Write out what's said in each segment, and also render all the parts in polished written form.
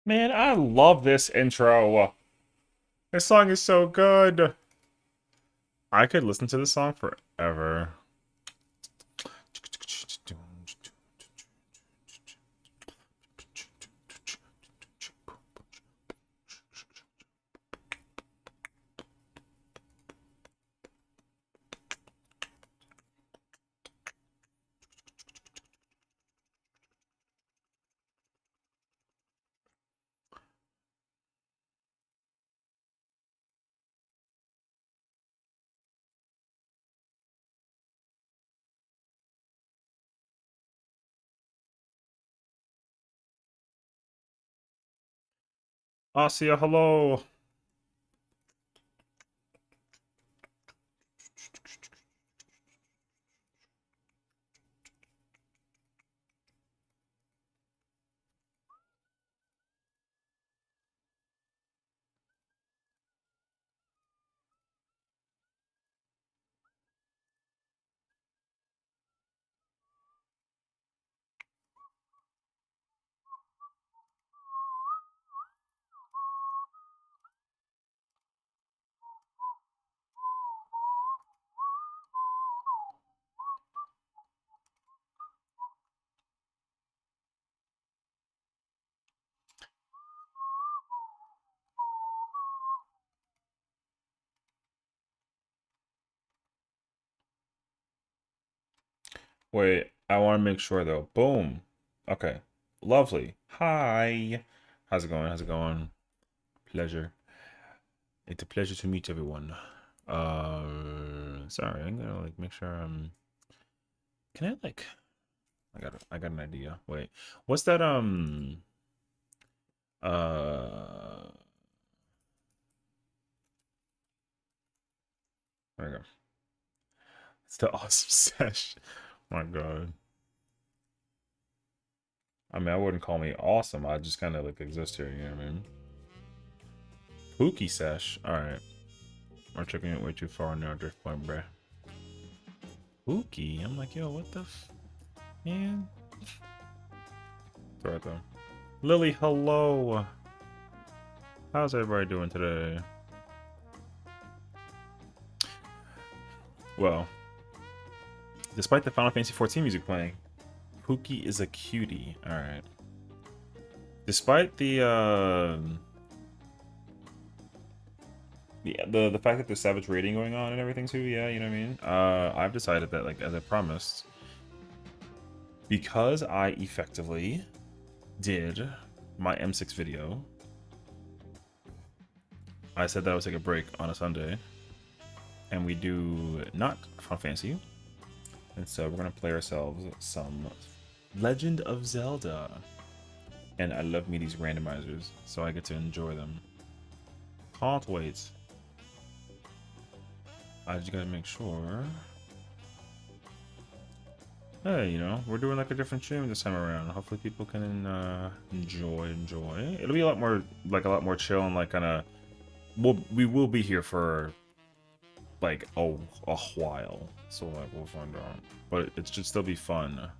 Man, I love this intro. This song is so good. I could listen to this song forever. Asia, hello. Wait, I want to make sure though. Boom. Okay. Lovely. Hi. How's it going? How's it going? Pleasure. It's a pleasure to meet everyone. Sorry, I'm gonna like make sure can I like I got an idea. Wait. What's that uh there we go. It's the awesome sesh. My God. I mean, I wouldn't call me awesome. I just kind of like exist here. You know what I mean? Pookie sesh. All right. We're taking it way too far now, drift point, bruh. Pookie. I'm like, yo, what the man? It's alright though. Lily, hello. How's everybody doing today? Well, despite the Final Fantasy XIV music playing, Pookie is a cutie. All right. Despite the fact that there's savage raiding going on and everything too, yeah, you know what I mean? I've decided that, like, as I promised, because I effectively did my M6 video, I said that I would take a break on a Sunday, and we do not Final Fantasy, and so we're gonna play ourselves some Legend of Zelda, and I love me these randomizers, so I get to enjoy them. Can't wait. I just gotta make sure. Hey, you know, we're doing like a different stream this time around. Hopefully people can enjoy. It'll be a lot more chill and like kind of. We will be here for like a while, so like we'll find out. But it should still be fun,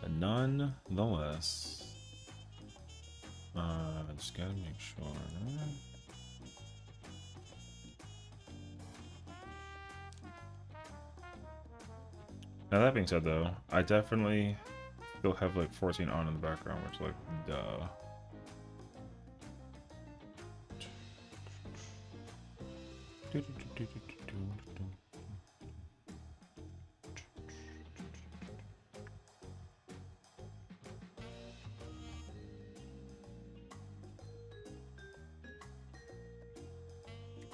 nonetheless. Just gotta make sure. Now that being said, though, I definitely still have like 14 on in the background, which like duh.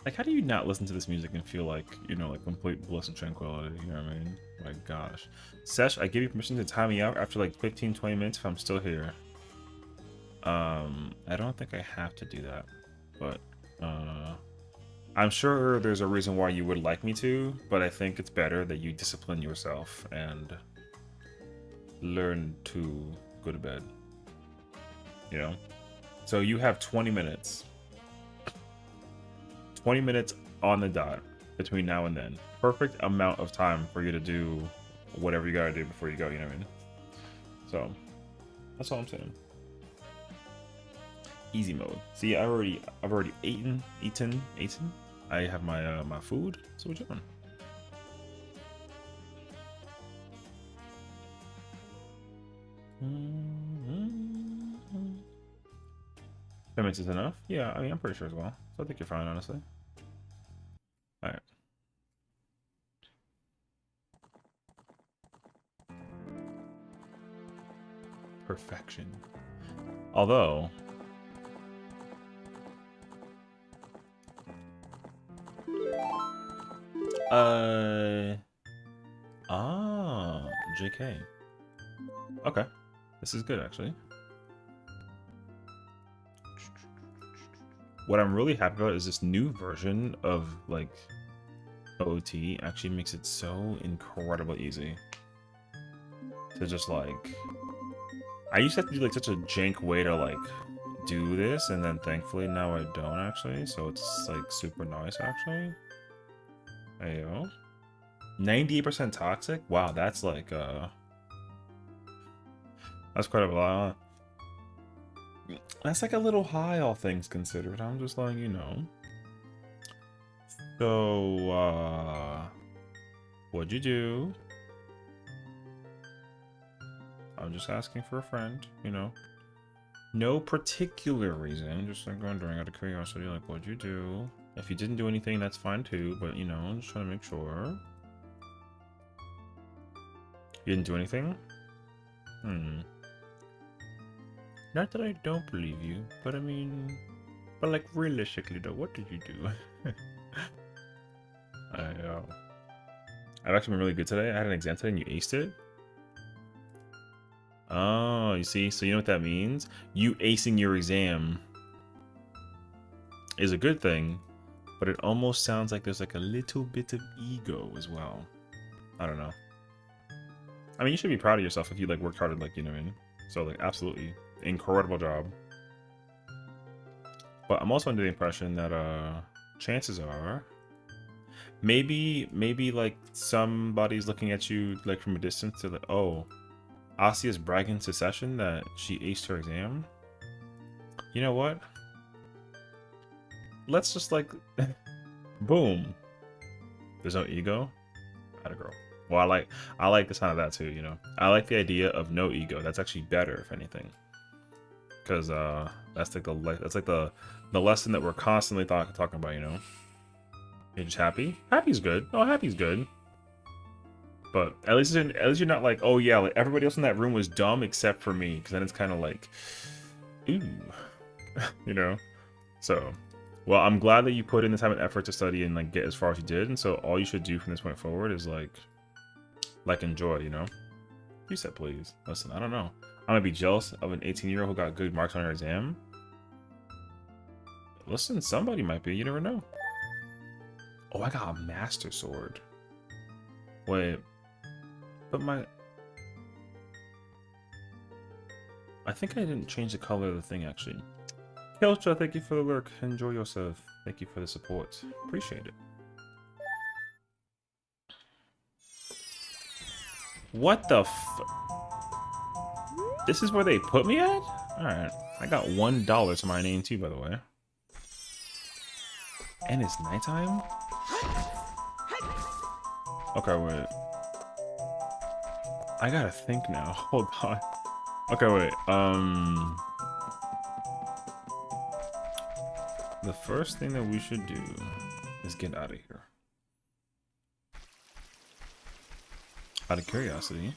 Like, how do you not listen to this music and feel like, you know, like complete bliss and tranquility? You know what I mean? My gosh. Sesh, I give you permission to time me out after like 15-20 minutes if I'm still here. I don't think I have to do that, but I'm sure there's a reason why you would like me to, but I think it's better that you discipline yourself and learn to go to bed. You know? So you have 20 minutes. 20 minutes on the dot between now and then. Perfect amount of time for you to do whatever you gotta do before you go, you know what I mean? So, that's all I'm saying. Easy mode. See, I've already eaten. I have my my food. So what you doing? 10 minutes is enough? Yeah, I mean, I'm pretty sure as well. So I think you're fine, honestly. Alright. Perfection. Although... Ah, JK. Okay. This is good, actually. What I'm really happy about is this new version of, like, OT actually makes it so incredibly easy. To just, like... I used to have to do, like, such a jank way to, like, do this, and then thankfully now I don't, actually. So it's, like, super nice, actually. Ayo. 98% toxic? Wow, that's, like, that's quite a lot. That's like a little high, all things considered. I'm just letting you know. So, what'd you do? I'm just asking for a friend, you know. No particular reason, just like wondering out of curiosity, like, what'd you do? If you didn't do anything, that's fine too, but, you know, I'm just trying to make sure. You didn't do anything? Not that I don't believe you, but I mean... But, like, realistically, though, what did you do? I've actually been really good today. I had an exam today and you aced it. Oh, you see? So you know what that means? You acing your exam is a good thing, but it almost sounds like there's like a little bit of ego as well. I don't know. I mean, you should be proud of yourself if you like worked hard, like, you know what I mean? So like, absolutely. Incredible job. But I'm also under the impression that chances are maybe like somebody's looking at you like from a distance to like, oh, Asia's bragging to Sessiion that she aced her exam. You know what? Let's just like boom. There's no ego. Atta girl. Well, I like the sound of that too, you know. I like the idea of no ego. That's actually better if anything. Cuz that's like the lesson that we're constantly talking about, you know. You're just happy? Happy's good. Oh, happy's good. But at least you're not like, oh yeah, like everybody else in that room was dumb except for me, because then it's kind of like, ooh, you know. So, well, I'm glad that you put in the time and effort to study and like get as far as you did, and so all you should do from this point forward is like enjoy, you know. You said please. Listen, I don't know. I'm gonna be jealous of an 18-year-old who got good marks on her exam. Listen, somebody might be. You never know. Oh, I got a master sword. Wait. But I think I didn't change the color of the thing, actually. Kelcha, thank you for the lurk. Enjoy yourself. Thank you for the support. Appreciate it. What the f... This is where they put me at? Alright. I got $1 to my name, too, by the way. And it's nighttime? Okay, wait. I gotta think now. Hold on. Okay, wait. The first thing that we should do is get out of here. Out of curiosity.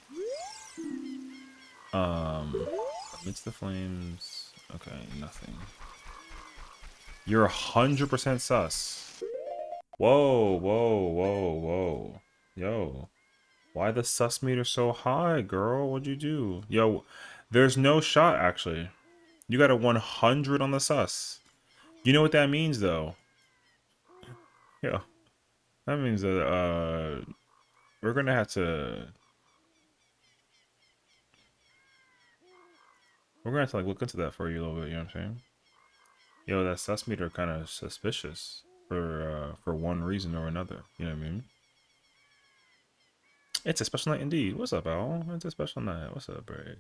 Amidst the flames. Okay, nothing. You're 100% sus. Whoa, whoa, whoa, whoa. Yo. Why the sus meter so high, girl? What'd you do? Yo, there's no shot, actually. You got a 100 on the sus. You know what that means, though? Yeah. That means that, we're gonna have to... We're gonna have to, like, look into that for you a little bit, you know what I'm saying? Yo, that sus meter kind of suspicious for one reason or another, you know what I mean? It's a special night indeed. What's up, Al? It's a special night. What's up, Braid?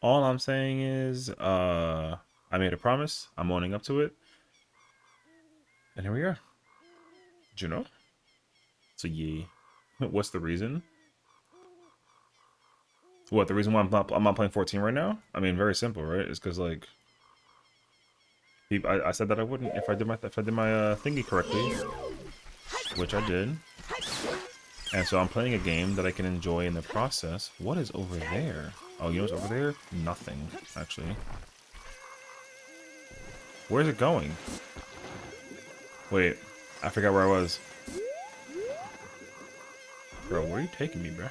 All I'm saying is, I made a promise. I'm owning up to it. And here we are. Did you know? So yeah. What's the reason? What, the reason why I'm not playing 14 right now? I mean, very simple, right? It's because like I said that I wouldn't if I did my thingy correctly, which I did. And so I'm playing a game that I can enjoy in the process. What is over there? Oh, you know what's over there? Nothing, actually. Where's it going? Wait, I forgot where I was. Bro, where are you taking me, bro?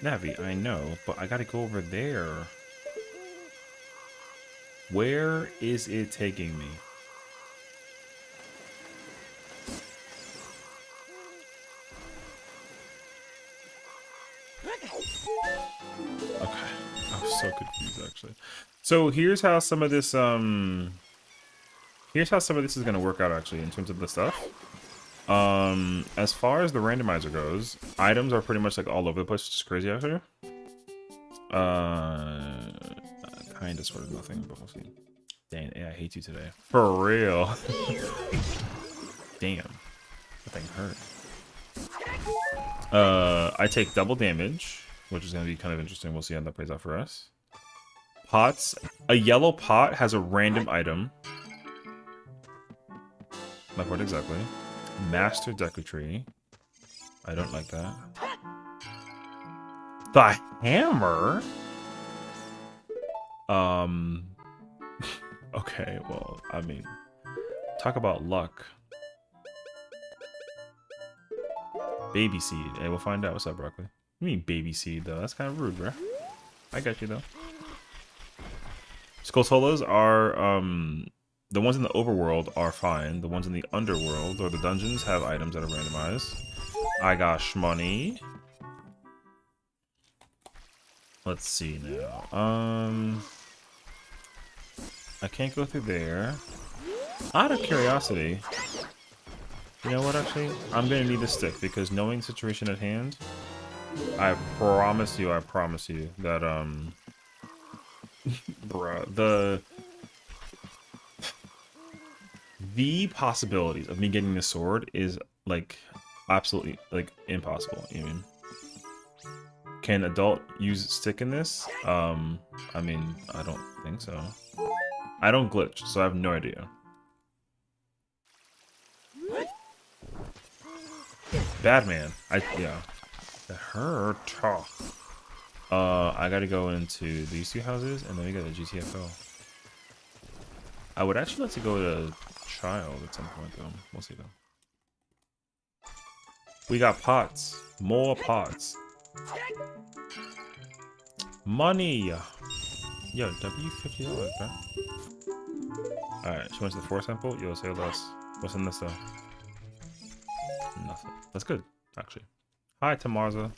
Navi, I know, but I gotta go over there. Where is it taking me? Okay, I'm so confused actually. So here's how some of this is gonna work out actually in terms of the stuff. As far as the randomizer goes, items are pretty much like all over the place, which is crazy actually. Kind of sort of nothing, but we'll see. Dang, I hate you today. For real. Damn. That thing hurt. I take double damage, which is going to be kind of interesting. We'll see how that plays out for us. Pots. A yellow pot has a random item. My point exactly. Master Deku Tree. I don't like that. The hammer? Okay, well, I mean, talk about luck. Baby seed. Hey, we'll find out. What's up, Broccoli? You mean baby seed, though? That's kind of rude, bro. I got you, though. Skulltulas are, the ones in the overworld are fine. The ones in the underworld, or the dungeons, have items that are randomized. I got shmoney. Let's see now. I can't go through there. Out of curiosity, you know what, actually? I'm gonna need a stick, because knowing the situation at hand, I promise you that, bruh, the possibilities of me getting this sword is, like, absolutely, like, impossible, you mean? Can adult use stick in this? I mean, I don't think so. I don't glitch, so I have no idea. Bad man. Yeah. That hurt. I gotta go into these two houses, and then we got a GTFO. I would actually like to go to Child at some point, though. We'll see, though. We got pots. More pots. Money! Yo, W50, bro. Alright, she went to the 4 sample. Yo, say less. What's in this, though? Nothing. That's good, actually. Hi, Tamarza.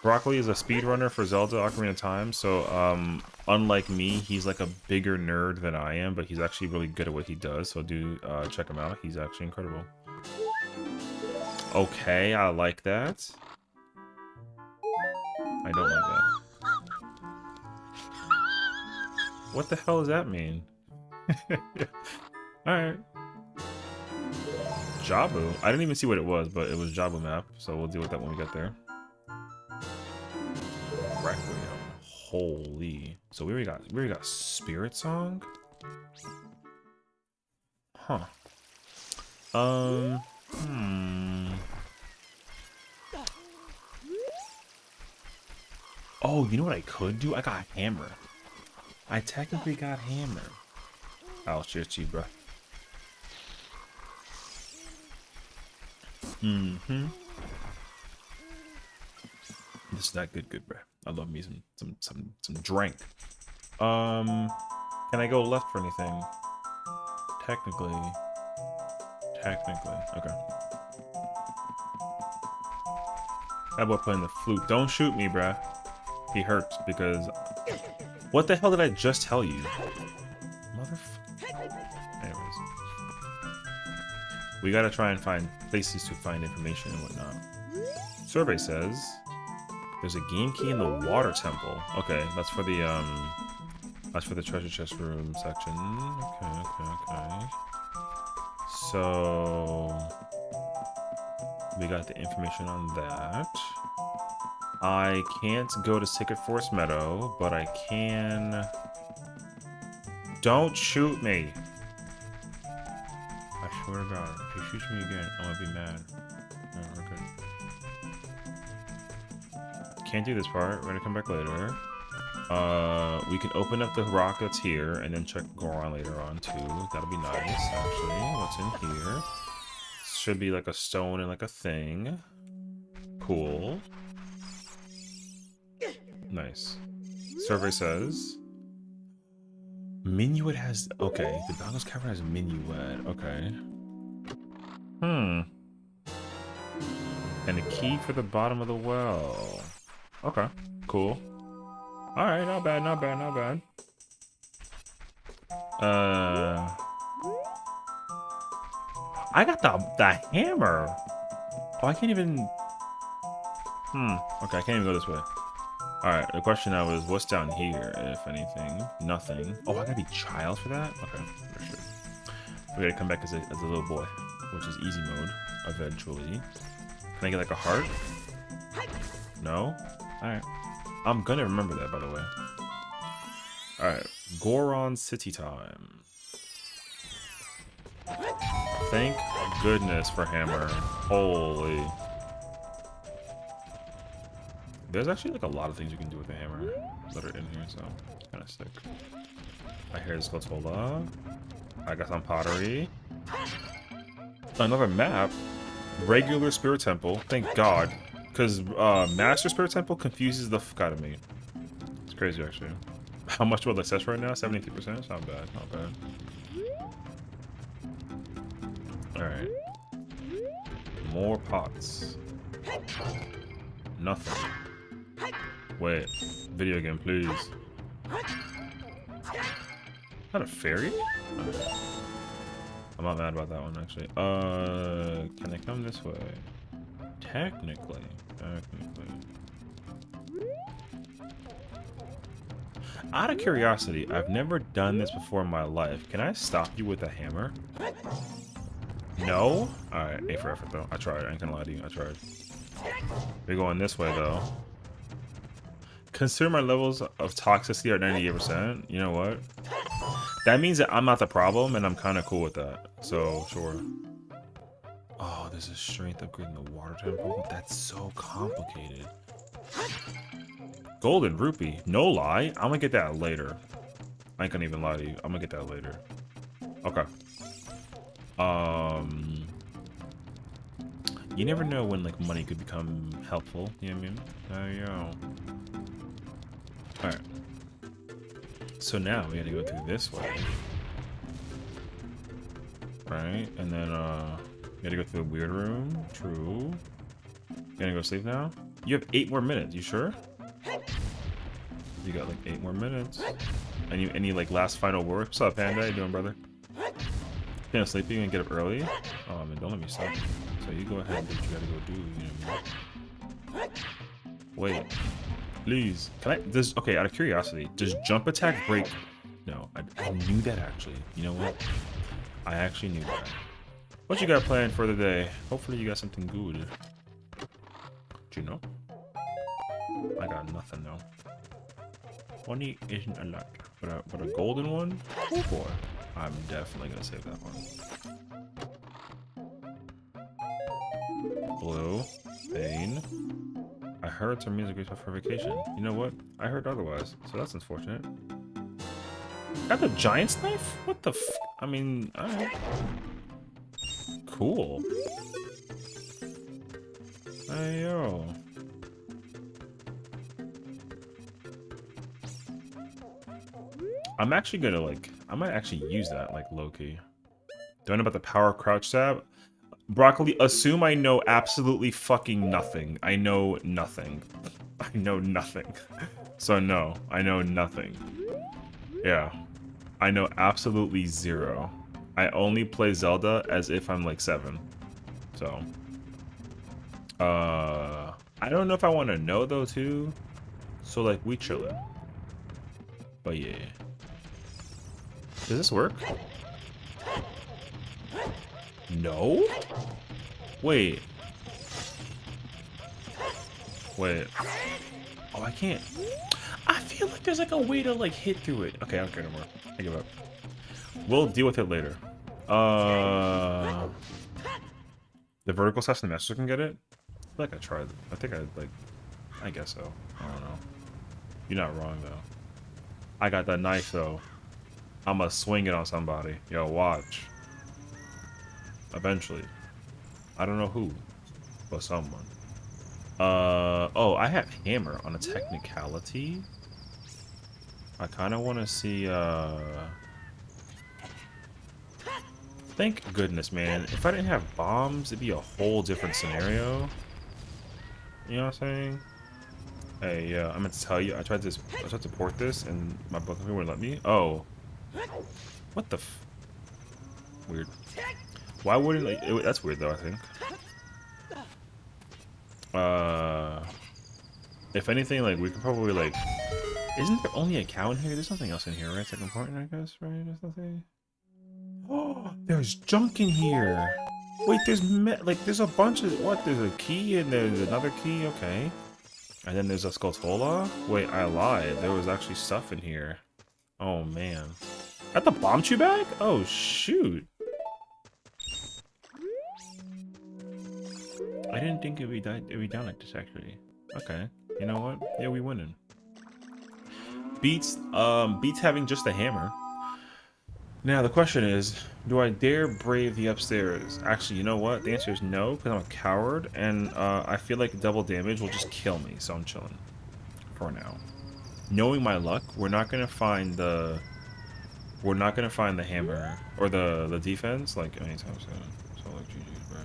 Broccoli is a speedrunner for Zelda Ocarina of Time, so, unlike me, he's like a bigger nerd than I am, but he's actually really good at what he does, so do, check him out. He's actually incredible. Okay, I like that. I don't like that. What the hell does that mean? Alright. Jabu? I didn't even see what it was, but it was Jabu map, so we'll deal with that when we get there. Requiem. Holy. So we already got Spirit Song? Huh. Oh, you know what I could do? I got Hammer. I technically got Hammer. Oh, shit, you, bro. This is not good, bro. I love me some drink. Can I go left for anything? Technically. Okay. How about playing the flute? Don't shoot me, bruh. He hurts because... What the hell did I just tell you? Anyways. We gotta try and find places to find information and whatnot. Survey says there's a game key in the water temple. Okay, that's for the treasure chest room section. Okay. So we got the information on that. I can't go to Sacred Forest Meadow, but I can. Don't shoot me! I swear to God, if he shoots me again, I'm gonna be mad. No, we're good. Can't do this part. We're gonna come back later. We can open up the rock that's here and then check Goron later on too. That'll be nice, actually. What's in here? Should be like a stone and like a thing. Cool. Nice. Survey says Minuet has... Okay, the Dongo's Cavern has Minuet. Okay. And a key for the bottom of the well. Okay, cool. Alright, not bad. I got the hammer. Oh, I can't even... Okay, I can't even go this way. Alright, the question now is, what's down here, if anything? Nothing. Oh, I gotta be child for that? Okay, for sure. We gotta come back as a little boy, which is easy mode, eventually. Can I get like a heart? No? Alright. I'm gonna remember that, by the way. Alright, Goron City time. Thank goodness for hammer. Holy. There's actually like a lot of things you can do with the hammer that are in here, so it's kind of sick. I hear this Gotola. I got some pottery. Another map. Regular Spirit Temple. Thank God. Because Master Spirit Temple confuses the fuck out of me. It's crazy, actually. How much will access right now? 73%? It's not bad. Not bad. Alright. More pots. Nothing. Wait. Video game, please. Not a fairy? Right. I'm not mad about that one, actually. Can I come this way? Technically. Out of curiosity, I've never done this before in my life. Can I stop you with a hammer? No? Alright, A for effort, though. I tried. I ain't gonna lie to you. I tried. We're going this way, though. Consider my levels of toxicity are 98%. You know what? That means that I'm not the problem, and I'm kind of cool with that. So, sure. Oh, there's a strength upgrade in the water temple. That's so complicated. Golden rupee. No lie. I'm gonna get that later. I ain't gonna even lie to you. I'm gonna get that later. Okay. You never know when like money could become helpful. You know what I mean? There you go. Alright. So now we gotta go through this way. Right? And then we gotta go through the weird room. True. You gonna go sleep now? You have 8 more minutes, you sure? You got like 8 more minutes. Any like last final words? What's up, Panda? How you doing, brother? You gonna sleep? You gonna get up early? Oh man, don't let me stop. So you go ahead and do what you gotta go do. You know what I mean? Wait, please. Can I? Does okay? Out of curiosity, does jump attack break? No, I knew that actually. You know what? I actually knew that. What you got planned for the day? Hopefully you got something good. Do you know? I got nothing though. Money isn't a lot, but a golden one? Oh boy. I'm definitely gonna save that one. Blue. Pain. I heard some music for vacation. You know what? I heard otherwise, so that's unfortunate. Got the giant's knife? What the f? I mean, alright. Cool. Hey, yo. I'm actually gonna like, I might actually use that like low-key. Do I know about the power crouch stab? Broccoli, assume I know absolutely fucking nothing. I know nothing. I know nothing. So no, I know nothing. Yeah. I know absolutely zero. I only play Zelda as if I'm like 7. So, I don't know if I want to know though too. So like we chillin'. But yeah. Does this work? No? Wait. Wait. Oh, I can't. I feel like there's like a way to like hit through it. Okay, I don't care no more. I give up. We'll deal with it later. The vertical slash the master can get it? I feel like I tried. I think I guess so. I don't know. You're not wrong though. I got that knife though. I'ma swing it on somebody. Yo, watch. Eventually. I don't know who, but someone. Oh, I have hammer on a technicality. I kind of want to see, thank goodness, man. If I didn't have bombs, it'd be a whole different scenario. You know what I'm saying? Hey, yeah, I'm gonna tell you, I tried to port this, and my book wouldn't let me. Oh. What the f... Weird. Why wouldn't, like, that's weird, though, I think. If anything, like, we could probably, like... Isn't there only a cow in here? There's something else in here, right? It's like important, I guess, right? There's nothing... Oh, there's junk in here! Wait, there's a bunch of... What? There's a key and there's another key? Okay. And then there's a Skulltola? Wait, I lied. There was actually stuff in here. Oh, man. At the bomb chew bag? Oh, shoot. I didn't think it'd be down like this, actually. Okay. You know what? Yeah, we winning. Beats having just a hammer. Now, the question is, do I dare brave the upstairs? Actually, you know what? The answer is no, because I'm a coward, and I feel like double damage will just kill me, so I'm chilling. For now. Knowing my luck, we're not gonna find the hammer, or the defense, like, anytime soon. So, like, GG's, bro.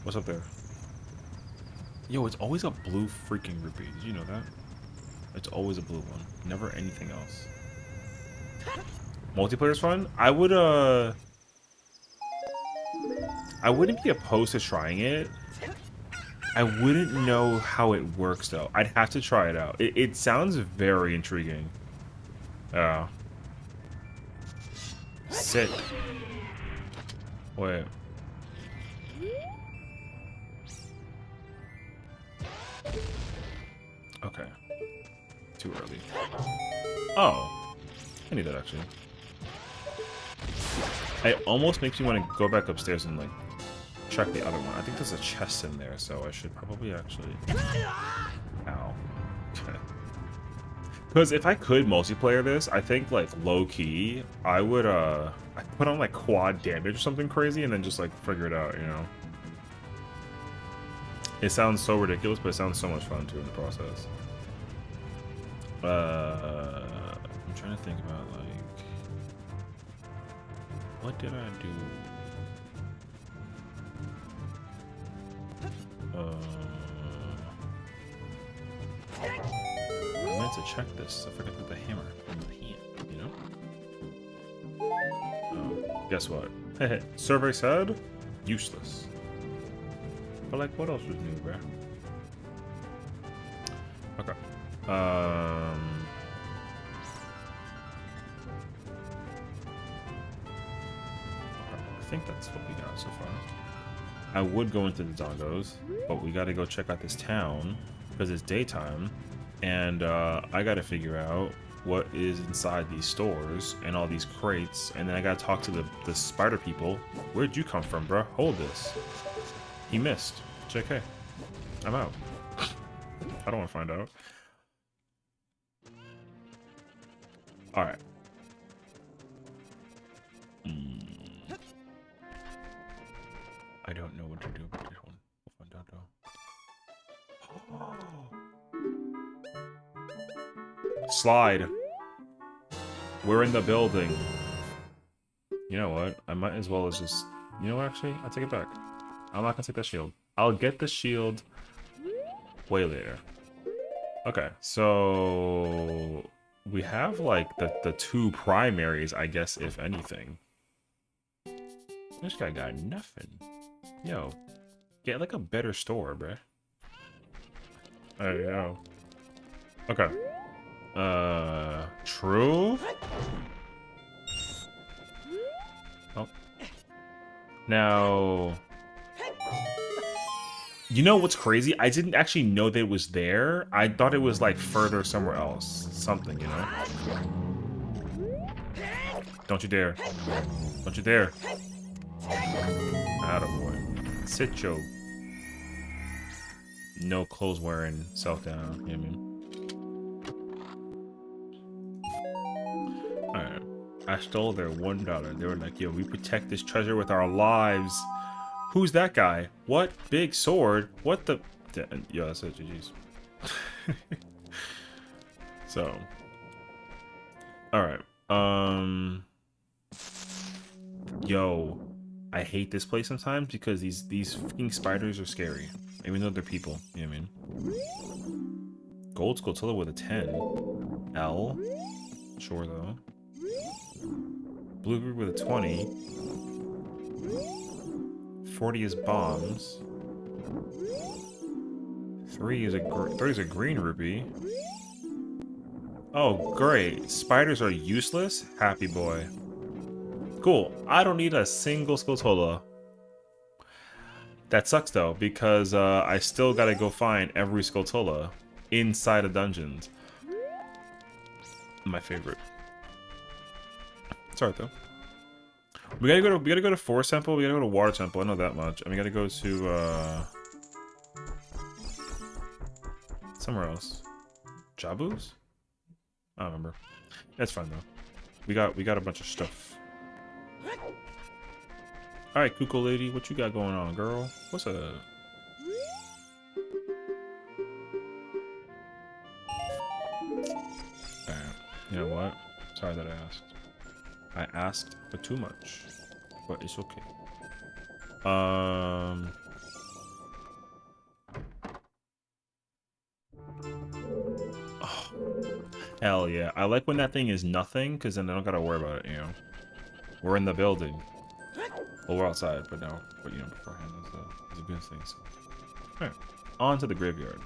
What's up there? Yo, it's always a blue freaking rupee. Did you know that? It's always a blue one. Never anything else. Multiplayer's fun? I wouldn't be opposed to trying it. I wouldn't know how it works, though. I'd have to try it out. It sounds very intriguing. Sick. Wait. Okay. Too early. Oh. I need that, actually. It almost makes me want to go back upstairs and, like, check the other one. I think there's a chest in there, so I should probably actually... Ow. Okay. Because if I could multiplayer this, I think, like, low-key, I would, I'd put on, like, quad damage or something crazy and then just, like, figure it out, you know? It sounds so ridiculous, but it sounds so much fun, too, in the process. I'm trying to think about, like... What did I do? I meant to check this. I forgot to put the hammer in the hand, you know? Oh, guess what? Survey said, useless. But like, what else was new, bruh? Okay. I think that's what we got so far. I would go into the dongos, but we gotta go check out this town because it's daytime, and I gotta figure out what is inside these stores and all these crates, and then I gotta talk to the spider people. Where'd you come from, bro? Hold this. He missed. JK. I'm out. I don't want to find out. Alright. I don't know what to do about this one. We'll find out though. Slide. We're in the building. You know what? I might as well as just... You know what, actually? I'll take it back. I'm not gonna take that shield. I'll get the shield way later. Okay, so... We have, like, the two primaries, I guess, if anything. This guy got nothing. Yo, get like a better store, bruh. Hey, yo. Okay. True? Oh. Now... You know what's crazy? I didn't actually know that it was there. I thought it was, like, further somewhere else. Something, you know? Don't you dare. Don't you dare. Attaboy. Sit yo. No clothes wearing self down. You know what I mean? Alright. I stole their $1. They were like, yo, we protect this treasure with our lives. Who's that guy? What? Big sword? What the... Yo, that's it, GG's. So. Alright. Yo. I hate this place sometimes because these freaking spiders are scary. Even though they're people. You know what I mean? Gold Skulltula with a 10. L. Sure, though. Bluebeard with a 20. 40 is bombs. 3 is a green rupee. Oh, great. Spiders are useless? Happy boy. Cool. I don't need a single Skulltula. That sucks, though, because I still gotta go find every Skulltula inside of dungeons. My favorite. It's alright, though. We gotta go to Forest Temple, we gotta go to Water Temple, I know that much. And we gotta go to somewhere else. Jabu's? I don't remember. That's fine though. We got a bunch of stuff. Alright, Kuko lady, what you got going on, girl? What's up? Alright, you know what? Sorry that I asked. I asked for too much, but it's okay. Oh, hell yeah. I like when that thing is nothing, because then I don't gotta worry about it, you know. We're in the building. Well, we're outside, but no. But, you know, beforehand is a good thing, so. Alright. On to the graveyard.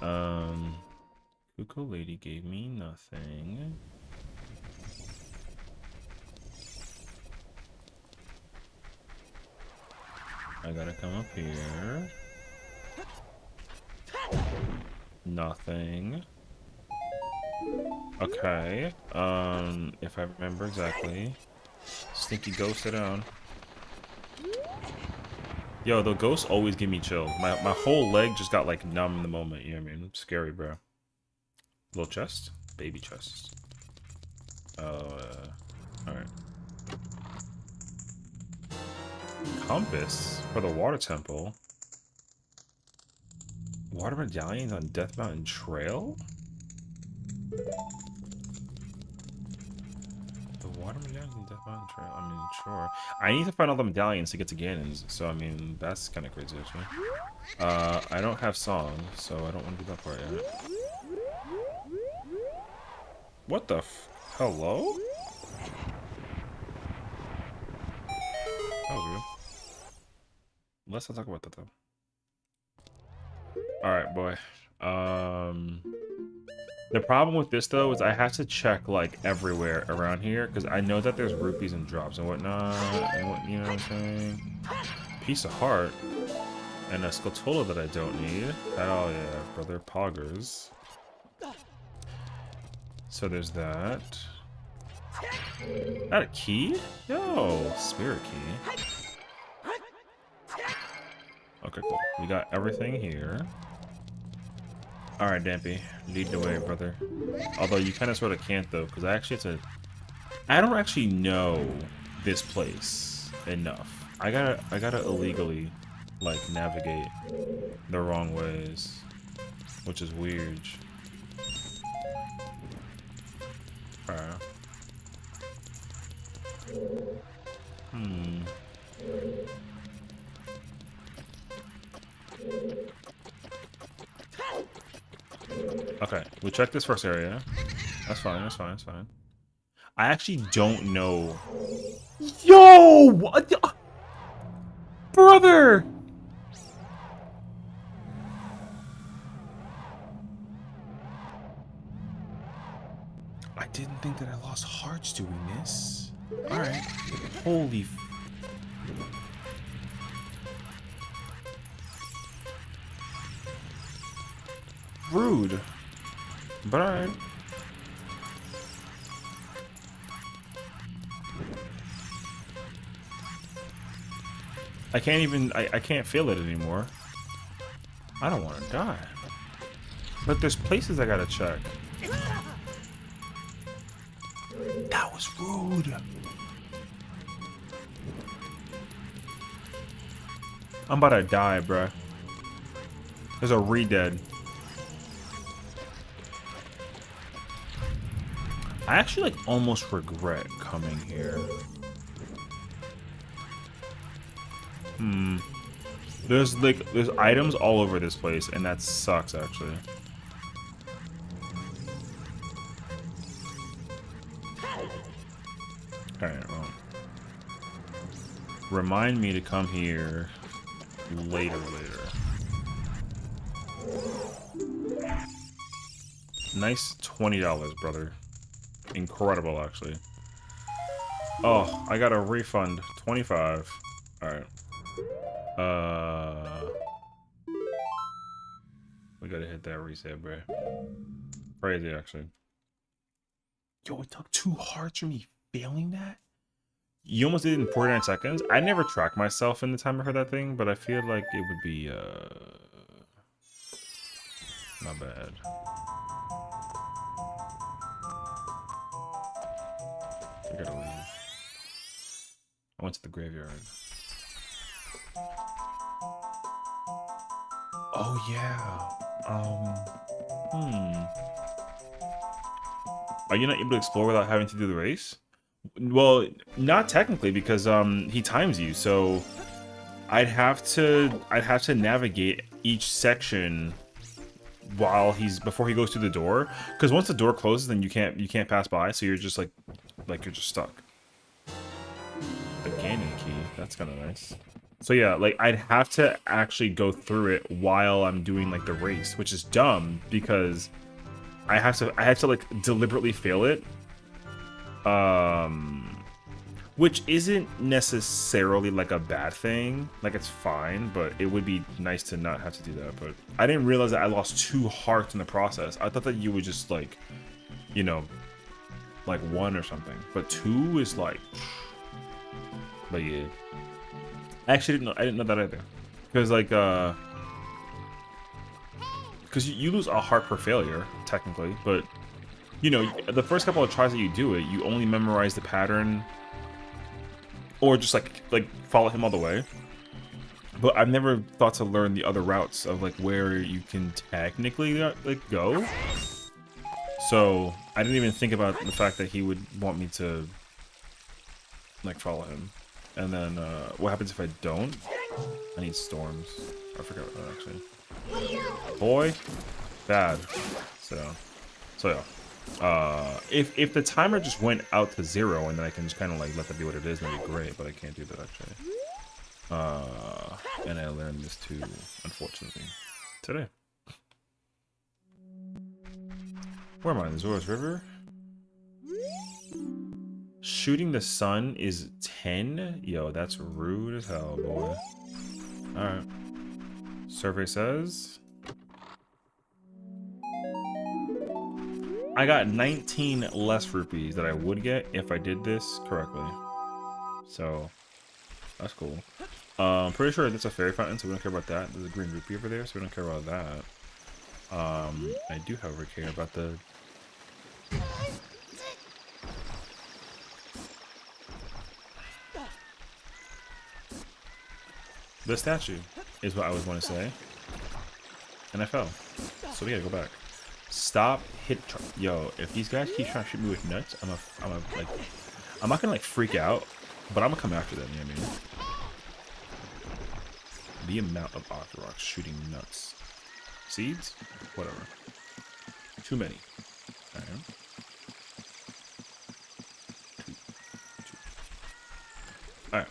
Kuko lady gave me nothing. I gotta come up here. Nothing. Okay. If I remember exactly. Stinky ghost, sit down. Yo, the ghosts always give me chills. My whole leg just got like numb in the moment, you know what I mean? Scary, bro. Little chest? Baby chest. Alright. Compass for the water temple. Water medallions on Death Mountain Trail? The water medallions on Death Mountain Trail? I mean, sure. I need to find all the medallions to get to Ganon's, so I mean, that's kind of crazy, actually. I don't have songs, so I don't want to do that part yet. What the f... Hello? That was weird. Let's not talk about that, though. Alright, boy. The problem with this, though, is I have to check, like, everywhere around here, because I know that there's rupees and drops and whatnot, and what, you know what I'm saying? Piece of heart. And a Skulltula that I don't need. Hell yeah, brother. Poggers. So there's that. That a key? Yo, spirit key. Okay, cool. We got everything here. Alright, Dampy. Lead the way, brother. Although you kind of sort of can't, though, because I actually have to... I don't actually know this place enough. I gotta illegally, like, navigate the wrong ways. Which is weird. Alright. Okay, we checked this first area. That's fine, that's fine, that's fine. I actually don't know Yo! What? Brother! I didn't think that I lost hearts doing this. Alright. Holy f... Rude. But alright. I can't even... I can't feel it anymore. I don't want to die. But there's places I gotta check. That was rude. I'm about to die, bruh. There's a re-dead. I actually like almost regret coming here. There's items all over this place, and that sucks actually. Alright, well. Remind me to come here later. Nice $20, brother. Incredible, actually. Oh, I got a refund. 25. Alright. We gotta hit that reset, bro. Crazy, actually. Yo, it took 2 hearts from me failing that? You almost did it in 49 seconds? I never tracked myself in the timer for that thing, but I feel like it would be, not bad. I gotta leave. I went to the graveyard. Oh, yeah. Are you not able to explore without having to do the race? Well, not technically, because he times you, so I'd have to navigate each section while before he goes through the door. Because once the door closes, then you can't pass by, so you're just like you're just stuck. The Ganon key, that's kind of nice. So yeah, like I'd have to actually go through it while I'm doing like the race, which is dumb because I have to like deliberately fail it. Which isn't necessarily like a bad thing. Like it's fine, but it would be nice to not have to do that. But I didn't realize that I lost 2 hearts in the process. I thought that you would just like, you know, like 1 or something. But 2 is like, but yeah. I actually didn't know that either. Because like, because you lose a heart per failure technically, but you know, the first couple of tries that you do it, you only memorize the pattern, or just like follow him all the way. But I've never thought to learn the other routes of like where you can technically like go. So I didn't even think about the fact that he would want me to like follow him. And then what happens if I don't? I need storms. I forgot that actually. Boy, bad. So yeah. If the timer just went out to 0 and then I can just kind of like let that be what it is, that'd be great. But I can't do that actually. And I learned this too, unfortunately, today. Where am I? The Zora's River? Shooting the sun is 10? Yo, that's rude as hell, boy. Alright. Survey says I got 19 less rupees that I would get if I did this correctly. So, that's cool. I'm pretty sure that's a fairy fountain, so we don't care about that. There's a green rupee over there, so we don't care about that. I do, however, care about the... The statue is what I was going to say. And I fell. So we gotta go back. Stop hit... Yo, if these guys keep trying to shoot me with nuts, I'm not gonna like freak out, but I'm gonna come after them, you know what I mean? The amount of Octoroks shooting nuts. Seeds? Whatever. Too many. Alright. Alright.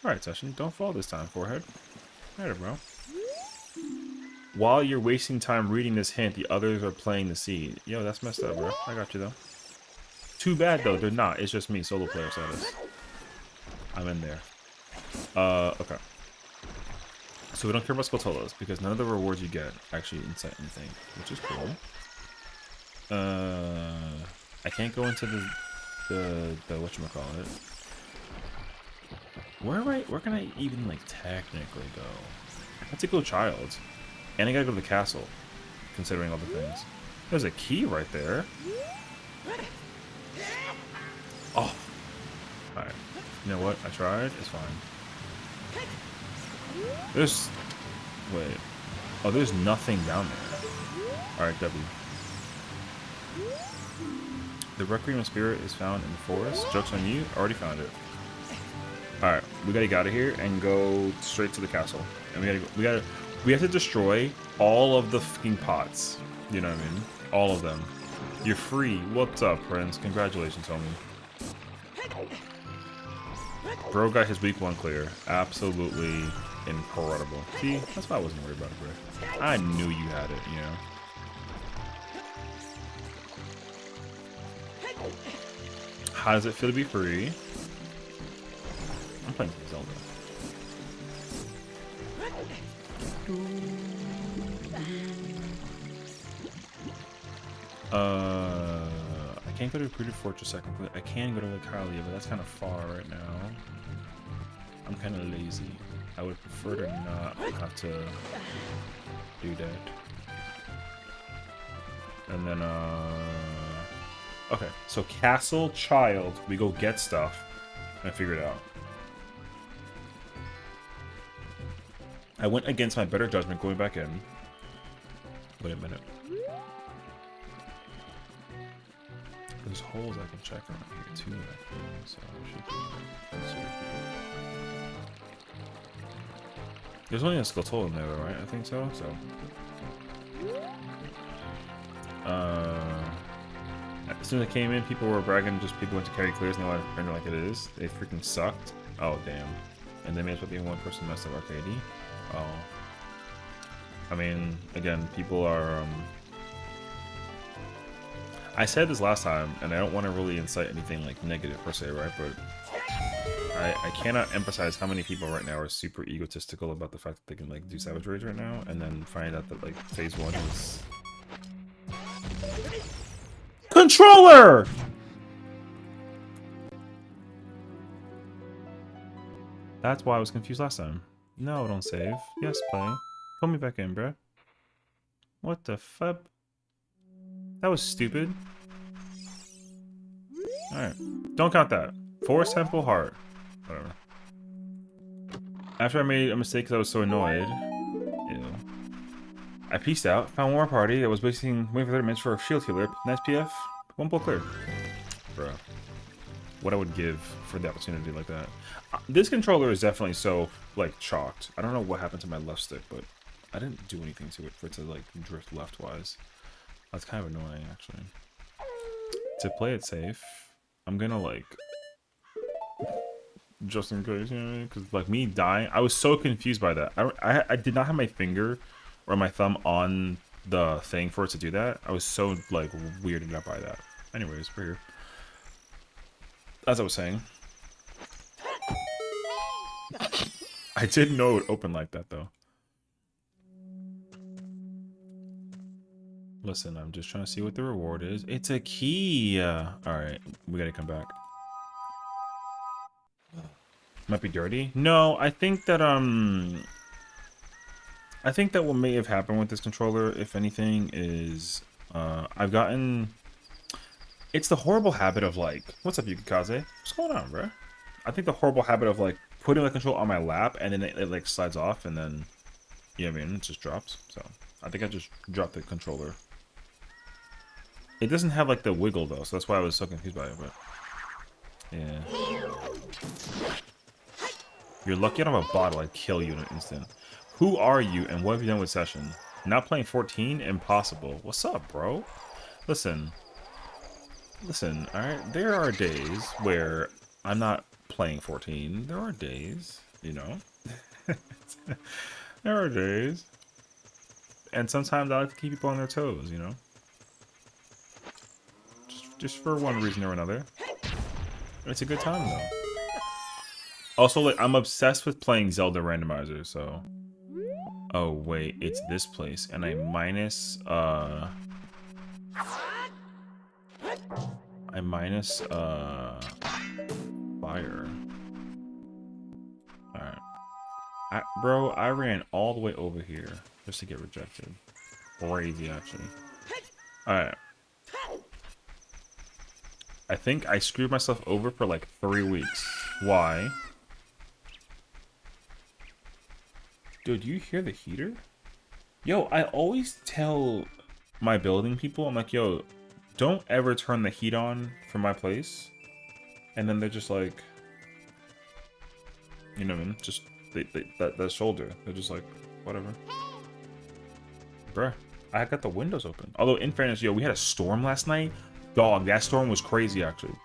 Alright, Sessiion. Don't fall this time, forehead. Alright, bro. While you're wasting time reading this hint, the others are playing the seed. Yo, that's messed up, bro. I got you, though. Too bad, though. They're not. It's just me, solo player status. I'm in there. Okay. So we don't care about Skulltulas, because none of the rewards you get actually incite anything, which is cool. I can't go into the whatchamacallit. Where can I even, like, technically go? I have to go child. And I gotta go to the castle, considering all the things. There's a key right there. Oh. Alright. You know what? I tried. It's fine. There's... Wait. Oh, there's nothing down there. Alright, W. The Requiem of Spirit is found in the forest. Joke's on you. Already found it. Alright. We gotta get out of here and go straight to the castle. And we have to destroy all of the fucking pots. You know what I mean? All of them. You're free. What's up, Prince? Congratulations, homie. Bro got his week 1 clear. Absolutely incredible. See, that's why I wasn't worried about it, bro. I knew you had it, you know? How does it feel to be free? I'm playing some Zelda. I can't go to Recruited Fortress second. I can go to Lycalia, but that's kind of far right now. I'm kind of lazy. I would prefer to not have to do that. And then, okay, so Castle Child, we go get stuff. I figured it out. I went against my better judgment going back in. Wait a minute. There's holes I can check around here too, so I should be. There's only a Skulltula in there, right? I think so. So, as soon as I came in, people were bragging. Just people went to carry clears, and they wanted to print it like it is. They freaking sucked. Oh damn! And they made it with being one person messed up arcade. Oh. I mean, again, people are. I said this last time, and I don't want to really incite anything like negative per se, right? But I cannot emphasize how many people right now are super egotistical about the fact that they can like do Savage Rage right now, and then find out that like phase 1 is controller. That's why I was confused last time. No, don't save. Yes, play. Pull me back in, bruh. What the fuck? That was stupid. Alright. Don't count that. Forest Temple Heart. Whatever. After I made a mistake because I was so annoyed. Ew. I pieced out. Found one more party that was waiting for 30 minutes for a shield healer. Nice PF. One pull clear. Bruh. What I would give for the opportunity like that. This controller is definitely so, like, chalked. I don't know what happened to my left stick, but I didn't do anything to it for it to, like, drift left-wise. That's kind of annoying, actually. To play it safe, I'm gonna, like, just in case, you know what I mean? Because, like, me dying, I was so confused by that. I did not have my finger or my thumb on the thing for it to do that. I was so, like, weirded out by that. Anyways, we're here. As I was saying. I didn't know it would open like that, though. Listen, I'm just trying to see what the reward is. It's a key! Alright, we gotta come back. Might be dirty? No, I think that, I think that what may have happened with this controller, if anything, is, I've gotten... It's the horrible habit of, like... What's up, Yukikaze? What's going on, bro? I think the horrible habit of, like, putting the control on my lap, and then it like, slides off, and then... You know what I mean? It just drops, so... I think I just dropped the controller. It doesn't have, like, the wiggle, though, so that's why I was so confused by it, but... Yeah. You're lucky I don't have a bottle, I'd kill you in an instant. Who are you, and what have you done with Sessiion? Not playing 14? Impossible. What's up, bro? Listen. Listen, alright? There are days where I'm not playing 14. There are days, you know? There are days. And sometimes I like to keep people on their toes, you know? Just for one reason or another. It's a good time, though. Also, like, I'm obsessed with playing Zelda Randomizer, so... Oh, wait, it's this place. And I minus, fire. Alright. Bro, I ran all the way over here just to get rejected. Crazy, actually. Alright. I think I screwed myself over for like 3 weeks. Why? Dude, do you hear the heater? Yo, I always tell my building people, I'm like, yo, don't ever turn the heat on for my place. And then they're just like, you know what I mean? Just that shoulder. They're just like, whatever. Bruh, I got the windows open. Although, in fairness, yo, we had a storm last night. Dog, that storm was crazy, actually.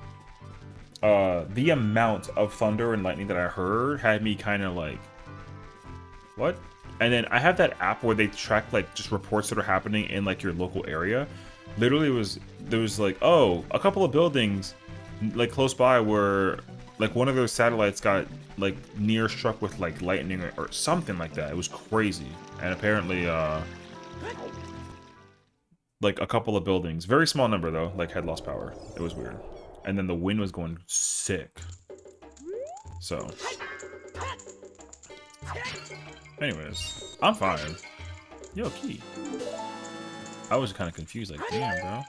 The amount of thunder and lightning that I heard had me kind of like, what? And then I have that app where they track like just reports that are happening in like your local area. Literally there was like, oh, a couple of buildings like close by where like one of those satellites got like near struck with like lightning or something like that. It was crazy. And apparently like a couple of buildings, very small number though, like had lost power. It was weird. And then the wind was going sick. So anyways, I'm fine. Yo, Key. I was kind of confused, like, damn, bro.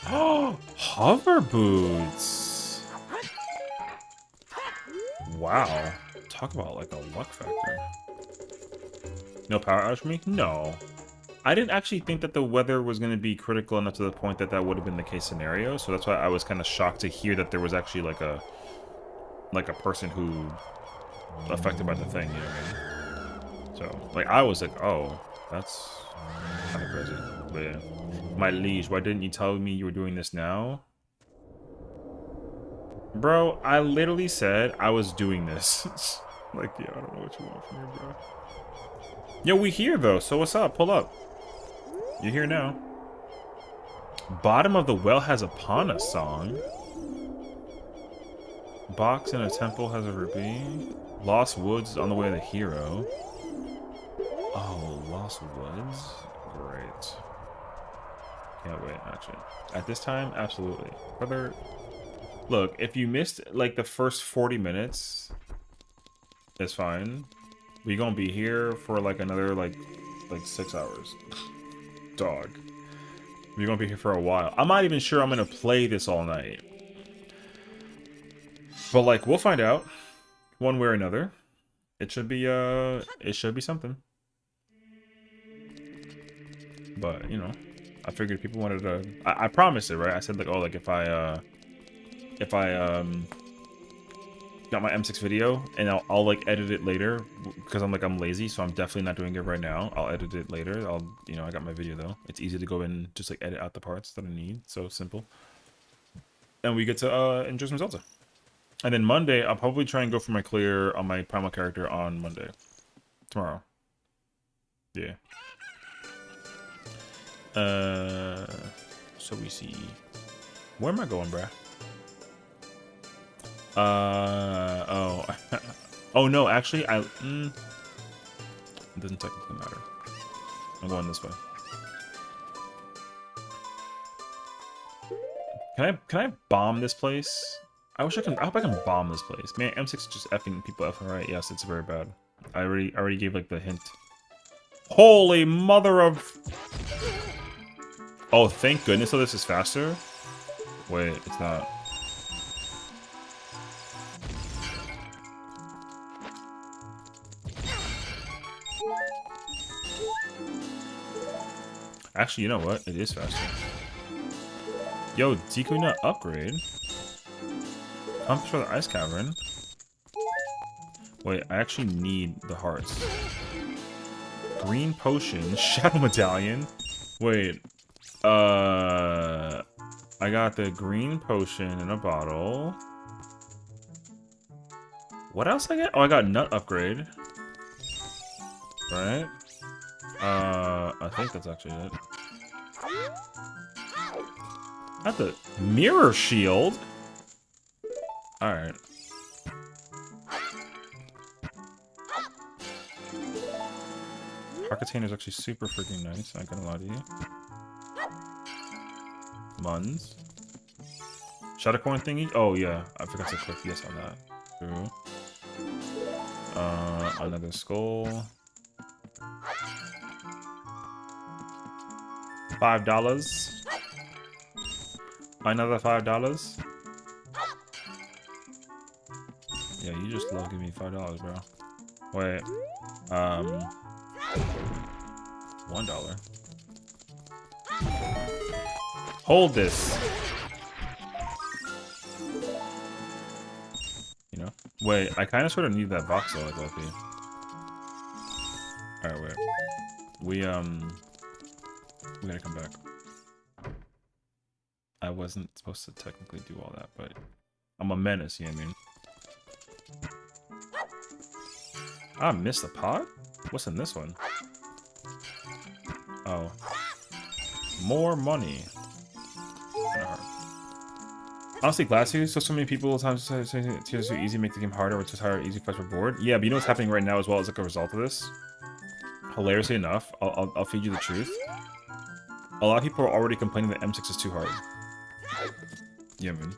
Oh, hover boots. Wow. Talk about like a luck factor. No power outage for me? No. I didn't actually think that the weather was going to be critical enough to the point that that would have been the case scenario. So that's why I was kind of shocked to hear that there was actually like a person who affected by the thing, you know what I mean? So, like, I was like, oh, that's kind of crazy. But yeah. My liege, why didn't you tell me you were doing this now? Bro, I literally said I was doing this. Like, yeah, I don't know what you want from me, bro. Yo, we here, though, so what's up? Pull up. You're here now. Bottom of the well has a Pana song. Box in a temple has a rupee. Lost Woods is on the way to the hero. Oh, Lost Woods? Great. Can't wait, actually. At this time, absolutely. Brother, look, if you missed, like, the first 40 minutes, it's fine. We gonna be here for, like, another, like 6 hours. Dog. We're gonna be here for a while. I'm not even sure I'm gonna play this all night. But, like, we'll find out. One way or another. It should be something. But, you know, I figured people wanted to... I promised it, right? I said, like, oh, like, if I got my M6 video, and I'll like, edit it later, because I'm lazy, so I'm definitely not doing it right now. I'll edit it later. You know, I got my video, though. It's easy to go in and just, like, edit out the parts that I need. So simple. And we get to, enjoy some Zelda. And then Monday, I'll probably try and go for my clear on my primal character on Monday. Tomorrow. Yeah. So we see. Where am I going, bruh? Oh. Oh, no, actually, it doesn't technically matter. I'm going this way. Can I bomb this place? I hope I can bomb this place. Man, M6 is just effing people effing right. Yes, it's very bad. I already gave like the hint. Holy mother of... Oh, thank goodness. So this is faster. Wait, it's not. Actually, you know what? It is faster. Yo, Dekuna upgrade. Compass for the ice cavern. Wait, I actually need the hearts. Green potion, shadow medallion. Wait, I got the green potion in a bottle. What else I get? Oh, I got nut upgrade. Right? I think that's actually it. Not the mirror shield. All right. Heart container is actually super freaking nice. I'm not gonna lie to you. Muns. Shadow coin thingy? Oh yeah, I forgot to click yes on that. True. Another skull. $5. Another $5. Yeah, you just love giving me $5, bro. Wait. $1. Hold this. You know? Wait, I kind of sort of need that box though, like Loki. Alright, wait. We gotta come back. I wasn't supposed to technically do all that, but I'm a menace, you know what I mean? I missed the pot? What's in this one? Oh. More money. Honestly, Glassy, so many people times say it's too easy, make the game harder, or just hard, easy fights for board. Yeah, but you know what's happening right now as well as like a result of this? Hilariously enough, I'll feed you the truth. A lot of people are already complaining that M6 is too hard. Yeah, man.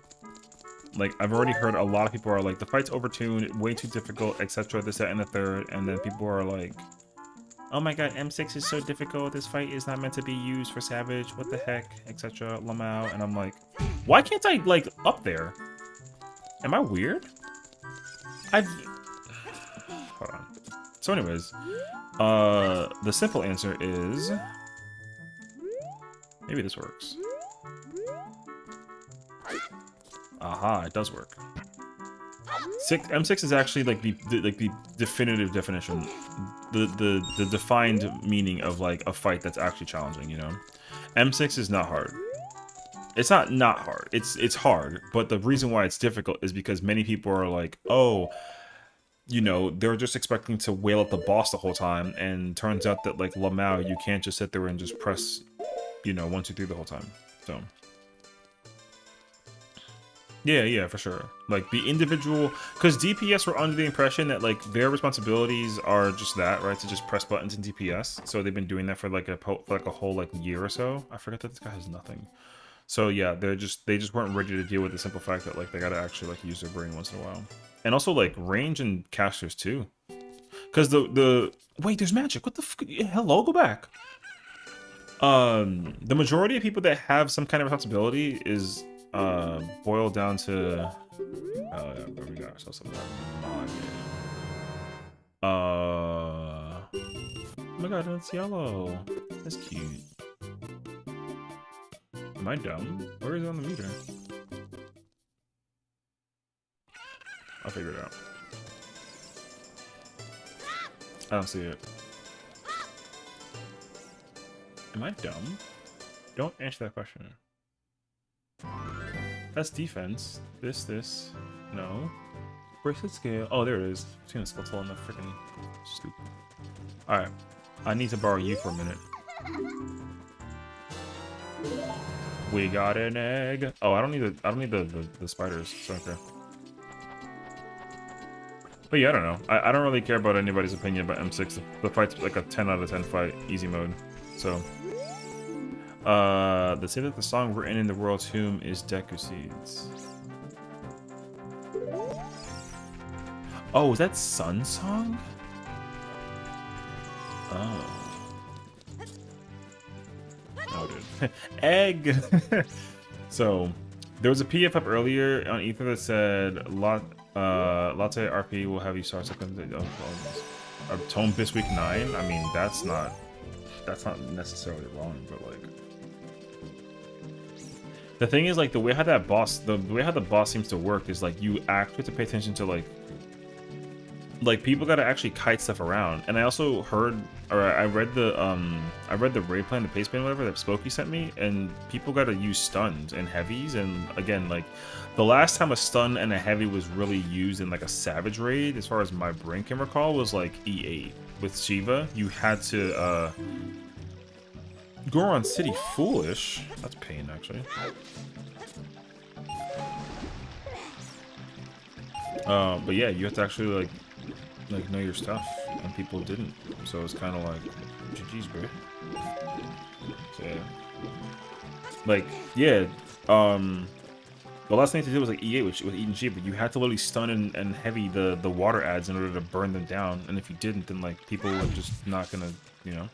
Like, I've already heard a lot of people are like, the fight's overtuned, way too difficult, etc. This, that, and the third. And then people are like, oh my god, M6 is so difficult. This fight is not meant to be used for Savage. What the heck, etc. Lamau. And I'm like, why can't I, like, up there? Am I weird? Hold on. So anyways, the simple answer is... Maybe this works. Aha, it does work. M6 is actually like the definitive definition, the defined meaning of like a fight that's actually challenging. You know, M6 is not hard. It's not hard. It's hard, but the reason why it's difficult is because many people are like, oh, you know, they're just expecting to wail at the boss the whole time, and turns out that like Lamau, you can't just sit there and just press, you know, 1, 2, 3 the whole time. So. Yeah, for sure. Like, the individual... Because DPS were under the impression that, like, their responsibilities are just that, right? To just press buttons in DPS. So they've been doing that for, like, a whole, like, year or so. I forget that this guy has nothing. So, yeah, they just weren't ready to deal with the simple fact that, like, they gotta actually, like, use their brain once in a while. And also, like, range and casters, too. Because the... Wait, there's magic. What the f... Hello, go back. The majority of people that have some kind of responsibility is... boiled down to where we got ourselves some oh my god, that's yellow. That's cute. Am I dumb? Where is it on the meter? I'll figure it out. I don't see it. Am I dumb? Don't answer that question. That's defense. This. No. Bracelet scale. Oh, there it is. I've seen a skeletal in the freaking stoop. Alright. I need to borrow you for a minute. We got an egg. Oh, I don't need the spiders. So okay. But yeah, I don't know. I don't really care about anybody's opinion about M6. The fight's like a 10 out of 10 fight, easy mode. So they say that the song written in the world's tomb is Deku Seeds. Oh, is that Sun Song? Oh. Oh, dude. Egg! So, there was a PDF up earlier on Ether that said, Latte RP will have you start something of Tome Bis Week 9. I mean, that's not necessarily wrong, but like... The thing is, like, the way how the boss seems to work is like you actually have to pay attention to like like people gotta actually kite stuff around. And I also heard, or I read the raid plan, the pace plan, whatever that Spokey sent me, and people gotta use stuns and heavies. And again, like the last time a stun and a heavy was really used in like a savage raid, as far as my brain can recall, was like E8 with Shiva. You had to Goron City Foolish. That's pain actually. But yeah, you have to actually like know your stuff, and people didn't, so it's kind of like GG's, bro. So yeah, like yeah, the last thing to do was like E8 with eating sheep, but you had to literally stun and heavy the water ads in order to burn them down, and if you didn't, then like people were just not gonna, you know.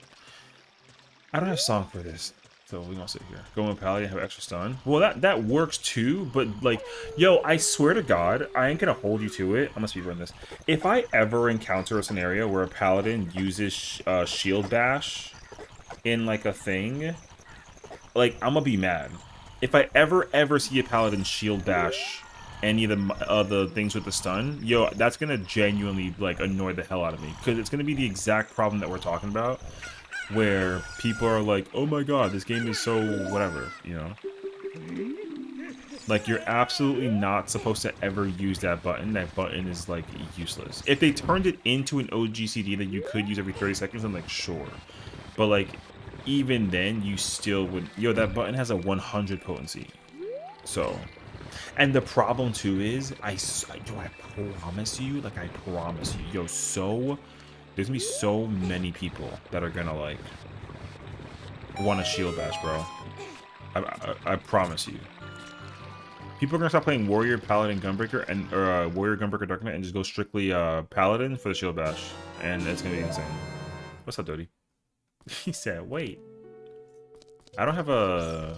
I don't have a song for this, so we gonna sit here. Go in Paladin, have extra stun. Well, that works too, but like, yo, I swear to God, I ain't gonna hold you to it. I'm gonna speedrun this. If I ever encounter a scenario where a Paladin uses shield bash in like a thing, like I'm gonna be mad. If I ever see a Paladin shield bash any of the things with the stun, yo, that's gonna genuinely like annoy the hell out of me, because it's gonna be the exact problem that we're talking about, where people are like, oh my god, this game is so whatever, you know? Like, you're absolutely not supposed to ever use that button. That button is, like, useless. If they turned it into an OGCD that you could use every 30 seconds, I'm like, sure. But, like, even then, you still would... Yo, that button has a 100 potency. So... And the problem, too, is... I promise you, like, I promise you, yo, so... There's gonna be so many people that are gonna, like, want a shield bash, bro. I promise you. People are gonna stop playing Warrior, Paladin, Gunbreaker, and Warrior, Gunbreaker, Dark Knight, and just go strictly Paladin for the shield bash, and it's gonna be insane. What's up, Dodie? He said, "Wait, I don't have a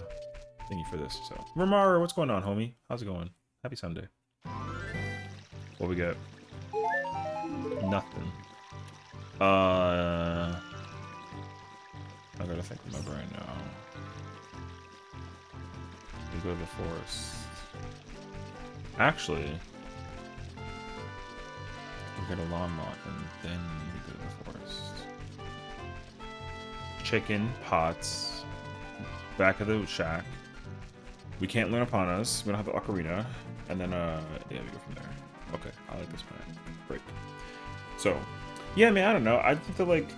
thingy for this." So, Ramara, what's going on, homie? How's it going? Happy Sunday. What we got? Nothing. I gotta think of my brain now. We go to the forest. Actually, we get a lawn lot and then we go to the forest. Chicken, pots, back of the shack. We can't learn upon us. We don't have the ocarina. And then, yeah, we go from there. Okay, I like this plan. Great. So, yeah, man, I don't know. I think that, like...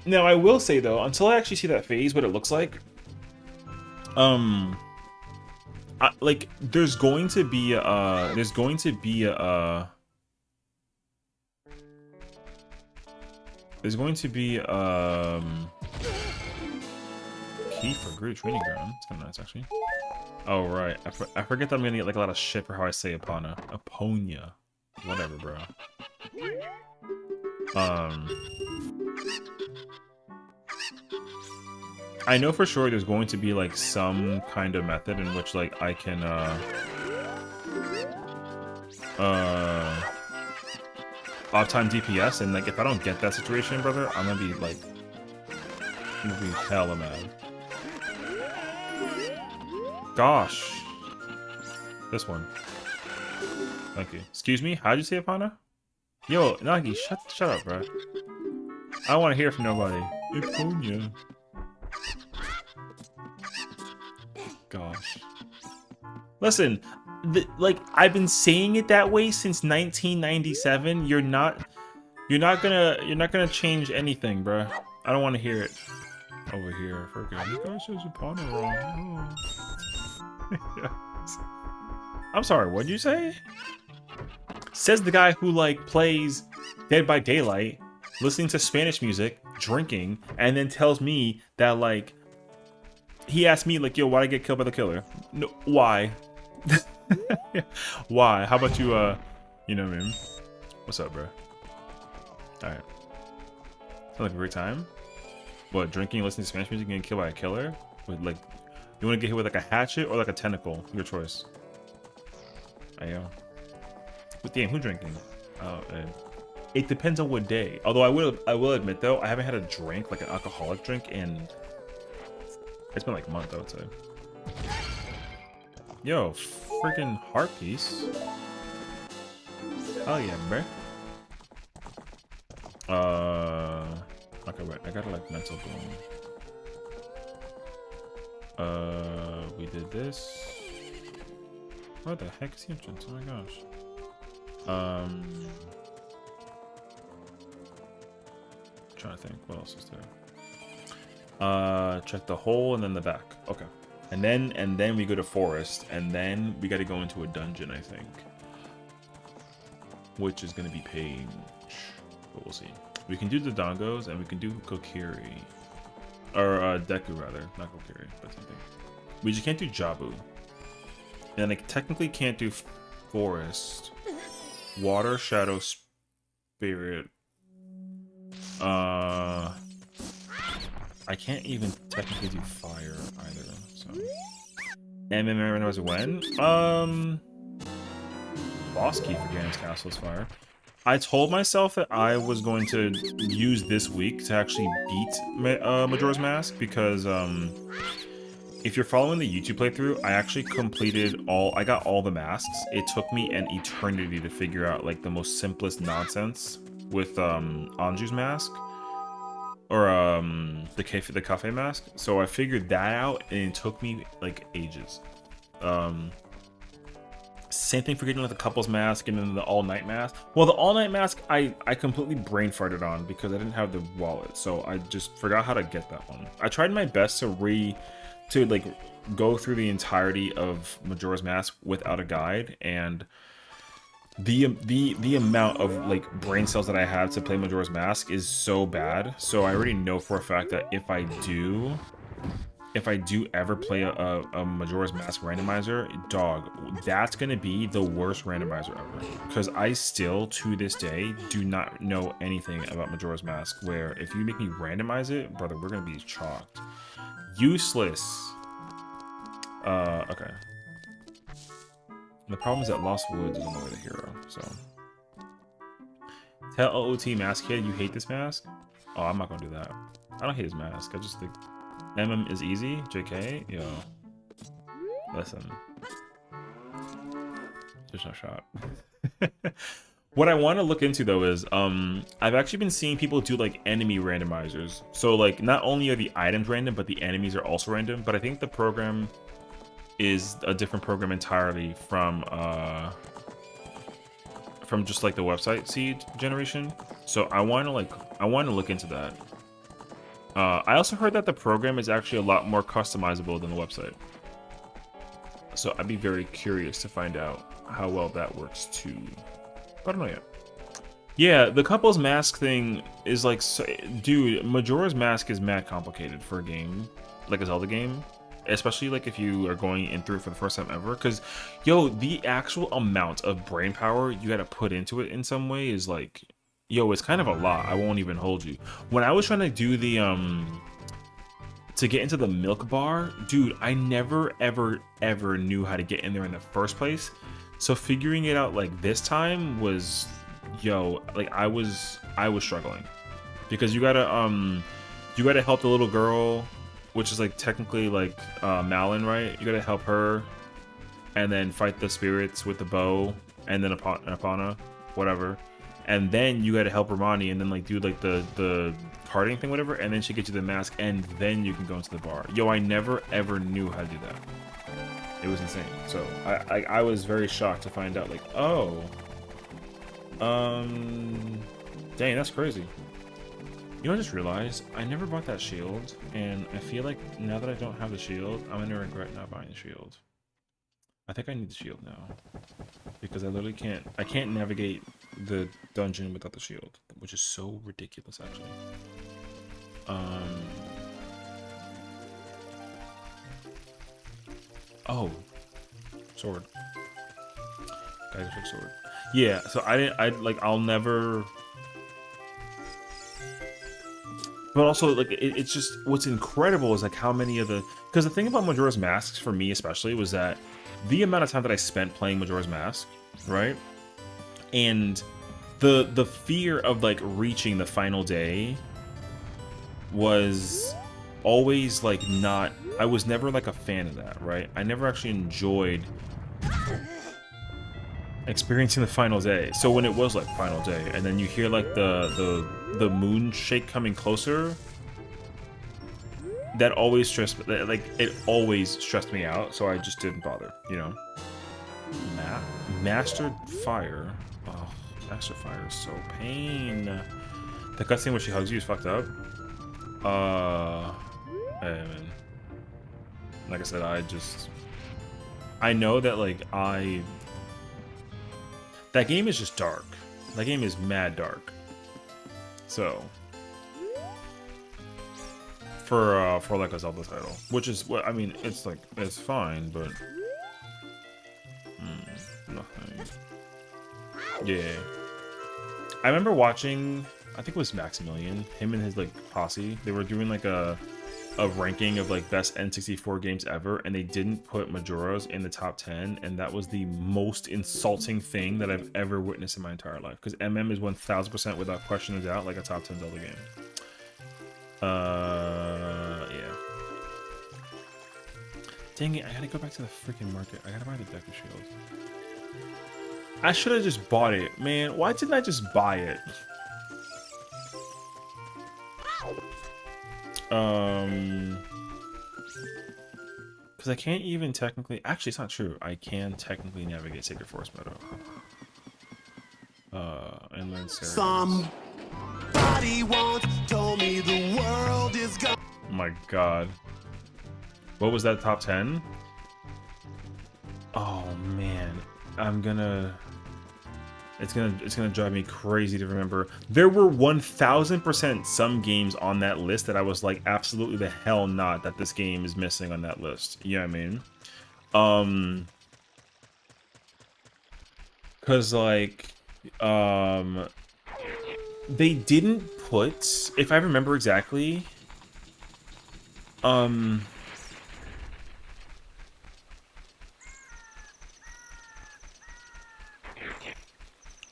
Now, I will say, though, until I actually see that phase, what it looks like, like, there's going to be a key for Groot training ground. It's kind of nice, actually. Oh, right. I forget that I'm gonna get, like, a lot of shit for how I say Epona. Eponia. Whatever, bro. I know for sure there's going to be, like, some kind of method in which, like, I can, off-time DPS, and, like, if I don't get that situation, brother, I'm gonna be, like, hella mad. Gosh. This one. Thank you. Excuse me? How'd you say Epona? Yo, Nagi, shut up, bro. I don't want to hear from nobody. Eponia. Gosh. Listen, like, I've been saying it that way since 1997. You're not gonna change anything, bro. I don't want to hear it. Over here, freaking. You guys says Epona wrong. Oh. I'm sorry. What'd you say? Says the guy who, like, plays Dead by Daylight, listening to Spanish music, drinking, and then tells me that, like, he asked me, like, yo, why'd I get killed by the killer? No, why? Why? How about you, you know what I mean? What's up, bro? Alright. Sounds like a great time. What, drinking, listening to Spanish music, getting killed by a killer? With, like, you want to get hit with, like, a hatchet or, like, a tentacle? Your choice. Ayo. But damn, who drinking? It depends on what day. Although I will admit, though, I haven't had a drink, like an alcoholic drink, in... It's been like a month, I would say. Yo, freaking heart piece. Oh yeah, bruh. Okay, wait. I gotta like mental bloom. We did this. What the heck is the entrance? Oh my gosh. Trying to think. What else is there? Check the hole and then the back. Okay. And then we go to forest, and then we got to go into a dungeon, I think, which is gonna be painge, but we'll see. We can do the dongos and we can do Kokiri, or Deku rather, not Kokiri, but something. We just can't do Jabu, and I technically can't do forest, water, shadow, spirit. I can't even technically do fire either. So, and then randomizer when? Boss key for Ganon's Castle is fire. I told myself that I was going to use this week to actually beat Majora's Mask because if you're following the YouTube playthrough, I actually completed I got all the masks. It took me an eternity to figure out like the most simplest nonsense with Anju's mask. Or the cafe mask. So I figured that out, and it took me like ages. Same thing for getting like the couples mask and then the all night mask. Well, the all night mask I completely brain farted on because I didn't have the wallet, so I just forgot how to get that one. I tried my best to like go through the entirety of Majora's Mask without a guide, and the amount of like brain cells that I have to play Majora's Mask is so bad. So I already know for a fact that if I do ever play a Majora's Mask randomizer, dog, that's gonna be the worst randomizer ever. Because I still, to this day, do not know anything about Majora's Mask. Where if you make me randomize it, brother, we're gonna be chalked. Useless. Okay. The problem is that Lost Woods is on the way to Hero, so. Tell OOT Mask Kid you hate this mask? Oh, I'm not gonna do that. I don't hate his mask, I just think MM is easy? JK? Yo. Listen. There's no shot. What I want to look into though is, I've actually been seeing people do like enemy randomizers. So like, not only are the items random, but the enemies are also random, but I think the program is a different program entirely from just like the website seed generation. So I want to look into that. I also heard that the program is actually a lot more customizable than the website. So I'd be very curious to find out how well that works too. But I don't know yet. Yeah, the couples mask thing is like, dude, Majora's Mask is mad complicated for a game, like a Zelda game. Especially like if you are going in through it for the first time ever, because yo, the actual amount of brain power you gotta put into it in some way is like, yo, it's kind of a lot. I won't even hold you. When I was trying to do the to get into the milk bar, dude, I never ever knew how to get in there in the first place. So figuring it out like this time was, yo, like I was struggling, because you gotta help the little girl, which is like technically like Malin, right? You gotta help her, and then fight the spirits with the bow, and then Epona, whatever. And then you gotta help Romani, and then like do like the carding thing, whatever, and then she gets you the mask, and then you can go into the bar. Yo, I never ever knew how to do that. It was insane. So I was very shocked to find out like, oh, dang, that's crazy. You know, I just realized I never bought that shield, and I feel like now that I don't have the shield, I'm gonna regret not buying the shield. I think I need the shield now, because I literally can't navigate the dungeon without the shield, which is so ridiculous, actually. Oh, sword. Gotta fix sword. Yeah, so I'll never. But also, like, it's just, what's incredible is like how many of because the thing about Majora's Masks for me especially was that the amount of time that I spent playing Majora's Mask, right? And the fear of like reaching the final day was always like not, I was never like a fan of that, right? I never actually enjoyed experiencing the final day. So when it was like final day, and then you hear like the moon shake coming closer, that always stressed me. Like it always stressed me out. So I just didn't bother. You know. Mastered Fire. Oh, Master Fire is so pain. The cutscene where she hugs you is fucked up. And like I said, I know that like that game is just dark. That game is mad dark. So for like a Zelda title, which is what I mean, it's like it's fine, but nothing. Yeah, I remember watching. I think it was Maximilian, him and his like posse. They were doing like a ranking of like best N64 games ever, and they didn't put Majora's in the top 10, and that was the most insulting thing that I've ever witnessed in my entire life. Because MM is 1000% without question of doubt like a top 10 Zelda game. Yeah. Dang it! I gotta go back to the freaking market. I gotta buy the Deku Shield. I should have just bought it, man. Why didn't I just buy it? Because I can't even technically... Actually, it's not true. I can technically navigate Sacred Forest Meadow. And learn Serenades. Somebody once told me the world is gone. Oh my god. What was that, top 10? Oh, man. I'm gonna... It's gonna drive me crazy to remember. There were 1000% some games on that list that I was like, absolutely the hell not that this game is missing on that list. You know what I mean? Cause like, they didn't put, if I remember exactly,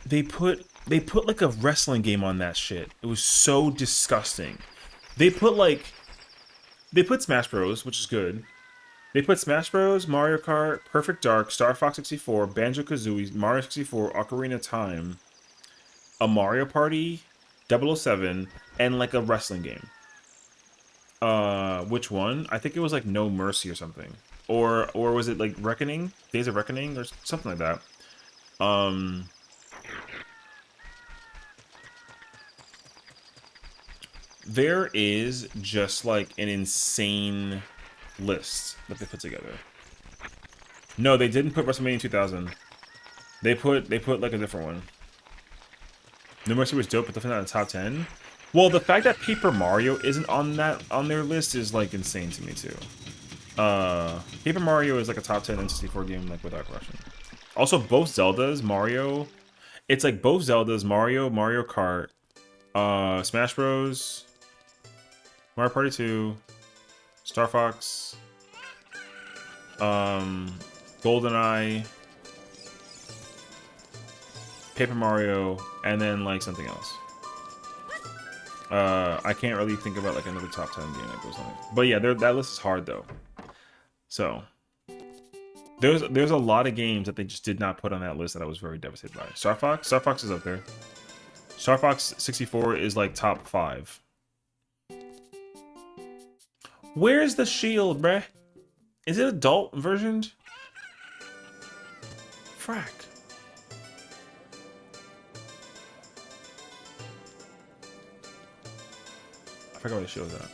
They put like a wrestling game on that shit. It was so disgusting. They put Smash Bros, which is good. They put Smash Bros, Mario Kart, Perfect Dark, Star Fox 64, Banjo-Kazooie, Mario 64, Ocarina of Time, a Mario Party, 007, and like a wrestling game. Which one? I think it was like No Mercy or something. Or was it like Reckoning? Days of Reckoning or something like that. There is just like an insane list that they put together. No, they didn't put WrestleMania 2000. They put like a different one. No Mercy was dope, but definitely not in the top 10. Well, the fact that Paper Mario isn't on their list is like insane to me too. Paper Mario is like a top 10 N64 game, like without question. Also, both Zeldas, Mario, it's like both Zeldas, Mario, Mario Kart, Smash Bros, Mario Party 2, Star Fox, GoldenEye, Paper Mario, and then like something else. I can't really think about like another top 10 game that goes on it. But yeah, that list is hard though. So there's a lot of games that they just did not put on that list that I was very devastated by. Star Fox is up there. Star Fox 64 is like top 5. Where's the shield, bruh? Is it adult versioned? Frack. I forgot what the shield is at.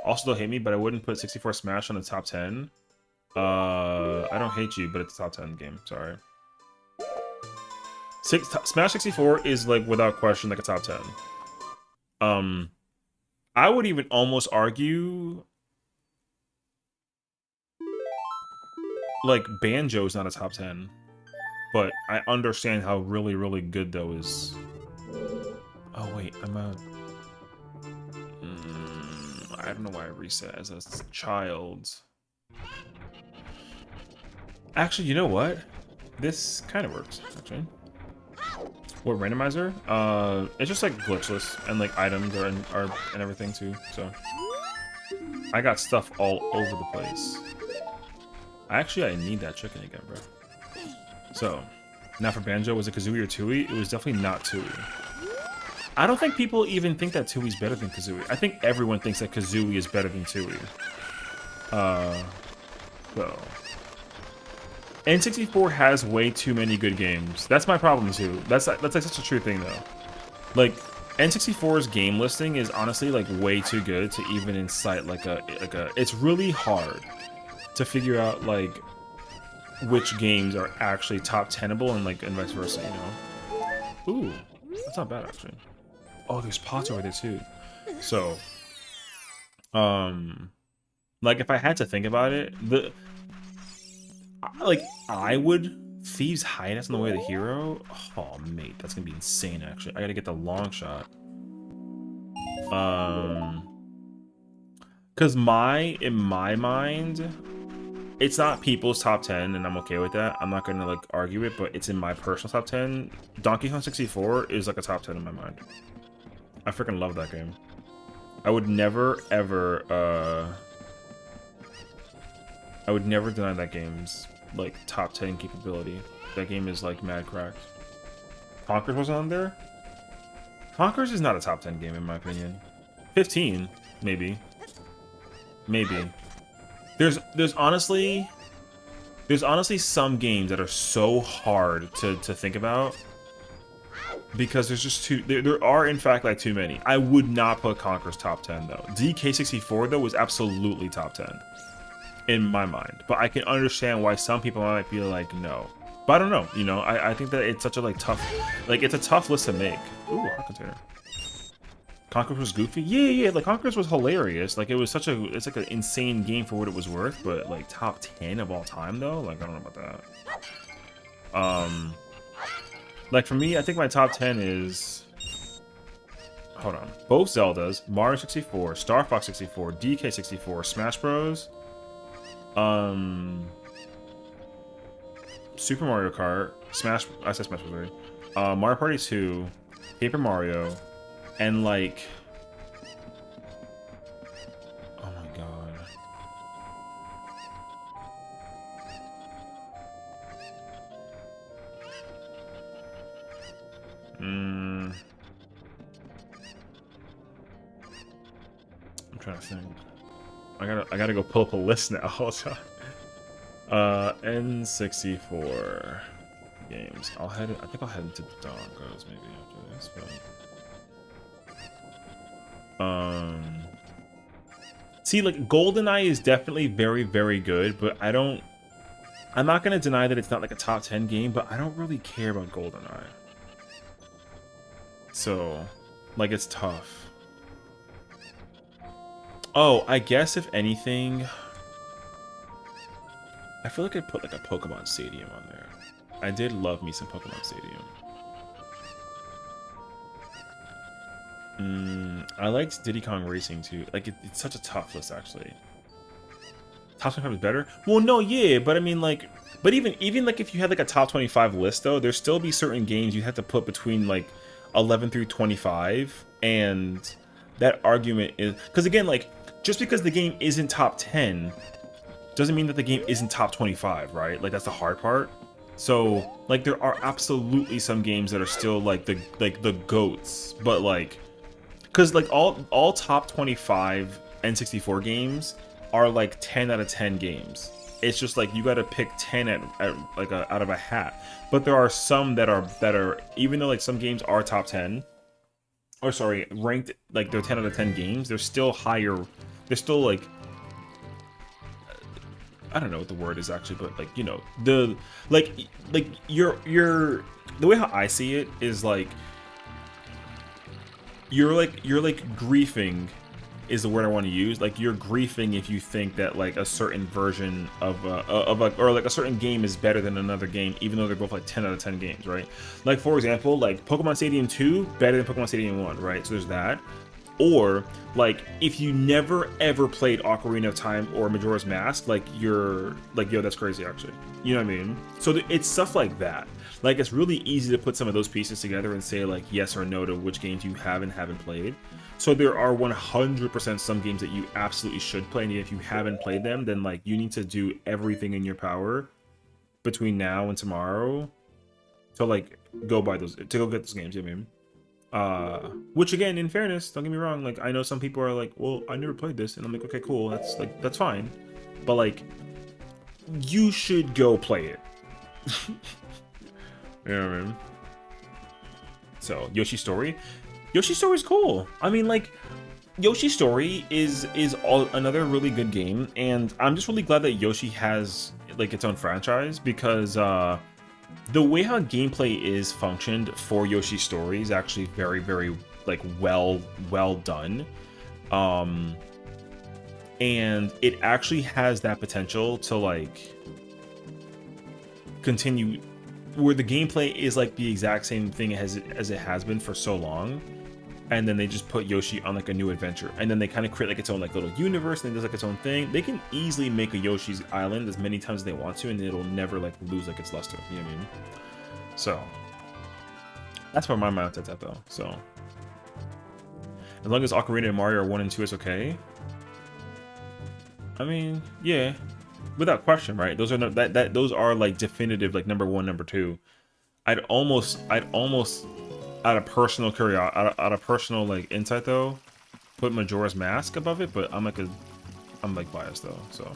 Also, don't hate me, but I wouldn't put 64 Smash on the top 10. I don't hate you, but it's a top 10 game. Sorry. Smash 64 is like without question like a top 10. I would even almost argue like Banjo is not a top 10, but I understand how really, really good though is. Oh wait, I don't know why I reset as a child. Actually, you know what? This kind of works, actually. What, randomizer? It's just like glitchless and like items are and everything too, so. I got stuff all over the place. Actually, I need that chicken again, bro. So, Now for Banjo, was it Kazooie or Tooie? It was definitely not Tooie. I don't think people even think that Tooie's better than Kazooie. I think everyone thinks that Kazooie is better than Tooie. So N64 has way too many good games. That's my problem too. That's like such a true thing though. Like N64's game listing is honestly like way too good to even incite like a it's really hard to figure out like which games are actually top 10able and like and vice versa, you know. Ooh, that's not bad actually. Oh, there's pots over there too. So like if I had to think about it, I would Thieves' Hideout's on the way to the hero. Oh mate, that's gonna be insane actually. I gotta get the long shot. Cause in my mind, it's not people's top 10 and I'm okay with that. I'm not gonna like argue it, but it's in my personal top 10. Donkey Kong 64 is like a top 10 in my mind. I freaking love that game. I would never ever I would never deny that game's like top 10 capability. That game is like mad cracked. Conkers was on there? Conkers is not a top 10 game in my opinion. 15, maybe. Maybe. There's honestly some games that are so hard to think about because there's just there are in fact like too many. I would not put Conker's top 10 though. DK64 though was absolutely top 10 in my mind, but I can understand why some people might be like no. But I don't know, you know, I think that it's such a like tough, like it's a tough list to make. Ooh, heart container. Conquerors was goofy? Yeah, like Conquerors was hilarious. Like it was it's like an insane game for what it was worth, but like top 10 of all time though? Like I don't know about that. Like for me, I think my top 10 is, hold on, both Zeldas, Mario 64, Star Fox 64, DK 64, Smash Bros, Super Mario Kart, I said Smash Bros, right? Mario Party 2, Paper Mario, and like, oh my god. I'm trying to think. I gotta go pull up a list now. Hold on. N64 games. I think I'll head into the Dongos maybe after this, but see, like GoldenEye is definitely very, very good, but I'm not gonna deny that it's not like a top 10 game, but I don't really care about GoldenEye. So, like, it's tough. Oh, I guess if anything, I feel like I put like a Pokemon Stadium on there. I did love me some Pokemon Stadium. I liked Diddy Kong Racing too. Like it's such a tough list actually. Top 25 is better? Well, no, yeah, but I mean like, but even like if you had like a top 25 list though, there'd still be certain games you have to put between like 11 through 25, and that argument is because again, like just because the game isn't top 10 doesn't mean that the game isn't top 25, right? Like that's the hard part. So like there are absolutely some games that are still like the goats, but like because like all top 25 N64 games are like 10 out of 10 games. It's just like you got to pick 10 out of a hat. But there are some that are even though like some games are top 10 or sorry ranked like they're 10 out of 10 games, they're still higher. They're still like I don't know what the word is actually, but like you know the like you're the way how I see it is like you're like griefing is the word I want to use. Like you're griefing if you think that like a certain version of like or like a certain game is better than another game, even though they're both like 10 out of 10 games, right? Like for example, like Pokemon Stadium 2 better than Pokemon Stadium 1, right? So there's that. Or like if you never ever played Ocarina of Time or Majora's Mask, like you're like yo, that's crazy actually. You know what I mean? So it's stuff like that. Like it's really easy to put some of those pieces together and say like yes or no to which games you have and haven't played. So there are 100% some games that you absolutely should play, and if you haven't played them, then like you need to do everything in your power between now and tomorrow to like go buy those, to go get those games. You know what I mean? Which again, in fairness, don't get me wrong, like I know some people are like, well, I never played this, and I'm like, okay, cool, that's fine, but like, you should go play it. You know what I mean? So Yoshi's Story is cool. I mean, like, Yoshi's Story is another really good game, and I'm just really glad that Yoshi has like its own franchise, because the way how gameplay is functioned for Yoshi's Story is actually very, very like well done. And it actually has that potential to like continue, where the gameplay is like the exact same thing as it has been for so long, and then they just put Yoshi on like a new adventure, and then they kind of create like its own like little universe, and it does like its own thing. They can easily make a Yoshi's Island as many times as they want to, and it'll never like lose like its luster. You know what I mean? So that's where my mindset's at though. So as long as Ocarina and Mario are 1 and 2, it's okay. I mean, yeah, without question, right? Those are those are like definitive, like number 1, number 2. I'd almost out of personal curiosity, out of personal like insight though, put Majora's Mask above it, but I'm like biased though, so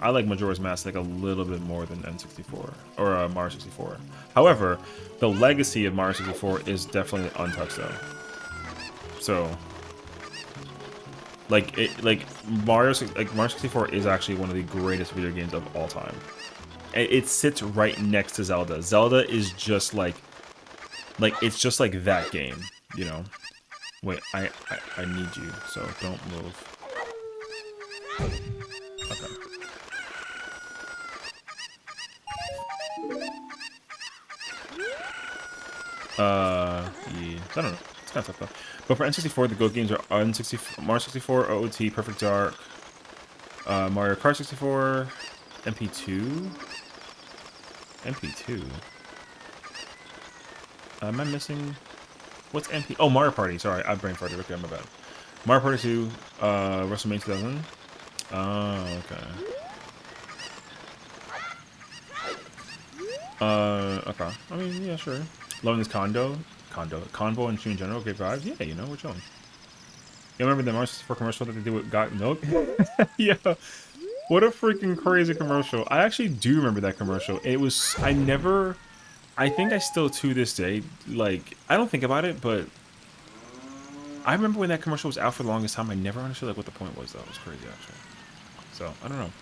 I like Majora's Mask like a little bit more than N64 or Mario 64. However, the legacy of Mario 64 is definitely untouched though. So like Mario 64 is actually one of the greatest video games of all time. It sits right next to Zelda. Zelda is just like it's just like that game, you know. Wait, I need you, so don't move. Okay. Yeah, I don't know. It's kind of tough though. But for N64, the GOAT games are Mario 64, OOT, Perfect Dark, Mario Kart 64, MP2. MP2. Am I missing? What's MP? Oh, Mario Party. Sorry, I brain farted. Okay, my bad. Mario Party 2, WrestleMania 2000. Oh, okay. Okay. I mean, yeah, sure. Loving this Convo and Stream in general. Great vibes. Yeah, you know, we're chilling. You remember the Mario 64 commercial that they did with Got Milk? Yeah. What a freaking crazy commercial. I actually do remember that commercial. It was, I think I still to this day, like, I don't think about it, but I remember when that commercial was out for the longest time, I never understood like what the point was though. It was crazy actually. So, I don't know.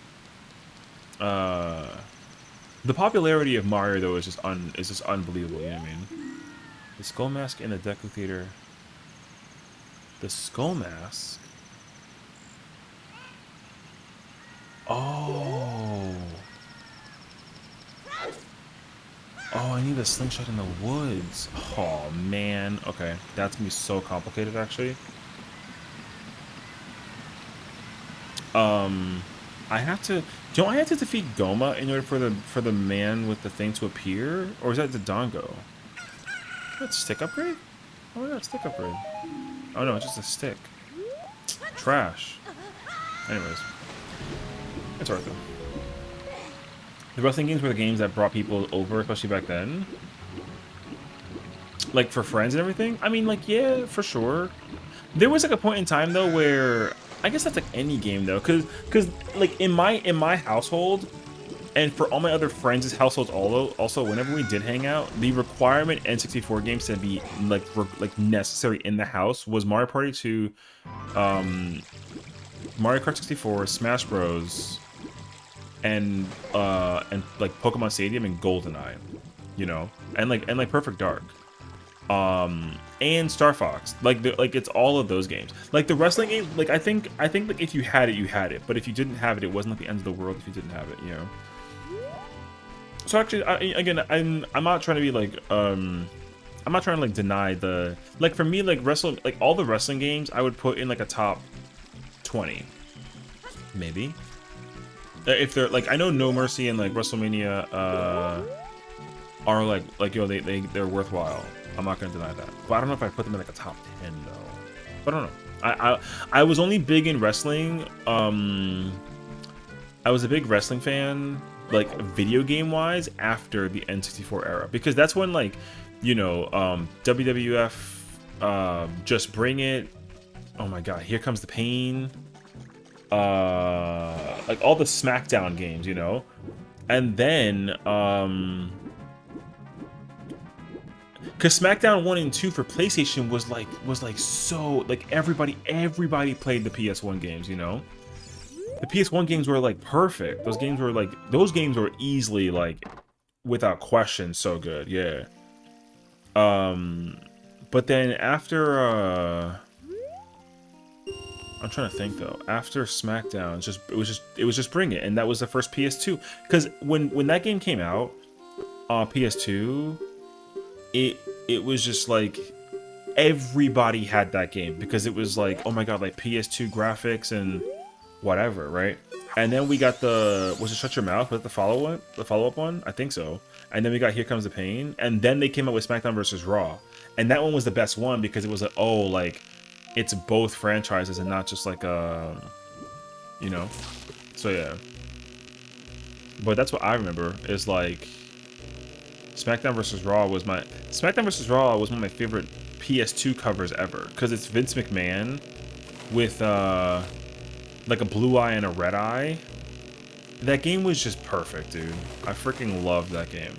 The popularity of Mario though is just unbelievable, you know what I mean? The Skull Mask in the Deku Theater. The Skull Mask? Oh. Oh, I need a slingshot in the woods. Oh, man. Okay, that's gonna be so complicated, actually. I have to... Don't I have to defeat Goma in order for the man with the thing to appear? Or is that the Dongo? That's stick upgrade? Oh my god, stick upgrade. Oh no, it's just a stick. Trash. Anyways. It's alright though. The wrestling games were the games that brought people over, especially back then. Like, for friends and everything. I mean, like, yeah, for sure. There was, like, a point in time, though, where... I guess that's, like, any game, though. Because like, in my household, and for all my other friends' households also, whenever we did hang out, the requirement N64 games to be, like necessary in the house was Mario Party 2, Mario Kart 64, Smash Bros., and like Pokemon Stadium and GoldenEye, you know, and like Perfect Dark, and Star Fox. Like it's all of those games. Like the wrestling games, like I think like if you had it, you had it. But if you didn't have it, it wasn't like the end of the world if you didn't have it, you know. So actually, again, I'm not trying to be like I'm not trying to like deny the, like, for me, like all the wrestling games I would put in like a top 20, maybe. If they're like, I know No Mercy and like WrestleMania are like yo, they're worthwhile. I'm not gonna deny that, but I don't know if I put them in like a top 10 though. But I don't know. I was only big in wrestling. I was a big wrestling fan like video game wise after the N64 era, because that's when like, you know, WWF, Just Bring It, oh my god, Here Comes the Pain, like all the SmackDown games, you know, and then because SmackDown 1 and 2 for PlayStation was like so like everybody played the PS1 games, you know. The PS1 games were like perfect. Those games were easily like without question so good, yeah. But then after I'm trying to think though. After SmackDown, it was just Bring It, and that was the first PS2. Because when that game came out on PS2, it was just like everybody had that game because it was like, oh my god, like PS2 graphics and whatever, right? And then we got was it Shut Your Mouth? Was it the follow-up one? I think so. And then we got Here Comes the Pain, and then they came out with SmackDown versus Raw, and that one was the best one because it was like, oh, like it's both franchises and not just like you know. So yeah. But that's what I remember is like SmackDown vs. Raw was one of my favorite PS2 covers ever because it's Vince McMahon with like a blue eye and a red eye. That game was just perfect, dude. I freaking loved that game.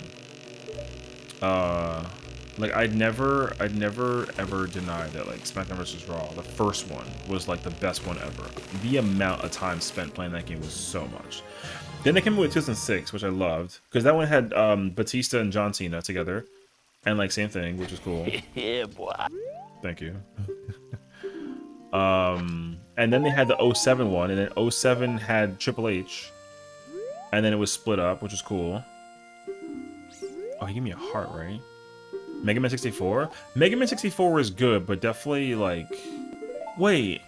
Like I'd never ever deny that like SmackDown vs. Raw, the first one, was like the best one ever. The amount of time spent playing that game was so much. Then they came out with 2006, which I loved because that one had Batista and John Cena together, and like same thing, which is cool. Yeah, boy. Thank you. And then they had the 07 one, and then 07 had Triple H, and then it was split up, which is cool. Oh, he gave me a heart, right? Mega Man 64? Mega Man 64 was good, but definitely like... Wait,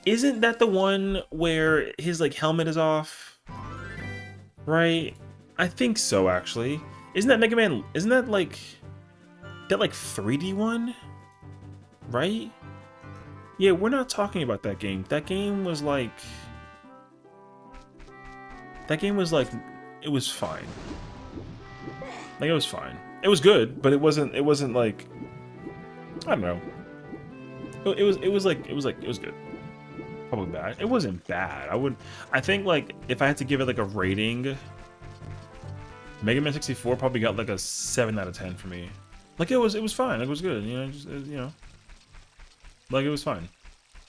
isn't that the one where his like helmet is off? Right? I think so, actually. Isn't that Mega Man... Isn't that like... That like 3D one? Right? Yeah, we're not talking about that game. That game was like... That game was like... It was fine. Like, it was fine. It was good, but it wasn't like... I don't know. It was good. Probably bad. It wasn't bad. I think, like, if I had to give it, like, a rating... Mega Man 64 probably got, like, a 7 out of 10 for me. Like, it was fine. Like, it was good, you know? Just, you know? Like, it was fine.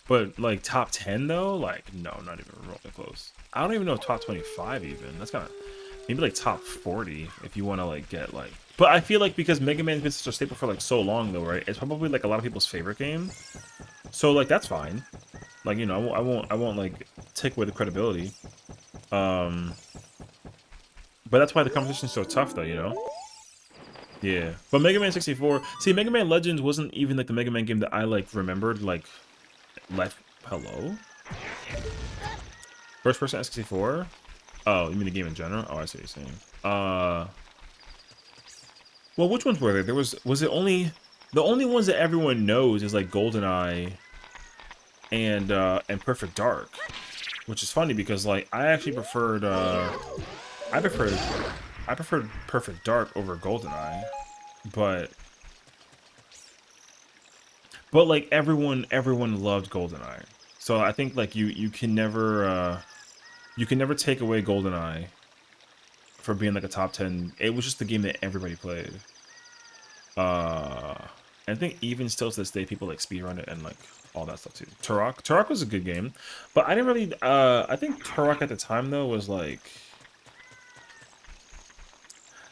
But, like, top 10, though? Like, no, not even remotely close. I don't even know top 25, even. That's kind of... Maybe, like, top 40, if you want to, like, get, like... But I feel like because Mega Man's been such a staple for, like, so long, though, right? It's probably, like, a lot of people's favorite game. So, like, that's fine. Like, you know, I won't, like, take away the credibility. But that's why the competition's so tough, though, you know? Yeah. But Mega Man 64... See, Mega Man Legends wasn't even, like, the Mega Man game that I, like, remembered, like... Hello? First person at 64? Oh, you mean the game in general? Oh, I see what you're saying. Well, which ones were there? Was it only... The only ones that everyone knows is, like, GoldenEye and Perfect Dark. Which is funny because, like, I actually preferred, I preferred Perfect Dark over GoldenEye. But like, everyone loved GoldenEye. So I think, like, you can never take away GoldenEye for being like a top 10. It was just the game that everybody played. And I think even still to this day, people like speedrun it and like all that stuff too. Turok was a good game, but I didn't really. I think Turok at the time though was like.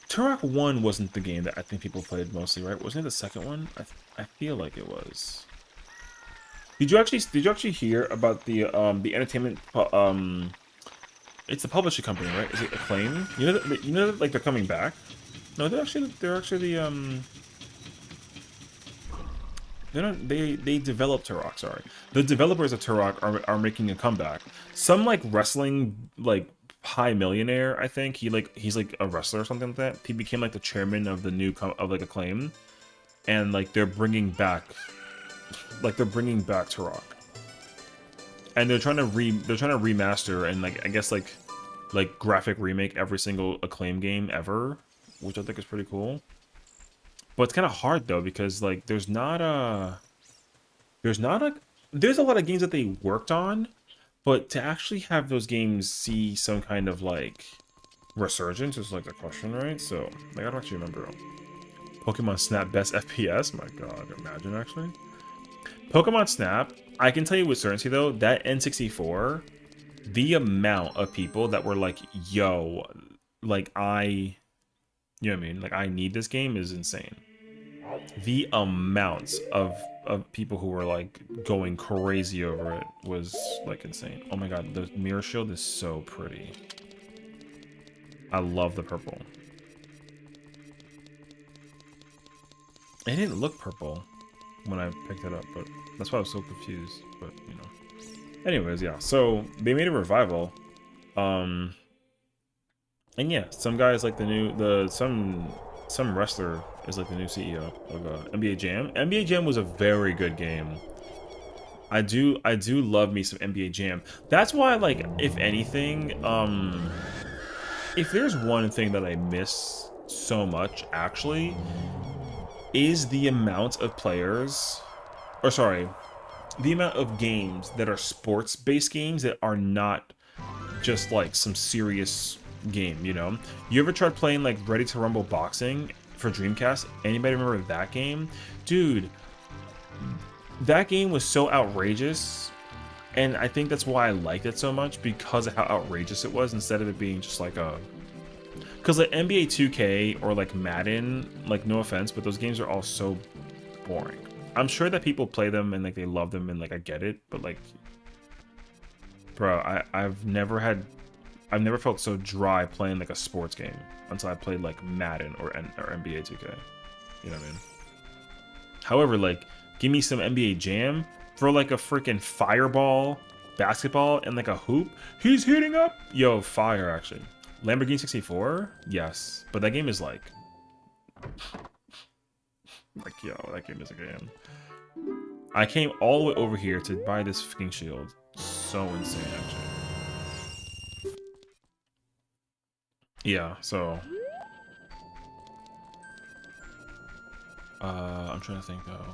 Turok 1 wasn't the game that I think people played mostly, right? Wasn't it the second one? I feel like it was. Did you actually hear about the entertainment it's the publishing company, right? Is it Acclaim? You know that like they're coming back? No, they're actually they developed Turok, sorry. The developers of Turok are making a comeback. Some like wrestling like high millionaire, I think. He's like a wrestler or something like that. He became like the chairman of the new like Acclaim. And like they're bringing back Turok. And they're trying to remaster and like I guess like like graphic remake every single Acclaim game ever, which I think is pretty cool. But it's kind of hard though because like there's not a there's a lot of games that they worked on, but to actually have those games see some kind of like resurgence is like the question, right? So I gotta actually remember. Pokemon Snap best FPS. My God, imagine actually. Pokemon Snap. I can tell you with certainty though that N64, the amount of people that were like, "Yo, like you know what I mean? Like I need this game" is insane. The amounts of people who were like going crazy over it was like insane. Oh my God, the mirror shield is so pretty. I love the purple. It didn't look purple when I picked it up, but that's why I was so confused. But you know, anyways, yeah. So they made a revival, and yeah, some guys like some wrestler is like the new CEO of NBA Jam. NBA Jam was a very good game. I do love me some NBA Jam. That's why, like, if anything, if there's one thing that I miss so much, actually, is the amount of players, or sorry, the amount of games that are sports-based games that are not just like some serious game, you know? You ever tried playing like Ready to Rumble Boxing for Dreamcast? Anybody remember that game? Dude, that game was so outrageous, and I think that's why I liked it so much, because of how outrageous it was, instead of it being just like a... Because like NBA 2K or like Madden, like no offense, but those games are all so boring. I'm sure that people play them and like they love them and like I get it, but like, bro, I've never felt so dry playing like a sports game until I played like Madden or NBA 2K. You know what I mean? However, like, give me some NBA Jam for like a freaking fireball, basketball, and like a hoop. He's heating up. Yo, fire actually. Lamborghini 64? Yes. But that game is like, yo, that game is a game. I came all the way over here to buy this fucking shield. So insane, actually. Yeah, so I'm trying to think though.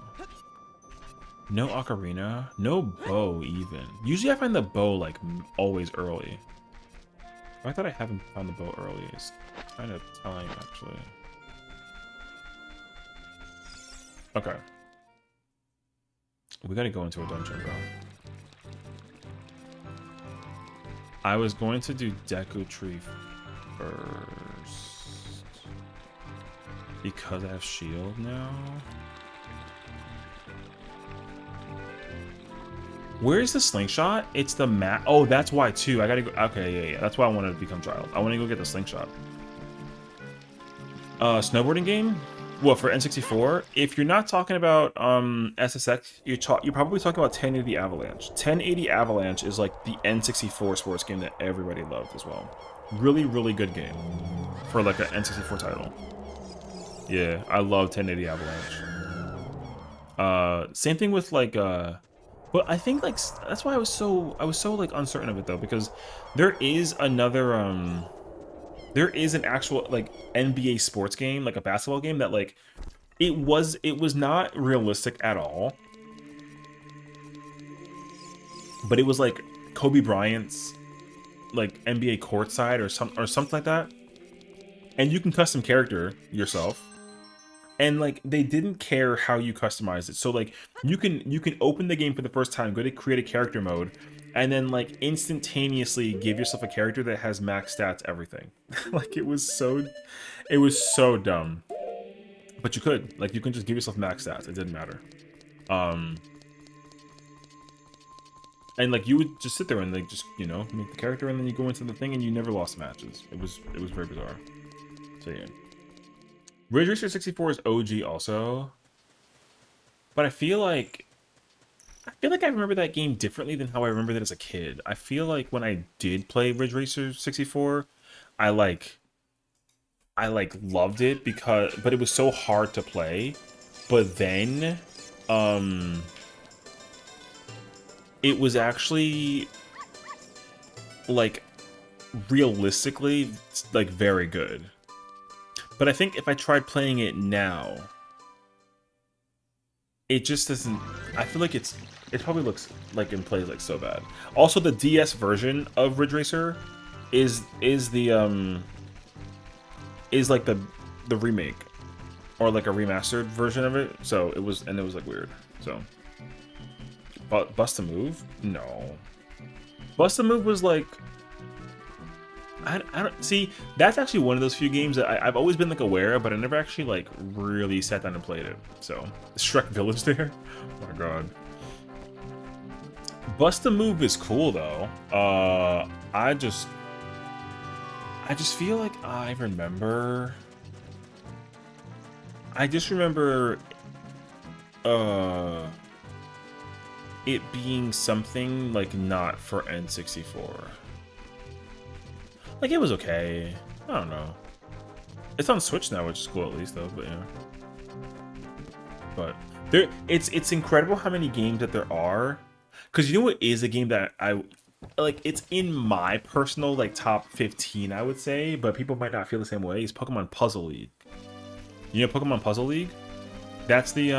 No ocarina, no bow even. Usually I find the bow like always early. I thought I haven't found the bow early. It's kind of telling actually. Okay. We gotta go into a dungeon, bro. I was going to do Deku Tree first because I have shield now. Where's the slingshot? It's the map. Oh, that's why too. I gotta go. Okay, yeah. That's why I wanted to become child. I want to go get the slingshot. Snowboarding game. Well, for N64, if you're not talking about SSX, you're probably talking about 1080 Avalanche. 1080 Avalanche is like the N64 sports game that everybody loved as well. Really, really good game for like an N64 title. Yeah, I love 1080 Avalanche. Same thing with like but I think like that's why I was so like uncertain of it though, because there is another there is an actual like NBA sports game, like a basketball game that like it was not realistic at all, but it was like Kobe Bryant's like NBA courtside or something like that, and you can custom character yourself, and like they didn't care how you customize it. So like you can open the game for the first time, go to create a character mode, and then like instantaneously give yourself a character that has max stats, everything. Like it was so dumb. But you could, like, you can just give yourself max stats. It didn't matter. And like you would just sit there and like just, you know, make the character, and then you go into the thing and you never lost matches. It was very bizarre. So yeah. Ridge Racer 64 is OG also. But I feel like I remember that game differently than how I remembered it as a kid. I feel like when I did play Ridge Racer 64, I loved it but it was so hard to play. But then it was actually like realistically, it's like very good. But I think if I tried playing it now, it just doesn't. I feel like it probably looks like and plays like so bad. Also, the DS version of Ridge Racer is like the remake or like a remastered version of it. So it was like weird. So, but Bust a Move? No. Bust a Move was like, I don't see. That's actually one of those few games that I've always been like aware of, but I never actually like really sat down and played it. So Shrek Village there. Oh my god. Bust a Move is cool though. I just feel like I remember. I just remember it being something like not for N64. Like it was okay. I don't know. It's on Switch now, which is cool at least though, but yeah. But there it's incredible how many games that there are. Cause you know what is a game that I like, it's in my personal like top 15, I would say, but people might not feel the same way, is Pokemon Puzzle League. You know Pokemon Puzzle League? That's the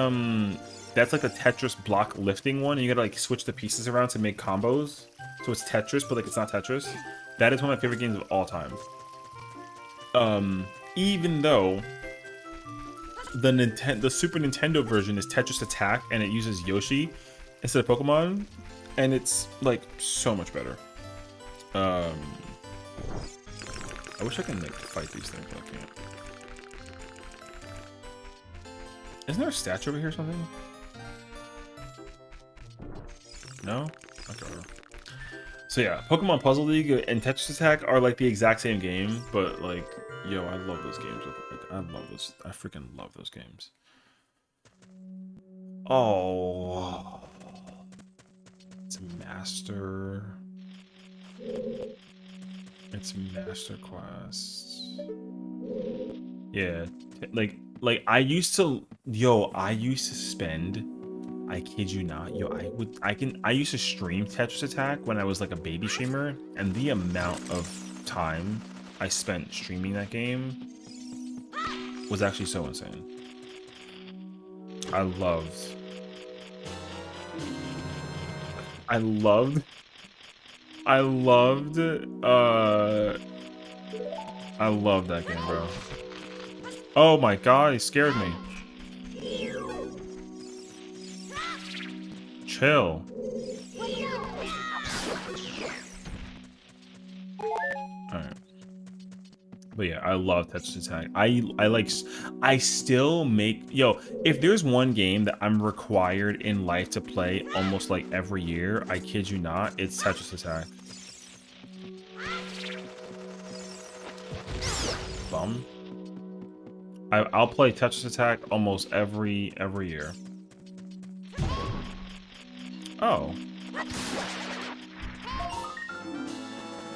that's like the Tetris block lifting one, and you gotta like switch the pieces around to make combos. So it's Tetris, but like it's not Tetris. That is one of my favorite games of all time. Even though the Super Nintendo version is Tetris Attack and it uses Yoshi instead of Pokemon, and it's like so much better. I wish I can like fight these things, but I can't. Isn't there a statue over here or something? No? Okay. So yeah, Pokemon Puzzle League and Tetris Attack are like the exact same game, but like, yo, I love those games. Like, I love those. I freaking love those games. Oh, it's Master. It's Master Quest. Yeah, like I used to spend, I kid you not, I used to stream Tetris Attack when I was like a baby streamer, and the amount of time I spent streaming that game was actually so insane. I loved that game, bro. Oh my god, he scared me. Chill. Alright. But yeah, I love Tetris Attack. I still make, yo, if there's one game that I'm required in life to play almost like every year, I kid you not, it's Tetris Attack. Bum. I'll play Tetris Attack almost every year. Oh.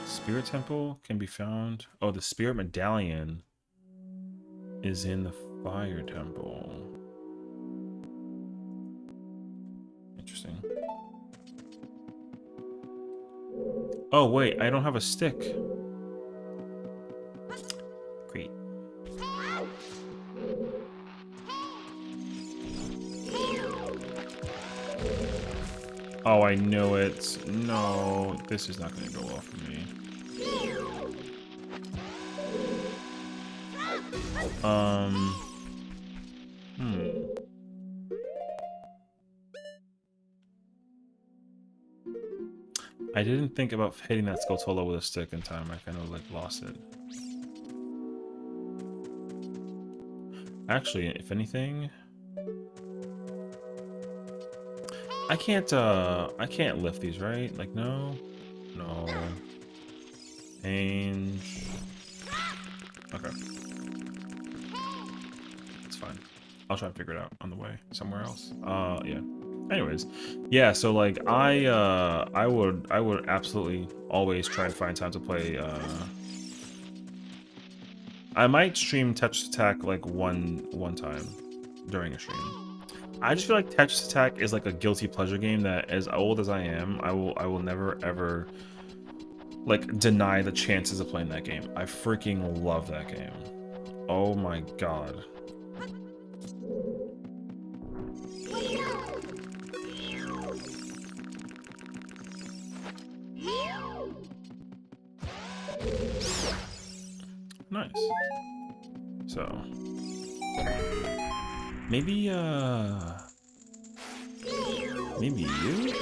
Spirit Temple can be found. Oh, the Spirit Medallion is in the Fire Temple. Interesting. Oh, wait, I don't have a stick. Great. Oh, I know it. No, this is not going to go well for me. I didn't think about hitting that Skulltula with a stick in time. I kind of like lost it. Actually, if anything, I can't lift these, right? Like, no. Painge. Okay. It's fine. I'll try to figure it out on the way somewhere else. Yeah. Anyways, yeah, so like I would absolutely always try and find time to play. I might stream Tetris Attack like one time during a stream. I just feel like Tetris Attack is like a guilty pleasure game that, as old as I am, I will never ever like, deny the chances of playing that game. I freaking love that game. Oh my god. Nice. So maybe maybe you?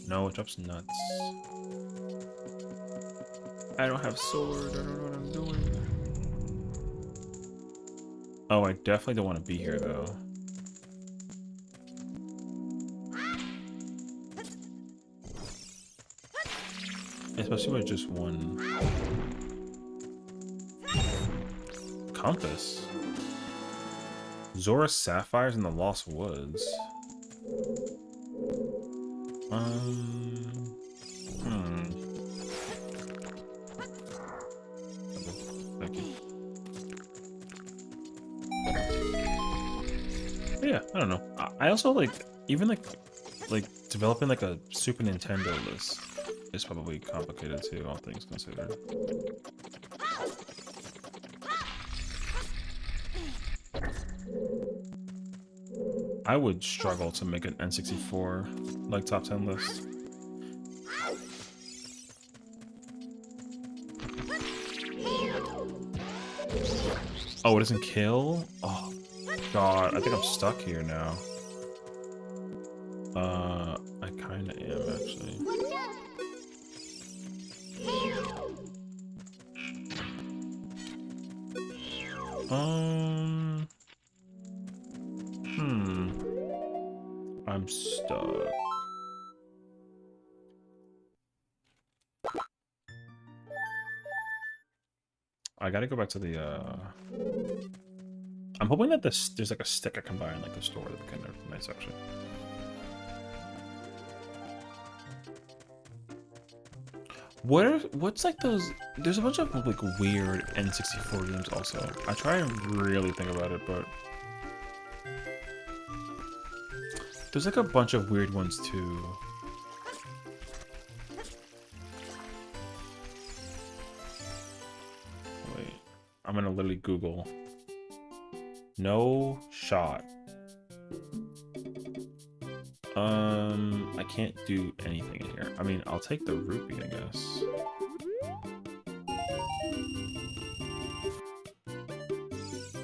No, it drops nuts. I don't have sword, I don't know what I'm doing. Oh, I definitely don't want to be here though. Especially with just one compass. Zora Sapphires in the Lost Woods. Thank you. Yeah, I don't know. I also like, even like developing like a Super Nintendo list is probably complicated too, all things considered. I would struggle to make an N64 like top 10 list. Oh, it doesn't kill? Oh god, I think I'm stuck here now. I kinda am actually. I'm stuck. I gotta go back to the, I'm hoping that there's like a stick I can buy in like the store. That'd be kind of nice, actually. What's like those? There's a bunch of like weird N64 games also. I try and really think about it, but there's like a bunch of weird ones too. Wait, I'm gonna literally Google. No shot. I can't do anything in here. I mean, I'll take the rupee, I guess.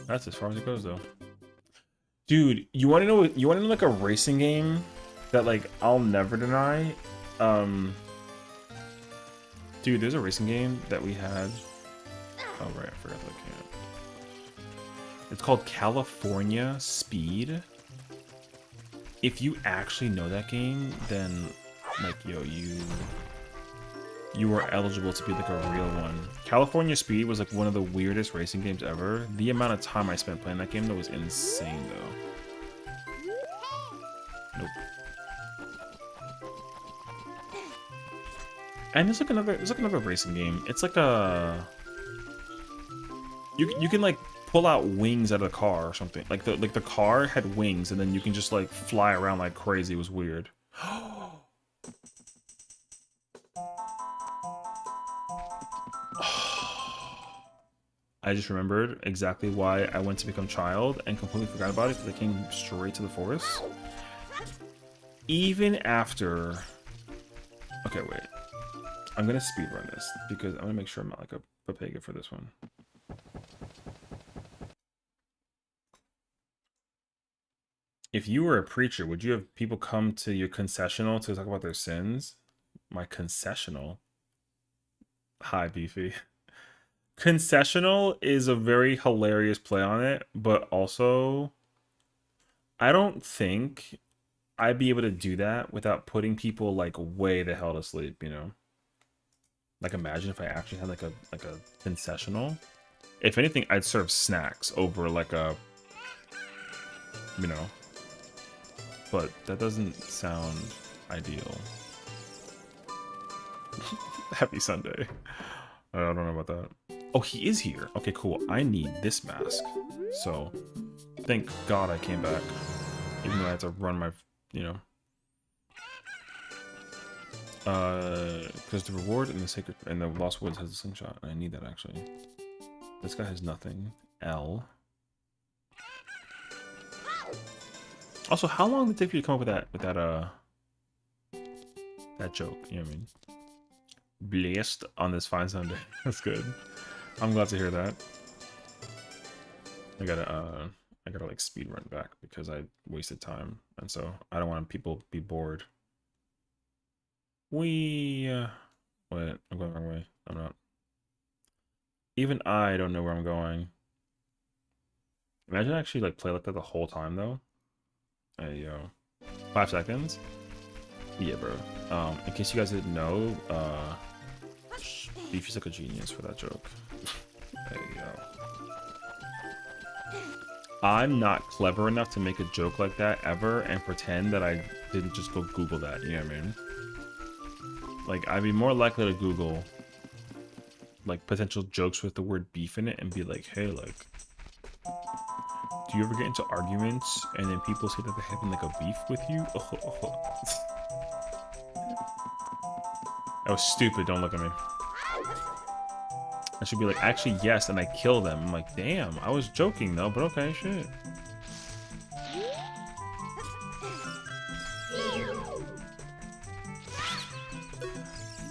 That's as far as it goes, though. Dude, you want to know? You want to know like a racing game that like I'll never deny? Dude, there's a racing game that we had. Oh right, I forgot that camp. It's called California Speed. If you actually know that game, then like yo, you are eligible to be like a real one. California Speed was like one of the weirdest racing games ever. The amount of time I spent playing that game though was insane though. Nope. And there's like another racing game. It's like a you can like pull out wings out of the car or something. Like the car had wings and then you can just like fly around like crazy. It was weird. I just remembered exactly why I went to become child and completely forgot about it because I came straight to the forest. Even after... Okay, wait. I'm gonna speedrun this because I'm gonna make sure I'm not like a pagan for this one. If you were a preacher, would you have people come to your concessional to talk about their sins? My concessional? Hi, Beefy. Concessional is a very hilarious play on it, but also I don't think I'd be able to do that without putting people like way the hell to sleep, you know? Like imagine if I actually had like a concessional. If anything, I'd serve snacks over like a, you know, but that doesn't sound ideal. Happy Sunday. I don't know about that. Oh, he is here. Okay, cool. I need this mask. So, thank God I came back. Even though I had to run my, you know. Because the reward in the sacred in the Lost Woods has a slingshot, and I need that actually. This guy has nothing. L. Also, how long did it take you to come up with that joke? You know what I mean? Blessed on this fine Sunday. That's good. I'm glad to hear that. I gotta like speed run back because I wasted time, and so I don't want people to be bored. Wait, I'm going the wrong way. I'm not. Even I don't know where I'm going. Imagine I actually like play like that the whole time though. Hey yo, 5 seconds. Yeah, bro. In case you guys didn't know, Beefy's like a genius for that joke. Hey yo. I'm not clever enough to make a joke like that ever and pretend that I didn't just go Google that. You know what I mean? Like, I'd be more likely to Google like potential jokes with the word beef in it and be like, hey, like, do you ever get into arguments and then people say that they're having like a beef with you? That was stupid. Don't look at me. I should be like, actually, yes, and I kill them. I'm like, damn, I was joking though, but okay, shit.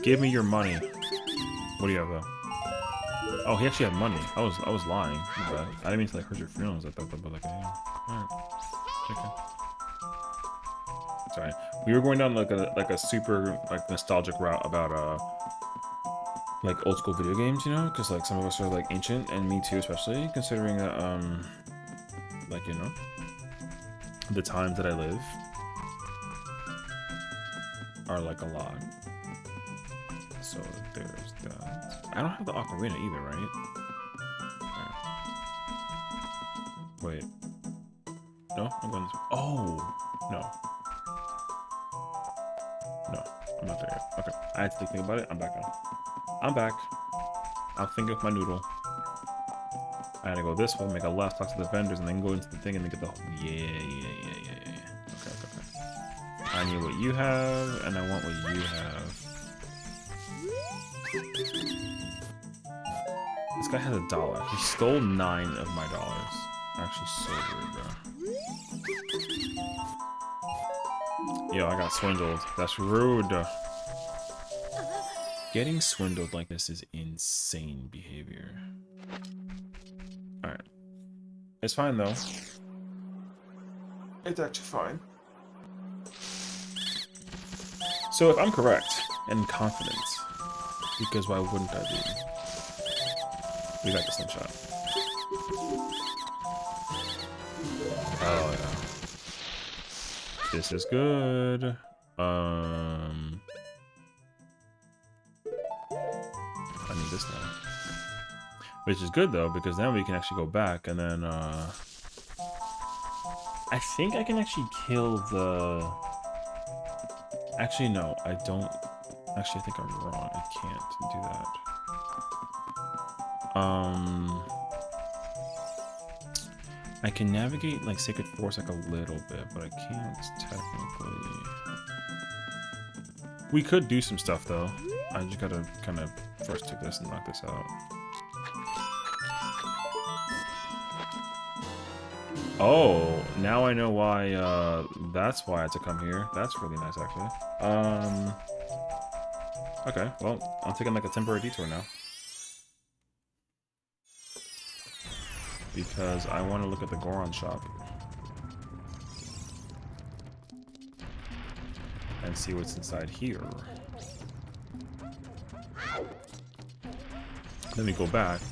Give me your money. What do you have though? Oh, he actually had money. I was lying. I didn't mean to like hurt your feelings. I thought that was like, yeah. Alright. Okay. Sorry. We were going down like a super like nostalgic route about like old school video games, you know, because like some of us are like ancient, and me too, especially considering that like, you know, the times that I live are like a lot. So there's that. I don't have the ocarina either, right? Wait. No, I'm going this way. Oh no. No, I'm not there yet. Okay, I had to think about it. I'm back on. I'm back. I'm thinking of my noodle. I gotta go this way, make a left, talk to the vendors, and then go into the thing and then get the whole... Yeah. Okay. I need what you have, and I want what you have. This guy has $1. He stole 9 of my dollars. Actually, so rude, bro. Yo, I got swindled. That's rude. Getting swindled like this is insane behavior. Alright. It's fine, though. It's actually fine. So if I'm correct, and confident, because why wouldn't I be? We got the slingshot. Oh, yeah. This is good. I need this now. Which is good though, because now we can actually go back and then I think I can actually kill the... Actually no, I don't. Actually I think I'm wrong. I can't do that. I can navigate like Sacred Forest like a little bit, but I can't technically. We could do some stuff though. I just gotta kind of first take this and knock this out. Oh, now I know why, that's why I had to come here. That's really nice, actually. Okay, well, I'm taking like a temporary detour now. Because I want to look at the Goron shop. And see what's inside here. Then we go back,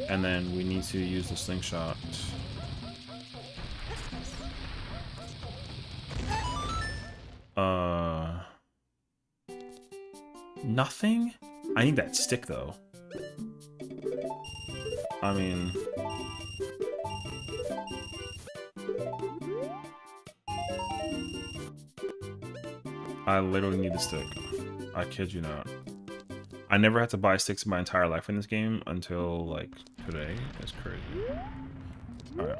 and then we need to use the slingshot. Nothing? I need that stick though. I mean... I literally need the stick. I kid you not. I never had to buy sticks in my entire life in this game until like today. That's crazy. Alright.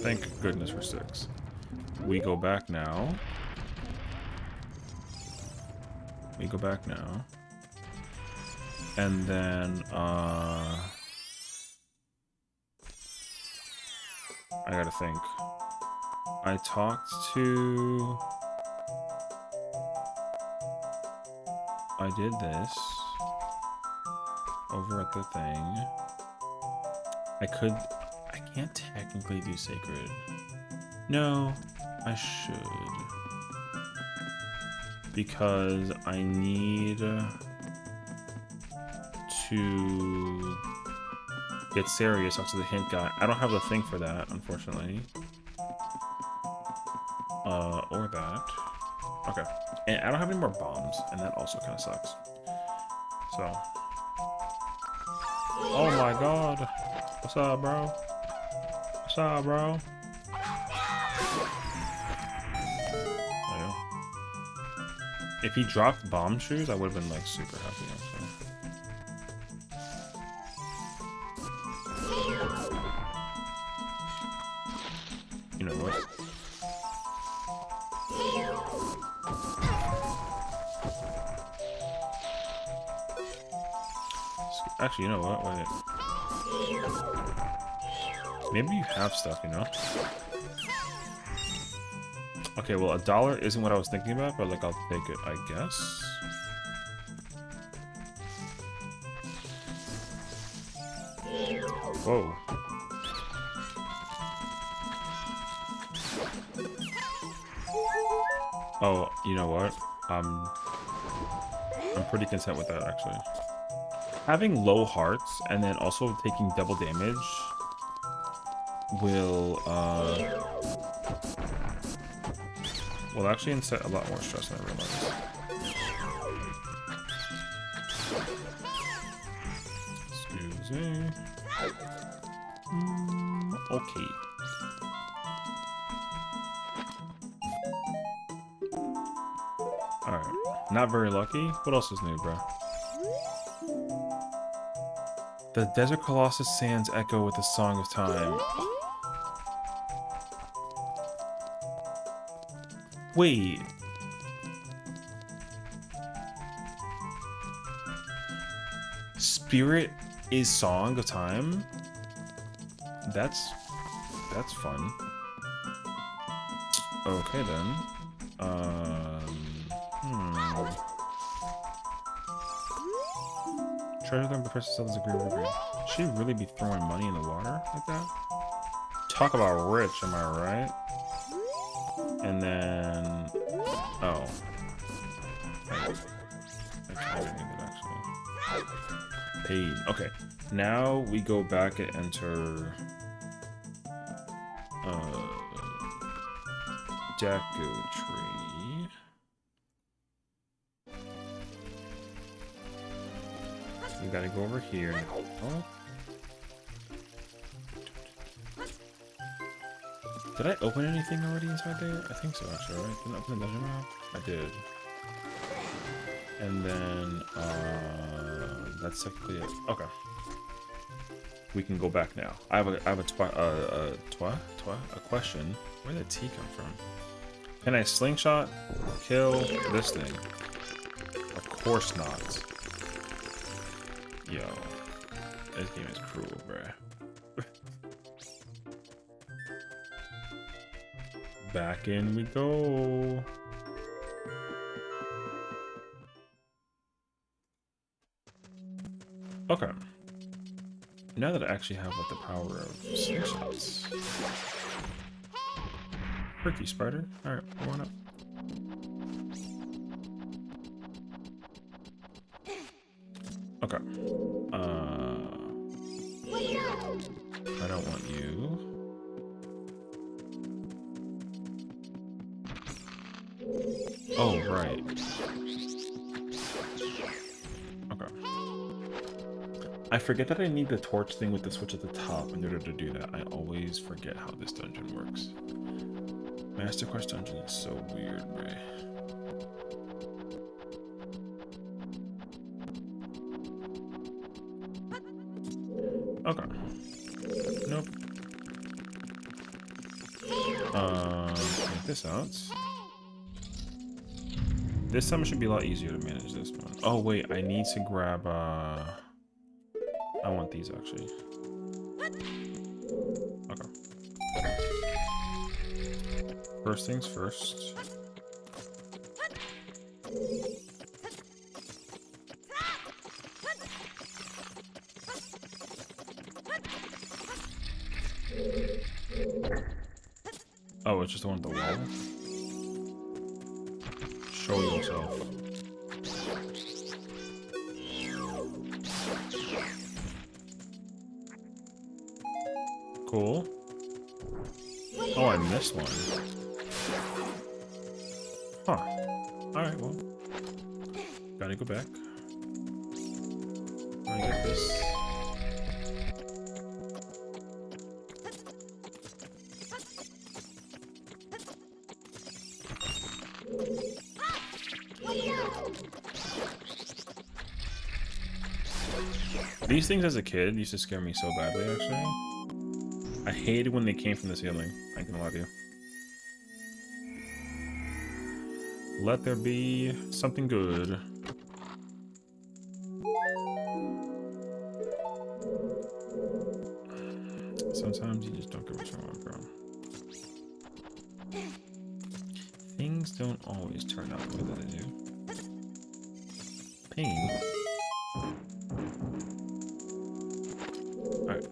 Thank goodness for sticks. We go back now. We go back now. And then, I gotta think. I talked to... I did this over at the thing. I can't technically do sacred. No, I should. Because I need to get serious talk to the hint guy. I don't have the thing for that, unfortunately. Or that. Okay. And I don't have any more bombs, and that also kind of sucks. So. Oh my god. What's up, bro? What's up, bro? If he dropped bomb shoes, I would have been like super happy. Actually. You know what? Actually, you know what? Wait. Maybe you have stuff, you know? Okay, well, $1 isn't what I was thinking about, but like, I'll take it, I guess. Whoa. Oh, you know what? I'm pretty content with that, actually. Having low hearts and then also taking double damage will actually incite a lot more stress than I realized. Excuse me. Okay. Alright. Not very lucky. What else is new, bro? The Desert Colossus sands echo with the Song of Time. Wait. Spirit is Song of Time? That's fun. Okay then. Treasure them, but first sells agree. Should she really be throwing money in the water like that? Talk about rich, am I right? And then, oh, I kind of need it actually. Paid. Okay, now we go back and enter Deku Tree. We gotta go over here. Oh. Did I open anything already inside there? I think so, actually, right? Didn't I open the dungeon map? I did. And then, that's technically it. Okay. We can go back now. I have a question. Where did T come from? Can I slingshot kill this thing? Of course not. Yo, this game is cruel, bruh. Back in we go. Okay. Now that I actually have like the power of slingshots. Frick you, spider. Alright, we're going up. Okay. I don't want you. Oh, right. Okay. I forget that I need the torch thing with the switch at the top in order to do that. I always forget how this dungeon works. Master Quest dungeon is so weird, right? Okay. Nope. this out. This time it should be a lot easier to manage this one. Oh wait, I need to grab I want these actually. Okay. First things first. Oh, it's just the one at the wall? Show yourself. Cool. Oh, I missed one. Huh. Alright, well. Gotta go back. I get this. These things as a kid used to scare me so badly, actually. I hated when they came from the ceiling. I ain't gonna lie to you. Let there be something good. Sometimes you just don't get what you want, bro. Things don't always turn out the way that they do. Pain. Alright.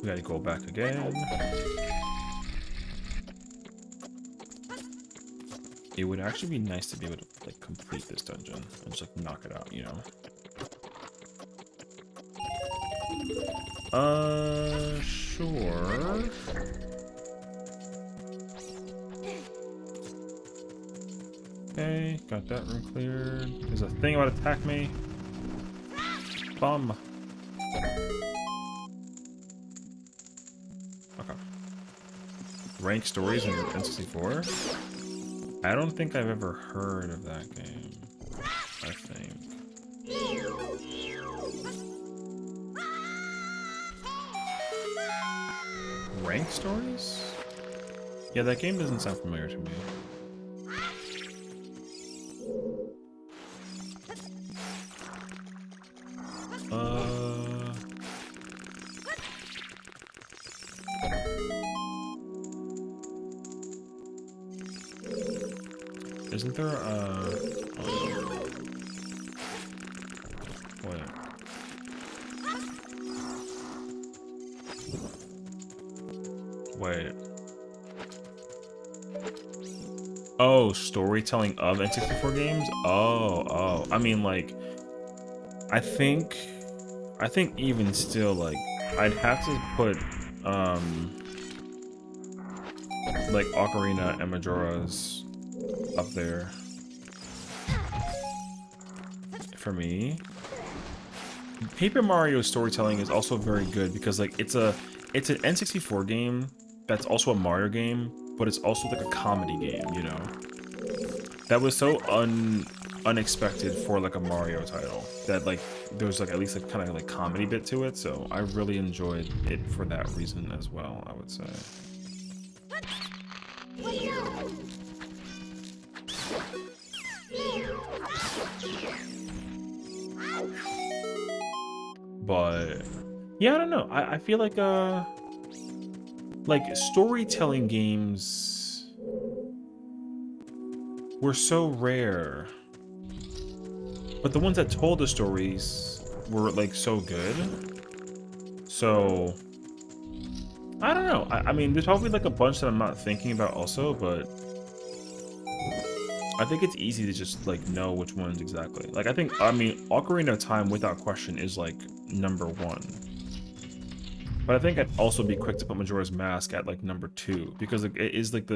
We gotta go back again. It would actually be nice to be able to like complete this dungeon and just like knock it out, you know? Sure. Okay, got that room cleared. There's a thing about to attack me. Bum. Okay. Rank stories in N64? I don't think I've ever heard of that game. I think. Rank stories? Yeah, that game doesn't sound familiar to me. Isn't there wait. Wait. Oh, storytelling of N64 games? Oh. I mean, like, I think even still, like, I'd have to put, like, Ocarina and Majora's up there for me. Paper Mario storytelling is also very good because, like, it's an N64 game that's also a Mario game, but it's also like a comedy game, you know? That was so unexpected for like a Mario title that like there's like at least like kind of like comedy bit to it, so I really enjoyed it for that reason as well, I would say. But yeah, I don't know. I feel like storytelling games were so rare, but the ones that told the stories were like so good. So I don't know. I mean, there's probably like a bunch that I'm not thinking about also, but I think it's easy to just like know which ones exactly. Like I mean, Ocarina of Time without question is like #1. But I think I'd also be quick to put Majora's Mask at like #2 because like, it is like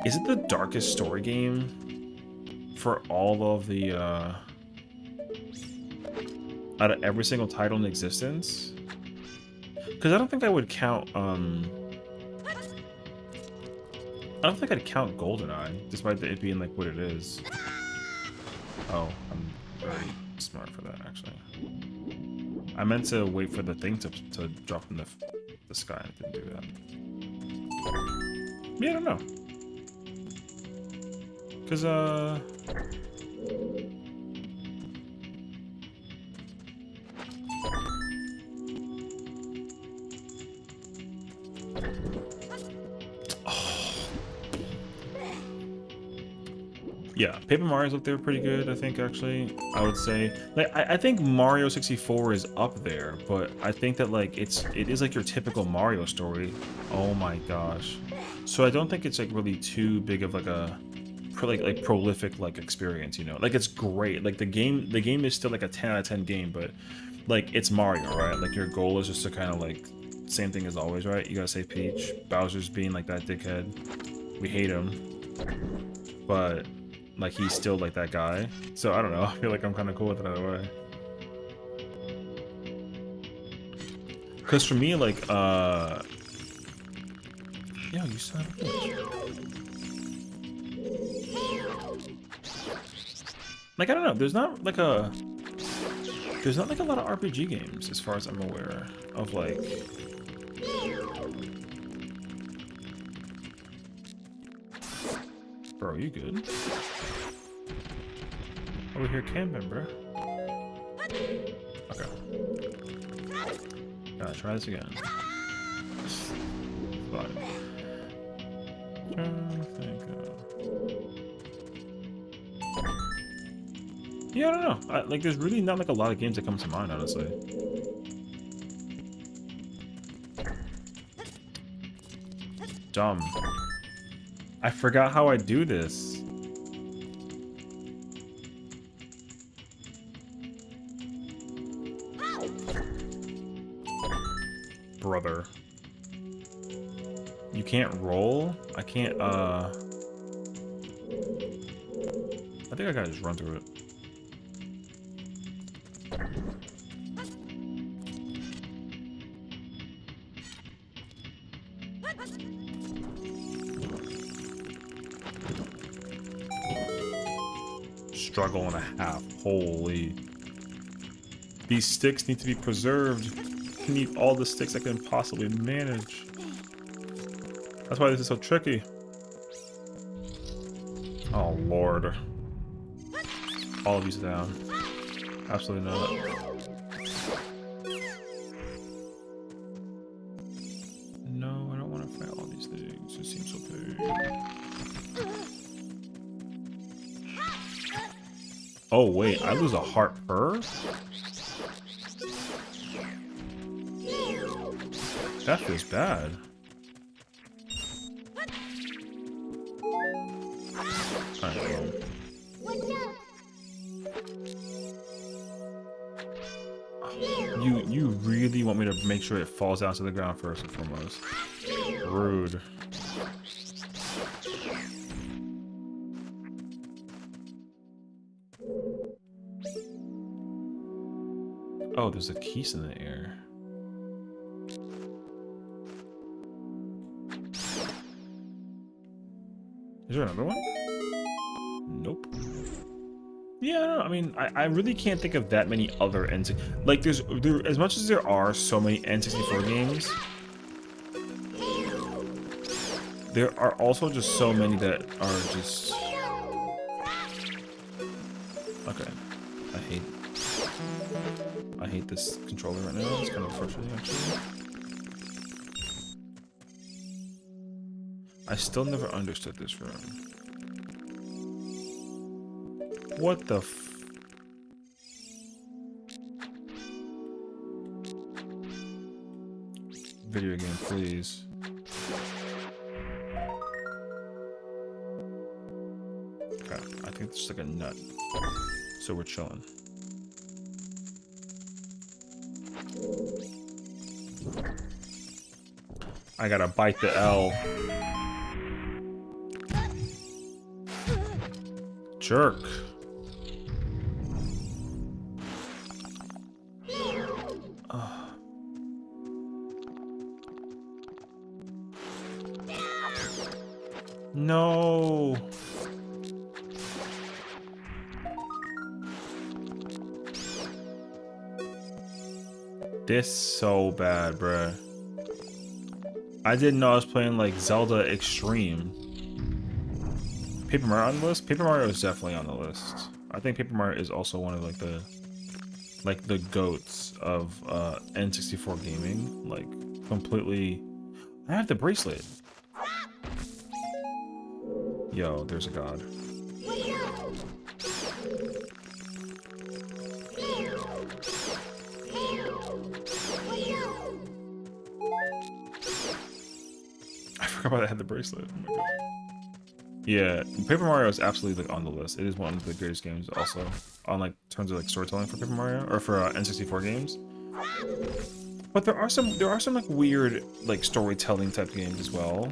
is it the darkest story game for all of the out of every single title in existence? Because I don't think I would count I don't think I'd count GoldenEye, despite it being like what it is. Oh, I'm very smart for that actually. I meant to wait for the thing to drop in the the sky didn't do that. Yeah, I don't know. Cause yeah, Paper Mario's up there pretty good, I think, actually. I would say. Like, I think Mario 64 is up there, but I think that, like, it is like your typical Mario story. Oh my gosh. So I don't think it's, like, really too big of, like, a prolific, like, experience, you know? Like, it's great. Like, the game is still, like, a 10 out of 10 game, but, like, it's Mario, right? Like, your goal is just to kind of, like, same thing as always, right? You gotta save Peach. Bowser's being, like, that dickhead. We hate him. But... like, he's still, like, that guy. So, I don't know. I feel like I'm kind of cool with it either way. Because for me, like, yo, you son of a bitch. Like, I don't know. There's not, like, a lot of RPG games, as far as I'm aware, of, like... Bro, you good? Over here camping, bro. Okay. Gotta try this again. Fine. Yeah, I don't know. Like, there's really not, like, a lot of games that come to mind, honestly. Dumb. I forgot how I do this. Brother. You can't roll? I can't, I think I gotta just run through it. Struggle and a half. Holy. These sticks need to be preserved. I need all the sticks I can possibly manage. That's why this is so tricky. Oh, Lord. All of these down. Absolutely not. No, I don't want to fight all these things. It seems so big. Oh, wait. I lose a heart per? That feels bad. Alright, you really want me to make sure it falls down to the ground first and foremost. Rude. Oh, there's a keys in the air. Is there another one? Nope. Yeah, I mean, I really can't think of that many other N64... Like, there, as much as there are so many N64 games, there are also just so many that are just... Okay. I hate this controller right now. It's kind of frustrating, actually. I still never understood this room. What the f... Video game, please. Okay, I think it's like a nut. So we're chilling. I gotta bite the L. Jerk. No. This so bad, bruh. I didn't know I was playing like Zelda Extreme. Paper Mario on the list? Paper Mario is definitely on the list. I think Paper Mario is also one of like the goats of N64 gaming. Like completely. I have the bracelet. Yo, there's a god. I forgot about I had the bracelet. Oh my god. Yeah, Paper Mario is absolutely like on the list. It is one of the greatest games, also on like terms of like storytelling for Paper Mario or for N64 games. But there are some like weird like storytelling type games as well.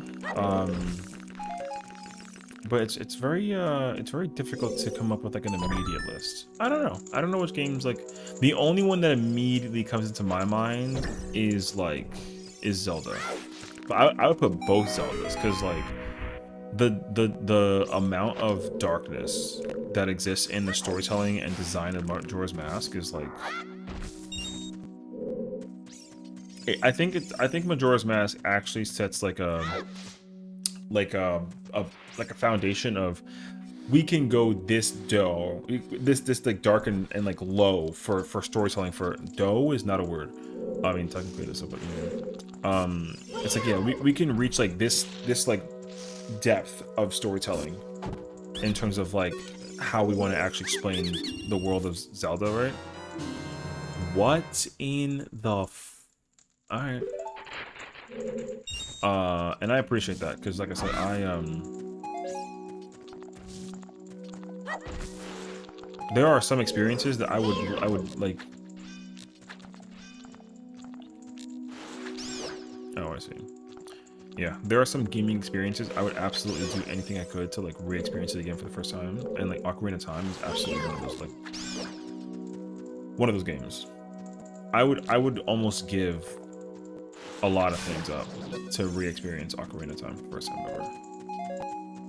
But it's very difficult to come up with like an immediate list. I don't know. I don't know which games like the only one that immediately comes into my mind is Zelda. But I would put both Zeldas because like the amount of darkness that exists in the storytelling and design of Majora's Mask is like I think Majora's Mask actually sets like like a, a like a foundation of we can go this like dark and like low for storytelling. For dough is not a word. I mean technically it is, but it's like yeah we can reach like this like depth of storytelling in terms of like how we want to actually explain the world of Zelda, right? What in the all right. And I appreciate that because like I said there are some experiences that I would like. Oh, I see. Yeah, there are some gaming experiences I would absolutely do anything I could to like re-experience it again for the first time, and like Ocarina of Time is absolutely one of those games. I would almost give a lot of things up to re-experience Ocarina of Time for the first time ever.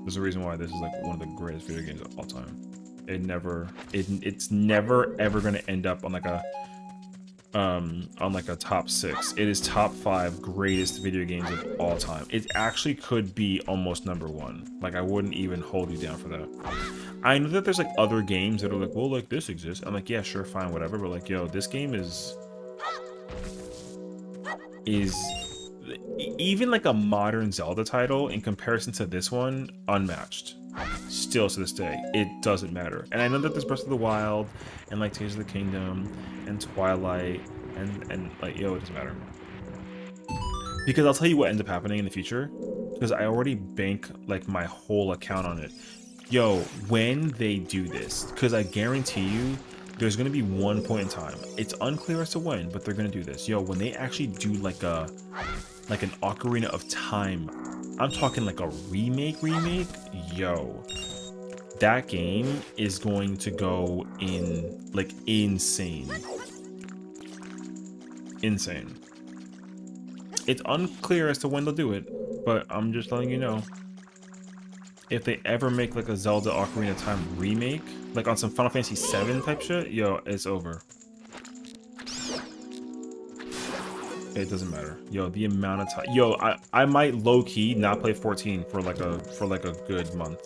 There's a reason why this is like one of the greatest video games of all time. It's never ever gonna end up on like a top 6. It is top 5 greatest video games of all time. It actually could be almost #1. Like I wouldn't even hold you down for that. I know that there's like other games that are like, well, like this exists. I'm like, yeah, sure, fine, whatever. But like, yo, this game is even like a modern Zelda title in comparison to this one, unmatched. Still to this day, it doesn't matter. And I know that there's Breath of the Wild and like Tears of the Kingdom and Twilight and like yo, it doesn't matter. Because I'll tell you what ends up happening in the future. Because I already bank like my whole account on it. Yo, when they do this, because I guarantee you there's gonna be one point in time. It's unclear as to when, but they're gonna do this. Yo, when they actually do like an Ocarina of Time, I'm talking like a remake, yo, that game is going to go in like insane. It's unclear as to when they'll do it, but I'm just letting you know. If they ever make like a Zelda Ocarina of Time remake, like on some Final Fantasy VII type shit, yo, it's over. It doesn't matter. Yo, the amount of time. Yo, I might low key not play 14 for like a good month.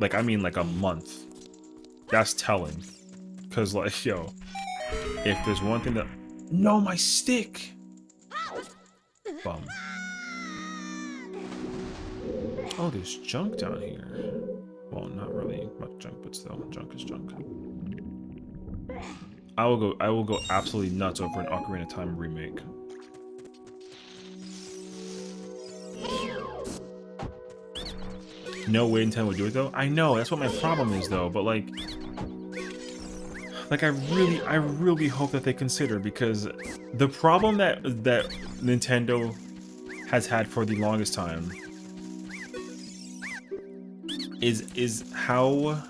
Like I mean like a month. That's telling. Cause like yo, if there's one thing that no, my stick. Bum. Oh, there's junk down here. Well, not really much junk, but still, junk is junk. I will go absolutely nuts over an Ocarina of Time remake. No way Nintendo would do it though. I know, that's what my problem is though, but like I really hope that they consider, because the problem that Nintendo has had for the longest time is how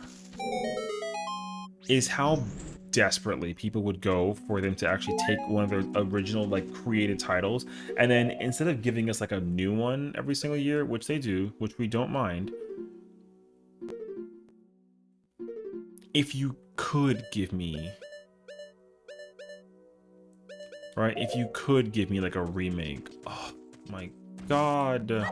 desperately people would go for them to actually take one of their original like created titles, and then instead of giving us like a new one every single year, which they do, which we don't mind, if you could give me Right? If you could give me like a remake. Oh my god.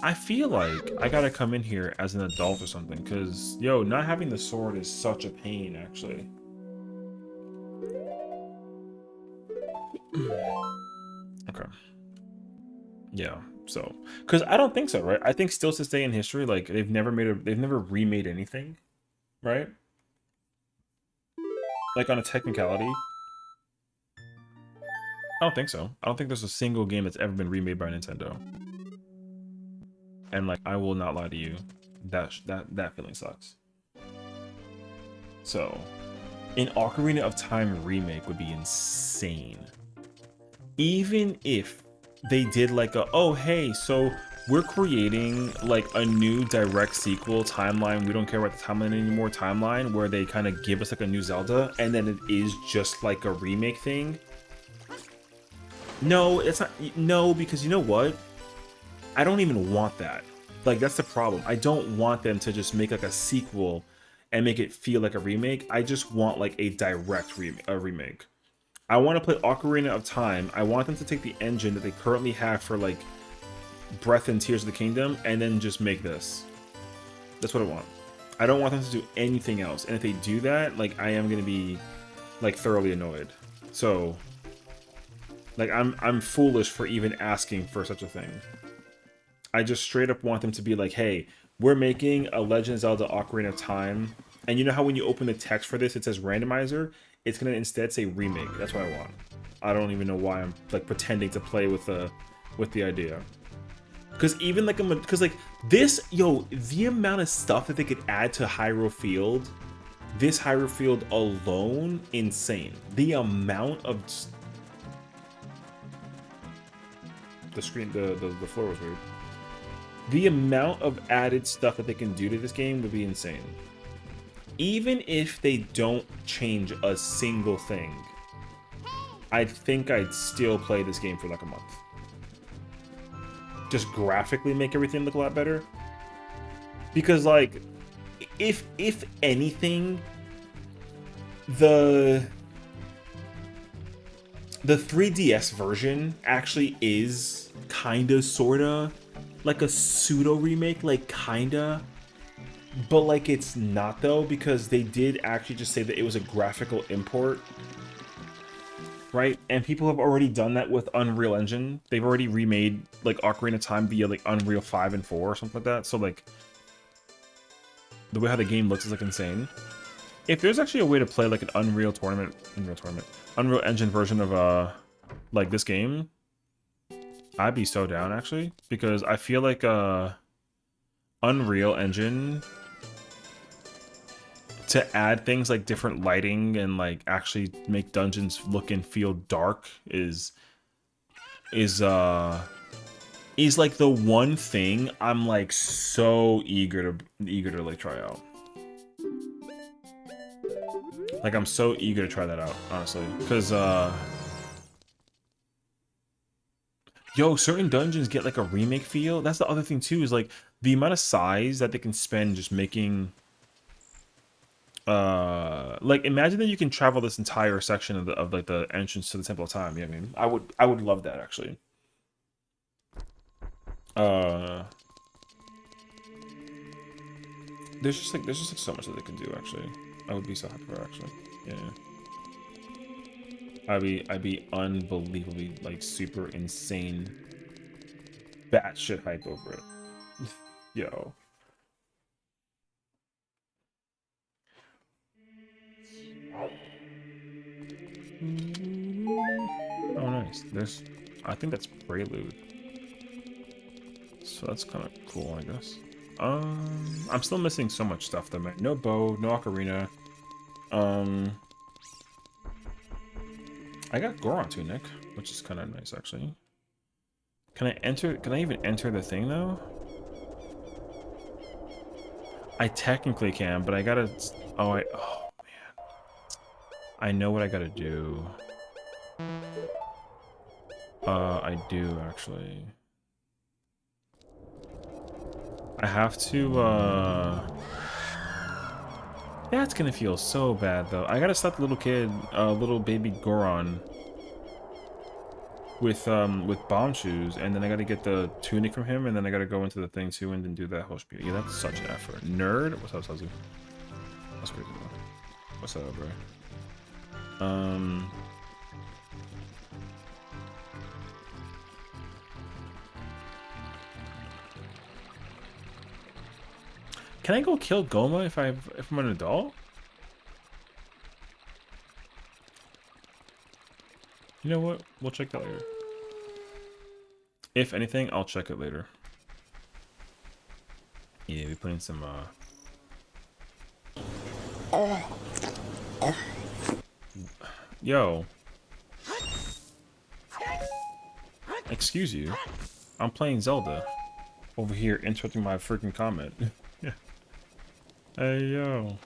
I feel like I gotta come in here as an adult or something, because, yo, not having the sword is such a pain, actually. Okay. Yeah, so, because I don't think so, right? I think still to stay in history, like, they've never remade anything, right? Like, on a technicality. I don't think so. I don't think there's a single game that's ever been remade by Nintendo. And, like, I will not lie to you. That feeling sucks. So, an Ocarina of Time remake would be insane. Even if they did like a, oh hey, so we're creating like a new direct sequel timeline, we don't care about the timeline anymore timeline, where they kind of give us like a new Zelda, and then it is just like a remake thing. No, it's not. No, because you know what? I don't even want that. Like, that's the problem. I don't want them to just make like a sequel and make it feel like a remake. I just want like a direct remake. I want to play Ocarina of Time. I want them to take the engine that they currently have for like Breath and Tears of the Kingdom and then just make this. That's what I want. I don't want them to do anything else. And if they do that, like, I am going to be like thoroughly annoyed. So like, I'm foolish for even asking for such a thing. I just straight up want them to be like, hey, we're making a Legend of Zelda Ocarina of Time. And you know how when you open the text for this, it says randomizer? It's going to instead say remake. That's what I want. I don't even know why I'm like pretending to play with the idea. Because even like, because like this, yo, the amount of stuff that they could add to Hyrule Field, this Hyrule Field alone, insane. The amount of... The screen, the floor was weird. The amount of added stuff that they can do to this game would be insane. Even if they don't change a single thing, I think I'd still play this game for like a month. Just graphically make everything look a lot better. Because like, if anything, the 3DS version actually is kinda sorta like a pseudo remake, like kinda, but like it's not though, because they did actually just say that it was a graphical import, right? And people have already done that with Unreal Engine. They've already remade like Ocarina of Time via like Unreal 5 and 4 or something like that. So like, the way how the game looks is like insane. If there's actually a way to play like an Unreal Engine version of like this game, I'd be so down actually, because I feel like Unreal Engine, to add things like different lighting and like actually make dungeons look and feel dark is like the one thing I'm like so eager to like try out. Like, I'm so eager to try that out, honestly, because yo, certain dungeons get like a remake feel. That's the other thing too, is like the amount of size that they can spend just making like, imagine that you can travel this entire section of like the entrance to the Temple of Time. You know what I mean? I would love that actually. There's just like so much that they can do actually. I would be so happy for it, actually. Yeah. I'd be unbelievably like super insane batshit hype over it. Yo. Oh nice. I think that's Prelude. So that's kind of cool, I guess. I'm still missing so much stuff though, man. No bow, no ocarina. I got Goron tunic, which is kind of nice actually. Can I even enter the thing though? I technically can, but I gotta... Oh man. I know what I gotta do. I do, actually. I have to, That's gonna feel so bad though. I gotta stop the little kid, little baby Goron with bomb shoes, and then I gotta get the tunic from him, and then I gotta go into the thing too and then do that whole spiel. Yeah, that's such an effort. Nerd? What's up, Sazu? That's crazy though. What's up, bro? Can I go kill Goma if I'm an adult? You know what? We'll check that later. If anything, I'll check it later. Yeah, we put in some Yo. Excuse you. I'm playing Zelda. Over here interrupting my freaking comment. Yeah. Hey yo.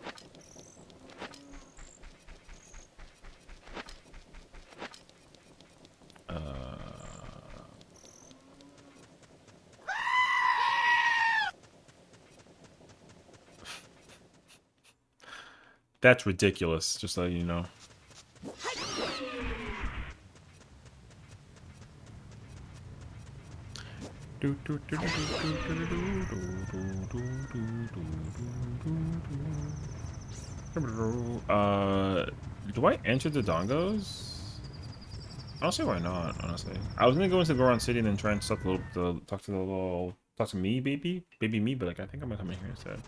That's ridiculous, just so you know. Do I enter the dongos? I don't see why not, honestly. I was gonna go into Goron City and then try and talk to me, baby me, but like I think I'm gonna come in here instead.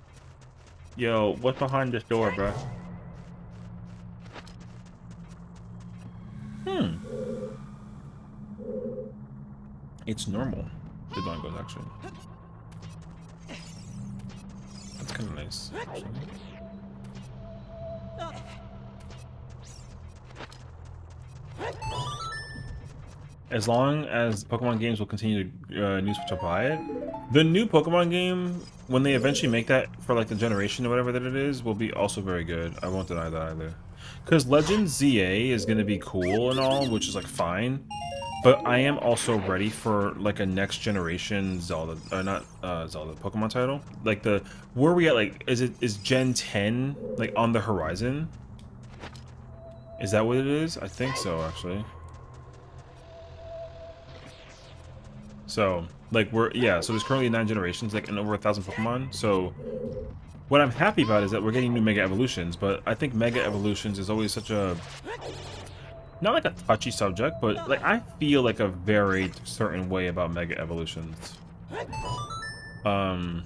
Yo, what's behind this door, bro? It's normal. The dongos actually. That's kind of nice. Actually. As long as Pokemon games will continue to new Switch to buy it, the new Pokemon game, when they eventually make that for like the generation or whatever that it is, will be also very good. I won't deny that either. Because Legends ZA is going to be cool and all, which is like fine. But I am also ready for like a next generation Zelda, not Zelda, Pokemon title. Like where are we at? Like, is Gen 10 like on the horizon? Is that what it is? I think so, actually. So, like, so there's currently 9 generations, like, and over 1,000 Pokemon. So, what I'm happy about is that we're getting new Mega Evolutions, but I think Mega Evolutions is always such a, not like a touchy subject, but, like, I feel like a very certain way about Mega Evolutions. Oh,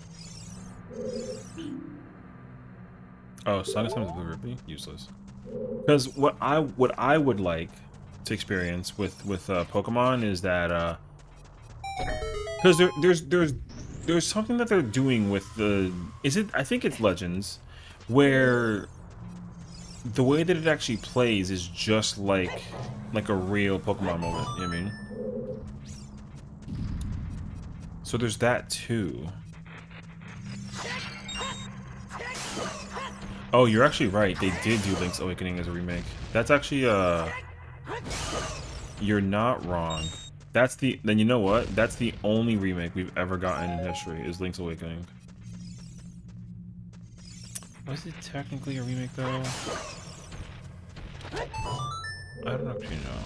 Song of Time is Blue Ruby? Useless. Because what I would like to experience with Pokemon is that, because there's something that they're doing with the, I think it's Legends, where the way that it actually plays is just like a real Pokemon moment, you know what I mean? So there's that too. Oh, you're actually right. They did do Link's Awakening as a remake. That's actually you're not wrong. Then you know what? That's the only remake we've ever gotten in history, is Link's Awakening. Was it technically a remake though? I don't actually know.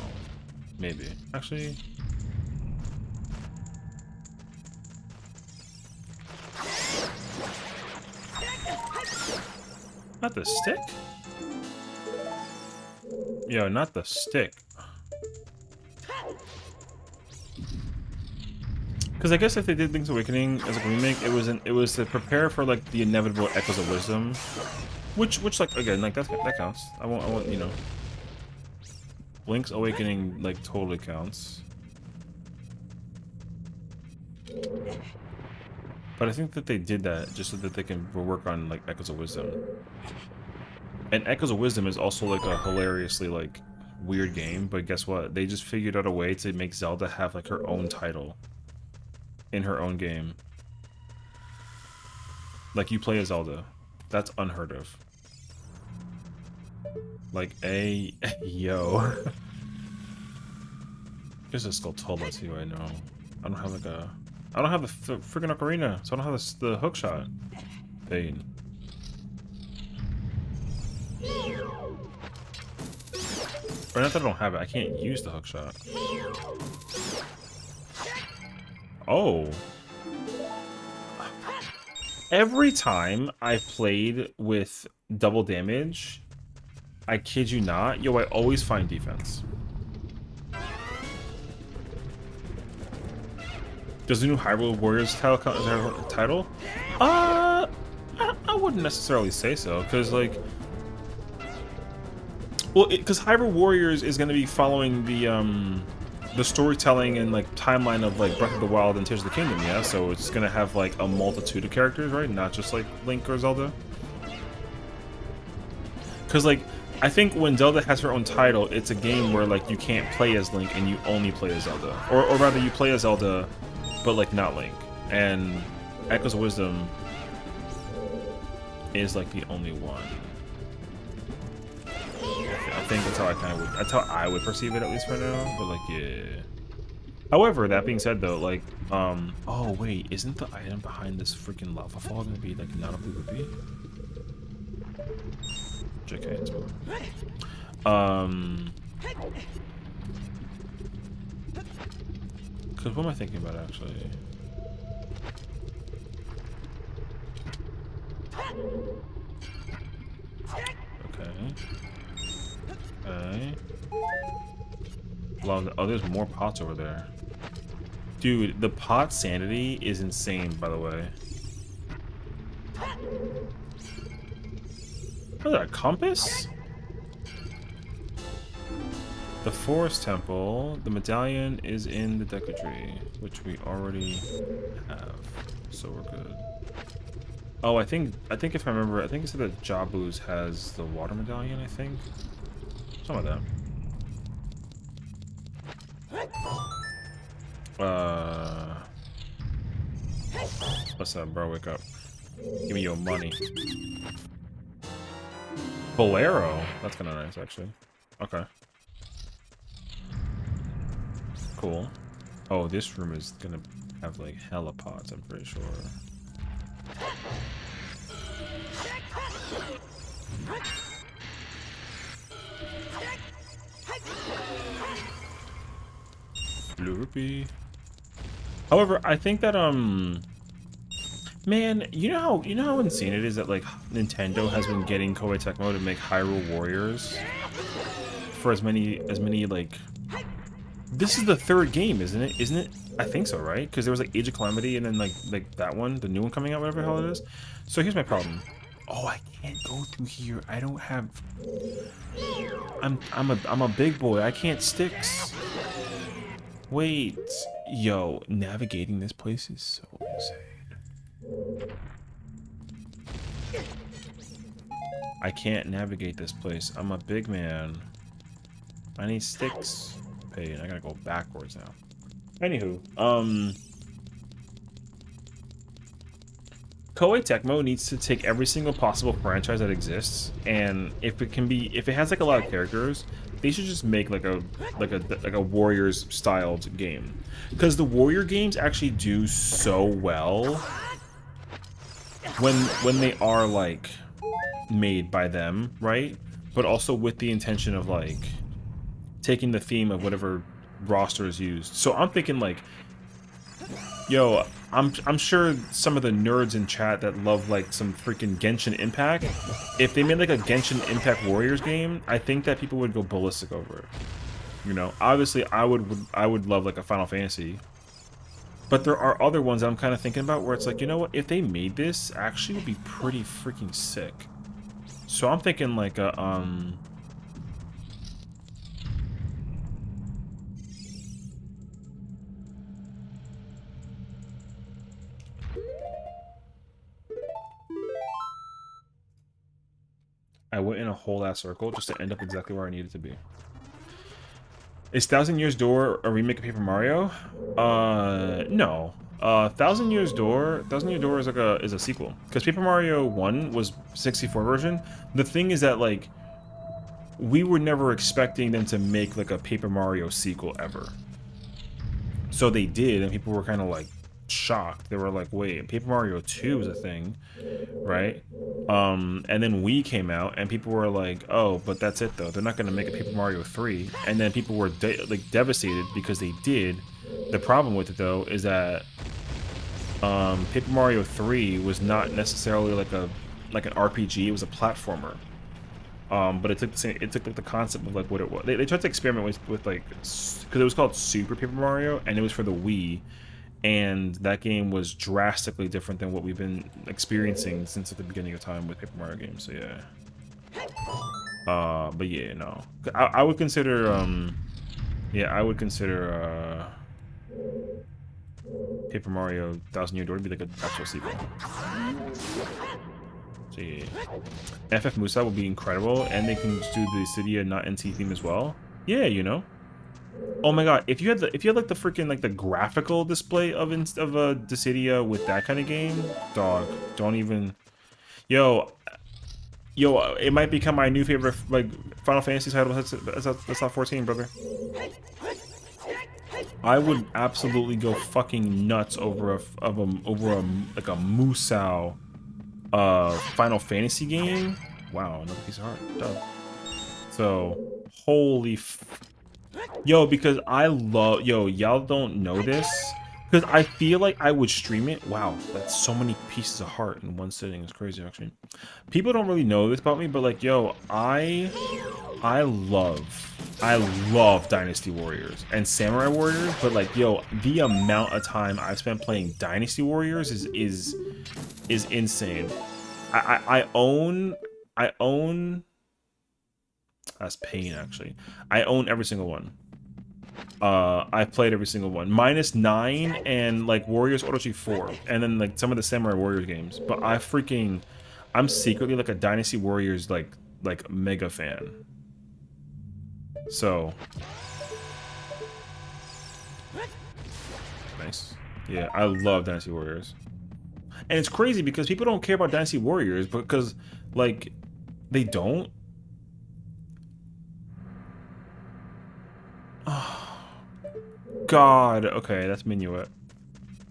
Maybe. Actually. Not the stick? Yo, not the stick. Because I guess if they did Link's Awakening as a remake, it was to prepare for like the inevitable Echoes of Wisdom, which like again like that counts. I won't you know. Link's Awakening like totally counts. But I think that they did that just so that they can work on like Echoes of Wisdom. And Echoes of Wisdom is also like a hilariously like weird game, but guess what? They just figured out a way to make Zelda have like her own title in her own game. Like you play as Zelda. That's unheard of. Like yo. There's a Skulltula too, I know. I don't have like a, I don't have the freaking ocarina, so I don't have the hook shot. Pain. Or not that I don't have it, I can't use the hook shot. Oh. Every time I've played with double damage, I kid you not, yo, I always find defense. Does the new Hyrule Warriors title count as a title? I wouldn't necessarily say so, because like, well, because Hyrule Warriors is going to be following the storytelling and like timeline of like Breath of the Wild and Tears of the Kingdom, yeah. So it's going to have like a multitude of characters, right? Not just like Link or Zelda. Because like, I think when Zelda has her own title, it's a game where like you can't play as Link and you only play as Zelda, or rather you play as Zelda, but like not Link. And Echoes of Wisdom is like the only one. I think that's how that's how I would perceive it, at least for now. But like, yeah. However, that being said though, like, oh wait, isn't the item behind this freaking lava fall gonna be like not a blue rupee? JK, it's more. Cause what am I thinking about actually? Okay. Okay. Oh, there's more pots over there. Dude, the pot sanity is insane, by the way. What is that, a compass? The Forest Temple. The medallion is in the Deku Tree, which we already have. So we're good. Oh, I think if I remember, I think it said that Jabu's has the water medallion, I think. Some of that. What's up, bro? Wake up. Give me your money. Bolero? That's kind of nice, actually. Okay. Cool. Oh, this room is gonna have, like, hella pots, I'm pretty sure. Blue rupee. However, I think that man, you know how insane it is that like Nintendo has been getting Koei Tecmo to make Hyrule Warriors for as many like, this is the third game, isn't it? Isn't it? I think so, right? Because there was like Age of Calamity and then like that one, the new one coming out, whatever the hell it is. So here's my problem. Oh, I can't go through here. I don't have. I'm a big boy. I can't sticks. Wait, yo, navigating this place is so insane. I can't navigate this place. I'm a big man. I need sticks. Pain. I gotta go backwards now. Anywho, Koei Tecmo needs to take every single possible franchise that exists, and if it has like a lot of characters, they should just make like a Warriors styled game, because the Warrior games actually do so well when they are like made by them, right? But also with the intention of like taking the theme of whatever roster is used. So I'm thinking like, yo, I'm sure some of the nerds in chat that love like some freaking Genshin Impact, if they made like a Genshin Impact Warriors game, I think that people would go ballistic over it. You know, obviously I would love like a Final Fantasy, but there are other ones that I'm kind of thinking about where it's like, you know what, if they made this, actually would be pretty freaking sick. So I'm thinking like a I went in a whole ass circle just to end up exactly where I needed to be. Is Thousand Years Door a remake of Paper Mario? No. Thousand Years Door is like a sequel, because Paper Mario 1 was 64 version. The thing is that like we were never expecting them to make like a Paper Mario sequel ever. So they did, and people were kind of like shocked. They were like, wait, Paper Mario 2 is a thing, right? And then Wii came out, and people were like, oh, but that's it though. They're not gonna make a Paper Mario 3. And then people were like devastated because they did. The problem with it though is that Paper Mario 3 was not necessarily like an RPG. It was a platformer. But it took the same. It took like the concept of like what it was. They tried to experiment with like, because it was called Super Paper Mario, and it was for the Wii, and that game was drastically different than what we've been experiencing since at the beginning of time with Paper Mario games. So yeah. But yeah, no. I would consider yeah, I would consider Paper Mario Thousand Year Door to be like an actual sequel. So yeah. FF Musa would be incredible, and they can do the Cydia not NT theme as well. Yeah, you know. Oh my god, if you had like the freaking like the graphical display of Dissidia with that kind of game, dog, don't even. Yo, it might become my new favorite like Final Fantasy title. That's not 14, brother. I would absolutely go fucking nuts over a like a Musou Final Fantasy game. Wow, another piece of heart. Dub. So holy yo, because I love y'all don't know this because I feel like I would stream it. Wow, that's so many pieces of heart in one sitting. It's crazy actually. People don't really know this about me, but like yo, I love Dynasty Warriors and Samurai Warriors, but like yo, the amount of time I've spent playing Dynasty Warriors is insane. I own that's pain actually. I own every single one. I've played every single one. -9 and like Warriors Orochi 4. And then like some of the Samurai Warriors games. But I'm secretly like a Dynasty Warriors like mega fan. So nice. Yeah, I love Dynasty Warriors. And it's crazy because people don't care about Dynasty Warriors because like they don't. Oh, God. Okay, that's Minuet.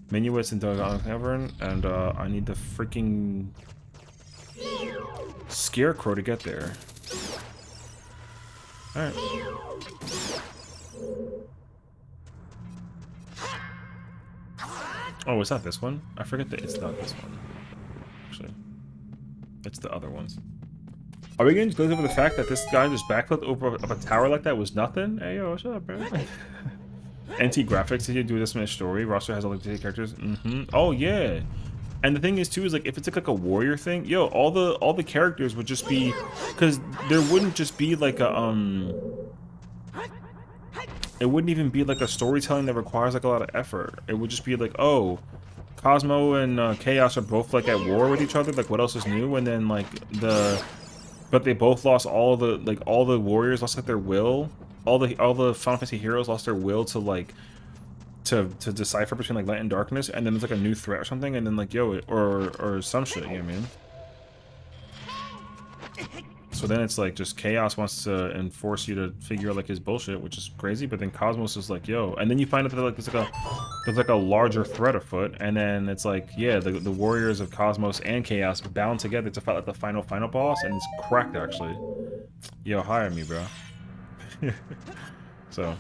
Minuet's in Dogon Cavern, and I need the freaking Scarecrow to get there. Alright. Oh, it's not this one? I forget that it's not this one. Actually. It's the other ones. Are we going to go over the fact that this guy just backflipped over up a tower like that was nothing? Hey, yo, what's up, bro? NT graphics, did you do this in a story? Roster has all the characters. Oh, yeah. And the thing is, too, is like if it's like a warrior thing, yo, all the characters would just be, because there wouldn't just be like a it wouldn't even be like a storytelling that requires like a lot of effort. It would just be like, oh, Cosmo and Chaos are both like at war with each other. Like, what else is new? And then like but they both lost all the warriors lost like their will. All the Final Fantasy heroes lost their will to like to decipher between like light and darkness. And then there's like a new threat or something. And then like yo, or some shit. You know what I mean? So then it's like just Chaos wants to enforce you to figure out like his bullshit, which is crazy. But then Cosmos is like, yo, and then you find out that like there's like a larger threat afoot, and then it's like, yeah, the warriors of Cosmos and Chaos bound together to fight like the final boss, and it's cracked actually. Yo, hire me, bro. So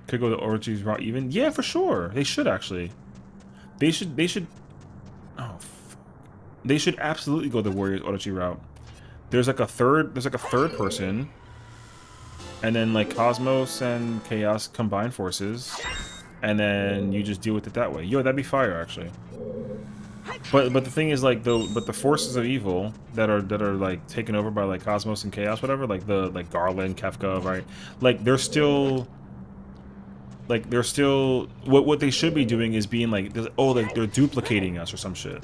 could go the Orochi's route even. Yeah, for sure. They should actually. They should. Oh, fuck. They should absolutely go the Warriors Orochi route. There's like a third person, and then like Cosmos and Chaos combine forces, and then you just deal with it that way. Yo, that'd be fire actually. But the thing is like the forces of evil that are like taken over by like Cosmos and Chaos, whatever, like Garland, Kefka, right? Like they're still what they should be doing is being like, oh, like they're duplicating us or some shit.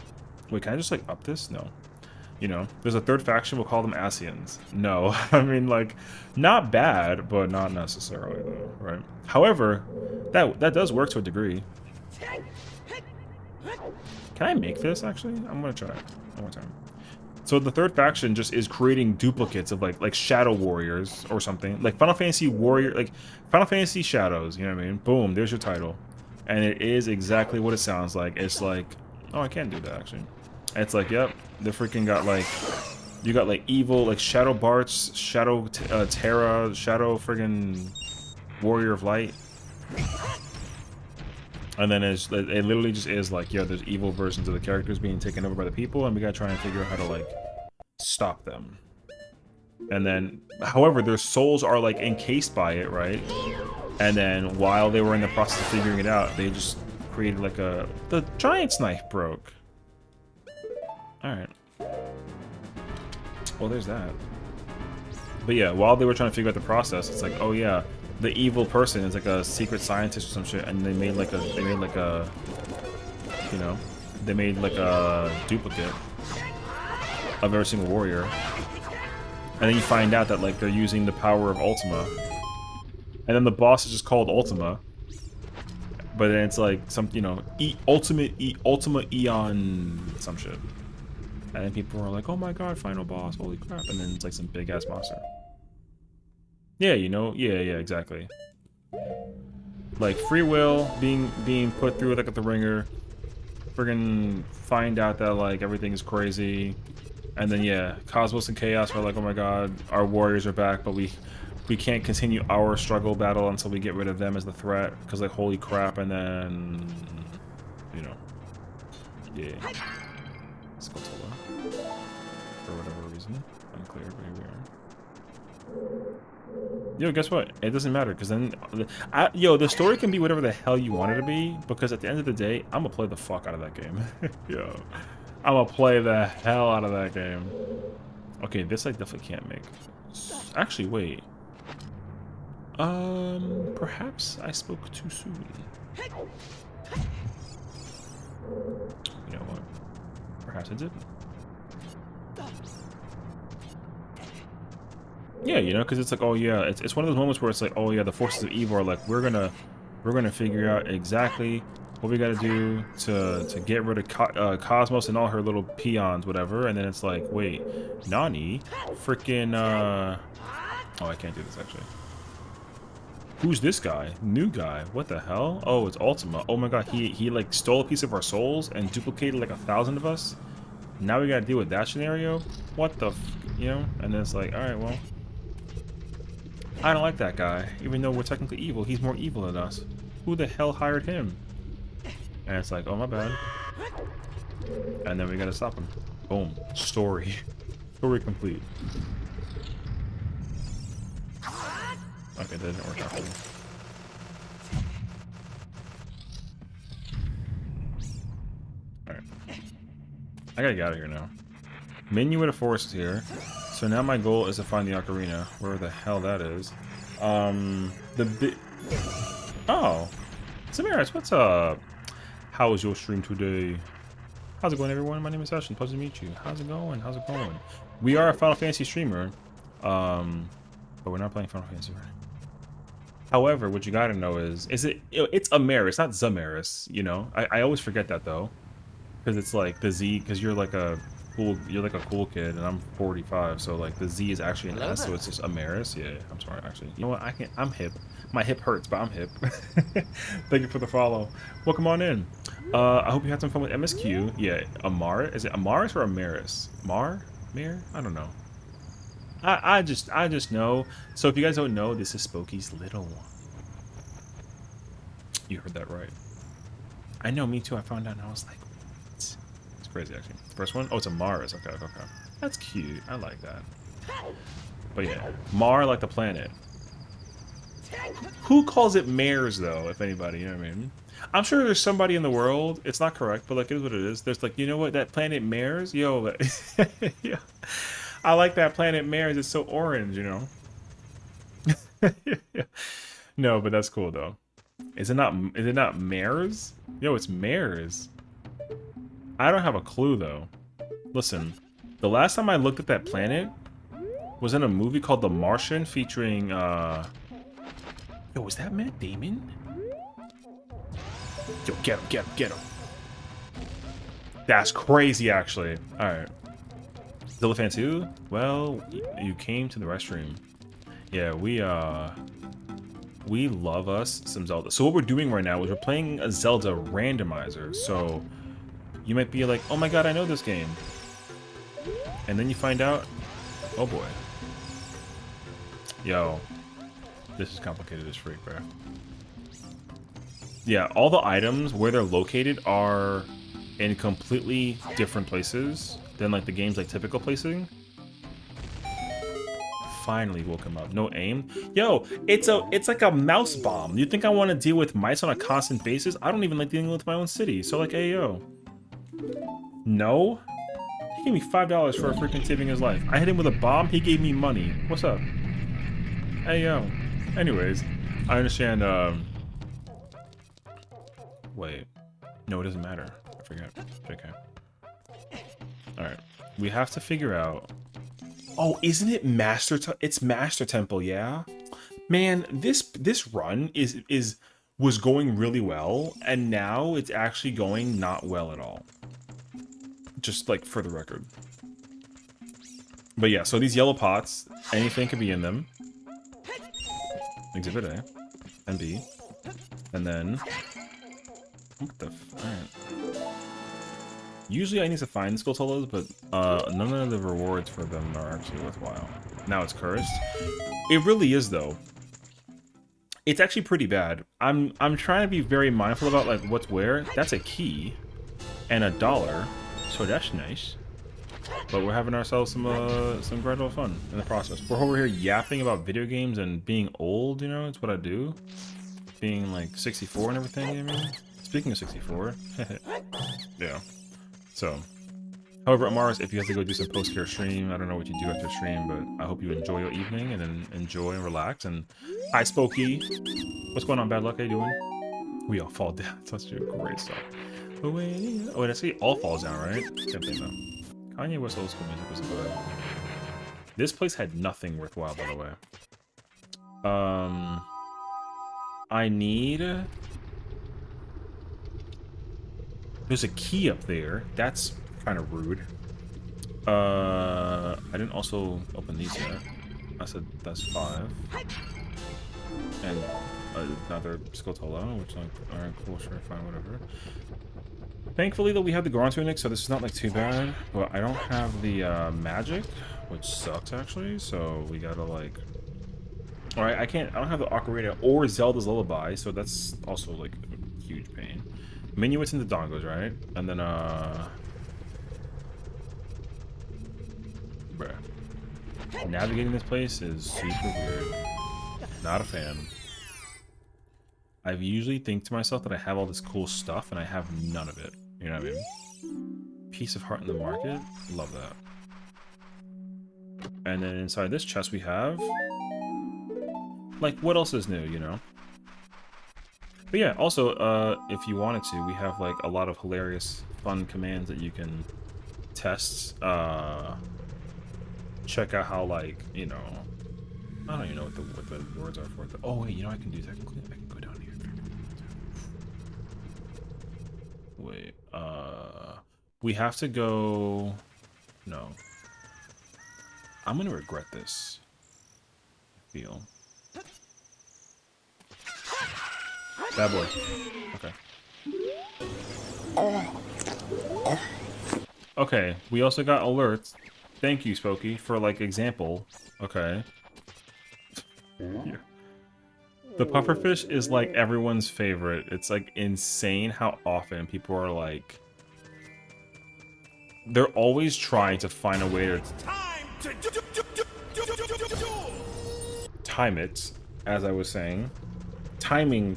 Wait, can I just like up this? No. You know, there's a third faction, we'll call them Sessiions. No, I mean, like, not bad, but not necessarily, though, right? However, that does work to a degree. Can I make this, actually? I'm gonna try it one more time. So the third faction just is creating duplicates of, like Shadow Warriors or something. Like Final Fantasy Warrior, like, Final Fantasy Shadows, you know what I mean? Boom, there's your title. And it is exactly what it sounds like. It's like, oh, I can't do that actually. It's like, yep, they freaking got like, you got like evil, like Shadow Barts, Shadow Terra, Shadow friggin' Warrior of Light. And then it literally just is like, yeah, there's evil versions of the characters being taken over by the people, and we gotta try and figure out how to like stop them. And then, however, their souls are like encased by it, right? And then while they were in the process of figuring it out, they just created like the giant's knife broke. Alright. Well, there's that. But yeah, while they were trying to figure out the process, it's like, oh yeah, the evil person is like a secret scientist or some shit, and they made like a, you know, they made like a duplicate of every single warrior. And then you find out that like they're using the power of Ultima. And then the boss is just called Ultima. But then it's like some, you know, Ultima Eon some shit. And then people are like, oh my god, final boss, holy crap. And then it's like some big ass monster. Yeah, you know, yeah, exactly. Like free will being put through like at the ringer. Friggin' find out that like everything is crazy. And then yeah, Cosmos and Chaos are like, oh my god, our warriors are back, but we can't continue our struggle battle until we get rid of them as the threat, because like holy crap. And then, you know, yeah, Skulltula for whatever reason, unclear, but here we are. Yo, guess what? It doesn't matter, because then, yo, the story can be whatever the hell you want it to be, because at the end of the day, I'm gonna play the fuck out of that game. Yo, I'm gonna play the hell out of that game. Okay, this I definitely can't make. Actually, wait. Perhaps I spoke too soon. You know what? Perhaps I did. Yeah, you know, because it's like, oh yeah, it's one of those moments where it's like, oh yeah, the forces of evil are like, we're gonna figure out exactly what we gotta do to get rid of Cosmos and all her little peons, whatever. And then it's like, wait, Nani, freaking oh, I can't do this actually. Who's this guy? New guy? What the hell? Oh, it's Ultima. Oh my god, he like stole a piece of our souls and duplicated like 1,000 of us. Now we gotta deal with that scenario? What the f, you know? And then it's like, alright, well, I don't like that guy. Even though we're technically evil, he's more evil than us. Who the hell hired him? And it's like, oh my bad. And then we gotta stop him. Boom. Story. Story complete. Okay, that didn't work out for me. Alright. I gotta get out of here now. Menu of the forest is here. So now my goal is to find the ocarina. Where the hell that is. Oh. Samaris, what's up? How was your stream today? How's it going, everyone? My name is Sessiion. Pleasure to meet you. How's it going? How's it going? We are a Final Fantasy streamer. But we're not playing Final Fantasy right now. However, what you gotta know is it's Amaris, not Zamaris, you know? I always forget that though. Because it's like the Z, because you're like a cool kid and I'm 45, so like the Z is actually an S, so it's just Amaris. Yeah, I'm sorry actually. You know what, I'm hip. My hip hurts, but I'm hip. Thank you for the follow. Welcome on in. I hope you had some fun with MSQ. Yeah, Amar, is it Amaris or Amaris? Mir? I don't know. I just know. So if you guys don't know, this is Spooky's little one. You heard that right. I know, me too. I found out and I was like, what? It's crazy actually. The first one? Oh, it's a Mars. Okay. That's cute. I like that. But yeah, Mar like the planet. Who calls it mares though, if anybody, you know what I mean? I'm sure there's somebody in the world, it's not correct, but like it is what it is. There's like, you know what, that planet mares? Yo, yeah. I like that planet Mars. It's so orange, you know. Yeah. No, but that's cool though. Is it not Mars? Yo, it's Mars. I don't have a clue though. Listen, the last time I looked at that planet was in a movie called The Martian featuring yo, was that Matt Damon? Yo, get him. That's crazy actually. Alright. Zillifan 2? Well, you came to the restroom. Yeah, We love us some Zelda. So what we're doing right now is we're playing a Zelda randomizer. So you might be like, oh my god, I know this game. And then you find out, oh boy. Yo, this is complicated as freak, bro. Yeah, all the items, where they're located, are in completely different places than like the game's like typical placing. Finally woke him up. No aim. Yo, it's like a mouse bomb. You think I want to deal with mice on a constant basis? I don't even like dealing with my own city. So like, hey yo. No? He gave me $5 for freaking saving his life. I hit him with a bomb, he gave me money. What's up? Hey yo. Anyways, I understand wait. No, it doesn't matter. I forget. Okay. Alright. We have to figure out. Oh, isn't it it's Master Temple, yeah? Man, this run was going really well, and now it's actually going not well at all. Just like for the record. But yeah, so these yellow pots, anything could be in them. Exhibit A and B. And then what the alright. Usually I need to find Skulltulas, but none of the rewards for them are actually worthwhile. Now it's cursed. It really is though. It's actually pretty bad. I'm trying to be very mindful about like what's where. That's a key and $1, so that's nice. But we're having ourselves some gradual fun in the process. We're over here yapping about video games and being old, you know, it's what I do. Being like 64 and everything, you know what I mean? Speaking of 64, yeah. So, however, Amaris, if you have to go do some post-care stream, I don't know what you do after stream, but I hope you enjoy your evening and then enjoy and relax. And hi, Spooky. What's going on, Bad Luck? How you doing? We all fall down. Such a great song. Oh, wait, I see all falls down, right? Can't think though. Kanye West old school music was good. This place had nothing worthwhile, by the way. I need... There's a key up there. That's kind of rude. I didn't also open these yet. I said that's 5. And another Skulltula, which like, alright, cool, sure, fine, whatever. Thankfully, though, we have the Goron tunic, so this is not like too bad. But I don't have the magic, which sucks actually. So we gotta like. All right, I don't have the Ocarina or Zelda's Lullaby, so that's also like a huge pain. Minuets and the dongos, right? And then bruh. Navigating this place is super weird. Not a fan. I usually think to myself that I have all this cool stuff and I have none of it. You know what I mean? Piece of heart in the market. Love that. And then inside this chest we have... Like, what else is new, you know? But yeah, also, if you wanted to, we have like a lot of hilarious, fun commands that you can test. Check out how, like, you know... I don't even know what the words are for it. Oh wait, you know what I can do technically? I can go down here. Wait, we have to go... No. I'm gonna regret this. I feel. Bad boy. Okay. Okay, we also got alerts. Thank you, Spooky, for, like, example. Okay. Yeah. The pufferfish is, like, everyone's favorite. It's, like, insane how often people are, like... They're always trying to find a way to... time it, as I was saying. Timing...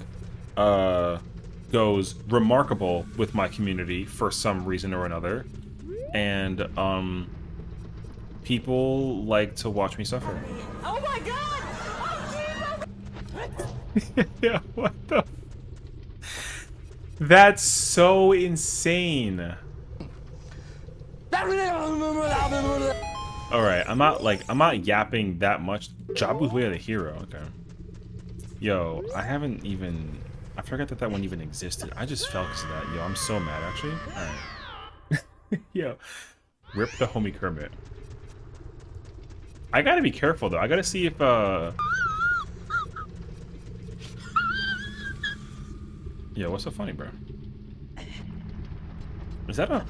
goes remarkable with my community for some reason or another, and people like to watch me suffer. Oh my god! Oh, yeah, what the? That's so insane. All right, I'm not yapping that much. Jabu's Way of the Hero. Okay. Yo, I forgot that one even existed. I just fell because of that. Yo, I'm so mad, actually. Alright. Yo. Rip the homie Kermit. I gotta be careful, though. I gotta see if, Yo, what's so funny, bro? Is that a...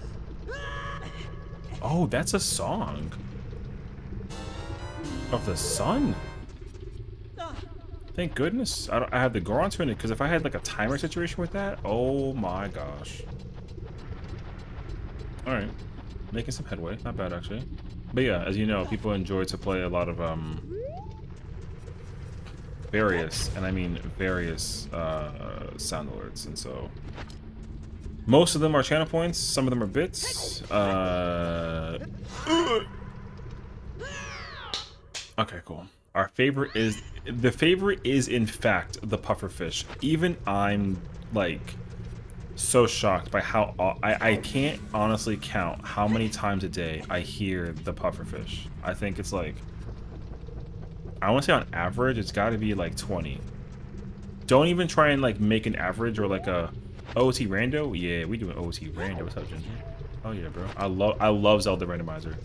Oh, that's a song. Of the sun? Thank goodness. I had the Goron turn it, because if I had like a timer situation with that, oh my gosh. Alright. Making some headway. Not bad, actually. But yeah, as you know, people enjoy to play a lot of, various, and I mean various, sound alerts, and so... Most of them are channel points, some of them are bits. Okay, cool. Our favorite is... The favorite is, in fact, the pufferfish. Even I'm, like... so shocked by how I can't honestly count how many times a day I hear the pufferfish. I think it's like, I want to say on average it's got to be like 20. Don't even try and like make an average or like a OOT rando. Yeah, we doing OOT rando. What's up, Ginger? Oh yeah, bro. I love Zelda randomizer.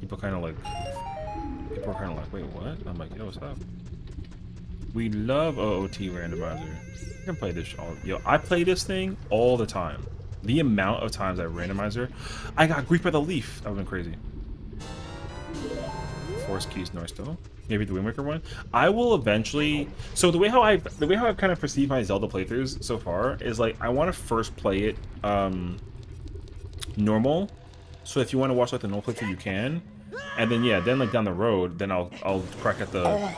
People are kind of like wait, what? I'm like, yo, what's up? We love OOT randomizer. I can play this all. Yo, I play this thing all the time. The amount of times I randomizer, I got grief by the leaf. That would have been crazy. Force keys, noise though. Maybe the Wind Waker one. I will eventually. So the way how I've kind of perceived my Zelda playthroughs so far is like I want to first play it normal. So if you want to watch like the normal playthrough, you can. And then yeah, then like down the road, then I'll crack at the.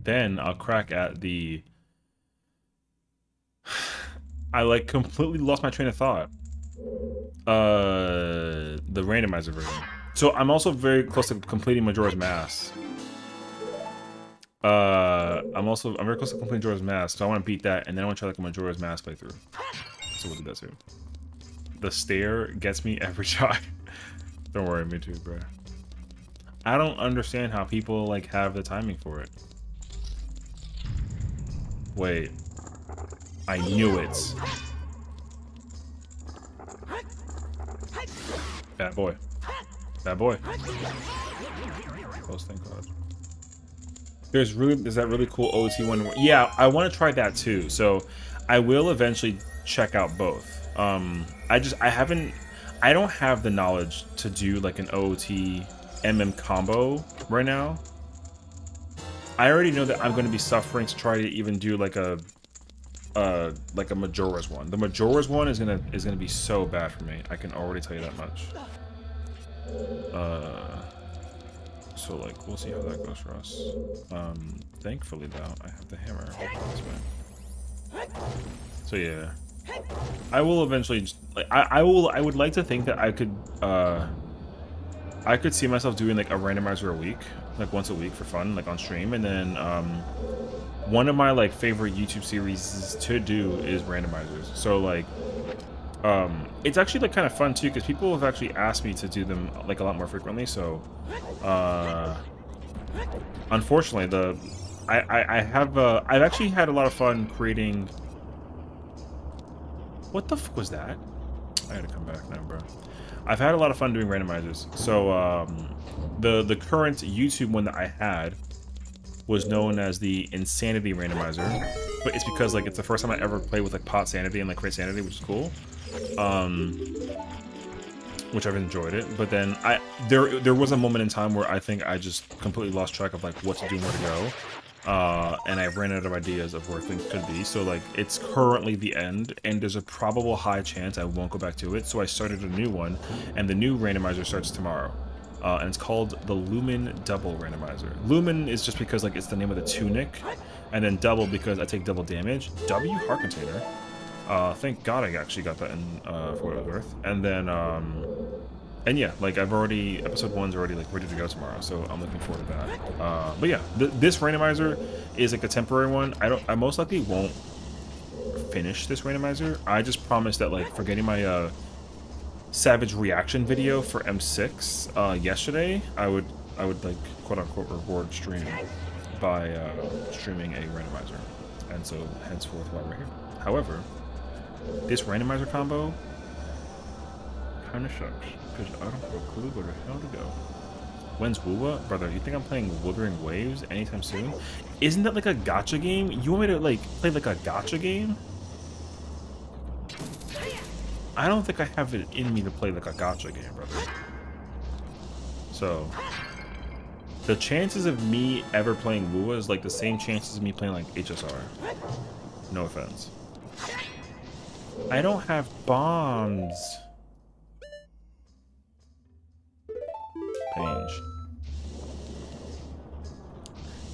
Then I'll crack at the... I like completely lost my train of thought. The randomizer version. So I'm also very close to completing Majora's Mask. I'm very close to completing Majora's Mask, so I want to beat that, and then I want to try like a Majora's Mask playthrough. So we'll do that too. The stare gets me every try. Don't worry, me too, bro. I don't understand how people like have the timing for it. Wait. I knew it. Bad boy. Bad boy. Close, thank God. There's that really cool OT one. Yeah, I want to try that too. So I will eventually check out both. I don't have the knowledge to do like an OT MM combo right now. I already know that I'm going to be suffering to try to even do like a Majora's one. The Majora's one is gonna be so bad for me. I can already tell you that much. So like we'll see how that goes for us. Thankfully though, I have the hammer. So yeah, I will eventually. Like, I would like to think that I could see myself doing like a randomizer a week, like once a week for fun, like on stream, and then one of my like favorite YouTube series to do is randomizers. So like it's actually like kind of fun too because people have actually asked me to do them like a lot more frequently. So unfortunately I've actually had a lot of fun creating. What the fuck was that? I gotta come back now, bro. I've had a lot of fun doing randomizers. So the current YouTube one that I had was known as the Insanity Randomizer, but it's because like it's the first time I ever played with like Pot Sanity and like Crit Sanity, which is cool. Which I've enjoyed it. But then there was a moment in time where I think I just completely lost track of like what to do and where to go. And I ran out of ideas of where things could be. So like it's currently the end, and there's a probable high chance I won't go back to it. So I started a new one, and the new randomizer starts tomorrow. And it's called the Lumen Double Randomizer. Lumen is just because like it's the name of the tunic, and then double because I take double damage. W Heart Container. Thank God I actually got that in for what it was worth. And then and yeah, like episode 1's already like ready to go tomorrow, so I'm looking forward to that. But yeah, this randomizer is like a temporary one. I most likely won't finish this randomizer. I just promised that like for getting my Savage reaction video for M6 yesterday, I would like quote unquote reward stream by streaming a randomizer, and so henceforth while we're here. However, this randomizer combo kind of sucks because I don't have a clue where the hell to go. When's Wuwa? Brother, you think I'm playing Wuthering Waves anytime soon? Isn't that like a gacha game? You want me to like play like a gacha game? I don't think I have it in me to play like a gacha game, brother. So the chances of me ever playing Wuwa is like the same chances of me playing like HSR. No offense. I don't have bombs. Painge.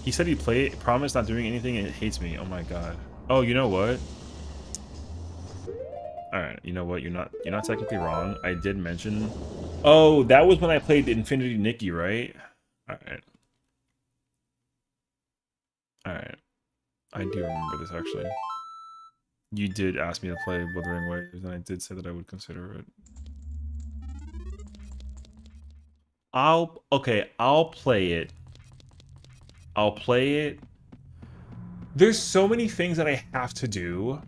He said he'd play it, promised not doing anything, and it hates me. Oh my god. Oh, you know what? Alright, you know what? You're not technically wrong. I did mention. Oh, that was when I played Infinity Nikki, right? Alright. Alright. I do remember this actually. You did ask me to play Wuthering Waves, and I did say that I would consider it. I'll play it. I'll play it. There's so many things that I have to do.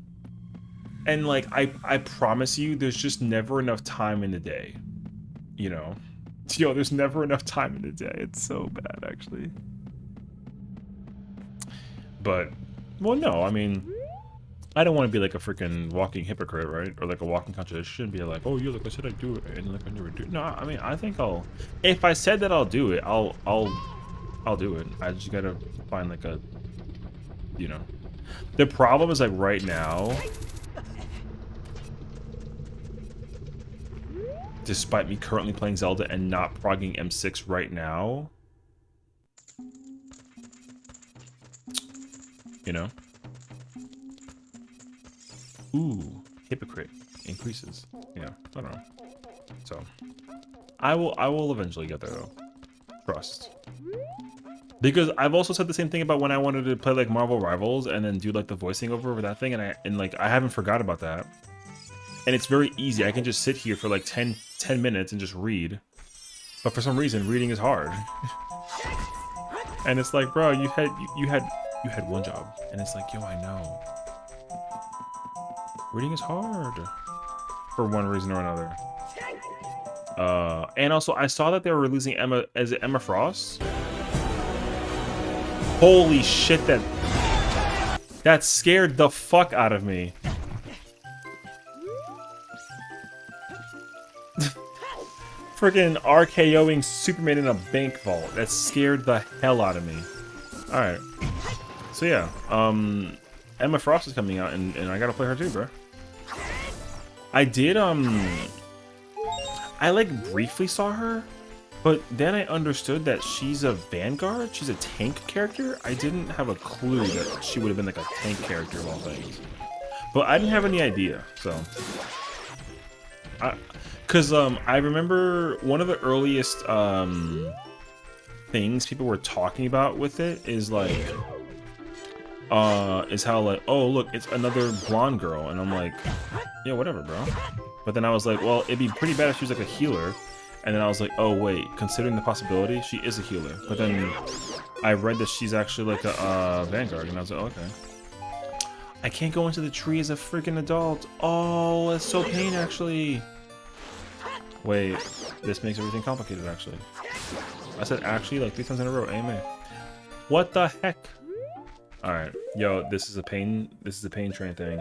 And like I promise you, there's just never enough time in the day. You know? Yo, there's never enough time in the day. It's so bad actually. But well no, I mean, I don't want to be like a freaking walking hypocrite, right? Or like a walking contradiction. Be like, oh, you look, I said I'd do it, and like I never do. No, I mean, I think I'll. If I said that I'll do it, I'll do it. I just gotta find like a, you know. The problem is like right now, despite me currently playing Zelda and not progging M6 right now, you know. Ooh, hypocrite increases. Yeah, I don't know. So, I will eventually get there though. Trust. Because I've also said the same thing about when I wanted to play like Marvel Rivals and then do like the voicing over that thing, and like I haven't forgot about that. And it's very easy. I can just sit here for like 10 minutes and just read. But for some reason, reading is hard. And it's like, bro, you had one job, and it's like, yo, I know. Reading is hard for one reason or another. And also I saw that they were releasing Emma Frost. Holy shit, that scared the fuck out of me. Freaking RKOing Superman in a bank vault. That scared the hell out of me. Alright. So yeah, Emma Frost is coming out, and I gotta play her too, bro. I did, I like briefly saw her, but then I understood that she's a Vanguard. She's a tank character. I didn't have a clue that she would have been like a tank character of all things. But I didn't have any idea, so. Cause I remember one of the earliest things people were talking about with it is like, is how like, oh look, it's another blonde girl, and I'm like, yeah, whatever, bro. But then I was like, well, it'd be pretty bad if she was like a healer. And then I was like, oh wait, considering the possibility, she is a healer. But then I read that she's actually like a Vanguard, and I was like, okay. I can't go into the tree as a freaking adult. Oh, that's so pain actually. Wait, this makes everything complicated actually. I said actually like 3 times in a row, amen. What the heck? Alright, yo, this is a pain train thing.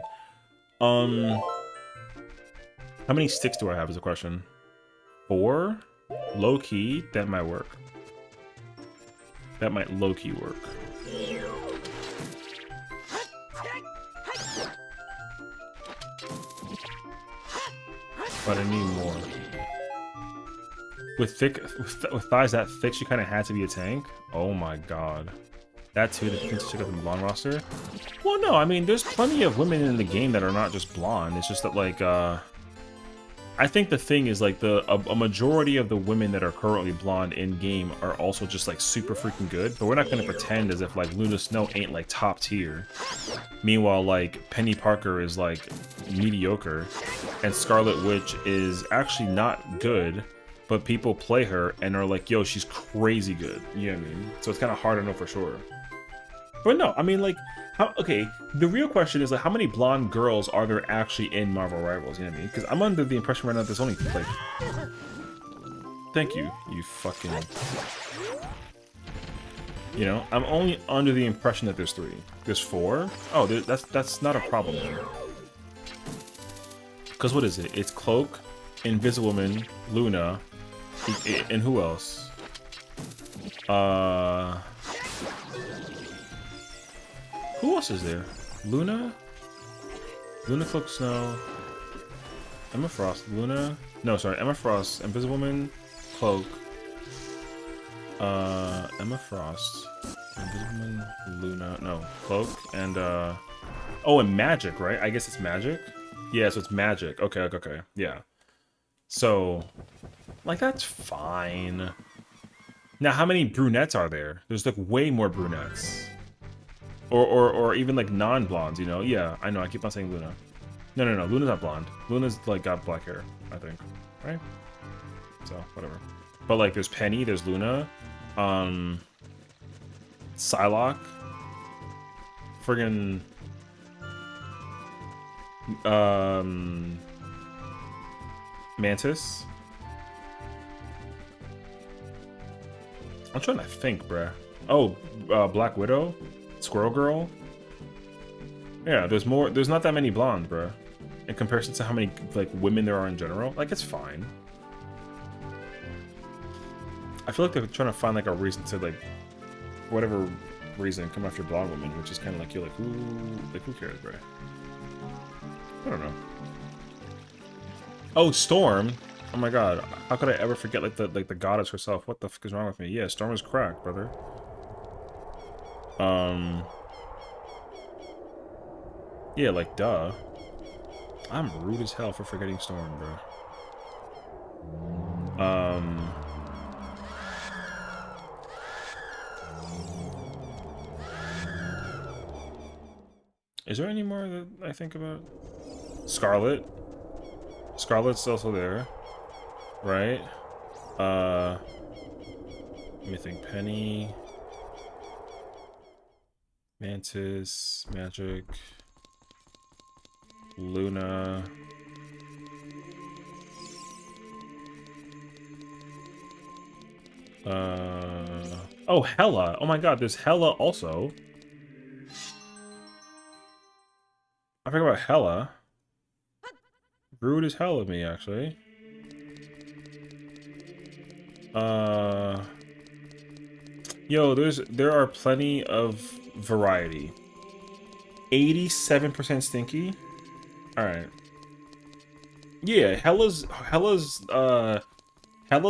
How many sticks do I have is the question. 4? Low key, that might work. That might low key work. But I need more. With thighs that thick, she kind of had to be a tank. Oh my god. That too, the things to check out the blonde roster. Well, no, I mean, there's plenty of women in the game that are not just blonde. It's just that, like, I think the thing is, like, a majority of the women that are currently blonde in-game are also just, like, super freaking good. But we're not going to pretend as if, like, Luna Snow ain't, like, top tier. Meanwhile, like, Penny Parker is, like, mediocre. And Scarlet Witch is actually not good. But people play her and are like, yo, she's crazy good. You know what I mean? So it's kind of hard to know for sure. But no, I mean, like, okay, the real question is, like, how many blonde girls are there actually in Marvel Rivals? You know what I mean? Because I'm under the impression right now there's only, like, Thank you, you fucking... You know, I'm only under the impression that there's 3. There's 4? Oh, that's not a problem then. Because what is it? It's Cloak, Invisible Woman, Luna, and who else? Who else is there? Luna? Luna, Cloak, Snow, Emma Frost, Luna? No, sorry, Emma Frost, Invisible Woman, Cloak, Emma Frost, Invisible Woman, Luna, no, Cloak, and, oh, and Magic, right? I guess it's Magic? Yeah, so it's Magic. Okay, yeah. So, like, that's fine. Now, how many brunettes are there? There's, like, way more brunettes. Or even, like, non-blondes, you know? Yeah, I know, I keep on saying Luna. No, Luna's not blonde. Luna's, like, got black hair, I think. Right? So, whatever. But, like, there's Penny, there's Luna, Psylocke, friggin', Mantis. I'm trying to think, bruh. Oh, Black Widow, Squirrel Girl. Yeah, there's more. There's not that many blondes, bruh. In comparison to how many like women there are in general, like it's fine. I feel like they're trying to find like a reason to like, whatever reason, come after blonde women, which is kind of like you're like, who cares, bruh? I don't know. Oh, Storm. Oh my god, how could I ever forget like the goddess herself? What the fuck is wrong with me? Yeah, Storm is cracked, brother. Yeah, like duh. I'm rude as hell for forgetting Storm, bro. Is there any more that I think about? Scarlet. Scarlet's also there. Right? Let me think. Penny. Mantis. Magic. Luna. Oh, Hela. Oh my god, there's Hela also. I forgot about Hela. Rude as hell of me, actually. Yo, there are plenty of variety. 87% stinky? Alright. Yeah, Hela's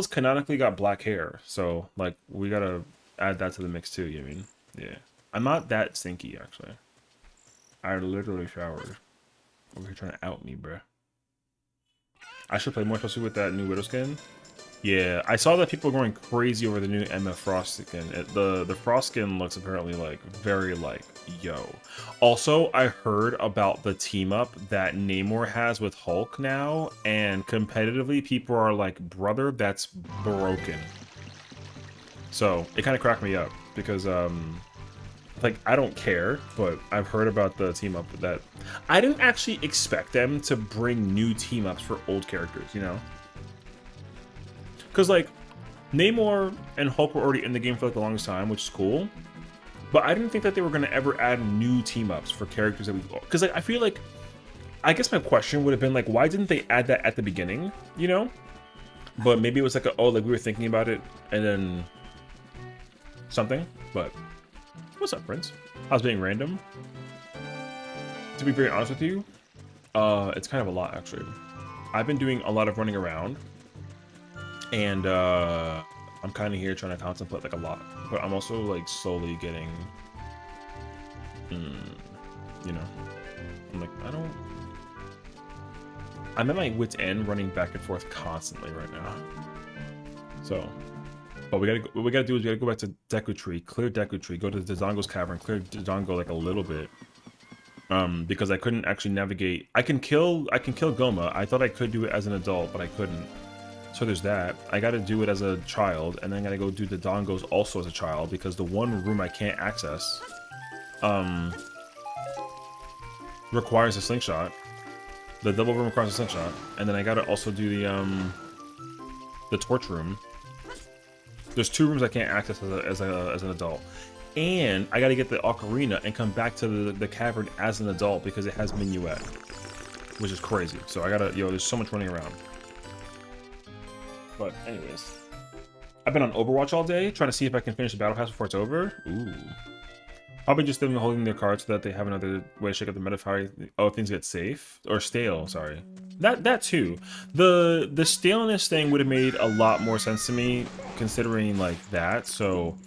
canonically got black hair, so like we gotta add that to the mix too, you mean? Yeah. I'm not that stinky actually. I literally showered. Over here trying to out me, bruh. I should play more, especially with that new Widow skin. Yeah, I saw that people were going crazy over the new Emma Frost skin. The Frost skin looks apparently like very like yo. Also, I heard about the team up that Namor has with Hulk now, and competitively people are like, brother, that's broken. So it kind of cracked me up because like I don't care, but I've heard about the team up that I didn't actually expect them to bring new team ups for old characters, you know. Because, like, Namor and Hulk were already in the game for, like, the longest time, which is cool. But I didn't think that they were going to ever add new team-ups for characters that we... Because, like, I feel like... I guess my question would have been, like, why didn't they add that at the beginning, you know? But maybe it was like, oh, like, we were thinking about it, and then... something. But... What's up, Prince? I was being random. To be very honest with you, it's kind of a lot, actually. I've been doing a lot of running around. And I'm kind of here trying to contemplate like a lot, but I'm also like slowly getting, you know, I'm like, I'm at my wit's end running back and forth constantly right now. So, but what we gotta do is we gotta go back to Deku Tree, clear Deku Tree, go to Dodongo's cavern, clear Dodongo like a little bit. Because I couldn't actually navigate. I can kill Goma. I thought I could do it as an adult, but I couldn't. So there's that. I gotta do it as a child, and then I gotta go do the Dongos also as a child, because the one room I can't access requires a slingshot. The double room requires a slingshot, and then I gotta also do the torch room, There's 2 rooms I can't access as an adult. And I got to get the ocarina and come back to the cavern as an adult because it has minuet, which is crazy. So I gotta, there's so much running around. But anyways, I've been on Overwatch all day trying to see if I can finish the battle pass before it's over. Ooh. Probably just them holding their cards so that they have another way to shake up the meta if things get safe or stale. Sorry, that too. The staleness thing would have made a lot more sense to me considering like that. So.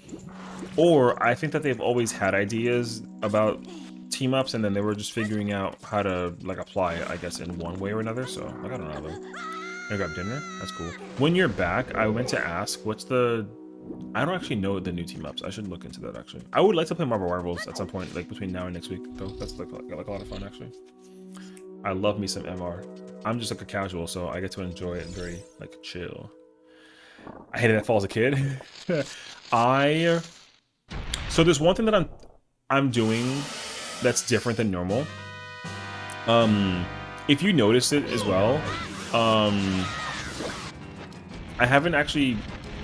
Or I think that they've always had ideas about team ups and then they were just figuring out how to like apply it, I guess, in one way or another. So like, I don't know though. I got dinner. That's cool. When you're back, I went to ask what's the. I don't actually know the new team ups. I should look into that actually. I would like to play Marble Rivals at some point, like between now and next week. Though that's like a lot of fun actually. I love me some MR. I'm just like a casual, so I get to enjoy it very like chill. I hated that fall as a kid. So there's one thing that I'm doing that's different than normal. If you noticed it as well, I haven't actually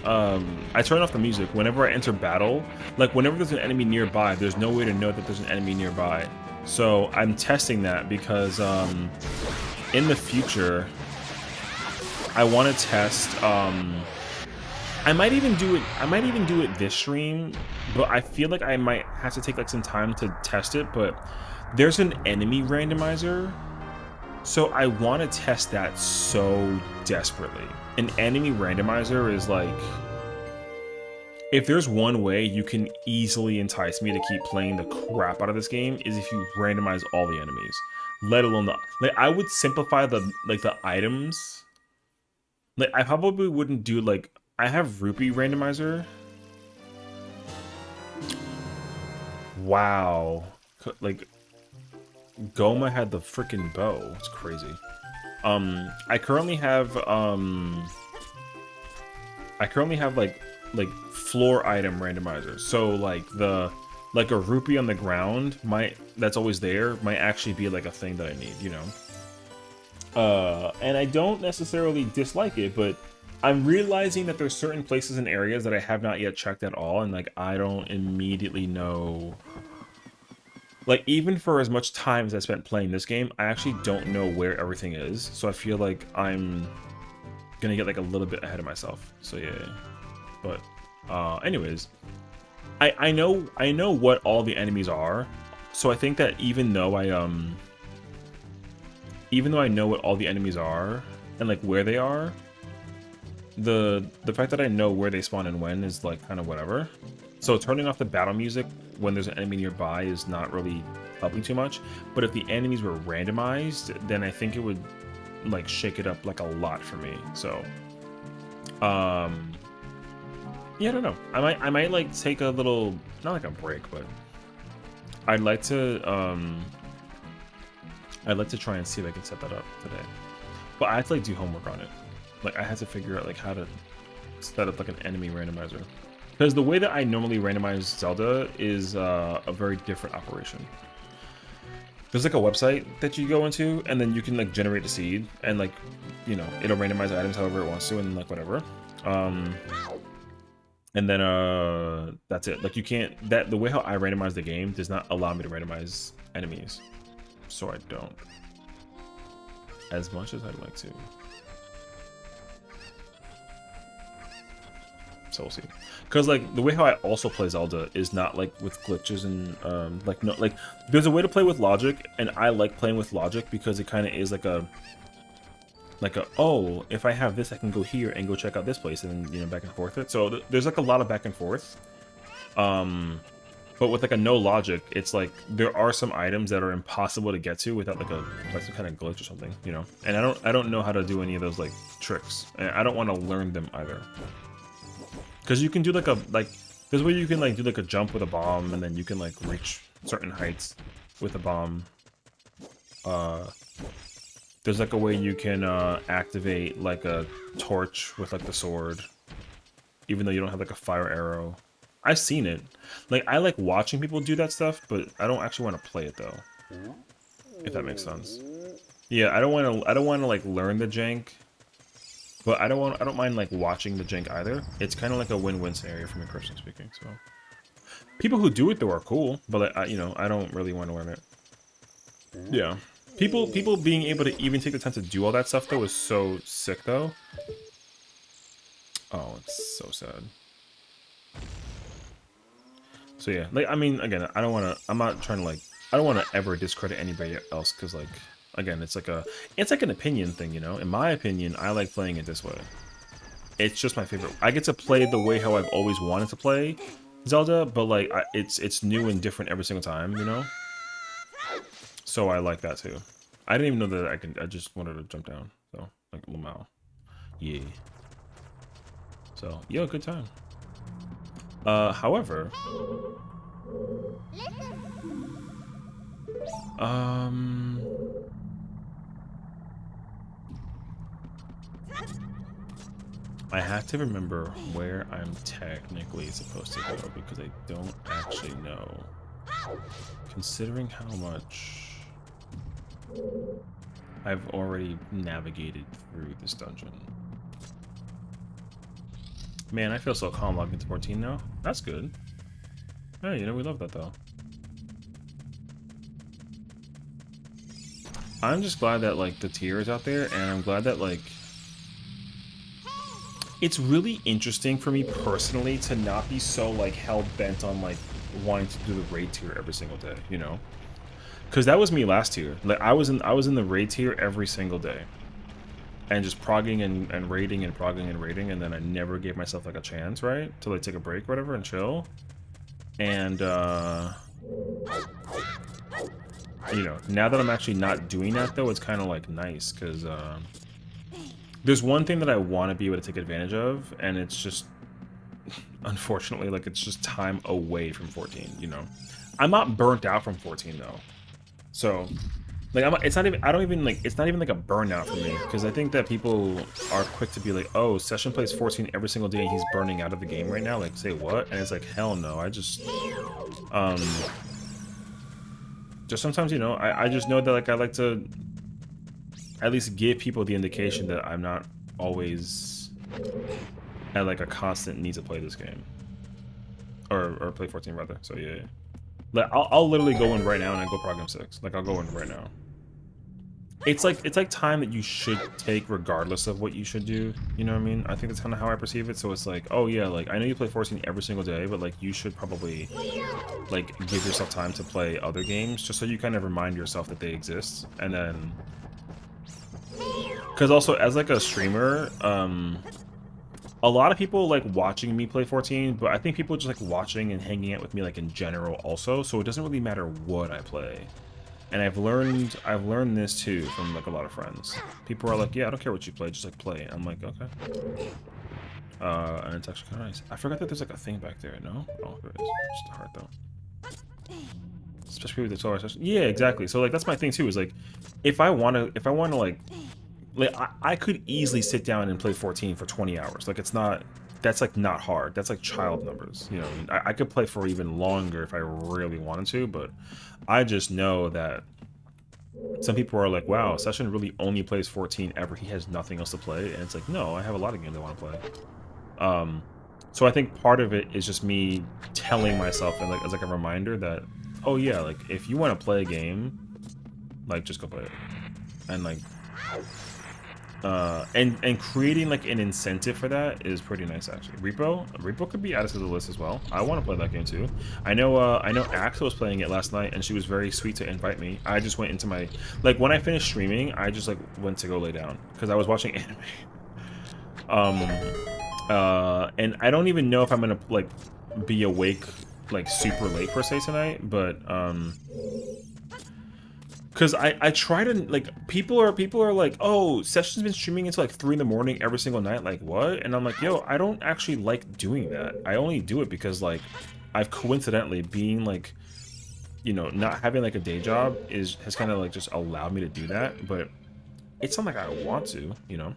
I turn off the music whenever I enter battle. Like whenever there's an enemy nearby, there's no way to know that there's an enemy nearby. So I'm testing that because in the future I want to test I might even do it this stream, but I feel like I might have to take like some time to test it. But there's an enemy randomizer, so I want to test that so desperately. An enemy randomizer is like, if there's one way you can easily entice me to keep playing the crap out of this game is if you randomize all the enemies, let alone the like. I would simplify the items. Like I probably wouldn't do like. I have Rupee randomizer. Wow. Like, Goma had the freaking bow. It's crazy. I currently have like floor item randomizer. So like a rupee on the ground that's always there might actually be like a thing that I need, you know. And I don't necessarily dislike it, but I'm realizing that there's certain places and areas that I have not yet checked at all, and like I don't immediately know. Like even for as much time as I spent playing this game, I actually don't know where everything is. So I feel like I'm gonna get like a little bit ahead of myself. So yeah. But anyways, I know what all the enemies are. So I think that even though I know what all the enemies are and like where they are, the fact that I know where they spawn and when is like kind of whatever. So turning off the battle music when there's an enemy nearby is not really helping too much. But if the enemies were randomized, then I think it would like shake it up like a lot for me. So yeah, I don't know. I might like take a little, not like a break, but I'd like to try and see if I can set that up today. But I have to like do homework on it. Like I had to figure out like how to set up like an enemy randomizer, because the way that I normally randomize Zelda is a very different operation. There's like a website that you go into and then you can like generate a seed and like, you know, it'll randomize items however it wants to and like whatever. And then that's it. Like you can't, the way how I randomize the game does not allow me to randomize enemies, so I don't, as much as I'd like to. So we'll see. Because like the way how I also play Zelda is not like with glitches and like no, like there's a way to play with logic, and I like playing with logic because it kind of is like a oh, if I have this I can go here and go check out this place, and you know, back and forth it. So there's like a lot of back and forth. But with like a no logic, it's like there are some items that are impossible to get to without like some kind of glitch or something, you know. And I don't know how to do any of those like tricks, and I don't want to learn them either. Because you can do like there's where you can like do like a jump with a bomb, and then you can like reach certain heights with a bomb. There's like a way you can activate like a torch with like the sword, even though you don't have like a fire arrow. I've seen it. Like I like watching people do that stuff, but I don't actually want to play it though. If that makes sense. Yeah, I don't want to like learn the jank. But I don't mind like watching the jank either. It's kind of like a win-win scenario for me personally speaking. So people who do it though are cool, but like, you know, I don't really want to learn it. Yeah, people being able to even take the time to do all that stuff though is so sick though. Oh, it's so sad. So yeah, like I mean, again, I don't want to. I'm not trying to like. I don't want to ever discredit anybody else because like, again, it's like an opinion thing, you know. In my opinion, I like playing it this way. It's just my favorite. I get to play the way how I've always wanted to play Zelda, but like, it's new and different every single time, you know. So I like that too. I didn't even know that I could. I just wanted to jump down. So like, Lamau. Yeah. So yo, good time. However, I have to remember where I'm technically supposed to go because I don't actually know. Considering how much I've already navigated through this dungeon. Man, I feel so calm logging into 14 now. That's good. Hey, you know, we love that though. I'm just glad that like the tier is out there, and I'm glad that like it's really interesting for me personally to not be so like hell-bent on like wanting to do the raid tier every single day, you know? Because that was me last year. Like I was in the raid tier every single day. And just progging and raiding and progging and raiding, and then I never gave myself like a chance, right? To like take a break or whatever and chill. And you know, now that I'm actually not doing that though, it's kind of like nice because there's one thing that I want to be able to take advantage of, and it's just unfortunately like it's just time away from 14, you know. I'm not burnt out from 14 though. So like it's not even it's not even like a burnout for me because I think that people are quick to be like, oh, Sessiion plays 14 every single day and he's burning out of the game right now. Like, say what? And it's like, hell no. I just sometimes, you know, I just know that like I like to at least give people the indication that I'm not always at like a constant need to play this game or play 14 rather. So yeah. Like I'll literally go in right now and I go program 6. Like I'll go in right now. It's like time that you should take regardless of what you should do. You know what I mean? I think that's kind of how I perceive it. So it's like, oh yeah, like I know you play 14 every single day, but like you should probably like give yourself time to play other games just so you kind of remind yourself that they exist. And then, because also as like a streamer, a lot of people like watching me play 14, but I think people just like watching and hanging out with me like in general also. So it doesn't really matter what I play. And I've learned this too from like a lot of friends. People are like, yeah, I don't care what you play, just like play. I'm like, okay. And it's actually kind of nice. I forgot that there's like a thing back there. No? Oh, there is. Just a heart though. Especially with the 12-hour session. Yeah, exactly. So like that's my thing too. Is like, if I want to like I could easily sit down and play 14 for 20 hours. Like it's not. That's like not hard. That's like child numbers. You know, I could play for even longer if I really wanted to, but I just know that some people are like, wow, Sessiion really only plays 14 ever. He has nothing else to play. And it's like, no, I have a lot of games I want to play. So I think part of it is just me telling myself and like as like a reminder that, oh yeah, like if you want to play a game, like just go play it. And like and creating like an incentive for that is pretty nice actually. Repo could be added to the list as well. I want to play that game too. I know Axel was playing it last night and she was very sweet to invite me. I just went into my like when I finished streaming, I just like went to go lay down because I was watching anime. And I don't even know if I'm gonna like be awake like super late per se tonight, but because I try to like people are like, oh, Sessiion's been streaming until like 3 in the morning every single night. Like what? And I'm like, yo, I don't actually like doing that. I only do it because like I've coincidentally being like, you know, not having like a day job has kind of like just allowed me to do that. But it's not like I want to, you know.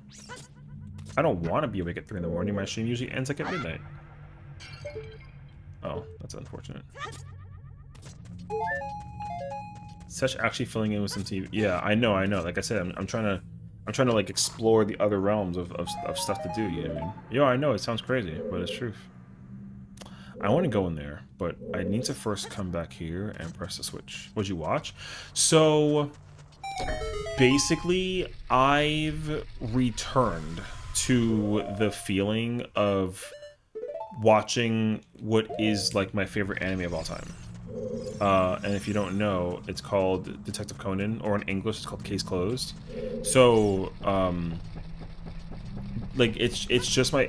I don't want to be awake at 3 in the morning. My stream usually ends like at midnight. Oh, that's unfortunate. Such actually filling in with some TV. Yeah, I know. Like I said, I'm trying to I'm trying to like explore the other realms of stuff to do. You know what I mean? Yo, I know it sounds crazy, but it's truth. I want to go in there, but I need to first come back here and press the switch. What'd you watch? So basically, I've returned to the feeling of watching what is like my favorite anime of all time. And if you don't know, it's called Detective Conan, or in English, it's called Case Closed. So, like it's just my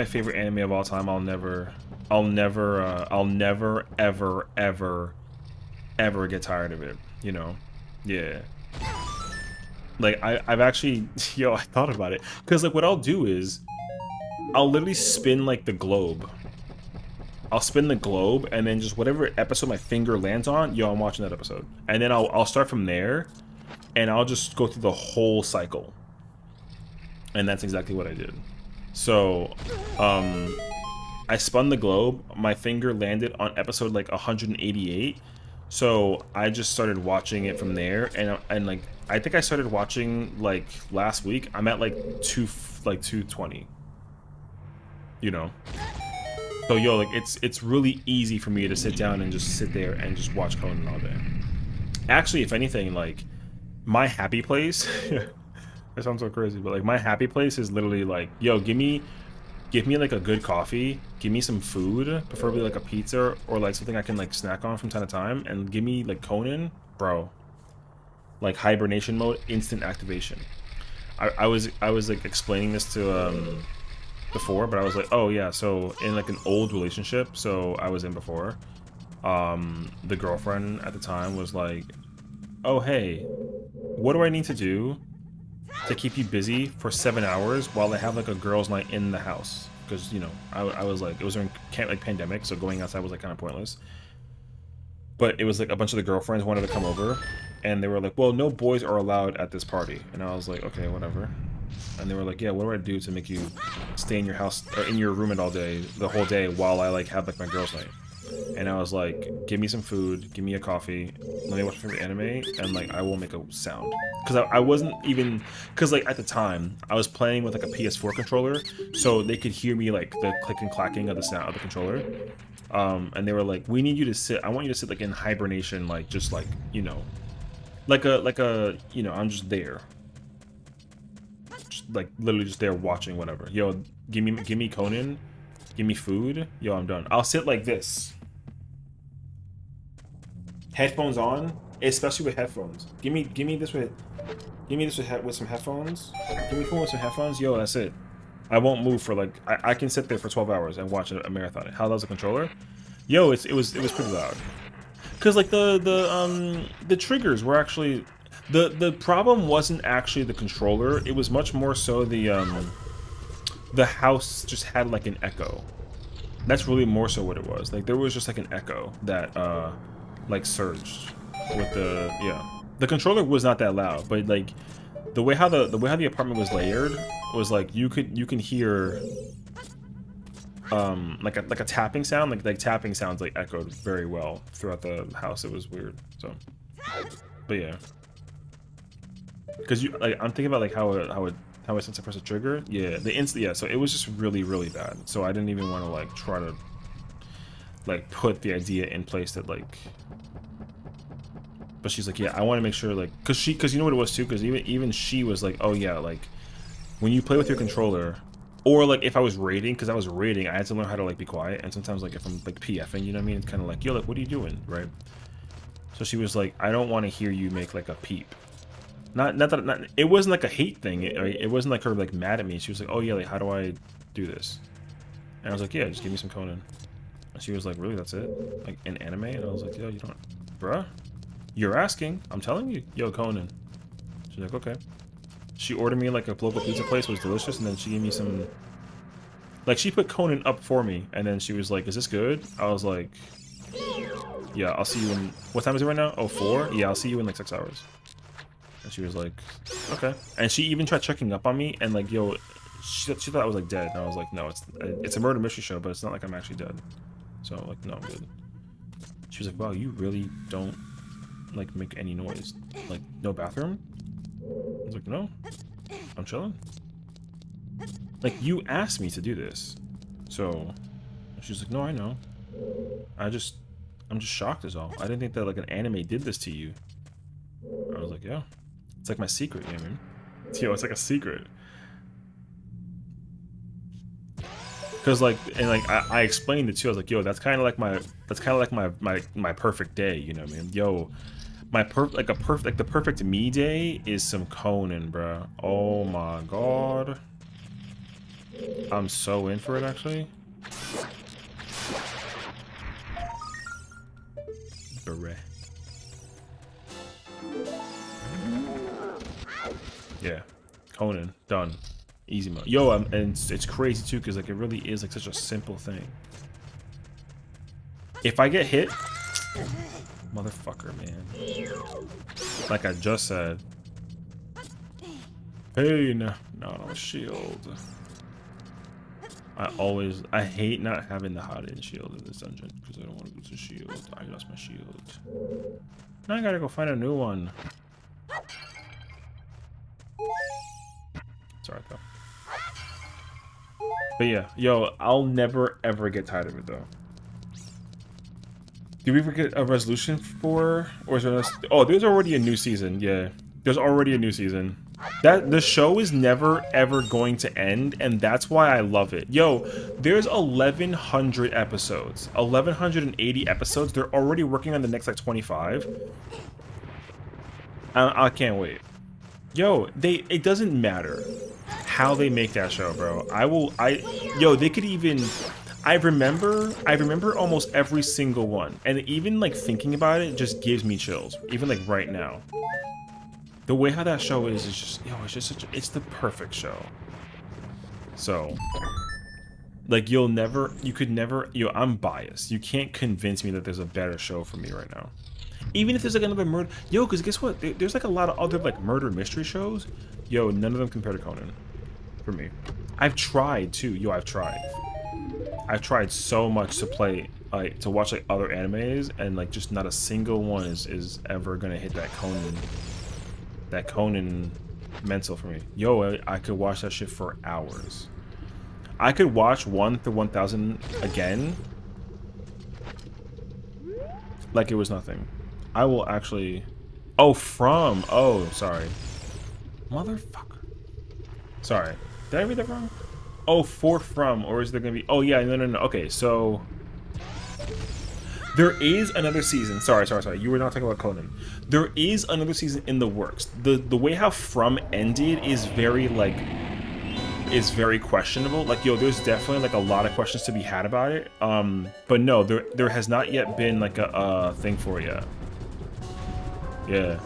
favorite anime of all time. I'll never ever get tired of it. You know, yeah. Like I've actually, yo, I thought about it because like what I'll do is I'll literally spin like the globe. I'll spin the globe and then just whatever episode my finger lands on, yo, I'm watching that episode. And then I'll start from there and I'll just go through the whole cycle. And that's exactly what I did. So, I spun the globe, my finger landed on episode like 188. So I just started watching it from there, and like I think I started watching like last week. I'm at like 220. You know. So yo, like it's really easy for me to sit down and just sit there and just watch Conan all day. Actually, if anything, like my happy place. That sounds so crazy, but like my happy place is literally like, yo, give me like a good coffee, give me some food, preferably like a pizza or like something I can like snack on from time to time, and give me like Conan, bro. Like hibernation mode, instant activation. I was like explaining this to before, but I was like, oh yeah, so in like an old relationship, so I was in before, the girlfriend at the time was like, oh hey, what do I need to do to keep you busy for 7 hours while I have like a girls' night in the house? Because you know, I was like, it was during like pandemic, so going outside was like kind of pointless. But it was like a bunch of the girlfriends wanted to come over, and they were like, well, no boys are allowed at this party. And I was like, okay, whatever. And they were like, yeah, what do I do to make you stay in your house or in your room all day, the whole day, while I like have like my girls' night? And I was like, give me some food, give me a coffee, let me watch my favorite anime, and like I won't make a sound. Because I wasn't even, because like at the time I was playing with like a PS4 controller, so they could hear me like the click and clacking of the sound of the controller. And they were like, we need you to sit, I want you to sit like in hibernation, like just like, you know, like a you know, I'm just there, just like literally just there watching whatever. Yo, give me Conan, give me food. Yo, I'm done. I'll sit like this, headphones on, especially with headphones. Give me this with with some headphones. Give me Conan with some headphones. Yo, that's it. I won't move for like I can sit there for 12 hours and watch a marathon. How loud's a controller? Yo, it was pretty loud. Cause like the triggers were actually the problem wasn't actually the controller. It was much more so the house just had like an echo. That's really more so what it was. Like there was just like an echo that like surged with the The controller was not that loud, but like the way how the apartment was layered was like you can hear like a tapping sound, like tapping sounds like echoed very well throughout the house. It was weird. So, but yeah, because you like I'm thinking about like how it since I press a trigger. Yeah, so it was just really bad. So I didn't even want to like try to like put the idea in place that like. But she's like, yeah, I want to make sure like because you know what it was too, because even she was like, oh yeah, like when you play with your controller. Or like if I was raiding, because I was raiding, I had to learn how to like be quiet. And sometimes like if I'm like PFing, you know what I mean? It's kind of like, yo, like what are you doing, right? So she was like, I don't want to hear you make like a peep. It wasn't like a hate thing. It wasn't like her like mad at me. She was like, oh yeah, like how do I do this? And I was like, yeah, just give me some Conan. And she was like, really, that's it? Like in anime? And I was like, yo, you don't, bruh, you're asking. I'm telling you, yo, Conan. She's like, okay. She ordered me like a local pizza place, it was delicious, and then she gave me some. Like she put Conan up for me, and then she was like, "Is this good?" I was like, "Yeah, I'll see you in." What time is it right now? Oh, 4? Yeah, I'll see you in like 6 hours. And she was like, "Okay." And she even tried checking up on me, and like, yo, she thought I was like dead, and I was like, "No, it's a murder mystery show, but it's not like I'm actually dead." So like, no, I'm good. She was like, "Wow, you really don't like make any noise, like no bathroom?" I was like, "No." I'm chilling. Like, you asked me to do this. So, she's like, no, I know. I'm just shocked is all. I didn't think that, like, an anime did this to you. I was like, yeah. It's like my secret, you know what I mean? Yo, it's like a secret. Cause like, and like, I explained it too. I was like, yo, that's kind of like my perfect day, you know what I mean? Yo, like the perfect me day is some Conan, bro. Oh my god. I'm so in for it, actually. Beret. Yeah, Conan done, easy mode. Yo, and it's crazy too, cause like it really is like such a simple thing. If I get hit, motherfucker, man. Like I just said. Hey, no, shield. I hate not having the hot-in shield in this dungeon because I don't want to lose a shield. I lost my shield. Now I gotta go find a new one. Sorry though. But yeah, yo, I'll never ever get tired of it though. Did we ever get a resolution for, or is there? Oh, there's already a new season. Yeah, there's already a new season. That the show is never ever going to end, and that's why I love it. Yo, there's 1,100 episodes, 1,180 episodes. They're already working on the next like 25. I can't wait. Yo, it doesn't matter how they make that show, bro. Yo, they could even. I remember almost every single one, and even like thinking about it just gives me chills. Even like right now. The way how that show is just, yo, it's just it's the perfect show. So, like, you could never, yo, I'm biased. You can't convince me that there's a better show for me right now. Even if there's like another murder, yo, because guess what? There's like a lot of other like murder mystery shows. Yo, none of them compare to Conan, for me. I've tried too, yo, I've tried. I've tried so much to play, like, to watch like other animes, and like just not a single one is ever gonna hit that Conan mental for me. Yo, I could watch that shit for hours. I could watch 1 through 1,000 again like it was nothing. I will actually... Oh, from... Oh, sorry. Motherfucker. Sorry. Did I read that wrong? Oh, from, or is there gonna be... Oh, yeah, no. Okay, so... There is another season. Sorry. You were not talking about Conan. There is another season in the works. The way how From ended is very like very questionable. Like, yo, there's definitely like a lot of questions to be had about it. But no, there has not yet been like a thing for it yet. Yeah.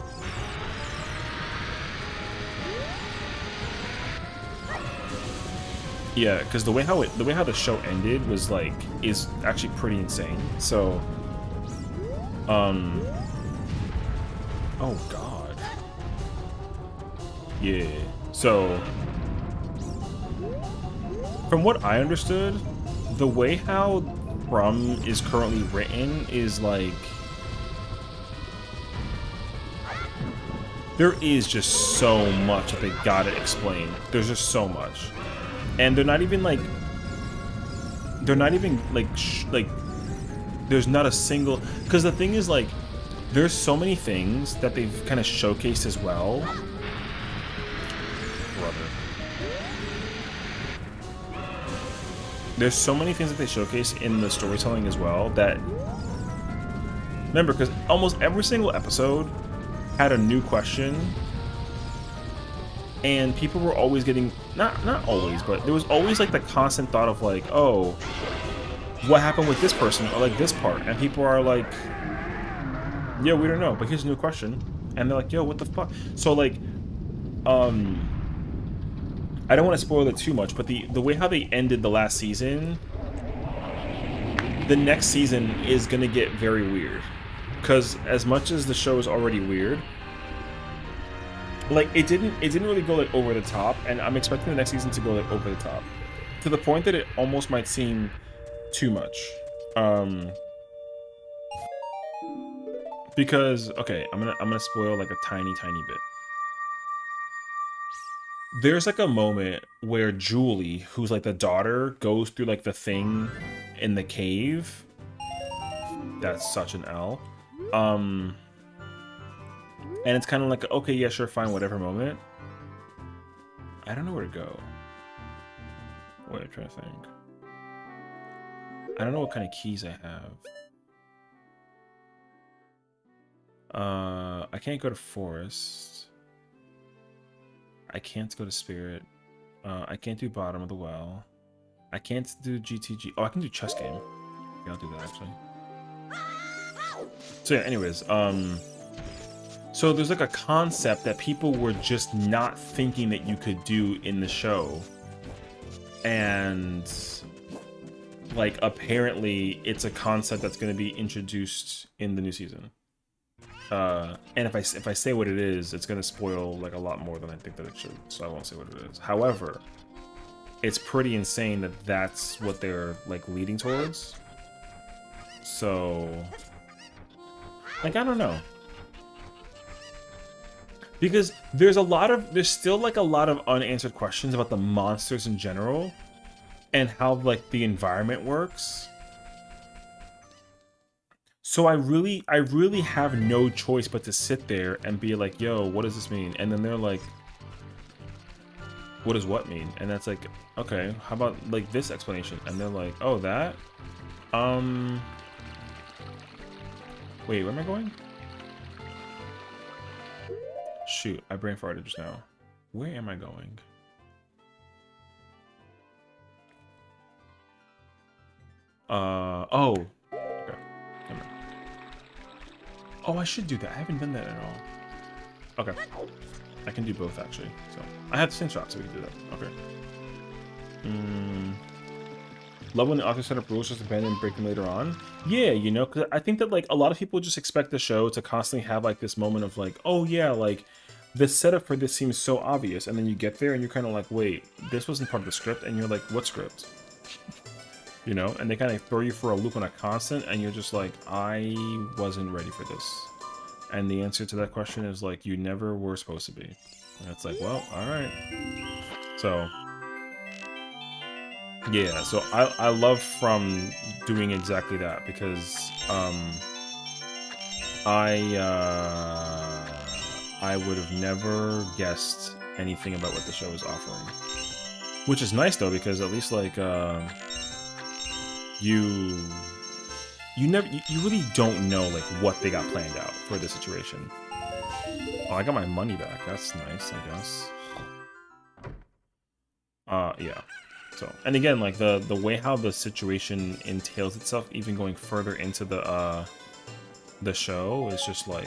Yeah, because the way how the show ended was like is actually pretty insane. So oh god. Yeah. So from what I understood, the way how Rum is currently written is like there is just so much that they gotta explain. There's just so much. And they're not even like there's not a single, because the thing is like there's so many things that they've kind of showcased as well. Brother. There's so many things that they showcase in the storytelling as well that, remember, because almost every single episode had a new question, and people were always getting, not always, but there was always like the constant thought of like, oh, what happened with this person, or like this part, and people are like, yeah, we don't know, but here's a new question, and they're like, yo, what the fuck? So like, I don't want to spoil it too much, but the way how they ended the last season, the next season is gonna get very weird, because as much as the show is already weird, like it didn't really go like over the top, and I'm expecting the next season to go like over the top, to the point that it almost might seem too much. Because okay, I'm gonna spoil like a tiny bit. There's like a moment where Julie, who's like the daughter, goes through like the thing in the cave. That's such an L. And it's kind of like, okay, yeah, sure, fine, whatever moment. I don't know where to go. Wait, I'm trying to think. I don't know what kind of keys I have. I can't go to forest. I can't go to spirit. I can't do bottom of the well. I can't do GTG. Oh, I can do chess game. Yeah, I'll do that actually. So yeah, anyways, so there's like a concept that people were just not thinking that you could do in the show. And like apparently it's a concept that's going to be introduced in the new season. And if I say what it is, it's going to spoil like a lot more than I think that it should. So I won't say what it is. However, it's pretty insane that that's what they're like leading towards. So like, I don't know. Because there's still like a lot of unanswered questions about the monsters in general and how like the environment works. So I really have no choice but to sit there and be like, yo, what does this mean? And then they're like, what does what mean? And that's like, okay, how about like this explanation? And they're like, oh, that? Wait, where am I going? Shoot, I brain farted just now. Where am I going? Oh. Okay. Oh, I should do that. I haven't done that at all. Okay. I can do both, actually. So, I have the same shot, so we can do that. Okay. Love when the author set up rules just abandon and break them later on. Yeah, you know, because I think that, like, a lot of people just expect the show to constantly have, like, this moment of, like, oh, yeah, like, the setup for this seems so obvious. And then you get there and you're kind of like, wait, this wasn't part of the script. And you're like, what script? You know, and they kind of throw you for a loop on a constant, and you're just like, I wasn't ready for this. And the answer to that question is like, you never were supposed to be. And it's like, well, all right. So, yeah. So I love From doing exactly that because I would have never guessed anything about what the show is offering, which is nice though because at least like you really don't know like what they got planned out for the situation. Oh, I got my money back. That's nice, I guess. Yeah. So, and again, like the way how the situation entails itself, even going further into the show, is just like,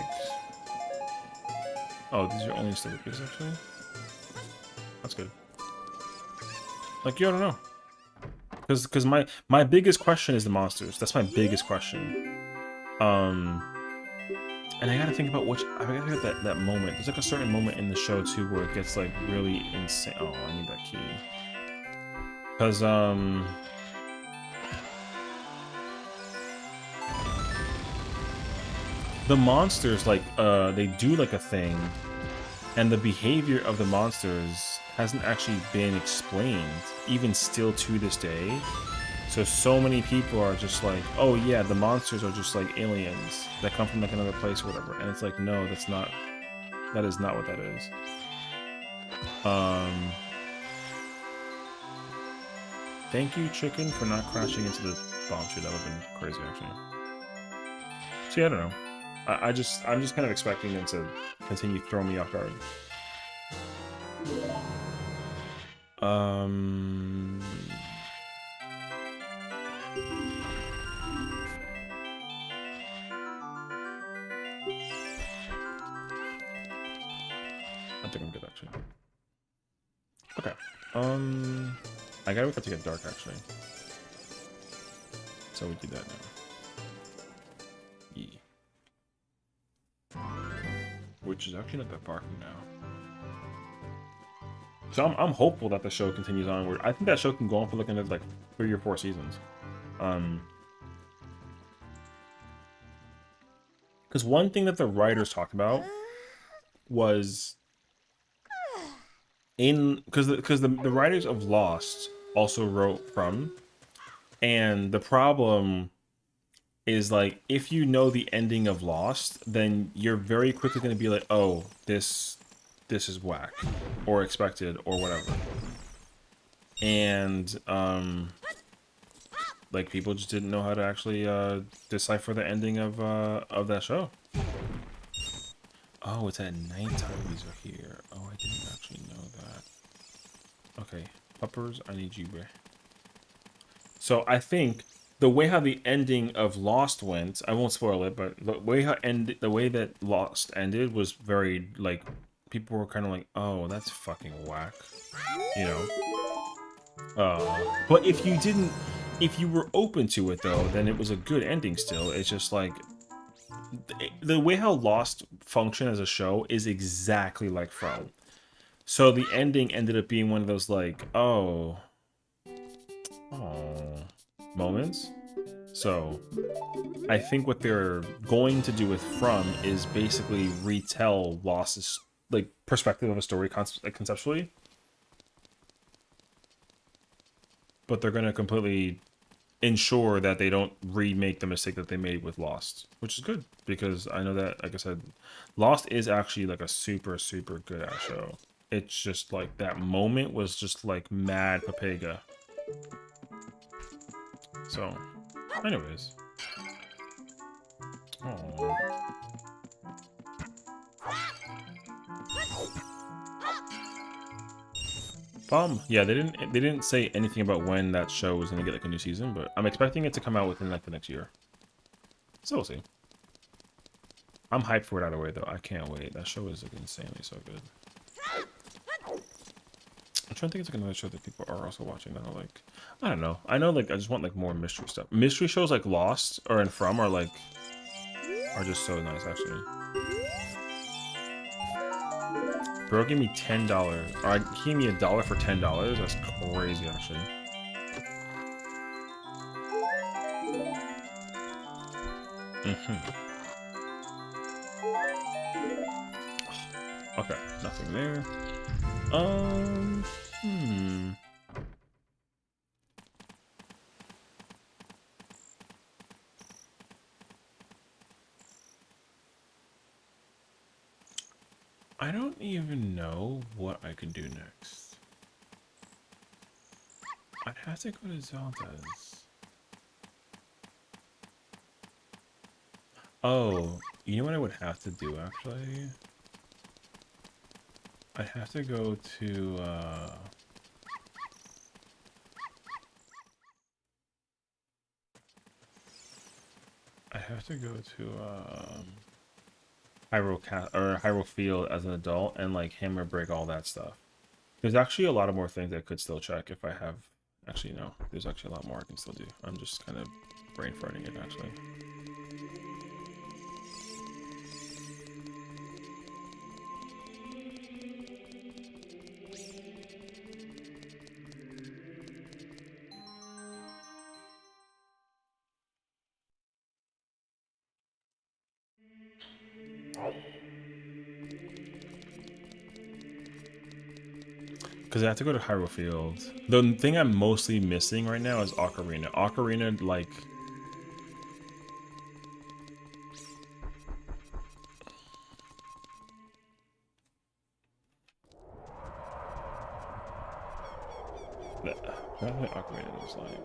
oh, these are only Slurpees actually. That's good. Like, you don't know. Because my biggest question is the monsters. That's my biggest question. And I gotta think about I gotta get that moment. There's like a certain moment in the show too where it gets like really insane. Oh, I need that key. Because the monsters like they do like a thing, and the behavior of the monsters hasn't actually been explained, even still to this day. So many people are just like, oh yeah, the monsters are just like aliens that come from like another place or whatever. And it's like, no, that is not what that is. Thank you, chicken, for not crashing into the bomb chute. That would have been crazy, actually. See, I don't know. I'm just kind of expecting them to continue throwing me off guard. I think I'm good, actually. Okay. I gotta wait for it to get dark, actually. So we do that now. Yeah. Which is actually not that far from now. So I'm hopeful that the show continues onward. I think that show can go on for like another like 3 or 4 seasons. Because one thing that the writers talked about was in because the writers of Lost also wrote From, and the problem is like if you know the ending of Lost, then you're very quickly going to be like, oh, this is whack or expected or whatever, and like people just didn't know how to actually decipher the ending of that show. Oh, it's at nighttime these are here. Oh, I didn't actually know that. Okay, puppers, I need you, bro. So I think the way how the ending of Lost went, I won't spoil it, but the way that Lost ended was very like people were kind of like, oh, that's fucking whack, you know. But if you were open to it though, then it was a good ending still. It's just like the way how Lost functioned as a show is exactly like From. So the ending ended up being one of those like, oh, moments. So I think what they're going to do with From is basically retell Lost's like perspective of a story conceptually, but they're going to completely ensure that they don't remake the mistake that they made with Lost, which is good because I know that, like I said, Lost is actually like a super good ass show. It's just like that moment was just like mad papega. So, anyways, oh. Yeah, they didn't say anything about when that show was gonna get like a new season, but I'm expecting it to come out within like the next year. So we'll see. I'm hyped for it either way though. I can't wait. That show is like insanely so good. I'm trying to think of like another show that people are also watching that are like, I don't know. I know like I just want like more mystery stuff. Mystery shows like Lost or and From are like are just so nice actually. Bro gave me $10. Or he gave me $1 for $10. That's crazy actually. Okay, nothing there. I don't even know what I can do next. I'd have to go to Zelda's. Oh, you know what I would have to do actually? I'd have to go to I have to go to Hyrule Field as an adult and like hammer break all that stuff. There's actually a lot of more things I could still check if I have. Actually, no. There's actually a lot more I can still do. I'm just kind of brain farting it actually. Because I have to go to Hyrule Field. The thing I'm mostly missing right now is Ocarina. Ocarina, like... That's what Ocarina looks like.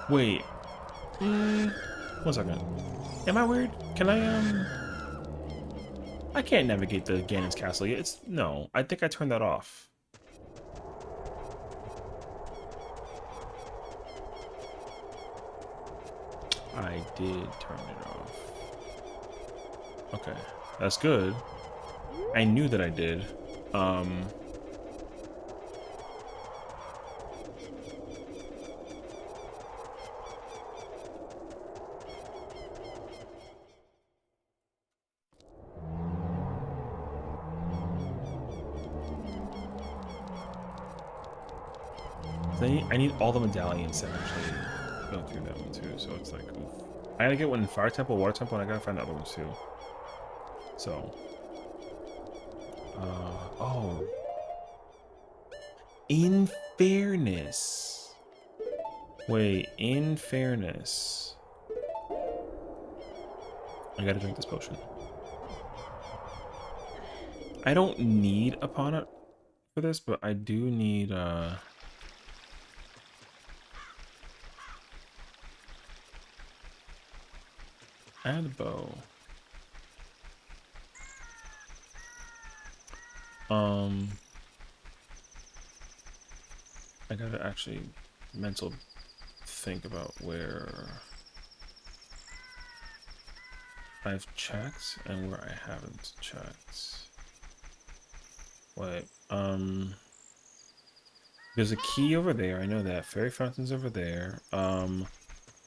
Wait. 1 second. Am I weird? Can I can't navigate the Ganon's castle yet. It's... No. I think I turned that off. I did turn it off. Okay. That's good. I knew that I did. I need all the medallions to actually go through that one too. So it's like, oof. I gotta get one in Fire Temple, Water Temple, and I gotta find the other ones too. So, oh, in fairness, wait, in fairness, I gotta drink this potion. I don't need a Pana for this, but I do need, add bow. I gotta actually mental think about where I've checked and where I haven't checked. Wait, there's a key over there, I know that. Fairy fountain's over there. I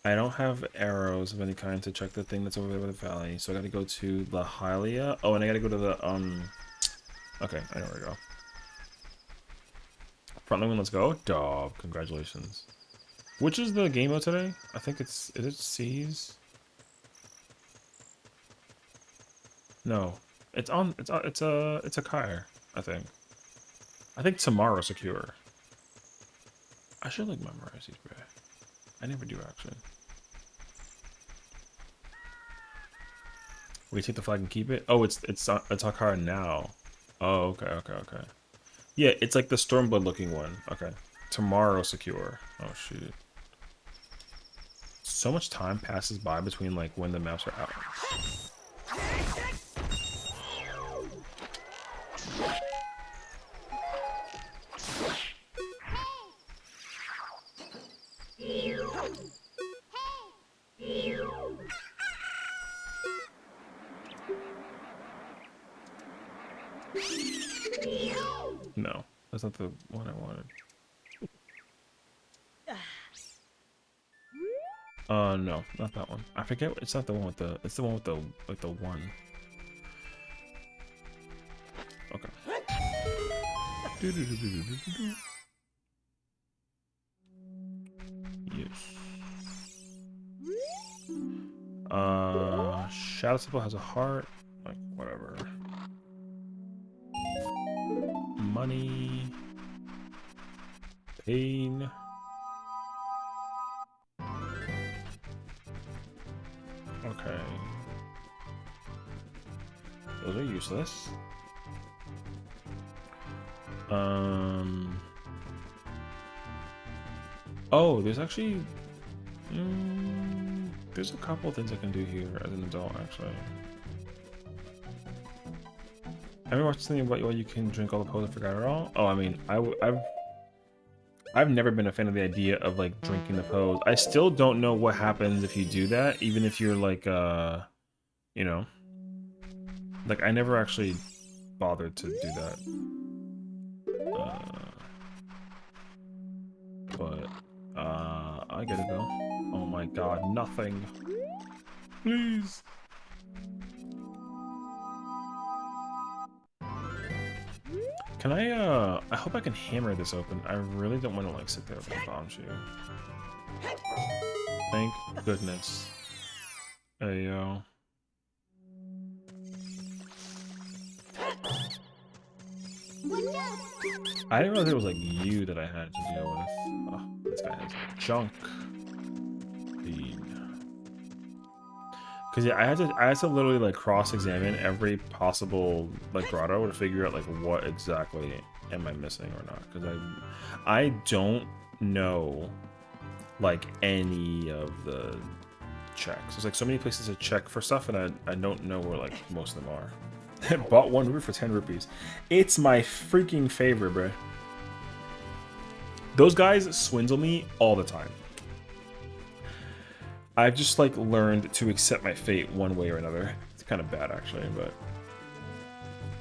don't have arrows of any kind to check the thing that's over there by the valley, so I gotta go to the Hylia. Oh, and I gotta go to the, okay, I know where to go. Frontline, let's go. Dog, congratulations. Which is the game mode today? I think is it Seas? No. It's a Kyre, I think. I think tomorrow's secure. I should like memorize these, bro. I never do actually. We take the flag and keep it? Oh, it's Akara now. Oh, okay. Yeah, it's like the Stormblood looking one. Okay. Tomorrow secure. Oh shoot. So much time passes by between like when the maps are out. No, that's not the one I wanted. No, not that one. I forget. It's not the one with the. It's the one with the like the one. Okay. Yes. Shadow Temple has a heart. Like whatever. Money. Pain. Okay. Those are useless. Oh, there's actually there's a couple of things I can do here as an adult actually. Have you watched something about why you can drink all the pills and forgot it all? Oh, I mean, I've never been a fan of the idea of like drinking the pose. I still don't know what happens if you do that, even if you're like you know, like I never actually bothered to do that. But I gotta go. Oh my god, nothing. Please. Can I hope I can hammer this open. I really don't want to like sit there with a bomb shoe. Thank goodness. Hey yo. I didn't realize it was like you that I had to deal with. Oh, this guy has junk. Because yeah, I had to literally like cross-examine every possible like grotto to figure out like what exactly am I missing or not. Because I don't know like any of the checks. There's like so many places to check for stuff, and I don't know where like most of them are. Bought one rupee for 10 rupees. It's my freaking favorite, bruh. Those guys swindle me all the time. I've just like learned to accept my fate one way or another. It's kind of bad actually, but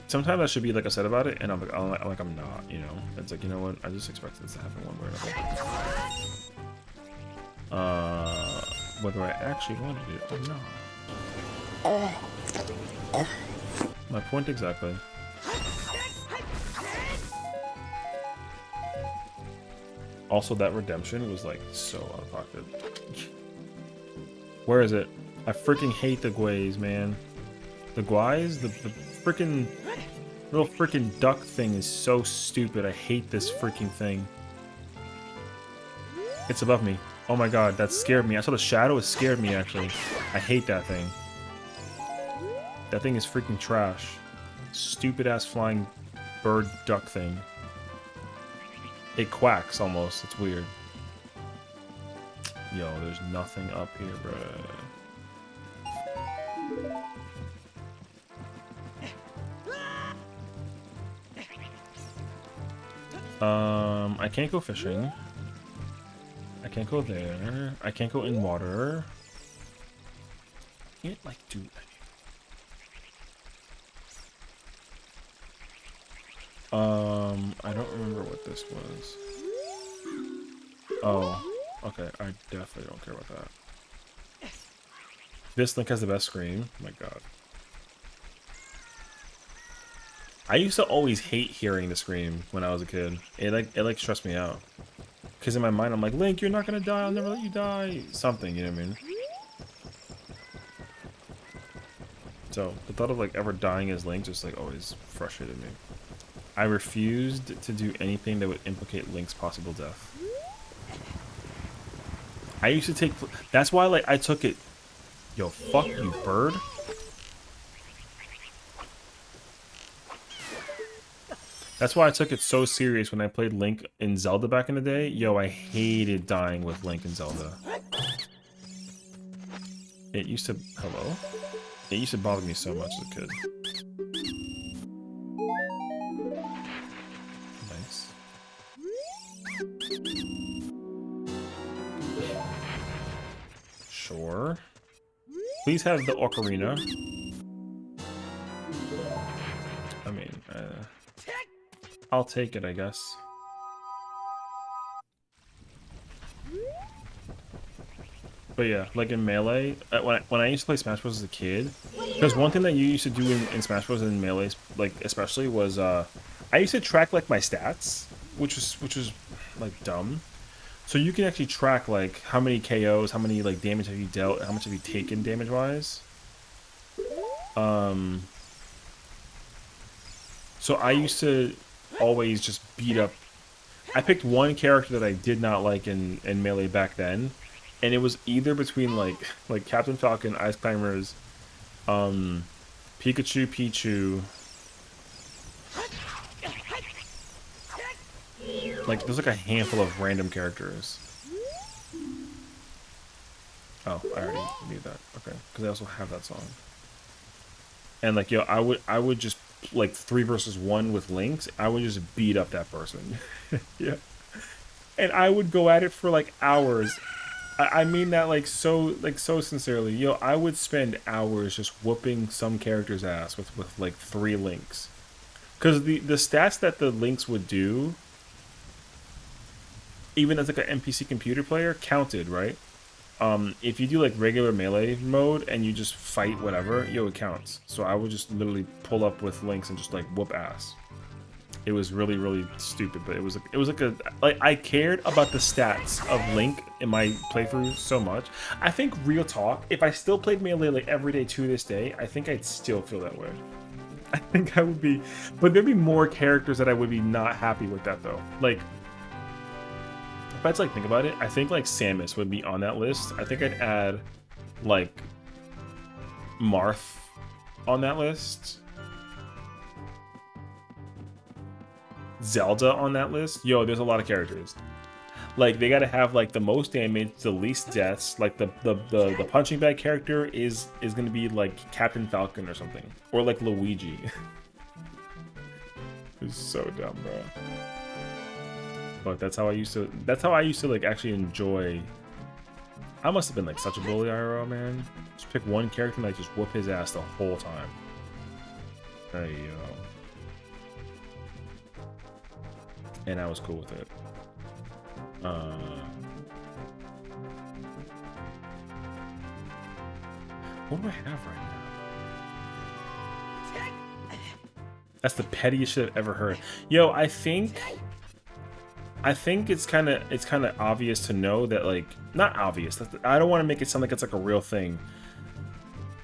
sometimes I should be like upset about it, and I'm not, you know. It's like, you know what? I just expected this to happen one way or another. Whether I actually wanted it or not. My point exactly. Also, that redemption was like so out of pocket. Where is it? I freaking hate the guays, man. The guays? The freaking little freaking duck thing is so stupid. I hate this freaking thing. It's above me. Oh my god, that scared me. I saw the shadow, it scared me actually. I hate that thing. That thing is freaking trash. Stupid ass flying bird duck thing. It quacks almost. It's weird. Yo, there's nothing up here, bruh. I can't go fishing. I can't go there. I can't go in water. I can't like do anything. I don't remember what this was. Oh, okay. I definitely don't care about that. This Link has the best scream. Oh my god. I used to always hate hearing the scream when I was a kid. It like stressed me out. Because in my mind, I'm like, Link, you're not gonna die. I'll never let you die. Something, you know what I mean? So the thought of like ever dying as Link just like always frustrated me. I refused to do anything that would implicate Link's possible death. I used to take... That's why, like, I took it... Yo, fuck you, bird. That's why I took it so serious when I played Link in Zelda back in the day. Yo, I hated dying with Link in Zelda. It used to... Hello? It used to bother me so much as a kid. Nice. Sure. Please have the ocarina. I mean, I'll take it, I guess. But yeah, like in Melee, when I used to play Smash Bros as a kid, because one thing that you used to do in Smash Bros and Melee, like especially, was I used to track like my stats, which was like dumb. So you can actually track like how many KOs, how many like damage have you dealt, how much have you taken damage wise. So I used to always just beat up. I picked one character that I did not like in Melee back then, and it was either between like Captain Falcon, Ice Climbers, Pikachu, Pichu. Like there's like a handful of random characters. Oh, I already knew that. Okay, because I also have that song. And like, yo, I would just like 3 versus 1 with Lynx. I would just beat up that person. Yeah, and I would go at it for like hours. I mean that like so sincerely. Yo, I would spend hours just whooping some character's ass with like 3 Lynx. Because the stats that the Lynx would do, even as like an NPC computer player, counted, right? If you do like regular Melee mode and you just fight whatever, yo, it counts. So I would just literally pull up with Lynx and just like whoop ass. It was really, really stupid, but it was like I cared about the stats of Link in my playthrough so much. I think, real talk, if I still played Melee like every day to this day, I think I'd still feel that way. I think I would be, but there'd be more characters that I would be not happy with that though. Like, if I had to like think about it, I think like Samus would be on that list. I think I'd add like Marth on that list. Zelda on that list. Yo, there's a lot of characters. Like, they gotta have like the most damage, the least deaths. Like the punching bag character is gonna be like Captain Falcon or something, or like Luigi. It's so dumb, bro. But that's how I used to. That's how I used to like actually enjoy. I must have been like such a bully IRL, man. Just pick one character and like just whoop his ass the whole time. There you go. And I was cool with it. What do I have right now? That's the pettiest shit I've ever heard. Yo, I think I think it's kind of obvious to know that, like, not obvious. I don't want to make it sound like it's like a real thing.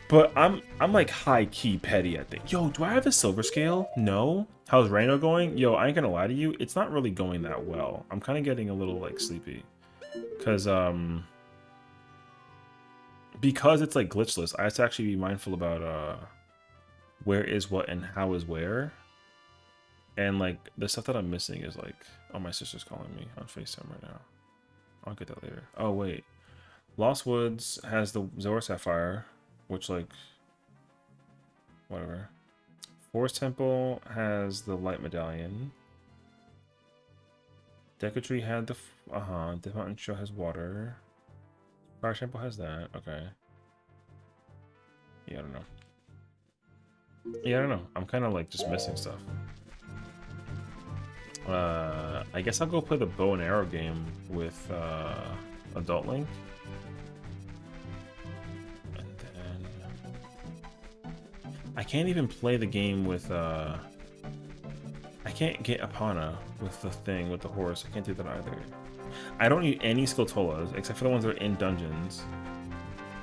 But I'm like high key petty, I think. Yo, do I have a silver scale? No. How's Reno going? Yo, I ain't gonna lie to you, it's not really going that well. I'm kind of getting a little like sleepy. Because it's like glitchless, I have to actually be mindful about where is what and how is where. And like the stuff that I'm missing is like, oh, my sister's calling me on FaceTime right now. I'll get that later. Oh wait. Lost Woods has the Zora Sapphire, which, like, whatever. Forest Temple has the Light Medallion. Deku Tree had the the Mountain Show has water. Fire Temple has that. Okay. Yeah, I don't know. Yeah, I don't know. I'm kind of like just missing stuff. I guess I'll go play the bow and arrow game with Adult Link. And then I can't even play the game with I can't get Apana with the thing with the horse. I can't do that either. I don't need any Skulltulas except for the ones that are in dungeons.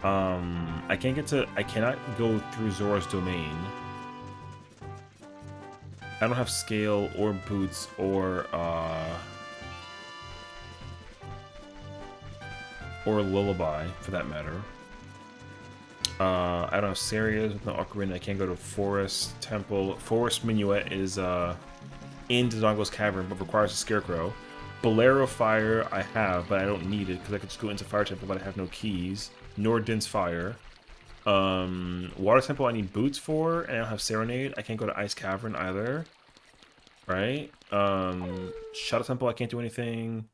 I cannot go through Zora's domain. I don't have scale or boots or lullaby for that matter. I don't have Sarias with no ocarina. I can't go to Forest Temple. Forest Minuet is in Dodongo's Cavern, but requires a Scarecrow. Bolero Fire I have, but I don't need it because I could just go into Fire Temple, but I have no keys. Nor Din's Fire. Water Temple I need boots for, and I don't have Serenade. I can't go to Ice Cavern either. Right? Shadow Temple I can't do anything.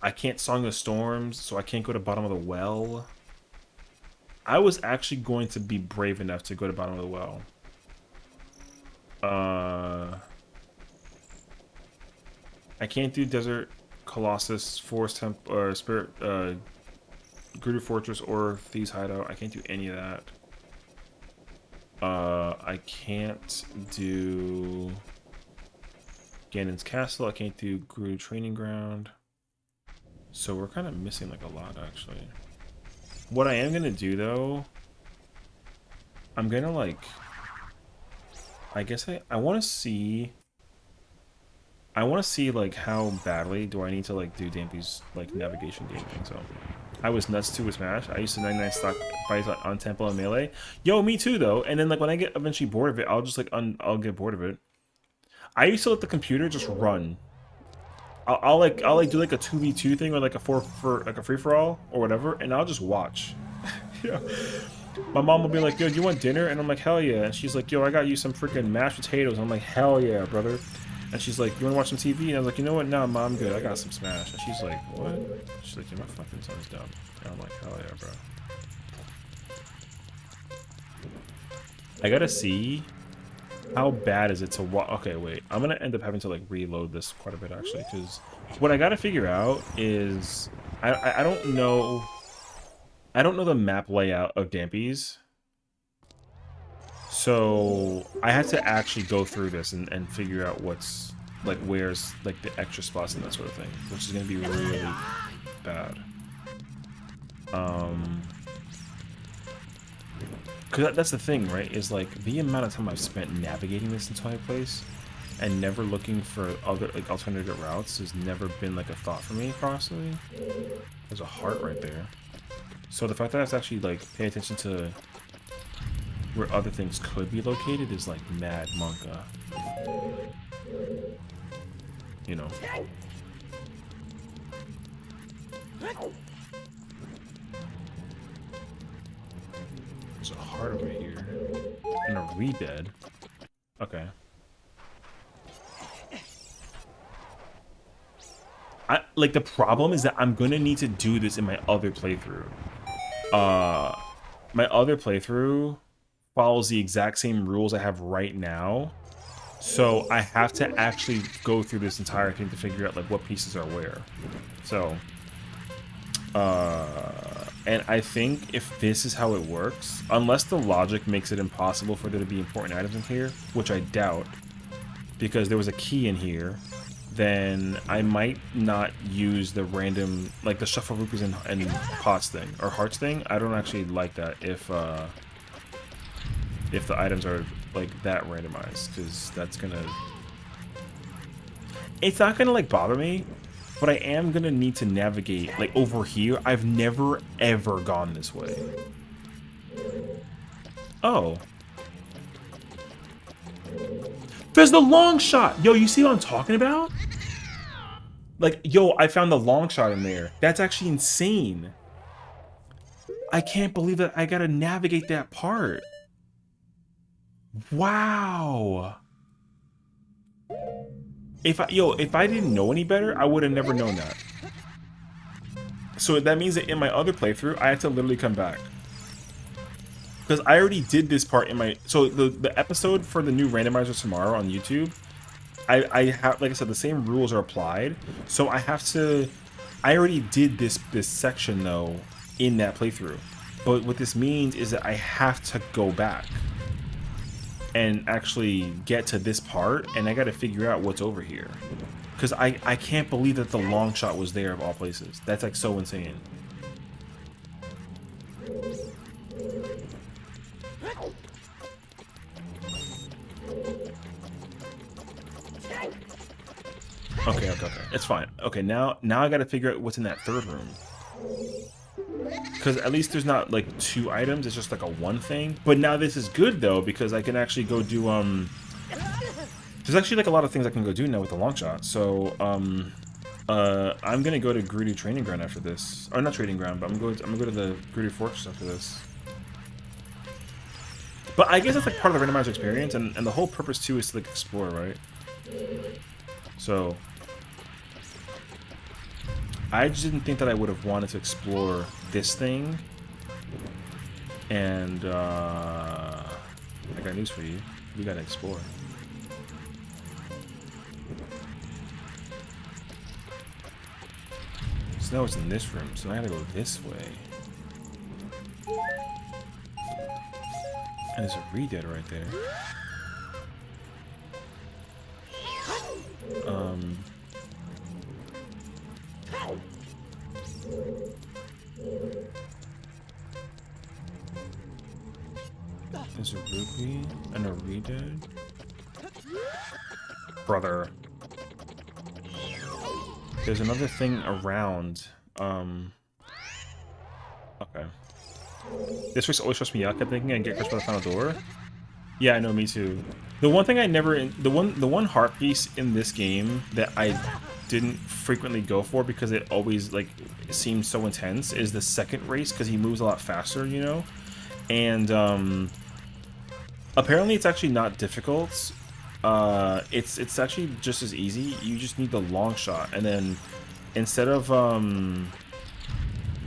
I can't Song of Storms, so I can't go to Bottom of the Well. I was actually going to be brave enough to go to Bottom of the Well. I can't do Desert Colossus, Forest Temple, or Spirit, Gerudo Fortress, or Thieves Hideout. I can't do any of that. I can't do Ganon's Castle. I can't do Gerudo Training Ground. So we're kind of missing like a lot, actually. What I am gonna do though, I'm gonna like, I guess I want to see. I want to see like how badly do I need to like do Dampy's like navigation game thing. So I was nuts too with Smash. I used to 99 stock fights on Temple and Melee. Yo, me too though. And then like when I get eventually bored of it, I'll just like I'll get bored of it. I used to let the computer just run. I'll do like a 2v2 thing or like a free for all or whatever, and I'll just watch. Yeah. My mom will be like, "Yo, do you want dinner?" And I'm like, "Hell yeah!" And she's like, "Yo, I got you some freaking mashed potatoes." And I'm like, "Hell yeah, brother!" And she's like, "You want to watch some TV?" And I was like, "You know what? Nah, Mom, I'm good. I got some Smash." And she's like, "What?" She's like, "Yeah, my fucking son's dumb." And I'm like, "Hell yeah, bro." I gotta see how bad is it to walk. Okay, wait. I'm gonna end up having to like reload this quite a bit actually, because what I gotta figure out is I don't know. I don't know the map layout of Dampy's. So I had to actually go through this and figure out what's like where's like the extra spots and that sort of thing, which is gonna be really bad. Cause that's the thing, right? Is like the amount of time I've spent navigating this entire place and never looking for other like alternative routes has never been like a thought for me constantly. There's a heart right there. So the fact that I have to actually like pay attention to where other things could be located is like mad monka. You know. There's a heart over here. And a re-bed. Okay. Like the problem is that I'm gonna need to do this in my other playthrough. My other playthrough follows the exact same rules I have right now. So I have to actually go through this entire thing to figure out like what pieces are where. So and I think if this is how it works, unless the logic makes it impossible for there to be important items in here, which I doubt, because there was a key in here, then I might not use the random, like the shuffle rupees and pots thing or hearts thing. I don't actually like that if the items are like that randomized, because that's gonna, it's not gonna like bother me, but I am gonna need to navigate like over here. I've never ever gone this way. Oh, there's the long shot. Yo, you see what I'm talking about? Like, yo, I found the long shot in there. That's actually insane. I can't believe that I gotta navigate that part. Wow. If I didn't know any better, I would have never known that. So that means that in my other playthrough, I had to literally come back. Because I already did this part in my... So the episode for the new randomizer tomorrow on YouTube, I have, like I said, the same rules are applied. So I have to... I already did this section, though, in that playthrough. But what this means is that I have to go back and actually get to this part, and I got to figure out what's over here. Because I can't believe that the long shot was there of all places. That's, like, so insane. Okay. It's fine. Okay, now I gotta figure out what's in that third room. Because at least there's not, like, 2 items. It's just, like, a 1 thing. But now this is good, though, because I can actually go do, There's actually, like, a lot of things I can go do now with the long shot. So, I'm gonna go to Gerudo Training Ground after this. Or, not Training Ground, but I'm gonna go to the Gerudo Fortress after this. But I guess that's, like, part of the randomizer experience, and the whole purpose, too, is to, like, explore, right? So... I just didn't think that I would have wanted to explore this thing. And, I got news for you. We gotta explore. So now it's in this room, so I gotta go this way. And there's a Redead right there. There's a rupee and a Redead. Brother. There's another thing around. Okay. This race always stressed me out. I kept thinking I'd get crushed by the final door. Yeah, I know, me too. The one thing I never, the one heart piece in this game that I didn't frequently go for because it always, like, it seemed so intense is the second race, because he moves a lot faster, you know? And, apparently it's actually not difficult. It's actually just as easy. You just need the long shot, and then instead of,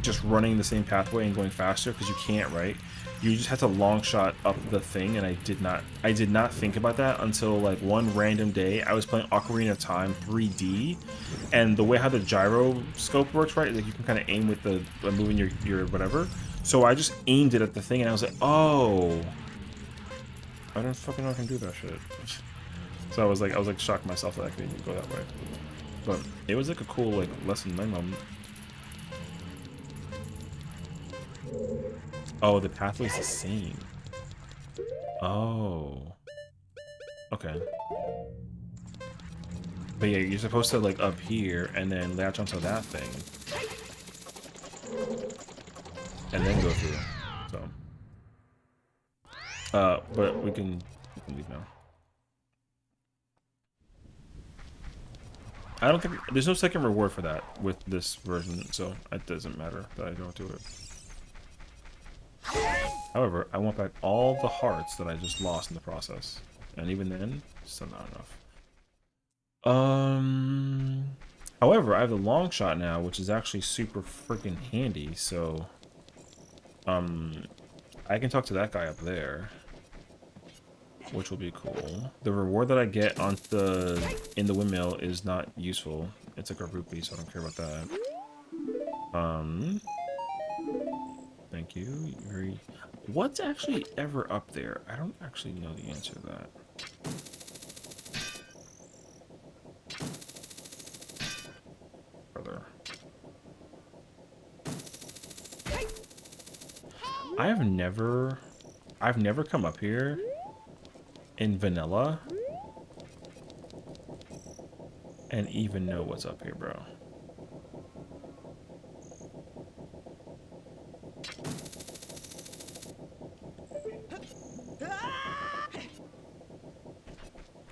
just running the same pathway and going faster, because you can't, right? You just have to long shot up the thing, and I did not think about that until, like, one random day. I was playing Ocarina of Time 3D, and the way how the gyroscope works, right, is like you can kind of aim with the moving your whatever. So I just aimed it at the thing, and I was like, oh, I don't fucking know I can do that shit. So I was like shocked myself that I could even go that way. But it was like a cool, like, lesson learned moment. Oh, the pathway's the same. Oh. Okay. But yeah, you're supposed to, like, up here and then latch onto that thing. And then go through. So. But we can leave now. I don't think... There's no second reward for that with this version, so it doesn't matter that I don't do it. However, I want back all the hearts that I just lost in the process. And even then, still not enough. However, I have the long shot now, which is actually super freaking handy, so... I can talk to that guy up there. Which will be cool. The reward that I get on in the windmill is not useful. It's like a rupee, so I don't care about that. Thank you. What's actually ever up there? I don't actually know the answer to that. I've never come up here in vanilla and even know what's up here, bro.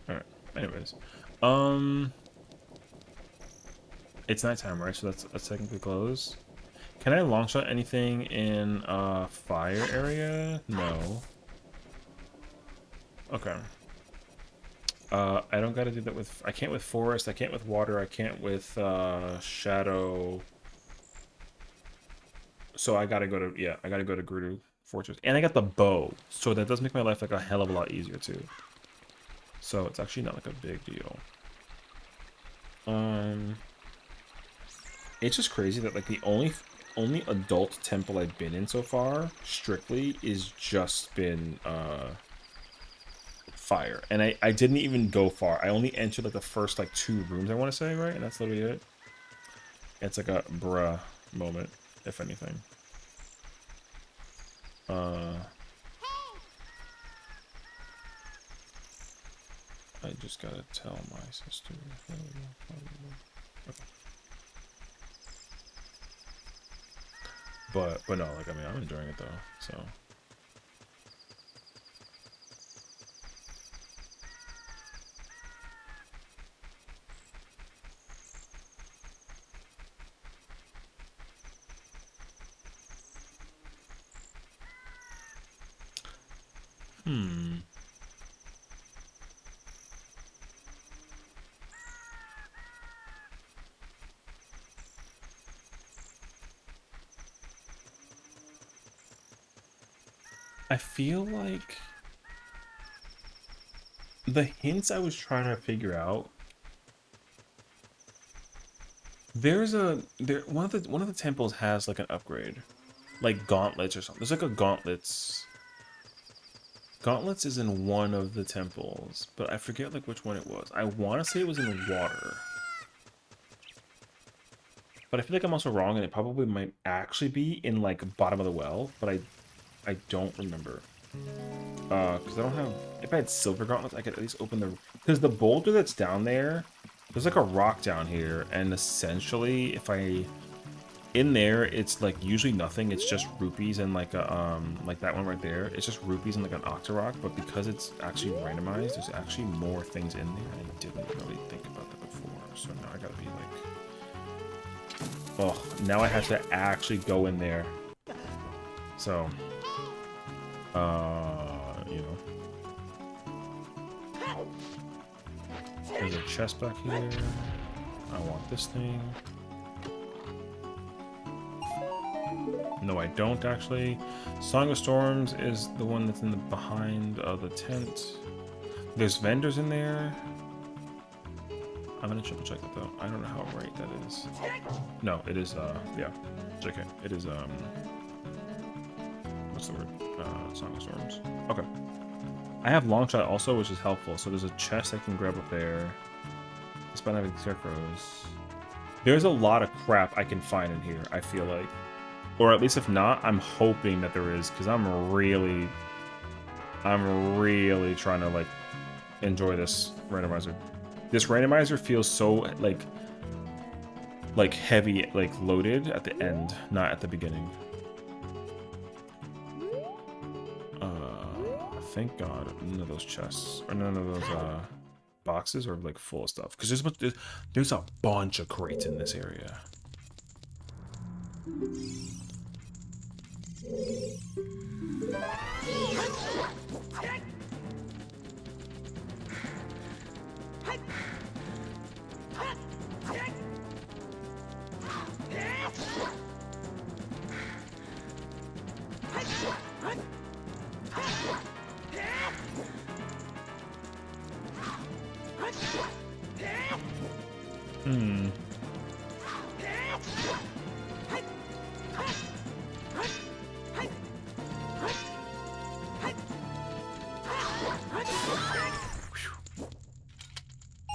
Alright, anyways. It's nighttime, right? So that's technically closed. Can I long shot anything in fire area? No. Okay. I don't gotta do that with... I can't with forest, I can't with water, I can't with shadow. So I gotta go to... Yeah, I gotta go to Gerudo Fortress. And I got the bow. So that does make my life like a hell of a lot easier too. So it's actually not like a big deal. It's just crazy that like the only adult temple I've been in so far, strictly, is just been fire. And I didn't even go far. I only entered like the first like 2 rooms, I want to say, right? And that's literally it. It's like a bruh moment, if anything. I just gotta tell my sister. Okay. But no, like, I mean, I'm enjoying it though, so. I feel like the hints I was trying to figure out. One of the temples has like an upgrade, like gauntlets or something. There's like a gauntlets. Gauntlets is in one of the temples, but I forget like which one it was. I want to say it was in water, but I feel like I'm also wrong, and it probably might actually be in like bottom of the well, but I don't remember. Because I don't have... If I had silver gauntlets, I could at least open the... Because the boulder that's down there, there's like a rock down here, and essentially, if I... In there, it's like usually nothing. It's just rupees and like a, like that one right there. It's just rupees and like an octorock, but because it's actually randomized, there's actually more things in there. I didn't really think about that before, so now I gotta be like... Oh, now I have to actually go in there. So... you know. There's a chest back here. I want this thing. No, I don't actually. Song of Storms is the one that's in the behind the tent. There's vendors in there. I'm gonna triple check that though. I don't know how right that is. No, it is yeah. JK. It is what's the word? Song of Storms. Okay. I have long shot also, which is helpful. So there's a chest I can grab up there. Despite having scarecrows. There's a lot of crap I can find in here, I feel like. Or at least if not, I'm hoping that there is, because I'm really trying to like enjoy this randomizer. This randomizer feels so like heavy, like loaded at the end, not at the beginning. Thank God none of those chests or none of those boxes are like full of stuff, because there's a bunch of crates in this area.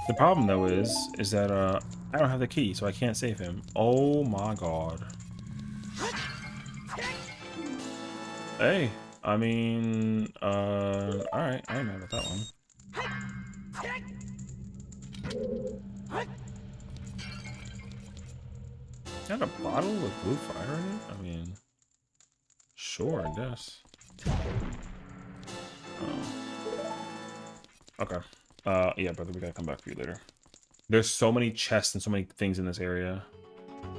The problem though is that I don't have the key, so I can't save him. Oh my God. Hey, I mean, alright, I ain't mad at that one. Got a bottle with blue fire in it? I mean, sure, I guess. Okay. Yeah, brother, we gotta come back for you later. There's so many chests and so many things in this area.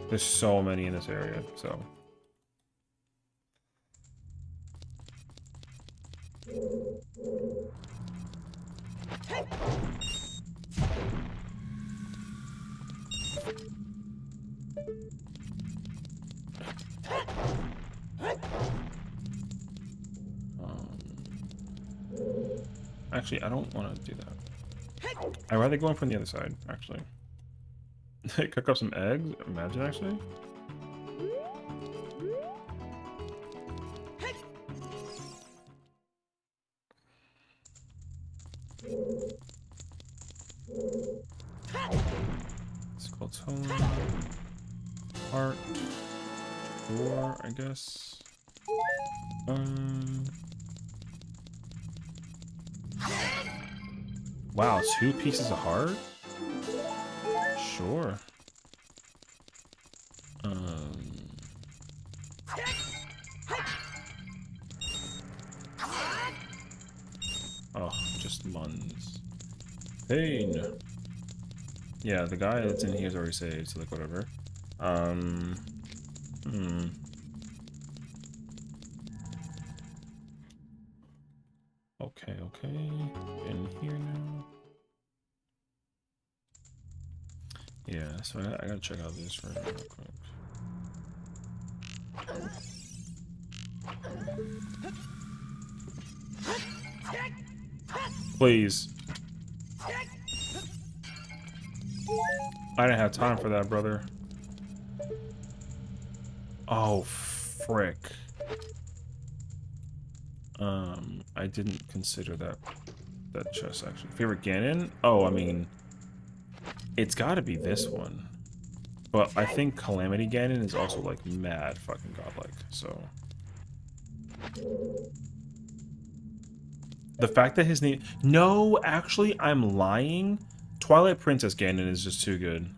There's so many in this area, so. Actually, I don't want to do that. I'd rather go in from the other side, actually. Cook up some eggs? Imagine, actually. Skull-tone. Heart. Door, I guess. Wow, 2 pieces of heart? Sure. Oh, just muns. Pain. Yeah, the guy that's in here is already saved, so like whatever. Okay, okay. In here now. Yeah, so I gotta check out this room real quick. Please. I didn't have time for that, brother. Oh, frick. I didn't consider that chest, actually. Favorite Ganon? Oh, I mean, it's gotta be this one. But I think Calamity Ganon is also, like, mad fucking godlike, so... The fact that his name... No, actually, I'm lying. Twilight Princess Ganon is just too good.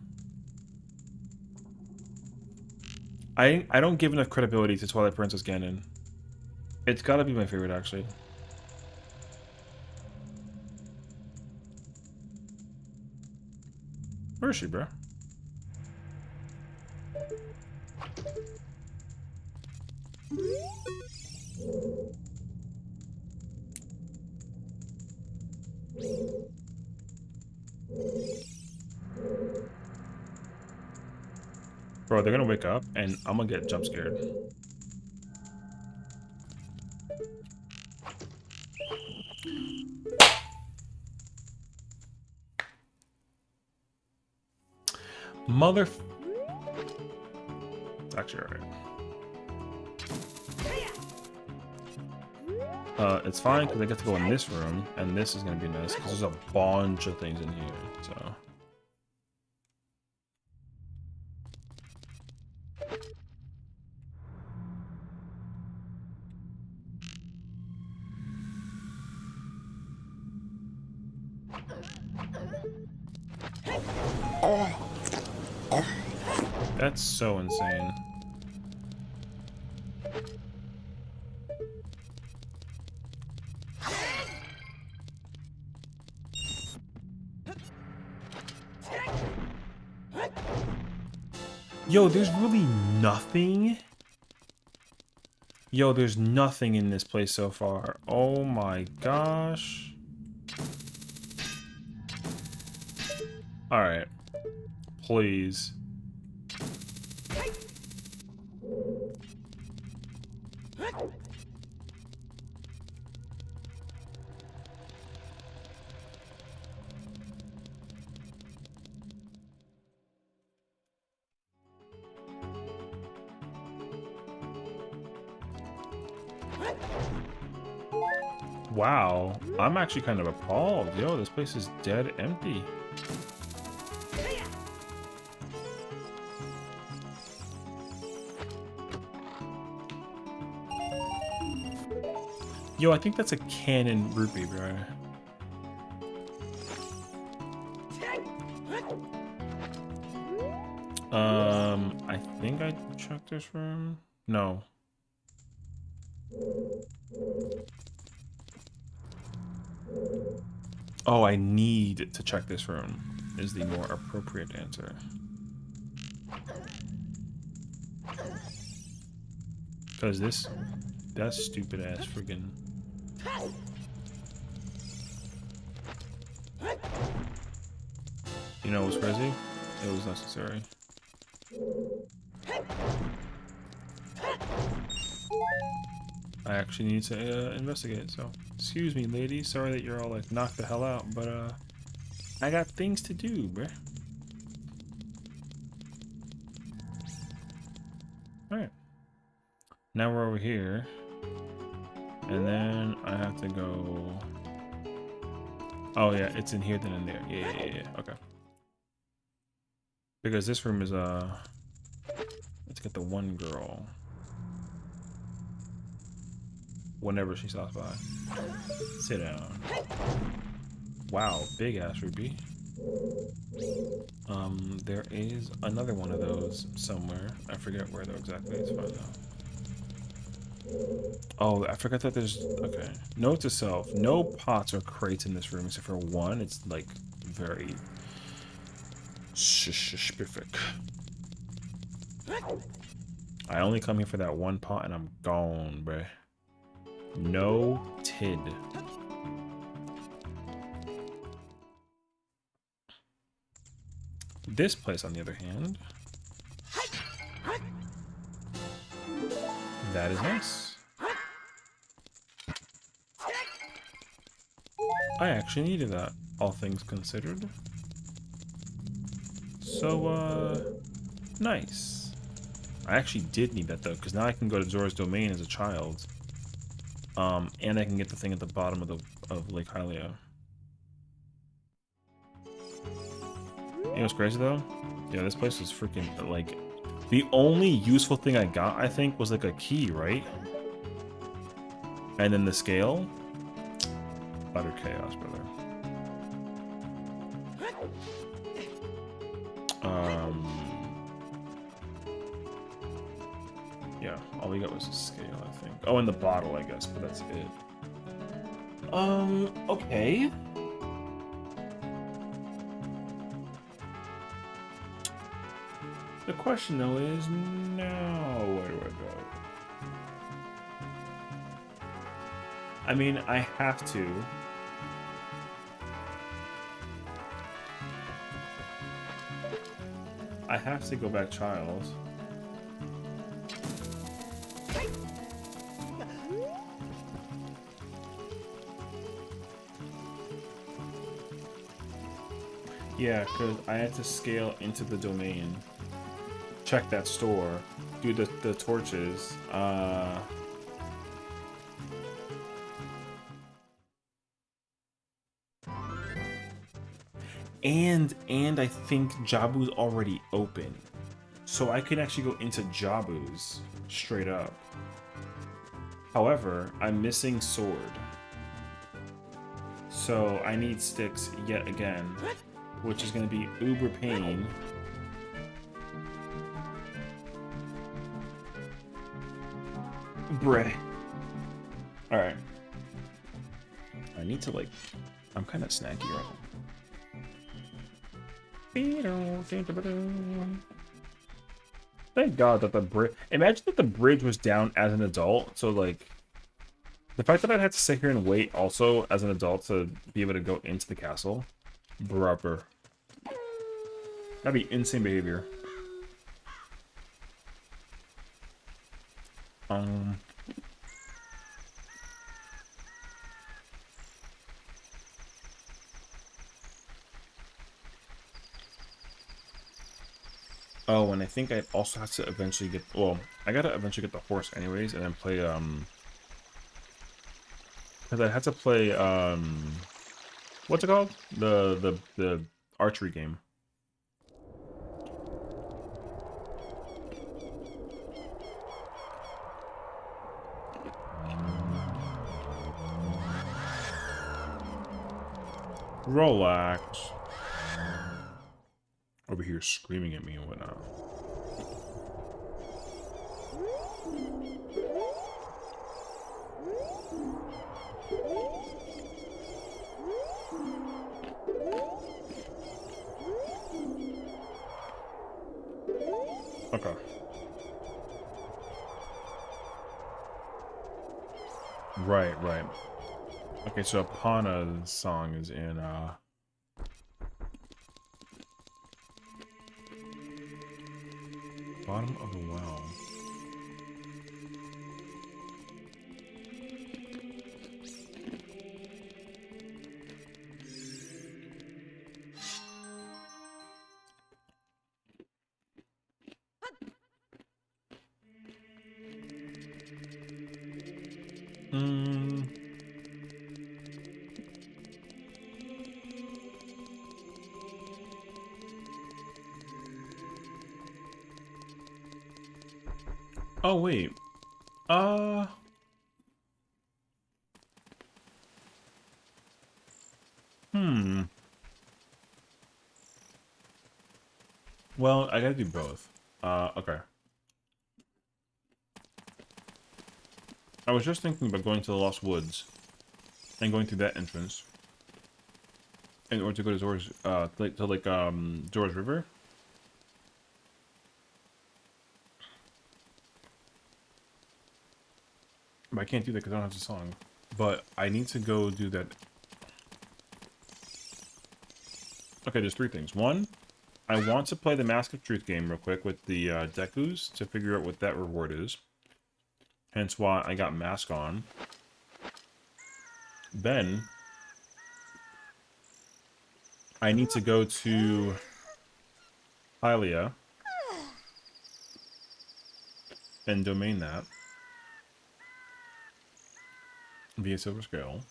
I don't give enough credibility to Twilight Princess Ganon. It's gotta be my favorite, actually. Where is she, bro? Bro, they're gonna wake up, and I'm gonna get jump scared. Mother... It's actually alright. It's fine, because I get to go in this room, and this is gonna be nice, because there's a bunch of things in here, so... That's so insane. Yo, there's really nothing. Yo, there's nothing in this place so far. Oh my gosh. Alright. Please. Wow, I'm actually kind of appalled. Yo, this place is dead empty. Yo, I think that's a cannon rupee, bro. I think I checked this room. No. Oh, I need to check this room is the more appropriate answer. Because that stupid ass friggin'. You know what's crazy? It was necessary. I actually need to investigate, so excuse me, lady. Sorry that you're all like knocked the hell out, but I got things to do, bruh. Alright. Now we're over here. And then I have to go. Oh yeah, it's in here then in there. Yeah. Okay. Because this room is let's get the one girl. Whenever she stops by. Sit down. Wow, big ass ruby. There is another one of those somewhere. I forget where though exactly. It's fine though. Oh, I forgot that there's okay. Note to self: no pots or crates in this room except for one. It's like very specific. I only come here for that one pot and I'm gone, bruh. Noted. This place, on the other hand, that is nice. I actually needed that, all things considered. So, nice. I actually did need that, though, because now I can go to Zora's Domain as a child. And I can get the thing at the bottom of Lake Hylia. You know what's crazy, though? Yeah, this place is freaking, like... The only useful thing I got, I think, was, like, a key, right? And then the scale? Utter chaos, brother. Yeah, all we got was a scale, I think. Oh, and the bottle, I guess, but that's it. Okay. The question, though, is now where do I go? I mean, I have to. I have to go back child. Yeah, because I had to scale into the domain. Check that store. Do the torches. And I think Jabu's already open. So I can actually go into Jabu's straight up. However, I'm missing sword. So I need sticks yet again, which is going to be uber pain. Bruh. Alright. I need to, like... I'm kind of snacky right now. Thank God that the bridge... Imagine that the bridge was down as an adult, so, like... The fact that I'd have to sit here and wait also as an adult to be able to go into the castle. Brupper. That'd be insane behavior. Oh, and I think I also have to eventually get... Well, I gotta eventually get the horse anyways, and then play, because I had to play, what's it called? The archery game. Relax. Over here screaming at me and whatnot. Okay. Right, right. Okay, so Apana's song is in, bottom of the well. Oh, wait. Well, I gotta do both. Okay. I was just thinking about going to the Lost Woods and going through that entrance in order to go to Zora's, Zora's River. But I can't do that because I don't have the song. But I need to go do that. Okay, there's three things. One, I want to play the Mask of Truth game real quick with the Dekus to figure out what that reward is. Hence why I got Mask on. Then, I need to go to Hylia and domain that via Silver Scale.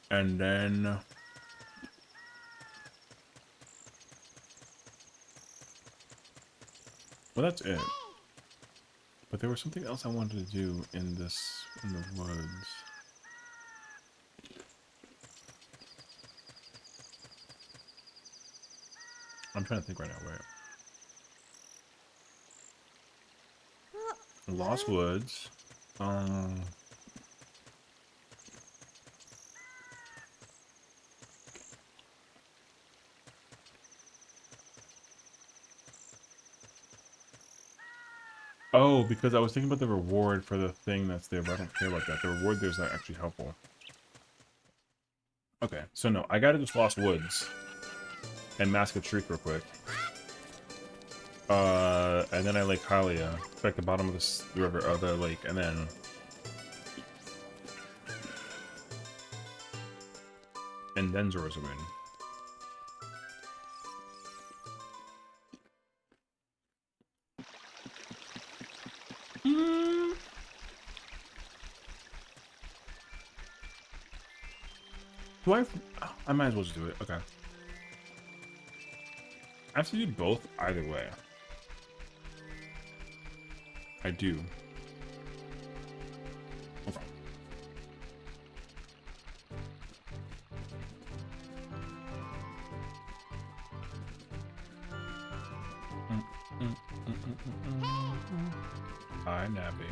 And then well, that's it. But there was something else I wanted to do in the woods. I'm trying to think right now. Wait. Lost Woods. Oh, because I was thinking about the reward for the thing that's there, but I don't care about that. The reward there's not actually helpful. Okay, so no, I gotta just Lost Woods and Mask of Truth real quick. And then I Lake Hylia, like the bottom of the river, of the lake, and then Zora's Ruin. Do I might as well just do it. Okay. I have to do both either way. I do. Okay. Hi, Nappy.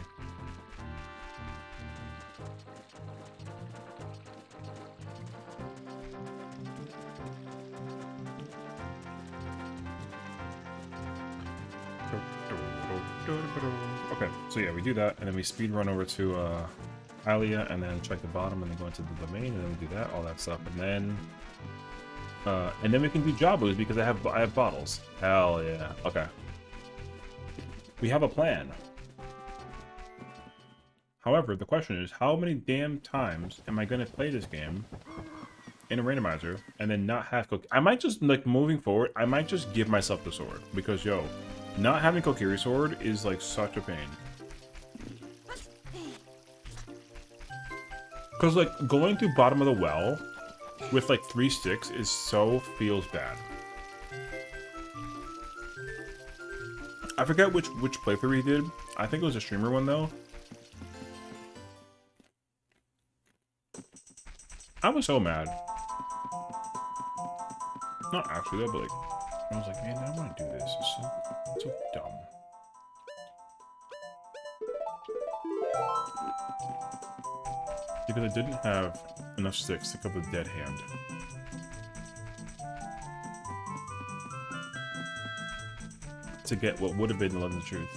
Okay, so yeah, we do that, and then we speed run over to Hylia, and then check the bottom, and then go into the domain, and then we do that, all that stuff, and then we can do Jabus because I have bottles. Hell yeah. Okay. We have a plan. However, the question is, how many damn times am I gonna play this game in a randomizer and then not have I might just, like, moving forward, I might just give myself the sword because, yo, not having Kokiri sword is like such a pain. Because, like, going through bottom of the well with like 3 sticks is feels bad. I forget which playthrough he did. I think it was a streamer one though. I was so mad. Not actually though, but like, I was like, man, I want to do this. It's so dumb. Because I didn't have enough sticks to cover the dead hand. To get what would have been the love and the truth.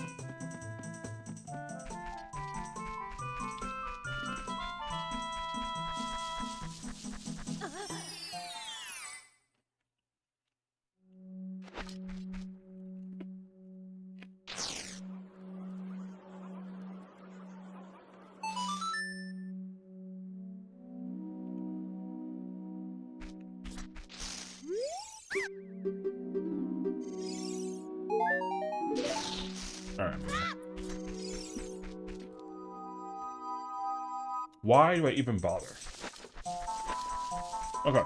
Alright. Why do I even bother? Okay.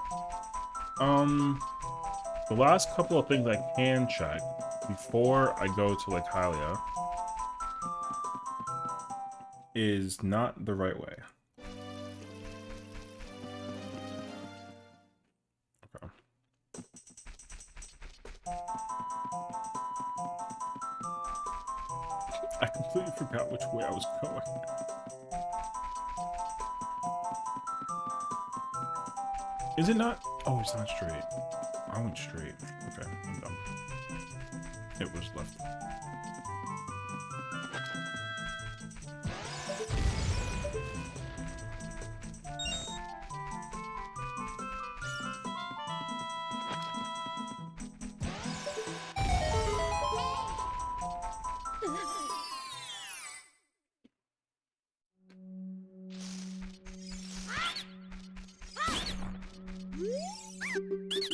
The last couple of things I can check before I go to like Hylia is not the right way. Okay. I completely forgot which way I was going. Is it not? Oh, it's not straight. I went straight. Okay, I'm dumb. It was left.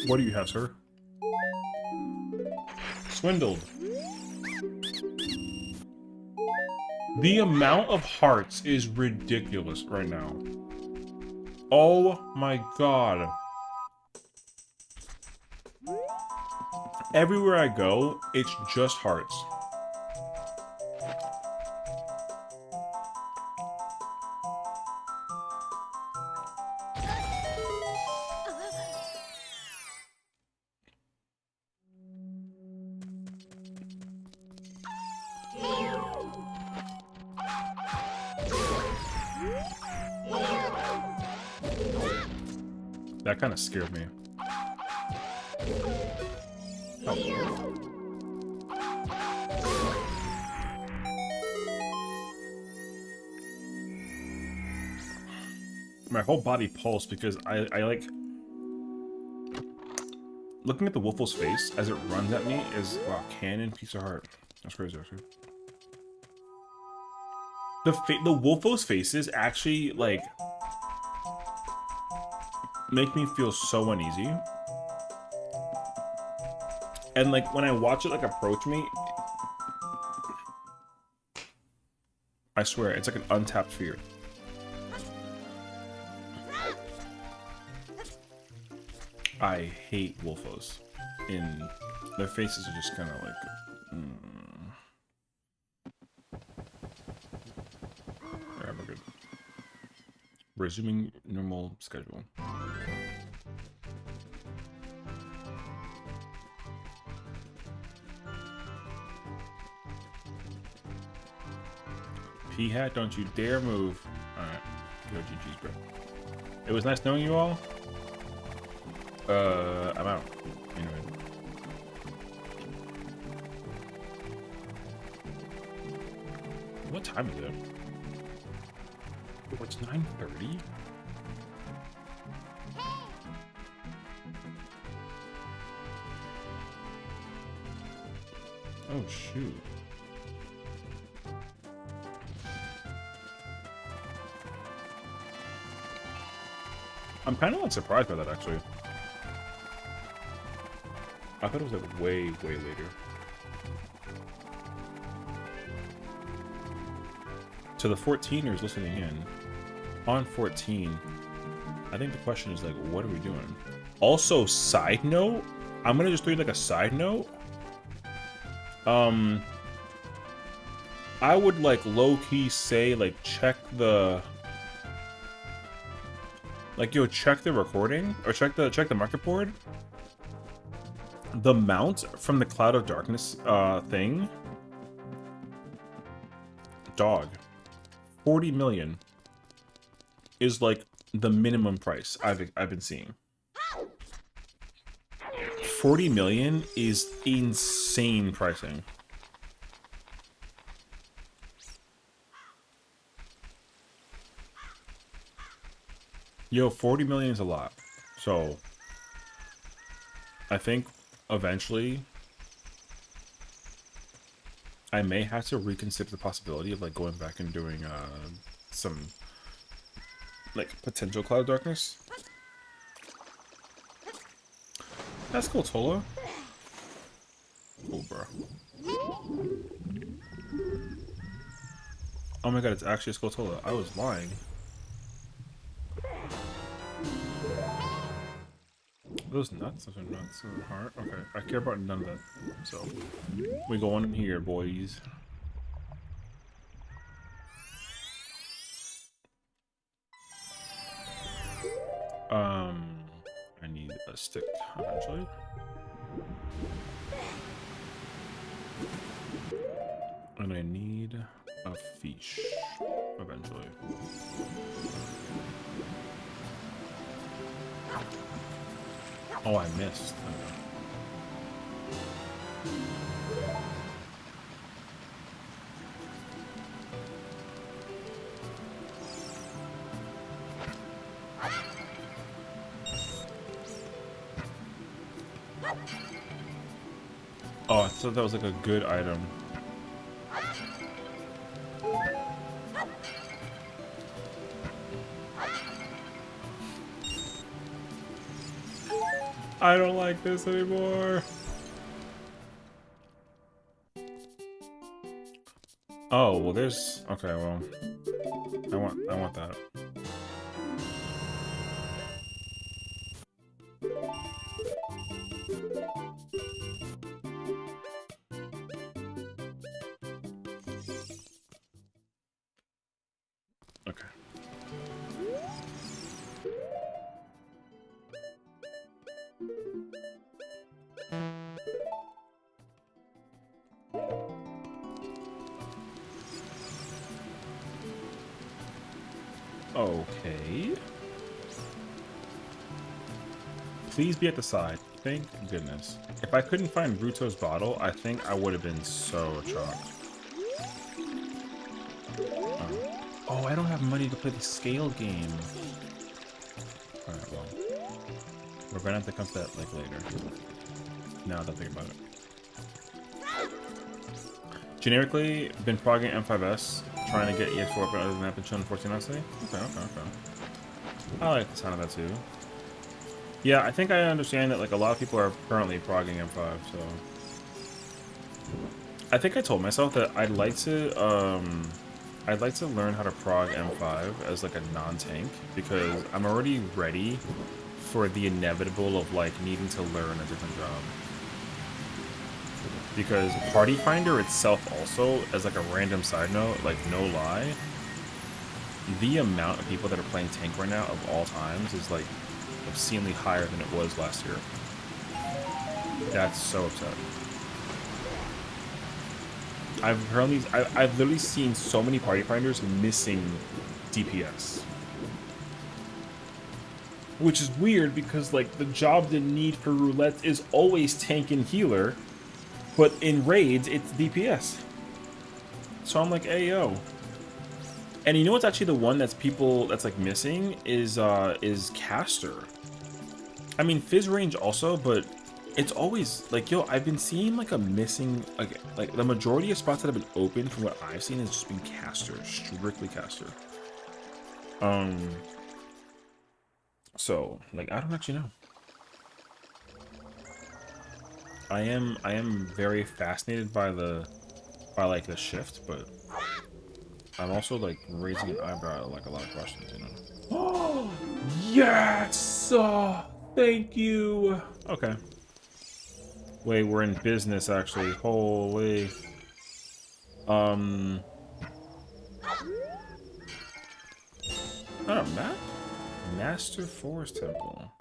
What do you have, sir? Swindled. The amount of hearts is ridiculous right now. Oh my god. Everywhere I go, it's just hearts. That kind of scared me. Oh. My whole body pulsed because I like... Looking at the Wolfo's face as it runs at me is... Wow, cannon, piece of heart. That's crazy, actually. The Wolfo's faces actually, like... make me feel so uneasy. And like when I watch it like approach me, I swear it's like an untapped fear. I hate Wolfos. In their faces are just kind of like Alright, we're good. Resuming normal schedule. P-Hat, don't you dare move. Alright. Yo, GG's, bro. It was nice knowing you all. I'm out. Anyway. What time is it? Oh, it's 9:30? Oh, shoot. I'm kind of like surprised by that, actually. I thought it was like way, way later. To the 14ers listening in, on 14, I think the question is like, what are we doing? Also, side note, I'm gonna just do like a side note. I would like low-key say like check the Like, yo, check the recording or check the market board. The mount from the Cloud of Darkness thing, dog, 40 million is like the minimum price I've been seeing. 40 million is insane pricing. Yo, 40 million is a lot. So I think eventually I may have to reconsider the possibility of like going back and doing some like potential Cloud of Darkness. That's cool, Tola. Cool, bro. Oh my god, it's actually a Skulltola. I was lying. Those nuts? Those are nuts. Those are hard. Okay, I care about none of that. So, we go on in here, boys. I need a stick, eventually. And I need a fish, eventually. Oh, I missed. Oh, I thought that was like a good item. I don't like this anymore. Oh, well there's... Okay, well... I want that. Okay. Okay. Please be at the side. Thank goodness. If I couldn't find Bruto's bottle, I think I would have been so shocked. Oh, I don't have money to play the scale game. Alright, well. We're gonna have to come to that like later. Now that I think about it. Generically, been progging M5S, trying to get EX4 up other than that, been chilling 14 honestly. Okay. I like the sound of that too. Yeah, I think I understand that like a lot of people are currently progging M5, so I think I told myself that I'd like to learn how to prog M5 as like a non-tank because I'm already ready for the inevitable of like needing to learn a different job. Because Party Finder itself also, as like a random side note, like no lie, the amount of people that are playing tank right now of all times is like obscenely higher than it was last year. That's so upsetting. I've literally seen so many Party Finders missing DPS. Which is weird because like the job the need for roulette is always tank and healer. But in raids, it's DPS. So I'm like, hey, yo. And you know what's actually the one that's like missing is caster. I mean, Fizz range also, but it's always like, yo, I've been seeing like a missing, like the majority of spots that have been open from what I've seen has just been caster, strictly caster. So like, I don't actually know. I am very fascinated by like the shift, but I'm also like raising an eyebrow at like a lot of questions, you know. Oh yes! Thank you. Okay. Wait, we're in business actually. Holy. Oh, map? Master Forest Temple.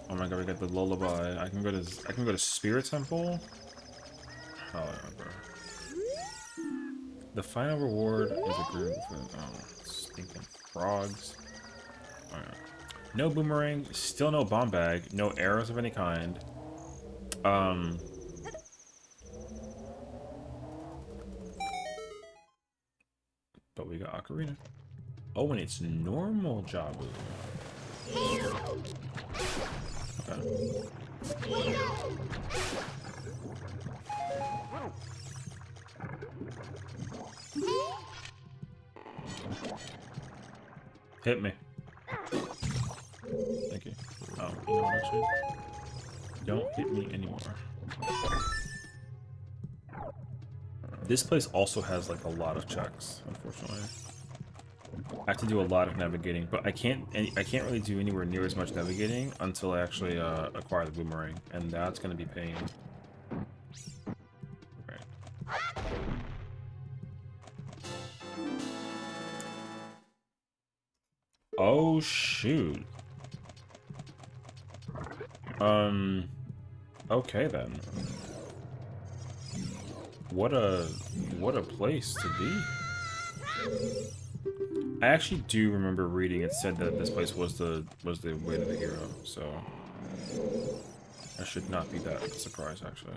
Oh my god, we got the lullaby. I can go to Spirit Temple. Oh, whatever. The final reward is a group of stinking frogs. Alright. No boomerang, still no bomb bag, no arrows of any kind. But we got Ocarina. Oh, and it's normal Jabu. Okay. Hit me. Thank you. Oh, you know what, actually? Don't hit me anymore. This place also has like a lot of checks, unfortunately. I have to do a lot of navigating, but I can't really do anywhere near as much navigating until I actually acquire the boomerang, and that's gonna be pain. Right. Oh shoot. Okay then. What a place to be. I actually do remember reading it said that this place was the way to the hero, so I should not be that surprised actually.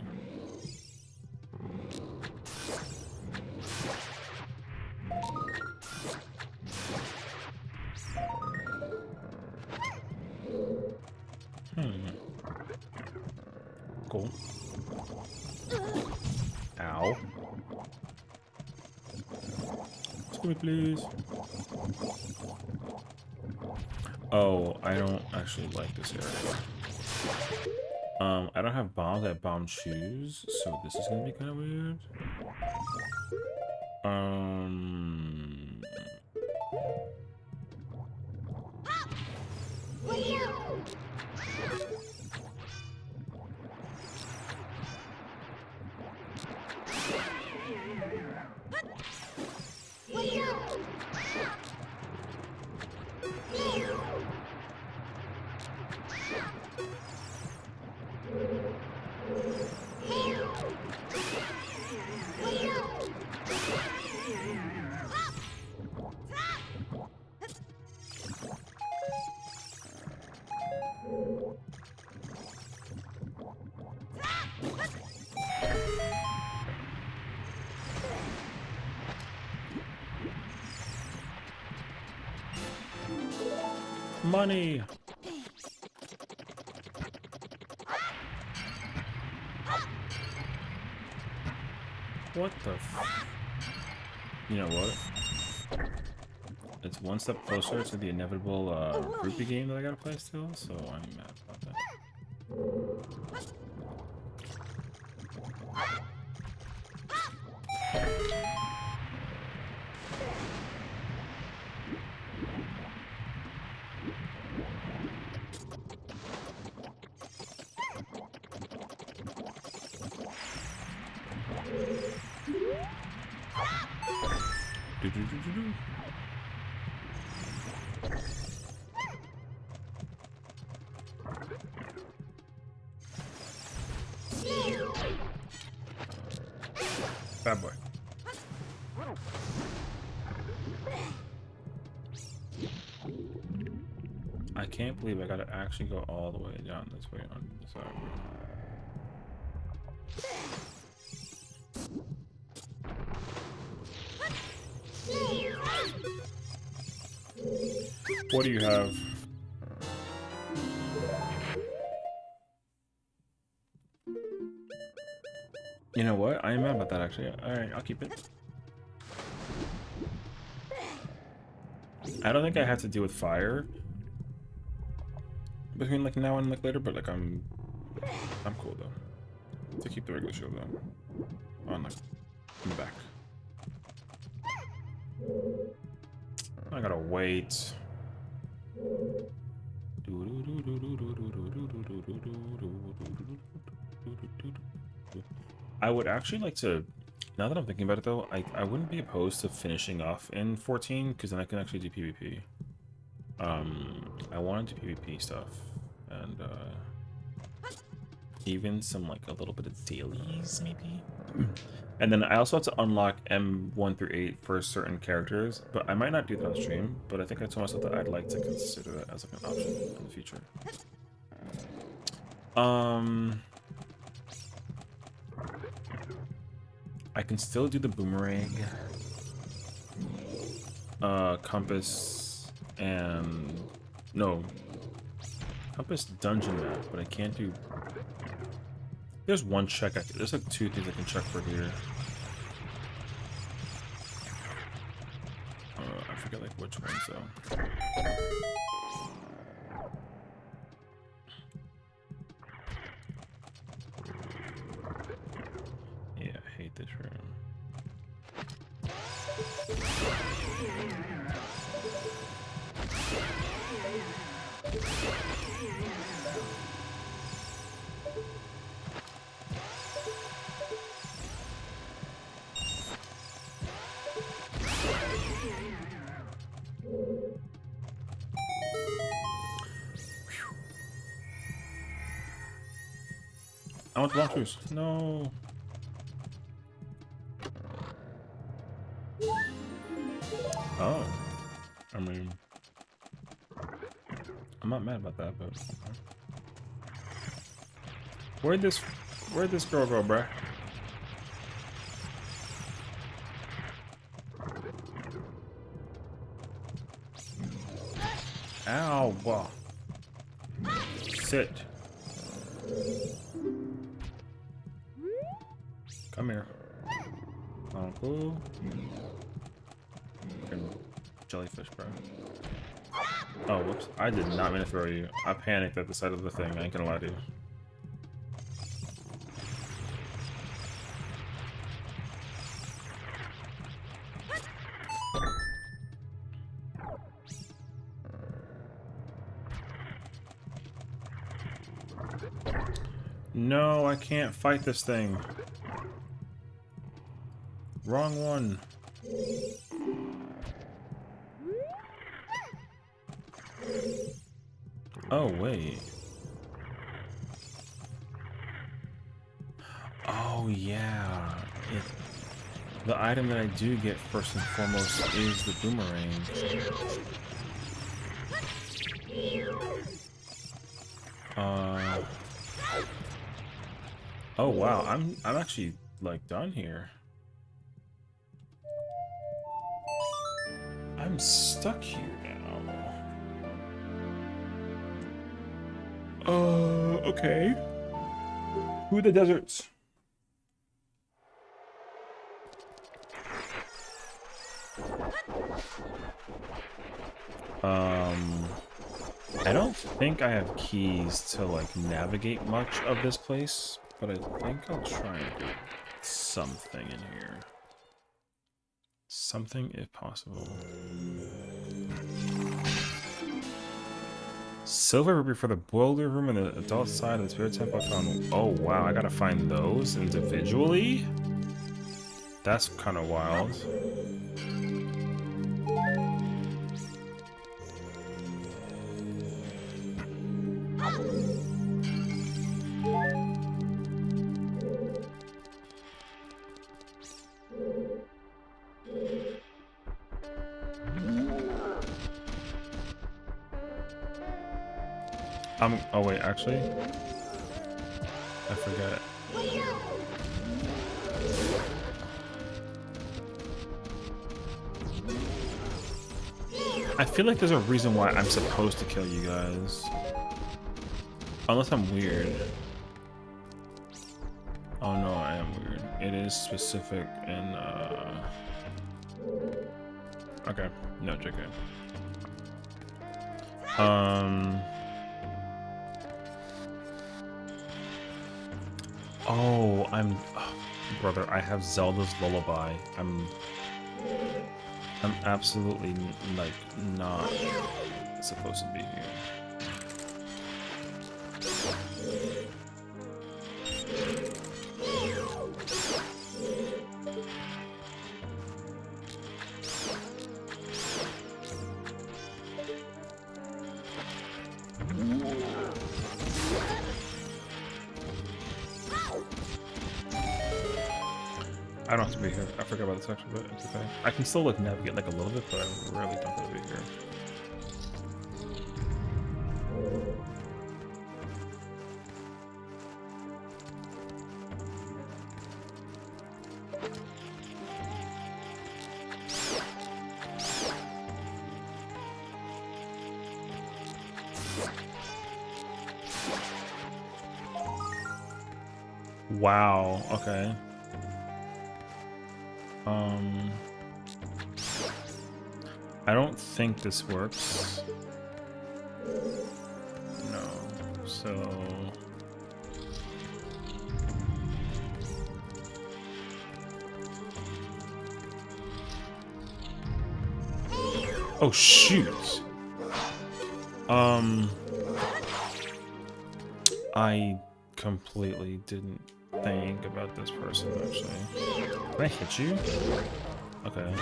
Cool. Ow. Excuse me, please. Oh, I don't actually like this area. I don't have bombs. I have bomb shoes, so this is gonna be kind of weird. Money. What the f... You know what? It's one step closer to the inevitable rupee game that I gotta play still, so I'm mad about that. Bad boy. I can't believe I gotta actually go all the way down this way on the side. What do you have? You know what? I am mad about that actually. Alright, I'll keep it. I don't think I have to deal with fire between like now and like later, but like I'm cool though. To keep the regular shield though. On like in the back. I gotta wait. I would actually like to, now that I'm thinking about it though, I wouldn't be opposed to finishing off in 14, because then I can actually do PvP. I want to do PvP stuff and even some like a little bit of dailies maybe. And then I also have to unlock M1 through 8 for certain characters, but I might not do that on stream, but I think I told myself that I'd like to consider that as like an option in the future. I can still do the boomerang, compass, and no, compass dungeon map, but I can't do. There's one check. There's like 2 things I can check for here. I forget like which ones though. Yeah, I hate this room. I want the long shoes. No. Oh. I mean, I'm not mad about that, but okay. Where'd this girl go, bruh? Ow, wow. Sit. Come here. Uncle. Jellyfish, bro. Oh, whoops. I did not mean to throw you. I panicked at the sight of the thing. I ain't gonna lie to you. No, I can't fight this thing. Wrong one. Oh, wait. Oh, yeah. The item that I do get first and foremost is the boomerang. Oh, wow. I'm actually, like, done here. I'm stuck here now. Okay. Who are the deserts? I don't think I have keys to, like, navigate much of this place, but I think I'll try and do something in here. Something if possible. Silver ruby for the boiler room and the adult side of the spirit temple I found. Oh wow, I gotta find those individually? That's kind of wild. Oh wait, actually, I forget. I feel like there's a reason why I'm supposed to kill you guys. Unless I'm weird. Oh no, I am weird. It is specific in, okay, no, JK. Oh, brother, I have Zelda's Lullaby. I'm absolutely, like, not supposed to be here. I don't have to be here. I forgot about this section, but it's okay. I can still like navigate like a little bit, but I really don't have to be here. Wow, okay. I don't think this works. No, so... Oh, shoot! I completely didn't think about this person, actually. Can I hit you? Okay.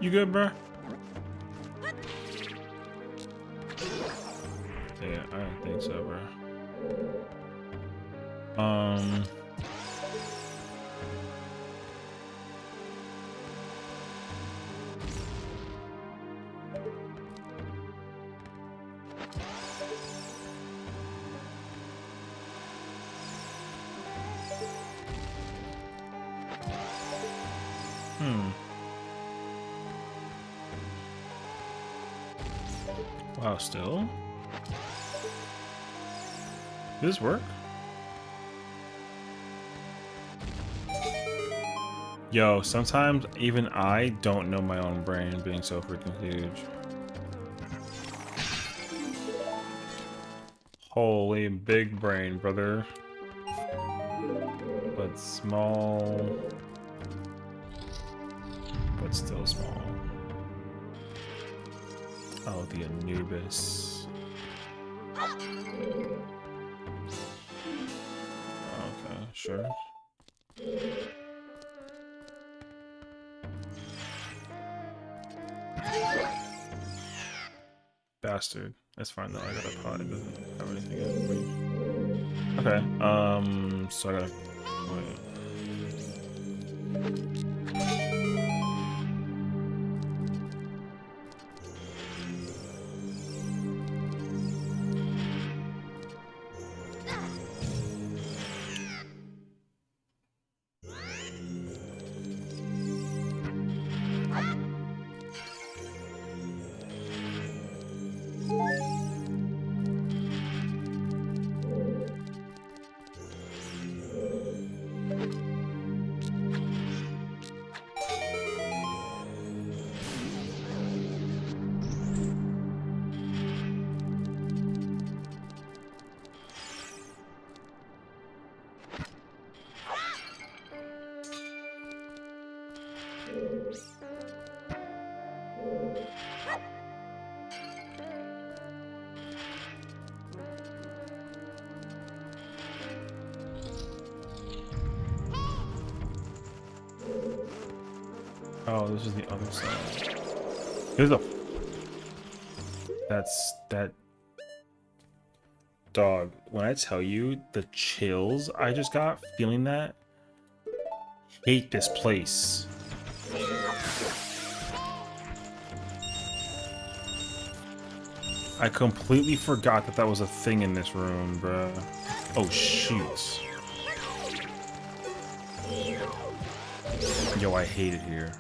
You good, bro? Yeah, I don't think so, bro. Wow, still? Does this work? Yo, sometimes even I don't know my own brain being so freaking huge. Holy big brain, brother. But small. But still small. Oh, the Anubis. Okay, sure. Bastard. That's fine though. I got a pot. It doesn't have anything in it. Okay. So I gotta. Wait. Oh, this is the other side. There's a... that... Dog, when I tell you the chills I just got feeling that, hate this place. I completely forgot that that was a thing in this room, bruh. Oh, shoot. Yo, I hate it here.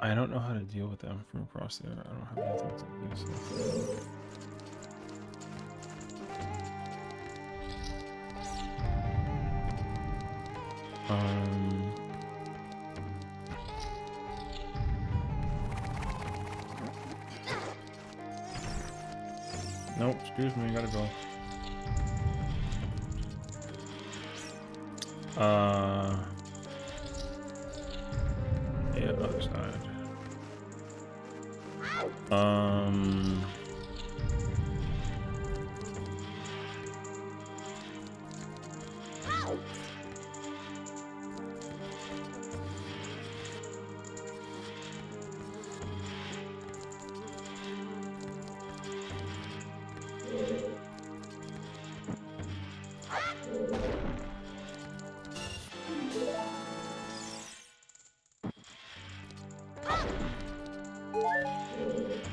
I don't know how to deal with them from across there. I don't have anything to do. Nope, excuse me, gotta go. Yeah, other side.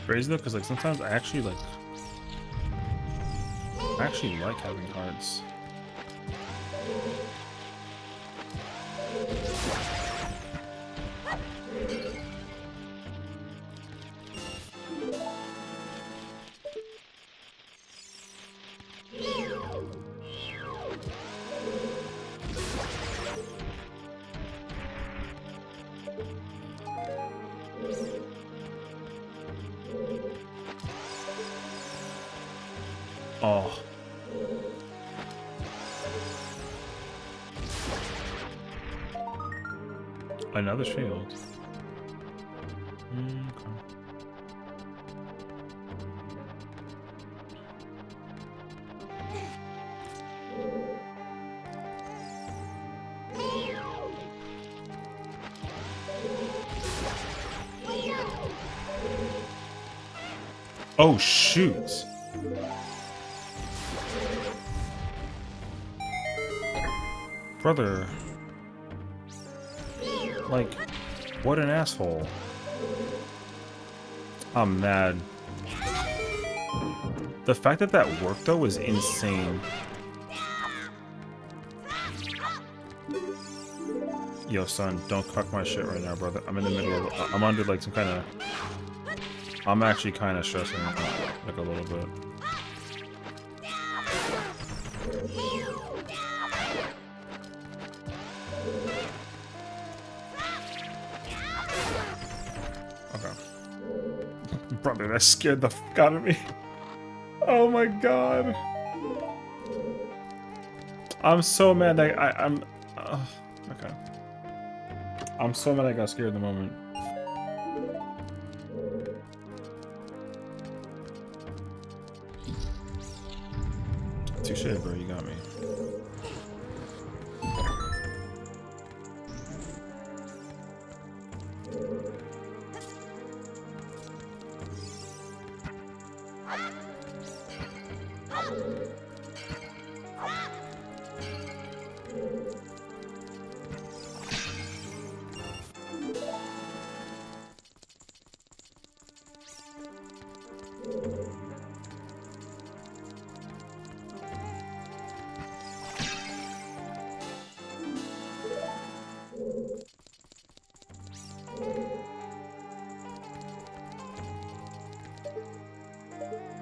Crazy though, because like sometimes I actually like having hearts. Oh. Another shield. Okay. Oh shoot. Brother. Like, what an asshole. I'm mad. The fact that that worked, though, was insane. Yo, son, don't cuck my shit right now, brother. I'm in the middle of... I'm under, like, some kind of... I'm actually kind of stressing, like, a little bit. Brother, that scared the fuck out of me. Oh my god. I'm so mad that I'm okay. I'm so mad I got scared in the moment. Touche, bro, you got me.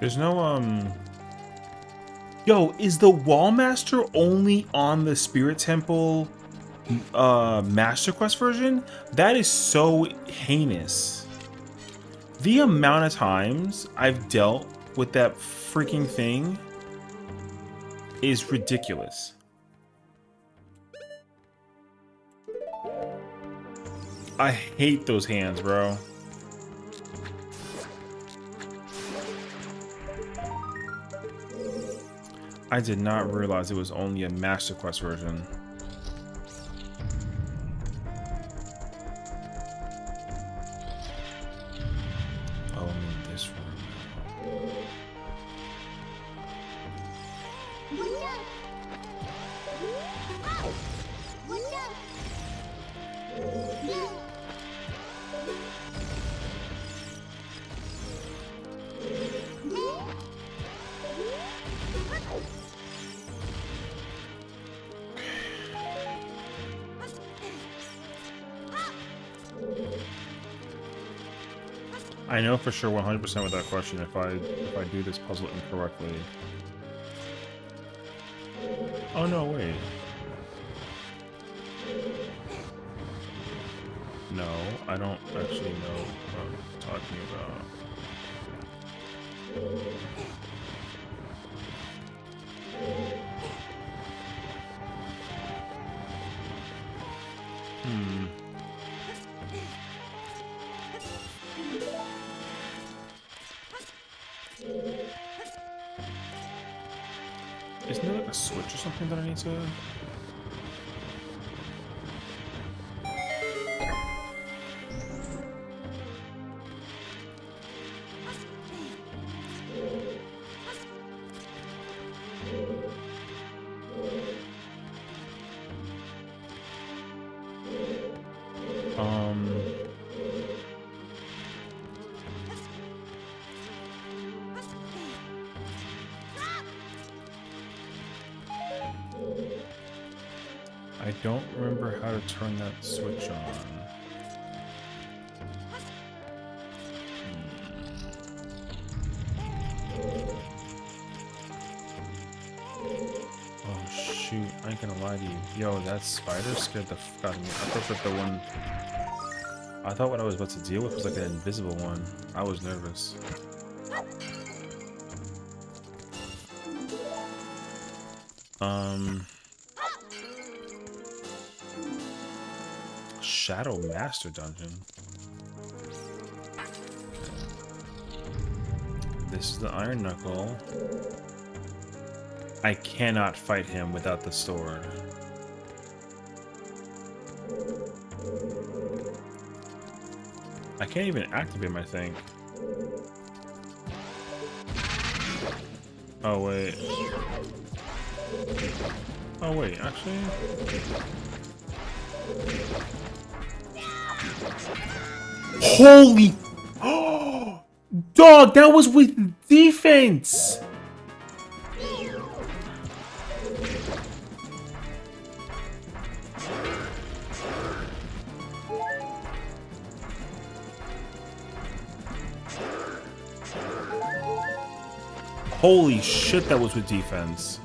There's no, Yo, is the Wallmaster only on the Spirit Temple, Master Quest version? That is so heinous. The amount of times I've dealt with that freaking thing is ridiculous. I hate those hands, bro. I did not realize it was only a Master Quest version. Oh, I'm in this room. I know for sure 100% without question if I do this puzzle incorrectly. Oh no, wait. No, I don't actually know what I'm talking about. Isn't there like a switch or something that I need to... I don't remember how to turn that switch on. Oh shoot, I ain't gonna lie to you. Yo, that spider scared the fuck out of me. I thought that the one... I thought what I was about to deal with was like an invisible one. I was nervous. Shadow Master Dungeon. This is the Iron Knuckle. I cannot fight him without the sword. I can't even activate my thing. Oh wait. Oh wait, actually. Holy dog, that was with defense. Holy shit, that was with defense.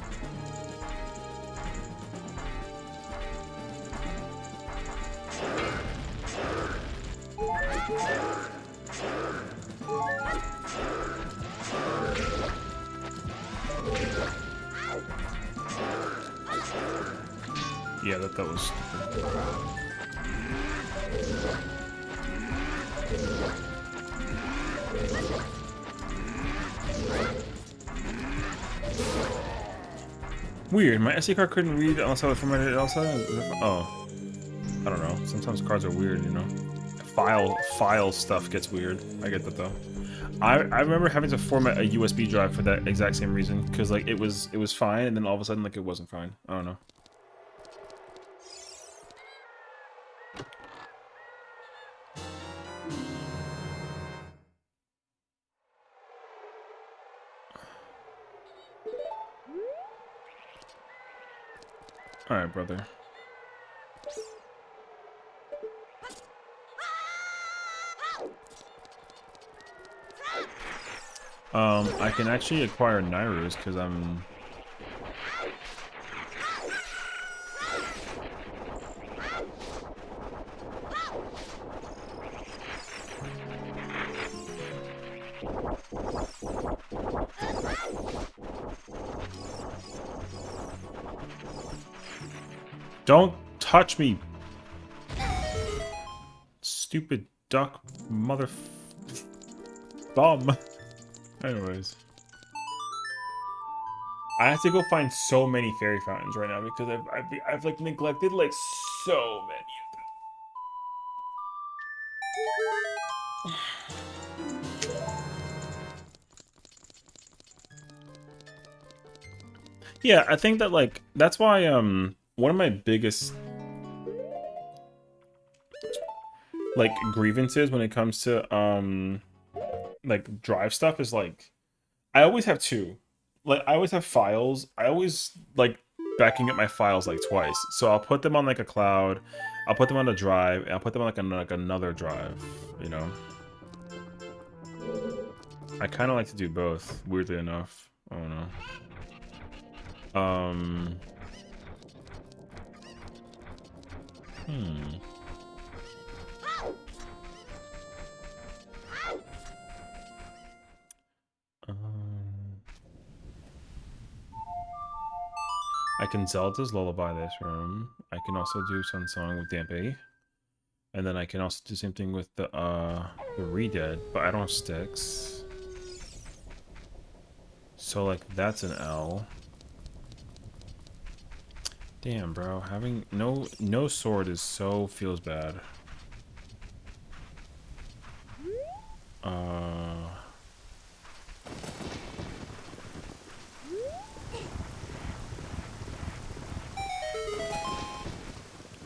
Yeah, that was stupid. Weird, my SD card couldn't read unless I was formatted it outside. Oh, I don't know. Sometimes cards are weird, you know. File stuff gets weird. I get that though. I remember having to format a USB drive for that exact same reason, because like it was fine, and then all of a sudden like it wasn't fine. I don't know. All right, brother. I can actually acquire Nairu's because I'm... Don't touch me! Stupid duck mother... bum. Anyways. I have to go find so many fairy fountains right now because I've like neglected like so many of them. Yeah, I think that like that's why one of my biggest like grievances when it comes to like drive stuff is like I always have two. Like I always have files. I always like backing up my files like twice. So I'll put them on like a cloud, I'll put them on a drive, and I'll put them on like another drive, you know. I kind of like to do both, weirdly enough. I don't know. Hmm. I can Zelda's Lullaby this room. I can also do Sun Song with Dampé. And then I can also do the same thing with the Redead, but I don't have sticks. So like that's an L. Damn, bro, having no sword is so feels bad.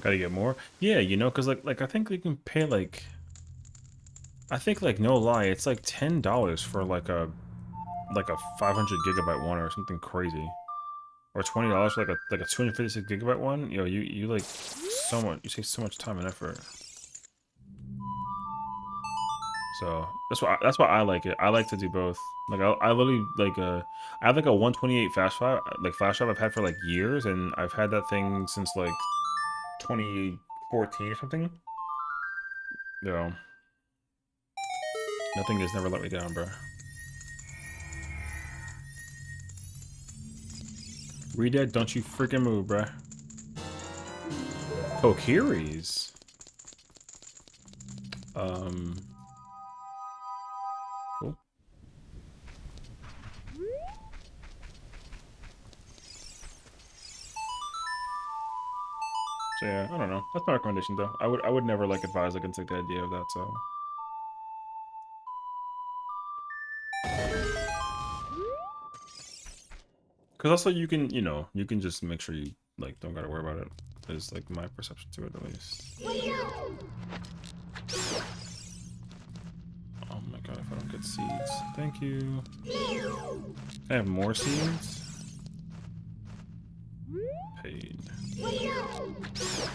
Gotta get more. Yeah, you know, cause like I think you can pay like, I think like no lie, it's like $10 for like a 500 gigabyte one or something crazy, or $20 for like a 256 gigabyte one. Yo, you like so much. You save so much time and effort. So that's why I like it. I like to do both. Like I literally like I have like a 128 flash drive I've had for like years, and I've had that thing since like 2014 or something. Yo, nothing has never let me down, bro. Redead, don't you freaking move, bruh. Kokiris. Cool. So yeah, I don't know. That's my recommendation though. I would never like advise against like the idea of that, so. Cause also you can, you know, you can just make sure you like don't gotta worry about it. Is like my perception to it at least. Oh my god, if I don't get seeds. Thank you. I have more seeds. Paid. It's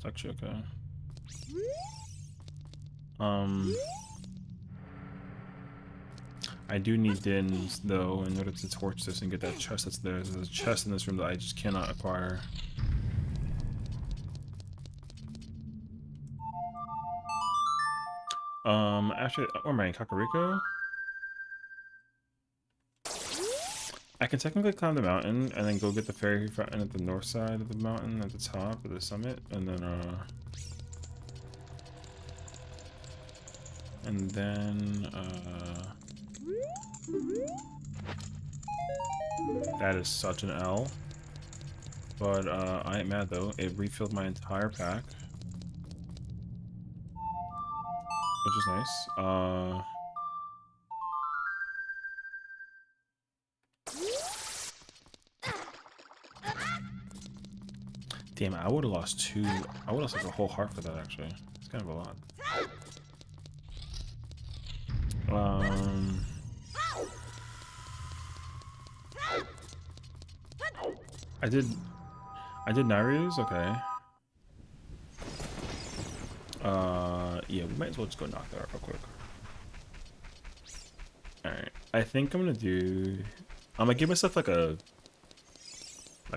actually okay. I do need dins though in order to torch this and get that chest that's there. There's a chest in this room that I just cannot acquire. Actually, where am I in Kakariko? I can technically climb the mountain and then go get the fairy fountain at the north side of the mountain at the top of the summit, and then that is such an L. But I ain't mad though. It refilled my entire pack, which is nice. Damn, I would have lost two. I would have lost like a whole heart for that actually. It's kind of a lot. I did Nairu's, okay. Yeah, we might as well just go knock that out real quick. Alright. I think I'm gonna give myself like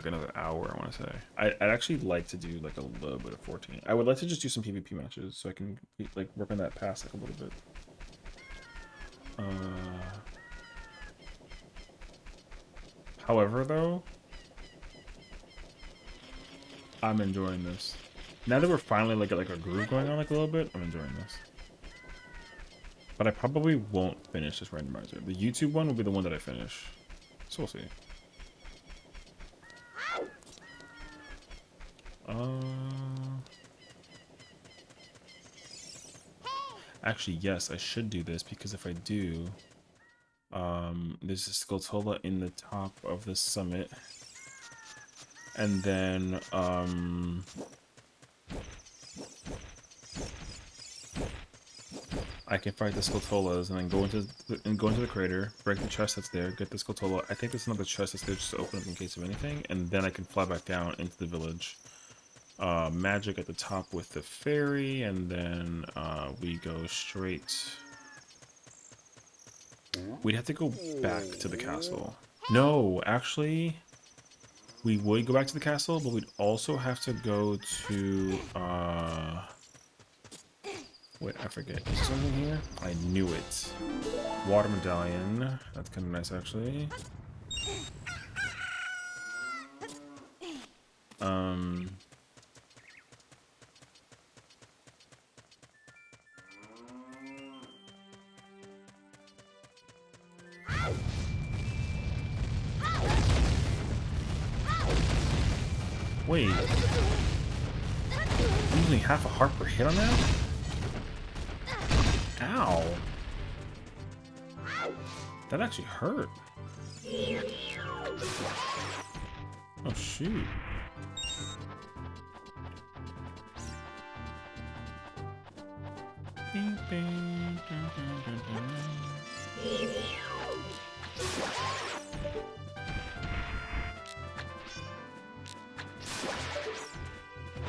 another hour, I wanna say. I'd actually like to do like a little bit of 14. I would like to just do some PvP matches so I can like work on that pass like a little bit. However though, I'm enjoying this. Now that we're finally like a groove going on like a little bit, I'm enjoying this. But I probably won't finish this randomizer. The YouTube one will be the one that I finish. So we'll see. Actually, yes, I should do this because if I do, there's a Skulltula in the top of the summit. And then, I can fight the Skulltulas and then go into the crater, break the chest that's there, get the Skulltula. I think there's another chest that's there just to open up in case of anything, and then I can fly back down into the village. magic at the top with the fairy, and then we go straight. We'd have to go back to the castle. No, actually, we would go back to the castle, but we'd also have to go to wait, I forget. Is there something here? I knew it. Water medallion. That's kind of nice, actually. Wait. I'm using half a heart per hit on that? Ow. That actually hurt. Oh, shoot.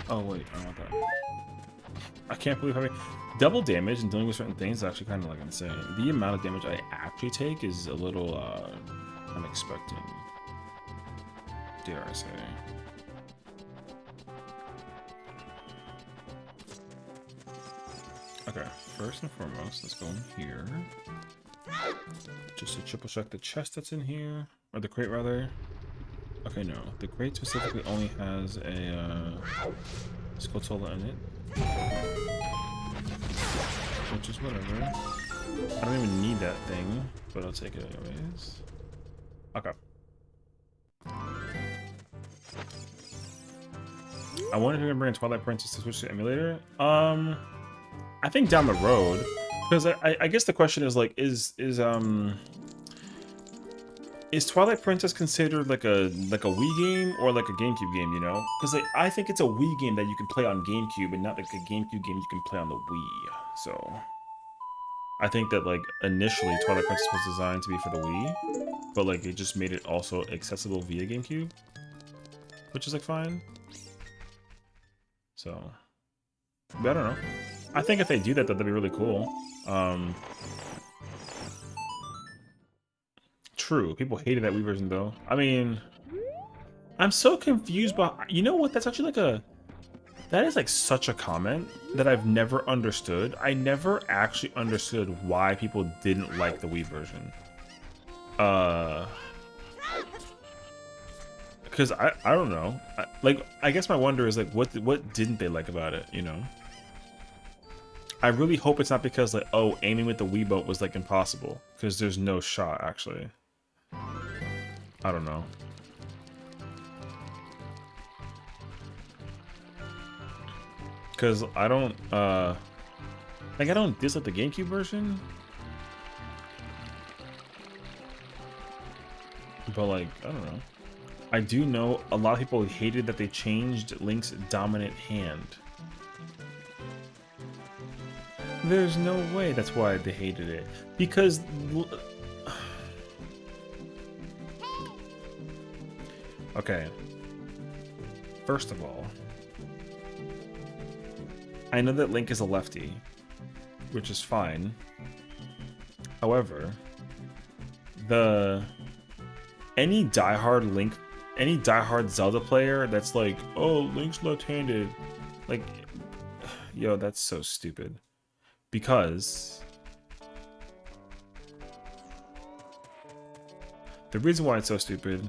Oh, wait. I want that. I can't believe having double damage and dealing with certain things is actually kind of like insane. The amount of damage I actually take is a little unexpected, dare I say. Okay, first and foremost, let's go in here. Just to triple check the chest that's in here, or the crate rather. Okay, no, the crate specifically only has a Skulltula in it. Which is whatever. I don't even need that thing, but I'll take it anyways. Okay. I wonder if you're gonna bring a Twilight Princess to switch to emulator. I think down the road, because I guess the question is like, is Twilight Princess considered like a Wii game or like a GameCube game? You know, because like, I think it's a Wii game that you can play on GameCube, and not like a GameCube game you can play on the Wii. So I think that like initially Twilight Princess was designed to be for the Wii, but like they just made it also accessible via GameCube, which is like fine. So, but I don't know. I think if they do that, that'd be really cool. True, people hated that Wii version though. I mean, I'm so confused by, you know what? That's actually like that is like such a comment that I've never understood. I never actually understood why people didn't like the Wii version. Because I don't know. I guess my wonder is like, what didn't they like about it? You know. I really hope it's not because like, oh, aiming with the Wiimote was like impossible, because there's no shot actually. I don't know. Because I don't like, I don't dislike the GameCube version, but like, I don't know. I do know a lot of people hated that they changed Link's dominant hand. There's no way that's why they hated it. Because okay. First of all, I know that Link is a lefty, which is fine. However, any diehard Zelda player that's like, oh, Link's left-handed, like, yo, that's so stupid. Because the reason why it's so stupid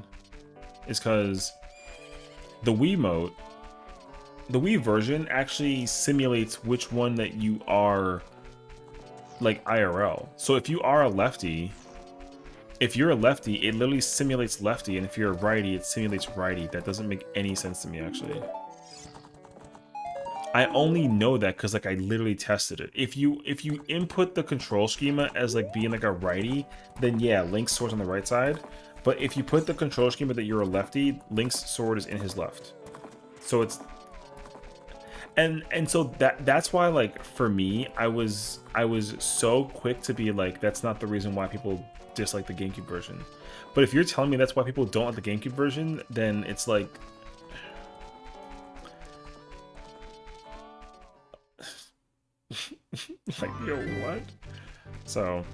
is because the Wiimote, the Wii version actually simulates which one that you are, like, IRL. So if you are a lefty, if you're a lefty, it literally simulates lefty, and if you're a righty, it simulates righty. That doesn't make any sense to me, actually. I only know that because like I literally tested it. If you input the control schema as like being like a righty, then yeah, Link's sword's on the right side. But if you put the control schema that you're a lefty, Link's sword is in his left. So it's and so that's why, like, for me, I was so quick to be like, that's not the reason why people dislike the GameCube version. But if you're telling me that's why people don't like the GameCube version, then it's like, Like, yo, what? So,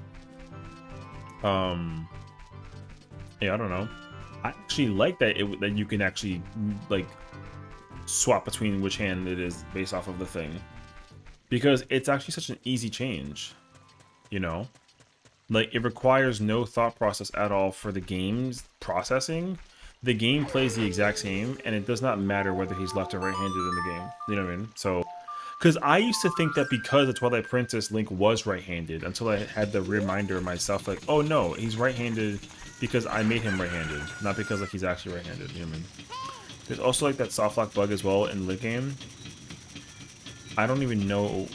yeah, I don't know. I actually like that that you can actually like swap between which hand it is based off of the thing, because it's actually such an easy change, you know? Like, it requires no thought process at all for the game's processing. The game plays the exact same, and it does not matter whether he's left or right-handed in the game. You know what I mean? So, because I used to think that because the Twilight Princess Link was right-handed until I had the reminder of myself, like, oh no, he's right-handed because I made him right-handed, not because like he's actually right-handed. You know what I mean? There's also like that soft lock bug as well in the game. I don't even know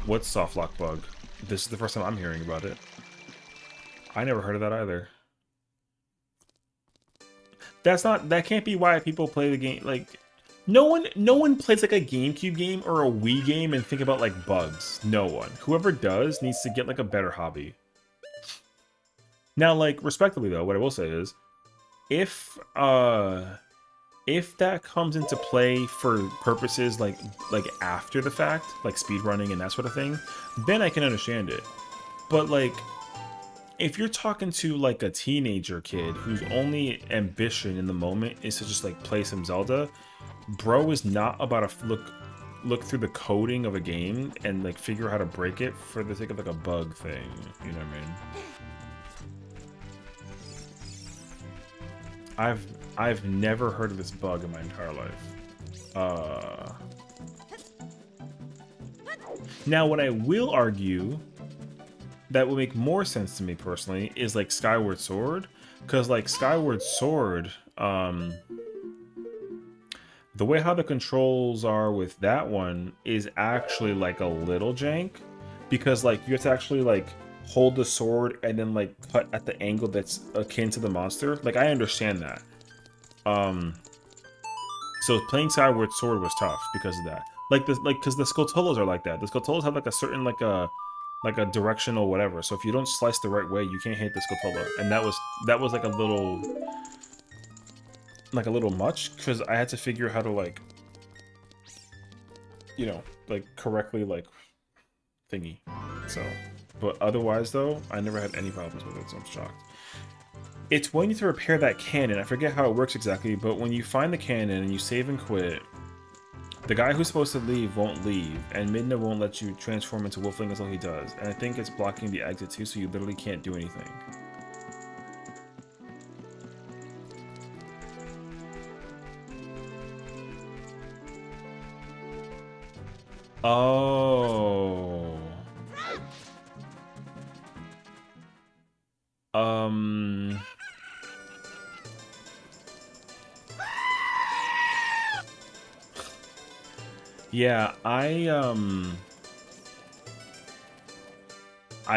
what's soft lock bug. This is the first time I'm hearing about it. I never heard of that either. That can't be why people play the game. Like, no one plays like a GameCube game or a Wii game and think about like bugs. No one. Whoever does needs to get like a better hobby. Now, like, respectively though, what I will say is, if that comes into play for purposes like after the fact, like speedrunning and that sort of thing, then I can understand it. But like, if you're talking to like a teenager kid whose only ambition in the moment is to just like play some Zelda, bro is not about to look through the coding of a game and like figure out how to break it for the sake of like a bug thing. You know what I mean? I've never heard of this bug in my entire life. Now, what I will argue that would make more sense to me personally is like Skyward Sword, because like Skyward Sword, the way how the controls are with that one is actually like a little jank, because like you have to actually like hold the sword and then like cut at the angle that's akin to the monster. Like, I understand that. So playing Skyward Sword was tough because of that. Because the Skulltulas are like that. The Skulltulas have like a certain like a directional whatever. So if you don't slice the right way, you can't hit the Skulltula. And that was like a little much, because I had to figure out how to like, you know, like correctly like thingy. So, but otherwise though, I never had any problems with it, so I'm shocked. It's when you have to repair that cannon. I forget how it works exactly, but when you find the cannon and you save and quit, the guy who's supposed to leave won't leave, and Midna won't let you transform into Wolfling until he does. And I think it's blocking the exit too, so you literally can't do anything. Oh. Yeah, I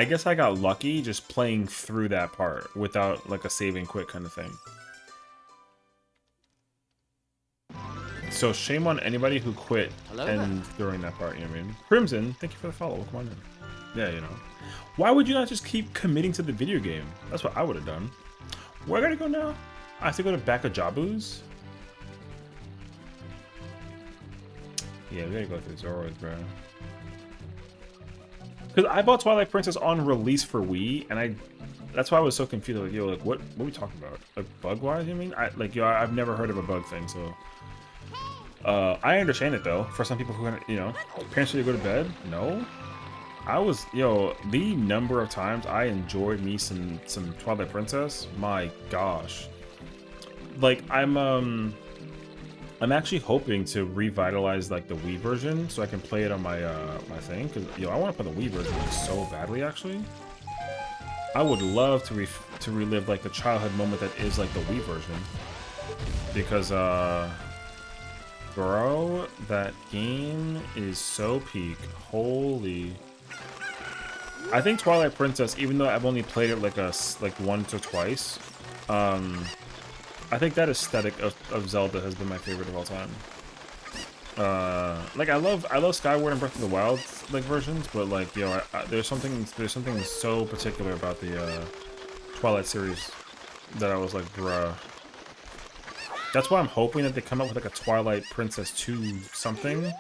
guess I got lucky just playing through that part without like a save and quit kind of thing. So shame on anybody who quit during that part, you know what I mean? Crimson, thank you for the follow. Come on in. Yeah, you know. Why would you not just keep committing to the video game? That's what I would have done. Where I gotta go now? I have to go to Bakajabu's? Yeah, we gotta go through Zoro's, bro. Because I bought Twilight Princess on release for Wii, and that's why I was so confused. Like, yo, like, what are we talking about? Like, bug-wise, you mean? I've never heard of a bug thing, so... I understand it, though. For some people who, you know, parents should go to bed? No. The number of times I enjoyed me some Twilight Princess, my gosh. Like, I'm actually hoping to revitalize like the Wii version so I can play it on my my thing, because I want to play the Wii version so badly. Actually, I would love to relive like the childhood moment that is like the Wii version, because bro, that game is so peak. Holy. I think Twilight Princess, even though I've only played it like once or twice, I think that aesthetic of Zelda has been my favorite of all time. Like I love Skyward and Breath of the Wild like versions, but like there's something so particular about the Twilight series that I was like, bruh. That's why I'm hoping that they come up with like a Twilight Princess 2 something.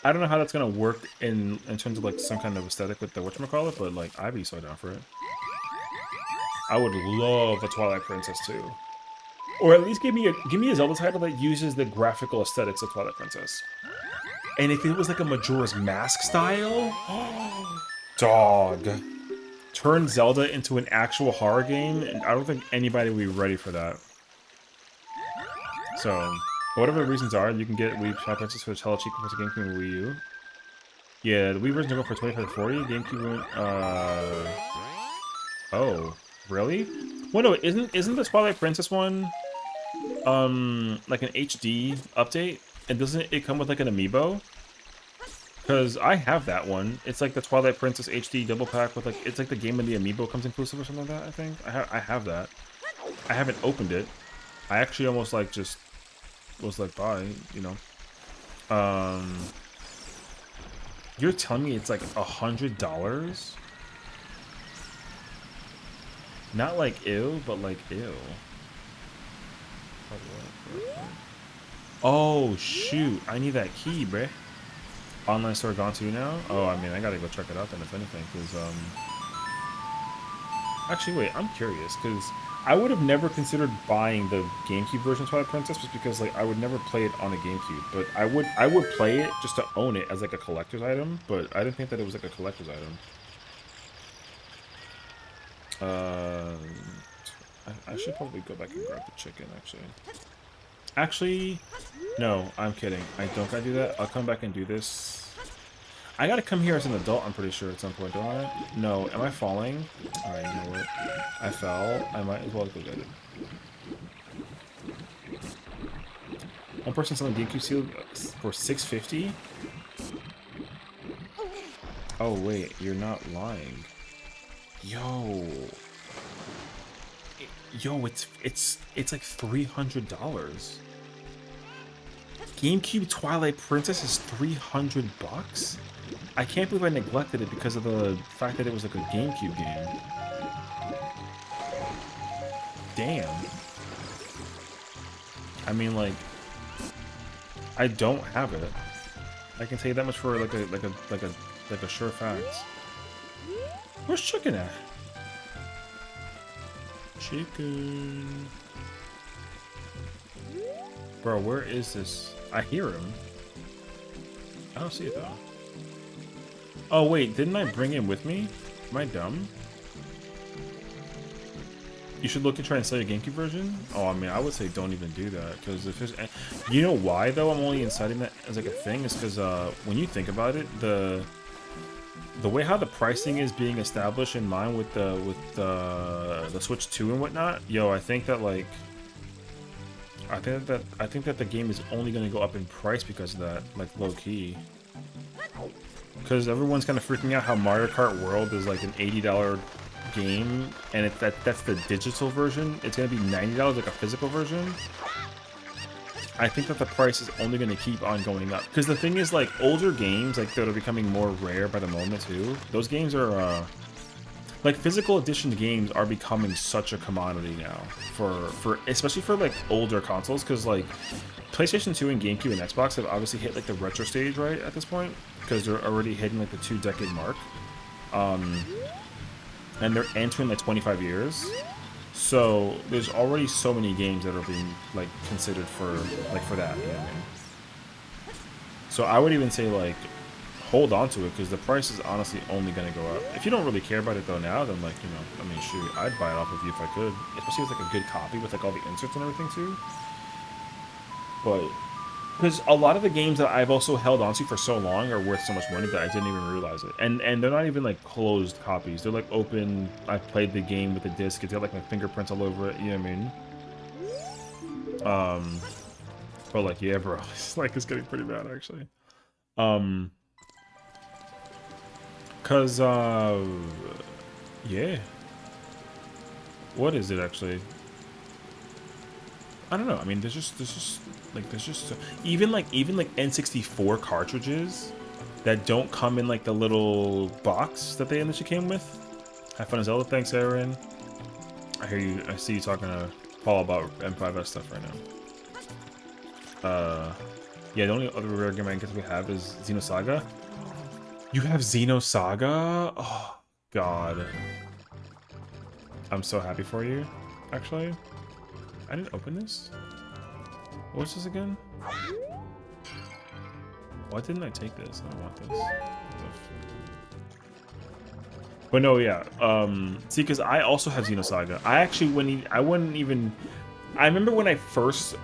I don't know how that's gonna work in terms of like some kind of aesthetic with the whatchamacallit, but like I'd be so down for it. I would love a Twilight Princess too. Or at least give me a Zelda title that uses the graphical aesthetics of Twilight Princess. And if it was like a Majora's Mask style, dog, turn Zelda into an actual horror game, and I don't think anybody would be ready for that. So, whatever the reasons are, you can get Wii Twilight Princess for hella cheap compared to GameCube and Wii U. Yeah, the Wii version will go for $25 to $40. GameCube, oh, really? Well, no, isn't the Twilight Princess one like an HD update? And doesn't it come with like an amiibo? Because I have that one. It's like the Twilight Princess HD double pack with like, it's like the Game of the Amiibo comes inclusive or something like that, I think. I have that. I haven't opened it. I actually almost like just was like, bye, you know. You're telling me it's like $100? Not like ew, but like ew. Oh shoot, I need that key, bruh. Online store gone to now? Oh, I mean, I gotta go check it out then, if anything, because, actually, wait, I'm curious, because I would have never considered buying the GameCube version of Twilight Princess, just because, like, I would never play it on a GameCube, but I would play it just to own it as, like, a collector's item, but I didn't think that it was, like, a collector's item. I should probably go back and grab the chicken, actually. Actually, no, I'm kidding. I don't gotta do that. I'll come back and do this. I gotta come here as an adult, I'm pretty sure, at some point, don't I? No, am I falling? Alright, you know what? I fell. I might as well go get it. One person selling GameCube sealed for $650? Oh, wait, you're not lying. Yo, it's like $300. GameCube Twilight Princess is $300? I can't believe I neglected it because of the fact that it was like a GameCube game. Damn. I mean, like, I don't have it. I can tell you that much for like a sure fact. Where's Chicken at? Chicken. Bro, where is this? I hear him. I don't see it though. Oh wait, didn't I bring him with me? Am I dumb? You should look and try and sell your GameCube version? Oh, I mean, I would say don't even do that, because if there's... You know why, though, I'm only inciting that as like a thing? Is because when you think about it, the way how the pricing is being established in line with the Switch 2 and whatnot, yo, I think that like... I think that the game is only going to go up in price because of that, like, low-key. Because everyone's kind of freaking out how Mario Kart World is like an $80 game, and that's the digital version. It's going to be $90 like a physical version. I think that the price is only going to keep on going up. Because the thing is, like, older games, like, that are becoming more rare by the moment, too. Those games are, like, physical edition games are becoming such a commodity now. Especially for, like, older consoles. Because, like, PlayStation 2 and GameCube and Xbox have obviously hit, like, the retro stage, right, at this point. Because they're already hitting, like, the 2-decade mark. And they're entering, like, 25 years. So there's already so many games that are being like considered for that, you know what I mean? So I would even say like hold on to it, because the price is honestly only gonna go up. If you don't really care about it though now, then like, you know, I mean shoot, I'd buy it off of you if I could, especially with like a good copy with like all the inserts and everything too. But because a lot of the games that I've also held onto for so long are worth so much money that I didn't even realize it. And they're not even like closed copies. They're like open. I played the game with the disc. It's got like my fingerprints all over it. You know what I mean? But like, yeah, bro, it's like it's getting pretty bad actually. Cause yeah. What is it actually? I don't know. I mean, there's just even like N64 cartridges that don't come in like the little box that they initially came with. Have fun as Zelda. Thanks, Aaron. I hear you. I see you talking to Paul about M5S stuff right now. Yeah, the only other rare game I guess we have is Xenosaga. You have Xenosaga? Oh, God. I'm so happy for you, actually. I didn't open this. What was this again? Why didn't I take this? I don't want this. But no, yeah. See, because I also have Xenosaga. I actually I wouldn't even. I remember when I first,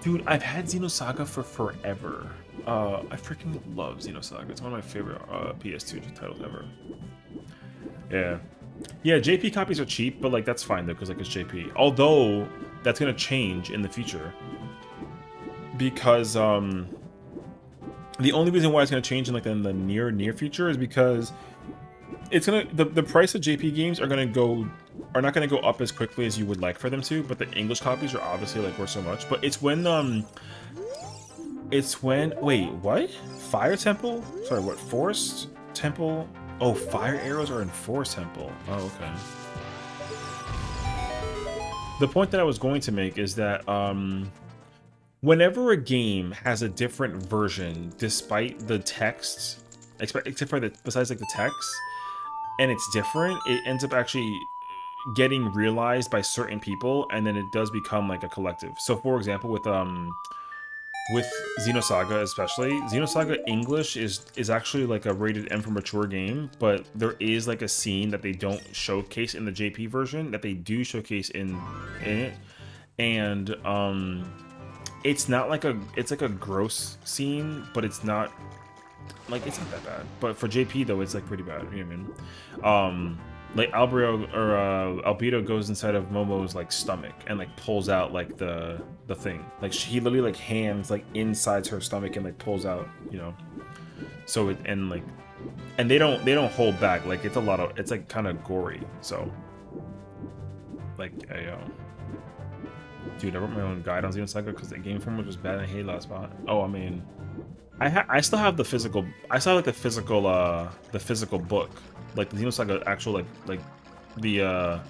dude. I've had Xenosaga for forever. I freaking love Xenosaga. It's one of my favorite PS2 titles ever. Yeah, yeah. JP copies are cheap, but like that's fine though, because like it's JP. Although that's gonna change in the future, because the only reason why it's gonna change in like in the near future is because it's gonna the price of JP games are not gonna go up as quickly as you would like for them to, but the English copies are obviously like worth so much. But it's when wait, what? Fire Temple? Sorry, what? Forest Temple? Oh, fire arrows are in Forest Temple. Oh, okay. The point that I was going to make is that whenever a game has a different version, despite the text, except for besides like the text, and it's different, it ends up actually getting realized by certain people, and then it does become like a collective. So, for example, with Xenosaga especially, Xenosaga English is actually like a rated M for mature game, but there is like a scene that they don't showcase in the JP version that they do showcase in it, and it's not like it's like a gross scene, but it's not like it's not that bad. But for JP though, it's like pretty bad. You know what I mean? Like Albedo goes inside of Momo's like stomach and like pulls out like the thing. Like he literally like hands like inside her stomach and like pulls out, you know. So it and they don't hold back. Like it's like kind of gory. So like dude, I wrote my own guide on Xenosaga because the game format was bad and I hated last spot. Oh, I mean, I still have the physical. I still have like the physical book, like the Xenosaga actual like the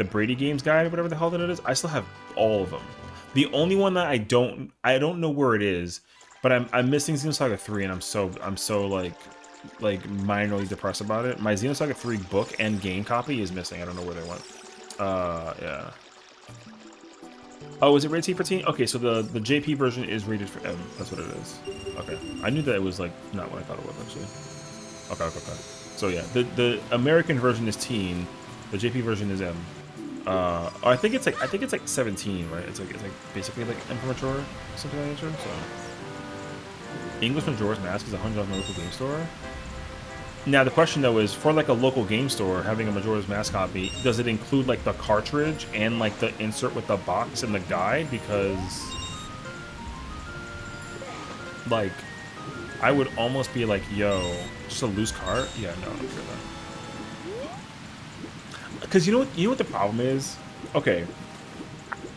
Brady Games guide or whatever the hell that it is. I still have all of them. The only one that I don't know where it is, but I'm missing Xenosaga 3, and I'm so like minorly depressed about it. My Xenosaga 3 book and game copy is missing. I don't know where they went. Yeah. Oh, is it rated T for teen? Okay, so the JP version is rated for M. That's what it is. Okay, I knew that it was like not what I thought it was actually. Okay. So yeah, the American version is teen, the JP version is M. I think it's like 17, right? It's like basically like M for mature, something like that nature. So English Majora's Mask is $100 in the local game store. Now the question though is, for like a local game store having a Majora's Mask copy, does it include like the cartridge and like the insert with the box and the guide? Because like I would almost be like, yo, just a loose cart? Yeah, no, I don't care that. Because you know what the problem is? Okay,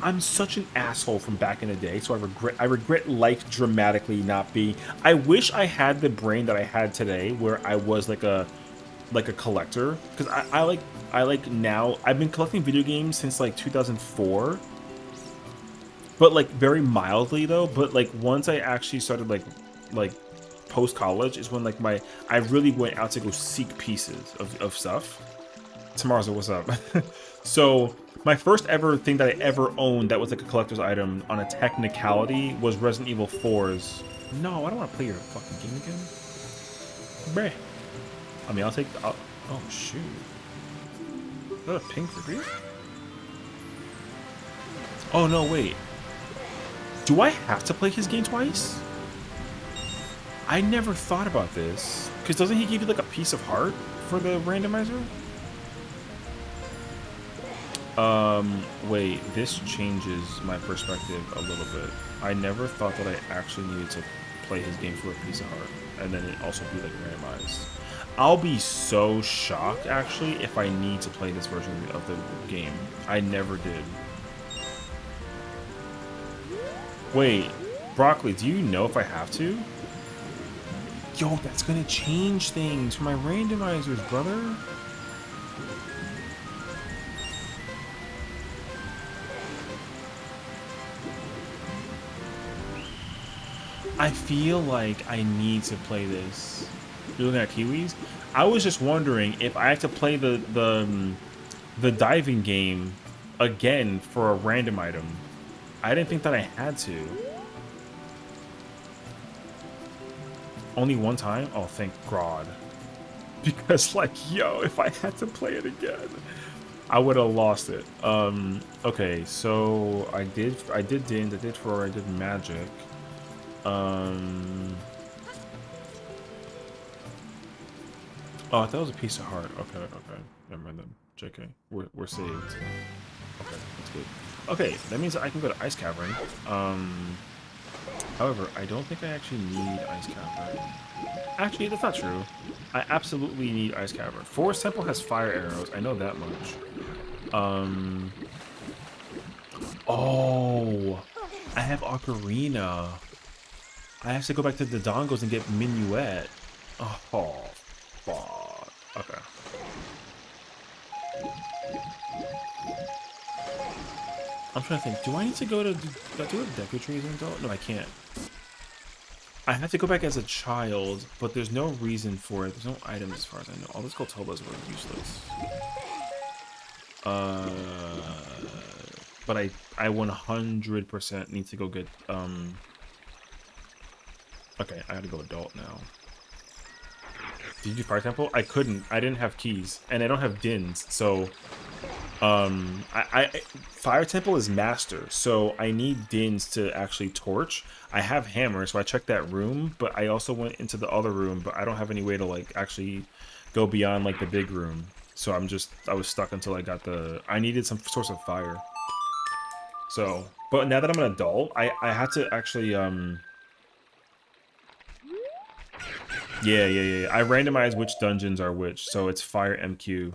I'm such an asshole from back in the day, so I regret life dramatically not being. I wish I had the brain that I had today, where I was like a collector. Because I like now. I've been collecting video games since like 2004, but like very mildly though. But like once I actually started like post college is when like I really went out to go seek pieces of stuff. Tomorrow's what's up? So my first ever thing that I ever owned that was like a collector's item on a technicality was Resident Evil 4's. No, I don't want to play your fucking game again. Bruh. I mean, I'll take the... oh, shoot. Is that a ping for grief? Oh, no, wait. Do I have to play his game twice? I never thought about this. Because doesn't he give you like a piece of heart for the randomizer? Wait, this changes my perspective a little bit. I never thought that I actually needed to play his game for a piece of heart, and then it also be like randomized. I'll be so shocked actually if I need to play this version of the game. I never did. Wait, Broccoli, do you know if I have to? Yo, that's gonna change things for my randomizers, brother. I feel like I need to play this. You're looking at Kiwis? I was just wondering if I had to play the diving game again for a random item. I didn't think that I had to. Only one time? Oh, thank God. Because, like, yo, if I had to play it again, I would have lost it. Okay, so I did Dins, I did Roar, I did Magic. Oh, that was a piece of heart. Okay. Never mind then. JK. We're saved. Okay, that's good. Okay, that means I can go to Ice Cavern. However, I don't think I actually need Ice Cavern. Actually, that's not true. I absolutely need Ice Cavern. Forest Temple has fire arrows. I know that much. Oh, I have Ocarina. I have to go back to the Dongos and get Minuet. Oh, fuck. Okay. I'm trying to think. Do I need to go to do a Deku Tree as an adult? No, I can't. I have to go back as a child, but there's no reason for it. There's no items as far as I know. All those Kotobas were useless. But I 100% need to go get Okay, I gotta go adult now. Did you do Fire Temple? I couldn't. I didn't have keys, and I don't have Dins, so Fire Temple is master, so I need Dins to actually torch. I have hammer, so I checked that room, but I also went into the other room, but I don't have any way to like actually go beyond like the big room. So I was stuck until I got I needed some source of fire. So, but now that I'm an adult, I had to actually yeah. I randomized which dungeons are which, so it's Fire MQ.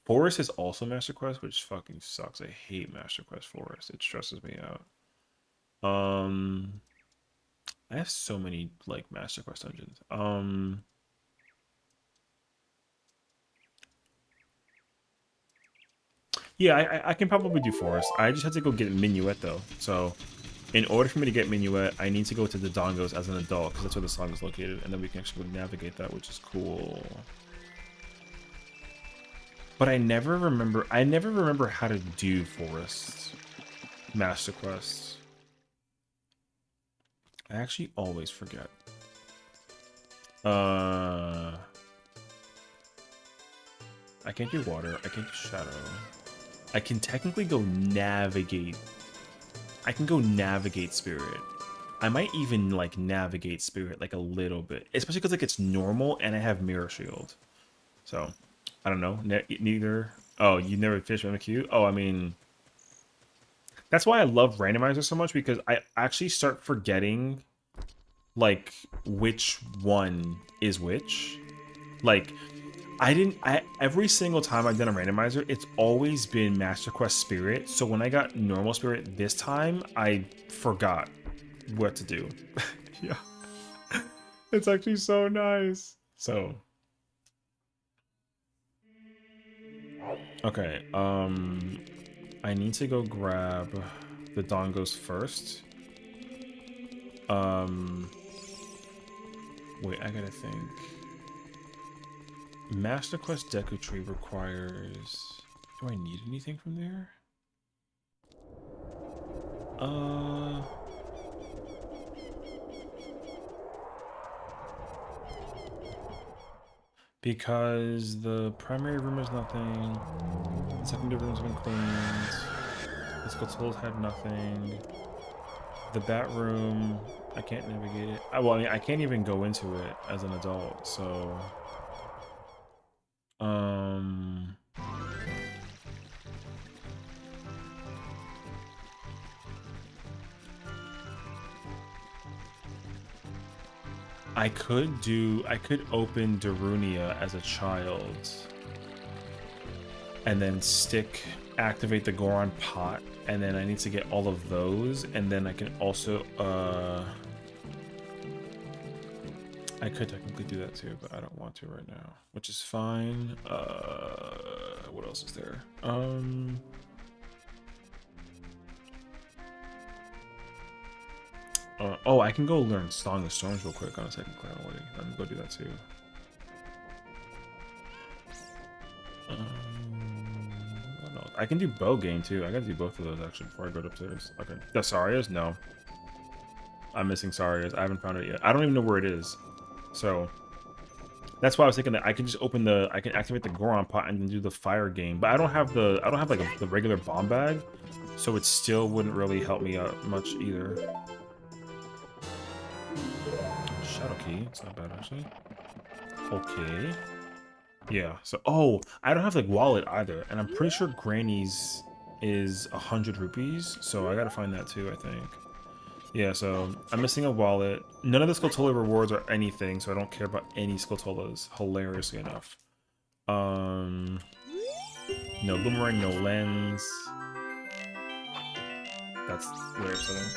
Forest is also Master Quest, which fucking sucks. I hate Master Quest Forest. It stresses me out. I have so many like Master Quest dungeons. Yeah, I can probably do Forest. I just had to go get Minuet though. So, in order for me to get Minuet, I need to go to the Dongos as an adult because that's where the song is located, and then we can actually navigate that, which is cool. But I never remember how to do Forest Master Quests. I actually always forget. I can't do water. I can't do shadow. I can technically go navigate. I can go navigate spirit. I might even like navigate spirit like a little bit, especially because like it's normal and I have mirror shield. So I don't know. Neither. Oh, you never finished MQ? Oh, I mean, that's why I love randomizer so much, because I actually start forgetting like which one is which. Like every single time I've done a randomizer, it's always been Master Quest Spirit. So when I got normal Spirit this time, I forgot what to do. Yeah. It's actually so nice. So okay, I need to go grab the Dongos first. Wait, I gotta think. Master Quest Deku Tree requires... Do I need anything from there? Because the primary room is nothing. The secondary room's been cleaned. The Skulltools had nothing. The bat room, I can't navigate it. Well, I mean, I can't even go into it as an adult, so... I could open Darunia as a child and then activate the Goron pot, and then I need to get all of those, and then I can also I could technically do that too, but I don't want to right now, which is fine. What else is there? Oh, I can go learn Song of Storms real quick on a second clarity. Let me go do that too. What else? I can do bow game too. I gotta do both of those actually before I go upstairs. Okay. The Sarias? No. I'm missing Sarias. I haven't found it yet. I don't even know where it is. So that's why I was thinking that I can just open the, I can activate the Goron pot and then do the fire game. But I don't have like the regular bomb bag, so it still wouldn't really help me out much either. Shadow key. It's not bad actually. Okay. Yeah. So I don't have like wallet either, and I'm pretty sure Granny's is 100 rupees. So I gotta find that too, I think. Yeah, so I'm missing a wallet. None of the Skulltula rewards are anything, so I don't care about any Skulltulas, hilariously enough. No boomerang, no lens. That's very upsetting.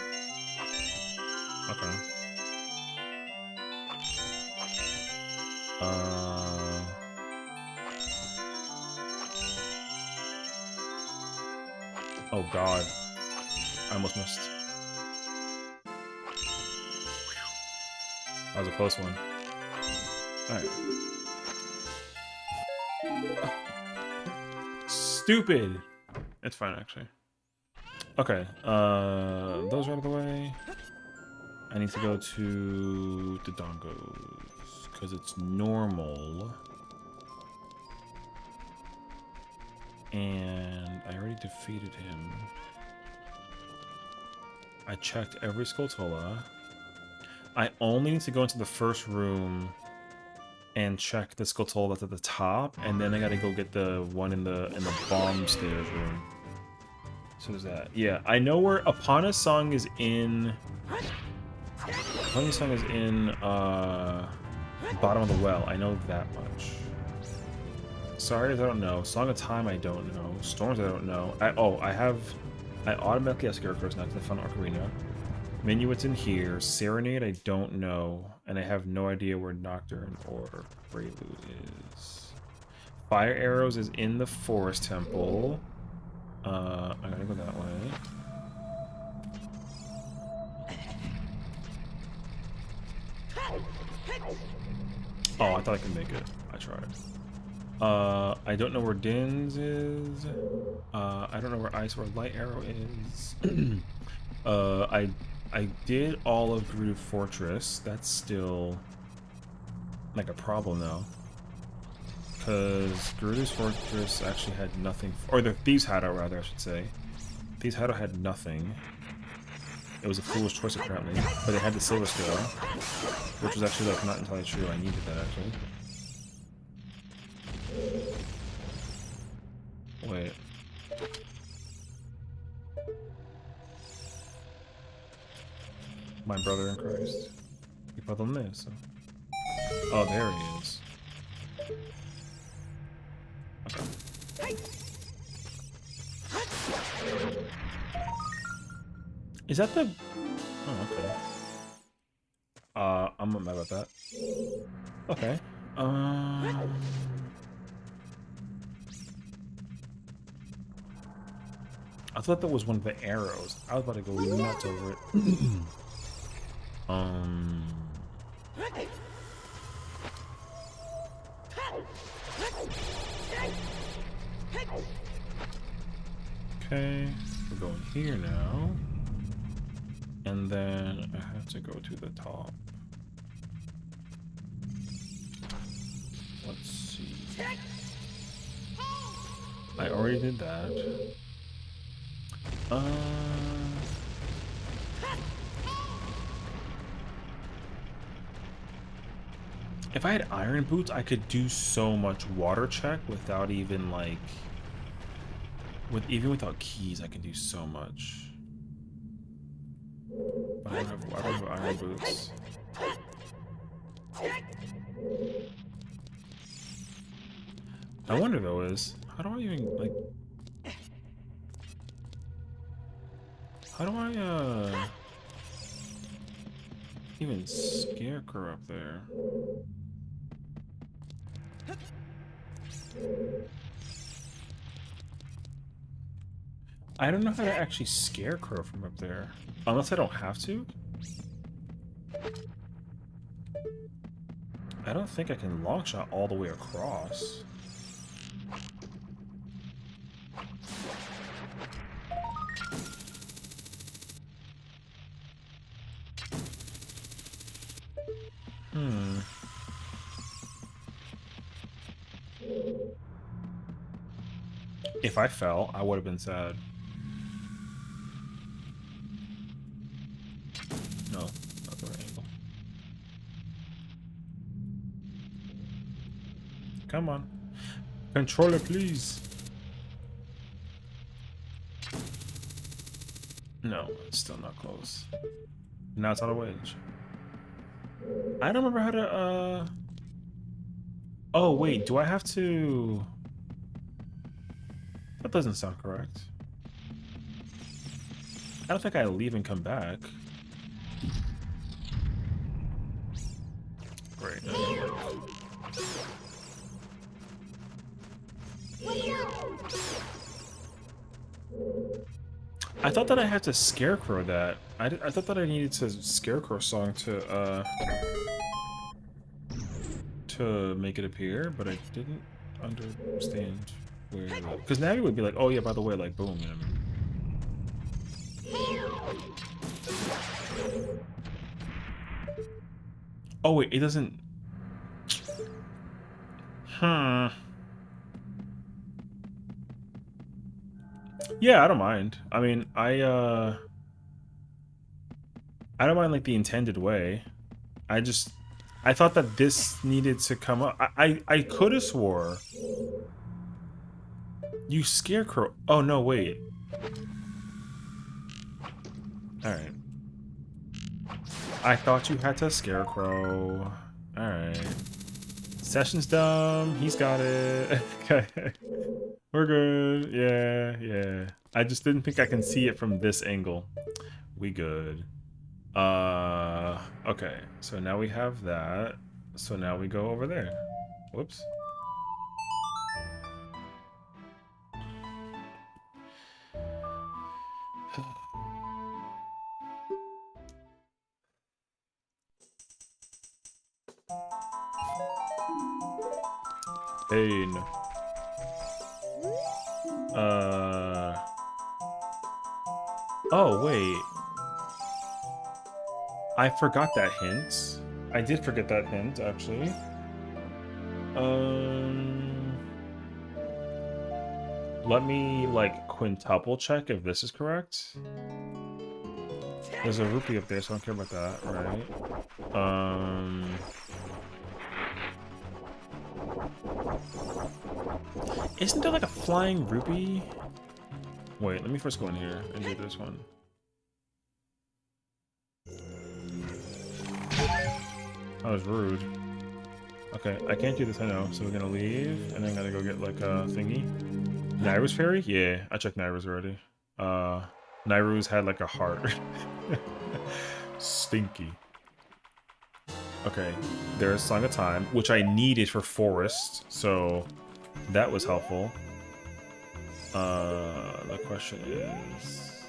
Okay. Oh god. I almost missed. That was a close one. Alright. Stupid! It's fine, actually. Okay, those are out of the way. I need to go to the Dongos, because it's normal. And I already defeated him. I checked every Skulltula. I only need to go into the first room and check the Skulltula that's at the top, and then I gotta go get the one in the bomb stairs room. So there's that. Yeah, I know where Epana's song is in. Epana's song is in bottom of the well. I know that much. Sorry, I don't know. Song of Time, I don't know. Storms, I don't know. I automatically have Scarecrows now because I found Ocarina. Minuet's in here. Serenade, I don't know. And I have no idea where Nocturne or Prelude is. Fire Arrows is in the Forest Temple. I'm gonna go that way. Oh, I thought I could make it. I tried. I don't know where Din's is. I don't know where Ice or Light Arrow is. I did all of Gerudo Fortress. That's still like a problem though, because Gerudo's Fortress actually had nothing, or the Thieves' Hideout rather, I should say. Thieves' Hideout had nothing. It was a foolish choice apparently, but it had the Silver Scale, which was actually like not entirely true. I needed that actually. Wait. My brother in Christ. You put on this. Oh, there he is. Okay. Is that the... Oh, okay. I'm not mad about that. Okay. I thought that was one of the arrows. I was about to go nuts over it. Okay, we're going here now. And then I have to go to the top. Let's see. I already did that. If I had iron boots, I could do so much water check without even like, even without keys, I can do so much. But I don't have iron boots. I wonder though how do I even like? How do I even Scarecrow up there? I don't know how to actually Scarecrow from up there. Unless I don't have to? I don't think I can long shot all the way across. If I fell, I would have been sad. No, not the right angle. Come on. Controller, please. No, it's still not close. Now it's out of wedge. I don't remember how to, Oh, wait, do I have to... That doesn't sound correct. I don't think I leave and come back. Great. I thought that I had to scarecrow that. I thought that I needed to scarecrow song to make it appear, but I didn't understand where. Because Navi would be like, "Oh yeah, by the way, like boom." You know what I mean? Oh wait, it doesn't. Huh. Yeah, I don't mind. I mean, I don't mind like the intended way. I thought that this needed to come up. I could have swore you scarecrow. Oh no, wait. All right. I thought you had to scarecrow. All right. Session's dumb. He's got it. Okay. We're good. Yeah, yeah. I just didn't think I can see it from this angle. We good. Okay. So now we have that. So now we go over there. Whoops. Pain. Oh, wait. I forgot that hint. I did forget that hint, actually. Let me, like, quintuple check if this is correct. There's a rupee up there, so I don't care about that, right? Isn't there, like, a flying rupee? Wait, let me first go in here and do this one. That was rude. Okay, I can't do this, I know. So we're gonna leave, and then gotta go get, like, a thingy. Nairu's fairy? Yeah, I checked Nairu's already. Nairu's had, like, a heart. Stinky. Okay, there's Song of Time, which I needed for Forest, so that was helpful. The question is...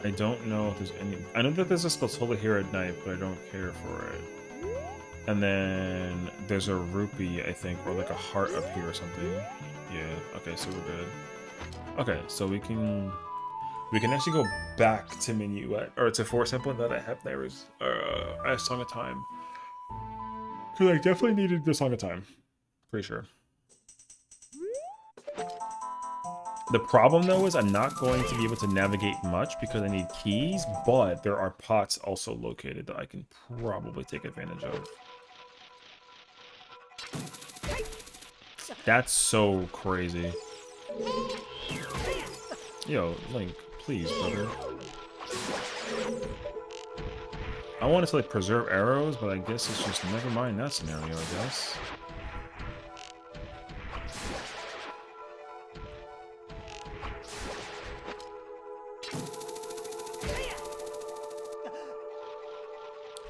I don't know if there's any... I know that there's a Skulltula here at night, but I don't care for it. And then there's a rupee, I think, or like a heart up here or something. Yeah, okay, so we're good. Okay, so we can actually go back to Minuet, or to Forest Temple that I have Nairu's Song of Time. Because I definitely needed the Song of Time. Pretty sure. The problem, though, is I'm not going to be able to navigate much because I need keys, but there are pots also located that I can probably take advantage of. That's so crazy. Yo, Link, please, brother. I wanted to, like, preserve arrows, but I guess it's just never mind that scenario, I guess.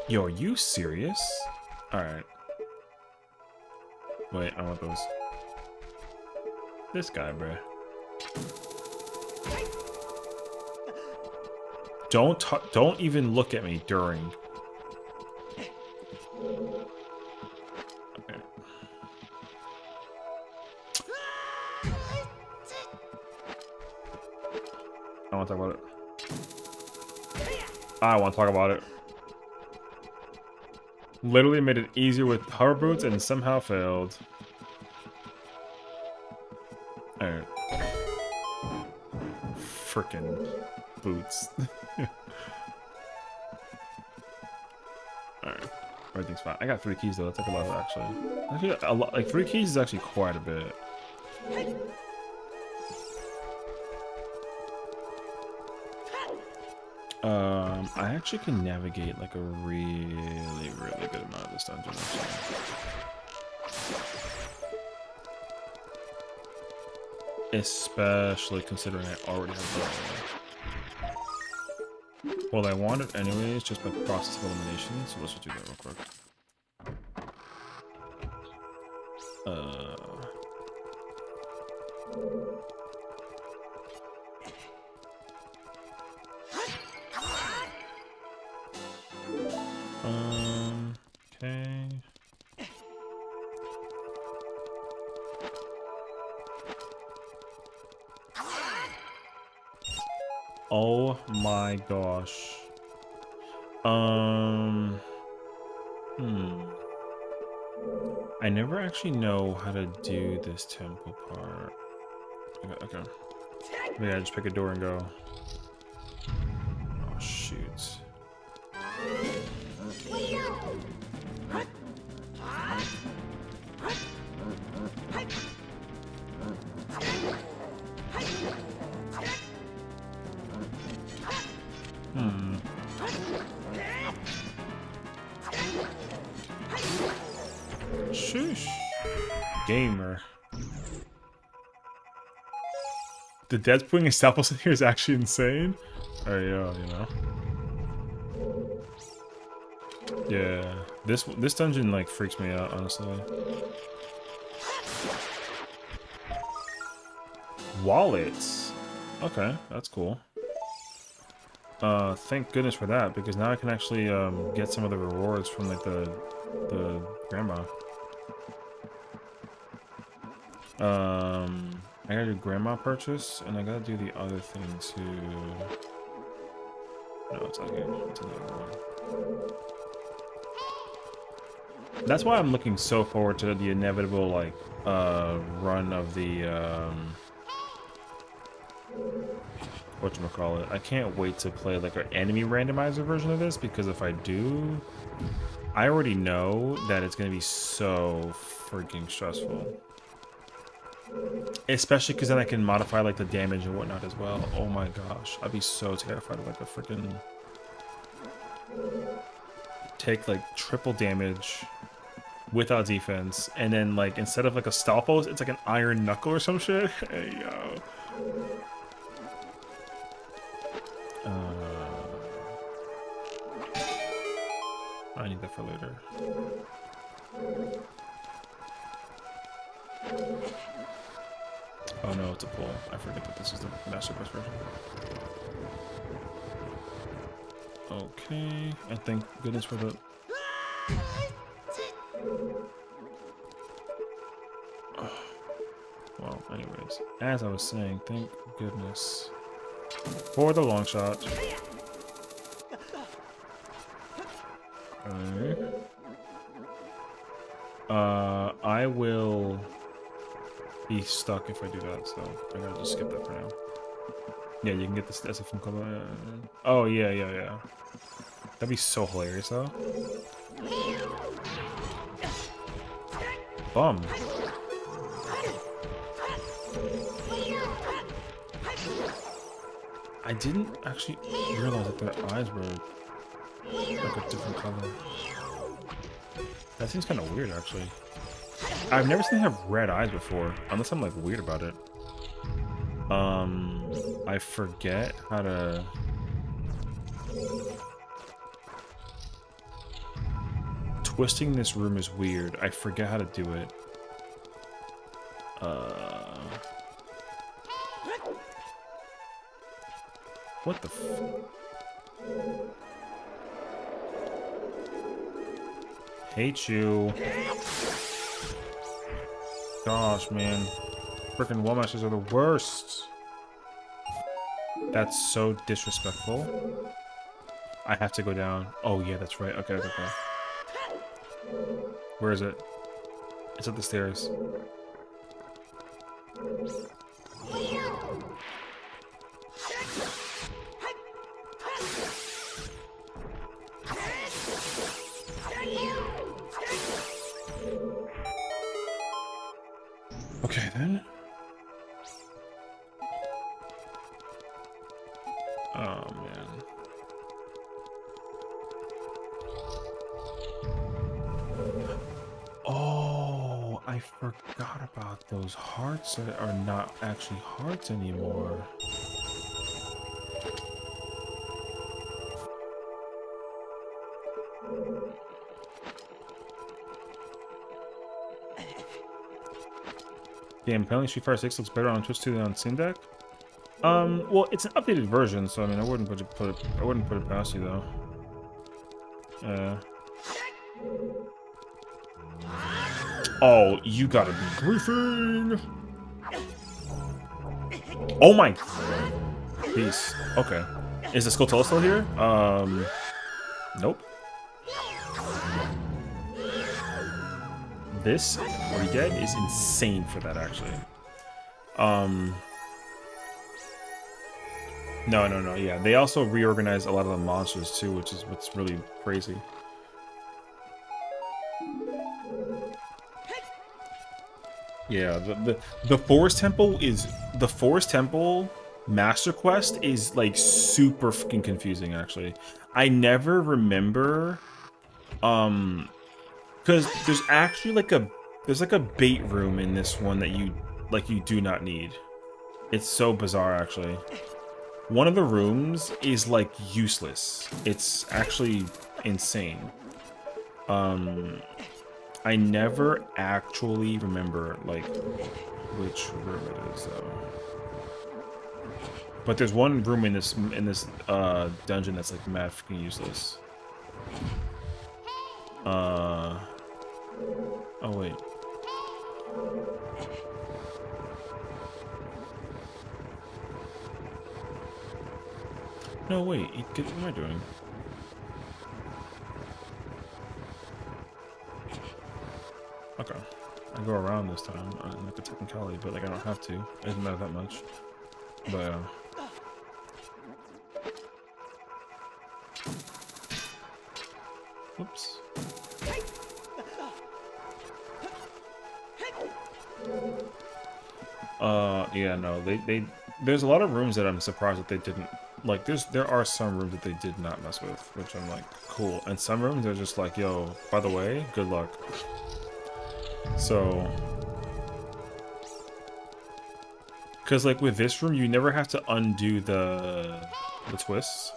Yo, are you serious? Alright. Wait, I want those. This guy, bruh. Don't even look at me during. I want to talk about it. I want to talk about it. Literally made it easier with hover boots and somehow failed. Alright. Frickin' boots. Alright. Everything's fine. I got 3 keys though. That took a lot actually. Actually, a lot, like 3 keys is actually quite a bit. I actually can navigate like a really good amount of this dungeon actually. Especially considering I already have the... Well, I want it anyways, just by process of elimination, so let's just do that real quick. Okay. Oh my gosh. I never actually know how to do this temple part. Okay. Maybe I just pick a door and go. Oh shoot. Shush. Gamer. The death putting staples in here is actually insane. Oh yeah, you know. Yeah, this dungeon like freaks me out, honestly. Wallets. Okay, that's cool. Thank goodness for that, because now I can actually get some of the rewards from like the grandma. I gotta do grandma purchase, and I gotta do the other thing too. No, it's not here. It's in the other one. That's why I'm looking so forward to the inevitable like run of the whatchamacallit. I can't wait to play like an enemy randomizer version of this, because if I do, I already know that it's gonna be so freaking stressful. Especially because then I can modify like the damage and whatnot as well. Oh my gosh, I'd be so terrified of like a freaking take like triple damage without defense, and then like instead of like a stalpos, it's like an iron knuckle or some shit. Hey yo. I need that for later. Oh no, it's a pull. I forget that this is the Master Quest version. Okay, and thank goodness for the... Well, anyways, as I was saying, thank goodness for the long shot. Okay. I will be stuck if I do that, so I gotta just skip that for now. Yeah, you can get this as a phone call. Oh yeah. That'd be so hilarious though. Bum. I didn't actually realize that their eyes were like a different color. That seems kind of weird, actually. I've never seen them have red eyes before, unless I'm like weird about it. I forget how to... Twisting this room is weird. I forget how to do it. What the f... Hate you. Gosh, man. Frickin' wall masters are the worst. That's so disrespectful. I have to go down. Oh, yeah, that's right. Okay, okay, okay. Where is it? It's up the stairs. Okay, then. Oh, man. Oh, I forgot about those hearts that are not actually hearts anymore. Damn, apparently Street Fighter 6 looks better on Twitch 2 than on Steam Deck. Well, it's an updated version, so I mean, I wouldn't put it past you though. Oh, you gotta be griefing! Oh my! Peace. Okay. Is the Skulltula still here? Nope. This, or he dead, is insane for that, actually. No, yeah. They also reorganized a lot of the monsters, too, which is what's really crazy. Yeah, the Forest Temple is... The Forest Temple Master Quest is, like, super fucking confusing, actually. I never remember... Because there's actually, like, there's, like, a bait room in this one that you do not need. It's so bizarre, actually. One of the rooms is, like, useless. It's actually insane. I never actually remember, like, which room it is, though. But there's one room in this dungeon that's, like, mad freaking useless. Oh, wait. No, wait. What am I doing? Okay. I go around this time. Like a technicality, but, like, I don't have to. It doesn't matter that much. But, Oops. Yeah, no, there's a lot of rooms that I'm surprised that they didn't, like, there are some rooms that they did not mess with, which I'm like, cool. And some rooms they're just like, yo, by the way, good luck. So, because, like, with this room, you never have to undo the twists,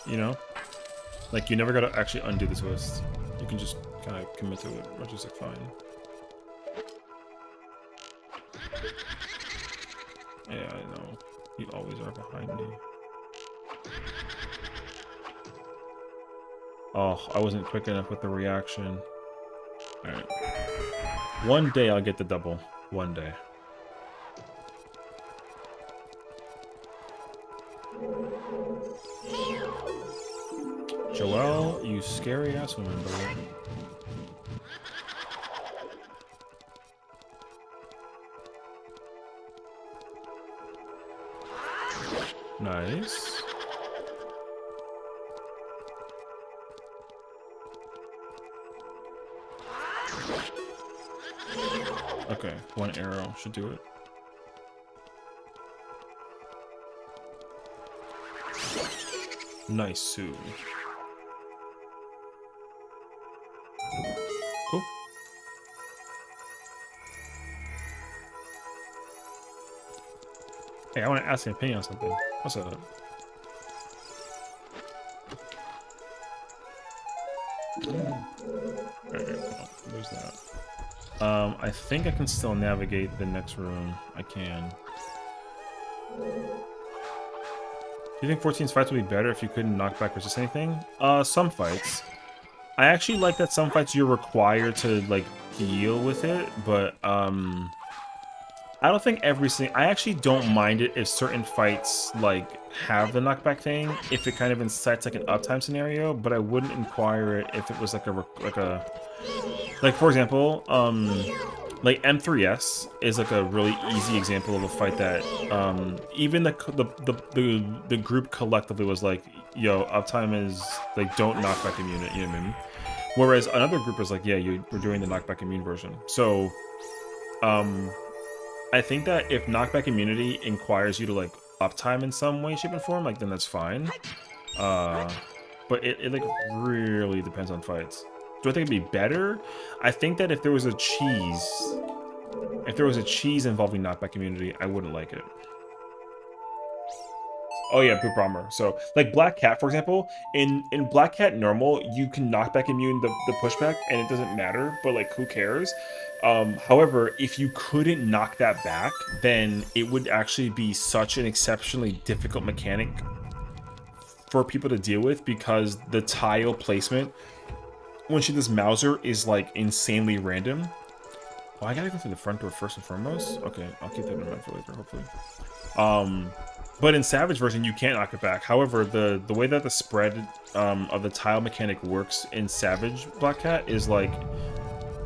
you know? Like, you never gotta actually undo the twist. You can just kind of commit to it, which is, like, fine. Yeah, I know. You always are behind me. Oh, I wasn't quick enough with the reaction. Alright. One day I'll get the double. One day. Joelle, you scary ass woman, bro. Nice. Okay, one arrow should do it. Nice, Sue. Cool. Hey, I want to ask an opinion on something. What's up? Alright, well, there's that. I think I can still navigate the next room. I can. Do you think 14's fights would be better if you couldn't knock back resist anything? Some fights. I actually like that some fights you're required to, like, deal with it, but, I don't think every single. I actually don't mind it if certain fights like have the knockback thing, if it kind of incites like an uptime scenario. But I wouldn't inquire it if it was like like for example, like M3S is like a really easy example of a fight that even the group collectively was like, yo, uptime is like don't knockback immune it, you know what I mean? Whereas another group was like, yeah, we're doing the knockback immune version. So um I think that if knockback immunity inquires you to like uptime in some way, shape, and form, like then that's fine. Uh, but it like really depends on fights. Do I think it'd be better? I think that if there was a cheese involving knockback immunity, I wouldn't like it. Oh yeah, Poop Bomber. So like Black Cat, for example, in Black Cat normal, you can knockback immune the pushback, and it doesn't matter. But like, who cares? However, if you couldn't knock that back, then it would actually be such an exceptionally difficult mechanic for people to deal with because the tile placement when she does Mauser is like insanely random. Oh, I gotta go through the front door first and foremost. Okay, I'll keep that in mind for later, hopefully. But in Savage version, you can't knock it back. However, the way that the spread of the tile mechanic works in Savage Black Cat is like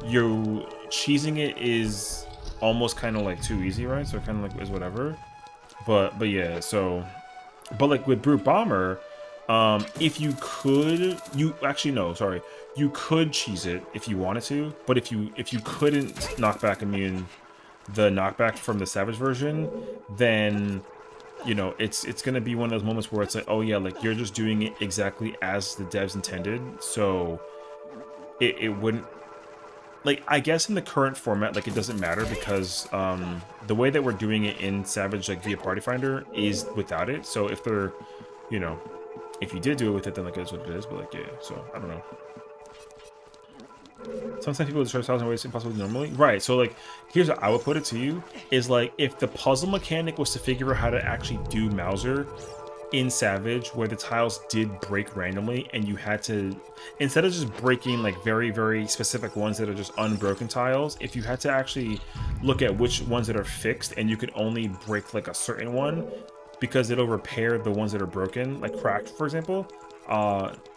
you cheesing it is almost kind of like too easy, right? So it kind of like is whatever. But yeah, so but like with Brute Bomber, if you could, you actually no, sorry, you could cheese it if you wanted to. But if you couldn't knockback immune the knockback from the Savage version, then you know it's gonna be one of those moments where it's like, oh yeah, like you're just doing it exactly as the devs intended, so it wouldn't, like, I guess in the current format, like, it doesn't matter because the way that we're doing it in Savage, like via Party Finder, is without it. So if they're, you know, if you did do it with it, then like it is what it is. But like, yeah, so I don't know. Sometimes people destroy styles in ways impossible normally. Right, so like, here's what I would put it to you, is like, if the puzzle mechanic was to figure out how to actually do Mauser in Savage, where the tiles did break randomly, and you had to, instead of just breaking like very, very specific ones that are just unbroken tiles, if you had to actually look at which ones that are fixed, and you could only break like a certain one, because it'll repair the ones that are broken, like cracked, for example,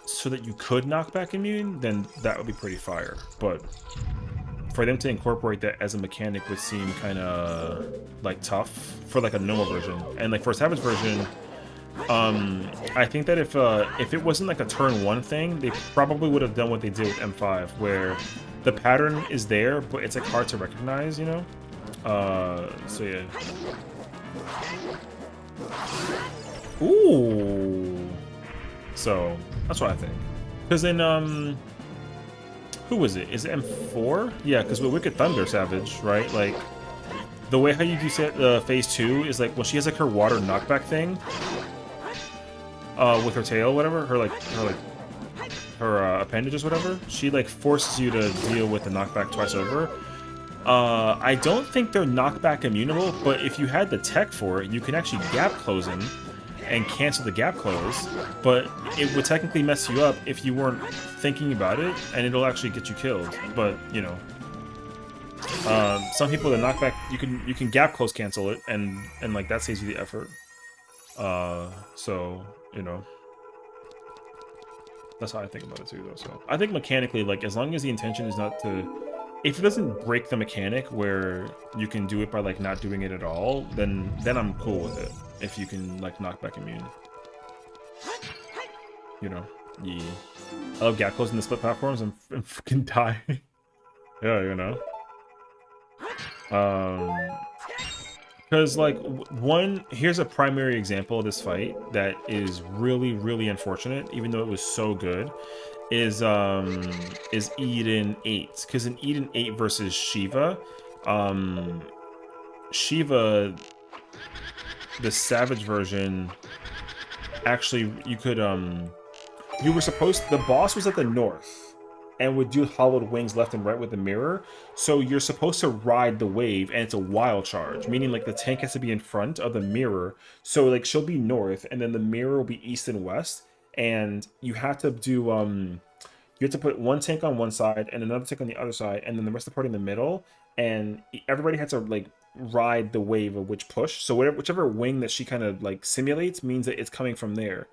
so that you could knock back immune, then that would be pretty fire. But for them to incorporate that as a mechanic would seem kind of like tough for like a normal version. And like for a Savage version, I think that if it wasn't like a turn one thing, they probably would have done what they did with M5, where the pattern is there, but it's like hard to recognize, you know? So yeah. Ooh. So that's what I think. Because in who was it? Is it M4? Yeah, because with Wicked Thunder Savage, right? Like the way how you do set phase 2 is like when she has like her water knockback thing, with her tail, whatever, her appendages, whatever, she like forces you to deal with the knockback twice over. I don't think they're knockback immutable, but if you had the tech for it, you can actually gap close them and cancel the gap close, but it would technically mess you up if you weren't thinking about it, and it'll actually get you killed. But you know, some people, the knockback, you can gap close cancel it, and like that saves you the effort. So you know, that's how I think about it too, though. So I think mechanically, like, as long as the intention is not to, if it doesn't break the mechanic where you can do it by like not doing it at all, then I'm cool with it. If you can like knock back immune, you know. Yeah, I love gap closing the split platforms and freaking die. Yeah, you know. Because like here's a primary example of this fight that is really, really unfortunate, even though it was so good, is Eden 8. Because in Eden 8 versus Shiva, Shiva, the Savage version, actually you could you were supposed, the boss was at the north and would do hollowed wings left and right with the mirror, so you're supposed to ride the wave, and it's a wild charge, meaning like the tank has to be in front of the mirror, so like she'll be north and then the mirror will be east and west, and you have to do you have to put one tank on one side and another tank on the other side, and then the rest of the party in the middle, and everybody had to like ride the wave of which push. So whatever, whichever wing that she kind of like simulates means that it's coming from there.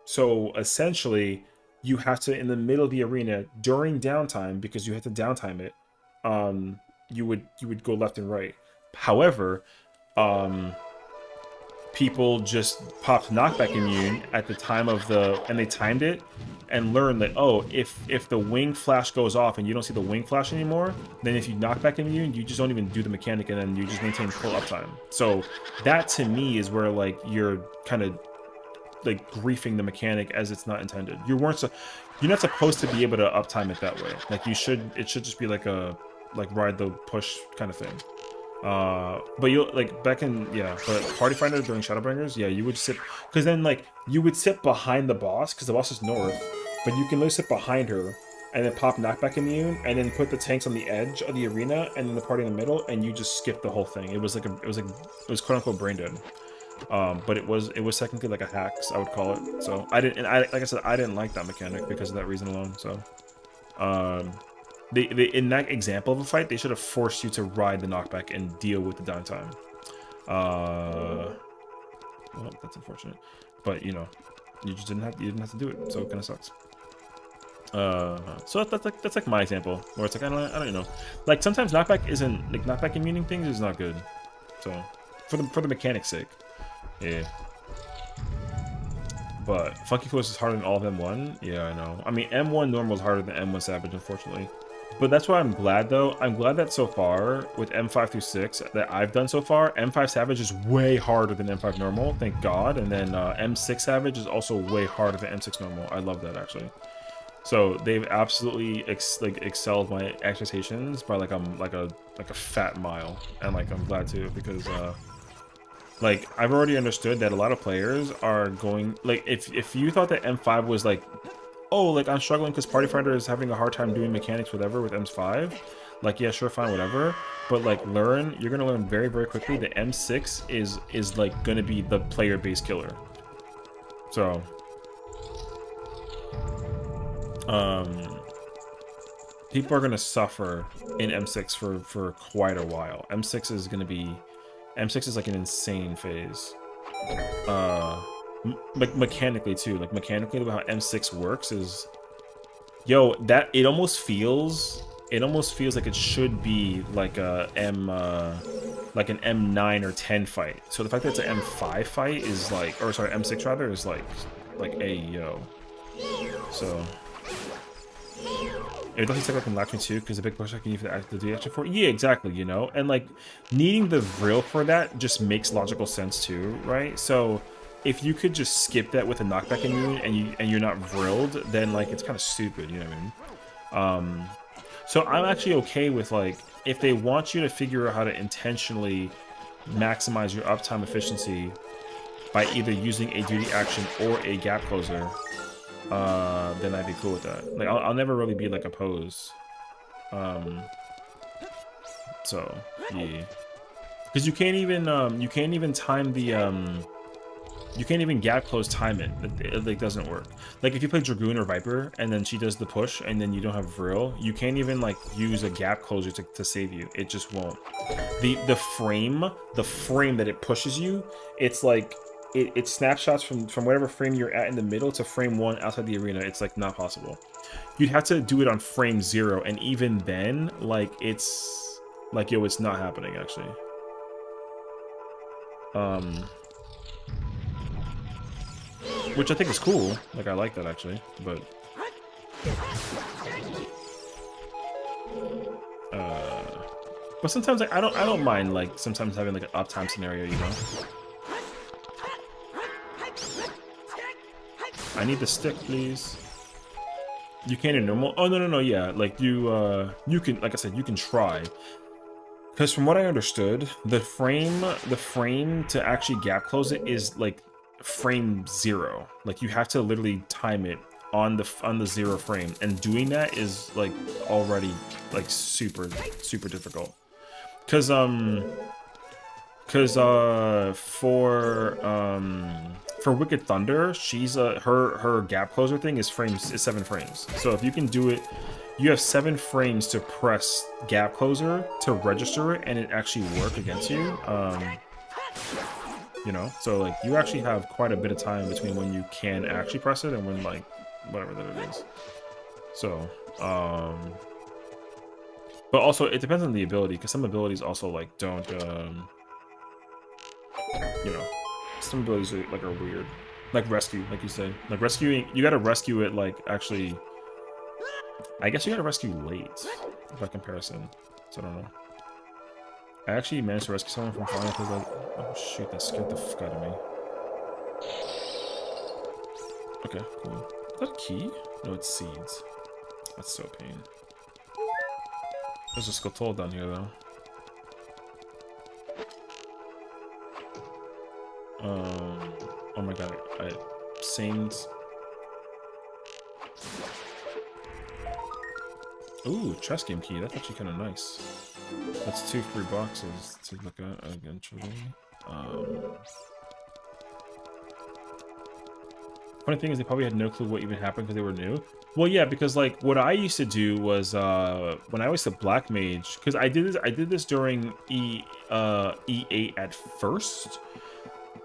So essentially, you have to, in the middle of the arena during downtime, because you have to downtime it, you would go left and right. However, people just popped knockback immune at the time of and they timed it and learned that, oh, if the wing flash goes off and you don't see the wing flash anymore, then if you knockback immune, you just don't even do the mechanic and then you just maintain full uptime. So that to me is where like you're kind of like griefing the mechanic as it's not intended. You're not supposed to be able to uptime it that way. Like it should just be like a ride the push kind of thing. But you'll like back in but Party Finder during Shadowbringers, you would sit, because then like you would sit behind the boss because the boss is north, but you can literally sit behind her and then pop knockback immune and then put the tanks on the edge of the arena and then the party in the middle and you just skip the whole thing. It was quote unquote brain dead. But it was technically like a hack, so I would call it. So like I said, I didn't like that mechanic because of that reason alone. So they in that example of a fight, they should have forced you to ride the knockback and deal with the downtime. Well, that's unfortunate, but you know, you didn't have to do it, so it kind of sucks. So that's like my example, where it's like I don't know, like sometimes knockback immuning things is not good. So for the mechanic's sake, yeah. But Funky Close is harder than all of M1. Yeah, I know. I mean, M1 normal is harder than M1 Savage, unfortunately. But that's why I'm glad, though. I'm glad that so far, with M5 through 6, that I've done so far, M5 Savage is way harder than M5 normal, thank God. And then M6 Savage is also way harder than M6 normal. I love that, actually. So they've absolutely excelled my expectations by like a fat mile, and like I'm glad to, because like I've already understood that a lot of players are going, like if you thought that M5 was like, oh, like I'm struggling because Party Finder is having a hard time doing mechanics, whatever, with M5, like yeah, sure, fine, whatever, but like you're gonna learn very, very quickly that M6 is like gonna be the player base killer. So people are gonna suffer in M6 for quite a while. M6 is like an insane phase. Mechanically too, like mechanically about how M6 works is, yo, that it almost feels like it should be like a like an M9 or 10 fight. So the fact that it's an M5 fight is like, or sorry, M6 rather, is like hey yo. So it doesn't take like in Latch Me too, because the big push I can use the D action for. Yeah, exactly, you know? And like needing the vril for that just makes logical sense too, right? So if you could just skip that with a knockback immune and you're not vrilled, then like it's kind of stupid, you know what I mean? So I'm actually okay with like, if they want you to figure out how to intentionally maximize your uptime efficiency by either using a duty action or a gap closer, then I'd be cool with that. Like I'll never really be like opposed. So yeah, because you can't even time the you can't even gap close time it. It like doesn't work. Like if you play Dragoon or Viper and then she does the push and then you don't have Vril, you can't even like use a gap closer to save you. It just won't. The frame that it pushes you, it's like it snapshots from whatever frame you're at in the middle to frame 1 outside the arena. It's like not possible. You'd have to do it on frame 0, and even then, like it's like, yo, it's not happening actually. Which I think is cool. Like I like that actually, but sometimes like I don't mind like sometimes having like an uptime scenario, you know. I need the stick, please. You can't do normal. Oh no, yeah. Like you can, like I said, you can try. Because from what I understood, the frame to actually gap close it is like frame 0. Like you have to literally time it on the 0 frame, and doing that is like already like super difficult. Because for Wicked Thunder, she's her gap closer thing is 7 frames. So if you can do it you have 7 frames to press gap closer to register it, and it actually work against you. You know, so like you actually have quite a bit of time between when you can actually press it and when like whatever that it is. So, but also it depends on the ability, because some abilities also like don't, you know, some abilities are, like, are weird. Like rescue, like you said, like rescuing, you gotta rescue it. Like actually, I guess you gotta rescue late by comparison. So I don't know. I actually managed to rescue someone from falling because like, oh shoot, that scared the fuck out of me. Okay, cool. Is that a key? No, it's seeds. That's so pain. There's a skull down here though. Oh my god, I Saints. Ooh, chess game key. That's actually kind of nice. That's 2 free boxes to look at eventually. Funny thing is, they probably had no clue what even happened because they were new. Well, yeah, because like what I used to do was when I was the black mage, because I did this during E8 at first,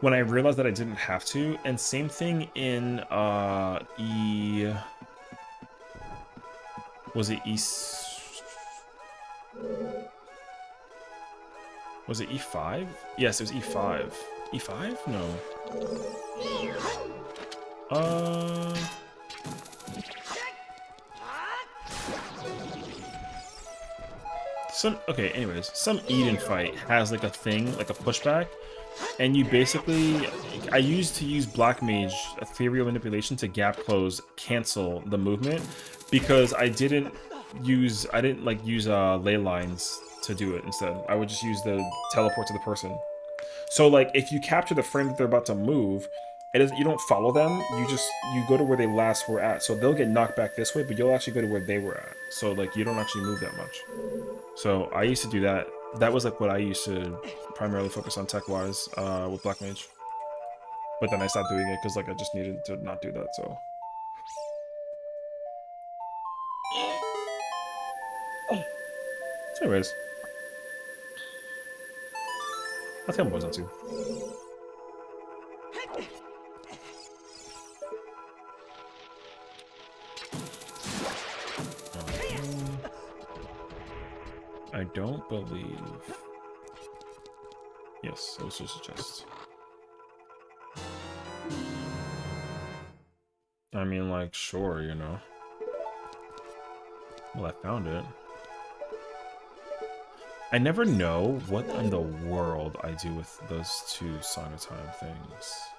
when I realized that I didn't have to, and same thing in was it was it E5? Yes, it was E5. E5? No. Okay, anyways, some Eden fight has like a thing, like a pushback, and you basically, I used to use Black Mage Ethereal Manipulation to gap close, cancel the movement, because I didn't use ley lines to do it. Instead, I would just use the teleport to the person. So like if you capture the frame that they're about to move, you don't follow them, you go to where they last were at. So they'll get knocked back this way, but you'll actually go to where they were at. So like you don't actually move that much. So I used to do that. That was like what I used to primarily focus on tech-wise with Black Mage. But then I stopped doing it because like I just needed to not do that. So anyways, I'll tell my boys not to. I don't believe. Yes, it was just a chest. I mean, like, sure, you know. Well, I found it. I never know what in the world I do with those 2 Song of Time things.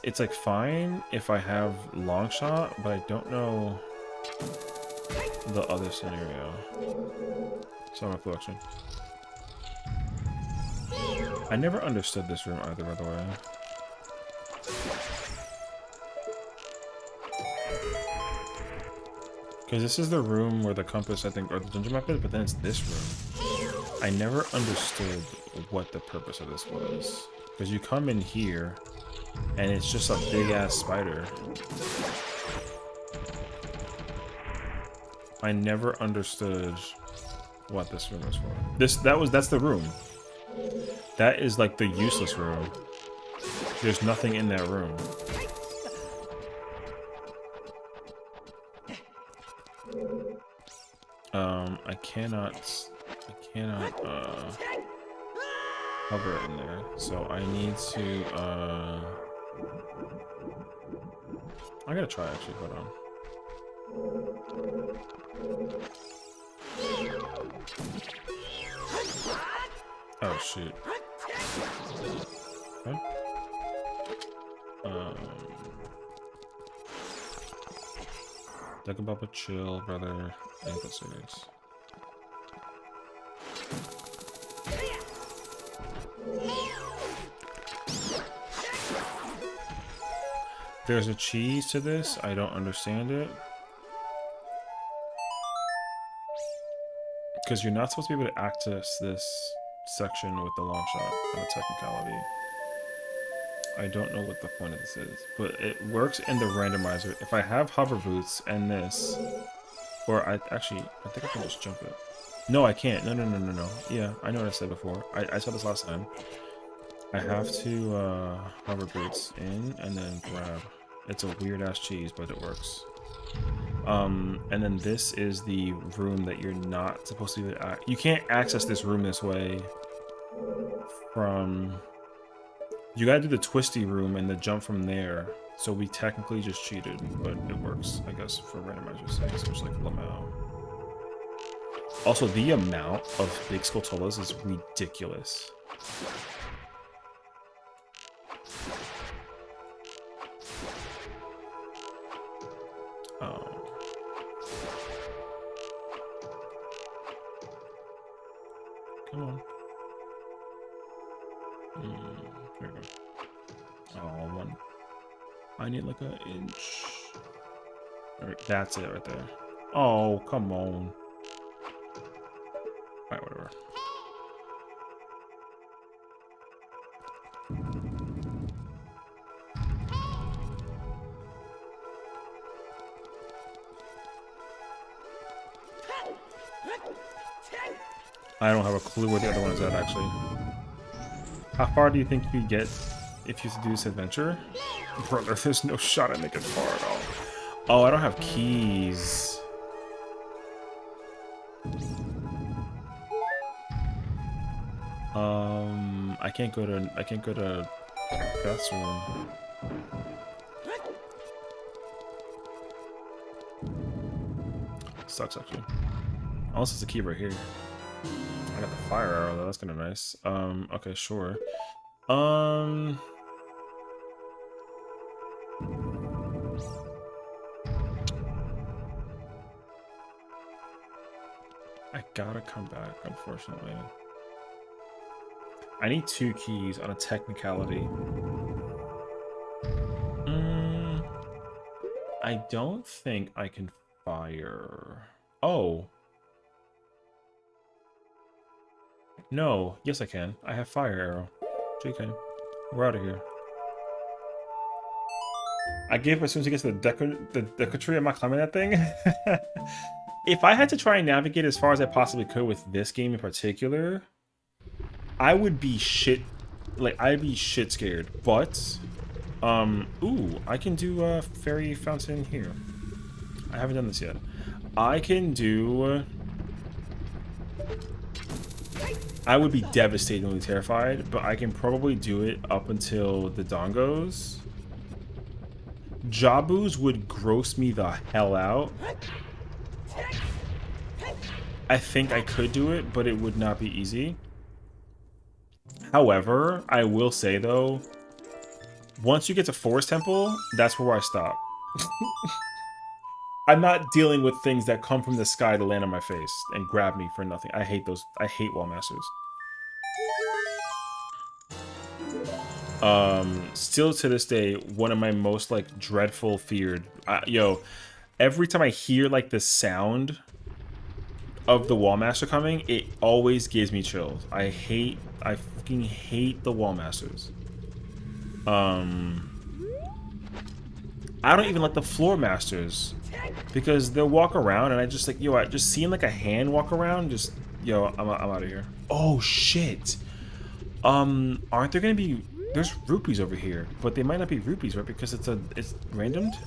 It's like fine if I have long shot, but I don't know the other scenario. Summer collection. I never understood this room either, by the way. Because this is the room where the compass, I think, or the dungeon map is, but then it's this room. I never understood what the purpose of this was. Because you come in here, and it's just a big-ass spider. I never understood what this room is for. That's the room. That is like the useless room. There's nothing in that room. I cannot hover it in there. So I need to I gotta try actually, hold on. Oh shoot. Okay. Take a bubble, chill, brother. Ain't that serious. There's a cheese to this. I don't understand it. Because you're not supposed to be able to access this section with the long shot on a technicality. I don't know what the point of this is, but it works in the randomizer. If I have hover boots and this, or I think I can just jump it. No, I can't. No. Yeah, I know what I said before. I saw this last time. I have to hover boots in and then grab. It's a weird ass cheese, but it works. And then this is the room that you're not supposed to. You can't access this room this way. You gotta do the twisty room and the jump from there. So we technically just cheated, but it works, I guess, for randomizer sake. So it's like Lamau. Also, the amount of big Skulltulas is ridiculous. Come on. Here we go. Oh, one. I need like an inch. Alright, that's it right there. Oh, come on. Alright, whatever. I don't have a clue where the other one is at, actually. How far do you think you get if you do this adventure? Brother, there's no shot at making far at all. Oh, I don't have keys. I can't go to Beth's room. Sucks, actually. Unless it's a key right here. I got the fire arrow though, that's kinda nice. Okay, sure. I gotta come back, unfortunately. I need 2 keys on a technicality. I don't think I can fire. Oh. No. Yes, I can. I have fire arrow. JK. We're out of here. I gave up as soon as he gets to the Deku tree. I'm not climbing that thing. If I had to try and navigate as far as I possibly could with this game in particular, I would be shit. Like, I'd be shit scared. But, ooh, I can do a fairy fountain here. I haven't done this yet. I can do. I would be devastatingly terrified, but I can probably do it up until the dawn goes. Jabus would gross me the hell out. I think I could do it, but it would not be easy. However, I will say though, once you get to Forest Temple, that's where I stop. I'm not dealing with things that come from the sky to land on my face and grab me for nothing. I hate those. I hate wall masters. Still to this day, one of my most like dreadful feared. Yo, every time I hear like the sound of the wall master coming, it always gives me chills. I fucking hate the wall masters. I don't even like the floor masters because they'll walk around and I just like, yo, I just seeing like a hand walk around, just, yo, I'm out of here. Oh shit. Aren't there gonna be, there's rupees over here, but they might not be rupees, right? Because it's randomed.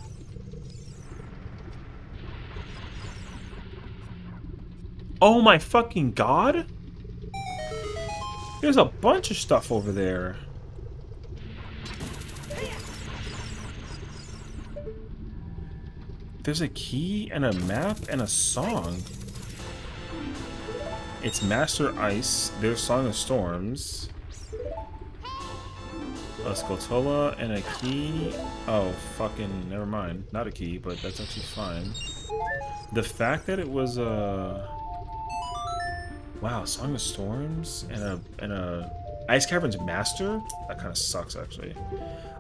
Oh my fucking god! There's a bunch of stuff over there. There's a key and a map and a song. It's Master Ice. There's Song of Storms. A Skulltula and a key. Oh, fucking never mind. Not a key, but that's actually fine. The fact that it was wow, Song of Storms and a Ice Cavern's Master? That kind of sucks, actually.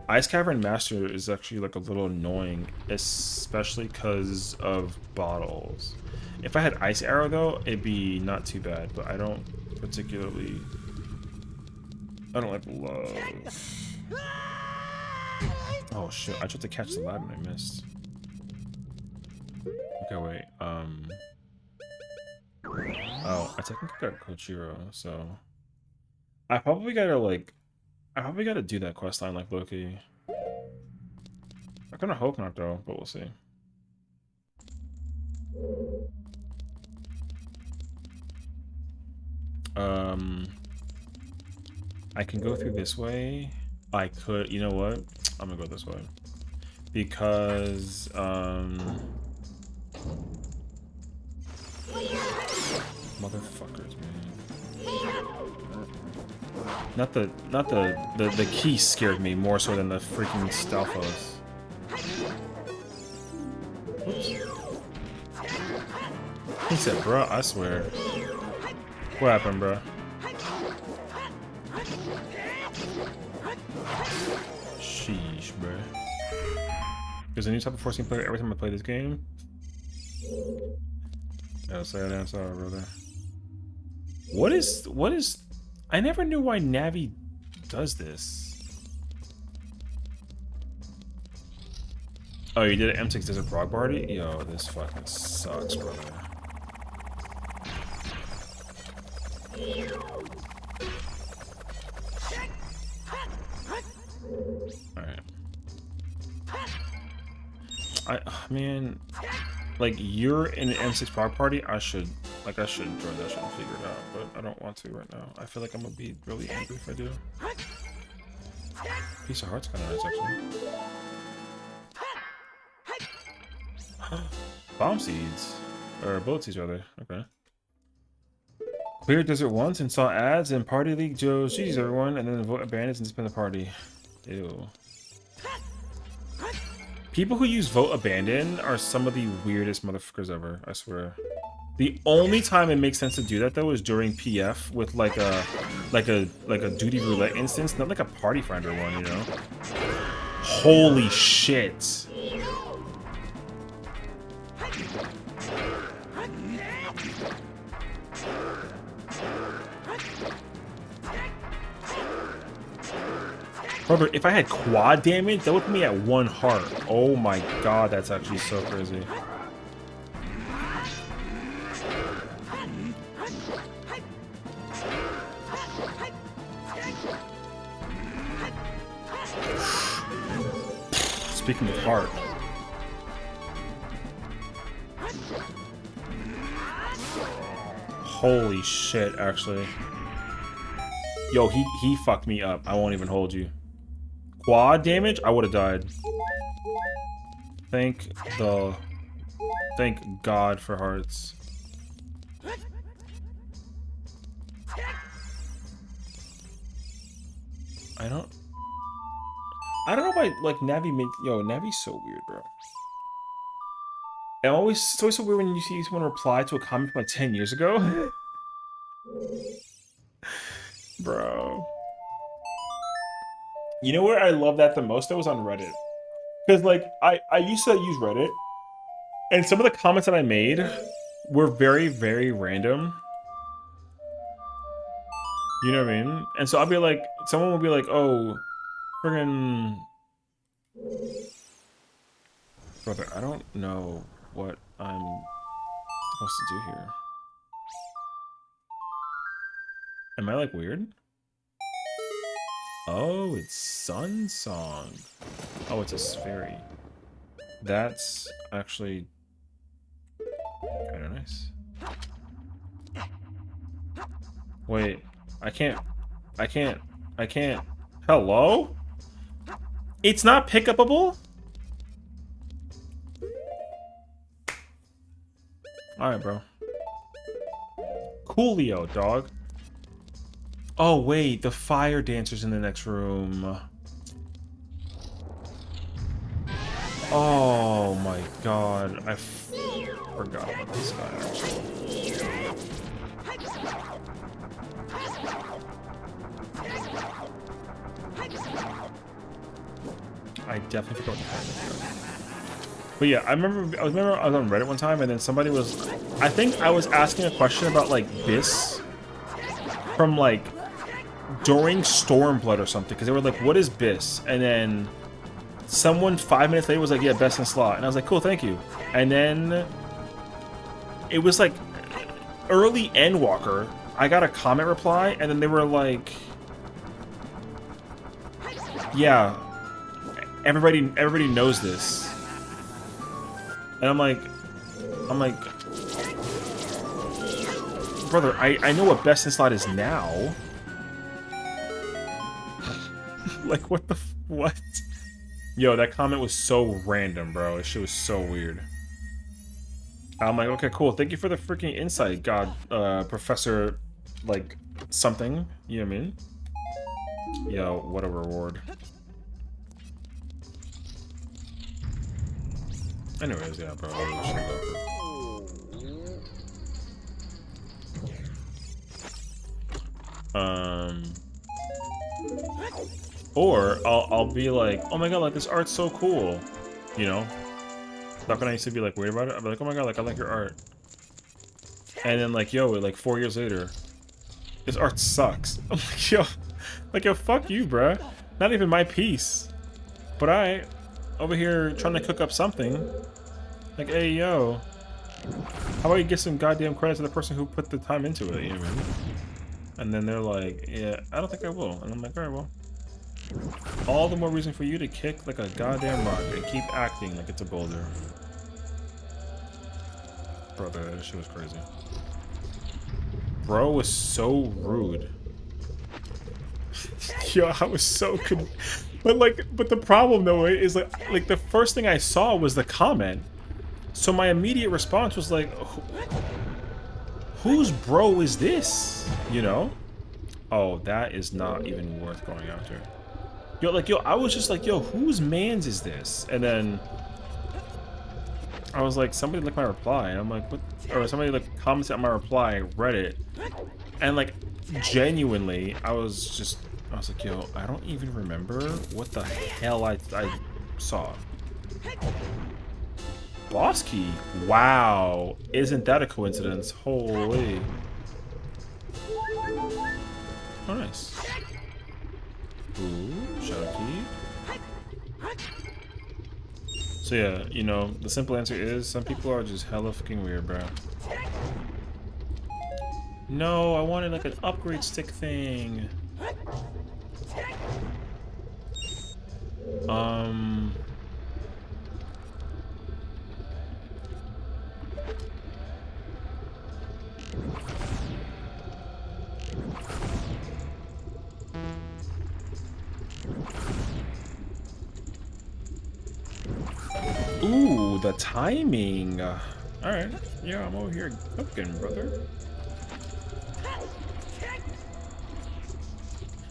Ice Cavern Master is actually like a little annoying, especially because of bottles. If I had Ice Arrow though, it'd be not too bad, but I don't particularly. I don't like love. Oh shit, I tried to catch the lab and I missed. Okay, wait. Oh, I technically got Kochiro, so I probably gotta do that quest line like Loki. I kinda hope not though, but we'll see. I can go through this way. I could, you know what? I'm gonna go this way. Because, motherfuckers, man. Not the key scared me more so than the freaking Stalfos. Oops. He said, bruh, I swear. What happened, bruh? Sheesh, bruh. There's a new type of forcing player every time I play this game. Oh, sorry, I'm sorry, brother. What is... I never knew why Navi does this. Oh, you did an M6 Desert Prog party? Yo, this fucking sucks, brother. Alright. Man, like, you're in an M6 Prog party, I should join that shit and figure it out, but I don't want to right now. I feel like I'm gonna be really angry if I do. Piece of Heart's kind of nice, actually. Bomb seeds. Or bullet seeds, rather. Okay. Cleared Desert once and saw ads and Party League Joe's. Jeez, everyone. And then vote abandons and spend the party. Ew. People who use vote abandon are some of the weirdest motherfuckers ever, I swear. The only time it makes sense to do that though is during PF with like a duty roulette instance, not like a party finder one, you know? Holy shit. Brother, if I had quad damage, that would put me at 1 heart. Oh my god, that's actually so crazy. Speaking of heart. Holy shit, actually. Yo, he fucked me up. I won't even hold you. Quad damage, I would have died. Thank God for hearts. I don't know why, like, Navi made... Yo, Navi's so weird, bro. It's always so weird when you see someone reply to a comment from like 10 years ago. Bro. You know where I love that the most? That was on Reddit. Because, like, I used to use Reddit. And some of the comments that I made were very, very random. You know what I mean? And so I'll be like... Someone will be like, oh... Friggin'... Brother, I don't know what I'm supposed to do here. Am I, like, weird? Oh, it's Sun Song. Oh, it's a Spheri. That's actually kind of nice. Wait, I can't. Hello? It's not pick-upable? Alright, bro. Coolio, dog. Oh, wait, the fire dancer's in the next room. Oh my god, I forgot about this guy, actually. I definitely forgot the fire dancer. But yeah, I remember I was on Reddit one time, and then somebody was... I think I was asking a question about, like, Biss from, like... during Stormblood or something, because they were like, what is Biss? And then someone 5 minutes later was like, yeah, best in slot. And I was like, cool, thank you. And then it was like early Endwalker. I got a comment reply, and then they were like, yeah, everybody knows this. And I'm like, brother, I know what best in slot is now. Like, what? Yo, that comment was so random, bro. That shit was so weird. I'm like, okay, cool. Thank you for the freaking insight, God, Professor, like, something. You know what I mean? Yo, what a reward. Anyways, yeah, bro. Or I'll be like, oh my god, like this art's so cool, you know. Back when I used to be like weird about it, I'd be like, oh my god, like I like your art. And then like, yo, like 4 years later, this art sucks. I'm like, yo, fuck you, bruh. Not even my piece. But I, over here trying to cook up something. Like, hey, yo, how about you get some goddamn credit to the person who put the time into it, you know what I mean? And then they're like, yeah, I don't think I will. And I'm like, alright, well. All the more reason for you to kick like a goddamn rock and keep acting like it's a boulder. Brother, that shit was crazy. Bro was so rude. Yo, I was so but the problem though is like the first thing I saw was the comment. So my immediate response was like, whose bro is this? You know? Oh, that is not even worth going after. Yo, like, yo, I was just like, yo, whose mans is this? And then I was like, somebody liked my reply. And I'm like, what? Or somebody like commented on my reply, read it. And like, genuinely, I was like, yo, I don't even remember what the hell I saw. Boss key? Wow. Isn't that a coincidence? Holy. Oh, nice. Ooh, shadow key. So yeah, you know, the simple answer is some people are just hella fucking weird, bro. No, I wanted like an upgrade stick thing. Ooh, the timing. Alright. Yeah, I'm over here cooking, brother.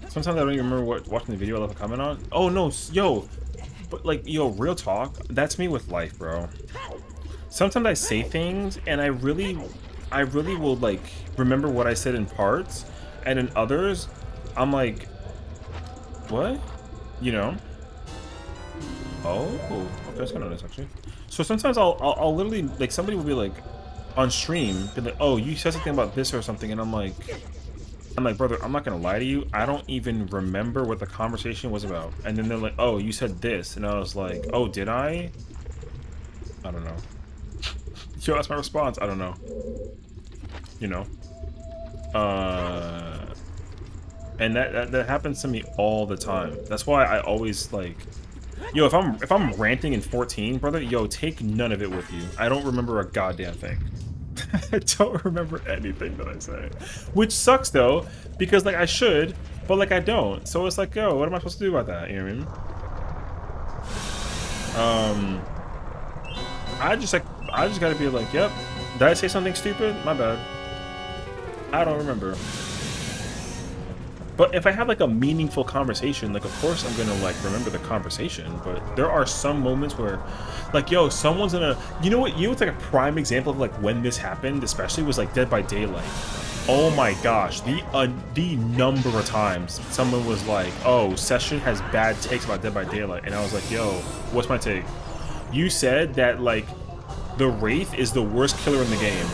Sometimes I don't even remember watching the video I left a comment on. Oh, no, yo. But, like, yo, real talk. That's me with life, bro. Sometimes I say things, and I really will, like, remember what I said in parts. And in others, I'm like, what? You know? Oh, okay, that's kind of nice actually. So sometimes I'll literally like somebody will be like on stream, be like, oh, you said something about this or something, and I'm like, brother, I'm not gonna lie to you, I don't even remember what the conversation was about. And then they're like, oh, you said this, and I was like, oh, did I? I don't know. Yo, that's my response. I don't know. You know. And that happens to me all the time. That's why I always like. Yo, if I'm ranting in 14, brother, yo, take none of it with you. I don't remember a goddamn thing. I don't remember anything that I say. Which sucks though, because like I should, but like I don't. So it's like, yo, what am I supposed to do about that? You know what I mean? I just gotta be like, yep. Did I say something stupid? My bad. I don't remember. But if I have like a meaningful conversation, like of course I'm gonna like remember the conversation. But there are some moments where, like, yo, someone's gonna, you know what? You know what's like a prime example of like when this happened, especially was like Dead by Daylight. Oh my gosh, the number of times someone was like, oh, Sessiion has bad takes about Dead by Daylight, and I was like, yo, what's my take? You said that like the Wraith is the worst killer in the game,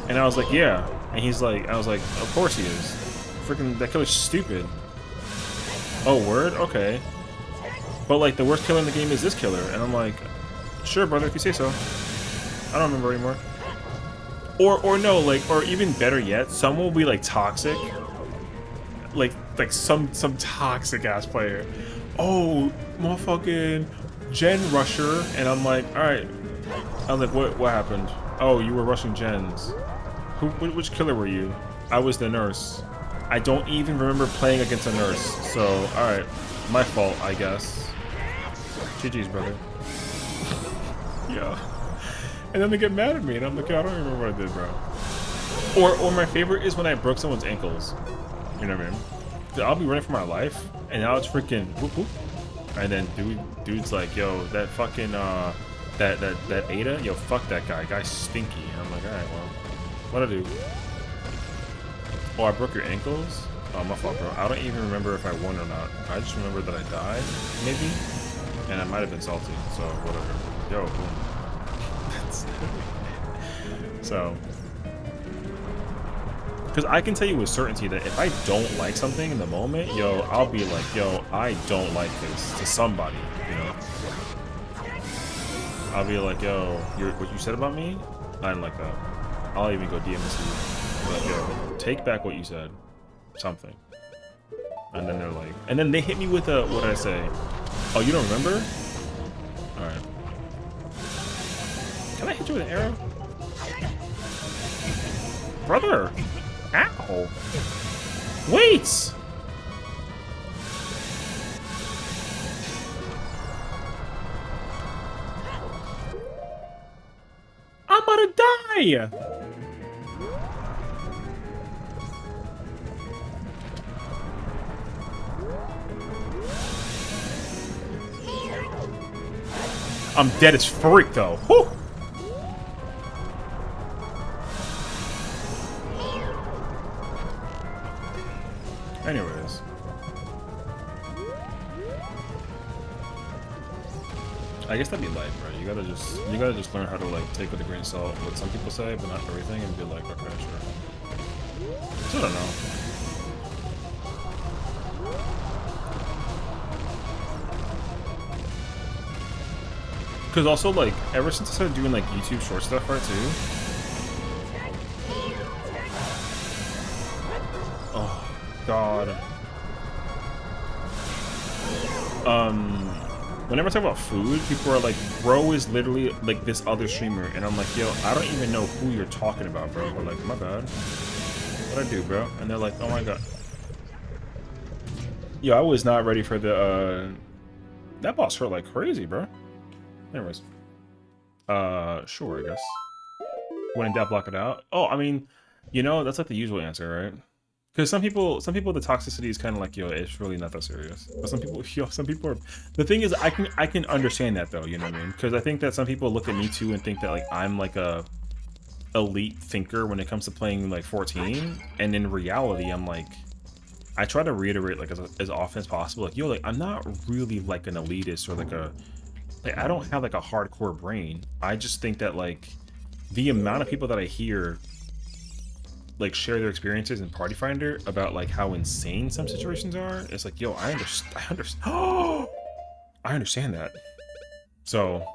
and I was like, yeah, and he's like, I was like, of course he is. Freaking, that killer's stupid. Oh, word? Okay. But like the worst killer in the game is this killer, and I'm like, sure, brother, if you say so. I don't remember anymore. Or no, like, or even better yet, someone will be like toxic, like some toxic ass player. Oh, motherfucking Gen Rusher, and I'm like, all right. I'm like, what happened? Oh, you were rushing gens. Which killer were you? I was the nurse. I don't even remember playing against a nurse. So, all right, my fault, I guess. GG's, brother. Yeah. And then they get mad at me, and I'm like, I don't remember what I did, bro. Or my favorite is when I broke someone's ankles. You know what I mean? I'll be running for my life, and now it's freaking whoop whoop. And then dude's like, yo, that fucking that Ada, yo, fuck that guy. Guy's stinky. And I'm like, all right, well, what'd I do? Oh, I broke your ankles? Oh, my fault, bro. I don't even remember if I won or not. I just remember that I died, maybe, and I might have been salty. So whatever. Yo, boom. So, because I can tell you with certainty that if I don't like something in the moment, yo, I'll be like, yo, I don't like this to somebody, you know? I'll be like, yo, what you said about me, I didn't like that. I'll even go DMS you. Like, yo, take back what you said. Something. And then they're like, and then they hit me with a, what did I say? Oh, you don't remember? Alright. Can I hit you with an arrow? Brother! Ow! Wait! I'm about to die! I'm dead as freak though. Whew. Anyways. I guess that'd be life, right? You gotta just learn how to like take with a grain of salt what some people say, but not everything, and be like, okay, sure. So I don't know. Because also, like, ever since I started doing like YouTube short stuff, right, too. Oh God. Whenever I talk about food, people are like, bro is literally like this other streamer, and I'm like, yo, I don't even know who you're talking about, bro. But like, my bad. What'd I do, bro? And they're like, oh my God. Yo, I was not ready for the that boss hurt like crazy, bro. Anyways. Sure, I guess. When in doubt, block it out. Oh, I mean, you know, that's like the usual answer, right? Because some people, the toxicity is kind of like, yo, it's really not that serious. But some people, yo, some people are. The thing is, I can understand that though. You know what I mean? Because I think that some people look at me too and think that like I'm like a elite thinker when it comes to playing like 14, and in reality, I'm like, I try to reiterate like as often as possible, like, yo, like I'm not really like an elitist or like a. Like, I don't have like a hardcore brain. I just think that like the amount of people that I hear like share their experiences in Party Finder about like how insane some situations are, it's like, yo, I understand. Oh, I understand that. So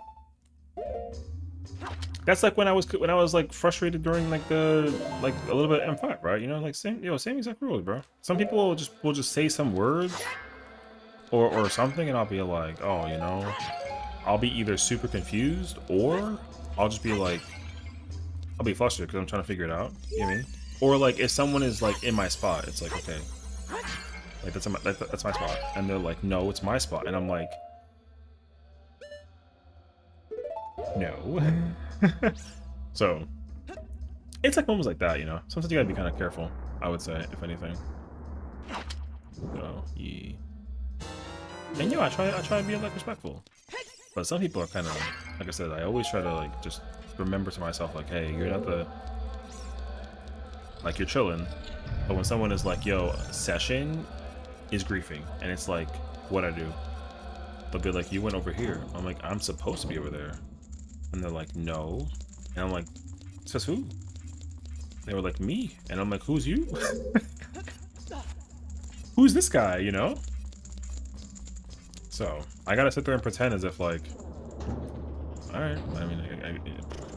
that's like when I was like frustrated during like a little bit of M5, right? You know, like same exact rules, bro. Some people will just say some words or something, and I'll be like, oh, you know. I'll be either super confused or I'll just be like, I'll be flustered because I'm trying to figure it out. You know what I mean? Or like if someone is like in my spot, it's like, okay, like that's my spot, and they're like, no, it's my spot, and I'm like, no. So it's like moments like that, you know. Sometimes you gotta be kind of careful, I would say, if anything. So yeah. And I try to be like respectful. But some people are kind of, like I said, I always try to like just remember to myself, like, hey, you're not the, like, you're chilling. But when someone is like, yo, Sessiion is griefing, and it's like, what I do? They'll be like, you went over here. I'm like, I'm supposed to be over there. And they're like, no. And I'm like, says who? They were like, me. And I'm like, who's you? Who's this guy, you know? So I gotta sit there and pretend as if like, all right. I mean,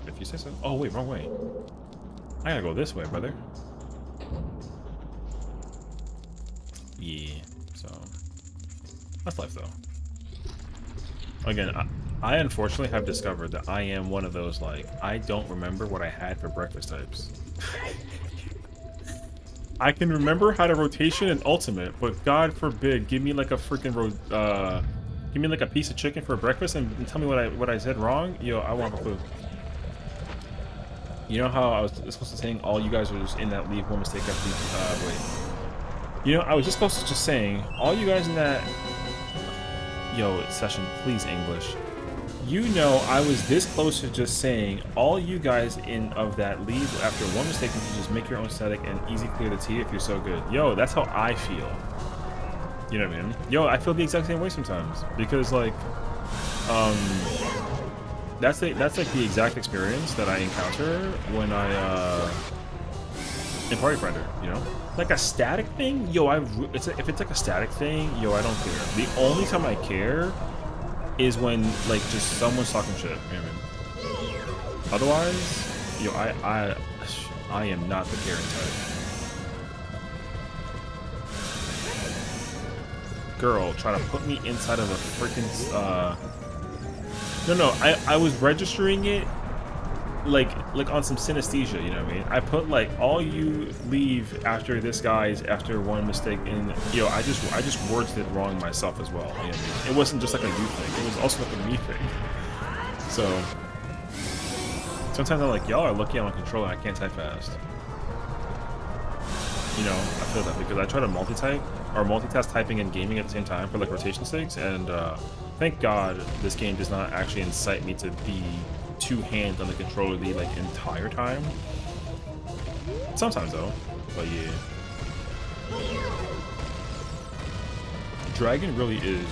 if you say so. Oh wait, wrong way. I gotta go this way, brother. Yeah. So that's life, though. Again, I unfortunately have discovered that I am one of those like I don't remember what I had for breakfast types. I can remember how to rotation and ultimate, but God forbid, give me like a freaking give me like a piece of chicken for breakfast and tell me what I said wrong. Yo, I won't have a clue. You know how I was supposed to saying all you guys are just in that leave one mistake after wait. You know, I was just supposed to just saying all you guys in that yo session, please English. You know, I was this close to just saying all you guys in of that leave after one mistake and just make your own static and easy clear the T if you're so good. Yo, that's how I feel. You know what I mean? Yo, I feel the exact same way sometimes because like, that's like the exact experience that I encounter when I in Party Finder. You know, like a static thing. Yo, if it's like a static thing, yo, I don't care. The only time I care is when like just someone's talking shit. You know what I mean? Otherwise, yo, I am not the caring type. Girl, try to put me inside of a freaking no, I was registering it like on some synesthesia, you know what I mean? I put like all you leave after this guy's after one mistake and yo, I just worded it wrong myself as well. You know what I mean? It wasn't just like a you thing, it was also like a me thing. So sometimes I'm like, y'all are lucky I'm on controller, I can't type fast. You know, I feel that because I try to multi-type or multitask typing and gaming at the same time for like rotation sakes, and thank God this game does not actually incite me to be two hands on the controller the like entire time. Sometimes though, but yeah. Dragon really is,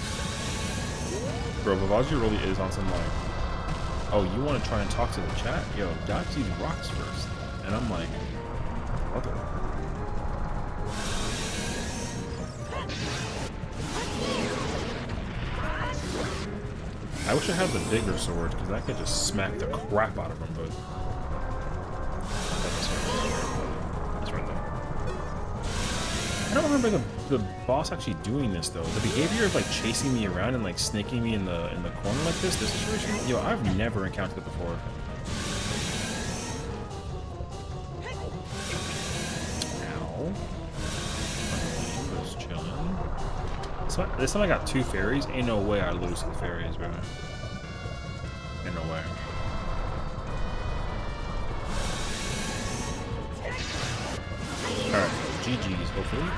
bro. Vavaji really is on some like, oh, you want to try and talk to the chat? Yo, dodge these rocks first, and I'm like, what the? I wish I had the bigger sword, because I could just smack the crap out of him, but... That's right, though. I don't remember the boss actually doing this, though. The behavior of, like, chasing me around and, like, snaking me in the corner like this situation? Yo, I've never encountered it before. Ow. Just chilling. So, this time I got two fairies. Ain't no way I lose to the fairies, bro. Ain't no way. Alright, GG's, hopefully.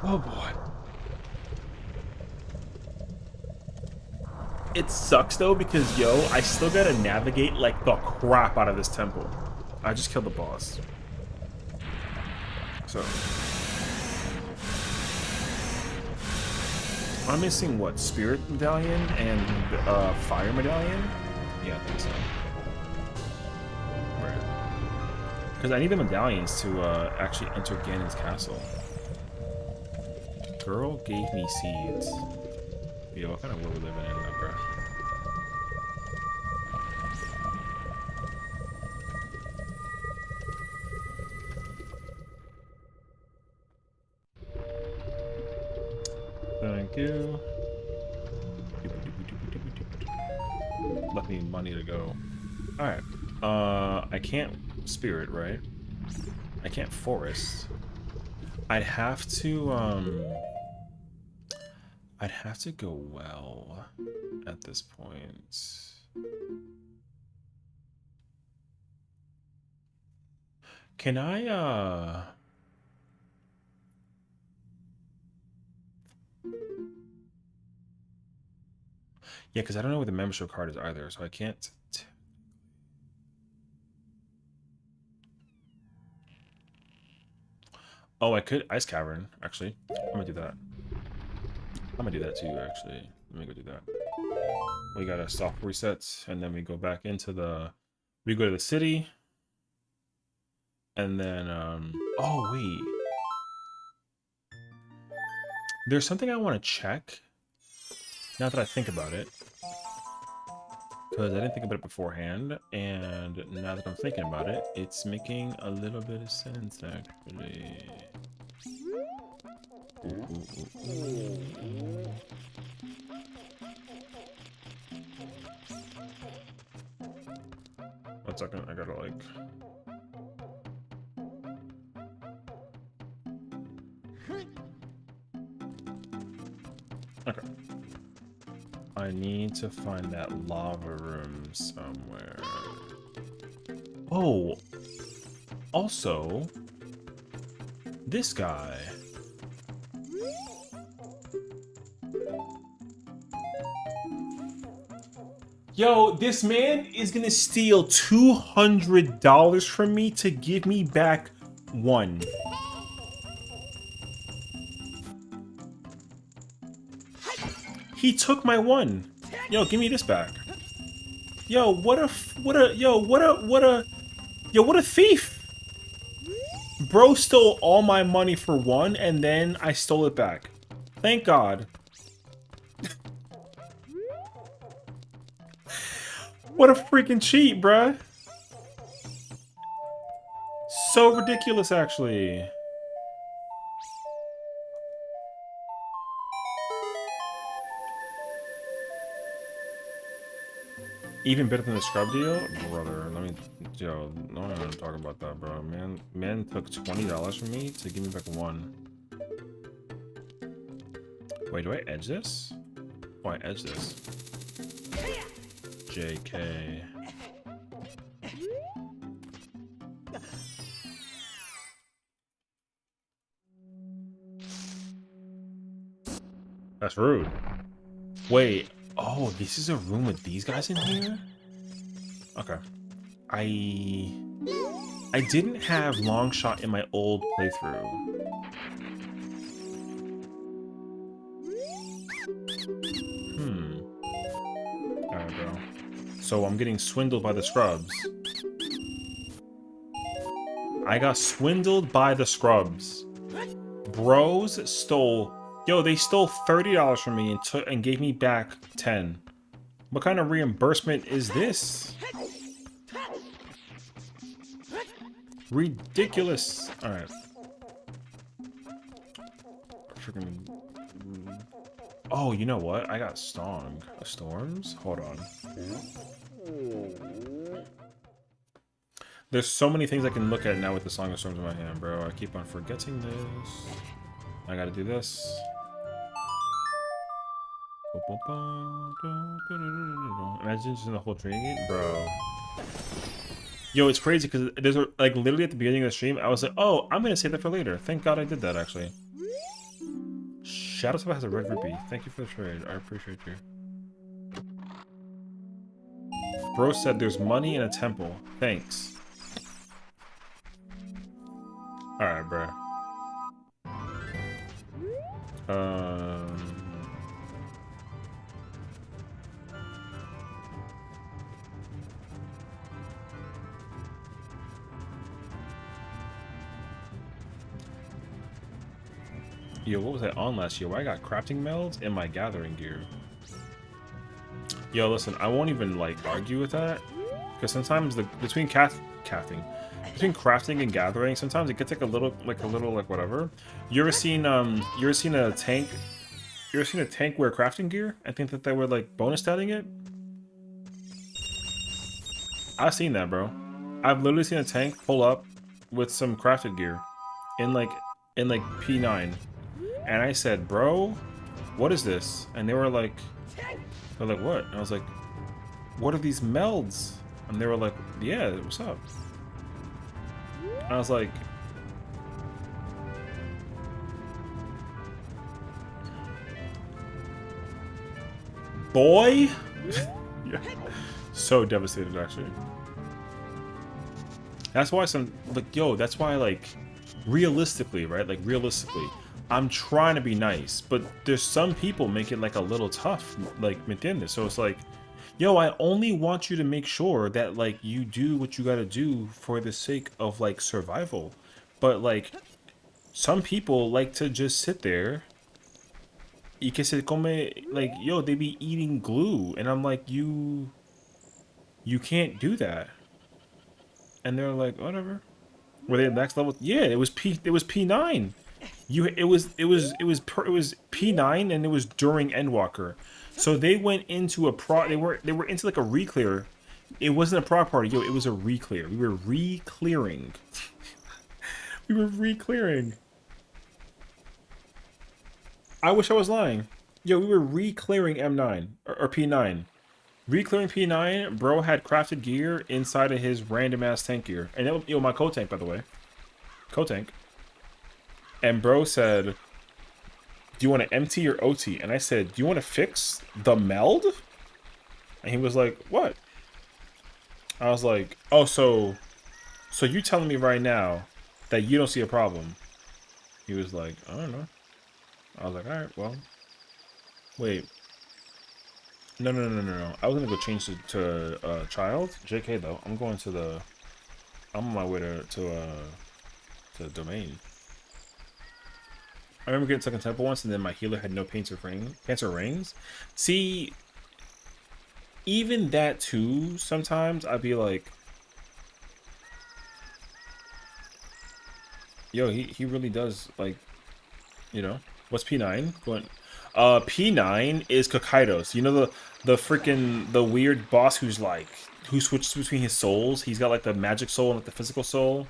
Oh boy. It sucks though because, yo, I still gotta navigate like the crap out of this temple. I just killed the boss. So I'm missing what? Spirit Medallion and Fire Medallion? Yeah, I think so. Right. Because I need the medallions to actually enter Ganon's castle. Girl gave me seeds. Yo, what kind of world we living in, though, bro? Thank you. Left me money to go. Alright. I can't spirit, right? I can't forest. I'd have to go well at this point. Can I yeah, because I don't know what the membership card is either, so I can't. Oh, I could Ice Cavern, actually. I'm gonna do that. I'm gonna do that too, actually. Let me go do that. We got a soft reset, and then we go back into we go to the city. And then, oh, wait. There's something I want to check. Now that I think about it. Because I didn't think about it beforehand. And now that I'm thinking about it, it's making a little bit of sense, actually. One second, I gotta like... Okay. I need to find that lava room somewhere. Oh! Also, this guy. Yo, this man is gonna steal $200 from me to give me back one. He took my one. Yo, give me this back. Yo, what a thief. Bro stole all my money for one, and then I stole it back. Thank God. What a freaking cheat, bruh. So ridiculous, actually. Even better than the scrub deal? Brother, let me... Yo, no one talking about that, bro. Man took $20 from me to give me back one. Wait, do I edge this? Oh, I edge this. JK. That's rude. Wait. Oh, this is a room with these guys in here? Okay. I didn't have long shot in my old playthrough. Alright, bro. So I'm getting swindled by the scrubs. I got swindled by the scrubs. Bros stole... Yo, they stole $30 from me and gave me back 10. What kind of reimbursement is this? Ridiculous. Alright. Freaking... Oh, you know what? I got storms? Hold on. There's so many things I can look at now with the Song of Storms in my hand, bro. I keep on forgetting this. I gotta do this. Imagine just in the whole training, bro. Yo, it's crazy because there's like literally at the beginning of the stream, I was like, oh, I'm gonna save that for later. Thank God I did that actually. Shadow Spell has a red rupee. Thank you for the trade. I appreciate you. Bro said there's money in a temple. Thanks. Alright, bro. Yo, what was I on last year? Where I got crafting melds in my gathering gear. Yo, listen, I won't even like argue with that, because sometimes between crafting and gathering, sometimes it gets like a little whatever. You ever seen a tank? You ever seen a tank wear crafting gear? I think that they were like bonus statting it. I've seen that, bro. I've literally seen a tank pull up with some crafted gear in like P9. And I said, bro, what is this? And they're like, what? And I was like, what are these melds? And they were like, yeah, what's up? And I was like, boy? Yeah. So devastated, actually. That's why that's why, like, realistically, right? Like, realistically, I'm trying to be nice, but there's some people make it like a little tough, like within this. So it's like, yo, I only want you to make sure that like you do what you gotta do for the sake of like survival. But like, some people like to just sit there y que se come, like, yo, they be eating glue. And I'm like, you can't do that. And they're like, whatever. Were they at next level? Yeah, it was P9. It was P9 and it was during Endwalker. So they went into a they were into like a re-clear. It wasn't a prog party, yo, it was a re-clear. We were re-clearing. We were re-clearing. I wish I was lying. Yo, we were re-clearing M9 or P9. Re-clearing P9, bro had crafted gear inside of his random ass tank gear. And it was, yo, my co-tank, by the way. Co-tank. And bro said, do you want to empty or OT? And I said, do you want to fix the meld? And he was like, what? I was like, oh, so you telling me right now that you don't see a problem? He was like, I don't know. I was like, all right, well, wait. No. I was gonna go change to child. JK though. I'm going to the. I'm on my way to domain. I remember getting stuck in temple once, and then my healer had no paints or rings. See, even that too. Sometimes I'd be like, yo, he really does like, you know, what's P9 going? P9 is Kokaidos. You know the weird boss who switches between his souls. He's got like the magic soul and like the physical soul,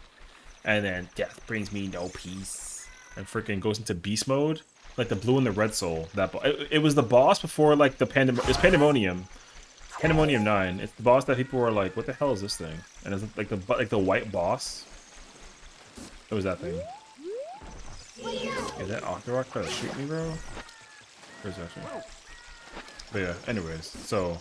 and then death brings me no peace, and freaking goes into beast mode, like the blue and the red soul. It was the boss before like the it's Pandemonium, Pandemonium 9. It's the boss that people were like, what the hell is this thing? And it's like the white boss. It was that thing. Is that Octorok trying to shoot me, bro? Where's that shit? But yeah, anyways, so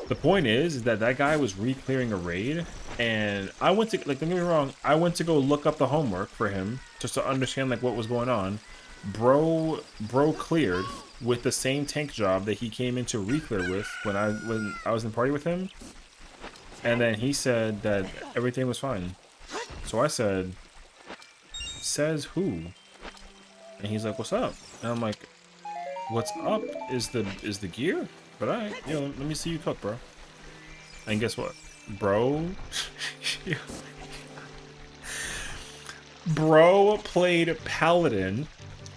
the point is that guy was re-clearing a raid, and I went to, like, don't get me wrong, I went to go look up the homework for him just to understand like what was going on. Bro cleared with the same tank job that he came into re-clear with when I was in party with him, and then he said that everything was fine. So I said, says who? And he's like, what's up? And I'm like, what's up is the gear? But alright, yo, let me see you cook, bro. And guess what? Bro Bro played Paladin,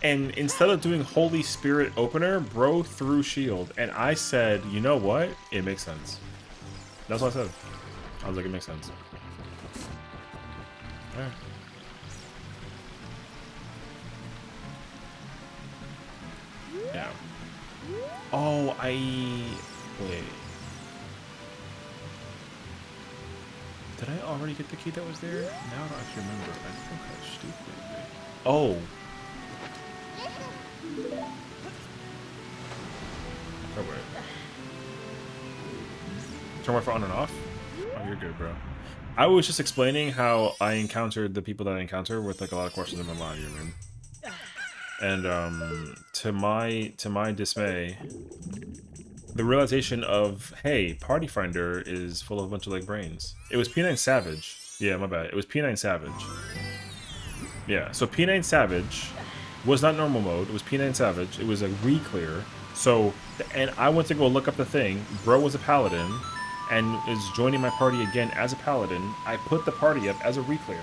and instead of doing Holy Spirit opener, bro threw shield. And I said, you know what? It makes sense. That's what I said. I was like, it makes sense. Alright. Yeah. Oh, wait. Did I already get the key that was there? Now I don't actually remember. I think I was stupid. Oh. Oh, wait. Turn my phone on and off? Oh, you're good, bro. I was just explaining how I encountered the people that I encounter with like a lot of questions in my mind, you know what I mean? And to my dismay, the realization of, hey, Party Finder is full of a bunch of like brains. It was P9 Savage. Yeah, my bad. It was P9 Savage. Yeah, so P9 Savage was not normal mode. It was P9 Savage. It was a re-clear. So, and I went to go look up the thing. Bro was a paladin and is joining my party again as a paladin. I put the party up as a re-clear.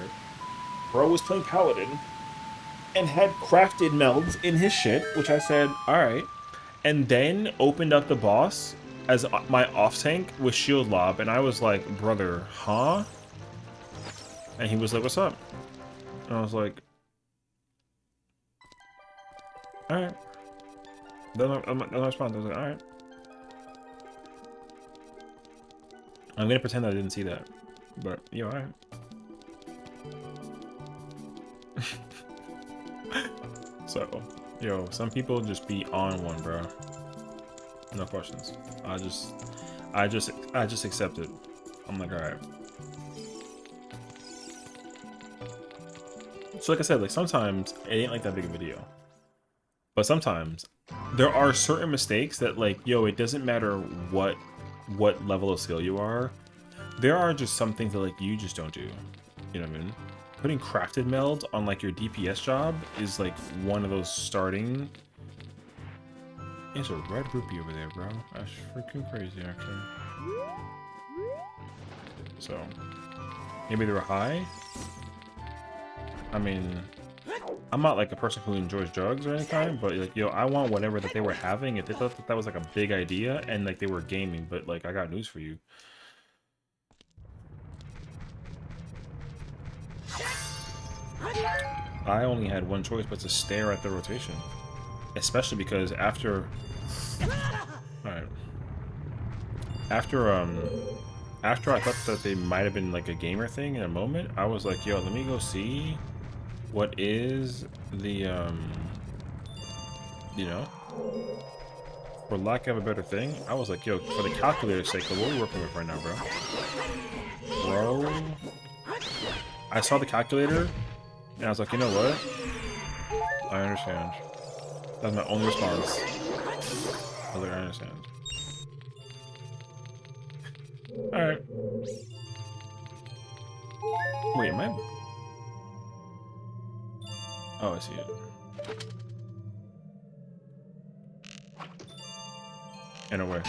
Bro was playing paladin and had crafted melds in his shit, which I said, alright. And then opened up the boss as my off tank with shield lob, and I was like, brother, huh? And he was like, what's up? And I was like, alright. Then I responded, I was like, alright. I'm gonna pretend I didn't see that. But, yo, alright. So, yo, some people just be on one, bro. No questions. I just accept it. I'm like, alright. So like I said, like sometimes it ain't like that big a video. But sometimes there are certain mistakes that like, yo, it doesn't matter what level of skill you are. There are just some things that like you just don't do. You know what I mean? Putting crafted meld on like your DPS job is like one of those starting There's a red rupee over there, bro. That's freaking crazy, actually. So, maybe they were high? I mean, I'm not like a person who enjoys drugs or any kind, but like, yo, I want whatever that they were having. If they thought that that was like a big idea and like they were gaming, but like, I got news for you. I only had one choice but to stare at the rotation. Especially because after... Alright. After I thought that they might have been like a gamer thing in a moment, I was like, yo, let me go see what is the, you know, for lack of a better thing, I was like, yo, for the calculator's sake, what are we working with right now, bro? Bro, I saw the calculator, and I was like, you know what? I understand. That's my only response. I was like, I understand. Alright. Wait, am I... Oh, I see it. In a way.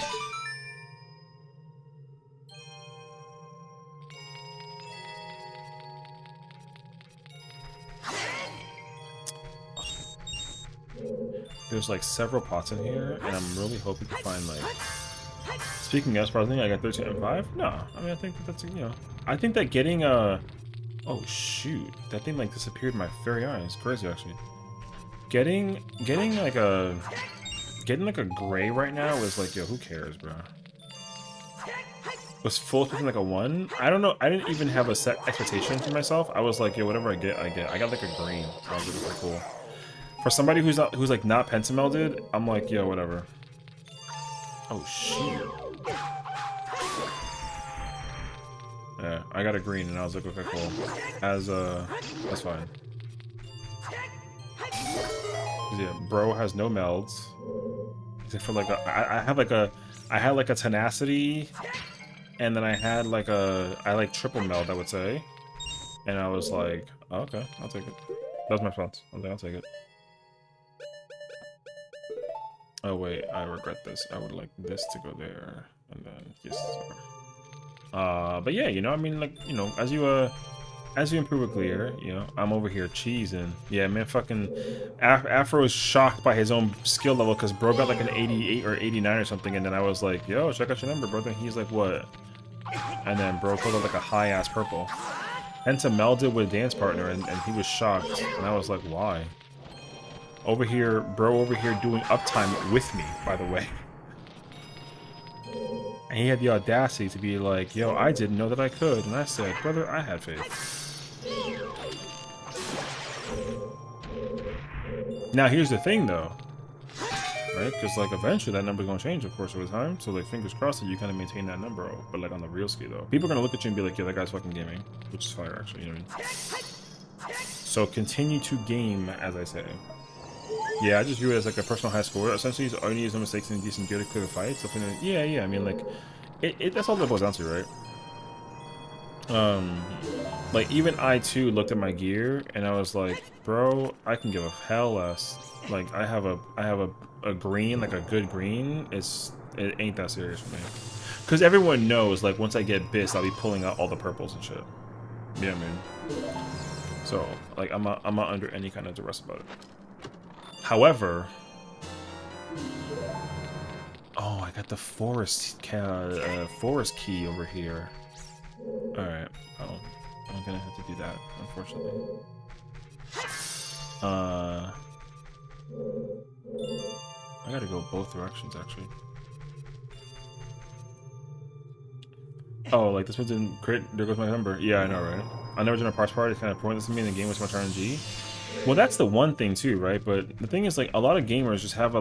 There's like several pots in here, and I'm really hoping to find like... Speaking of surprisingly, I got 13 and 5? No, I mean, I think that that's, you know... I think that getting a... Oh, shoot. That thing like disappeared in my very eyes. Crazy, actually. Getting like a... Getting like a gray right now is like, yo, who cares, bro? Was full expecting like a 1? I don't know. I didn't even have a set expectation for myself. I was like, yo, whatever I get, I get. I got like a green. That was really cool. For somebody who's like not pentamelded, I'm like, yo, whatever. Oh shoot. Yeah, I got a green, and I was like, okay, cool. As that's fine. Yeah, bro has no melds. Except for like I had like a tenacity, and then I had like I like triple meld, I would say. And I was like, oh, okay, I'll take it. That was my response. I was like, I'll take it. Oh wait, I regret this. I would like this to go there, and then yes. But yeah, you know, I mean, like, you know, as you improve a clear, you know, I'm over here cheesing. Yeah, man, fucking Afro is shocked by his own skill level because bro got like an 88 or 89 or something, and then I was like, yo, check out your number, bro. Then he's like, what? And then bro pulled up like a high ass purple. Penta melded with a dance partner, and he was shocked, and I was like, why? Over here, bro, over here doing uptime with me, by the way. And he had the audacity to be like, yo, I didn't know that I could. And I said, brother, I had faith. Now, here's the thing, though. Right? Because, like, eventually that number's going to change, of course, over time. So, like, fingers crossed that you kind of maintain that number. But, like, on the real ski, though. People are going to look at you and be like, yo, that guy's fucking gaming. Which is fire, actually. You know what I mean? So, continue to game, as I say. Yeah, I just view it as like a personal high score. Essentially, all you need is no mistakes and decent gear to clear the fight. So, yeah, I mean, like, that's all that boils down to, right? Like, even I, too, looked at my gear, and I was like, bro, I can give a hell less. Like, I have a green, like a good green. It ain't that serious for me. Because everyone knows, like, once I get Biss, I'll be pulling out all the purples and shit. Yeah, man. So, like, I'm not under any kind of duress about it. However, oh, I got the forest key over here. All right, oh, I'm gonna have to do that, unfortunately. I gotta go both directions, actually. Oh, like this one's in crit. There goes my number. Yeah, I know, right? I never done a parts part. It's kind of pointless to me in the game with so much RNG. Well, that's the one thing too, right? But the thing is, like, a lot of gamers just have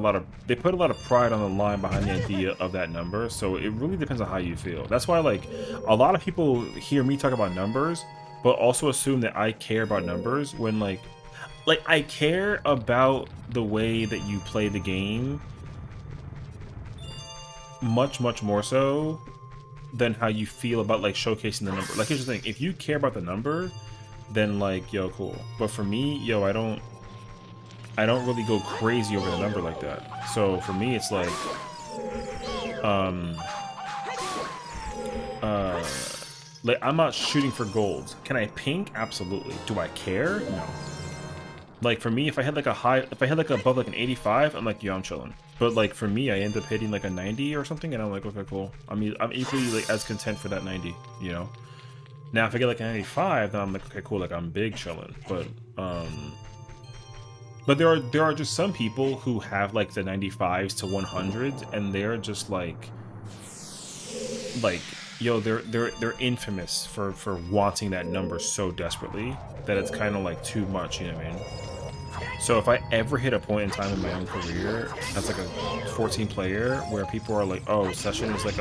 they put a lot of pride on the line behind the idea of that number, so it really depends on how you feel. That's why, like, a lot of people hear me talk about numbers, but also assume that I care about numbers when, like I care about the way that you play the game much, much more so than how you feel about, like, showcasing the number. Like, here's the thing. If you care about the number, then, like, yo, cool. But for me, yo, I don't I don't really go crazy over the number like that. So for me, it's like, like I'm not shooting for golds. Can I pink? Absolutely. Do I care? No. Like for me, if I had like a high, if I had like above like an 85, I'm like, yeah, I'm chilling. But like for me, I end up hitting like a 90 or something, and I'm like, okay, cool. I mean, I'm equally like as content for that 90, you know. Now if I get like a 95, then I'm like, okay, cool, like I'm big chilling. But there are just some people who have like the 95s to 100s, and they're just like yo, they're infamous for wanting that number so desperately that it's kind of like too much, you know what I mean? So if I ever hit a point in time in my own career as like a 14 player where people are like, oh, Sessiion is like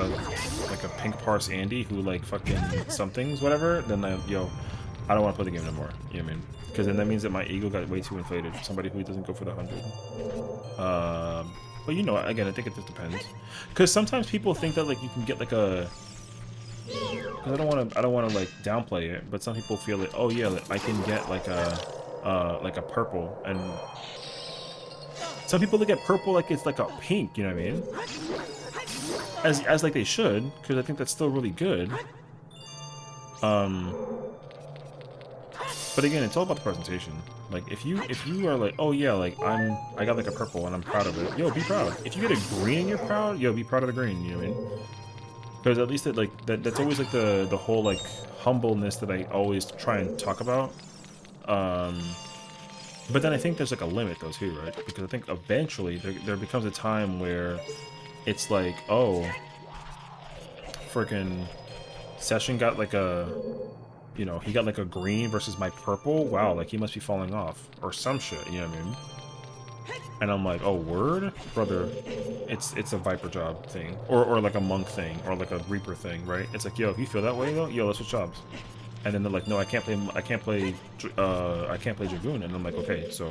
a pink parse Andy who like fucking somethings, whatever, then yo, I don't want to play the game no more. You know what I mean? Because then that means that my ego got way too inflated for somebody who doesn't go for the 100. But you know, again, I think it just depends. Because sometimes people think that like you can get like a. Because I don't want to like downplay it, but some people feel like, oh yeah, like, I can get like a purple, and some people look at purple like it's like a pink. You know what I mean? As like they should, because I think that's still really good. But again, it's all about the presentation. Like if you are like, oh yeah, like I got like a purple and I'm proud of it. Yo, be proud. If you get a green and you're proud, yo, be proud of the green. You know what I mean? Because at least that's always like the whole like humbleness that I always try and talk about. But then I think there's like a limit though too, right? Because I think eventually there becomes a time where it's like, oh, freaking Sessiion got like a, you know, he got like a green versus my purple. Wow, like he must be falling off or some shit. You know what I mean? And I'm like, oh, word, brother, it's a Viper job thing, or like a monk thing, or like a Reaper thing, right? It's like, yo, if you feel that way though, yo, let's switch jobs. And then they're like, no, I can't play Dragoon, and I'm like, okay, so,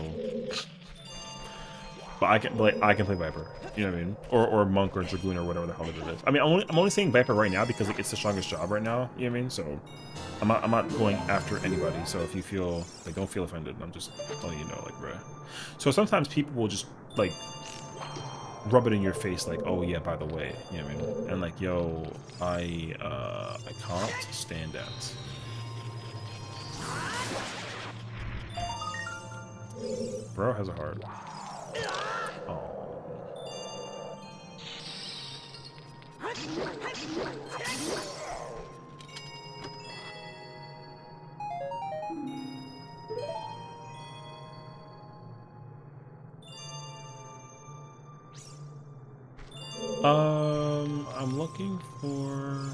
but I can play Viper, you know what I mean? Or monk or Dragoon or whatever the hell it is. I mean, I'm only saying Viper right now because it's the strongest job right now, you know what I mean? So, I'm not going after anybody. So if you feel like, don't feel offended. I'm just letting you know, like, bruh. So sometimes people will just like rub it in your face, like, oh yeah, by the way, you know what I mean? And like, yo, I can't stand that. Bro has a heart. Oh. I'm looking for.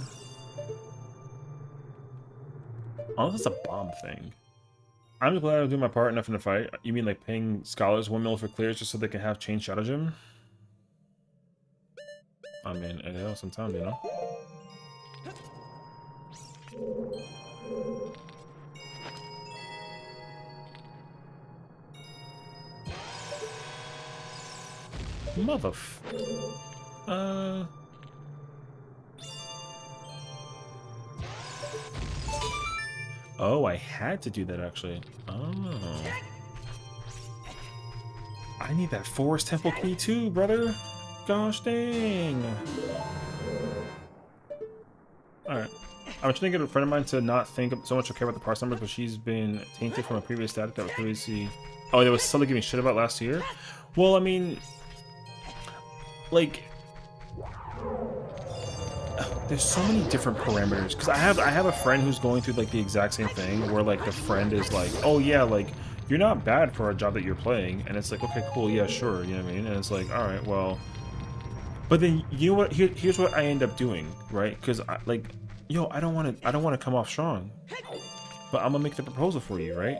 Oh, that's a bomb thing. I'm just glad I do my part enough in the fight. You mean like paying scholars 1 mil for clears just so they can have chain shadow gem? I mean, yeah, sometimes, you know. Oh, I had to do that actually. Oh. I need that Forest Temple key too, brother. Gosh dang. Alright. I'm trying to get a friend of mine to not think so much or care about the parts numbers, but she's been tainted from a previous static that was previously. Oh, they was still giving shit about last year? Well, I mean, like, there's so many different parameters, because I have a friend who's going through like the exact same thing where like the friend is like, oh yeah, like you're not bad for a job that you're playing, and it's like, okay, cool, yeah, sure, you know what I mean? And it's like, all right, well, but then you know what, here's what I end up doing, right? Because like, yo, I don't want to come off strong, but I'm gonna make the proposal for you, right?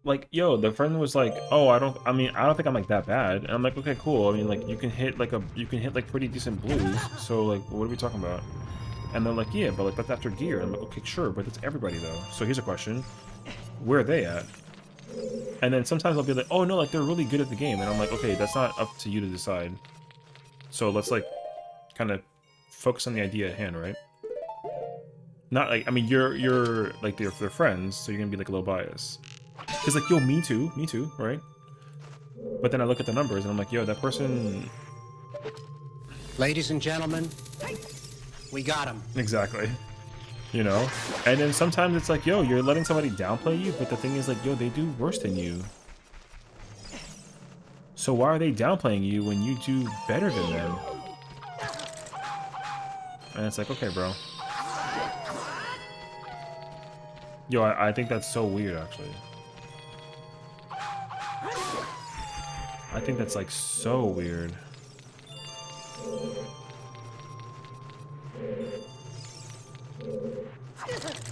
Like, yo, the friend was like, oh, I don't think I'm like that bad. And I'm like, okay, cool. I mean, like, you can hit like pretty decent blues. So like, what are we talking about? And they're like, yeah, but like that's after gear. And I'm like, okay, sure, but that's everybody though. So here's a question: where are they at? And then sometimes I'll be like, oh no, like they're really good at the game, and I'm like, okay, that's not up to you to decide. So let's like kind of focus on the idea at hand, right? Not like, I mean, you're like they're friends, so you're gonna be like a little biased. Cause like, yo, me too, right? But then I look at the numbers and I'm like, yo, that person. Ladies and gentlemen, we got him. Exactly. You know? And then sometimes it's like, yo, you're letting somebody downplay you, but the thing is like, yo, they do worse than you. So why are they downplaying you when you do better than them? And it's like, okay, bro. Yo, I think that's so weird, actually. I think that's like so weird.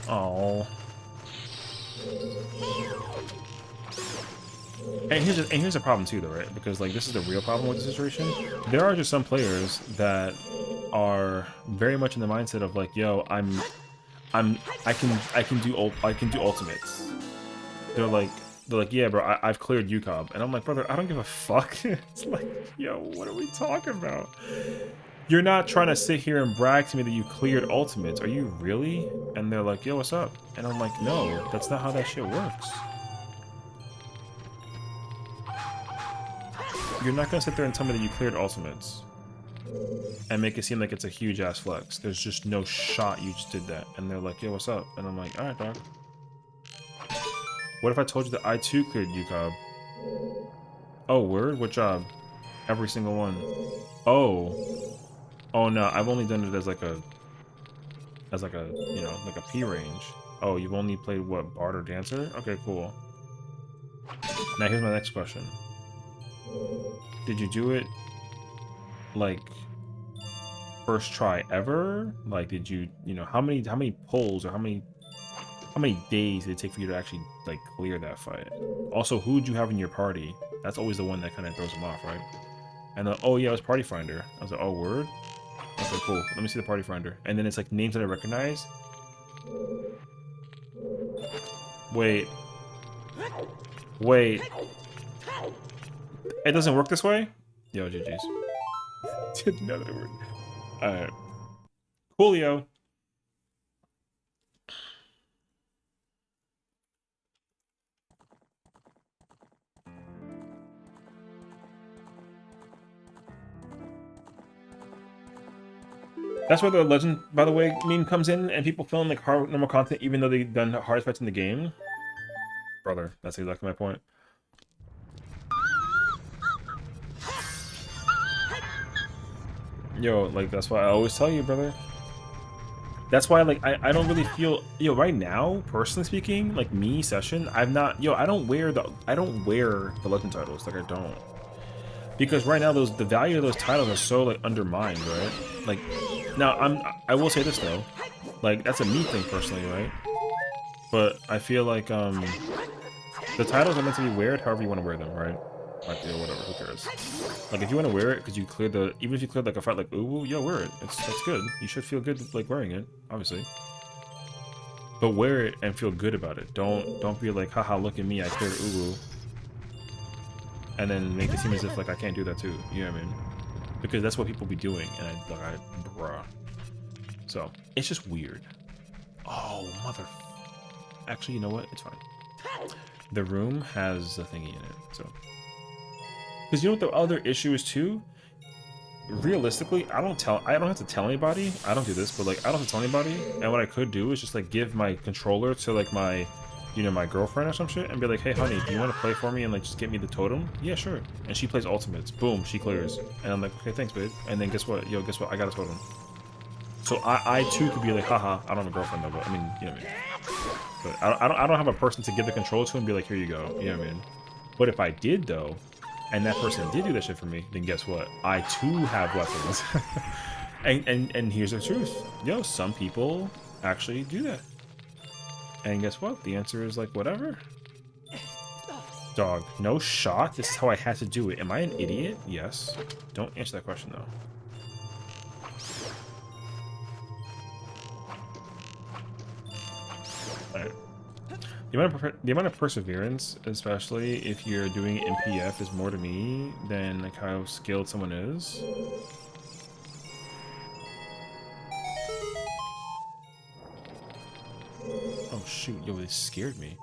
Oh. And here's a problem too, though, right? Because like this is the real problem with the situation. There are just some players that are very much in the mindset of like, yo, I can do ultimates. They're like, yeah, bro, I've cleared UCOB, and I'm like, brother, I don't give a fuck. It's like, yo, what are we talking about? You're not trying to sit here and brag to me that you cleared ultimates. Are you really? And they're like, yo, what's up? And I'm like, no, that's not how that shit works. You're not gonna sit there and tell me that you cleared ultimates and make it seem like it's a huge ass flex. There's just no shot you just did that. And they're like, yo, what's up? And I'm like, alright, dog. What if I told you that I too cleared UCOB? Oh, word? What job? Every single one. Oh. Oh no, I've only done it as like a, you know, like a P range. Oh, you've only played what, Bard or Dancer? Okay, cool. Now here's my next question. Did you do it like first try ever? Like, did you, you know, how many pulls or how many days did it take for you to actually like clear that fight? Also, who would you have in your party? That's always the one that kind of throws them off, right? And then, oh yeah, it was Party Finder. I was like, oh, word? Okay, cool. Let me see the Party Finder. And then it's like names that I recognize. Wait. Wait. It doesn't work this way? Yo, GG's. Didn't know that it worked. Alright. Coolio. That's where the legend, by the way, meme comes in, and people film like hard normal content even though they've done hardest fights in the game. Brother, that's exactly my point. Yo, like, that's why I always tell you, brother. That's why, like, I don't really feel, yo, right now, personally speaking, like, me, Sessiion, I'm not, yo, I don't wear the legend titles, like, I don't. Because right now, the value of those titles are so, like, undermined, right? Like, now, I will say this, though. Like, that's a me thing, personally, right? But I feel like, the titles are meant to be weird however you want to wear them, right? Like, yo, whatever, who cares? Like, if you want to wear it because you cleared the, even if you cleared like a fight like Uwu, yo, wear it. That's good. You should feel good like wearing it, obviously. But wear it and feel good about it. Don't be like, haha, look at me, I cleared Uwu. And then make it seem as if like I can't do that too. You know what I mean? Because that's what people be doing, and bruh. So it's just weird. Oh, mother. Actually, you know what? It's fine. The room has a thingy in it, so. Because you know what the other issue is too? Realistically, I don't have to tell anybody. I don't do this, but like I don't have to tell anybody. And what I could do is just like give my controller to like my, you know, my girlfriend or some shit and be like, hey honey, do you want to play for me and like just get me the totem? Yeah, sure. And she plays ultimates. Boom, she clears. And I'm like, okay, thanks, babe. And then guess what? Yo, guess what? I got a totem. So I too could be like, haha, I don't have a girlfriend though, but I mean, you know what I mean. But I don't have a person to give the controller to and be like, here you go. You know what I mean? But if I did though, and that person did do that shit for me, then guess what? I too have weapons. and here's the truth. Yo, some people actually do that. And guess what? The answer is like, whatever. Dog, no shot? This is how I had to do it. Am I an idiot? Yes. Don't answer that question though. Alright. The amount of perseverance, especially if you're doing MPF, is more to me than like how skilled someone is. Oh shoot, yo, they scared me.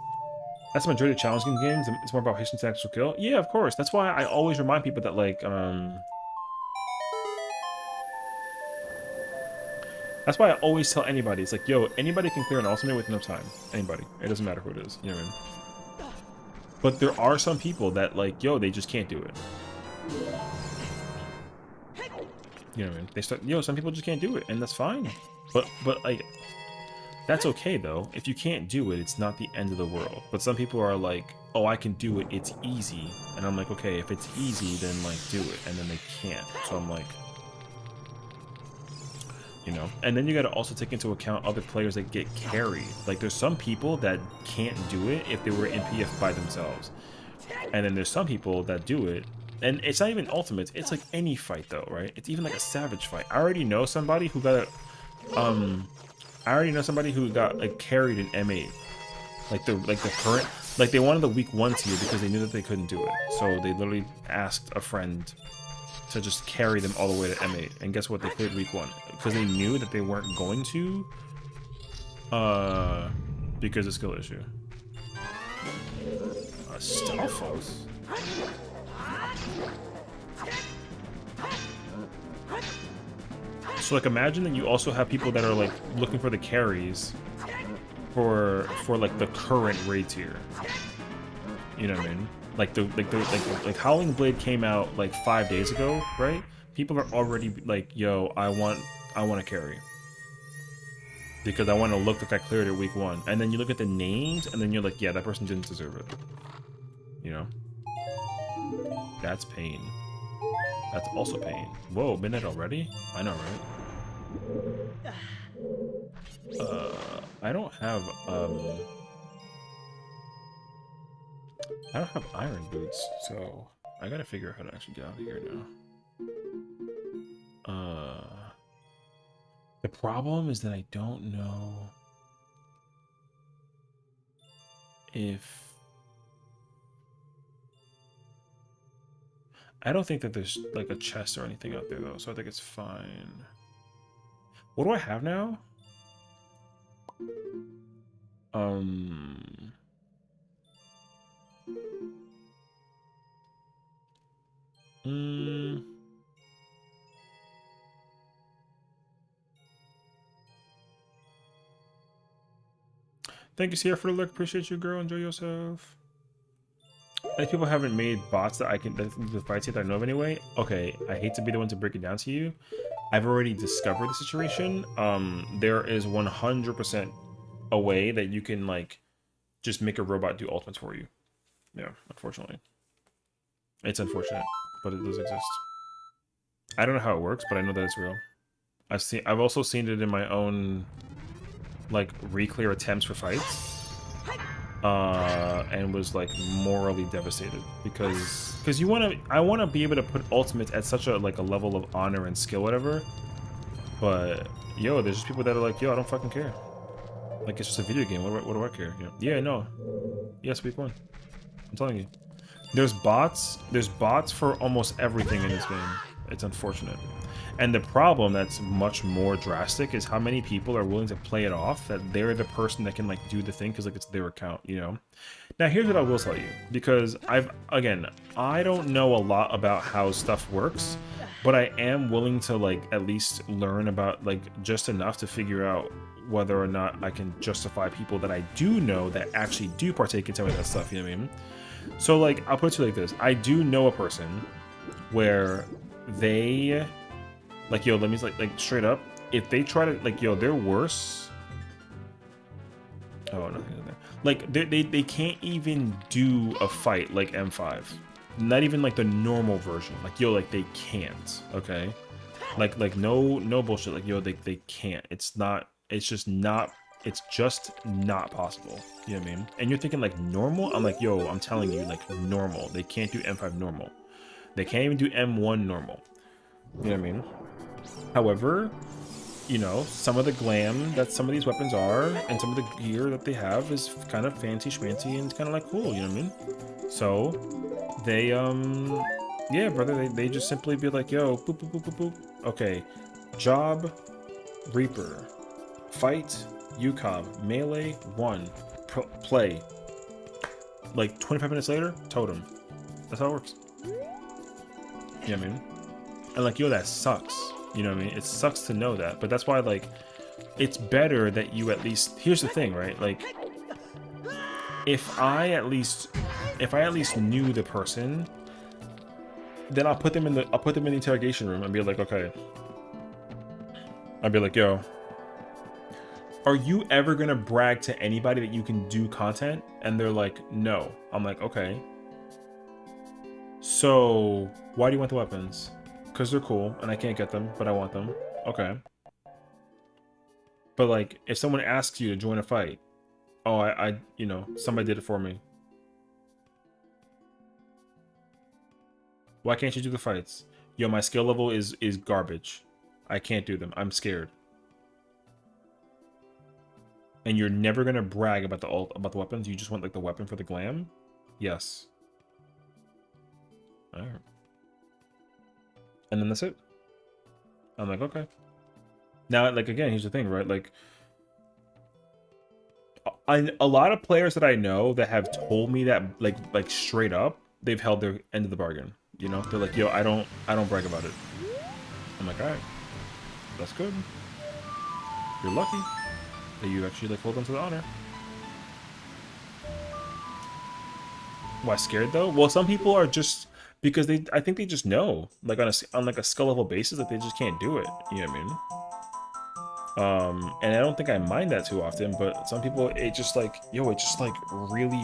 That's the majority of challenging games. It's more about patience and actual kill. Yeah, of course. That's why I always remind people that like that's why I always tell anybody, it's like, yo, anybody can clear an ultimate with no time. Anybody. It doesn't matter who it is. You know what I mean? But there are some people that like, yo, they just can't do it. You know what I mean? They start, yo, some people just can't do it, and that's fine. But like, that's okay though. If you can't do it, it's not the end of the world. But some people are like, oh, I can do it, it's easy. And I'm like, okay, if it's easy, then like do it. And then they can't. So I'm like, you know. And then you got to also take into account other players that get carried. Like there's some people that can't do it if they were in PF by themselves. And then there's some people that do it. And it's not even ultimates, it's like any fight though, right? It's even like a savage fight. I already know somebody who got like carried in M8. Like the current, like they wanted the week 1 tier because they knew that they couldn't do it. So they literally asked a friend to just carry them all the way to M8. And guess what? They cleared week 1 because they knew that they weren't going to because of skill issue. Stalfos. So like imagine that you also have people that are like looking for the carries for like the current raid tier. You know what I mean? Like Howling Blade came out like 5 days ago, right? People are already like, yo, I want a carry. Because I want to look like I cleared it week 1. And then you look at the names and then you're like, yeah, that person didn't deserve it. You know? That's pain. That's also pain. Whoa, midnight already? I know, right? I don't have iron boots, so I gotta figure out how to actually get out of here now. The problem is that I don't know if... I don't think that there's like a chest or anything out there though, so I think it's fine. What do I have now? Thank you, Sierra, for the look. Appreciate you, girl. Enjoy yourself. Like people haven't made bots that I can the fights that I know of anyway. Okay, I hate to be the one to break it down to you. I've already discovered the situation. There is 100% a way that you can like just make a robot do ultimates for you. Yeah, unfortunately. It's unfortunate, but it does exist. I don't know how it works, but I know that it's real. I've also seen it in my own like re-clear attempts for fights. And was like morally devastated because I want to be able to put ultimates at such a like a level of honor and skill, whatever. But yo, there's just people that are like, yo, I don't fucking care. Like it's just a video game. What do I care? Yeah, no. Yes, week 1. I'm telling you, there's bots for almost everything in this game. It's unfortunate. And the problem that's much more drastic is how many people are willing to play it off that they're the person that can like do the thing because like it's their account, you know. Now here's what I will tell you, because I don't know a lot about how stuff works, but I am willing to like at least learn about like just enough to figure out whether or not I can justify people that I do know that actually do partake in some of that stuff, you know what I mean? So like I'll put it to you like this. I do know a person where they like, yo, let me like straight up, if they try to like, yo, they're worse. Oh, nothing in there. Like they can't even do a fight like M5. Not even like the normal version. Like, yo, like they can't. Okay. Like no bullshit. Like, yo, they can't. It's just not possible. You know what I mean? And you're thinking like normal? I'm like, yo, I'm telling you, like normal. They can't do M5 normal. They can't even do M1 normal. You know what I mean? However, you know, some of the glam that some of these weapons are, and some of the gear that they have is kind of fancy schmancy and it's kind of like cool, you know what I mean? So they, yeah, brother, they just simply be like, yo, boop, boop, boop, boop, boop. Okay, job, Reaper, fight, UCOB, melee, 1, play. Like 25 minutes later, totem. That's how it works. You know what I mean? And like, yo, that sucks. You know what I mean? It sucks to know that, but that's why, like, it's better that you at least, here's the thing, right? Like, if I at least knew the person, then I'll put them in the interrogation room and be like, okay. I'd be like, yo, are you ever gonna brag to anybody that you can do content? And they're like, no. I'm like, okay. So why do you want the weapons? Because they're cool and I can't get them, but I want them. Okay. But like, if someone asks you to join a fight, oh, I you know, somebody did it for me. Why can't you do the fights? Yo, my skill level is garbage. I can't do them. I'm scared. And you're never gonna brag about the weapons. You just want like the weapon for the glam. Yes. All right. And then that's it. I'm like, okay. Now, like, again, here's the thing, right? Like, a lot of players that I know that have told me that, like straight up, they've held their end of the bargain. You know, they're like, yo, I don't brag about it. I'm like, all right, that's good. You're lucky that you actually like hold on to the honor. Why scared though? Well, some people are just because I think they just know, like on like a skill level basis, that they just can't do it. You know what I mean? And I don't think I mind that too often, but some people, it just like, yo, it just like really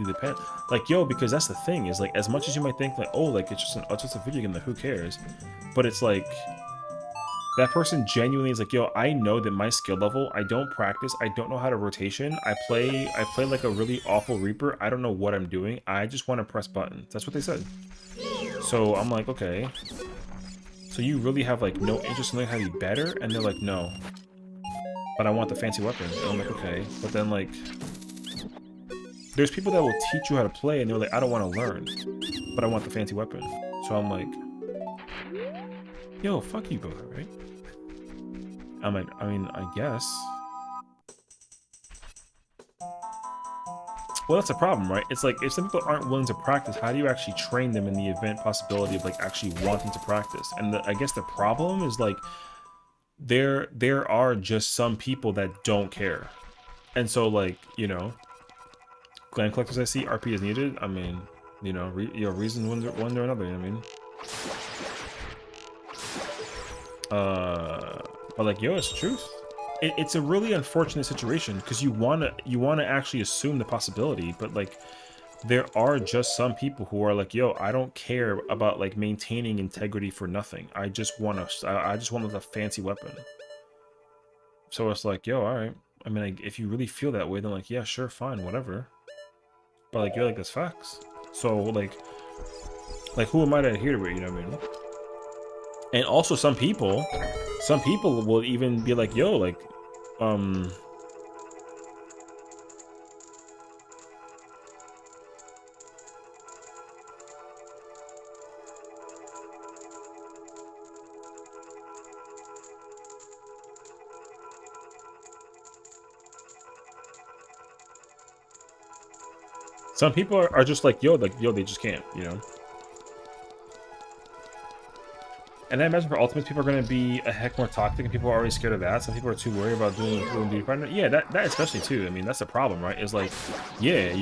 depends. Like, yo, because that's the thing is like, as much as you might think like, oh, like it's just a video game, like who cares? But it's like, that person genuinely is like, yo, I know that my skill level, I don't practice, I don't know how to rotation, I play like a really awful Reaper, I don't know what I'm doing, I just want to press buttons. That's what they said. So I'm like, okay. So you really have like no interest in learning how to be better? And they're like, no. But I want the fancy weapon. And I'm like, okay. But then like, there's people that will teach you how to play and they're like, I don't want to learn, but I want the fancy weapon. So I'm like, yo, fuck you both, right? I'm like, I mean, I guess. Well, that's a problem, right? It's like, if some people aren't willing to practice, how do you actually train them in the event possibility of like actually wanting to practice? And I guess the problem is like, there are just some people that don't care. And so like, you know, Glam collectors I see, RP is needed. I mean, you know, reason one or another, you know what I mean? But like, yo, it's the truth. It's a really unfortunate situation because you wanna actually assume the possibility, but like, there are just some people who are like, yo, I don't care about like maintaining integrity for nothing. I just want a fancy weapon. So it's like, yo, all right. I mean, like, if you really feel that way, then like, yeah, sure, fine, whatever. But like, you're like, that's facts. So like who am I to adhere to it? You know what I mean? And also, some people will even be like, yo, like, some people are just like, yo, they just can't, you know? And I imagine for Ultimates, people are going to be a heck more toxic, and people are already scared of that. Some people are too worried about doing Duty Fighter. Yeah, that especially too. I mean, that's the problem, right? Is like, yeah,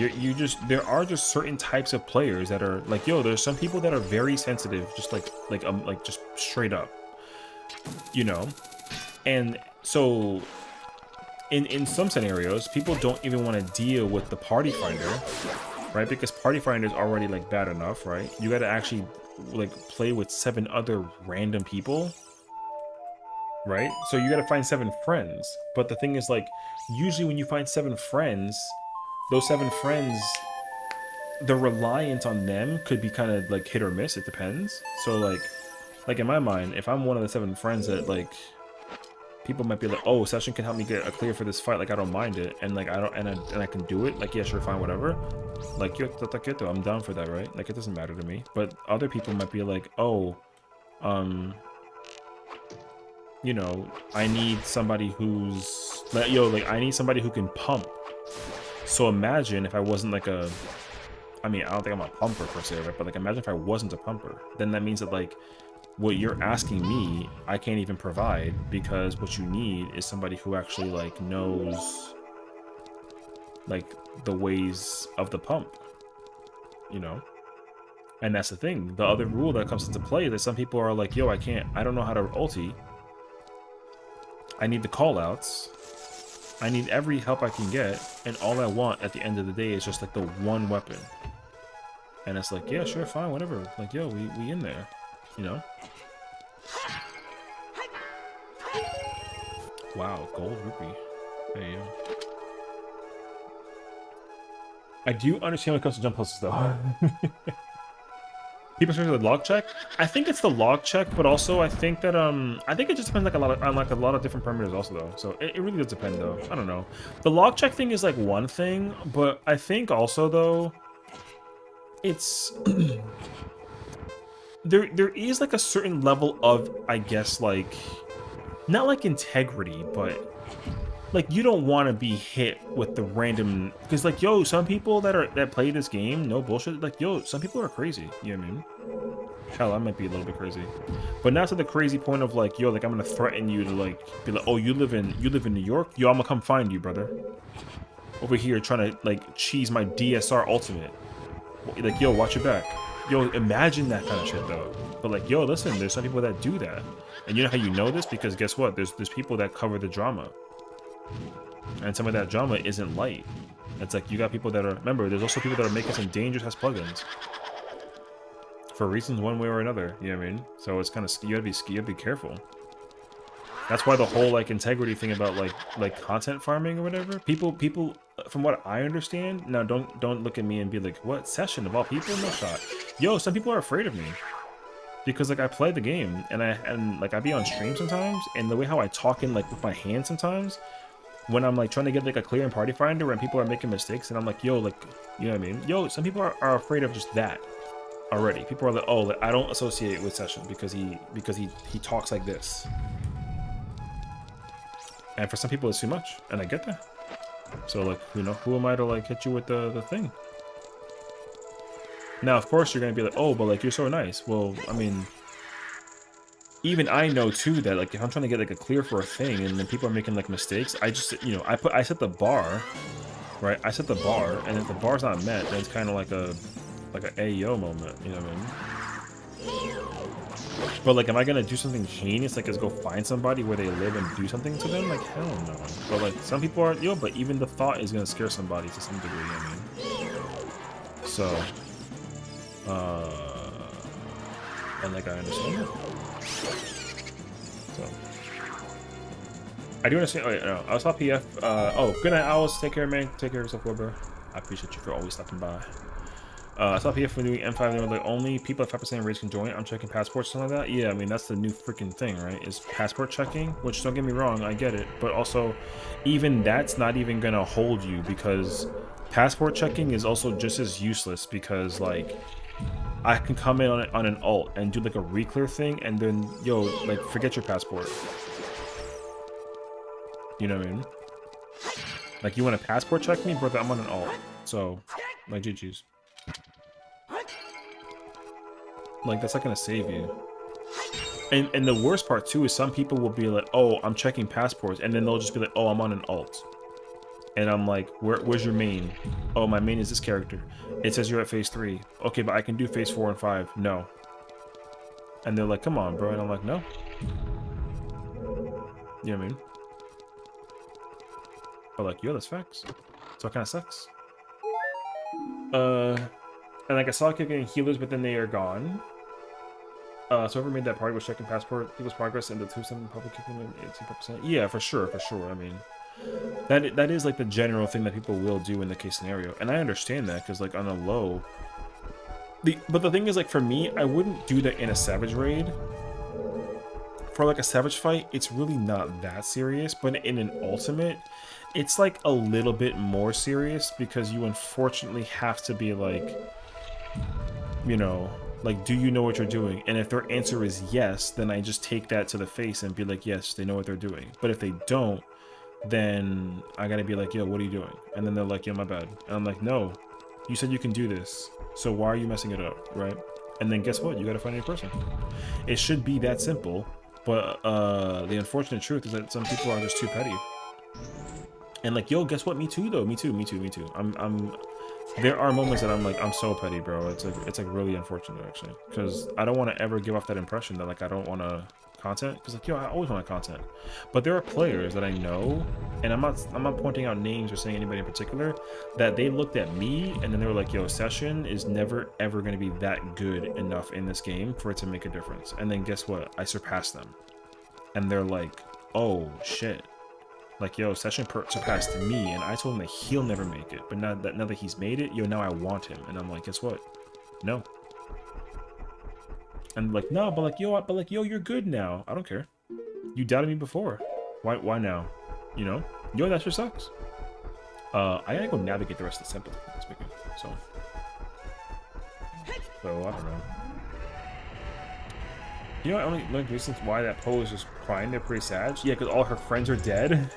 there are just certain types of players that are like, yo, there's some people that are very sensitive, just like just straight up, you know? And so in some scenarios, people don't even want to deal with the Party Finder, right? Because Party Finder is already like bad enough, right? You got to actually like play with 7 other random people, right? So you got to find 7 friends. But the thing is, like, usually when you find 7 friends, those 7 friends, the reliance on them could be kind of like hit or miss. It depends. So like in my mind, if I'm one of the 7 friends that like people might be like, oh, Sessiion can help me get a clear for this fight, like I don't mind it, and like I can do it, like yeah, sure, fine, whatever, like yo, I'm down for that, right? Like it doesn't matter to me. But other people might be like, oh, you know, I need somebody who's like, yo, like I need somebody who can pump. So imagine if I wasn't like a, I mean, I don't think I'm a pumper per se, right? But like imagine if I wasn't a pumper, then that means that like what you're asking me, I can't even provide, because what you need is somebody who actually like knows like the ways of the pump, you know? And that's the thing. The other rule that comes into play is that some people are like, yo, I don't know how to ulti. I need the call outs. I need every help I can get. And all I want at the end of the day is just like the one weapon. And it's like, yeah, sure, fine, whatever. Like, yo, we in there, you know? Wow, gold rupee. There you go. I do understand when it comes to jump pulses, though. People say the log check. I think it's the log check, but also I think that I think it just depends like on a lot of different parameters also though. So it really does depend though. I don't know. The log check thing is like one thing, but I think also though, it's there is like a certain level of, I guess, like not like integrity, but like you don't want to be hit with the random, because like yo, some people that play this game, no bullshit, like yo, some people are crazy, you know what I mean? Hell, I might be a little bit crazy, but not to the crazy point of like yo, like I'm gonna threaten you to like be like, oh, you live in New York, yo, I'm gonna come find you, brother, over here trying to like cheese my DSR ultimate, like yo, watch your back, yo, imagine that kind of shit though. But like yo, listen, there's some people that do that, and you know how you know this? Because guess what, there's people that cover the drama. And some of that drama isn't light. It's like you got people that are, remember, there's also people that are making some dangerous ass plugins for reasons one way or another, you know what I mean? So it's kind of, you gotta be careful. That's why the whole like integrity thing about like content farming or whatever, people from what I understand, now don't look at me and be like, what, Sessiion of all people? No shot. Yo, some people are afraid of me because like I play the game and like I be on stream sometimes, and the way how I talk in like with my hands sometimes when I'm like trying to get like a clear in party finder and people are making mistakes, and I'm like, yo, like, you know what I mean? Yo, some people are afraid of just that already. People are like, oh, like, I don't associate with Sessiion because he talks like this. And for some people it's too much, and I get that. So like, you know, who am I to like hit you with the thing? Now, of course, you're gonna be like, oh, but like you're so nice. Well, I mean, even I know too that like if I'm trying to get like a clear for a thing and then people are making like mistakes, I just, you know, I set the bar, right? I set the bar, and if the bar's not met, then it's kind of like a ayo moment, you know what I mean? But like, am I gonna do something heinous, like just go find somebody where they live and do something to them? Like hell no. But like some people are, yo, but even the thought is gonna scare somebody to some degree, you know what I mean? So and like I understand that. So I do understand. Oh, yeah, no, I was off PF. Oh, good night, Owls. Take care, man. Take care of yourself, bro. I appreciate you for always stopping by. I saw PF for doing M5. They were like, only people at 5% raise can join. I'm checking passports, something like that. Yeah, I mean that's the new freaking thing, right? Is passport checking. Which, don't get me wrong, I get it, but also, even that's not even gonna hold you, because passport checking is also just as useless, because like I can come in on an ult and do like a re-clear thing, and then yo, like forget your passport. You know what I mean? Like you want to passport check me, brother? I'm on an ult, so like GG's. Like that's not gonna save you. And the worst part too is some people will be like, oh, I'm checking passports, and then they'll just be like, oh, I'm on an ult. And I'm like, where's your main? Oh, my main is this character. It says you're at phase 3. Okay, but I can do phase 4 and 5. No. And they're like, come on, bro. And I'm like, no. You know what I mean? But like, yo, that's facts. So it kind of sucks. And like I saw keep getting healers, but then they are gone. So whoever made that party was checking passport people's progress, and the 2-7 public kicking them 18%. Yeah, for sure. I mean, that is like the general thing that people will do in the case scenario, and I understand that, because like on a low, but the thing is, like for me, I wouldn't do that in a savage raid, for like a savage fight, it's really not that serious, but in an ultimate, it's like a little bit more serious because you unfortunately have to be like, you know, like, do you know what you're doing? And if their answer is yes, then I just take that to the face and be like, yes, they know what they're doing. But if they don't, then I gotta be like, yo, what are you doing? And then they're like, yo, my bad. And I'm like, no, you said you can do this, so why are you messing it up, right? And then guess what? You gotta find a new person. It should be that simple, but the unfortunate truth is that some people are just too petty. And like, yo, guess what? Me too, though. Me too. Me too. Me too. I'm. There are moments that I'm like, I'm so petty, bro. It's like really unfortunate actually, because I don't want to ever give off that impression that like I don't want to content, because like, yo, I always want content. But there are players that I know, and I'm not pointing out names or saying anybody in particular, that they looked at me and then they were like, yo, Sessiion is never ever going to be that good enough in this game for it to make a difference. And then guess what? I surpassed them, and they're like, oh shit. Like, yo, Sessiion surpassed me, and I told him that he'll never make it. But now that he's made it, yo, now I want him. And I'm like, guess what? No. And like, no, but like, yo, you're good now. I don't care. You doubted me before. Why now? You know? Yo, that sure sucks. I gotta go navigate the rest of the sample, speaking. So I don't know. You know, only like reasons why that Poe is just crying. They're pretty sad. Yeah, because all her friends are dead,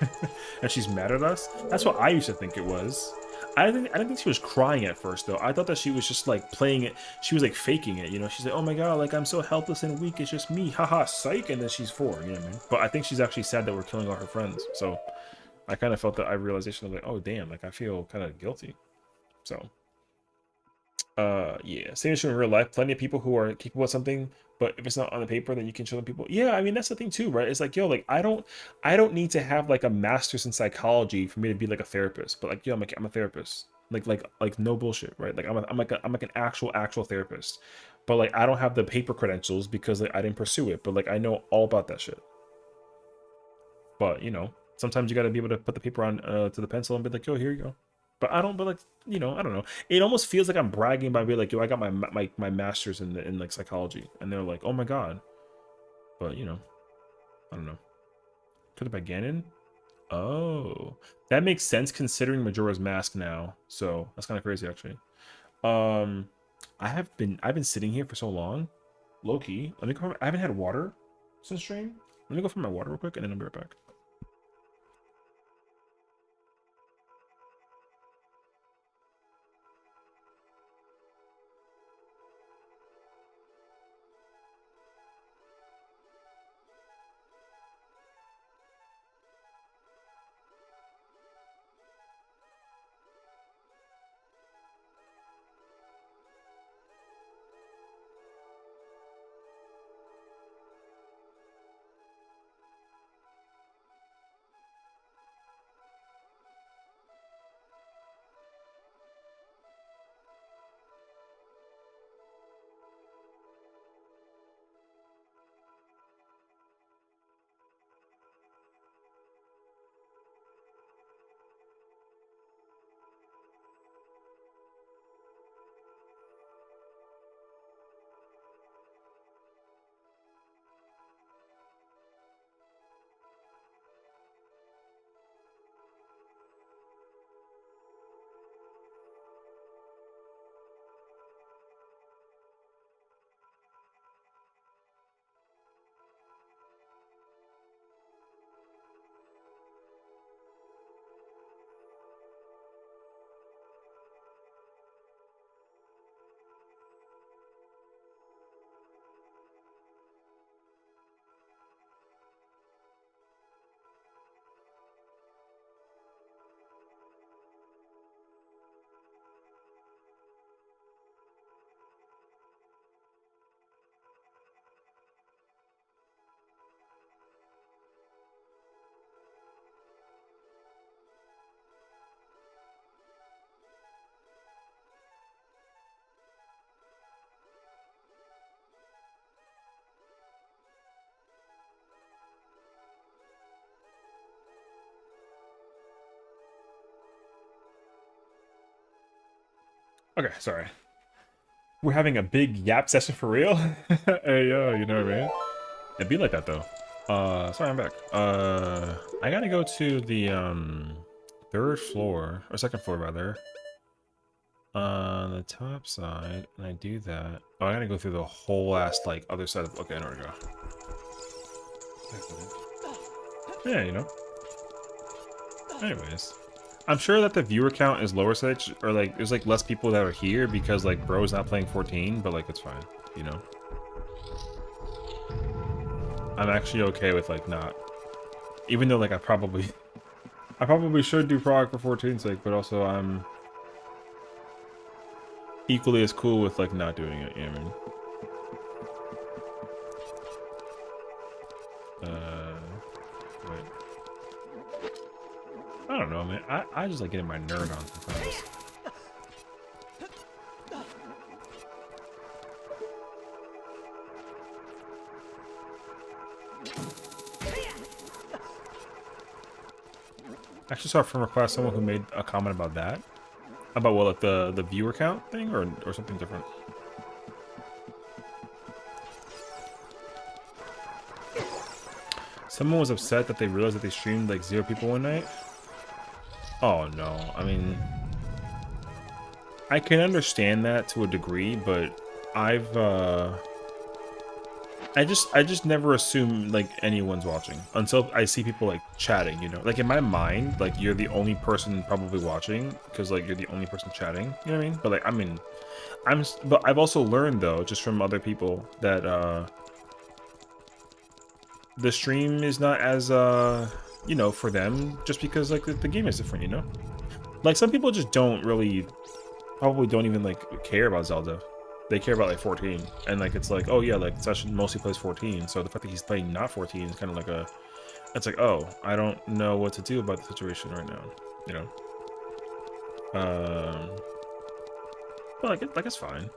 and she's mad at us. That's what I used to think it was. I didn't think she was crying at first though. I thought that she was just like playing it. She was like faking it. You know, she's like, oh my god, like I'm so helpless and weak. It's just me, haha, psych. And then she's 4. You know what I mean? But I think she's actually sad that we're killing all her friends. So I kind of felt that realization of like, oh damn, like I feel kind of guilty. So. Yeah, same issue in real life. Plenty of people who are capable of something, but if it's not on the paper, then you can show them people. Yeah, I mean that's the thing too, right? It's like, yo, like I don't need to have like a master's in psychology for me to be like a therapist. But like, yo, I'm a therapist. Like no bullshit, right? Like I'm like an actual therapist. But like I don't have the paper credentials because like I didn't pursue it. But like I know all about that shit. But you know, sometimes you got to be able to put the paper on to the pencil and be like, yo, here you go. But I don't. But like, you know, I don't know. It almost feels like I'm bragging by being like, yo, I got my master's in like psychology, and they're like, oh my god. But you know, I don't know. Could it by Ganon? Oh, that makes sense considering Majora's Mask now. So that's kind of crazy actually. Um, I've been sitting here for so long. Low key. Let me go. I haven't had water since stream. Let me go for my water real quick, and then I'll be right back. Okay, sorry. We're having a big yap session for real. Hey yo, you know what I mean? It'd be like that though. Sorry, I'm back. I gotta go to the, third floor, or second floor, rather. On the top side, and I do that. Oh, I gotta go through the whole ass, like, other side of... Okay, I know where to go. Yeah, you know. Anyways. I'm sure that the viewer count is lower, or, like, there's, like, less people that are here because, like, bro's not playing 14, but, like, it's fine, you know? I'm actually okay with, like, not... Even though, like, I probably should do prog for 14's sake, but also I'm equally as cool with, like, not doing it, you know what I mean? Wait. I don't know, man. I just like getting my nerd on sometimes. I actually saw from request someone who made a comment about that. About what, like the viewer count thing, or something different. Someone was upset that they realized that they streamed like 0 people one night. Oh no, I mean, I can understand that to a degree, but I just never assume like anyone's watching until I see people like chatting, you know? Like in my mind, like you're the only person probably watching because like you're the only person chatting, you know what I mean? But like, I mean, but I've also learned though, just from other people that the stream is not as you know, for them, just because like the game is different, you know? Like some people just probably don't even like care about Zelda. They care about like 14, and like it's like, oh yeah, like Sessiion mostly plays 14, so the fact that he's playing not 14 is kind of like a, it's like, oh, I don't know what to do about the situation right now, you know. But like it's fine.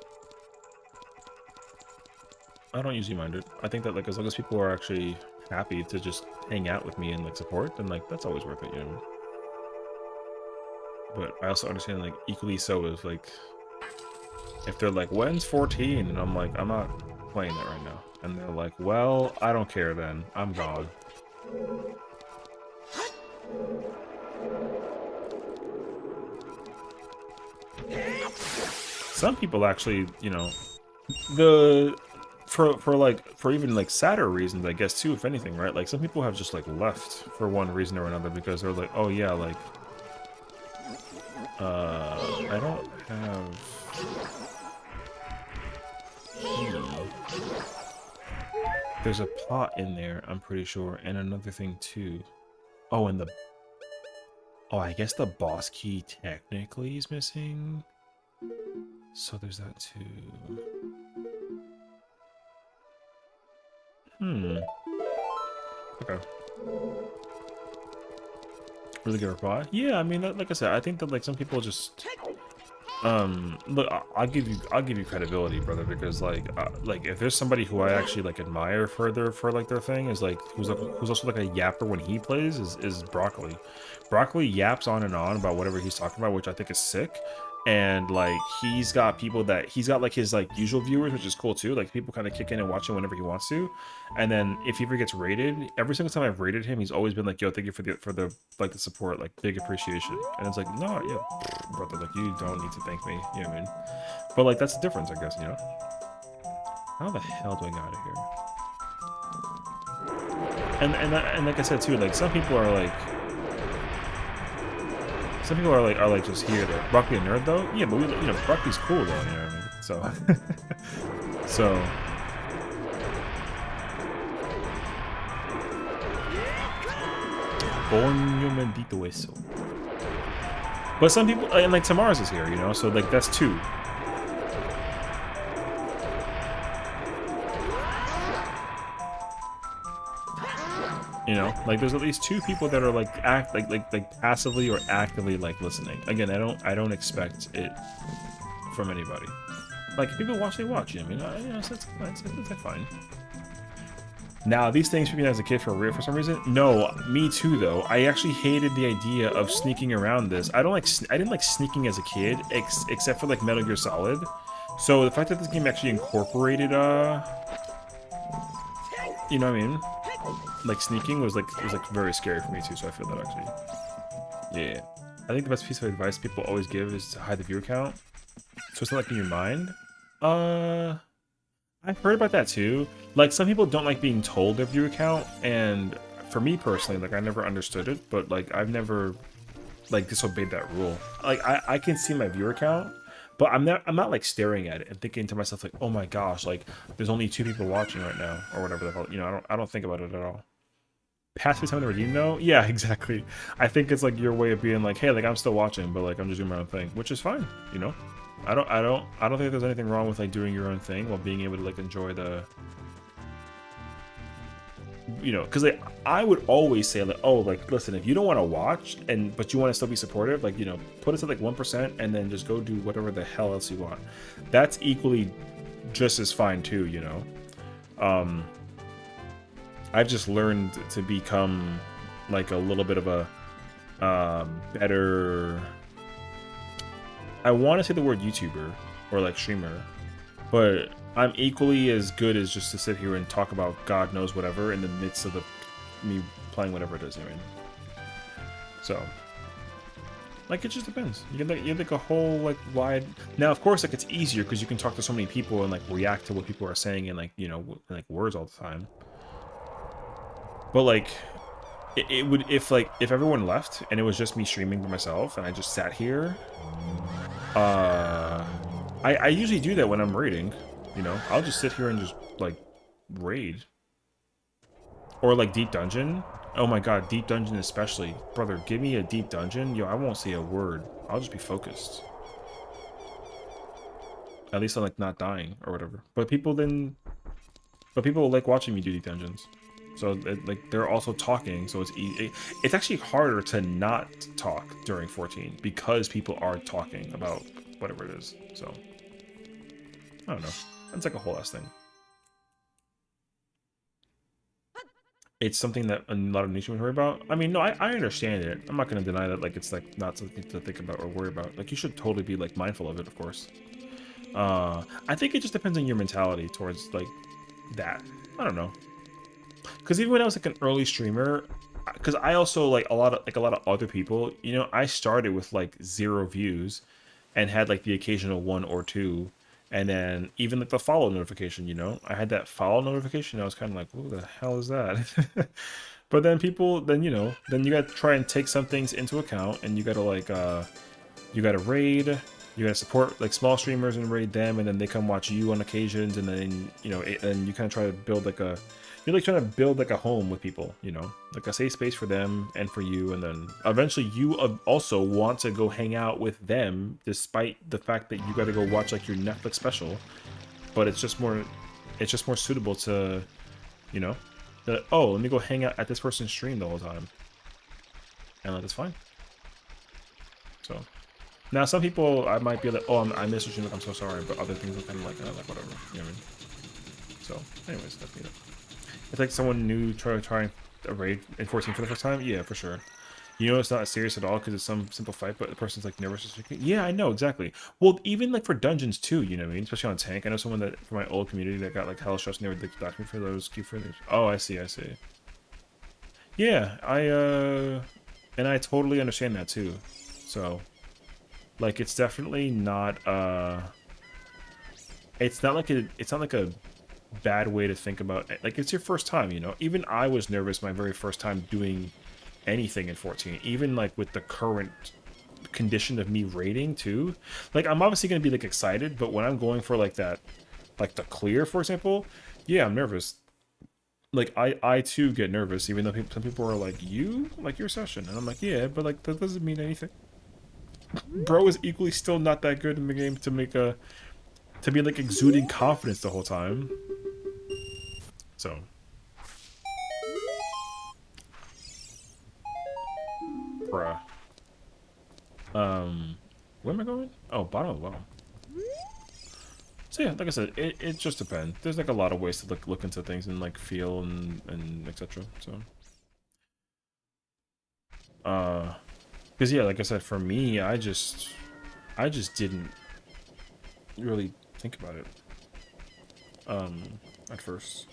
I don't usually mind it. I think that like as long as people are actually happy to just hang out with me and like support, then like that's always worth it, you know. But I also understand like equally so is like, if they're like, when's 14? And I'm like, I'm not playing that right now. And they're like, well, I don't care then. I'm gone. Some people actually, you know, for even like sadder reasons, I guess too, if anything, right? Like some people have just like left for one reason or another because they're like, oh yeah, like I don't have... There's a pot in there, I'm pretty sure, and another thing too. Oh, and the... Oh, I guess the boss key technically is missing. So there's that too. Okay. Really good reply. Yeah, I mean, like I said, I think that like some people just... look, I'll give you credibility, brother, because like if there's somebody who I actually like admire for their thing is like who's also like a yapper when he plays is Broccoli. Broccoli yaps on and on about whatever he's talking about, which I think is sick. And like he's got like his like usual viewers, which is cool too. Like people kind of kick in and watch him whenever he wants to. And then if he ever gets rated, every single time I've rated him, he's always been like, "Yo, thank you for the like the support, like big appreciation." And it's like, no, yeah, brother, like you don't need to thank me. You know what I mean? But like that's the difference, I guess. You know? How the hell do I get out of here? And like I said too, like some people are like just here. Though. Broccoli a nerd though? Yeah, but we, you know, Broccoli's cool though. You know what I mean? So, so. Coño maldito eso. But some people, and like Tamara's is here, you know, so like that's 2. You know, like there's at least 2 people that are like like passively or actively like listening. Again, I don't expect it from anybody. Like if people watch, they watch. You know, I mean, you know, so it's fine. Now, these things for me as a kid for real for some reason. No, me too though. I actually hated the idea of sneaking around this. I didn't like sneaking as a kid, except for like Metal Gear Solid. So the fact that this game actually incorporated you know what I mean? like sneaking was like very scary for me too. So I feel that actually. Yeah. I think the best piece of advice people always give is to hide the viewer count, so it's not like in your mind. I've heard about that too. Like some people don't like being told their viewer count, and for me personally, like I never understood it, but like I've never like disobeyed that rule. Like I can see my viewer count, but I'm not like staring at it and thinking to myself like, oh my gosh, like there's only 2 people watching right now or whatever the hell. You know, I don't think about it at all. Pass me time to redeem though? Yeah, exactly. I think it's like your way of being like, hey, like I'm still watching, but like I'm just doing my own thing, which is fine, you know? I don't think there's anything wrong with like doing your own thing while being able to like enjoy the, you know, because like I would always say like, oh, like listen, if you don't want to watch but you want to still be supportive, like, you know, put it to like 1% and then just go do whatever the hell else you want. That's equally just as fine too, you know. I've just learned to become like a little bit of a better, I want to say the word YouTuber or like streamer, but I'm equally as good as just to sit here and talk about God knows whatever in the midst of me playing whatever it is, you mean. So like it just depends. You have like a whole like wide. Now of course like it's easier because you can talk to so many people and like react to what people are saying in like, you know, like words all the time. But like it would, if everyone left and it was just me streaming by myself and I just sat here, I usually do that when I'm raiding, you know. I'll just sit here and just like raid. Or like deep dungeon. Oh my god, deep dungeon especially. Brother, give me a deep dungeon. Yo, I won't say a word. I'll just be focused. At least I'm like not dying or whatever. But people like watching me do deep dungeons. So like they're also talking, so it's easy. It's actually harder to not talk during 14 because people are talking about whatever it is. So I don't know. That's like a whole ass thing. It's something that a lot of niche would worry about. I mean, no, I understand it. I'm not gonna deny that like it's like not something to think about or worry about. Like you should totally be like mindful of it, of course. I think it just depends on your mentality towards like that. I don't know. Because even when I was like an early streamer, because I also like a lot of other people, you know, I started with like 0 views and had like the occasional 1 or 2, and then even like the follow notification, you know, I had that follow notification. I was kind of like, what the hell is that? But then people, then, you know, then you got to try and take some things into account, and you got to like you got to raid, you got to support like small streamers and raid them, and then they come watch you on occasions, and then, you know, and you kind of try to build like a, you're like trying to build like a home with people, you know, like a safe space for them and for you, and then eventually you also want to go hang out with them despite the fact that you got to go watch like your Netflix special, but it's just more suitable to, you know, that, oh, let me go hang out at this person's stream the whole time, and like, that's fine. So now some people I might be like, oh, I missed your stream, like I'm so sorry, but other things are kind of like whatever, you know what I mean? So anyways, that's me. It's like someone new trying a raid in 14 for the first time. Yeah, for sure. You know, it's not serious at all because it's some simple fight, but the person's like nervous or something. Yeah, I know exactly. Well, even like for dungeons too, you know what I mean? Especially on tank. I know someone that from my old community that got like hella stressed and they were like docked me for those key furthers. Oh, I see. Yeah, and I totally understand that too. So, like, it's definitely not it's not like a bad way to think about it. Like, it's your first time, you know. Even I was nervous my very first time doing anything in 14, even like with the current condition of me rating too. Like, I'm obviously going to be like excited, but when I'm going for like that, like the clear, for example, yeah, I'm nervous. Like, I too get nervous, even though some people are like, you like your session, and I'm like, yeah, but like that doesn't mean anything. Bro is equally still not that good in the game to make a to be like exuding confidence the whole time. So bruh. Where am I going? Oh, bottom of the well. So yeah, like I said, it just depends. There's like a lot of ways to look into things and like feel and etc. So because yeah, like I said, for me, I just didn't really think about it at first.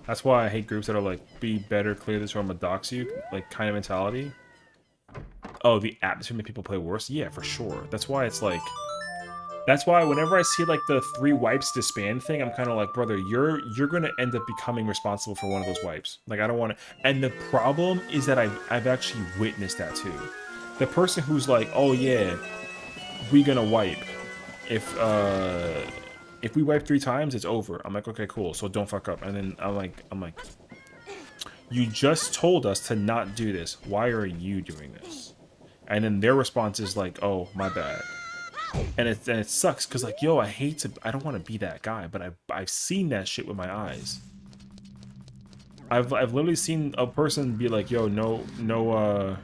That's why I hate groups that are like, be better, clear this, or I'm gonna dox you, like kind of mentality. Oh, the atmosphere make people play worse? Yeah, for sure. That's why it's like, that's why whenever I see like the 3 wipes disband thing, I'm kind of like, brother, you're gonna end up becoming responsible for one of those wipes. Like I don't want to. And the problem is that I've actually witnessed that too. The person who's like, oh yeah, we gonna wipe. If we wipe 3 times, it's over. I'm like, okay, cool. So don't fuck up. And then I'm like, you just told us to not do this. Why are you doing this? And then their response is like, oh, my bad. And it sucks because like, yo, I don't want to be that guy, but I've seen that shit with my eyes. I've literally seen a person be like, yo, no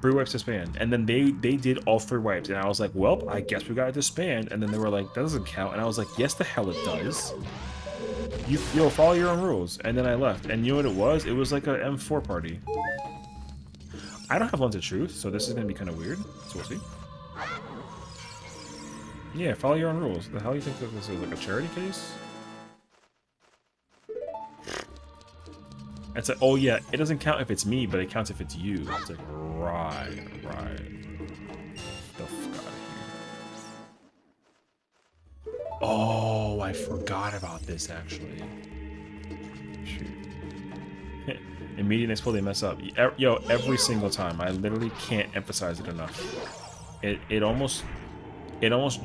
3 wipes disband, and then they did all 3 wipes, and I was like, well, I guess we gotta disband. And then they were like, that doesn't count, and I was like, yes, the hell it does. Yo, follow your own rules. And then I left, and you know what it was? It was like a M4 party. I don't have Lens of Truth, so this is gonna be kind of weird. So we'll see. Yeah, follow your own rules. The hell you think that this is like a charity case? It's like, oh yeah, it doesn't count if it's me, but it counts if it's you. It's like, right. The fuck out of here. Oh, I forgot about this actually. Shoot. Immediate explode, they mess up. Yo, every single time. I literally can't emphasize it enough. It almost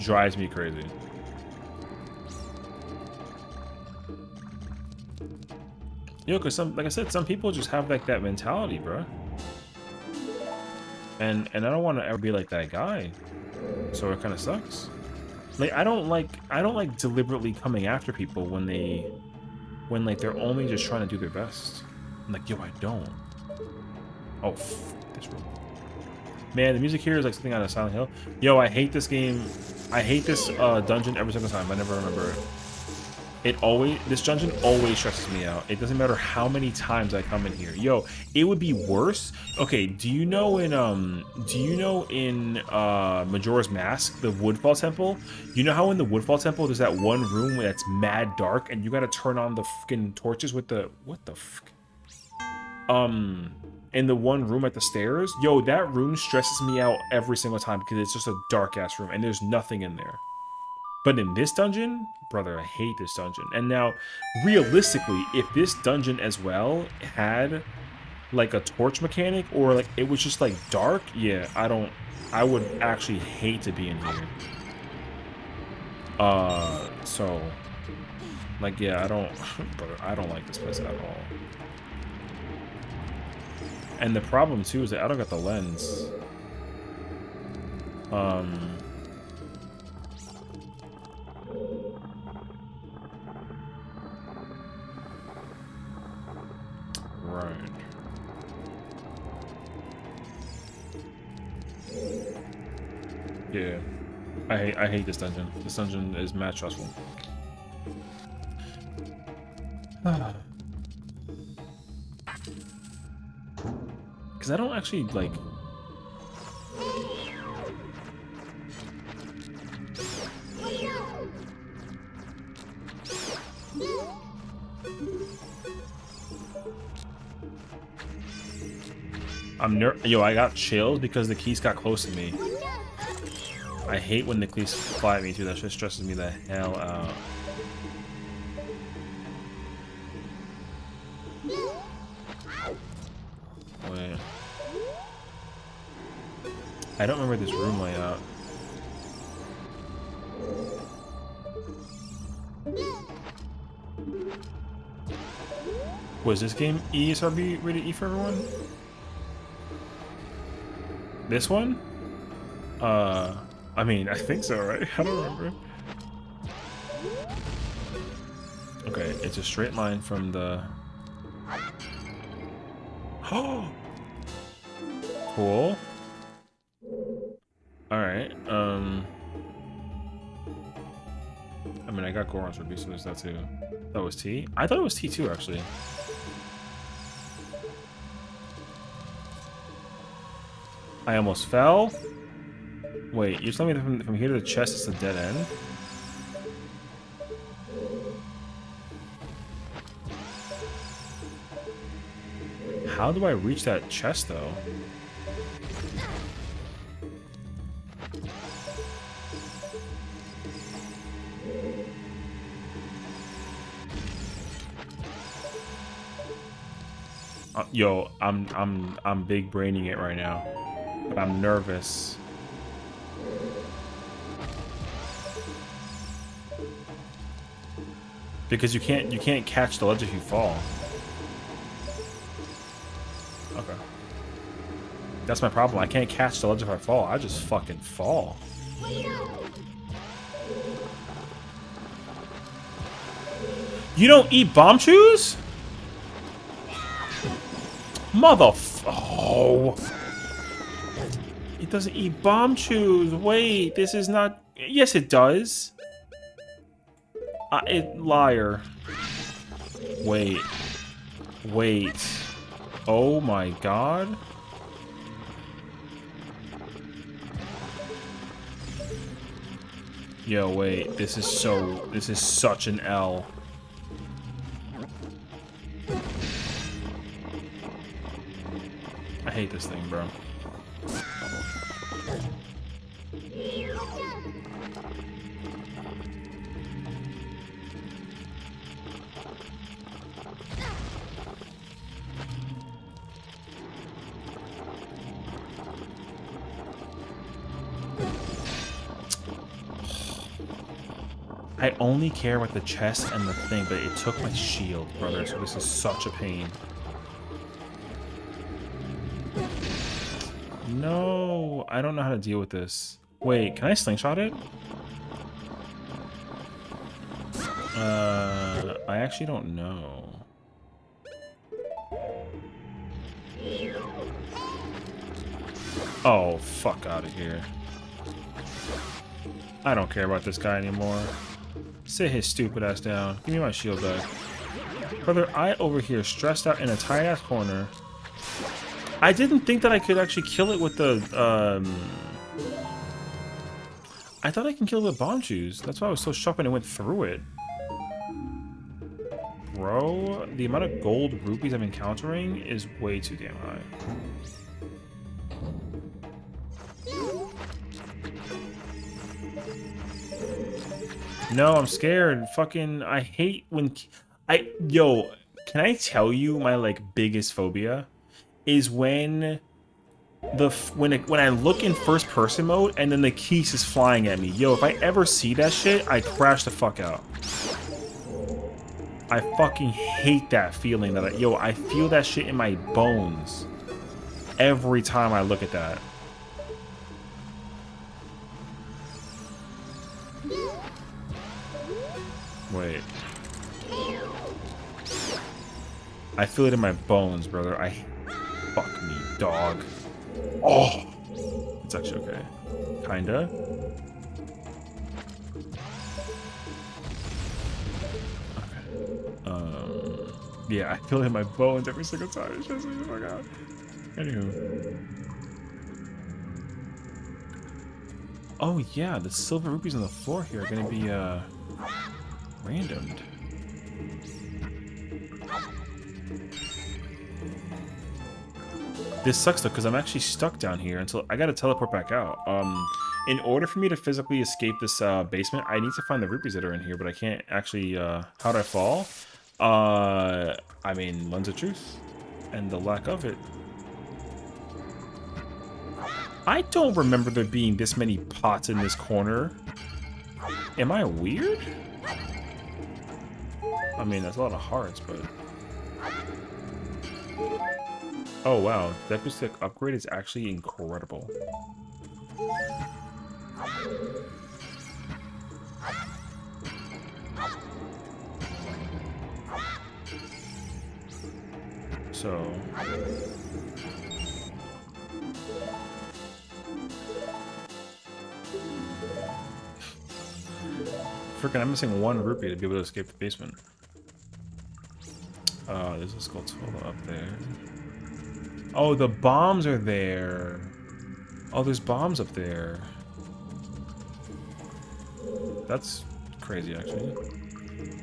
drives me crazy. You know, because like I said, some people just have like that mentality, bro. And I don't want to ever be like that guy. So it kind of sucks. Like I don't like deliberately coming after people when like they're only just trying to do their best. I'm like, yo, I don't. Oh, this room. Man, the music here is like something out of Silent Hill. Yo, I hate this game. I hate this dungeon every single time. I never remember it. This dungeon always stresses me out. It doesn't matter how many times I come in here. Yo, it would be worse. Okay, do you know in Majora's Mask, the Woodfall Temple? You know how in the Woodfall Temple there's that one room where it's mad dark and you gotta turn on the fucking torches with the what the fuck? In the one room at the stairs? Yo, that room stresses me out every single time because it's just a dark ass room and there's nothing in there. But in this dungeon, brother, I hate this dungeon. And now, realistically, if this dungeon as well had like a torch mechanic or like it was just like dark, yeah, I would actually hate to be in here. So like, yeah, brother, I don't like this place at all. And the problem too is that I don't got the lens. Right. Yeah. I hate this dungeon. This dungeon is mad stressful. Because I don't actually like. Yo, I got chilled because the keys got close to me. I hate when the keys fly at me too. That shit stresses me the hell out. Wait. I don't remember this room layout. Was this game ESRB rated E for everyone? This one? I mean, I think so, right? I don't remember. Okay, it's a straight line from the... Oh! Cool. Alright, I mean, I got Goron's Ruby, so there's that too. That was T? I thought it was T too, actually. I almost fell. Wait, you're telling me that from here to the chest it's a dead end? How do I reach that chest, though? Yo, I'm big braining it right now, but I'm nervous. Because you can't catch the ledge if you fall. Okay. That's my problem. I can't catch the ledge if I fall. I just fucking fall. You don't eat bomb chews? Oh. It doesn't eat bomb chews. Wait, this is not... Yes, it does. Liar. Wait. Oh my god. Yo, wait. This is such an L. I hate this thing, bro. I only care about the chest and the thing, but it took my shield, brother, so this is such a pain. No, I don't know how to deal with this. Wait, can I slingshot it? I actually don't know. Oh, fuck out of here. I don't care about this guy anymore. Sit his stupid ass down. Give me my shield back. Brother, I over here stressed out in a tight ass corner. I didn't think that I could actually kill it with the, I thought I can kill it with bomb chews. That's why I was so shocked when it went through it. Bro, the amount of gold rupees I'm encountering is way too damn high. No, I'm scared. Fucking, I hate when... Yo, can I tell you my, like, biggest phobia? Is when when I look in first person mode and then the keys is flying at me. Yo, if I ever see that shit, I crash the fuck out. I fucking hate that feeling that I feel that shit in my bones every time I look at that. Wait. I feel it in my bones, brother. Fuck me, dog. Oh! It's actually okay. Kinda. Okay. Yeah, I feel it in my bones every single time. It stresses me the fuck out. Anywho. Oh yeah, the silver rupees on the floor here are gonna be, randomed. This sucks though, because I'm actually stuck down here until I gotta teleport back out. In order for me to physically escape this basement, I need to find the rupees that are in here, but I can't actually. How'd I fall? I mean, lens of truth, and the lack of it. I don't remember there being this many pots in this corner. Am I weird? I mean, that's a lot of hearts, but. Oh wow, that acoustic upgrade is actually incredible. So... Frickin', I'm missing 1 rupee to be able to escape the basement. There's a Skulltula up there. Oh, the bombs are there. Oh, there's bombs up there. That's crazy, actually.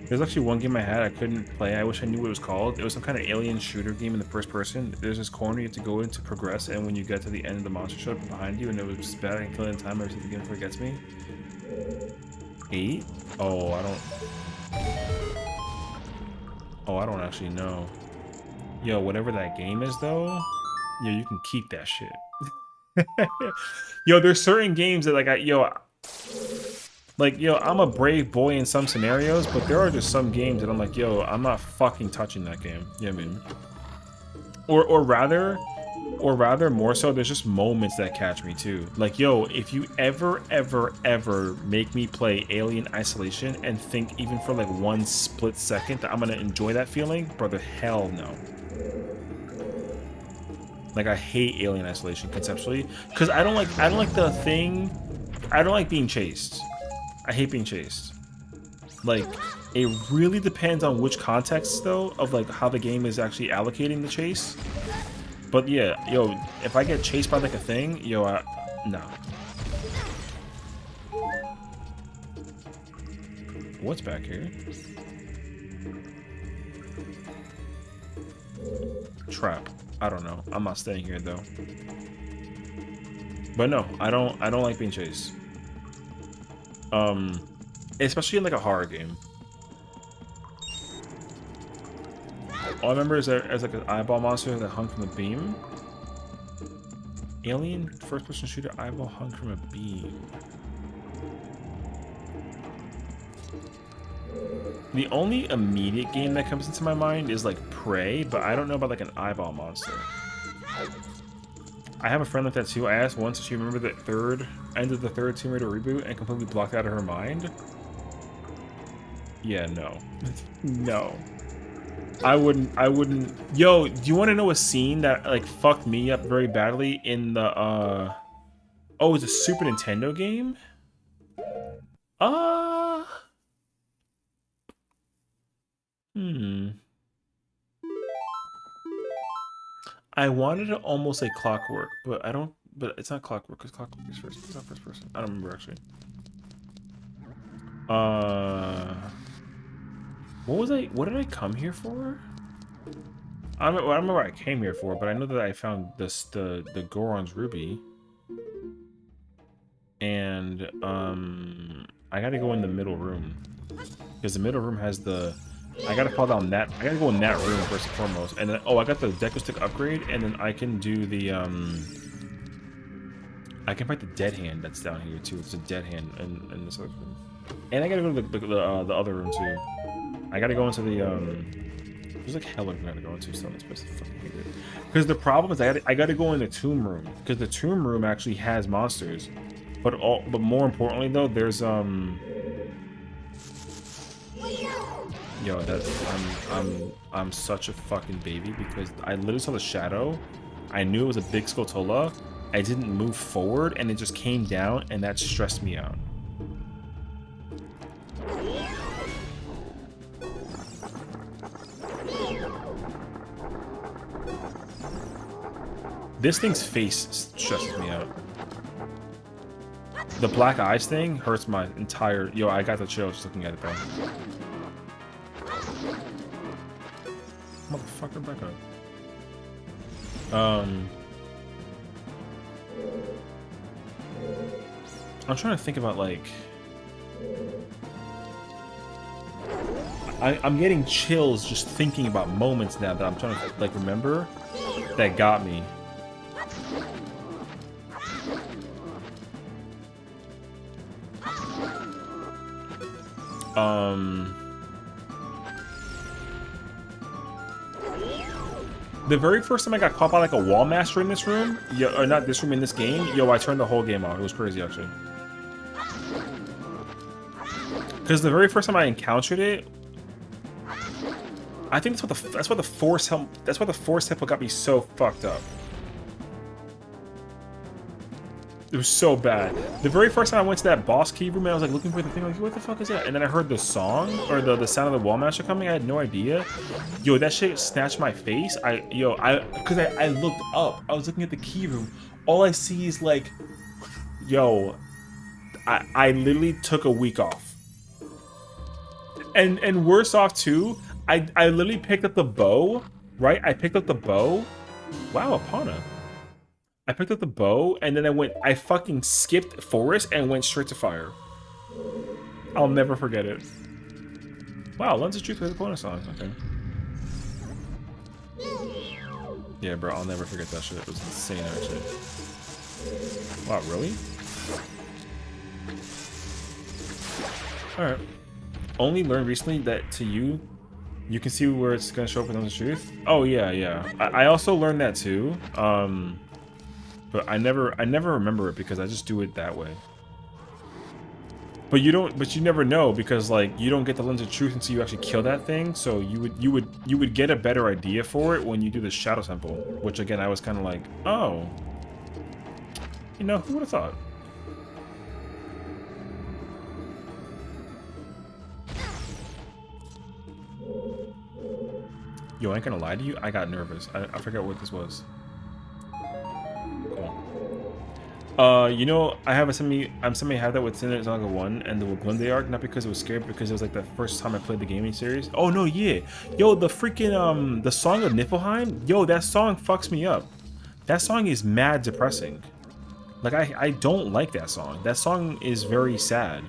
There's actually one game I had I couldn't play. I wish I knew what it was called. It was some kind of alien shooter game in the first person. There's this corner you have to go in to progress, and when you get to the end, the monster shows up behind you, and it was just bad. I can kill it in time every single game before it gets me. 8? Oh, I don't. Oh, I don't actually know. Yo, whatever that game is, though, yo, you can keep that shit. Yo, there's certain games that yo, I'm a brave boy in some scenarios, but there are just some games that I'm like, yo, I'm not fucking touching that game. You know what I mean? Or rather, more so, there's just moments that catch me too. Like, yo, if you ever make me play Alien Isolation and think even for like 1 split second that I'm gonna enjoy that feeling, brother, hell no. Like, I hate Alien Isolation conceptually because I don't like the thing. I don't like being chased. I hate being chased. Like, it really depends on which context, though, of like how the game is actually allocating the chase. But yeah, yo, if I get chased by like a thing, yo, no. What's back here? Trap. I don't know. I'm not staying here though. But no, I don't like being chased. Especially in like a horror game. All I remember is as like an eyeball monster that hung from the beam. Alien first-person shooter eyeball hung from a beam. The only immediate game that comes into my mind is like Prey, but I don't know about like an eyeball monster. I have a friend like that too. I asked once if she remembered the end of the third Tomb Raider reboot and completely blocked out of her mind. Yeah, no. No. I wouldn't. Yo, do you want to know a scene that like fucked me up very badly in the oh, it's a Super Nintendo game? I wanted to almost say Clockwork, but I don't. But it's not Clockwork because Clockwork is first. It's not first person. I don't remember actually. What was I? What did I come here for? I don't remember what I came here for, but I know that I found the Goron's ruby, and I gotta go in the middle room because the middle room has the. I gotta fall down that. I gotta go in that room first and foremost, and then I got the Deku Stick upgrade, and then I can do the I can fight the dead hand that's down here too. It's a dead hand in this other room, and I gotta go to the other room too. I gotta go into the there's like hell I'm gonna go into, so this place is fucking weird. Because the problem is I gotta go in the tomb room because the tomb room actually has monsters, but more importantly though, there's yo, I'm such a fucking baby because I literally saw the shadow. I knew it was a big Skulltula. I didn't move forward and it just came down and that stressed me out. This thing's face stresses me out. The black eyes thing hurts my entire... Yo, I got the chills just looking at it, bro. Motherfucker, back up. I'm trying to think about, like... I'm getting chills just thinking about moments now that I'm trying to, like, remember that got me. The very first time I got caught by like a wall master in this room, or not this room, in this game, yo, I turned the whole game off. It was crazy actually. Because the very first time I encountered it, I think that's what the force temple got me so fucked up. It was so bad. The very first time I went to that boss key room, and I was like looking for the thing, like, what the fuck is that? And then I heard the song, or the sound of the wall master coming. I had no idea. Yo, that shit snatched my face. I looked up. I was looking at the key room. All I see is like, yo, I literally took a week off. And worse off too, I literally picked up the bow, right? I picked up the bow. Wow, Apana. I picked up the bow and then I fucking skipped forest and went straight to fire. I'll never forget it. Wow, Lens of Truth with a bonus song. Okay. Yeah, bro, I'll never forget that shit. It was insane, actually. Wow, really? Alright. Only learned recently that to you can see where it's gonna show up in Lens of Truth. Oh yeah, yeah. I also learned that too. But I never remember it because I just do it that way. But you never know because like you don't get the Lens of Truth until you actually kill that thing. So you would get a better idea for it when you do the Shadow Temple, which again I was kind of like, oh, you know, who would have thought? Yo, I ain't gonna lie to you, I got nervous. I forgot what this was. You know, I'm semi have that with Sinner Saga 1 and the Glende arc, not because it was scary, but because it was like the first time I played the gaming series. Oh no, yeah. Yo, the freaking the song of Niflheim, yo, that song fucks me up. That song is mad depressing. Like I don't like that song. That song is very sad.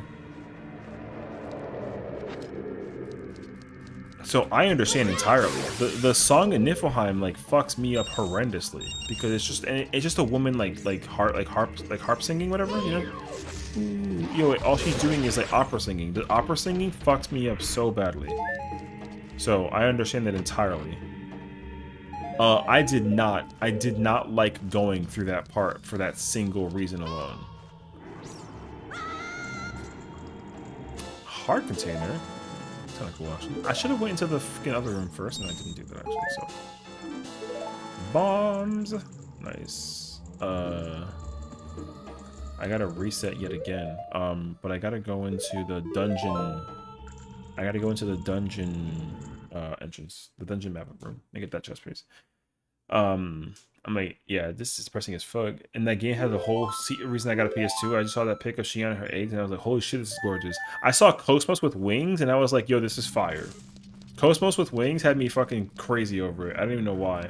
So I understand entirely. The song in Niflheim like fucks me up horrendously because it's just a woman like harp singing, whatever, you know. Yo, all she's doing is like opera singing. The opera singing fucks me up so badly. So I understand that entirely. I did not like going through that part for that single reason alone. Heart container. Kind of cool, actually. I should have went into the freaking other room first, and I didn't do that actually. So, bombs, nice. I gotta reset yet again. But I gotta go into the dungeon. I gotta go into the dungeon entrance, the dungeon map room, and get that chest piece. I'm like, yeah, this is pressing as fuck. And that game had the whole reason I got a PS2. I just saw that pic of Sessiion and her eggs, and I was like, holy shit, this is gorgeous. I saw Cosmos with wings, and I was like, yo, this is fire. Cosmos with wings had me fucking crazy over it. I don't even know why.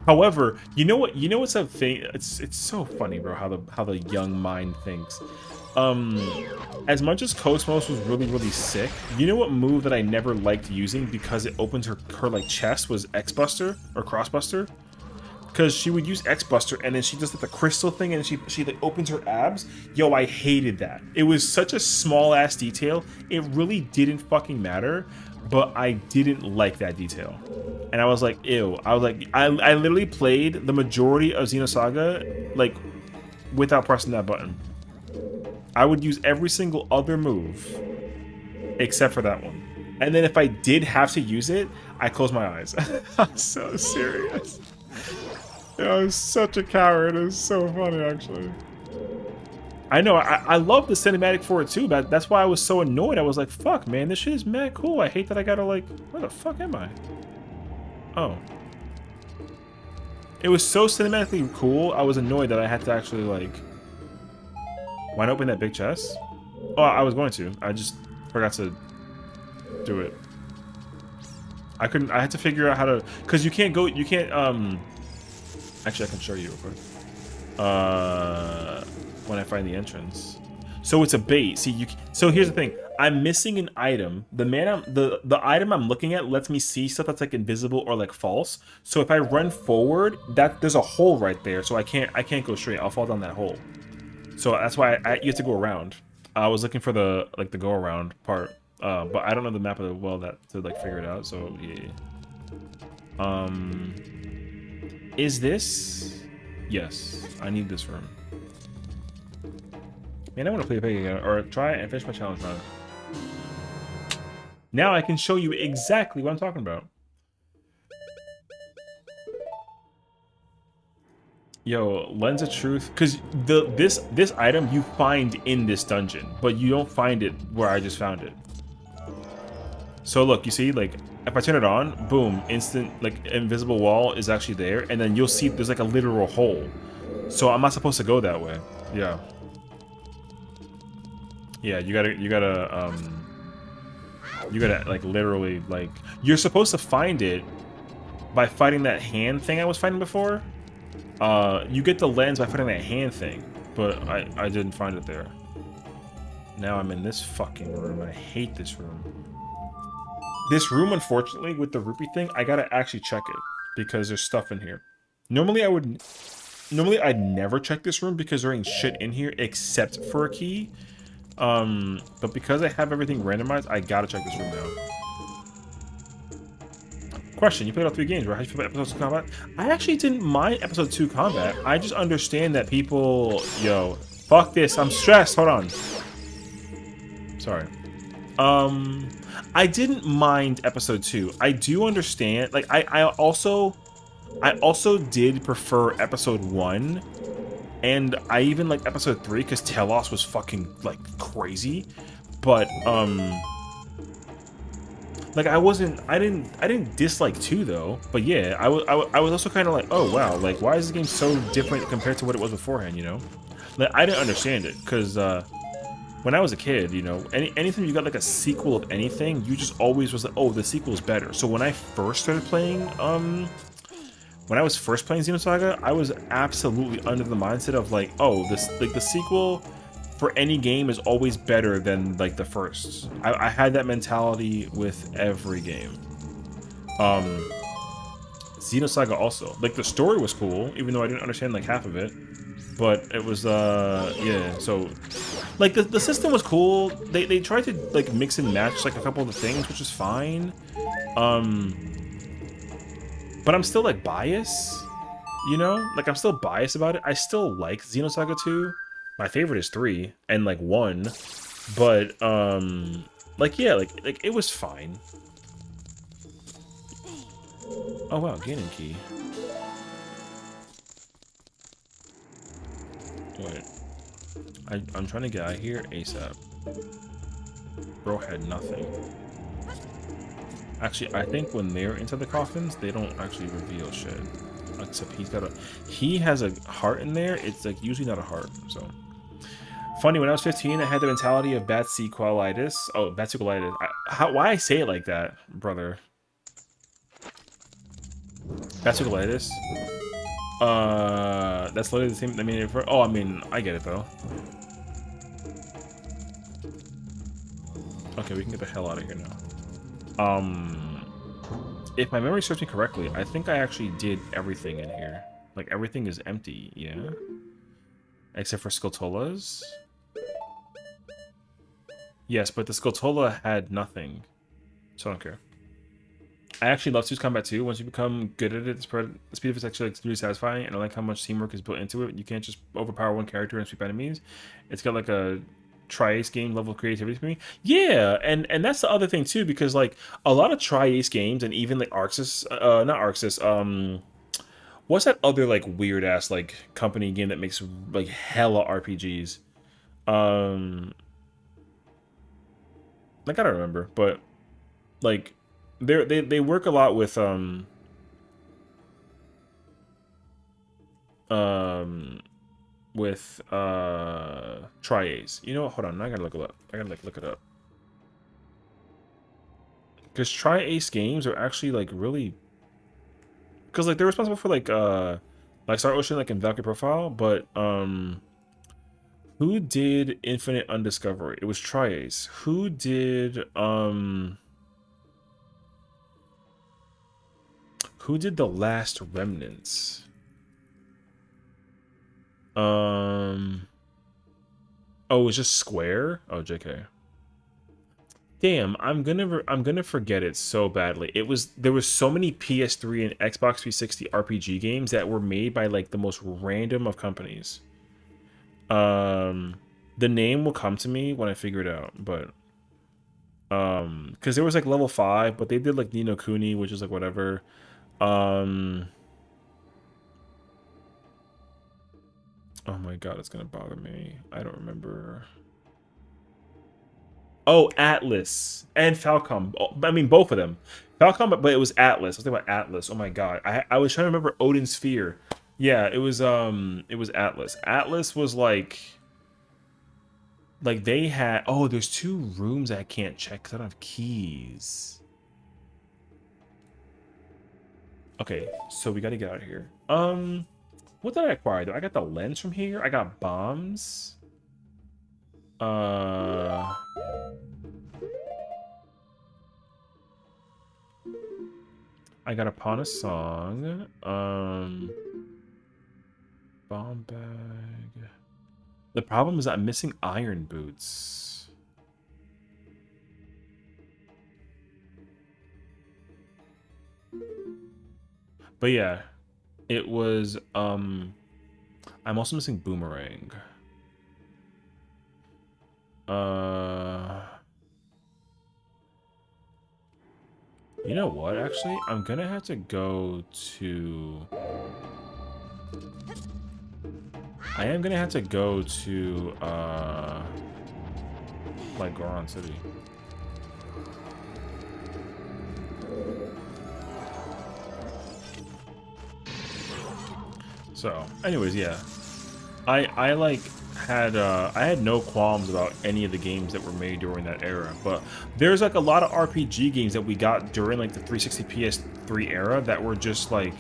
However, you know what's a thing? It's so funny, bro, how the young mind thinks. As much as Cosmos was really sick, you know what move that I never liked using because it opens her like chest was X-Buster or Crossbuster? Because she would use X-Buster and then she does like the crystal thing and she like opens her abs. Yo, I hated that. It was such a small ass detail. It really didn't fucking matter, but I didn't like that detail. And I was like, ew. I was like, I literally played the majority of Xenosaga like without pressing that button. I would use every single other move except for that one. And then if I did have to use it, I close my eyes. I'm so serious. Yeah, I was such a coward. It was so funny, actually. I know, I love the cinematic for it too, but that's why I was so annoyed. I was like, fuck, man, this shit is mad cool. I hate that I gotta, like, where the fuck am I? Oh. It was so cinematically cool, I was annoyed that I had to actually, like... Why not open that big chest? Oh, I was going to. I just forgot to do it. I couldn't, I had to figure out how to... Because you can't go, Actually, I can show you real quick. When I find the entrance. So it's a bait. See, so here's the thing. I'm missing an item. The item I'm looking at lets me see stuff that's like invisible or like false. So if I run forward, there's a hole right there. So I can't go straight. I'll fall down that hole. So that's why you have to go around. I was looking for the go around part, but I don't know the map of well to like figure it out. So yeah. Is this? Yes, I need this room. Man, I want to play a pig again, or try and finish my challenge round. Now I can show you exactly what I'm talking about. Yo, Lens of Truth, because this item you find in this dungeon, but you don't find it where I just found it. So look, you see, like if I turn it on, boom, instant like invisible wall is actually there, and then you'll see there's like a literal hole. So I'm not supposed to go that way. Yeah. Yeah, you gotta like literally like you're supposed to find it by fighting that hand thing I was fighting before. You get the lens by fighting that hand thing, but I didn't find it there. Now I'm in this fucking room. I hate this room. This room, unfortunately, with the rupee thing, I gotta actually check it because there's stuff in here. Normally I'd never check this room because there ain't shit in here except for a key. But because I have everything randomized, I gotta check this room now. Question, you played all 3 games, right? How did you feel about episode 2 combat? I actually didn't mind episode 2 combat. I just understand that people... Yo, fuck this, I'm stressed, hold on. Sorry. I didn't mind episode 2. I do understand, like, I also did prefer episode 1. And I even like episode 3 because Telos was fucking, like, crazy. But, like, I didn't dislike 2, though. But yeah, I was also kind of like, oh, wow, like, why is this game so different compared to what it was beforehand, you know? Like, I didn't understand it, because, when I was a kid, you know, anytime you got, like, a sequel of anything, you just always was like, oh, the sequel's better. So when I first started playing, when I was first playing Xenosaga, I was absolutely under the mindset of like, oh, this like the sequel for any game is always better than like the first. I had that mentality with every game. Xenosaga also. Like the story was cool, even though I didn't understand like half of it. But it was yeah, so like the system was cool. They tried to like mix and match like a couple of the things, which is fine. But I'm still, like, biased, you know? Like, I'm still biased about it. I still like Xenosaga 2. My favorite is 3 and, like, 1. But, like, yeah, like it was fine. Oh, wow, Ganon key. Wait. I'm trying to get out of here ASAP. Bro had nothing. Actually, I think when they're into the coffins, they don't actually reveal shit. Except he has a heart in there. It's like usually not a heart. So funny. When I was 15, I had the mentality of bat sequelitis. Oh, bat sequelitis. Why I say it like that, brother? Bat sequelitis. That's literally the same. I mean, I mean, I get it though. Okay, we can get the hell out of here now. If my memory serves me correctly, I think I actually did everything in here. Like, everything is empty, yeah? Except for Skulltulas? Yes, but the Skulltula had nothing. So I don't care. I actually love 2's combat too. Once you become good at it, the speed of it's actually like really satisfying, and I like how much teamwork is built into it. You can't just overpower one character and sweep enemies. It's got like a tri-ace game level of creativity for me. Yeah, and that's the other thing too, because like a lot of tri-ace games and even like Arxis, not Arxis, what's that other like weird ass like company game that makes like hella RPGs? Like I don't remember, but like they work a lot with tri-ace. You know what? Hold on, I gotta look it up. I gotta like look it up. Because tri-ace games are actually like really, because like they're responsible for like Star Ocean like in Valkyrie Profile, but who did Infinite Undiscovery? It was tri-ace. Who did The Last Remnants? Oh, it was just Square? Oh, JK. Damn, I'm gonna forget it so badly. There was so many PS3 and Xbox 360 RPG games that were made by like the most random of companies. The name will come to me when I figure it out, but because there was like level 5, but they did like Ni no Kuni, which is like whatever. Oh my god, it's gonna bother me. I don't remember. Oh, Atlas and Falcom. I mean, both of them. Falcom, but it was Atlas. I was thinking about Atlas. Oh my god, I was trying to remember Odin's Sphere. Yeah, it was Atlas. Atlas was like like they had, oh, there's 2 rooms I can't check because I don't have keys. Okay, so we got to get out of here. What did I acquire though? I got the lens from here. I got bombs. I got a pawn a song. Bomb bag. The problem is I'm missing iron boots. But yeah, it was I'm also missing boomerang. You know what, actually? I'm gonna have to go to... I am gonna have to go to, like, Goron City. So, anyways, yeah. I like I had no qualms about any of the games that were made during that era, but there's like a lot of RPG games that we got during like the 360 PS3 era that were just like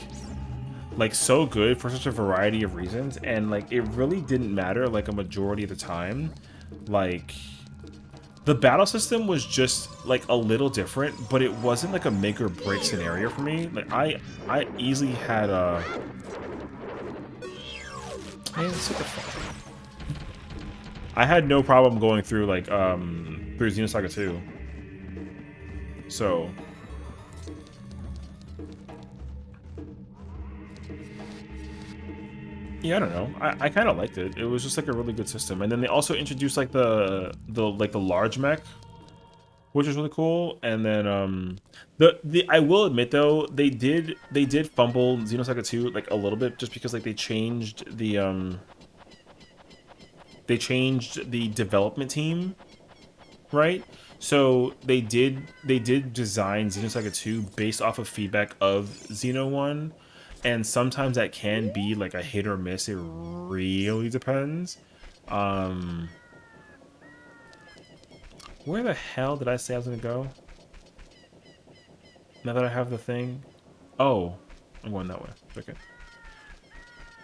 so good for such a variety of reasons, and like it really didn't matter like a majority of the time. Like the battle system was just like a little different, but it wasn't like a make or break scenario for me. Like I easily had a I had no problem going through like through Xenosaga 2. So yeah, I don't know. I kind of liked it. It was just like a really good system. And then they also introduced like the large mech, which was really cool. And then the I will admit though, they did fumble Xenosaga 2 like a little bit, just because like they changed the development team, right? So they did design Xenosaga 2 based off of feedback of Xeno 1. And sometimes that can be like a hit or miss. It really depends. Where the hell did I say I was gonna go? Now that I have the thing. Oh, I'm going that way. Okay.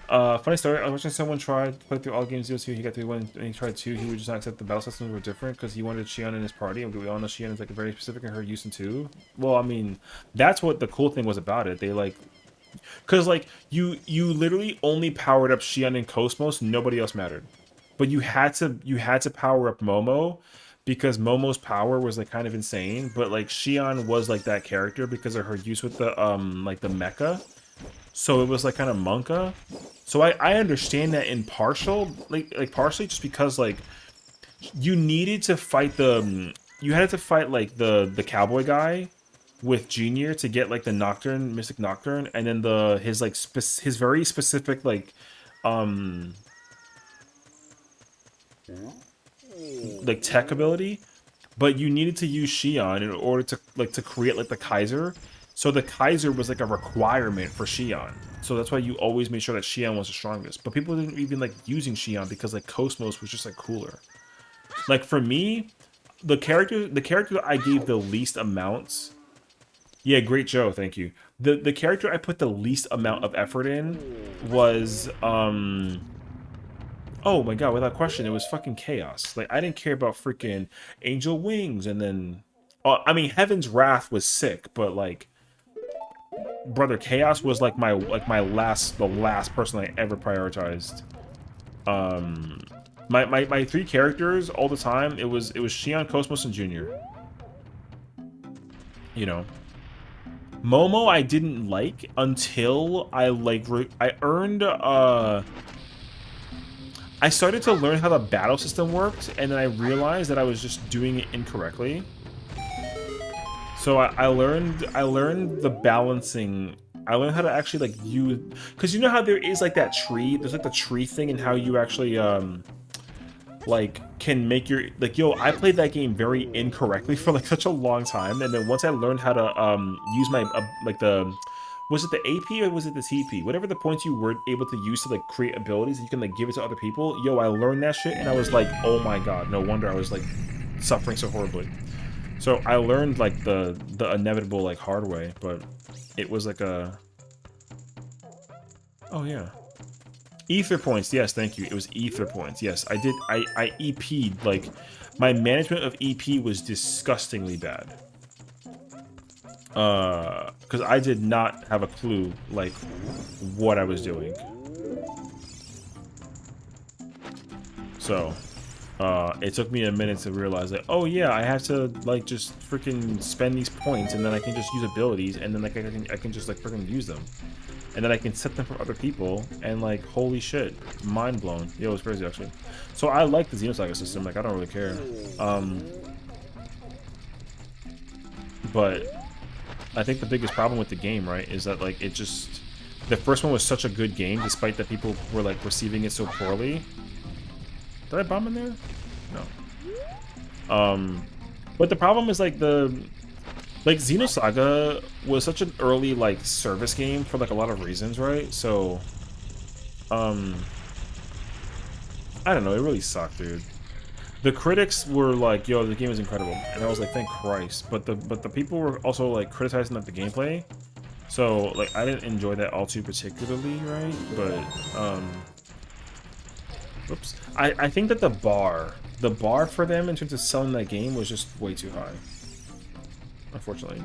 Funny story. I was watching someone try to play through all games 02. He got through 1 and he tried 2. He would just not accept the battle systems were different because he wanted Xion in his party. And we all know Xion is like very specific in her use in 2. Well, I mean, that's what the cool thing was about it. They like... Because, like, you literally only powered up Xion and Cosmos, nobody else mattered. But you had to power up Momo, because Momo's power was, like, kind of insane. But, like, Xion was, like, that character because of her use with the, like, the mecha. So it was, like, kind of Monka. So I understand that in partial, like partially, just because, like, you needed to fight the... You had to fight, like, the cowboy guy with Junior to get like the Nocturne, Mystic Nocturne, and then his very specific like tech ability, but you needed to use Xion in order to create like the Kaiser. So the Kaiser was like a requirement for Xion. So that's why you always made sure that Xion was the strongest. But people didn't even like using Xion because like Cosmos was just like cooler. Like for me, the character that I gave the least amounts... Yeah, great Joe, thank you. The character I put the least amount of effort in was oh my god, without question, it was fucking Chaos. Like I didn't care about freaking Angel Wings, and then I mean Heaven's Wrath was sick, but like brother, Chaos was like the last person I ever prioritized. My 3 characters all the time, it was Xion, Cosmos, and Junior. You know. Momo I didn't like until I earned I started to learn how the battle system worked, and then I realized that I was just doing it incorrectly. So I learned the balancing. I learned how to actually like use, because you know how there is like that tree, there's like the tree thing, and how you actually like can make your I played that game very incorrectly for like such a long time, and then once I learned how to use my Was it the AP or was it the TP? Whatever the points you were able to use to like create abilities, you can like give it to other people. Yo, I learned that shit and I was like, oh my god, no wonder I was like suffering so horribly. So I learned like the inevitable like hard way, but it was like a, oh yeah, ether points. Yes, thank you. It was ether points. Yes, I did. I EP'd, like my management of EP was disgustingly bad. Because I did not have a clue like what I was doing. So it took me a minute to realize that, oh yeah, I have to like just freaking spend these points and then I can just use abilities and then like I can just like freaking use them. And then I can set them for other people and like, holy shit, mind blown. Yo, it's crazy actually. So I like the Xenosaga system, like I don't really care. But I think the biggest problem with the game, right, is that like it just, the first one was such a good game despite that people were like receiving it so poorly. Did I bomb in there? No. But the problem is like Xenosaga was such an early like service game for like a lot of reasons, right? So I don't know, it really sucked, dude. The critics were like, yo, the game is incredible. And I was like, thank Christ. But the people were also like criticizing like the gameplay. So like I didn't enjoy that all too particularly, right? But whoops. I think that the bar for them in terms of selling that game was just way too high. Unfortunately.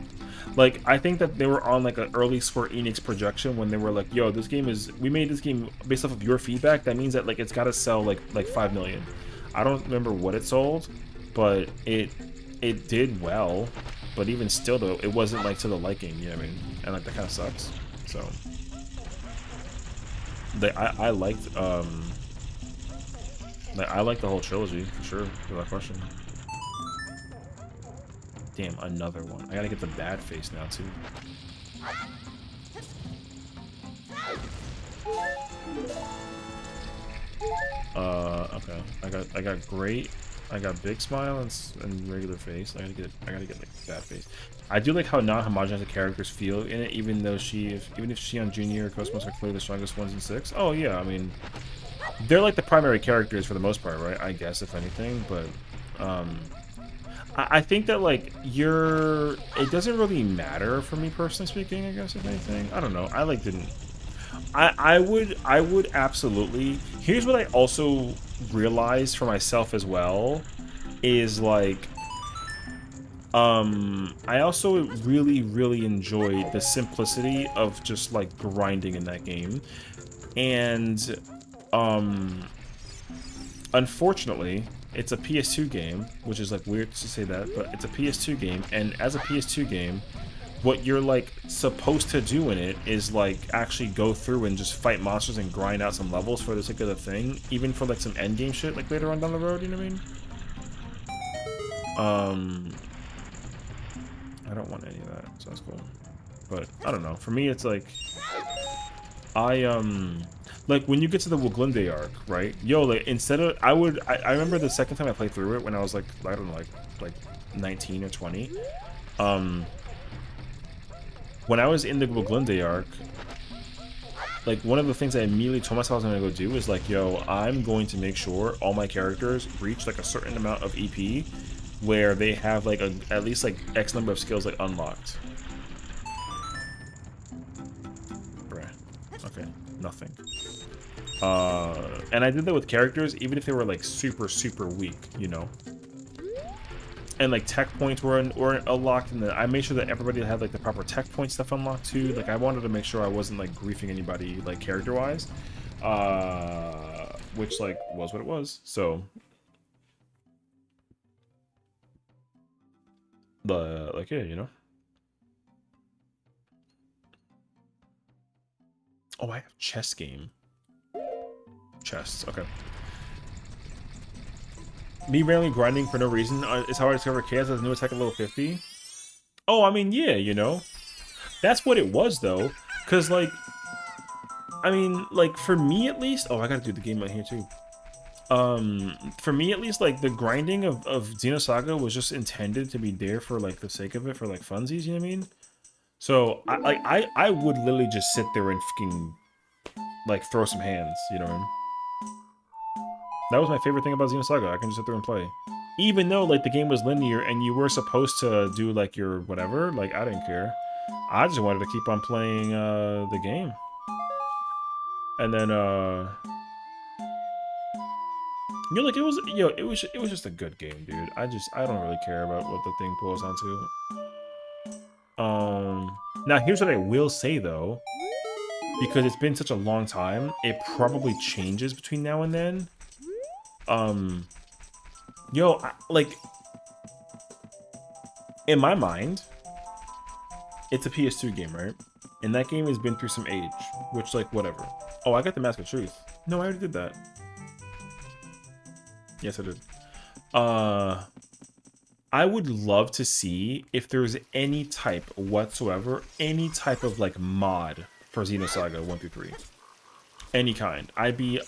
Like, I think that they were on like an early Square Enix projection when they were like, yo, this game is, we made this game based off of your feedback. That means that like it's gotta sell like 5 million. I don't remember what it sold, but it did well. But even still though, it wasn't like to the liking, you know what I mean? And like that kinda sucks. So I liked like, I like the whole trilogy for sure, without question. Damn, another one. I gotta get the bad face now too. Okay. I got great. I got big smile and regular face. I gotta get like bad face. I do like how non-homogenous the characters feel in it, even if Sessiion Junior or Cosmos are clearly the strongest ones in 6. Oh yeah, I mean, they're like the primary characters for the most part, right? I guess, if anything, but I think that like it doesn't really matter for me personally speaking, I guess, if anything. I don't know. I like didn't. I would absolutely. Here's what I also realized for myself as well is like I also really enjoyed the simplicity of just like grinding in that game. And unfortunately, it's a PS2 game, which is like weird to say that, but it's a PS2 game, and as a PS2 game, what you're like supposed to do in it is like actually go through and just fight monsters and grind out some levels for the sake of the thing, even for like some end game shit like later on down the road, you know what I mean? I don't want any of that, so that's cool. But I don't know. For me, it's like like when you get to the Wuglinde arc, right? Yo, like instead of I remember the second time I played through it when I was like, I don't know, like 19 or 20. When I was in the Wuglinde arc, like one of the things I immediately told myself I was gonna go do is like, yo, I'm going to make sure all my characters reach like a certain amount of EP where they have like at least like X number of skills like unlocked. Bruh. Okay, nothing. And I did that with characters, even if they were like super weak, you know. And like tech points were unlocked, and then I made sure that everybody had like the proper tech point stuff unlocked too. Like I wanted to make sure I wasn't like griefing anybody like character wise, which like was what it was. So, like yeah, you know. Oh, I have chess game. Chests, okay. Me randomly grinding for no reason is how I discovered Chaos as a new attack at level 50. Oh, I mean, yeah, you know. That's what it was, though. Because, like, I mean, like, for me at least... Oh, I gotta do the game right here, too. For me at least, like, the grinding of Xenosaga was just intended to be there for, like, the sake of it, for, like, funsies, you know what I mean? So I would literally just sit there and fucking like throw some hands. You know what I mean? That was my favorite thing about Xenosaga. I can just sit there and play. Even though like the game was linear and you were supposed to do like your whatever, like I didn't care. I just wanted to keep on playing the game. And then like it was just a good game, dude. I don't really care about what the thing boils down to. Now here's what I will say though, because it's been such a long time, it probably changes between now and then. Like in my mind, it's a PS2 game, right? And that game has been through some age, which like whatever. Oh, I got the Mask of Truth. No, I already did that. Yes, I did. I would love to see if there's any type whatsoever, any type of like mod for Xenosaga 1 through 3. Any kind. I'd be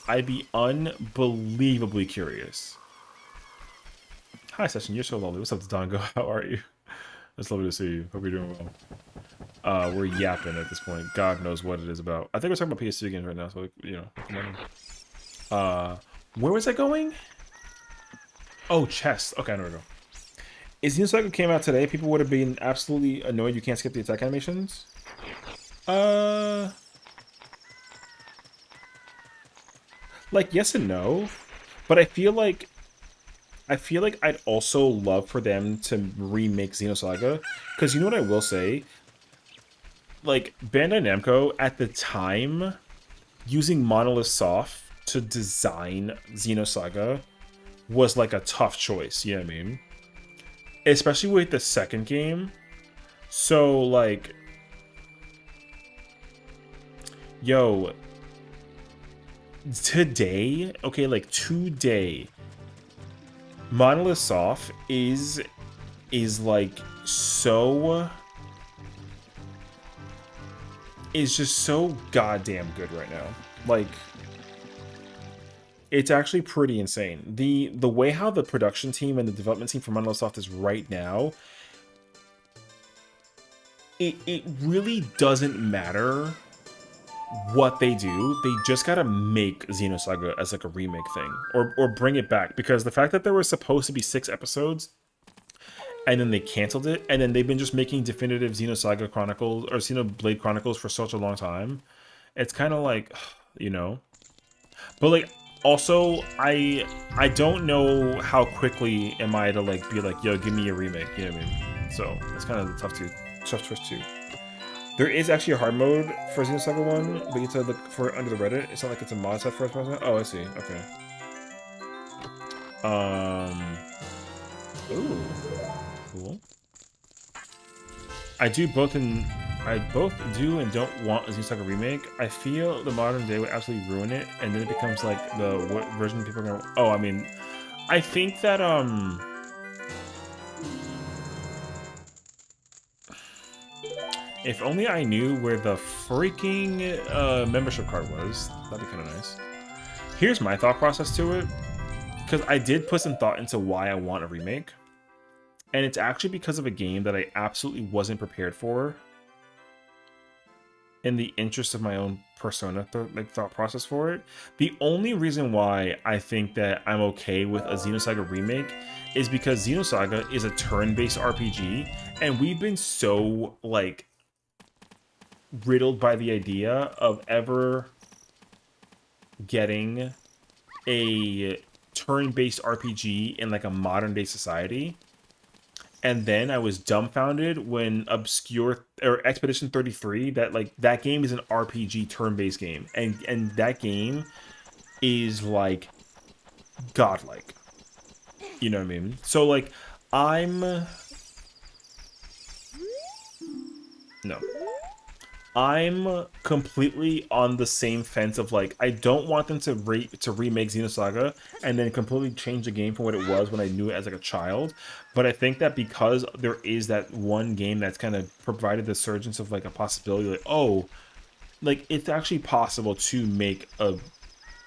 unbelievably curious. Hi, Sessiion. You're so lovely. What's up, Dongo? How are you? It's lovely to see you. Hope you're doing well. We're yapping at this point. God knows what it is about. I think we're talking about PS2 games right now, so you know. Come on. Where was I going? Oh, chess. Okay, I know where to go. If Xenosaga came out today, people would have been absolutely annoyed you can't skip the attack animations. Like yes and no, but I feel like I'd also love for them to remake Xenosaga, because you know what I will say, like Bandai Namco at the time using Monolith Soft to design Xenosaga was like a tough choice, you know what I mean? Especially with the second game. So like, yo, today, okay, like today, Monolith Soft is like so, is just so goddamn good right now. Like, it's actually pretty insane. The way how the production team and the development team for Monolith Soft is right now, it really doesn't matter what they do. They just gotta make Xenosaga as like a remake thing, or bring it back, because the fact that there was supposed to be 6 episodes and then they canceled it, and then they've been just making definitive Xenosaga Chronicles or Xenoblade Chronicles for such a long time, it's kind of like, you know. But like, also, I don't know how quickly am I to like be like, yo, give me a remake, you know what I mean? So it's kind of tough twist too. There is actually a hard mode for Xenosaga 1, but you have to look for it under the Reddit. It's not like it's a mod set first person. Oh, I see. Okay. Ooh. Cool. I both do and don't want a Xenosaga remake. I feel the modern day would absolutely ruin it, and then it becomes like what version people are gonna. Oh, I mean, I think that if only I knew where the freaking membership card was, that'd be kind of nice. Here's my thought process to it, because I did put some thought into why I want a remake, and it's actually because of a game that I absolutely wasn't prepared for. In the interest of my own persona thought process for it, the only reason why I think that I'm okay with a Xenosaga remake is because Xenosaga is a turn-based RPG, and we've been so like riddled by the idea of ever getting a turn-based RPG in like a modern day society. And then I was dumbfounded when Expedition 33, that game is an RPG turn-based game, and that game is like godlike. You know what I mean? So like I'm completely on the same fence of like, I don't want them to remake Xenosaga and then completely change the game from what it was when I knew it as like a child. But I think that because there is that one game that's kind of provided the surgence of like a possibility, like, oh, like it's actually possible to make a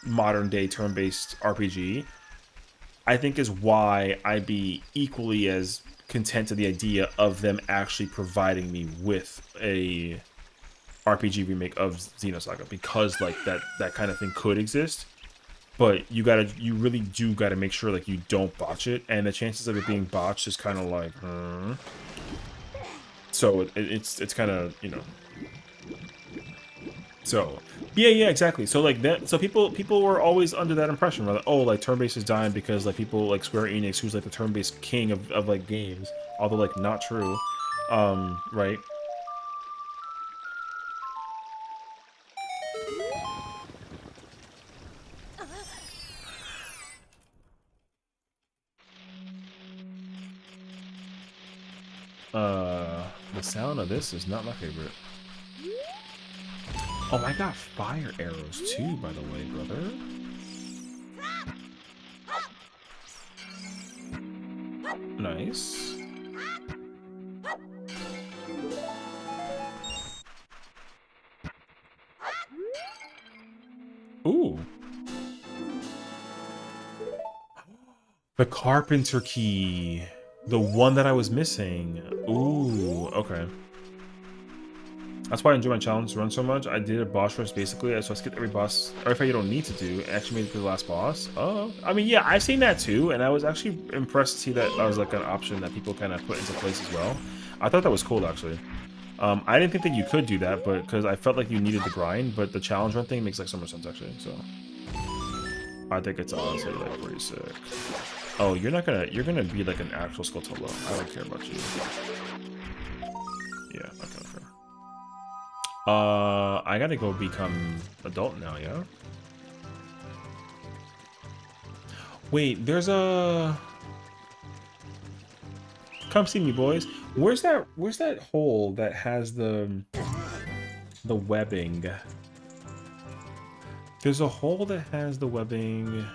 modern day turn-based RPG, I think is why I'd be equally as content to the idea of them actually providing me with a RPG remake of Xenosaga, because like that kind of thing could exist. But you really do gotta make sure like you don't botch it, and the chances of it being botched is kind of like, so it's kind of, you know. So yeah, exactly. So like that, so people were always under that impression, where like, oh, like turn-based is dying because like people like Square Enix, who's like the turn-based king of like games, although like not true, right? The sound of this is not my favorite. Oh, I got fire arrows too, by the way, brother. Nice. Ooh. The carpenter key. The one that I was missing. Ooh, okay. That's why I enjoy my challenge run so much. I did a boss rush basically, so I skipped every boss, or if you don't need to do, and actually made it to the last boss. Oh, I mean, yeah, I've seen that too, and I was actually impressed to see that was like an option that people kind of put into place as well. I thought that was cool, actually. I didn't think that you could do that, but because I felt like you needed the grind, but the challenge run thing makes like so much sense, actually, so. I think it's honestly like pretty sick. Oh, you're gonna be like an actual Skulltula. I don't care about you. Yeah, I kind of care. I gotta go become adult now, yeah? Wait, there's a... Come see me, boys. Where's that hole that has the webbing? There's a hole that has the webbing.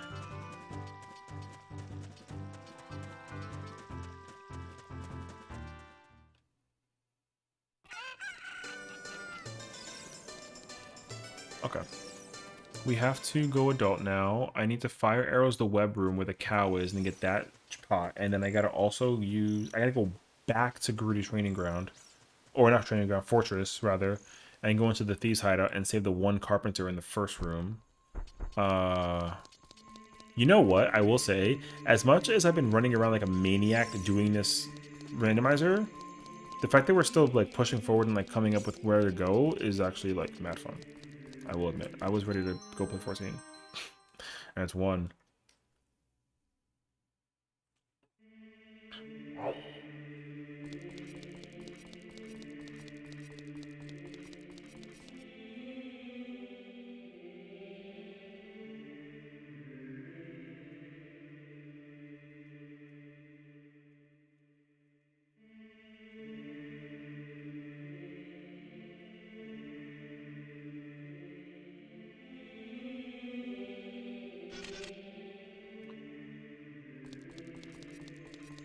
Okay. We have to go adult now. I need to fire arrows the web room where the cow is and get that pot. And then I gotta also I gotta go back to Gerudo training ground. Or not training ground, fortress, rather. And go into the thieves hideout and save the one carpenter in the first room. You know what? I will say, as much as I've been running around like a maniac doing this randomizer, the fact that we're still like pushing forward and like coming up with where to go is actually like mad fun. I will admit, I was ready to go play 14. And it's 1.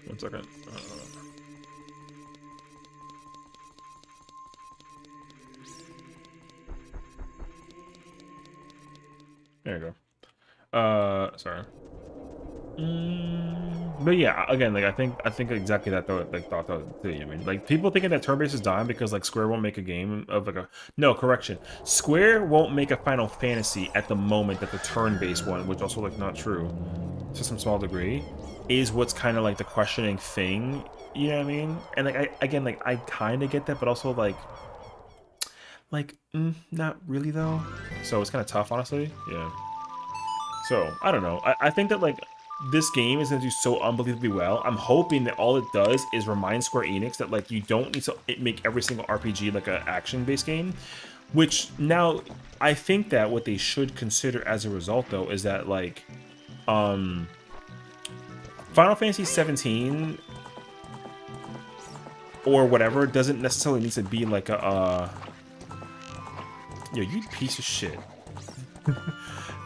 One second. There you go. Sorry. But yeah, again, like I think exactly that though. Like thought that too. I mean, like people thinking that turn-based is dying because like Square won't make a game of like a no correction. Square won't make a Final Fantasy at the moment that the turn-based one, which also like not true to some small degree, is what's kind of like the questioning thing. You know what I mean? And like I kind of get that, but also not really though. So it's kind of tough, honestly. Yeah. So I don't know. I think that like this game is going to do so unbelievably well. I'm hoping that all it does is remind Square Enix that like you don't need to make every single RPG like an action-based game. Which now I think that what they should consider as a result though is that like Final Fantasy 17 or whatever doesn't necessarily need to be like a yo, you piece of shit.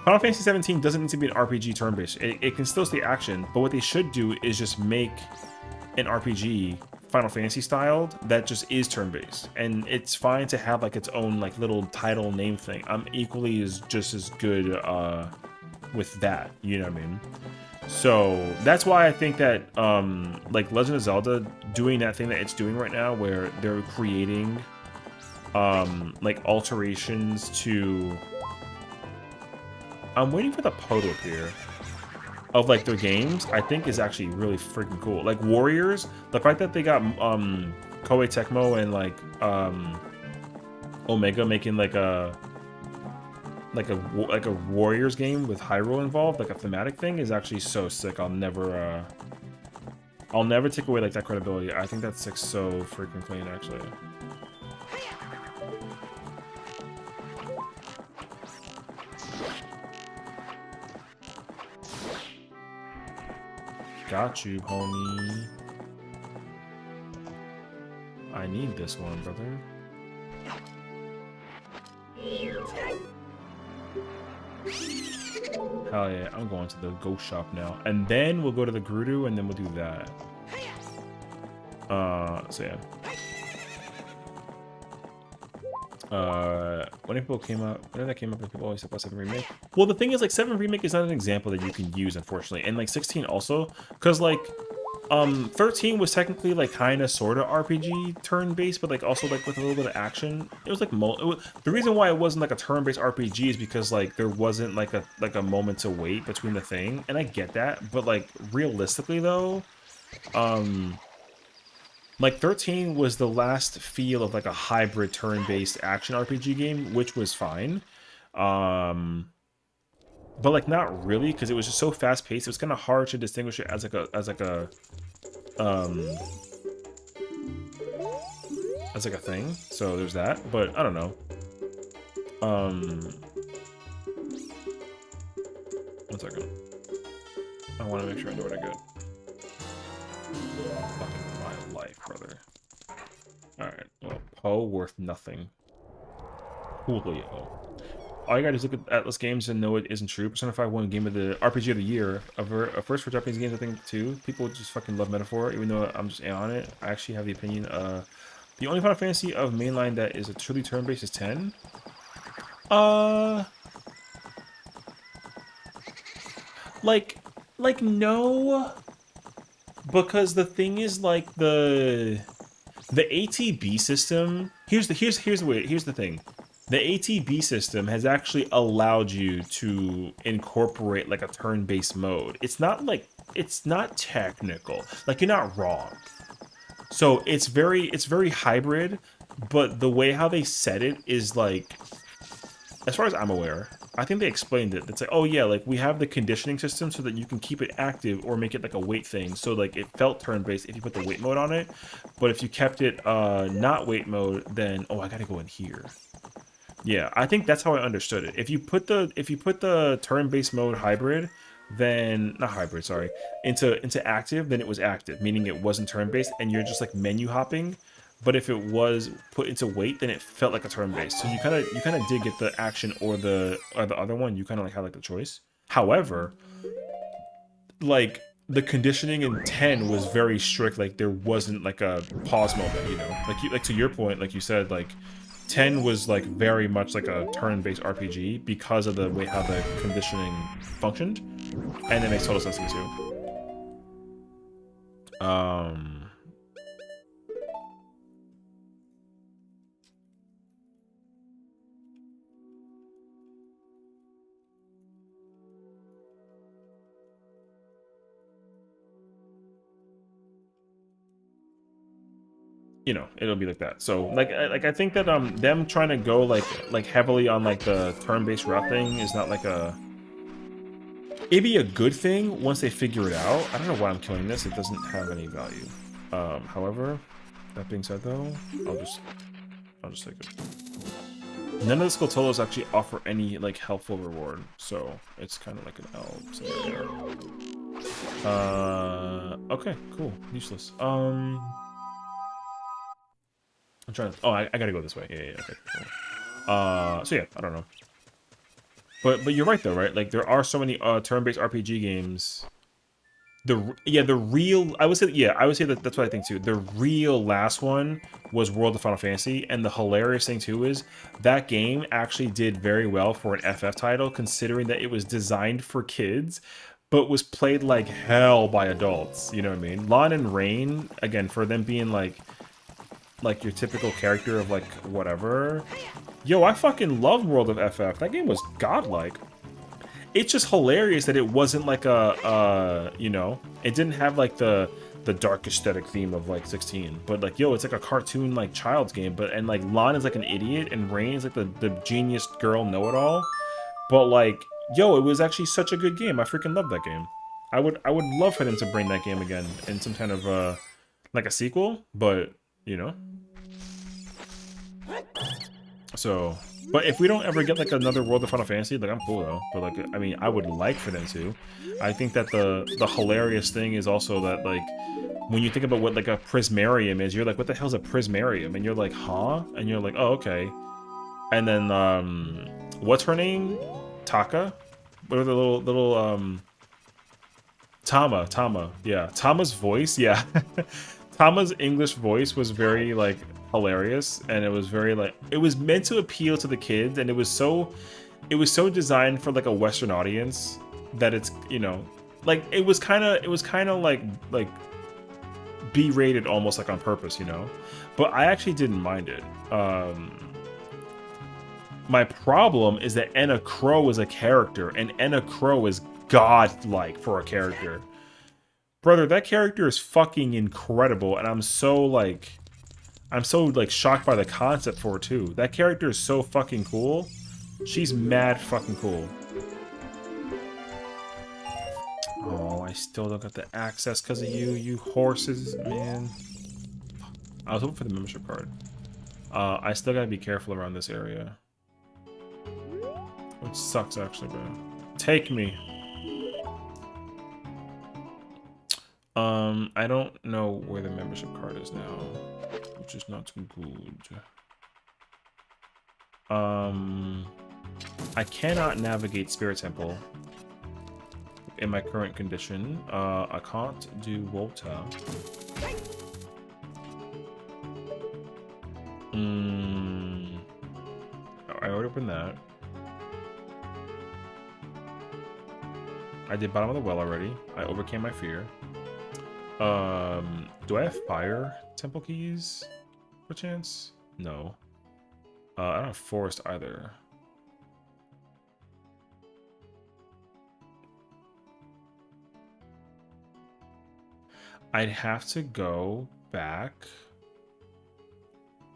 Final Fantasy 17 doesn't need to be an RPG turn-based. It can still stay action, but what they should do is just make an RPG Final Fantasy styled that just is turn-based. And it's fine to have like its own like little title name thing. I'm equally just as good with that, you know what I mean? So that's why I think that like Legend of Zelda doing that thing that it's doing right now, where they're creating like alterations to. I'm waiting for the Poe to appear of like their games. I think is actually really freaking cool. Like Warriors, the fact that they got Koei Tecmo and like Omega making like a Warriors game with Hyrule involved, like a thematic thing, is actually so sick. I'll never take away like that credibility. I think that's like so freaking clean, actually. Got you, homie. I need this one, brother. Hell yeah, I'm going to the ghost shop now. And then we'll go to the Gerudo, and then we'll do that. So yeah. When people came out, when that came up, people always talk about 7 Remake. Well, the thing is, like, 7 Remake is not an example that you can use, unfortunately. And, like, 16 also. Because, like, 13 was technically, like, kind of, sort of RPG turn-based, but, like, also, like, with a little bit of action. It was, like, the reason why it wasn't, like, a turn-based RPG is because, like, there wasn't, like a moment to wait between the thing. And I get that. But, like, realistically, though, like 13 was the last feel of like a hybrid turn-based action RPG game, which was fine. But like not really, because it was just so fast-paced. It was kind of hard to distinguish it as like a thing. So there's that. But I don't know. One second. I want to make sure I know what I got. Fucking my life, brother. Alright, well, Poe worth nothing. Julio. All you gotta do is look at Atlas Games and know it isn't true. Persona 5 won Game of the RPG of the Year. A first for Japanese games, I think, too. People just fucking love Metaphor, even though I'm just on it. I actually have the opinion, the only Final Fantasy of mainline that is a truly turn-based is 10. Like, no. Because the thing is, like, the ATB system. Here's the thing. The ATB system has actually allowed you to incorporate like a turn-based mode. It's not technical. Like, you're not wrong. So it's very hybrid, but the way how they set it is like, as far as I'm aware, I think they explained it. It's like, oh yeah, like we have the conditioning system so that you can keep it active or make it like a wait thing. So like it felt turn-based if you put the wait mode on it, but if you kept it not wait mode, then I gotta go in here. Yeah, I think that's how I understood it. If you put the turn-based mode hybrid, then not hybrid, sorry, into active, then it was active, meaning it wasn't turn-based, and you're just like menu hopping. But if it was put into wait, then it felt like a turn-based. So you kind of did get the action or the other one. You kind of like had like the choice. However, like the conditioning in 10 was very strict. Like there wasn't like a pause moment, you know. Like to your point, like you said, like 10 was like very much like a turn-based RPG because of the way how the conditioning functioned, and it makes total sense to me too. You know, it'll be like that. So like I think that them trying to go like heavily on like the turn-based route thing is not like it'd be a good thing once they figure it out. I don't know why I'm killing this. It doesn't have any value. However, that being said though, I'll just take it. None of the Skulltulas actually offer any like helpful reward, so it's kind of like an L scenario. Okay, cool. Useless. I'm trying to. Oh, I gotta go this way. Yeah. Okay. Cool. So yeah, I don't know. But you're right though, right? Like there are so many turn-based RPG games. The real. I would say that that's what I think too. The real last one was World of Final Fantasy, and the hilarious thing too is that game actually did very well for an FF title, considering that it was designed for kids, but was played like hell by adults. You know what I mean? Lon and Rain, again, for them being like your typical character of like whatever. Yo, I fucking love World of FF. That game was godlike. It's just hilarious that it wasn't like you know, it didn't have like the dark aesthetic theme of like 16, but like, yo, it's like a cartoon like child's game, but and like Lon is like an idiot and Rain is like the genius girl know-it-all. But like, yo, it was actually such a good game. I freaking love that game. I would love for them to bring that game again in some kind of like a sequel, but you know. So, but if we don't ever get like another World of Final Fantasy, like I'm cool though. But like, I mean, I would like for them to. I think that the hilarious thing is also that like when you think about what like a prismarium is, you're like, what the hell's a prismarium? And you're like, huh? And you're like, oh, okay. And then what's her name? Taka? What are the little Tama, yeah. Tama's voice, yeah. Tama's English voice was very like hilarious, and it was very like, it was meant to appeal to the kids, and it was so designed for like a Western audience that it's, you know, like it was kind of like B-rated almost, like on purpose, you know. But I actually didn't mind it. My problem is that Anna Crow is a character, and Anna Crow is godlike for a character. Brother, that character is fucking incredible, and I'm so like shocked by the concept for it too. That character is so fucking cool. She's mad fucking cool. Oh, I still don't got the access because of you horses, man. I was hoping for the membership card. I still gotta be careful around this area. Which sucks, actually, bro. Take me. I don't know where the membership card is now, which is not too good. I cannot navigate Spirit Temple in my current condition. I can't do Volta. I already opened that. I did bottom of the well already. I overcame my fear. Do I have fire temple keys? Per chance? No. I don't have forest either. I'd have to go back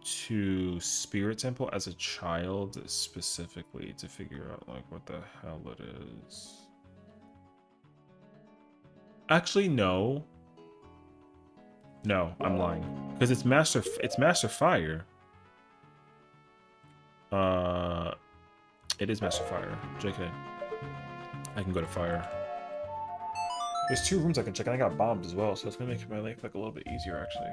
to Spirit Temple as a child specifically to figure out like what the hell it is. Actually, no. No, I'm lying. Because it's Master Fire. It is Master Fire. JK. I can go to Fire. There's 2 rooms I can check, and I got bombed as well, so it's gonna make my life like a little bit easier actually.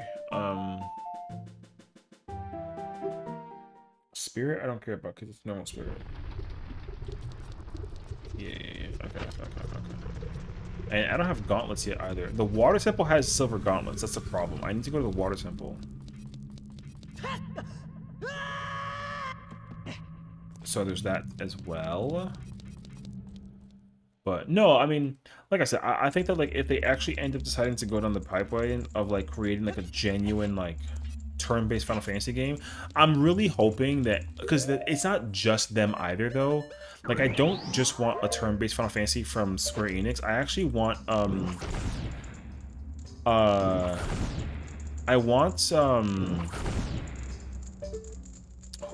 Spirit I don't care about because it's normal spirit. Yeah. Okay. And I don't have gauntlets yet either. The water temple has silver gauntlets. That's the problem. I need to go to the water temple. So there's that as well. But no, I mean, like I said, I think that like if they actually end up deciding to go down the pipeline of like creating like a genuine like turn-based Final Fantasy game, I'm really hoping that, because it's not just them either though. Like I don't just want a turn-based Final Fantasy from Square Enix. I actually want I want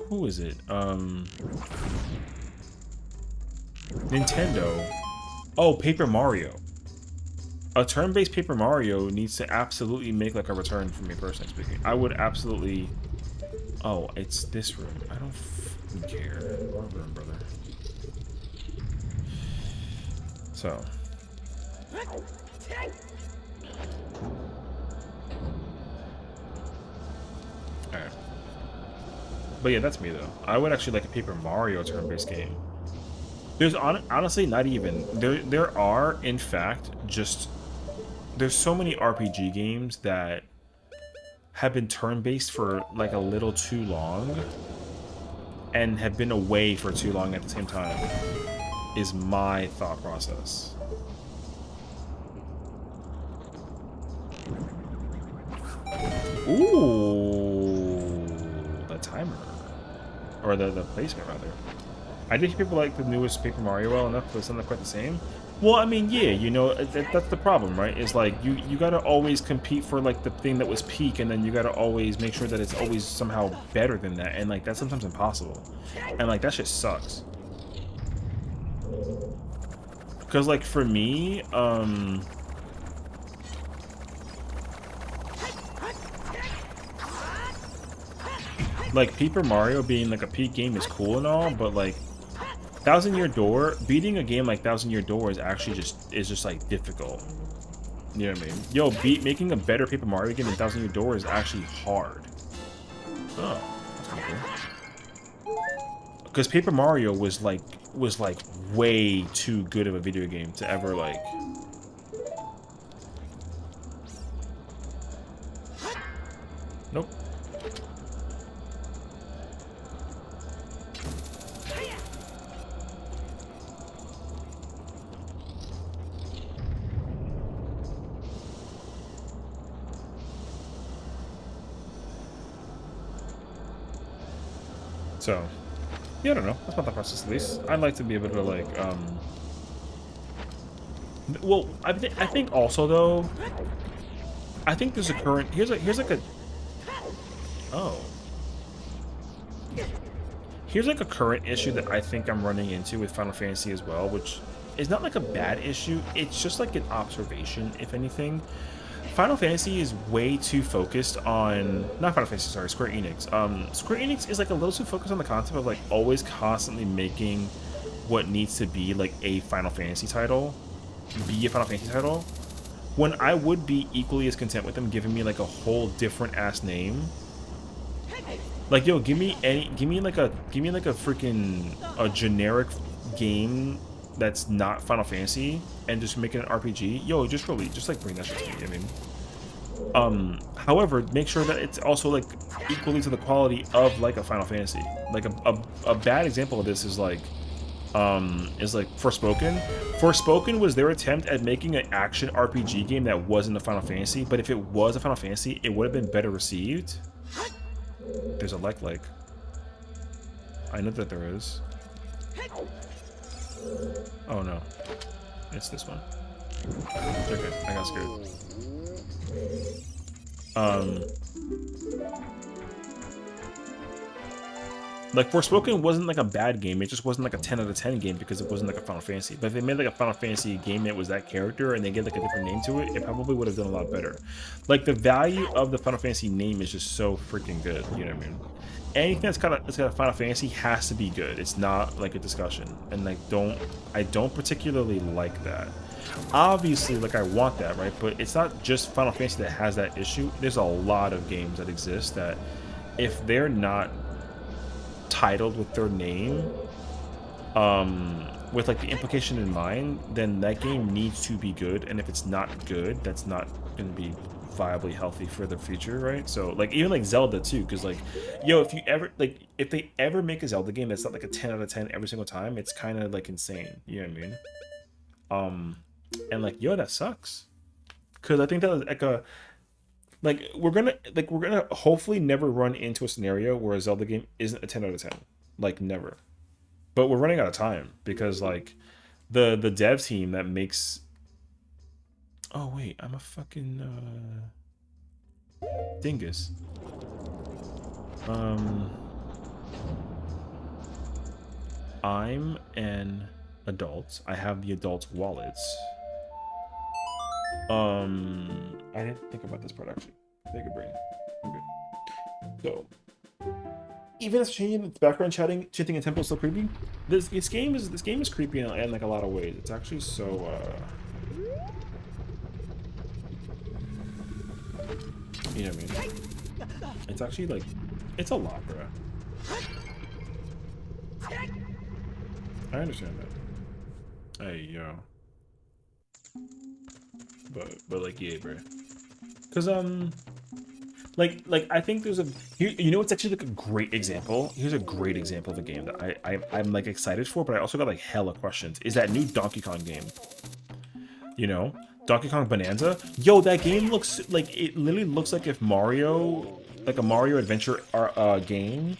who is it? Nintendo. Oh, Paper Mario. A turn-based Paper Mario needs to absolutely make like a return for me personally speaking. I would absolutely. Oh, it's this room. I don't fucking care. What room, brother? So. Alright. But yeah, that's me though. I would actually like a Paper Mario turn-based game. There's honestly not even there are in fact just there's so many RPG games that have been turn-based for like a little too long and have been away for too long at the same time is my thought process. Ooh, the timer. Or the placement, rather. I did hear people like the newest Paper Mario well enough, but it's not quite the same. Well, I mean, yeah, you know, that's the problem, right? Is like you gotta always compete for like the thing that was peak, and then you gotta always make sure that it's always somehow better than that, and like that's sometimes impossible, and like that shit sucks. Because like for me, like Paper Mario being like a peak game is cool and all, but like Thousand Year Door, beating a game like Thousand Year Door is actually just like difficult. You know what I mean? Yo, making a better Paper Mario game than Thousand Year Door is actually hard. Oh, that's kind of cool. Because Paper Mario was like way too good of a video game to ever like. Nope. So, yeah, I don't know. That's not the process, at least. I'd like to be able to, like, well, I think also, though, I think there's a current... Here's like a... Oh. Here's, like, a current issue that I think I'm running into with Final Fantasy as well, which is not, like, a bad issue. It's just, like, an observation, if anything. Final Fantasy is way too focused on not Final Fantasy, sorry, Square Enix. Square Enix is like a little too focused on the concept of like always constantly making what needs to be like a Final Fantasy title, when I would be equally as content with them giving me like a whole different ass name. Like, yo, give me like a freaking a generic game that's not Final Fantasy and just make it an RPG. Yo, just like bring that shit to me. I mean, however, make sure that it's also like equally to the quality of like a Final Fantasy. Like a bad example of this is like Forspoken. Forspoken was their attempt at making an action RPG game that wasn't a Final Fantasy, but if it was a Final Fantasy, it would have been better received. There's a like. I know that there is. Oh no. It's this one. Okay, I got scared. Like, Forspoken wasn't like a bad game, it just wasn't like a 10 out of 10 game because it wasn't like a Final Fantasy. But if they made like a Final Fantasy game that was that character and they get like a different name to it, it probably would have done a lot better. Like, the value of the Final Fantasy name is just so freaking good, you know what I mean? Anything that's got a Final Fantasy has to be good. It's not like a discussion. And like, I don't particularly like that. Obviously, like, I want that, right? But it's not just Final Fantasy that has that issue. There's a lot of games that exist that if they're not titled with their name, with like the implication in mind, then that game needs to be good. And if it's not good, that's not going to be viably healthy for the future, right? So like, even like Zelda too, because like, yo, if they ever make a Zelda game that's not like a 10 out of 10 every single time, it's kind of like insane, you know what I mean? And like, yo, that sucks, because I think that was like we're gonna hopefully never run into a scenario where a Zelda game isn't a 10 out of 10, like never. But we're running out of time because like the dev team that makes... Oh wait, I'm a fucking dingus. I'm an adult. I have the adult wallets. I didn't think about this part actually. Take a brain. I'm good. So, even as changing its background chanting in tempo is still creepy. This game is creepy in like a lot of ways. It's actually so you know what I mean? It's actually like, it's a lot, bro. I understand that. Hey, yo. But like, yeah, bro. Cause like I think there's you know, it's actually like a great example. Here's a great example of a game that I'm like excited for, but I also got like hella questions. Is that new Donkey Kong game? You know, Donkey Kong Bonanza. Yo, that game looks like, it literally looks like if Mario, like a Mario Adventure game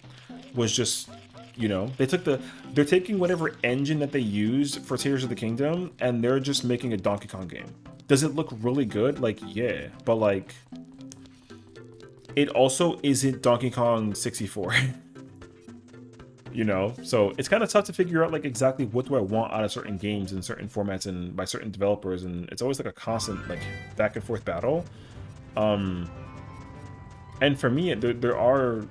was just, you know, they're taking whatever engine that they used for Tears of the Kingdom and they're just making a Donkey Kong game. Does it look really good? Like, yeah, but like, it also isn't Donkey Kong 64. You know, so it's kind of tough to figure out like exactly what do I want out of certain games and certain formats and by certain developers, and it's always like a constant like back and forth battle. And for me, there are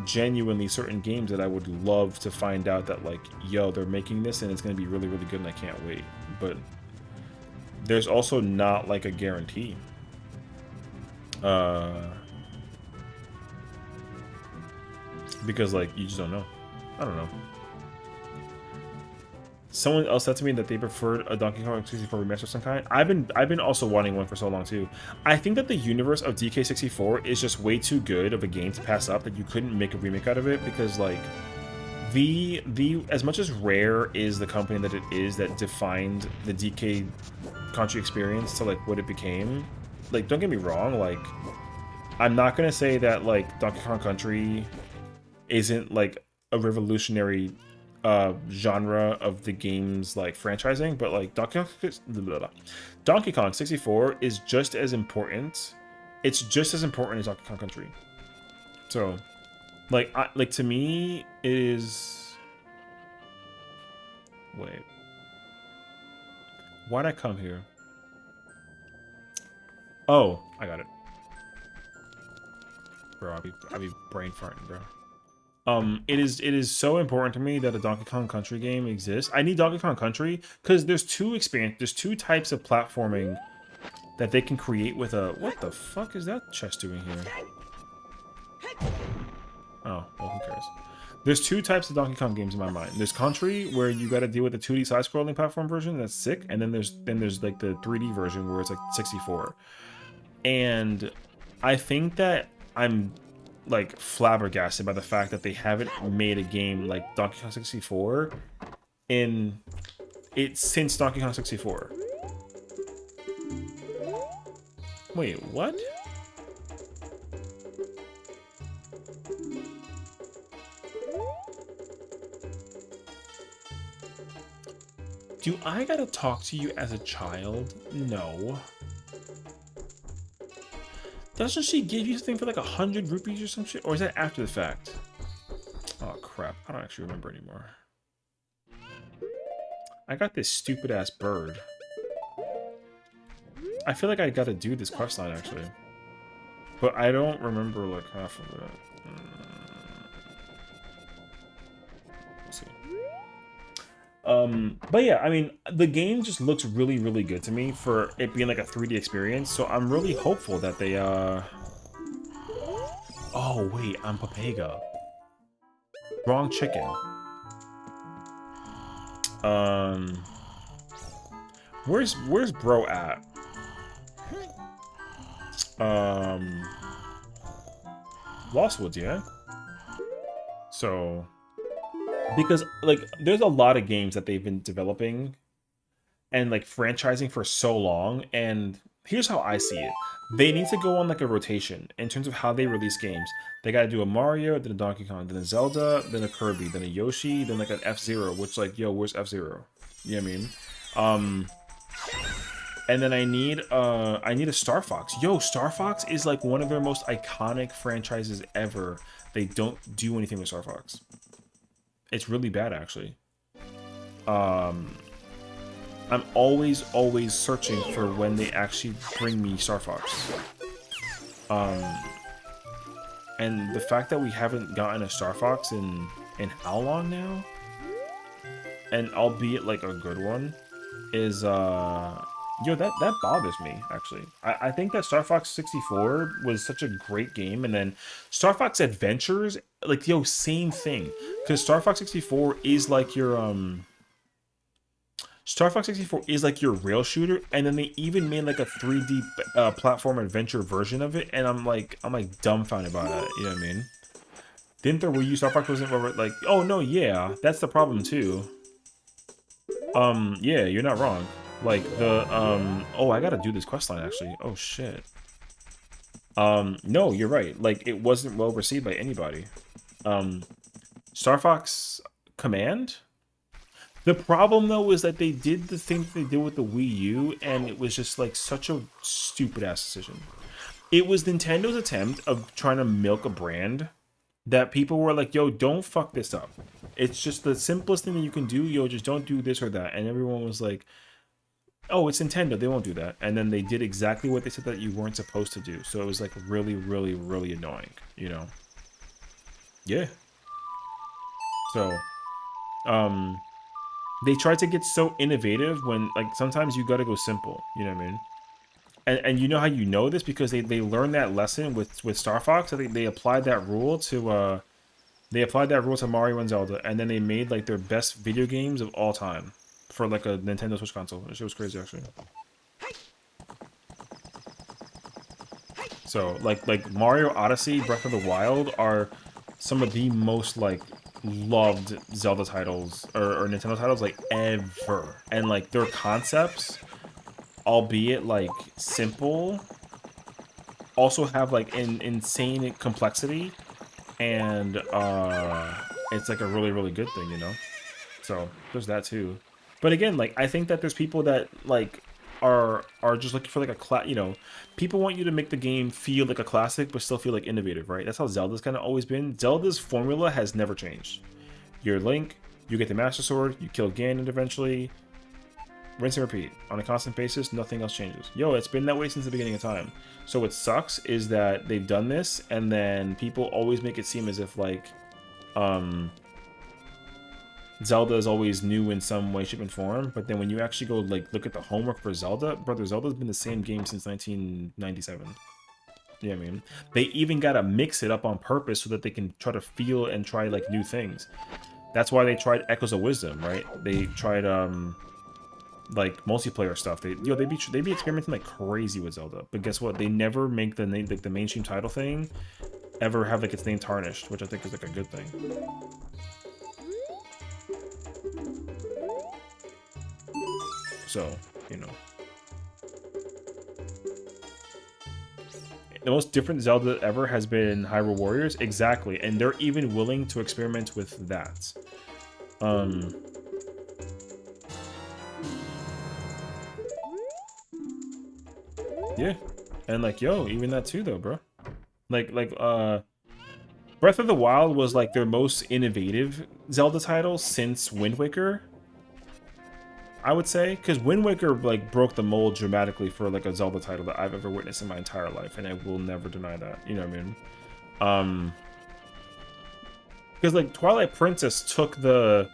genuinely certain games that I would love to find out that like, yo, they're making this and it's going to be really, really good and I can't wait. But there's also not like a guarantee. Because like you just don't know. I don't know. Someone else said to me that they preferred a Donkey Kong 64 remaster of some kind. I've been also wanting one for so long too. I think that the universe of DK64 is just way too good of a game to pass up that you couldn't make a remake out of it, because like the as much as Rare is the company that it is that defined the DK country experience to like what it became. Like, don't get me wrong, like I'm not gonna say that like Donkey Kong Country isn't like a revolutionary genre of the game's like franchising, but like Donkey Kong 64 is just as important. It's just as important as Donkey Kong Country. So like like to me it is, wait, why'd I come here? Oh, I got it. Bro, I'll be brain farting, bro. It is so important to me that a Donkey Kong Country game exists. I need Donkey Kong Country because there's two types of platforming that they can create with a, what the fuck is that chest doing here? Oh, well, who cares? There's two types of Donkey Kong games in my mind. There's Country, where you got to deal with the 2D side-scrolling platform version, that's sick, and then there's like the 3D version where it's like 64. And I think that I'm like flabbergasted by the fact that they haven't made a game like Donkey Kong 64 since Donkey Kong 64. Wait, what? Do I gotta talk to you as a child? No. Doesn't she give you something for like 100 rupees or some shit? Or is that after the fact? Oh crap, I don't actually remember anymore. I got this stupid ass bird. I feel like I gotta do this questline actually. But I don't remember like half of it. Let's see. But yeah, I mean, the game just looks really, really good to me for it being like a 3D experience. So I'm really hopeful that they, oh wait, I'm Papega. Wrong chicken. Where's bro at? Lost Woods, yeah? So, because like there's a lot of games that they've been developing and like franchising for so long, and here's how I see it. They need to go on like a rotation in terms of how they release games. They got to do a Mario, then a Donkey Kong, then a Zelda, then a Kirby, then a Yoshi, then like an F-Zero, which like, yo, where's F-Zero? You know what I mean? And then I need a Star Fox. Yo, Star Fox is like one of their most iconic franchises ever. They don't do anything with Star Fox. It's really bad, actually. I'm always searching for when they actually bring me Star Fox. And the fact that we haven't gotten a Star Fox in how long now? And albeit like a good one, is yo, that bothers me, actually. I think that Star Fox 64 was such a great game, and then Star Fox Adventures, like, yo, same thing. Because Star Fox 64 is like your, Star Fox 64 is like your rail shooter, and then they even made like a 3D platform adventure version of it, and I'm like dumbfounded by that, you know what I mean? Didn't there, were you Star Fox wasn't like, oh no, yeah, that's the problem too. Yeah, you're not wrong. Like the oh, I gotta do this quest line actually. Oh shit. No, you're right. Like it wasn't well received by anybody. Star Fox Command. The problem though is that they did the thing that they did with the Wii U, and it was just like such a stupid ass decision. It was Nintendo's attempt of trying to milk a brand that people were like, yo, don't fuck this up. It's just the simplest thing that you can do, yo, just don't do this or that. And everyone was like, oh, it's Nintendo, they won't do that. And then they did exactly what they said that you weren't supposed to do. So it was like really, really, really annoying, you know? Yeah. So, they tried to get so innovative when, like, sometimes you gotta go simple, you know what I mean? And you know how you know this? Because they learned that lesson with Star Fox. So they applied that rule to, they applied that rule to Mario and Zelda, and then they made like their best video games of all time for like a Nintendo Switch console. That shit was crazy, actually. So like Mario Odyssey, Breath of the Wild are some of the most like loved Zelda titles or Nintendo titles like ever, and like their concepts, albeit like simple, also have like insane complexity, and it's like a really really good thing, you know. So there's that too. But again, like I think that there's people that like are just looking for like you know, people want you to make the game feel like a classic but still feel like innovative, right? That's how Zelda's kind of always been. Zelda's formula has never changed. You're Link, you get the Master Sword, you kill Ganon eventually, rinse and repeat on a constant basis. Nothing else changes. Yo, it's been that way since the beginning of time. So what sucks is that they've done this and then people always make it seem as if like um Zelda is always new in some way, shape, and form, but then when you actually go like look at the homework for Zelda, brother, Zelda's been the same game since 1997. You know what I mean? They even gotta mix it up on purpose so that they can try to feel and try like new things. That's why they tried Echoes of Wisdom, right? They tried like multiplayer stuff. They be experimenting like crazy with Zelda, but guess what? They never make the name like the mainstream title thing ever have like its name tarnished, which I think is like a good thing. So you know. The most different Zelda ever has been Hyrule Warriors. Exactly. And they're even willing to experiment with that. Yeah. And like, yo, even that too though, bro. Like Breath of the Wild was like their most innovative Zelda title since Wind Waker, I would say, because Wind Waker like broke the mold dramatically for like a Zelda title that I've ever witnessed in my entire life, and I will never deny that. You know what I mean? Because like Twilight Princess took the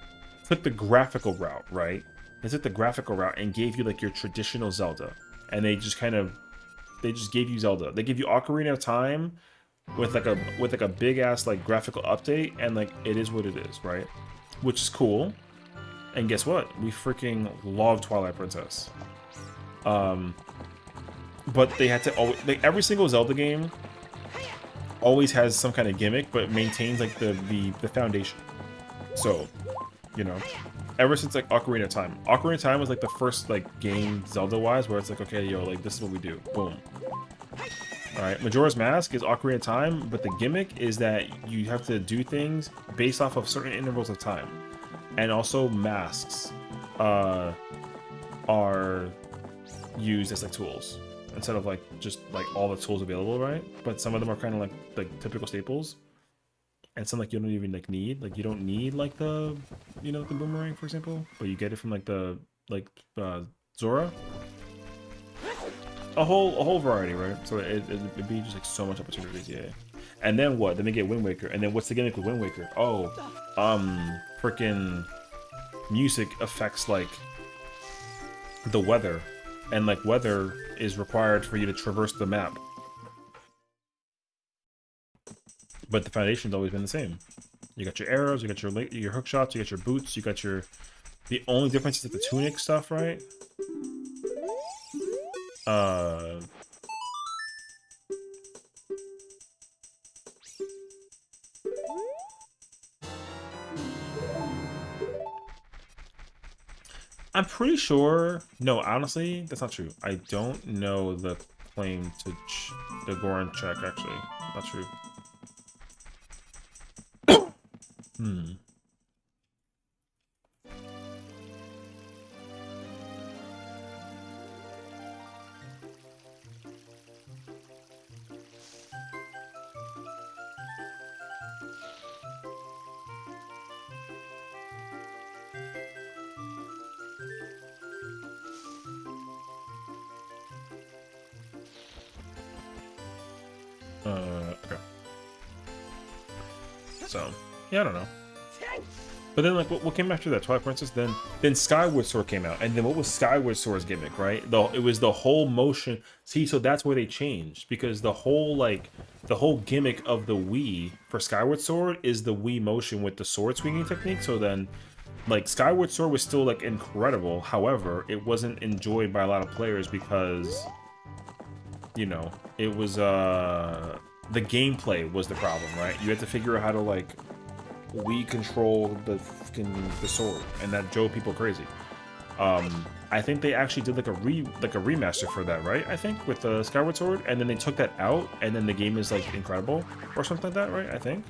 graphical route, right? They took the graphical route and gave you like your traditional Zelda, and they just gave you Zelda. They gave you Ocarina of Time with like a big ass like graphical update, and like it is what it is, right? Which is cool. And guess what? We freaking love Twilight Princess. But they had to always like every single Zelda game always has some kind of gimmick, but maintains like the foundation. So, you know, ever since like Ocarina of Time was like the first like game Zelda-wise where it's like, okay, yo, like this is what we do. Boom. All right, Majora's Mask is Ocarina of Time, but the gimmick is that you have to do things based off of certain intervals of time, and also masks are used as like tools instead of like just like all the tools available, right? But some of them are kind of like typical staples, and some like you don't even like need, like you don't need like the, you know, the boomerang for example, but you get it from like the like Zora. A whole variety, right? So it'd be just like so much opportunities, yeah. And then what? Then they get Wind Waker, and then what's the gimmick with Wind Waker? Oh, freaking music affects like the weather, and like weather is required for you to traverse the map. But the foundation's always been the same. You got your arrows, you got your hook shots, you got your boots, you got your. The only difference is like the tunic stuff, right? I'm pretty sure. No, honestly, that's not true. I don't know the claim to the Goran check. Actually, not true. Hmm. Okay. So, yeah, I don't know. But then, like, what came after that? Twilight Princess. Then Skyward Sword came out, and then what was Skyward Sword's gimmick, right? It was the whole motion. See, so that's where they changed because the whole gimmick of the Wii for Skyward Sword is the Wii motion with the sword swinging technique. So then, like, Skyward Sword was still like incredible. However, it wasn't enjoyed by a lot of players because, you know, it was the gameplay was the problem, right? You had to figure out how to like we control the sword, and that drove people crazy. I think they actually did like a remaster for that, right? I think with the Skyward Sword, and then they took that out, and then the game is like incredible or something like that, right? I think.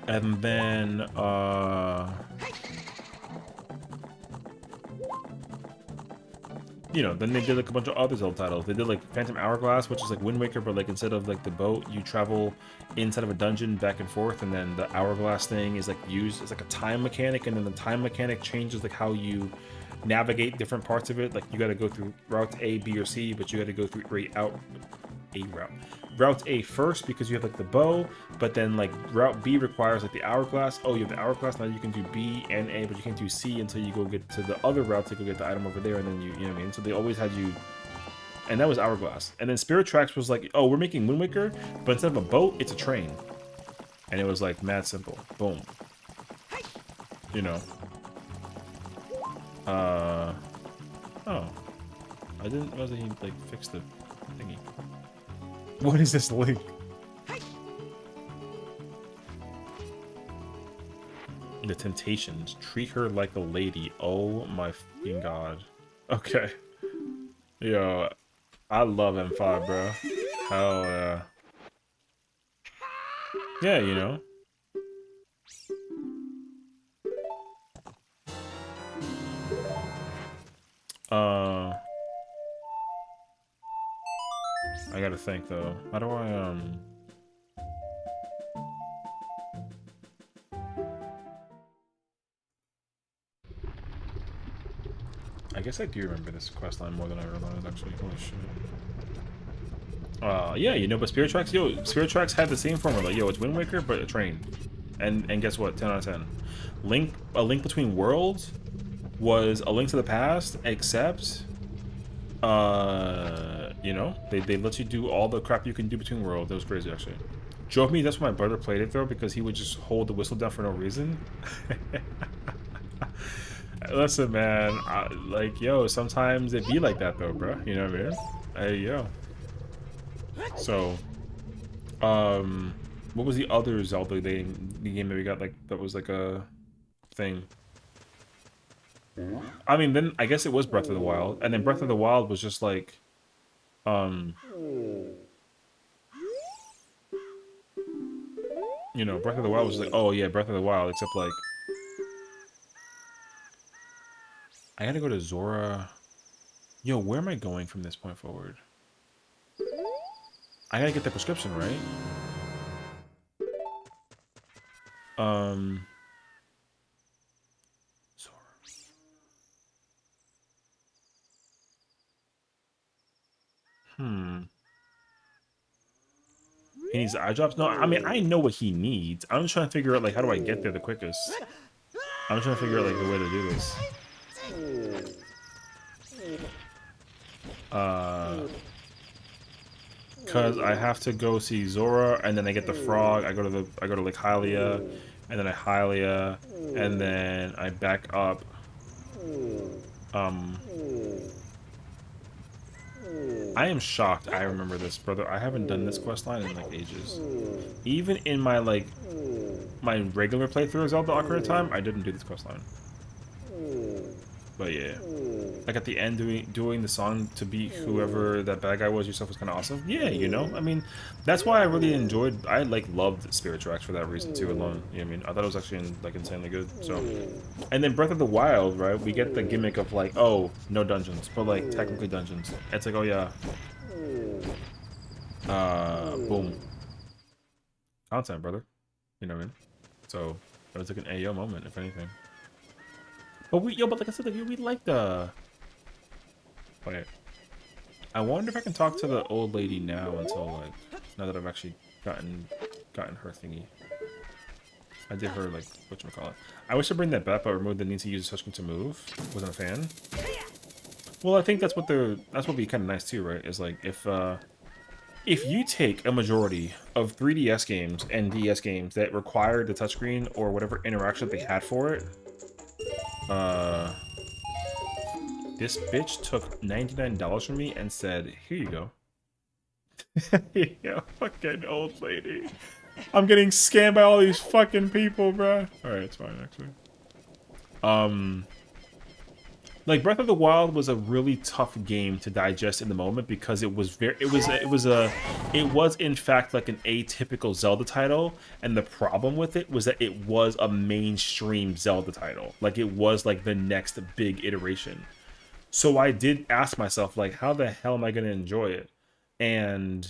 And then you know, then they did like a bunch of other Zelda titles. They did like Phantom Hourglass, which is like Wind Waker, but like instead of like the boat, you travel inside of a dungeon back and forth, and then the Hourglass thing is like used as like a time mechanic, and then the time mechanic changes like how you navigate different parts of it. Like you got to go through route A, B, or C, but you got to go through route A first because you have like the bow, but then like route B requires like the hourglass. Oh, you have the hourglass, now you can do B and A, but you can't do C until you go get to the other route to go get the item over there, and then you know what I mean? So they always had you, and that was hourglass. And then Spirit Tracks was like, oh, we're making Wind Waker, but instead of a boat, it's a train. And it was like mad simple. Boom. You know. Oh. I didn't realize that he like fixed the thingy. What is this link? The Temptations. Treat her like a lady. Oh my fucking god. Okay. Yo, I love M5, bro. Hell yeah. Yeah, you know. I gotta think though. How do I guess I do remember this quest line more than I realized actually. Holy shit. Yeah, you know, but Spirit Tracks, yo, Spirit Tracks had the same formula. Yo, it's Wind Waker, but a train. And guess what? 10 out of 10. A Link Between Worlds was A Link to the Past, except you know, they let you do all the crap you can do between worlds. That was crazy actually. Drove me, that's why my brother played it though, because he would just hold the whistle down for no reason. Listen, man, like, yo, sometimes it be like that though, bro. You know what I mean? Hey, yo. So, what was the other Zelda game that we got like that was like a thing? I mean, then I guess it was Breath of the Wild, and then Breath of the Wild was just like, you know, Breath of the Wild was like, oh yeah, Breath of the Wild, except like, I gotta go to Zora. Yo, where am I going from this point forward? I gotta get the prescription, right? Zora. He needs eye drops? No, I mean, I know what he needs. I'm just trying to figure out, like, how do I get there the quickest? I'm trying to figure out, like, the way to do this. Cause I have to go see Zora, and then I get the frog. I go to like Hylia, and then I Hylia, and then I back up. I am shocked I remember this, brother. I haven't done this quest line in like ages. Even in my like my regular playthrough of Zelda Ocarina of Time, I didn't do this quest line. But yeah. Like at the end doing the song to beat whoever that bad guy was yourself was kind of awesome. Yeah, you know? I mean, that's why I really enjoyed, I like loved Spirit Tracks for that reason too alone. You know what I mean? I thought it was actually like insanely good. So, and then Breath of the Wild, right? We get the gimmick of like, oh, no dungeons, but like technically dungeons. It's like, oh yeah. Boom. Content, brother. You know what I mean? So, it was like an AO moment, if anything. But but like I said, like, we like the... Wait. I wonder if I can talk to the old lady now until, like, now that I've actually gotten her thingy. I did her, like, whatchamacallit. I wish I'd bring that back, but remove the need to use a touchscreen to move. Wasn't a fan. Well, I think that's what would be kind of nice too, right? Is like, if you take a majority of 3DS games and DS games that required the touchscreen or whatever interaction they had for it, this bitch took $99 from me and said, here you go. Yeah, fucking old lady. I'm getting scammed by all these fucking people, bruh. Alright, it's fine, actually. Like Breath of the Wild was a really tough game to digest in the moment because it was in fact like an atypical Zelda title, and the problem with it was that it was a mainstream Zelda title. Like it was like the next big iteration. So I did ask myself, like, how the hell am I gonna enjoy it? And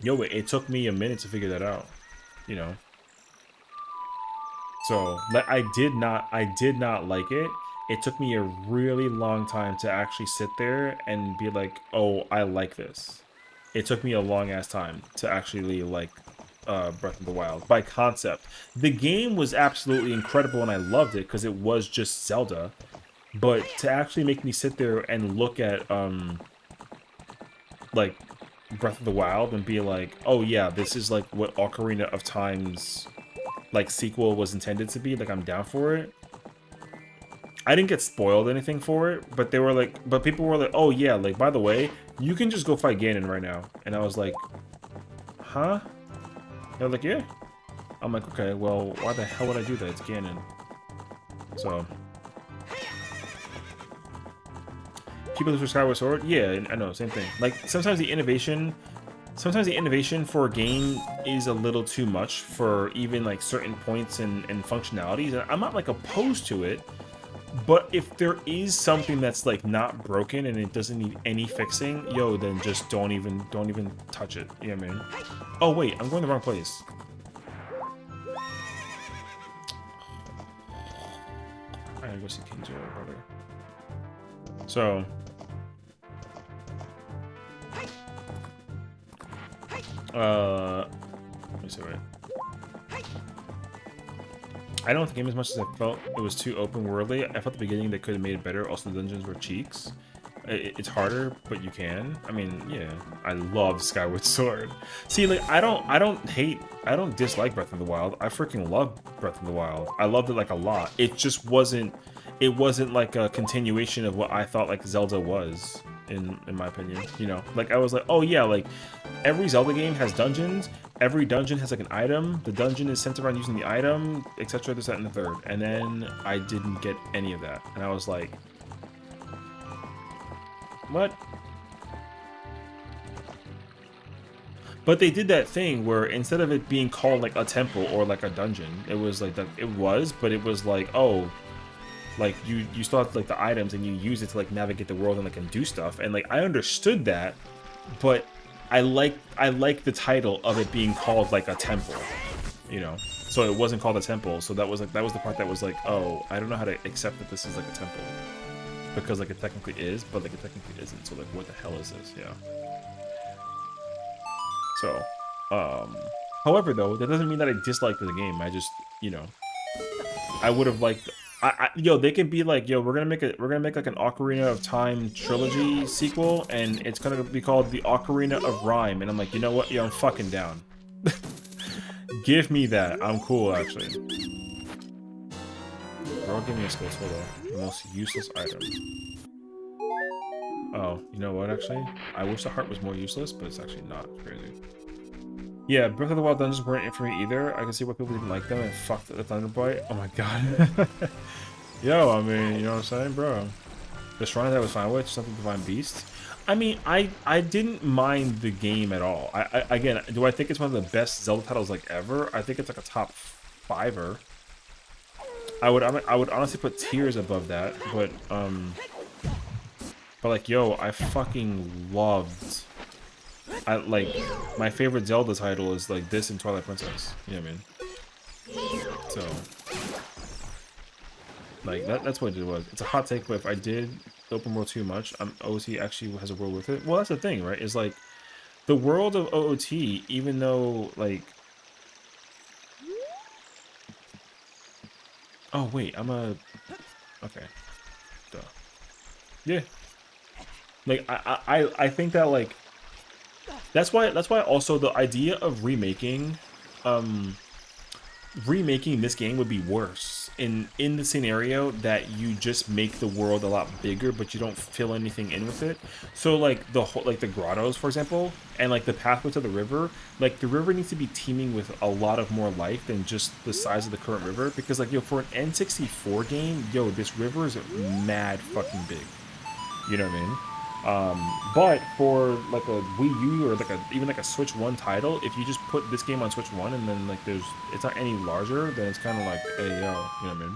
it took me a minute to figure that out, you know. So I did not like it. It took me a really long time to actually sit there and be like, oh, I like this. It took me a long ass time to actually like Breath of the Wild by concept. The game was absolutely incredible and I loved it because it was just Zelda. But to actually make me sit there and look at like Breath of the Wild and be like, oh yeah, this is like what Ocarina of Time's like sequel was intended to be, like I'm down for it. I didn't get spoiled anything for it, but they were like, but people were like, oh yeah, like by the way, you can just go fight Ganon right now. And I was like, huh? They're like, yeah. I'm like, okay, well, why the hell would I do that? It's Ganon. So people for Skyward Sword, yeah, I know, same thing. Like sometimes the innovation for a game is a little too much for even like certain points and functionalities. And I'm not like opposed to it, but if there is something that's like not broken and it doesn't need any fixing, yo, then just don't even touch it. You know what I mean? Oh wait, I'm going the wrong place. I gotta go see King Joe, brother. So. Let me see, right. I don't like the game as much as I felt it was too open worldly. I felt at the beginning they could have made it better. Also, the dungeons were cheeks. It's harder, but you can. I mean, yeah, I love Skyward Sword. See, like, I don't dislike Breath of the Wild. I freaking love Breath of the Wild. I loved it like a lot. It just wasn't like a continuation of what I thought like Zelda was. In my opinion, you know, like I was like, oh yeah, like every Zelda game has dungeons. Every dungeon has like an item. The dungeon is centered around using the item, etc. This, that, and the third. And then I didn't get any of that, and I was like, what? But they did that thing where instead of it being called like a temple or like a dungeon, it was like that. It was, but it was like, oh. Like you still have like the items and you use it to like navigate the world and like and do stuff, and like I understood that, but I like the title of it being called like a temple, you know. So it wasn't called a temple, so that was the part that was like, oh, I don't know how to accept that this is like a temple, because like it technically is, but like it technically isn't. So like what the hell is this? Yeah. So, however though, that doesn't mean that I disliked the game. I just, you know, I would have liked. Yo, they could be like, yo, we're gonna make like an Ocarina of Time trilogy sequel, and it's gonna be called the Ocarina of Rhyme, and I'm like, you know what? Yo, I'm fucking down. Give me that. I'm cool, actually. Bro, give me a skill. Hold on. The most useless item. Oh, you know what, actually? I wish the heart was more useless, but it's actually not. It's crazy. Yeah, Breath of the Wild dungeons weren't it for me either. I can see why people didn't like them and fucked the Thunderblight. Oh my god. Yo, I mean, you know what I'm saying, bro? The shrine that I was fine with, something Divine Beast. I mean, I didn't mind the game at all. I again, do I think it's one of the best Zelda titles like ever? I think it's like a top fiver. I would honestly put Tears above that, but like, yo, I fucking loved. I like my favorite Zelda title is like this and Twilight Princess. You know what I mean? So like that's what it was. It's a hot take, but if I did open world too much, OOT actually has a world with it. Well, that's the thing, right? Is like the world of OOT, even though like, oh wait, okay, duh, yeah. Like I think that like that's why also the idea of remaking this game would be worse in the scenario that you just make the world a lot bigger but you don't fill anything in with it. So like the whole, like the grottos, for example, and like the pathway to the river, like the river needs to be teeming with a lot of more life than just the size of the current river, because like, yo, for an N64 game, yo, this river is mad fucking big. You know what I mean? But for like a Wii U or like even like a Switch 1 title, if you just put this game on Switch 1 and then like it's not any larger, then it's kind of like, hey, yo, you know what I mean?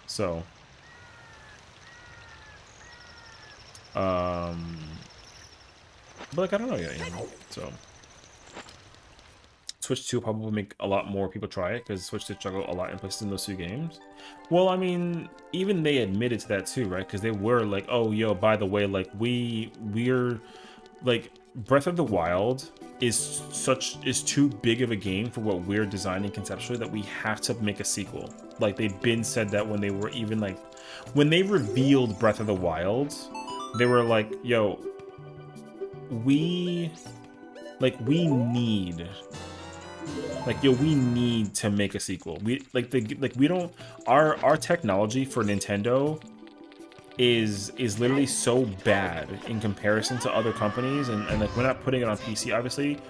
So, but like, I don't know yet, you know? So, Switch 2 will probably make a lot more people try it because Switch did struggle a lot in places in those two games. Well, I mean, even they admitted to that too, right? Because they were like, oh, yo, by the way, like we're like Breath of the Wild is too big of a game for what we're designing conceptually that we have to make a sequel. Like they've been said that when they were even like when they revealed Breath of the Wild, they were like, yo, we need like, yo, we need to make a sequel. We don't, our technology for Nintendo is literally so bad in comparison to other companies, and like we're not putting it on PC, obviously.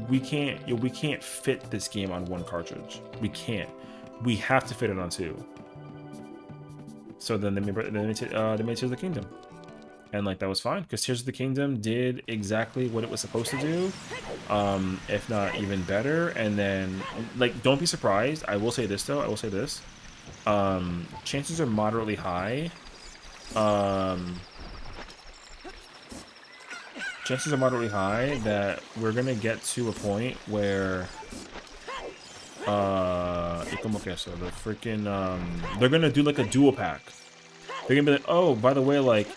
We can't, we can't fit this game on one cartridge. We can't. We have to fit it on two. So then they made Tears of the Kingdom. And like that was fine because Tears of the Kingdom did exactly what it was supposed to do, if not even better. And then like, don't be surprised. I will say this though. I will say this. Chances are moderately high. Chances are moderately high that we're gonna get to a point where como que eso, the freaking they're gonna do like a dual pack. They're gonna be like, oh, by the way, like,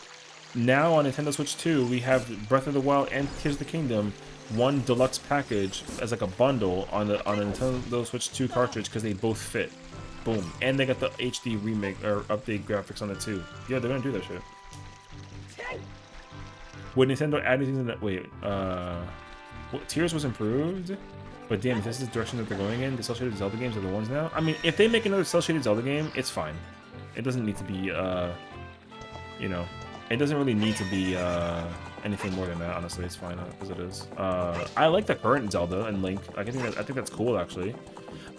now on Nintendo Switch 2, we have Breath of the Wild and Tears of the Kingdom, one deluxe package as like a bundle on a Nintendo Switch 2 cartridge because they both fit. Boom. And they got the HD remake or update graphics on it too. Yeah, they're gonna do that shit. Would Nintendo add anything to that? Wait, well, Tears was improved, but damn, if this is the direction that they're going in, the cel-shaded Zelda games are the ones now. I mean, if they make another cel-shaded Zelda game, it's fine. It doesn't need to be, you know, it doesn't really need to be anything more than that. Honestly, it's fine as it is. I like the current Zelda and Link. I think that's cool actually.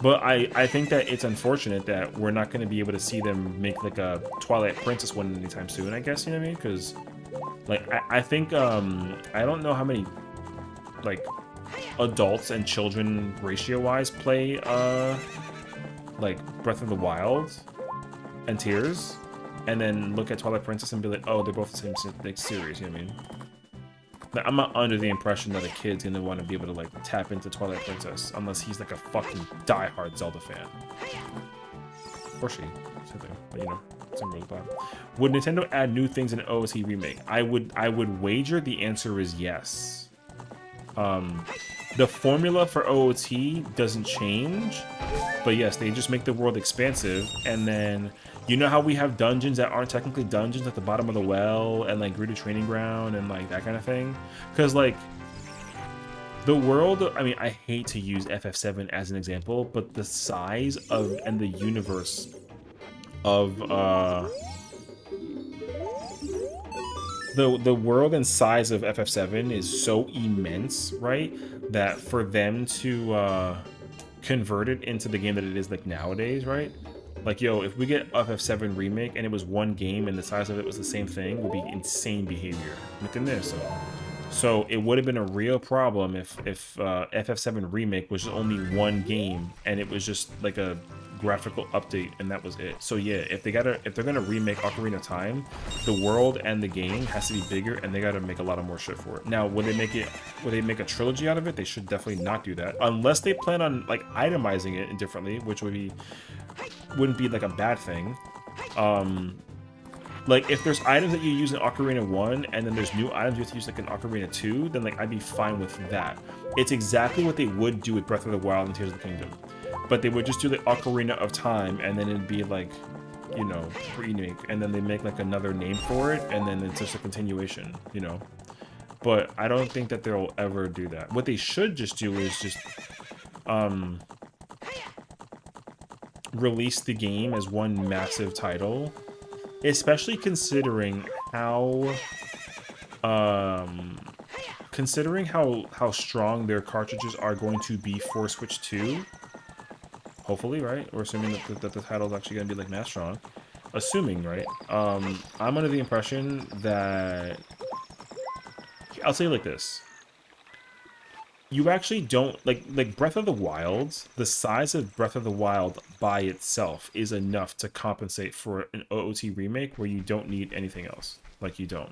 But I think that it's unfortunate that we're not going to be able to see them make like a Twilight Princess one anytime soon. I guess, you know what I mean? Because like I think I don't know how many like adults and children ratio-wise play like Breath of the Wild and Tears, and then look at Twilight Princess and be like, oh, they're both the same like series, you know what I mean? Like, I'm not under the impression that a kid's gonna want to be able to like tap into Twilight Princess unless he's like a fucking diehard Zelda fan. Or she, same thing, but you know, same rules apply. Would Nintendo add new things in OOT remake? I would wager the answer is yes. The formula for OOT doesn't change, but yes, they just make the world expansive, and then you know how we have dungeons that aren't technically dungeons at the bottom of the well, and like Gerudo Training Ground, and like that kind of thing? Because like the world, I mean, I hate to use FF7 as an example, but the size of and the universe of the world and size of FF7 is so immense, right? That for them to convert it into the game that it is like nowadays, right? Like, yo, if we get FF7 remake and it was one game and the size of it was the same thing, would be insane behavior within this. So it would have been a real problem if FF7 remake was only one game and it was just like a graphical update and that was it. So yeah, if they're gonna remake Ocarina of Time, the world and the game has to be bigger and they gotta make a lot of more shit for it. Now, would they make a trilogy out of it? They should definitely not do that unless they plan on like itemizing it differently, which wouldn't be like a bad thing. Like, if there's items that you use in Ocarina 1, and then there's new items you have to use, like, in Ocarina 2, then, like, I'd be fine with that. It's exactly what they would do with Breath of the Wild and Tears of the Kingdom. But they would just do the Ocarina of Time, and then it'd be, like, you know, remake, and then they make, like, another name for it, and then it's just a continuation, you know? But I don't think that they'll ever do that. What they should just do is just, release the game as one massive title, especially considering how strong their cartridges are going to be for Switch 2. Hopefully, right? We're assuming that the title is actually going to be like mass strong. Assuming, right? I'm under the impression that, I'll say it like this. You actually don't like Breath of the Wild. The size of Breath of the Wild by itself is enough to compensate for an OOT remake where you don't need anything else. Like, you don't.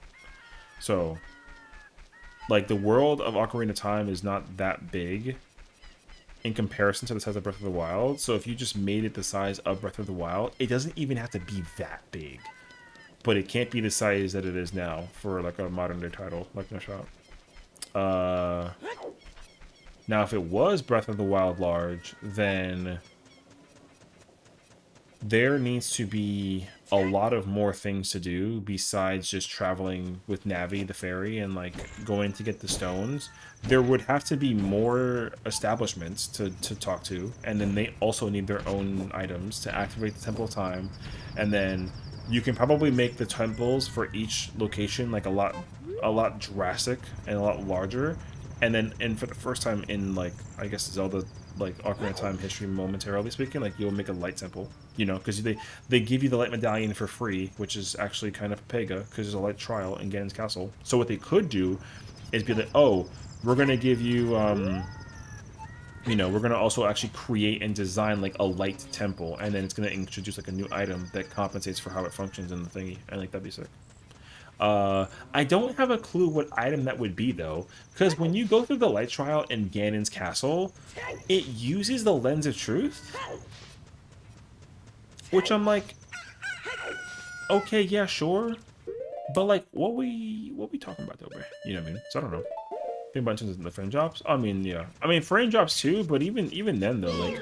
So, like, the world of Ocarina of Time is not that big in comparison to the size of Breath of the Wild. So if you just made it the size of Breath of the Wild, it doesn't even have to be that big. But it can't be the size that it is now for like a modern day title, like No Shot. Now, if it was Breath of the Wild large, then there needs to be a lot of more things to do besides just traveling with Navi, the fairy, and like going to get the stones. There would have to be more establishments to talk to, and then they also need their own items to activate the Temple of Time. And then you can probably make the temples for each location like a lot drastic and a lot larger. And for the first time in, like, I guess Zelda, like, Ocarina of Time history, momentarily speaking, like, you'll make a light temple, you know, because they give you the light medallion for free, which is actually kind of painge, because there's a light trial in Ganon's castle. So what they could do is be like, oh, we're going to give you, you know, we're going to also actually create and design, like, a light temple, and then it's going to introduce, like, a new item that compensates for how it functions in the thingy, and, like, that'd be sick. I don't have a clue what item that would be, though, because when you go through the light trial in Ganon's castle, it uses the Lens of Truth, which I'm like, okay, yeah, sure, but like, what we talking about though, bro? You know what I mean? So I don't know. Think about the frame drops. I mean, yeah, I mean frame drops too, but even then though,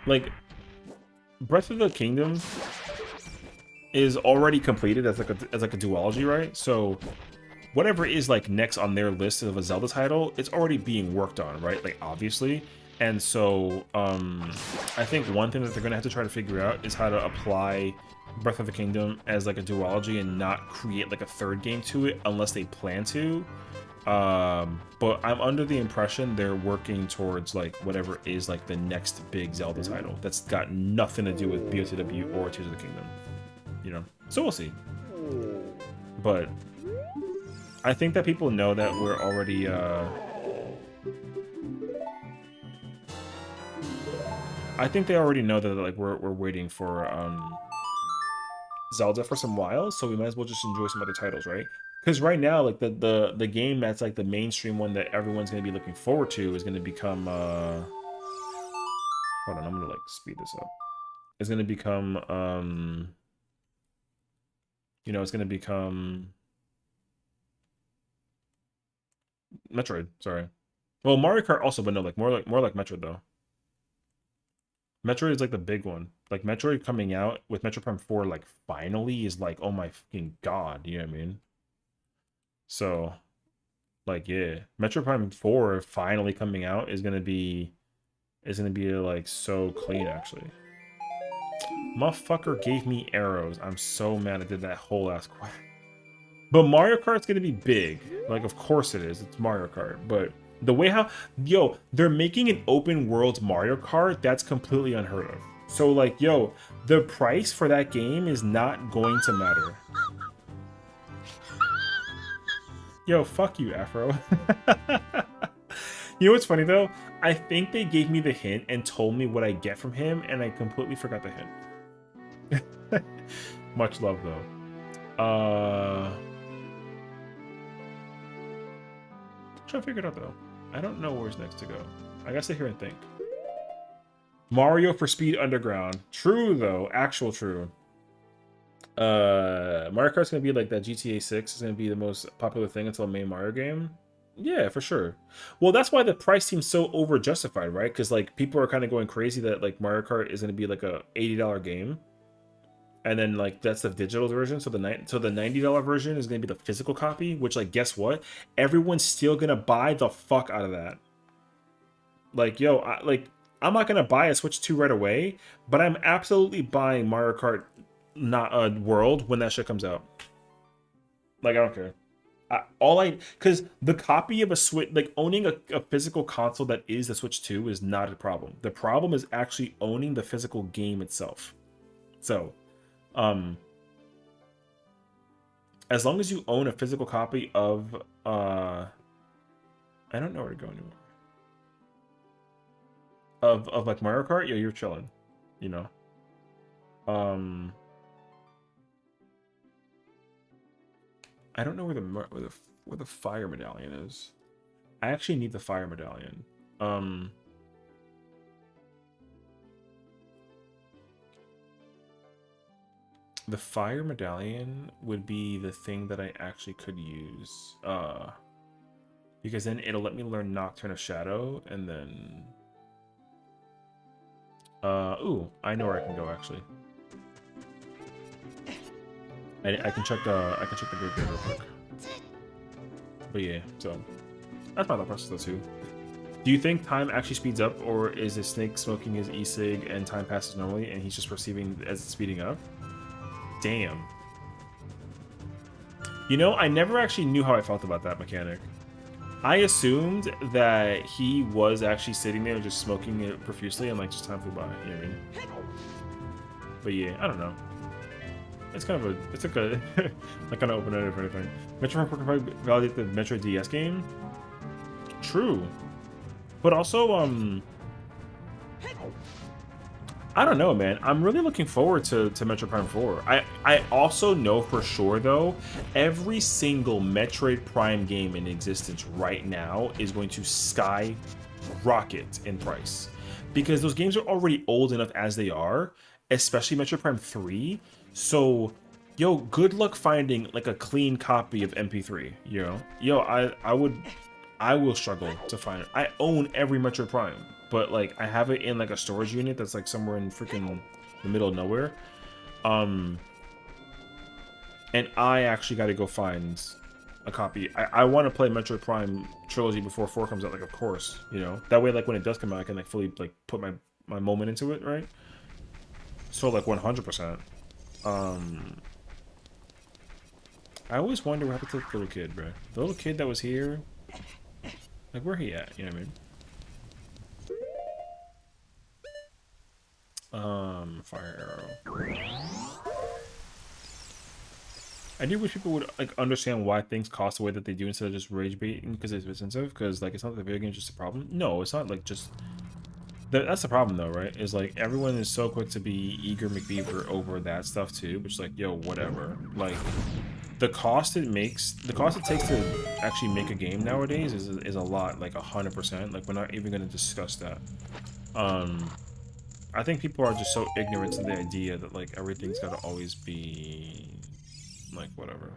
like Breath of the Kingdom is already completed as like a duology, right? So whatever is like next on their list of a Zelda title, it's already being worked on, right? Like, obviously. And so I think one thing that they're gonna have to try to figure out is how to apply Breath of the Kingdom as like a duology and not create like a third game to it unless they plan to. But I'm under the impression they're working towards like whatever is like the next big Zelda title that's got nothing to do with BOTW or Tears of the Kingdom. You know, so we'll see. But I think that people know that we're already I think they already know that like we're waiting for Zelda for some while, so we might as well just enjoy some other titles, right? Because right now, like the game that's like the mainstream one that everyone's gonna be looking forward to is gonna become hold on, I'm gonna like speed this up. It's gonna become you know, it's gonna become Metroid, sorry. Well, Mario Kart also, but no, like more like Metroid though. Metroid is like the big one. Like Metroid coming out with Metroid Prime 4 like finally is like, oh my fucking god, you know what I mean? So like, yeah, Metroid Prime 4 finally coming out is gonna be like so clean actually. Motherfucker gave me arrows. I'm so mad I did that whole ass quest. But Mario Kart's gonna be big. Like, of course it is. It's Mario Kart. But the way how... Yo, they're making an open world Mario Kart. That's completely unheard of. So, like, yo, the price for that game is not going to matter. Yo, fuck you, Afro. You know what's funny, though? I think they gave me the hint and told me what I get from him, and I completely forgot the hint. Much love, though. Trying to figure it out, though. I don't know where's next to go. I gotta sit here and think. Mario for Speed Underground. True, though. Actual true. Mario Kart's gonna be like that. GTA 6 is gonna be the most popular thing until a main Mario game. Yeah, for sure. Well, that's why the price seems so over justified, right? Because like people are kind of going crazy that like Mario Kart is gonna be like a $80 game, and then like that's the digital version. So the $90 version is gonna be the physical copy. Which like guess what? Everyone's still gonna buy the fuck out of that. Like yo, I'm not gonna buy a Switch 2 right away, but I'm absolutely buying Mario Kart not World when that shit comes out. Like I don't care. Because the copy of a Switch, like owning a physical console that is the Switch 2 is not a problem. The problem is actually owning the physical game itself. So, as long as you own a physical copy of, I don't know where to go anymore. Of like Mario Kart, yeah, you're chilling, you know. I don't know where the fire medallion is. I actually need the fire medallion. The fire medallion would be the thing that I actually could use. Because then it'll let me learn Nocturne of Shadow, and then ooh, I know where I can go actually. I can check the graveyard real quick. But yeah, so that's my thought process though too. Do you think time actually speeds up, or is the snake smoking his e-cig and time passes normally and he's just perceiving as it's speeding up? Damn. You know, I never actually knew how I felt about that mechanic. I assumed that he was actually sitting there just smoking it profusely and like just time flew by, you know what I mean? But yeah, I don't know. It's kind of a, it's like a, like kind of open-ended or anything. Metro Prime can validate the Metro DS game? True. But also, I don't know, man. I'm really looking forward to Metroid Prime 4. I also know for sure, though, every single Metroid Prime game in existence right now is going to skyrocket in price. Because those games are already old enough as they are, especially Metroid Prime 3. So, yo, good luck finding, like, a clean copy of MP3, you know? Yo, I will struggle to find it. I own every Metroid Prime, but like I have it in like a storage unit that's like somewhere in freaking the middle of nowhere. And I actually got to go find a copy. I want to play Metroid Prime Trilogy before 4 comes out, like of course, you know. That way, like when it does come out, I can like fully like put my moment into it, right? So like 100%. I always wonder what happened to the little kid, bro. The little kid that was here. Like, where he at? You know what I mean? Fire arrow. I do wish people would like understand why things cost the way that they do instead of just rage baiting because it's expensive. Because like it's not the video game, just a problem. No, it's not like just. That's the problem though, right? Is like everyone is so quick to be eager McBeaver over that stuff too, which is like, yo, whatever. Like. The cost it takes to actually make a game nowadays is a lot, like 100%. Like we're not even gonna discuss that. I think people are just so ignorant to the idea that like everything's gotta always be like whatever.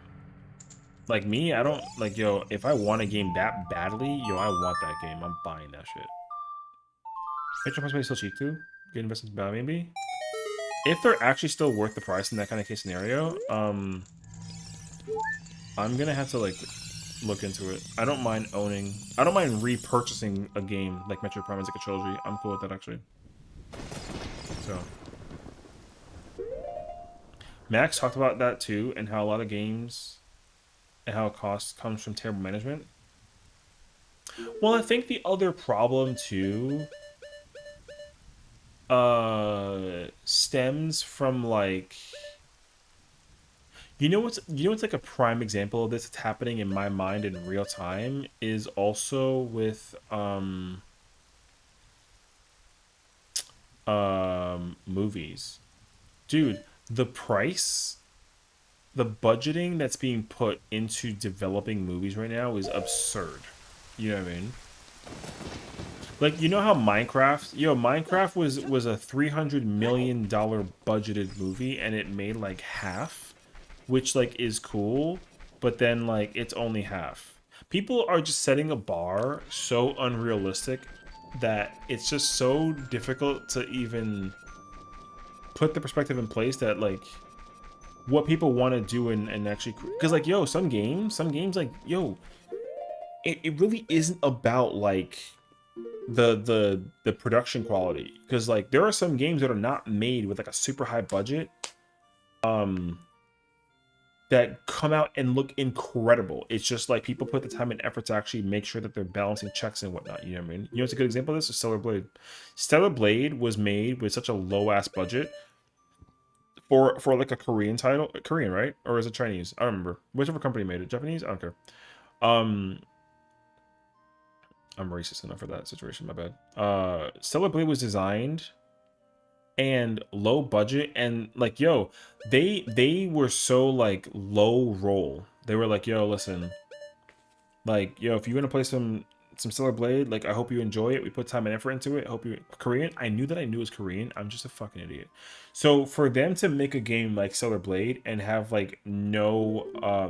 Like me, I don't like yo. If I want a game that badly, yo, I want that game. I'm buying that shit. Metro Prime is still cheap too. Good investment bad maybe. If they're actually still worth the price in that kind of case scenario, I'm gonna have to like look into it. I don't mind repurchasing a game like Metroid Prime as like a trilogy. I'm cool with that actually. So Max talked about that too, and how a lot of games and how cost comes from terrible management. Well, I think the other problem too stems from like what's like a prime example of this that's happening in my mind in real time is also with movies. Dude, the price, the budgeting that's being put into developing movies right now is absurd. You know what I mean? Like, you know how Minecraft was a $300 million budgeted movie and it made like half, which like is cool, but then like it's only half. People are just setting a bar so unrealistic that it's just so difficult to even put the perspective in place that like what people want to do and actually, because like some games like it really isn't about like the production quality, because like there are some games that are not made with like a super high budget um that come out and look incredible. It's just like people put the time and effort to actually make sure that they're balancing checks and whatnot. You know what I mean? You know what's a good example of this is Stellar Blade. Stellar Blade was made with such a low ass budget for like a Korean title. Korean, right? Or is it Chinese? I don't remember. Whichever company made it. Japanese? I don't care. Um I'm racist enough for that situation, my bad. Stellar Blade was designed and low budget, and like they were so like low roll. They were like, yo, listen, like, if you're gonna play some Stellar Blade, like, I hope you enjoy it. We put time and effort into it. I hope you Korean. I knew that I knew it was Korean. I'm just a fucking idiot. So for them to make a game like Stellar Blade and have like no,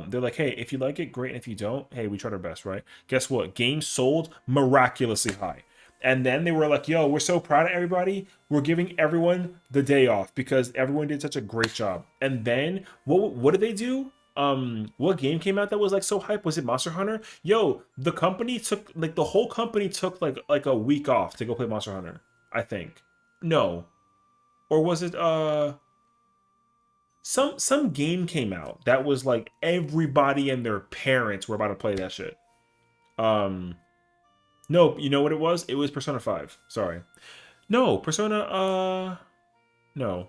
they're like, hey, if you like it, great, and if you don't, hey, we tried our best, right? Guess what? Game sold miraculously high. And then they were like, yo, we're so proud of everybody. We're giving everyone the day off because everyone did such a great job. And then what did they do? What game came out that was like so hype? Was it Monster Hunter? Yo, the company took like the whole company took like a week off to go play Monster Hunter, I think. No. Or was it some game came out that was like everybody and their parents were about to play that shit. Um no, you know what it was? It was Persona 5. Sorry. No, Persona no.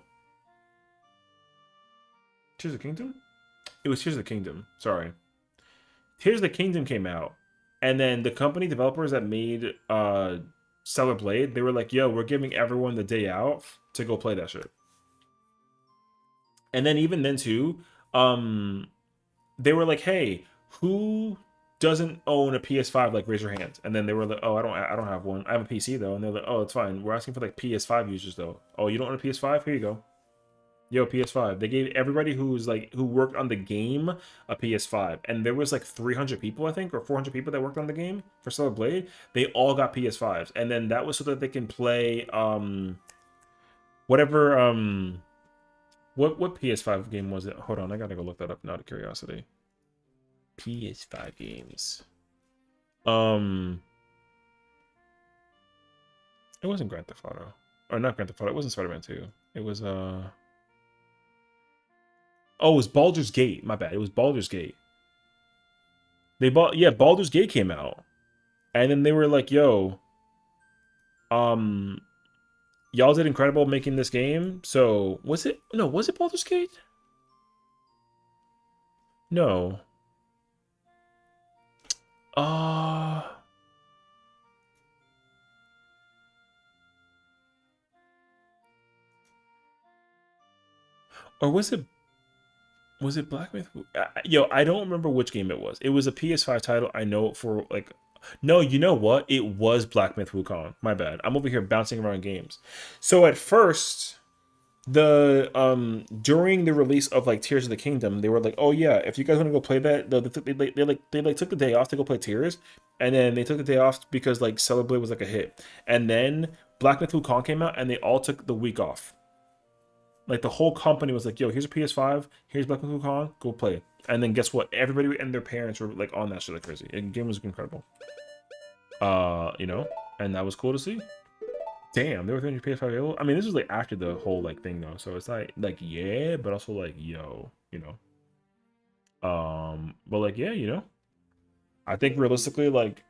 Tears of the Kingdom? It was Tears of the Kingdom. Sorry. Tears of the Kingdom came out, and then the company developers that made Stellar Blade, they were like, yo, we're giving everyone the day out to go play that shit. And then even then too, they were like, hey, who doesn't own a PS5? Like, raise your hand. And then they were like, oh, I don't have one. I have a PC though. And they're like, oh, it's fine. We're asking for like PS5 users though. Oh, you don't own a PS5? Here you go. Yo, PS5. They gave everybody who worked on the game a PS5, and there was like 300 people, I think, or 400 people that worked on the game for Stellar Blade. They all got PS5s, and then that was so that they can play whatever what PS5 game was it? Hold on, I gotta go look that up now out of curiosity. PS5 games. It wasn't Grand Theft Auto, or not Grand Theft Auto. It wasn't Spider-Man 2. It was Oh, it was Baldur's Gate. My bad. It was Baldur's Gate. Baldur's Gate came out. And then they were like, yo, y'all did incredible making this game. So, was it Baldur's Gate? No. Uh or was it Black Myth? Yo, I don't remember which game it was. It was a PS5 title. I know it for like. No, you know what? It was Black Myth Wukong. My bad. I'm over here bouncing around games. So at first, the during the release of like Tears of the Kingdom, they were like, oh yeah, if you guys want to go play that, they took the day off to go play Tears, and then they took the day off because like Celebrate was like a hit, and then Black Myth Wukong came out, and they all took the week off. Like the whole company was like, "Yo, here's a PS5. Here's Black Myth Wukong. Go play it." And then guess what? Everybody and their parents were like on that shit like crazy. The game was incredible. And that was cool to see. Damn, there was any PS5 available. I mean, this was like after the whole like thing though, so it's like yeah, but also like yo, you know. But like yeah, you know, I think realistically, like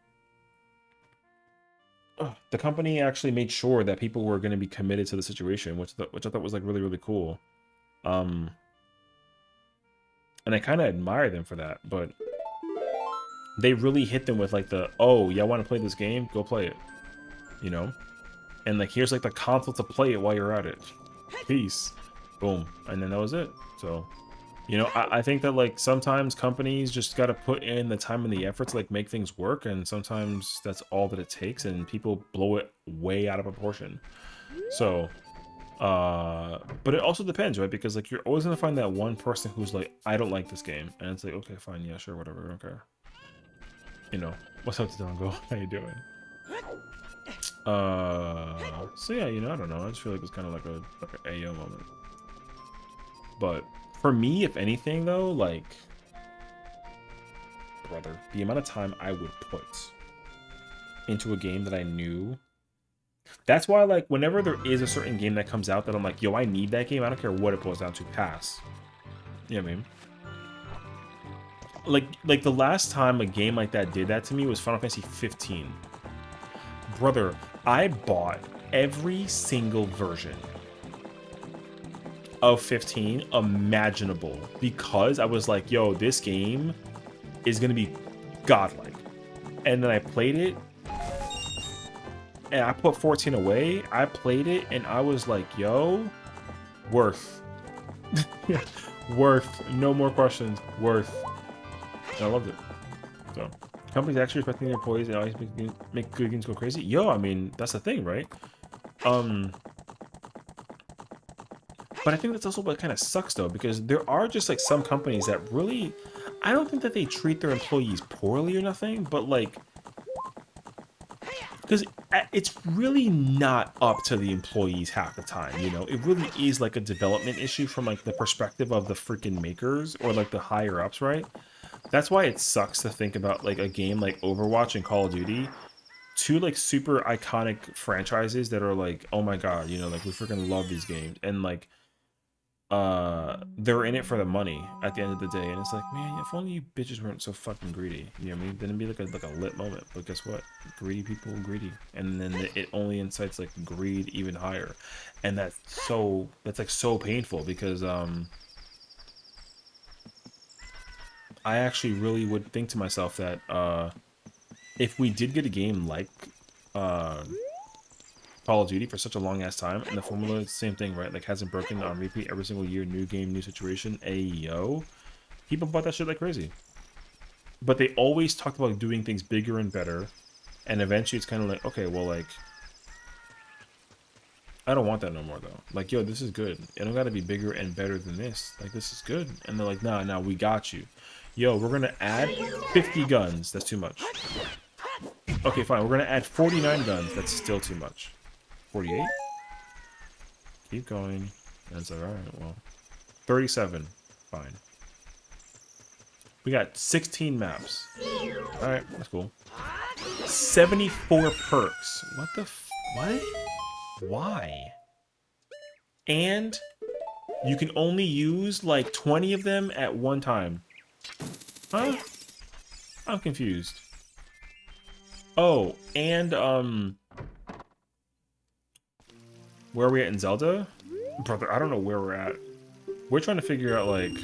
the company actually made sure that people were going to be committed to the situation, which I thought was like really really cool. Um, and I kind of admire them for that, but they really hit them with like the oh, y'all want to play this game? Go play it, you know. And like here's like the console to play it while you're at it. Peace, boom, and then that was it. So. You know, I think that like sometimes companies just got to put in the time and the effort to like make things work, and sometimes that's all that it takes, and people blow it way out of proportion. So, but it also depends, right? Because like you're always gonna find that one person who's like, I don't like this game, and it's like, okay, fine, yeah, sure, whatever, I don't care. You know, what's up, Dongo? How you doing? So yeah, you know, I don't know. I just feel like it's kind of like an AO moment, but. For me, if anything, though, like, brother, the amount of time I would put into a game that I knew. That's why, like, whenever there is a certain game that comes out that I'm like, yo, I need that game. I don't care what it boils down to. Pass. You know what I mean? Like the last time a game like that did that to me was Final Fantasy 15. Brother, I bought every single version of 15 imaginable because I was like, yo, this game is gonna be godlike. And then I played it and I put 14 away. I played it and I was like, yo, worth. Yeah, worth. No more questions. Worth. And I loved it. So companies actually respecting their employees and always make good games go crazy. Yo, I mean, that's the thing, right? But I think that's also what kind of sucks, though, because there are just, like, some companies that really... I don't think that they treat their employees poorly or nothing, but, like... Because it's really not up to the employees half the time, you know? It really is, like, a development issue from, like, the perspective of the freaking makers or, like, the higher-ups, right? That's why it sucks to think about, like, a game like Overwatch and Call of Duty. Two, like, super iconic franchises that are, like, oh my god, you know, like, we freaking love these games. And, like... they're in it for the money at the end of the day, and it's like, man, if only you bitches weren't so fucking greedy, you know what I mean? Then it'd be like a lit moment. But guess what? Greedy people greedy, and then it only incites like greed even higher, and that's like so painful because I actually really would think to myself that if we did get a game like Call of Duty for such a long ass time, and the formula is the same thing, right? Like hasn't broken on repeat every single year, new game, new situation. Ayo, people bought that shit like crazy. But they always talked about doing things bigger and better, and eventually it's kind of like, okay, well, like, I don't want that no more though. Like, yo, this is good. It don't gotta be bigger and better than this. Like, this is good. And they're like, nah, we got you. Yo, we're gonna add 50 guns. That's too much. Okay, fine. We're gonna add 49 guns. That's still too much. 48? Keep going. That's alright, well. 37. Fine. We got 16 maps. Alright, that's cool. 74 perks. What the what? Why? And you can only use like 20 of them at one time. Huh? I'm confused. Oh, and where are we at in Zelda? Brother, I don't know where we're at. We're trying to figure out, like,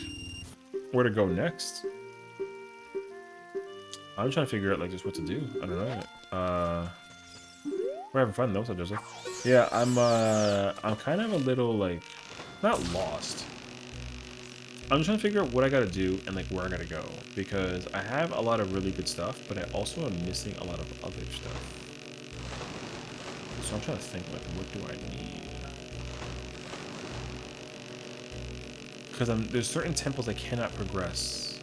where to go next. I'm trying to figure out, like, just what to do. I don't know. We're having fun, though, so Joseph. Yeah, I'm kind of a little, like, not lost. I'm trying to figure out what I gotta do and, like, where I gotta go. Because I have a lot of really good stuff, but I also am missing a lot of other stuff. So I'm trying to think, like, what do I need? Because there's certain temples I cannot progress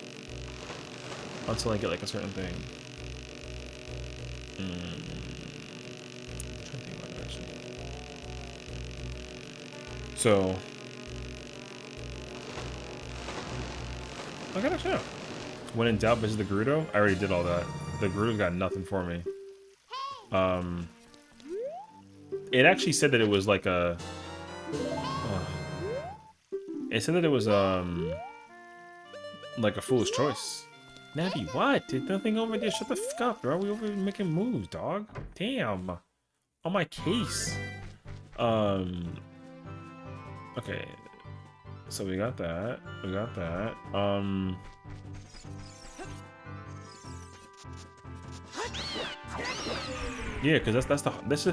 until I get, like, a certain thing. I'm trying to think about it, actually. So... I gotta check. When in doubt, visit the Gerudo. I already did all that. The Gerudo's got nothing for me. it actually said that it was like a. It said that it was like a foolish choice. Navi, what? Did nothing over there? Shut the fuck up, bro. We over here making moves, dog. Damn. On my case. Okay. So we got that. We got that. Yeah, because this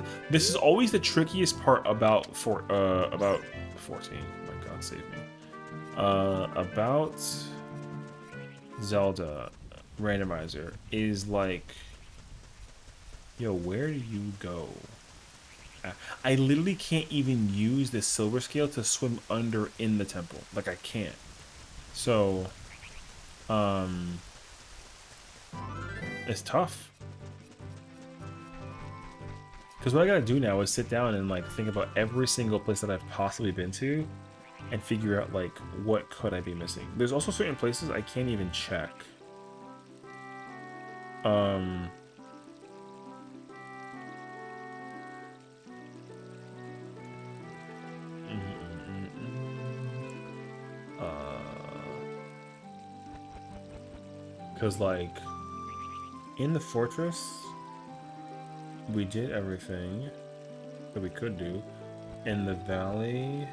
is always the trickiest part about 14. My God, save me. About Zelda Randomzier is like, yo, where do you go? I literally can't even use the silver scale to swim under in the temple. Like, I can't. So, it's tough. Because what I gotta do now is sit down and like think about every single place that I've possibly been to and figure out like what could I be missing. There's also certain places I can't even check. Because like in the fortress we did everything that we could do. In the valley,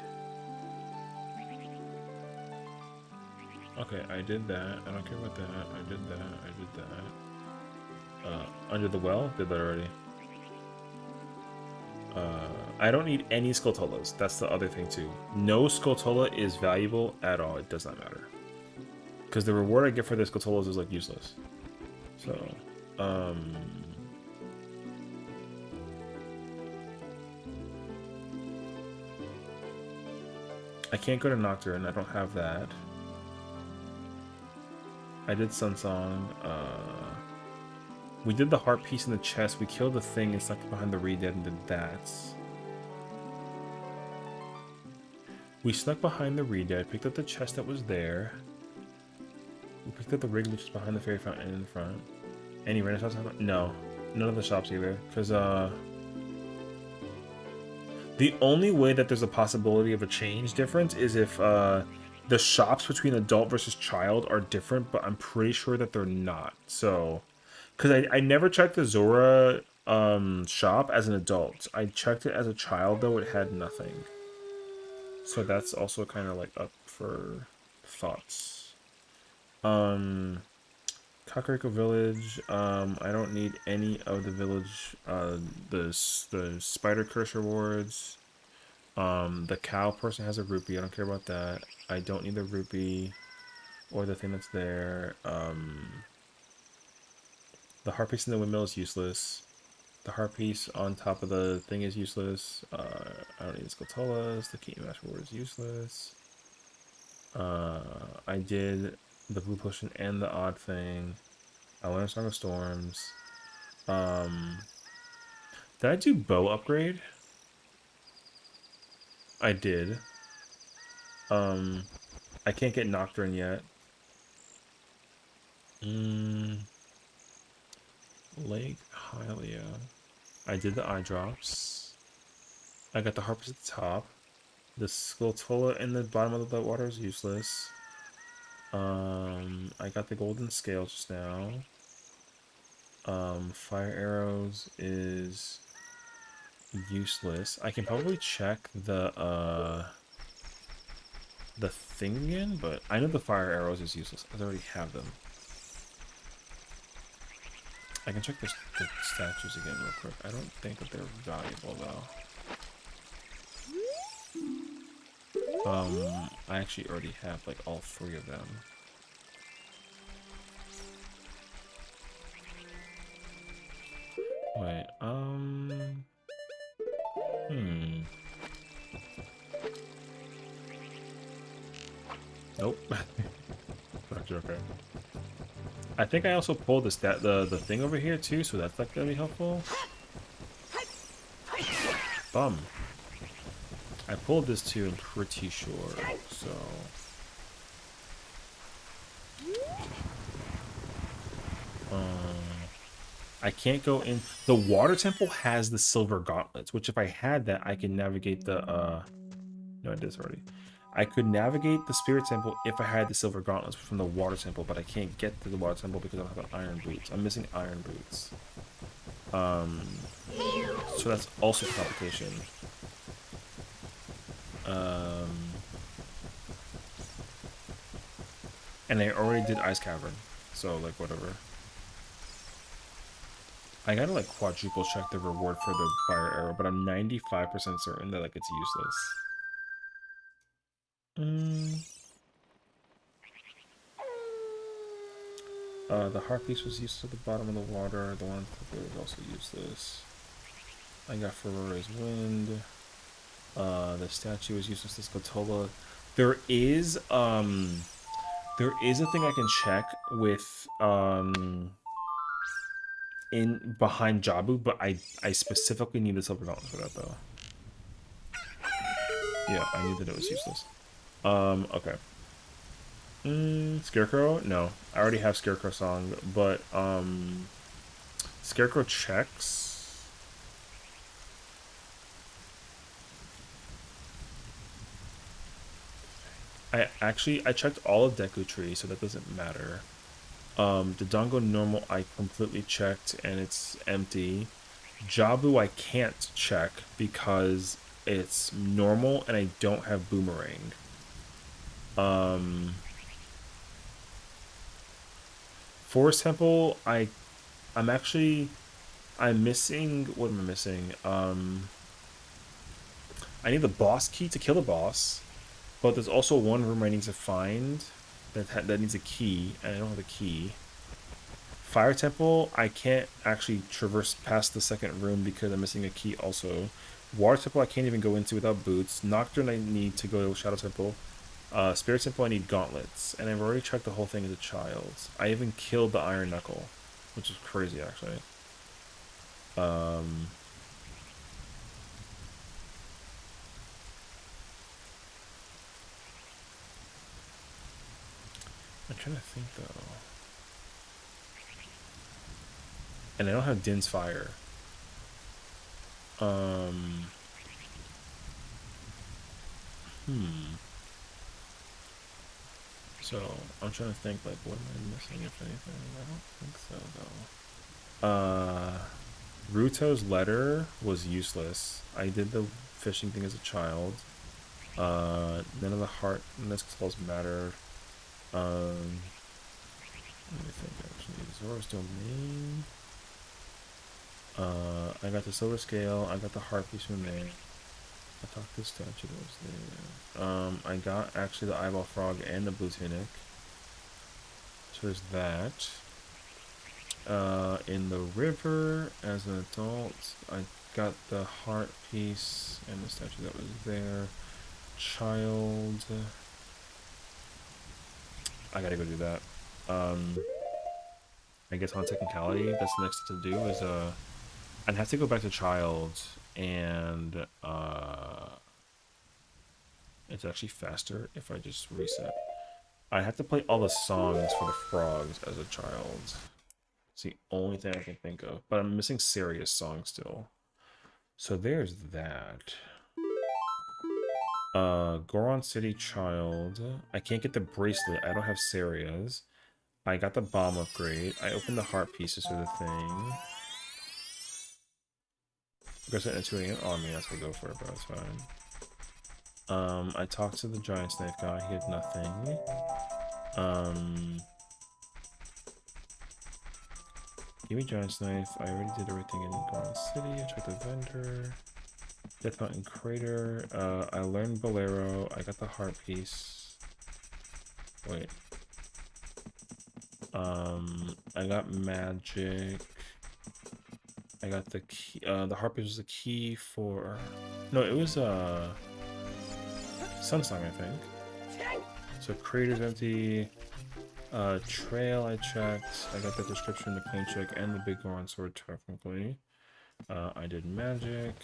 okay, I did that. I don't care about that. I did that. I did that. Under the well, did that already. I don't need any Skulltulas. That's the other thing too. No Skulltula is valuable at all. It does not matter. Because the reward I get for the Skulltulas is like useless. So, I can't go to Nocturne. I don't have that. I did Sunsong. We did the heart piece in the chest. We killed the thing and stuck it behind the Redead and did that. We snuck behind the Redead, picked up the chest that was there. We picked up the rig which is behind the fairy fountain in the front. Any Renaissance? No. None of the shops either. Because, the only way that there's a possibility of a change difference is if, the shops between adult versus child are different, but I'm pretty sure that they're not. So, because I never checked the Zora shop as an adult. I checked it as a child, though. It had nothing. So that's also kind of like up for thoughts. Kakariko Village. I don't need any of the village. The spider curse rewards. The cow person has a rupee. I don't care about that. I don't need the rupee or the thing that's there. The heart piece in the windmill is useless. The heart piece on top of the thing is useless. I don't need the Skulltulas. The Keaton Mash Reward is useless. I did the blue potion and the odd thing. I learned Song of Storms. Did I do bow upgrade? I did. I can't get Nocturne yet. Lake Hylia. I did the eye drops. I got the harpies at the top. The Skulltula in the bottom of the water is useless. I got the golden scale just now. Fire arrows is useless. I can probably check the thing again, but I know the fire arrows is useless. I already have them. I can check the statues again real quick. I don't think that they're valuable though. I actually already have like all 3 of them. Wait, Nope. Not okay. I think I also pulled the thing over here too, so that's like gonna be helpful. Bum. I pulled this too, I'm pretty sure. So. I can't go in. The water temple has the silver gauntlets, which if I had that, I could navigate the no, I did this already. I could navigate the spirit temple if I had the silver gauntlets from the water temple, but I can't get to the water temple because I don't have the iron boots. I'm missing iron boots. So that's also a complication. And I already did ice cavern, so like whatever. I gotta like quadruple check the reward for the fire arrow, but I'm 95% certain that like it's useless. The heart piece was useless at the bottom of the water. The one that was also useless. I got Ferrora's wind. The statue is useless. The Scatola. There is a thing I can check with in behind Jabu, but I specifically need the silver gauntlets for that though. Yeah, I knew that it was useless. Okay. Scarecrow? No. I already have Scarecrow song, but Scarecrow checks. I checked all of Deku Tree, so that doesn't matter. The Dongo normal I completely checked and it's empty. Jabu I can't check because it's normal and I don't have boomerang. Forest Temple I'm missing. What am I missing? I need the boss key to kill the boss, but there's also one room I need to find that needs a key, and I don't have a key. Fire Temple, I can't actually traverse past the second room because I'm missing a key also. Water Temple I can't even go into without boots. Nocturne I need to go to Shadow Temple. Spirit Temple I need gauntlets, and I've already checked the whole thing as a child. I even killed the Iron Knuckle, which is crazy actually. I'm trying to think though. And I don't have Din's Fire. So I'm trying to think like what am I missing if anything? I don't think so though. Ruto's letter was useless. I did the fishing thing as a child. None of the heart spells mattered. Let me think actually. Zora's Domain. I got the silver scale. I got the heart piece from there. I thought this statue was there. I got actually the eyeball frog and the blue tunic. So there's that. In the river as an adult, I got the heart piece and the statue that was there. Child. I gotta go do that. I guess on technicality, that's the next thing to do is I'd have to go back to child and it's actually faster if I just reset. I have to play all the songs for the frogs as a child. It's the only thing I can think of. But I'm missing serious songs still. So there's that. Goron City Child. I can't get the bracelet. I don't have Saria's. I got the bomb upgrade. I opened the heart pieces for the thing. I guess into an army as I go for it, but that's fine. I talked to the giant knife guy. He had nothing. Give me giant knife. I already did everything in Goron City. I checked the vendor. Death Mountain Crater. I learned Bolero. I got the heart piece. Wait. I got magic. I got the key. The heart piece was the key for. No, it was Sunsong, I think. So crater's empty. Trail I checked. I got the description, the claim check, and the big Goron sword technically. I did magic.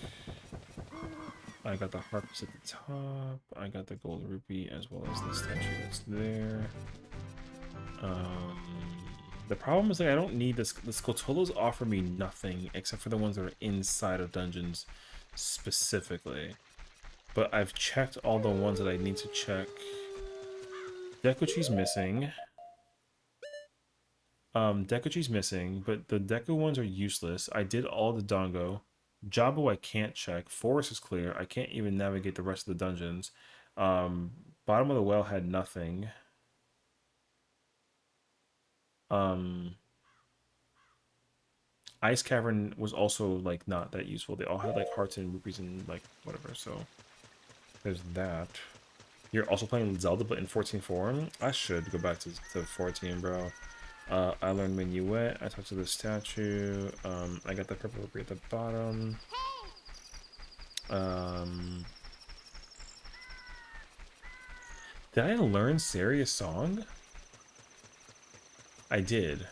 I got the harpies at the top. I got the gold rupee as well as the statue that's there. The problem is, like, I don't need this. The Skotolas offer me nothing except for the ones that are inside of dungeons specifically. But I've checked all the ones that I need to check. Dekuchi's missing. Dekuchi's missing, but the Deku ones are useless. I did all the Dango. Jabu I can't check. Forest is clear. I can't even navigate the rest of the dungeons. Bottom of the well had nothing. Ice Cavern was also like not that useful. They all had like hearts and rupees and like whatever. So there's that. You're also playing Zelda, but in 14 form. I should go back to 14, bro. I learned Minuet. I talked to the statue. I got the purple rupee at the bottom. Did I learn Saria's song? I did.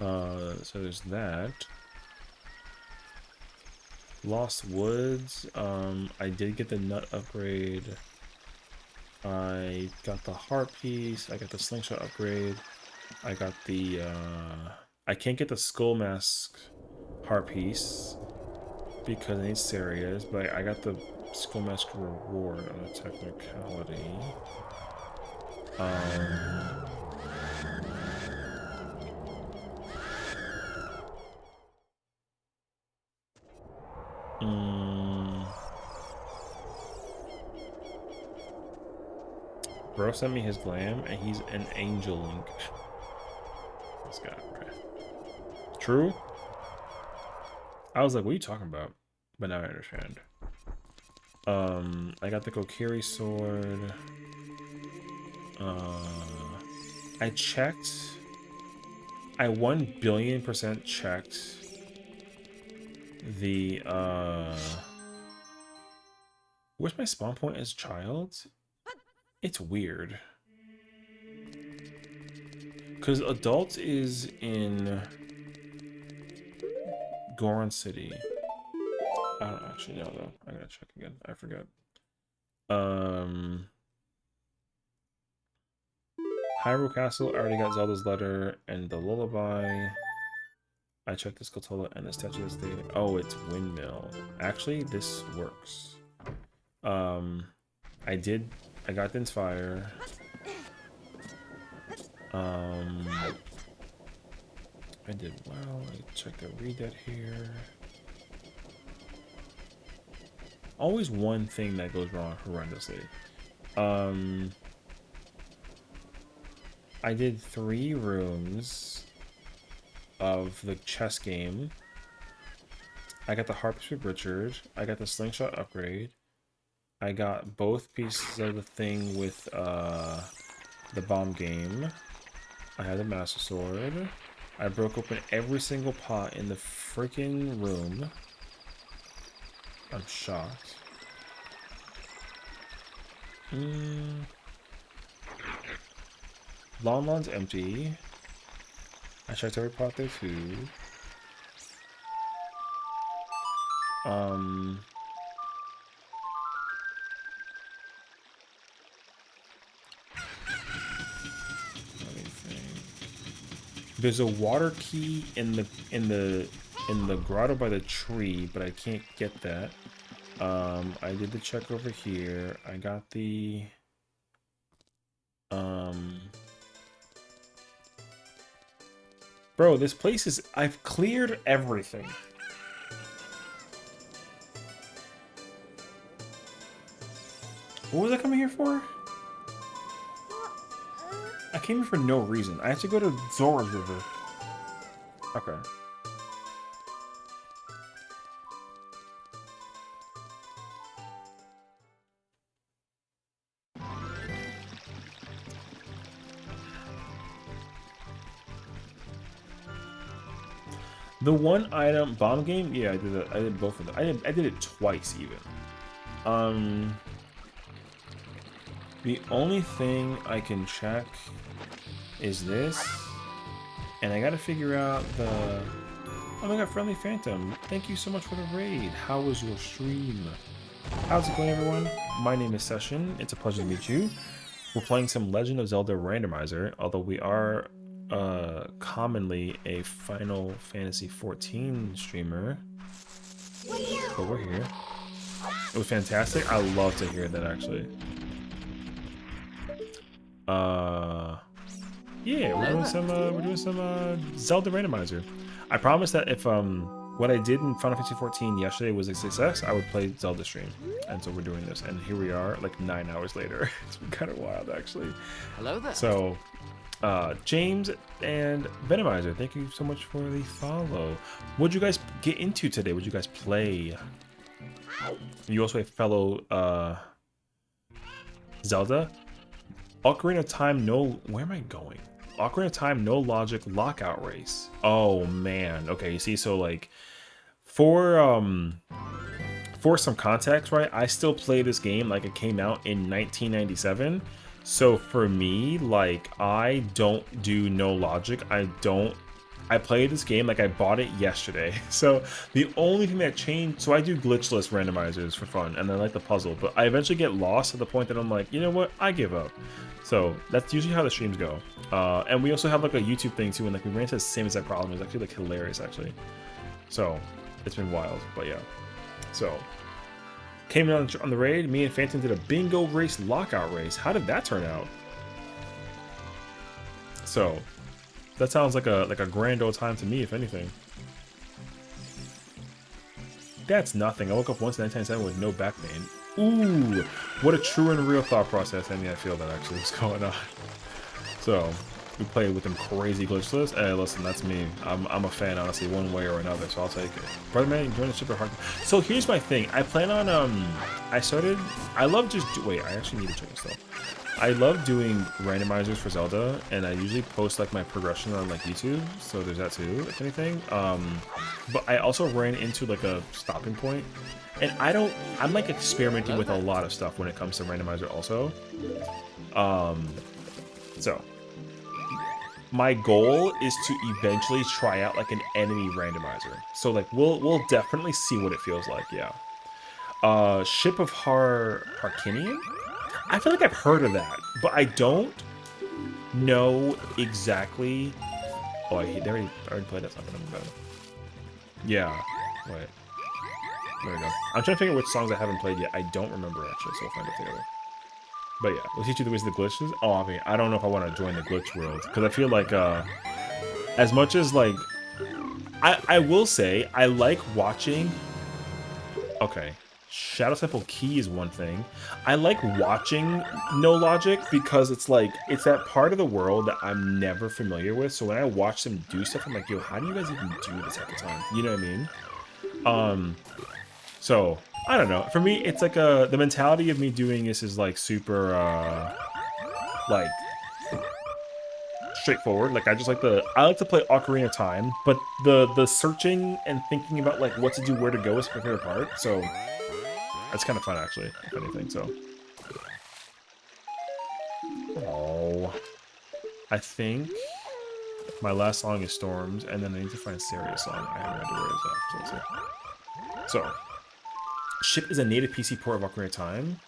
So there's that. Lost Woods. I did get the nut upgrade. I got the heart piece. I got the slingshot upgrade. I got the I can't get the skull mask heart piece because I need Saria's, but I got the skull mask reward on a technicality. Bro sent me his glam, and he's an angel link. This guy, right? True? I was like, what are you talking about? But now I understand. I got the Kokiri sword. I checked. I 1,000,000,000% checked the, where's my spawn point as child? It's weird. Because adult is in Goron City. I don't actually know though. I gotta check again. I forgot. Hyrule Castle. I already got Zelda's letter and the lullaby. I checked the Skulltula and the statue of the day. Oh, it's windmill. Actually, this works. I got the Inspire. I did well. I checked the read that here. Always one thing that goes wrong horrendously. I did 3 rooms of the chess game. I got the harpies with Richard. I got the slingshot upgrade. I got both pieces of the thing with the bomb game. I had the master sword. I broke open every single pot in the freaking room. I'm shocked. Lon Lon's empty. I checked every pot there too. There's a water key in the grotto by the tree, but I can't get that. I did the check over here. I got the bro, this place is, I've cleared everything. What was I coming here for? I came here for no reason. I have to go to Zora's River. Okay. The one item bomb game, yeah, I did that. I did both of them. I did it twice even. The only thing I can check is this, and I gotta figure out the. Oh my god, Friendly Phantom! Thank you so much for the raid. How was your stream? How's it going, everyone? My name is Sessiion. It's a pleasure to meet you. We're playing some Legend of Zelda Randomzier, although we are commonly a Final Fantasy 14 streamer, but we're here. It was fantastic. I love to hear that actually. Yeah, we're doing some Zelda randomizer. I promised that if what I did in Final Fantasy 14 yesterday was a success, I would play Zelda stream. And so we're doing this, and here we are, like 9 hours later. It's been kind of wild, actually. Hello there. So, James and Venomizer, thank you so much for the follow. What'd you guys get into today? What'd you guys play? You also a fellow Zelda. Ocarina of Time, no. Where am I going? Ocarina of Time, no logic lockout race. Oh man. Okay, you see, so like for some context, right? I still play this game like it came out in 1997. So for me, like I don't do no logic. I played this game like I bought it yesterday. So the only thing that changed, so I do glitchless randomizers for fun and I like the puzzle, but I eventually get lost to the point that I'm like, you know what, I give up. So that's usually how the streams go. And we also have like a YouTube thing too, and like we ran into the same exact problem. It's actually like hilarious actually. So it's been wild, but yeah. So came in on the raid, me and Phantom did a bingo race lockout race. How did that turn out? So that sounds like a grand old time to me, if anything. That's nothing. I woke up once in 1997 with no back pain. Ooh, what a true and real thought process. I mean, I feel that actually was going on. So we played with them crazy glitchless. Hey, listen, that's me. I'm a fan, honestly, one way or another. So I'll take it. Brother man, join the super hard. So here's my thing. I plan on I love just wait. I actually need to check this though. I love doing randomizers for Zelda, and I usually post like my progression on like YouTube, so there's that too, if anything. But I also ran into like a stopping point, and I'm like experimenting with a lot of stuff when it comes to randomizer also. So my goal is to eventually try out like an enemy randomizer. So like we'll definitely see what it feels like, yeah. Ship of Harkinian? I feel like I've heard of that, but I don't know exactly. Oh, I already played that something. Yeah. Wait. There we go. I'm trying to figure out which songs I haven't played yet. I don't remember actually, so we'll find it together. But yeah, we'll teach you the ways of the glitches. Oh, I mean, I don't know if I want to join the glitch world because I feel like, as much as like, I will say I like watching. Okay. Shadow Temple Key is one thing. I like watching No Logic because it's like, it's that part of the world that I'm never familiar with. So when I watch them do stuff, I'm like, yo, how do you guys even do this at the time? You know what I mean? So I don't know. For me, it's like the mentality of me doing this is like super, like straightforward. Like I like to play Ocarina of Time, but the searching and thinking about like what to do, where to go is my favorite part. So that's kind of fun, actually, if anything, so. Oh. I think my last song is Storms, and then I need to find Serious song. I haven't read where it's at, so. Ship is a native PC port of Ocarina of Time.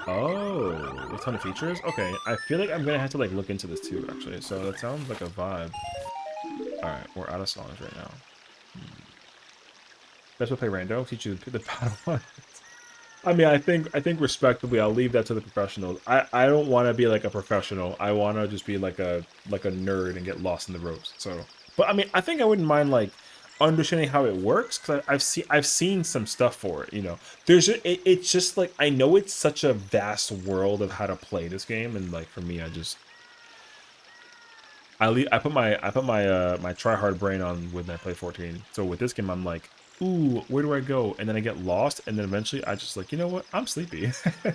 Oh, a ton of features? Okay, I feel like I'm gonna have to, like, look into this, too, actually. So that sounds like a vibe. Alright, we're out of songs right now. Let's play Rando, teach you the battle one. I mean, I think respectively, I'll leave that to the professionals. I don't want to be like a professional. I want to just be like a nerd and get lost in the ropes. So, but I mean, I think I wouldn't mind like understanding how it works because I've seen some stuff for it. You know, it's just like I know it's such a vast world of how to play this game, and like for me, I put my try hard brain on when I play 14. So with this game, I'm like, ooh, where do I go? And then I get lost, and then eventually I just like, you know what? I'm sleepy.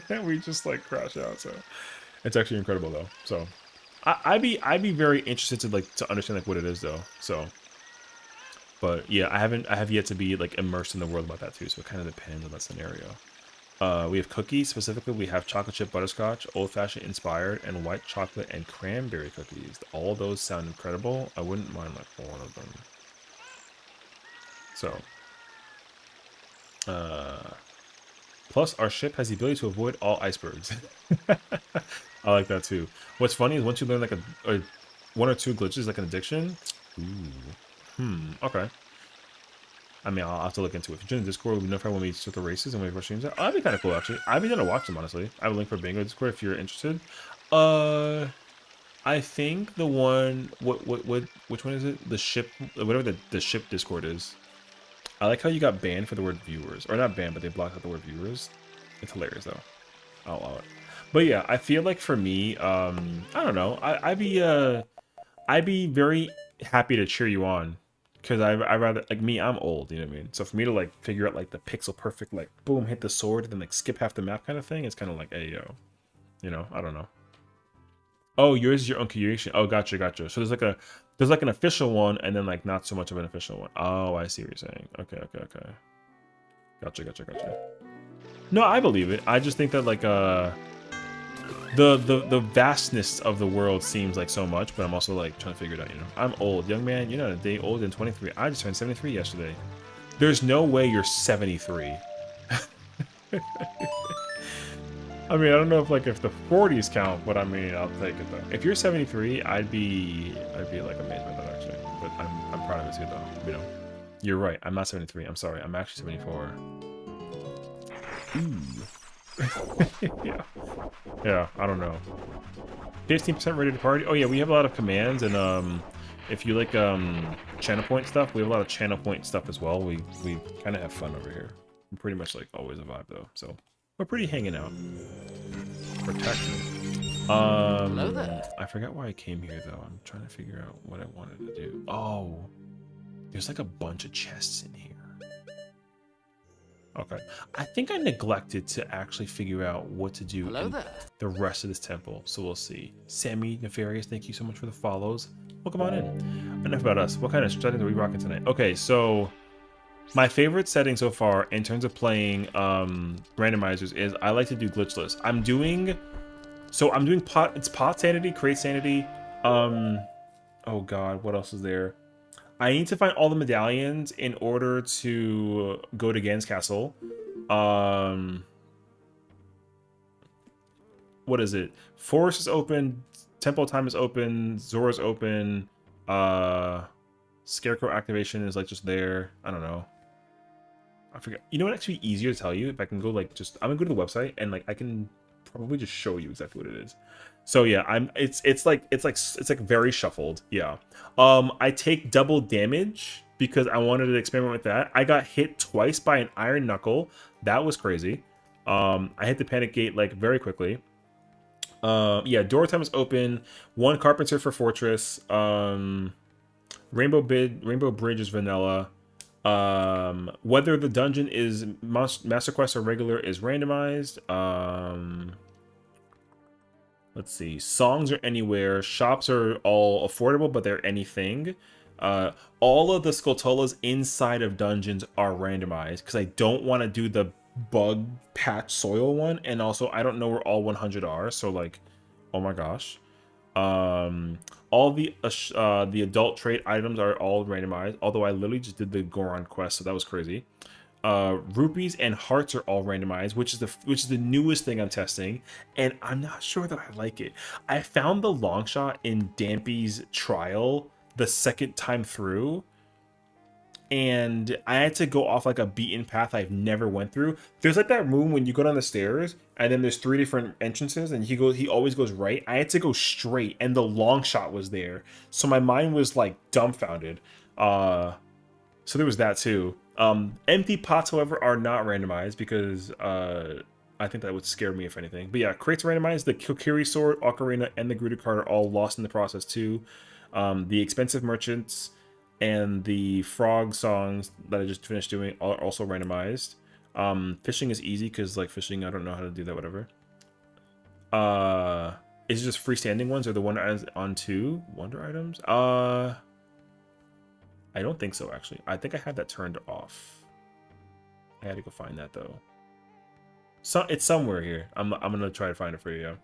And we just like crash out. So it's actually incredible though. So I'd be very interested to understand like what it is though. So, but yeah, I have yet to be like immersed in the world about that too. So it kind of depends on that scenario. We have cookies. Specifically, we have chocolate chip butterscotch, old-fashioned inspired, and white chocolate and cranberry cookies. All those sound incredible. I wouldn't mind like one of them. So. Plus, our ship has the ability to avoid all icebergs. I like that too. What's funny is once you learn like 1 or 2 glitches like an addiction? Ooh. Okay. I mean, I'll have to look into it. If you join the Discord, we notify when we start the races and when we streams out. Oh, that'd be kind of cool, actually. I'd be down to watch them, honestly. I have a link for Bingo Discord if you're interested. I think the one, which one is it? The ship, whatever the ship Discord is. I like how you got banned for the word viewers. Or not banned, but they blocked out the word viewers. It's hilarious, though. I'll allow it. But yeah, I feel like for me, I don't know. I'd be very happy to cheer you on, because I rather, like, me, I'm old, you know what I mean? So for me to like figure out like the pixel perfect, like boom, hit the sword and then like skip half the map kind of thing, it's kind of like, hey yo, you know, I don't know. Oh, yours is your own creation. Oh, gotcha, gotcha. So there's like an official one and then like not so much of an official one. Oh, I see what you're saying. Okay, okay, okay. Gotcha, gotcha, gotcha. No, I believe it. I just think that like the vastness of the world seems like so much, but I'm also like trying to figure it out, you know. I'm old, young man, you're not a day older than 23. I just turned 73 yesterday. There's no way you're 73. I mean, I don't know if the 40s count, but I mean, I'll take it though. If you're 73, I'd be like amazed by that actually. But I'm proud of it too though. You know, you're right. I'm not 73. I'm sorry. I'm actually 74. Ooh. Yeah. Yeah. I don't know. 15% ready to party. Oh yeah, we have a lot of commands, and if you like channel point stuff, we have a lot of channel point stuff as well. We kind of have fun over here. I'm pretty much like always a vibe though, so we're pretty hanging out. Protect me. Hello there. I forgot why I came here though. I'm trying to figure out what I wanted to do. Oh, there's like a bunch of chests in here. Okay, I think I neglected to actually figure out what to do in the rest of this temple, so we'll see. Sammy Nefarious, thank you so much for the follows. Well, come on in. Enough about us. What kind of settings are we rocking tonight? Okay, so my favorite setting so far in terms of playing randomizers is I like to do glitchless. I'm doing pot sanity, crate sanity. Oh god, what else is there? I need to find all the medallions in order to go to Gan's castle. What is it? Forest is open, temple time is open, Zora's open, Scarecrow activation is like just there. I don't know. I forget. You know what? Actually, easier to tell you if I can go like just. I'm gonna go to the website and like I can probably just show you exactly what it is. So yeah, it's like very shuffled. Yeah. I take double damage because I wanted to experiment with that. I got hit twice by an iron knuckle. That was crazy. I hit the panic gate like very quickly. Yeah, door time is open. 1 carpenter for fortress. Rainbow Bridge is vanilla. Whether the dungeon is Master Quest or regular is randomized. Let's see. Songs are anywhere. Shops are all affordable, but they're anything. All of the Skulltulas inside of dungeons are randomized because I don't want to do the bug patch soil one, and also I don't know where all 100 are. So like, oh my gosh. All the adult trait items are all randomized, although I literally just did the Goron quest, so that was crazy. Rupees and hearts are all randomized, which is the newest thing I'm testing, and I'm not sure that I like it. I found the long shot in Dampy's trial the second time through, and I had to go off like a beaten path I've never went through. There's like that room when you go down the stairs and then there's 3 different entrances and he always goes right. I had to go straight and the long shot was there. So my mind was like dumbfounded. So there was that too. Empty pots, however, are not randomized because I think that would scare me if anything. But yeah, crates randomized. The Kokiri sword, Ocarina, and the Gruta card are all lost in the process too. The expensive merchants and the frog songs that I just finished doing are also randomized. Fishing is easy because like fishing, I don't know how to do that, whatever. Is it just freestanding ones or the one on 2 wonder items? I don't think so actually. I think I had that turned off. I had to go find that though. So it's somewhere here. I'm gonna try to find it for you. Yeah.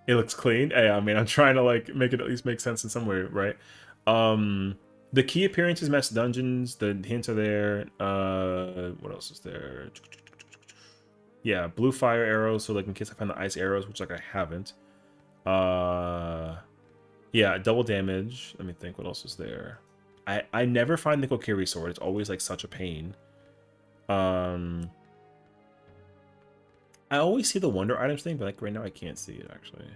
It looks clean. Hey, I mean, I'm trying to like make it at least make sense in some way, right? The key appearances match dungeons. The hints are there. What else is there? Yeah, blue fire arrows. So like in case I find the ice arrows, which like I haven't. Yeah, double damage. Let me think. What else is there? I never find the Kokiri sword. It's always like such a pain. I always see the wonder items thing, but like right now I can't see it actually.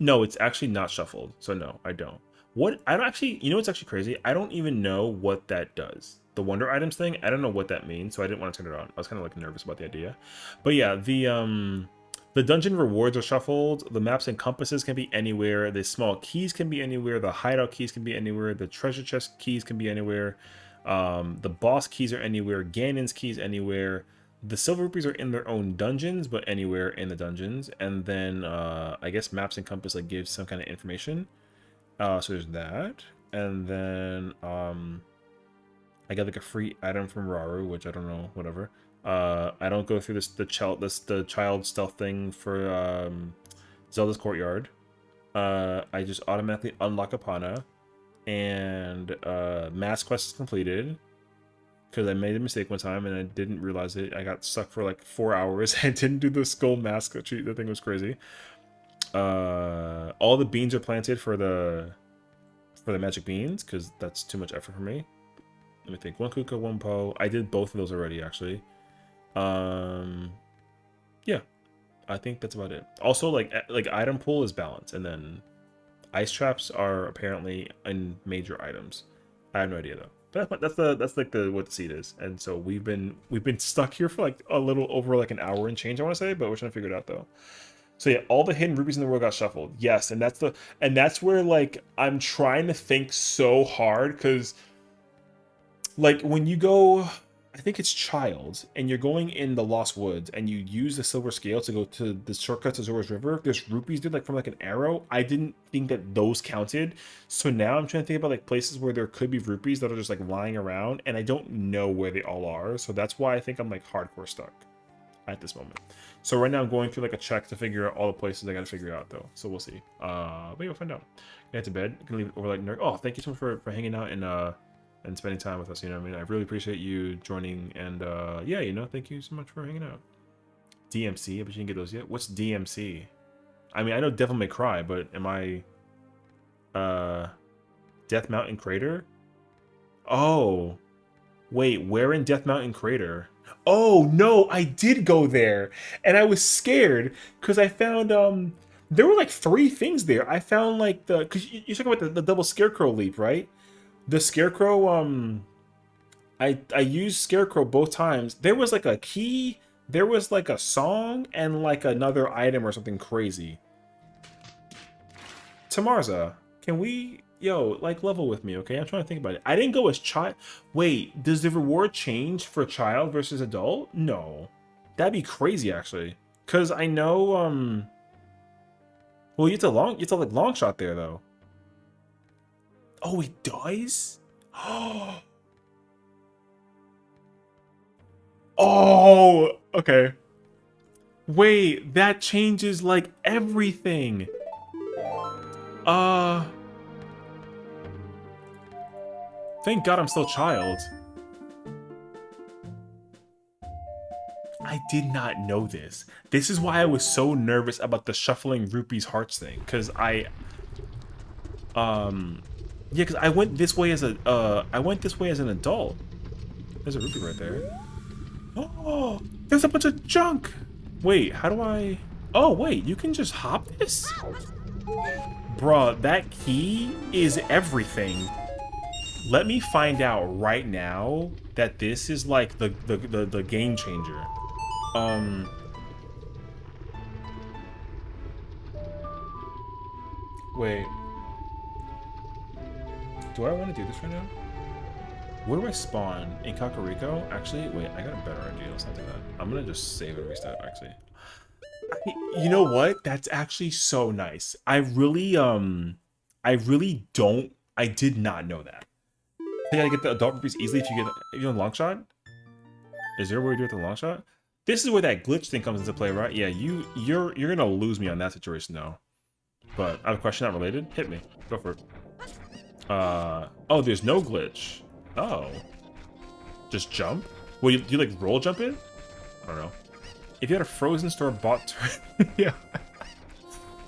No, it's actually not shuffled. So no, I don't. What I don't actually, you know what's actually crazy? I don't even know what that does. The wonder items thing, I don't know what that means, so I didn't want to turn it on. I was kind of like nervous about the idea. But yeah, the dungeon rewards are shuffled. The maps and compasses can be anywhere. The small keys can be anywhere. The hideout keys can be anywhere. The treasure chest keys can be anywhere. The boss keys are anywhere. Ganon's keys anywhere. The silver rupees are in their own dungeons, but anywhere in the dungeons. And then I guess maps and compass like gives some kind of information. So there's that. And then I got like a free item from Raru, which I don't know, whatever. I don't go through the child stealth thing for Zelda's Courtyard. I just automatically unlock Epona, and Mask Quest is completed because I made a mistake one time and I didn't realize it. I got stuck for like 4 hours. I didn't do the skull mask treat. The thing was crazy. All the beans are planted for the magic beans because that's too much effort for me. Let me think. One Kuka, one Po. I did both of those already, actually. Yeah, I think that's about it. Also, like item pool is balanced, and then ice traps are apparently in major items. I have no idea though. But that's like what the seed is, and so we've been stuck here for like a little over like an hour and change, I want to say, but we're trying to figure it out though. So yeah, all the hidden rupees in the world got shuffled. Yes, and that's where like I'm trying to think so hard because like when you go, I think it's Child, and you're going in the Lost Woods, and you use the silver scale to go to the shortcut to Zora's River. There's rupees, dude, like from like an arrow. I didn't think that those counted, so now I'm trying to think about like places where there could be rupees that are just like lying around, and I don't know where they all are. So that's why I think I'm like hardcore stuck at this moment. So right now I'm going through like a check to figure out all the places I got to figure out though. So we'll see. But we'll find out. Get to bed. I'm gonna leave it over like nerd. Oh, thank you so much for hanging out and spending time with us. You know what I mean? I really appreciate you joining, and yeah, you know, thank you so much for hanging out. DMC, but you didn't get those yet. What's DMC? I mean, I know Devil May Cry, but am I Death Mountain Crater? Oh, wait, where in Death Mountain Crater? Oh no, I did go there, and I was scared because I found there were like 3 things there. I found like because you're talking about the double scarecrow leap, right? The scarecrow, I used scarecrow both times. There was like a key, there was like a song, and like another item or something crazy. Tamarza, can we, yo, like level with me, okay? I'm trying to think about it. I didn't go as child. Wait, does the reward change for child versus adult? No, that'd be crazy actually. Cause I know, well, you have to like long shot there though. Oh, it does? Oh, okay. Wait, that changes like everything. Thank God I'm still child. I did not know this. This is why I was so nervous about the shuffling rupees hearts thing, because yeah, because I went this way as an adult. There's a rupee right there. Oh, there's a bunch of junk. Wait, how do I? Oh wait, you can just hop this? Bruh, that key is everything. Let me find out right now that this is like the game changer. Wait. Do I want to do this right now? Where do I spawn? In Kakariko? Actually, wait, I got a better idea. Let's not do that. I'm gonna just save and restart, actually. You know what? That's actually so nice. I really don't, I did not know that. I gotta get the adult rupees easily if you do a long shot? Is there a way to do it with a long shot? This is where that glitch thing comes into play, right? Yeah, you're gonna lose me on that situation though. But I have a question not related. Hit me. Go for it. Oh, there's no glitch. Oh. Just jump? Well, do you like roll jump in? I don't know. If you had a frozen store bought turn, yeah.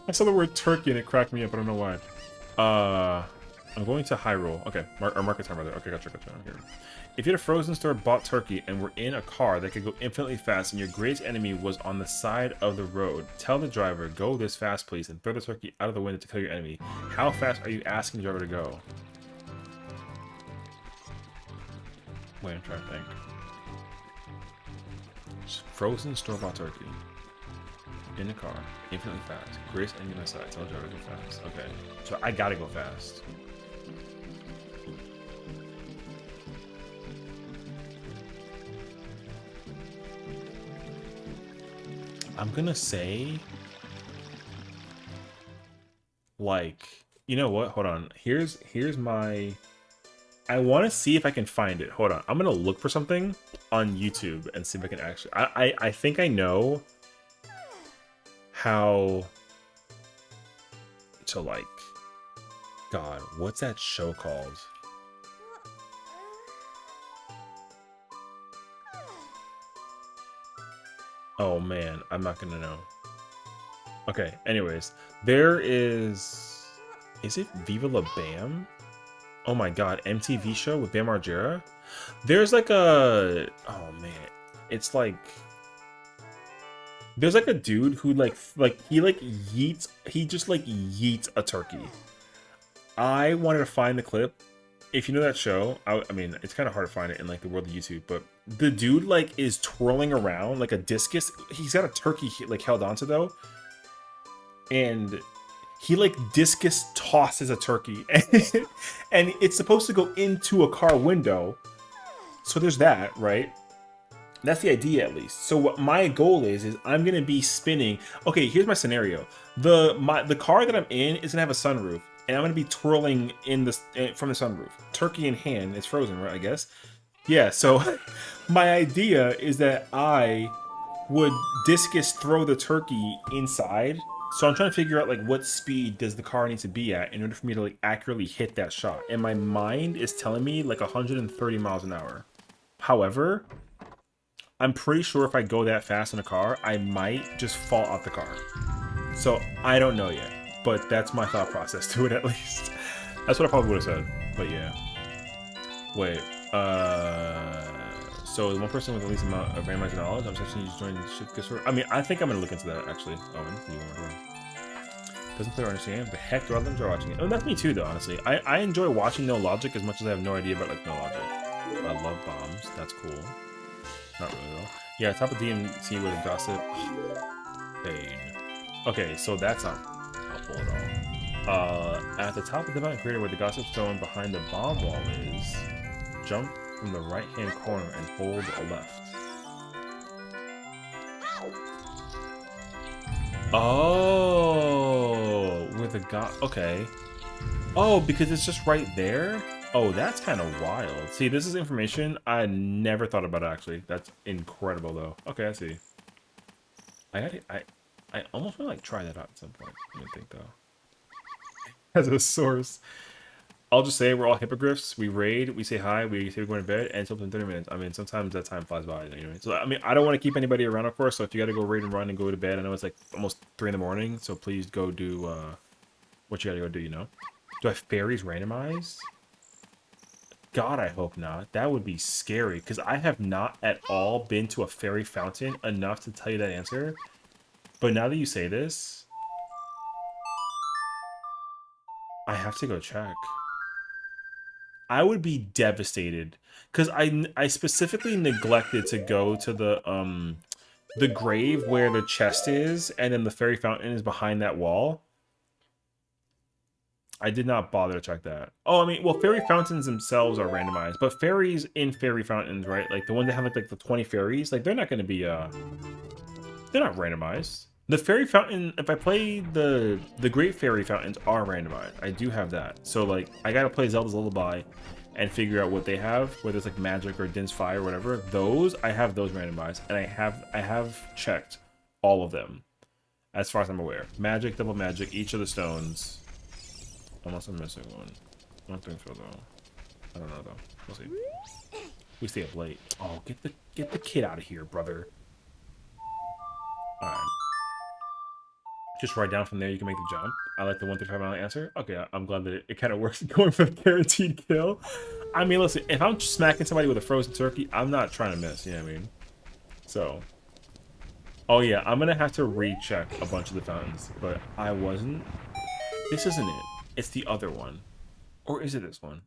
I saw the word turkey and it cracked me up. I don't know why. I'm going to Hyrule. Okay, or market time rather. Okay, gotcha. Here. If you had a frozen store bought turkey and were in a car that could go infinitely fast and your greatest enemy was on the side of the road, tell the driver, go this fast please, and throw the turkey out of the window to kill your enemy. How fast are you asking the driver to go? Wait, I'm trying to think. Frozen store-bought turkey. In a car. Infinitely fast. Greatest enemy on my side. Tell the driver to go fast. Okay. So I gotta go fast. I'm gonna say... like... You know what? Hold on. Here's my... I want to see if I can find it. Hold on. I'm going to look for something on YouTube and see if I can actually... I think I know how to, like... God, what's that show called? Oh, man. I'm not going to know. Okay, anyways. There is... Is it Viva La Bam? Oh my god, MTV show with Bam Margera? There's like a... Oh man. It's like... There's like a dude who he just yeets a turkey. I wanted to find the clip. If you know that show, I mean, it's kind of hard to find it in like the world of YouTube, but the dude like is twirling around like a discus. He's got a turkey like held onto though. And... he like discus tosses a turkey and it's supposed to go into a car window. So there's that, right? That's the idea at least. So what my goal is I'm gonna be spinning. Okay, here's my scenario. The car that I'm in is gonna have a sunroof and I'm gonna be twirling from the sunroof. Turkey in hand, it's frozen, right? I guess. Yeah, so my idea is that I would discus throw the turkey inside. So I'm trying to figure out like what speed does the car need to be at in order for me to like accurately hit that shot. And my mind is telling me like 130 miles an hour. However, I'm pretty sure if I go that fast in a car, I might just fall out the car. So I don't know yet, but that's my thought process to it at least. That's what I probably would have said, but yeah. Wait, so one person with the least amount of randomized knowledge, I'm suggesting you join the ship. I mean, I think I'm gonna look into that actually. Oh, doesn't clearly understand, but heck, do I enjoy watching it. Oh, that's me too, though. Honestly, I enjoy watching No Logic as much as I have no idea about like No Logic. I love bombs. That's cool. Not really though. Yeah, top of DMC with a gossip. Pain. Okay, so that's not helpful at all. At the top of the mountain crater where the gossip stone behind the bomb wall is, jump from the right-hand corner and hold a left. Oh, where the okay. Oh, because it's just right there? Oh, that's kind of wild. See, this is information I never thought about actually. That's incredible though. Okay, I see. I almost want to like try that out at some point. Let me think though. As a source. I'll just say we're all hippogriffs. We raid, we say hi, we say we're going to bed, and it's open in 30 minutes. I mean, sometimes that time flies by anyway. So, I mean, I don't want to keep anybody around, of course. So if you got to go raid and run and go to bed, I know it's like almost 3 in the morning. So please go do what you got to go do, you know? Do I have fairies randomized? God, I hope not. That would be scary because I have not at all been to a fairy fountain enough to tell you that answer. But now that you say this, I have to go check. I would be devastated because I specifically neglected to go to the grave where the chest is and then the fairy fountain is behind that wall. I did not bother to check that. Oh, I mean, well, fairy fountains themselves are randomized, but fairies in fairy fountains, right? Like the ones that have like the 20 fairies, like they're not going to be they're not randomized. The fairy fountain, if I play the great fairy fountains are randomized. I do have that. So like I gotta play Zelda's Lullaby and figure out what they have, whether it's like magic or Din's Fire or whatever. Those, I have those randomized. And I have checked all of them. As far as I'm aware. Magic, double magic, each of the stones. Unless I'm missing one. I don't think so though. I don't know though. We'll see. We stay up late. Oh, get the kid out of here, brother. Alright. Just right down from there, you can make the jump. I like the 135-mile answer. Okay, I'm glad that it kind of works going for the guaranteed kill. I mean, listen, if I'm smacking somebody with a frozen turkey, I'm not trying to miss. You know what I mean? So, oh yeah, I'm gonna have to recheck a bunch of the fountains, but I wasn't. This isn't it. It's the other one, or is it this one?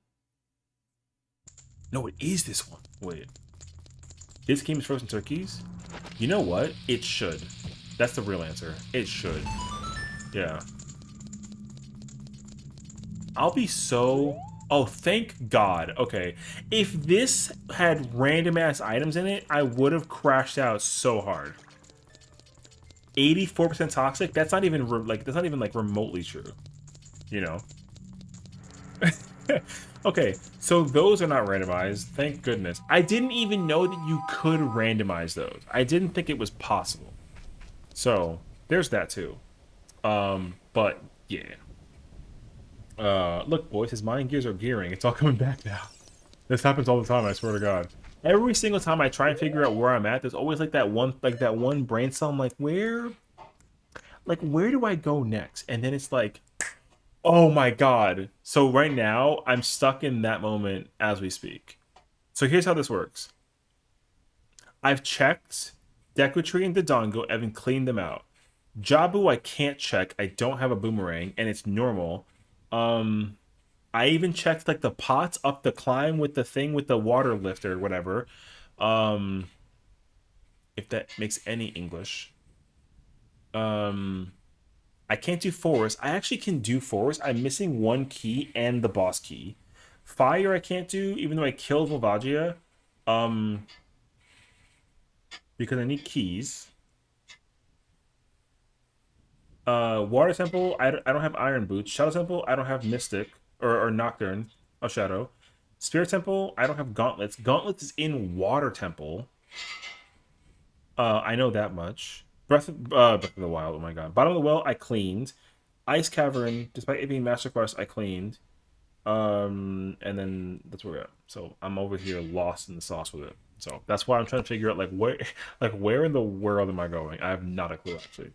No, it is this one. Wait, this game is frozen turkeys. You know what? It should. That's the real answer. It should. Yeah. I'll be so... Oh, thank God. Okay. If this had random-ass items in it, I would have crashed out so hard. 84% toxic? That's not even, that's not even, like, remotely true. You know? Okay, so those are not randomized. Thank goodness. I didn't even know that you could randomize those. I didn't think it was possible. So, there's that, too. But, yeah. Look, boys, his mind gears are gearing. It's all coming back now. This happens all the time, I swear to God. Every single time I try and figure out where I'm at, there's always like that one brain cell. I'm like, where do I go next? And then it's like, oh my God. So right now, I'm stuck in that moment as we speak. So here's how this works. I've checked Dequitry and Dodongo and cleaned them out. Jabu, I can't check. I don't have a boomerang, and it's normal. I even checked like the pots up the climb with the thing with the water lifter or whatever. Um, if that makes any English. Um, I can't do forest. I actually can do forest. I'm missing one key and the boss key. Fire I can't do, even though I killed Volvagia. Um, because I need keys. Water Temple, I don't have Iron Boots. Shadow Temple, I don't have Mystic or Nocturne. Oh, Shadow. Spirit Temple, I don't have Gauntlets. Gauntlets is in Water Temple. I know that much. Breath of the Wild, oh my god. Bottom of the Well, I cleaned. Ice Cavern, despite it being Master Quest, I cleaned. And then that's where we're at. So I'm over here lost in the sauce with it. So that's why I'm trying to figure out like where in the world am I going? I have not a clue actually.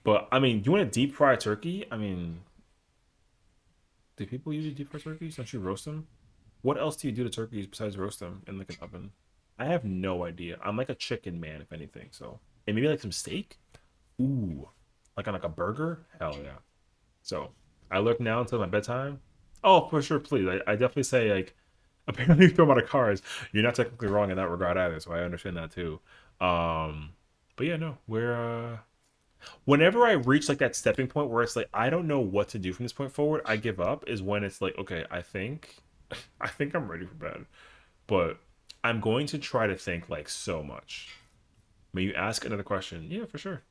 But I mean, you want a deep fry turkey? I mean, do people usually deep fry turkeys? Don't you roast them? What else do you do to turkeys besides roast them in like an oven? I have no idea. I'm like a chicken man, if anything. So, and maybe like some steak. Ooh, like on like a burger. Hell yeah. So I look now until my bedtime. Oh, for sure, please. I definitely say like, apparently you throw them out of cars. You're not technically wrong in that regard either. So I understand that too. But yeah, no, we're whenever I reach like that stepping point where it's like I don't know what to do from this point forward, I give up is when it's like, okay, I think I think I'm ready for bed. But I'm going to try to think like so much. May you ask another question? Yeah, for sure.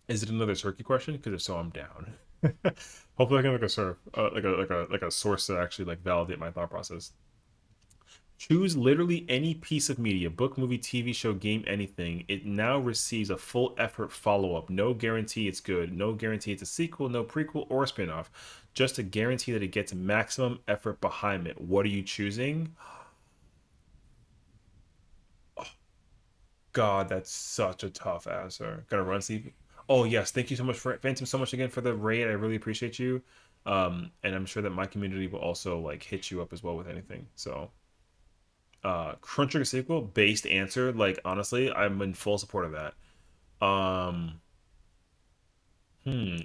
Is it another turkey question? Because if so, I'm down. Hopefully I can like a sort like a source to actually like validate my thought process. Choose literally any piece of media, book, movie, TV show, game, anything. It now receives a full effort follow up. No guarantee it's good. No guarantee it's a sequel, no prequel or spin off. Just a guarantee that it gets maximum effort behind it. What are you choosing? Oh, God, that's such a tough answer. Gotta run, Steve. Oh, yes. Thank you so much for Phantom so much again for the raid. I really appreciate you. And I'm sure that my community will also like hit you up as well with anything. So Crunch Trigger sequel based answer, like honestly I'm in full support of that. um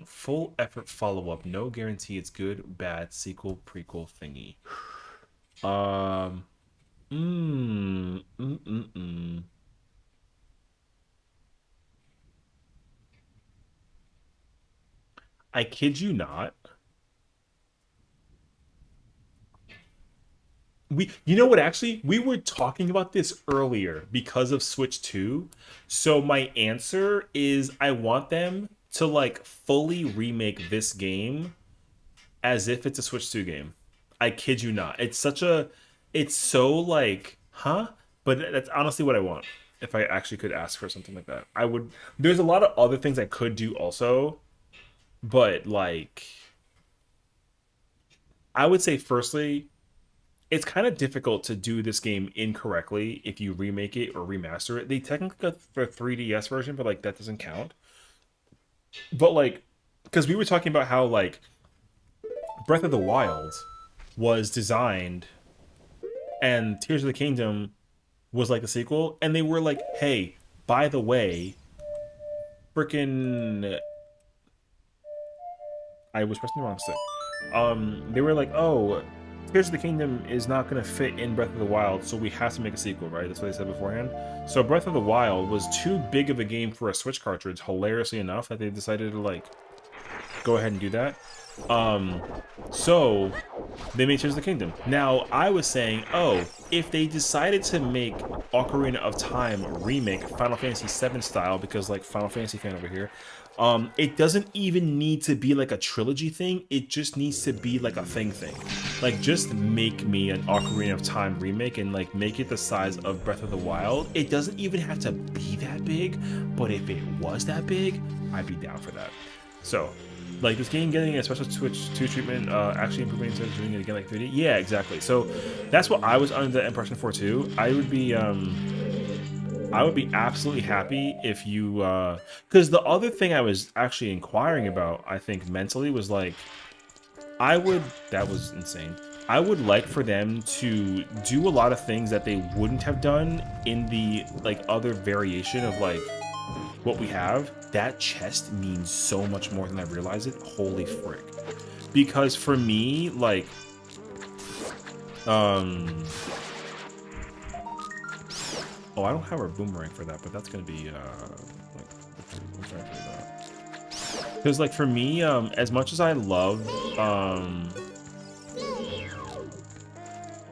Full effort follow-up, no guarantee it's good, bad, sequel, prequel, thingy. um mm, mm, mm, mm. I kid you not. You know what, actually we were talking about this earlier because of Switch 2. So my answer is I want them to like fully remake this game as if it's a Switch 2 game. I kid you not. It's so like, huh? But that's honestly what I want. If I actually could ask for something like that, I would. There's a lot of other things I could do also, but like, I would say firstly, it's kind of difficult to do this game incorrectly if you remake it or remaster it. They technically got the 3DS version, but like that doesn't count. But like, because we were talking about how like Breath of the Wild was designed and Tears of the Kingdom was like the sequel, and they were like, hey, by the way, freaking, I was pressing the wrong stick. They were like, oh, Tears of the Kingdom is not going to fit in Breath of the Wild, so we have to make a sequel, right? That's what they said beforehand. So Breath of the Wild was too big of a game for a Switch cartridge, hilariously enough, that they decided to like go ahead and do that. So they made Tears of the Kingdom. Now, I was saying, oh, if they decided to make Ocarina of Time remake Final Fantasy VII style, because like Final Fantasy fan over here, it doesn't even need to be like a trilogy thing. It just needs to be like a thing. Like, just make me an Ocarina of Time remake and like make it the size of Breath of the Wild. It doesn't even have to be that big, but if it was that big, I'd be down for that. So, like, this game getting a special Switch 2 treatment, actually improving instead of doing it again like 3D. Yeah, exactly. So that's what I was under the impression for too. I would be absolutely happy if you, because the other thing I was actually inquiring about, I think mentally, was like, that was insane. I would like for them to do a lot of things that they wouldn't have done in the like other variation of like what we have. That chest means so much more than I realize it. Holy frick. Because for me, like, oh, I don't have a boomerang for that, but that's gonna be like, we'll try for that. Because like for me, as much as I love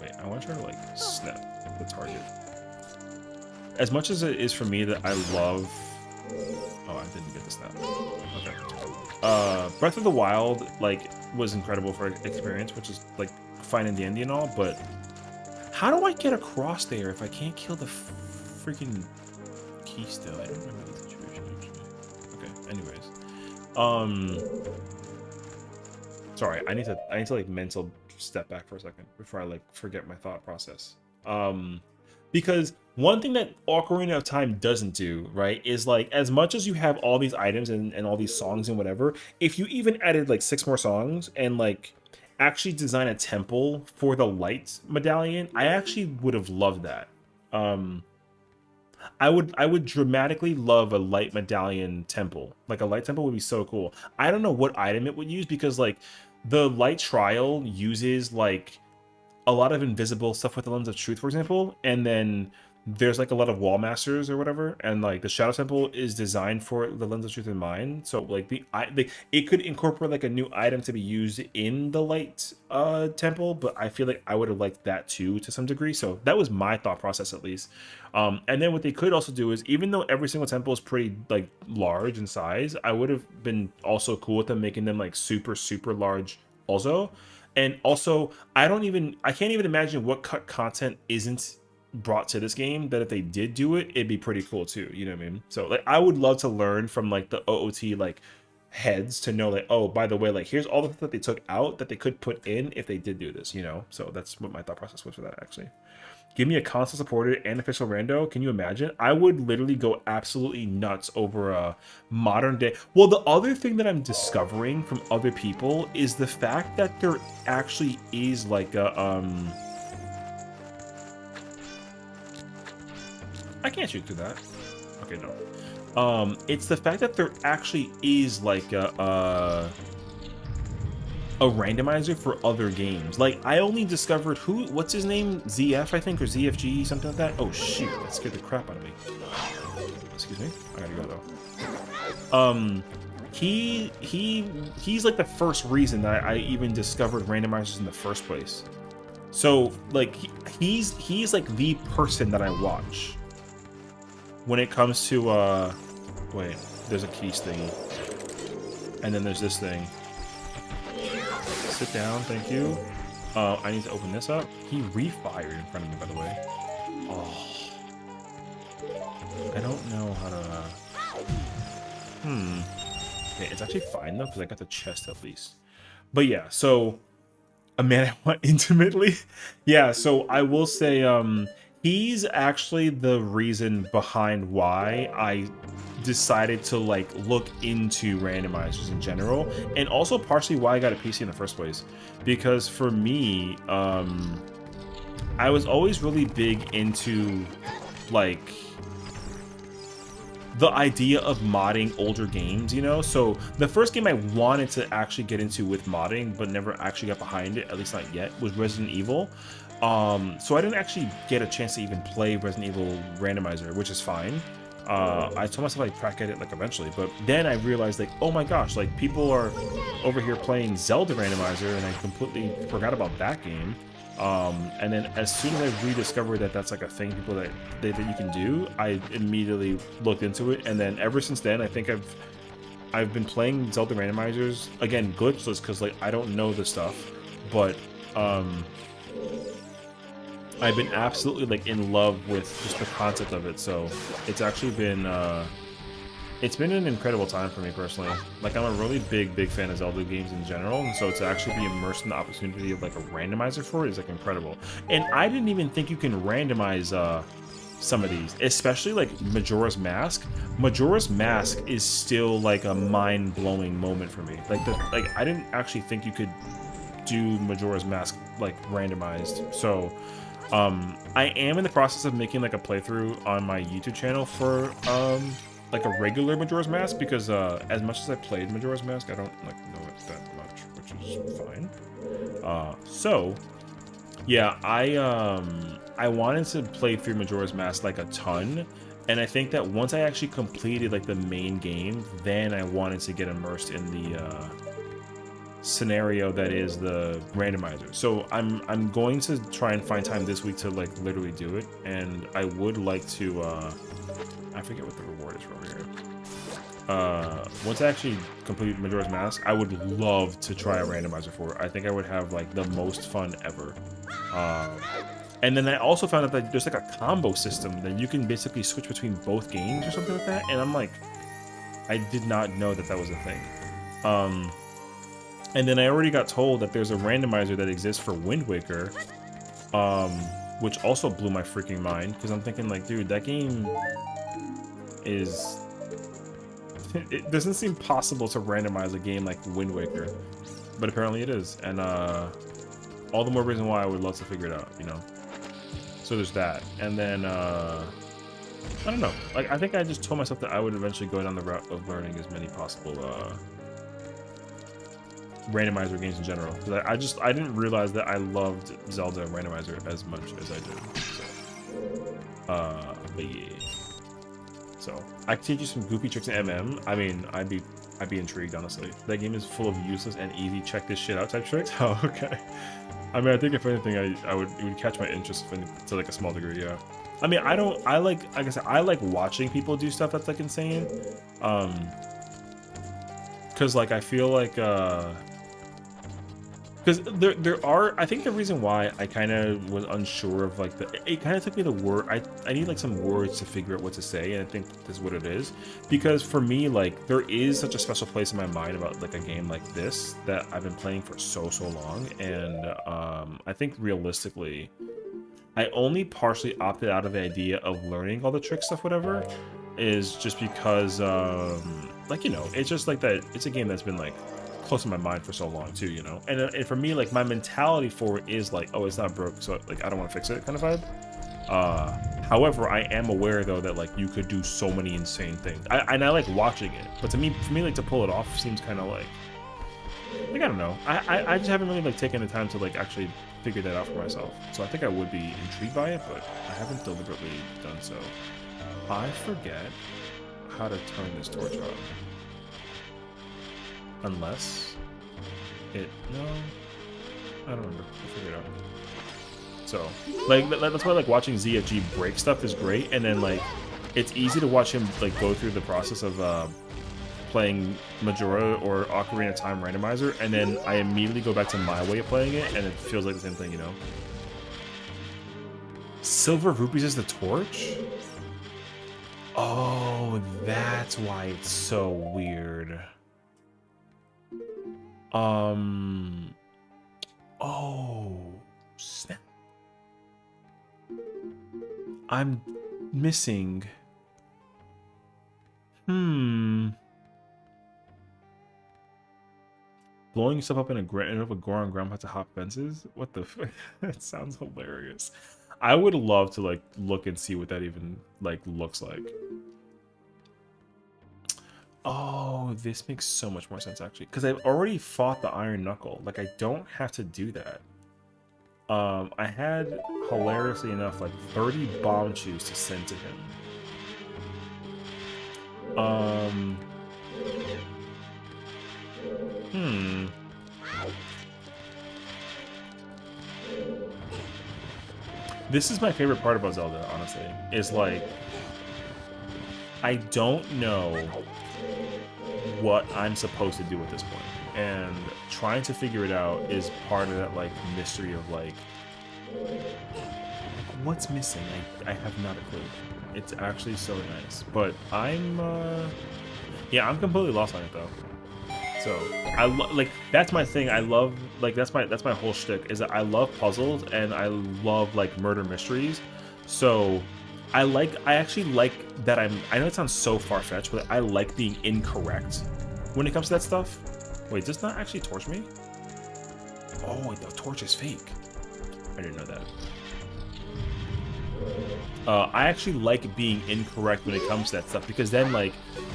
wait, I want to try to like snap the target. As much as it is for me that I love, oh, I didn't get the snap. Okay. Breath of the Wild like was incredible for experience, which is like fine and dandy and all, but how do I get across there if I can't kill the freaking key still? I don't remember the situation actually. Okay, anyways. Sorry, I need to like mental step back for a second before I like forget my thought process. Because one thing that Ocarina of Time doesn't do, right, is like as much as you have all these items and all these songs and whatever, if you even added like 6 more songs and like actually design a temple for the light medallion, I actually would have loved that. I would dramatically love a light medallion temple. Like a light temple would be so cool. I don't know what item it would use because like the light trial uses like a lot of invisible stuff with the lens of truth, for example, and then there's like a lot of wall masters or whatever, and like the shadow temple is designed for the lens of truth in mind. So like it could incorporate like a new item to be used in the light temple, but I feel like I would have liked that too to some degree. So that was my thought process at least. And then what they could also do is, even though every single temple is pretty like large in size, I would have been also cool with them making them like super large also. And also, I can't even imagine what cut content isn't brought to this game that if they did do it, it'd be pretty cool too. You know what I mean? So like, I would love to learn from like the OOT like heads to know like, oh, by the way, like here's all the stuff that they took out that they could put in if they did do this. You know? So that's what my thought process was for that actually. Give me a console supported and official rando. Can you imagine? I would literally go absolutely nuts over a modern day. Well, the other thing that I'm discovering from other people is the fact that there actually is like a I can't shoot through that. Okay, no. It's the fact that there actually is like a randomizer for other games. Like, I only discovered what's his name? ZF, I think, or ZFG, something like that. Oh, shoot, that scared the crap out of me. Excuse me. I gotta go, though. He's like the first reason that I even discovered randomizers in the first place. So, like, he's like the person that I watch when it comes to, wait, there's a keys thingy. And then there's this thing. Sit down, thank you. I need to open this up. He refired in front of me, by the way. Oh. I don't know how to... Okay, it's actually fine, though, because I got the chest at least. But yeah, so... A man I want intimately? Yeah, so I will say, he's actually the reason behind why I decided to like look into randomizers in general, and also partially why I got a PC in the first place. Because for me, I was always really big into like the idea of modding older games, you know? So the first game I wanted to actually get into with modding, but never actually got behind it, at least not yet, was Resident Evil. So I didn't actually get a chance to even play Resident Evil Randomizer, which is fine. I told myself I'd crack at it like eventually, but then I realized like, oh my gosh, like people are over here playing Zelda Randomizer, and I completely forgot about that game. And then as soon as I rediscovered that that's like a thing people that you can do, I immediately looked into it, and then ever since then I think I've been playing Zelda randomizers again, glitchless, because like I don't know the stuff, but I've been absolutely like in love with just the concept of it. So it's actually been it's been an incredible time for me personally. Like, I'm a really big fan of Zelda games in general, and so to actually be immersed in the opportunity of like a randomizer for it is like incredible. And I didn't even think you can randomize some of these, especially like Majora's Mask. Majora's Mask is still like a mind-blowing moment for me. Like I didn't actually think you could do Majora's Mask like randomized. So I am in the process of making like a playthrough on my YouTube channel for like a regular Majora's Mask, because as much as I played Majora's Mask, I don't like know it that much, which is fine. So yeah, I wanted to play through Majora's Mask like a ton, and I think that once I actually completed like the main game, then I wanted to get immersed in the scenario that is the randomizer. So I'm going to try and find time this week to like literally do it, and I would like to I forget what the reward is for over here. Once I actually complete Majora's Mask, I would love to try a randomizer for it. I think I would have like the most fun ever. And then I also found out that there's like a combo system that you can basically switch between both games or something like that, and I'm like, I did not know that that was a thing. And then I already got told that there's a randomizer that exists for Wind Waker, which also blew my freaking mind, because I'm thinking like, dude, that game is... it doesn't seem possible to randomize a game like Wind Waker, but apparently it is, and all the more reason why I would love to figure it out, you know? So there's that, and then, I don't know, like, I think I just told myself that I would eventually go down the route of learning as many possible, randomizer games in general, because I didn't realize that I loved Zelda randomizer as much as I did. So, but yeah. So I can teach you some goofy tricks in MM. I mean, I'd be intrigued, honestly. That game is full of useless and easy check this shit out type tricks. Oh, okay. I mean, I think if anything, it would catch my interest to like a small degree. Yeah. I mean, I like I said, I like watching people do stuff that's like insane. Because like I feel like because there are, I think the reason why I kind of was unsure of like it kind of took me the word, I need like some words to figure out what to say, and I think this is what it is. Because for me, like, there is such a special place in my mind about like a game like this that I've been playing for so long, and I think realistically I only partially opted out of the idea of learning all the trick stuff, whatever, is just because like, you know, it's just like that it's a game that's been like close to my mind for so long too, you know. And for me, like, my mentality for it is like, oh, it's not broke, so like I don't want to fix it kind of vibe. However, I am aware though that like you could do so many insane things. I like watching it, but for me like to pull it off seems kind of like I don't know. I just haven't really like taken the time to like actually figure that out for myself. So I think I would be intrigued by it, but I haven't deliberately done so. I forget how to turn this torch on. Unless it... No. I don't remember. I'll figure it out. So, like, that's why, like, watching ZFG break stuff is great, and then, like, it's easy to watch him, like, go through the process of, playing Majora or Ocarina of Time Randomizer, and then I immediately go back to my way of playing it, and it feels like the same thing, you know? Silver rupees is the torch? Oh, that's why it's so weird. Oh, snap. I'm missing. Blowing yourself up in a Goron grandpa to hop fences? What the fuck? That sounds hilarious. I would love to like look and see what that even like looks like. Oh, this makes so much more sense actually, because I've already fought the Iron Knuckle. Like I don't have to do that. I had hilariously enough like 30 bomb chews to send to him. This is my favorite part about Zelda, honestly, is like I don't know what I'm supposed to do at this point, and trying to figure it out is part of that like mystery of like what's missing. I have not a clue. It's actually so nice, but I'm completely lost on it though. So I like that's my thing. I love like that's my whole shtick is that I love puzzles and I love like murder mysteries. So I actually like that I know it sounds so far-fetched, but I like being incorrect when it comes to that stuff. Wait, does not actually torch me? Oh, wait, the torch is fake. I didn't know that. I actually like being incorrect when it comes to that stuff because then like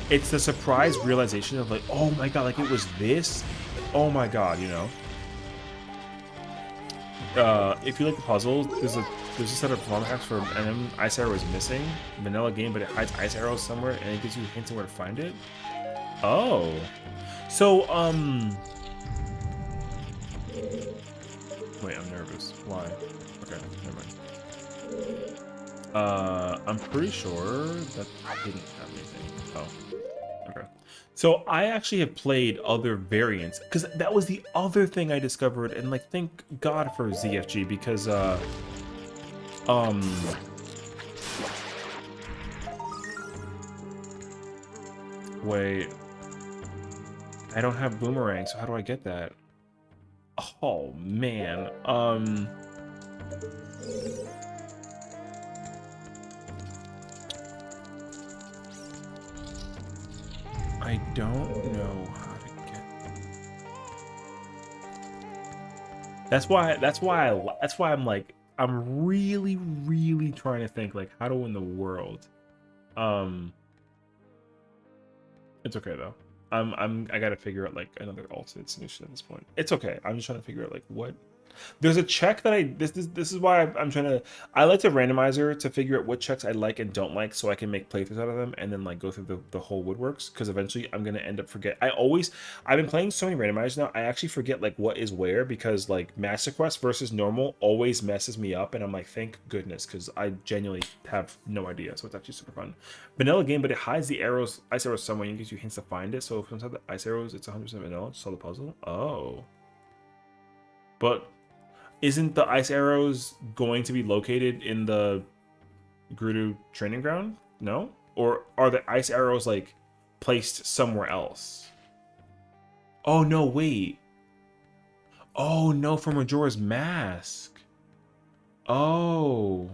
it's the surprise realization of like, oh my god, like it was this. Oh my god, you know. If you like the puzzles, there's a set of plum hacks for an ice arrow is missing. Vanilla game, but it hides ice arrows somewhere and it gives you hints on where to find it. Oh, so wait, I'm nervous. Why? Okay, never mind. I'm pretty sure that didn't have anything. Oh, okay. So I actually have played other variants because that was the other thing I discovered, and like thank God for ZFG because wait, I don't have boomerang, so how do I get that? Oh man, I don't know how to get. That's why I'm like I'm really trying to think like how to win the world. It's okay though. I gotta figure out like another alternate solution at this point. It's okay. I'm just trying to figure out like what. There's a check that this is why I'm trying to. I like to randomizer to figure out what checks I like and don't like, so I can make playthroughs out of them and then like go through the whole woodworks. Because eventually I'm gonna end up forget. I've been playing so many randomizers now. I actually forget like what is where because like Master Quest versus normal always messes me up, and I'm like, thank goodness, because I genuinely have no idea. So it's actually super fun. Vanilla game, but it hides the arrows, ice arrows somewhere, and gives you hints to find it. So if inside the ice arrows, it's 100% vanilla. Just solve the puzzle. Oh, but isn't the ice arrows going to be located in the Gerudo training ground? No? Or are the ice arrows like placed somewhere else? Oh no, wait. Oh no, from Majora's Mask. Oh.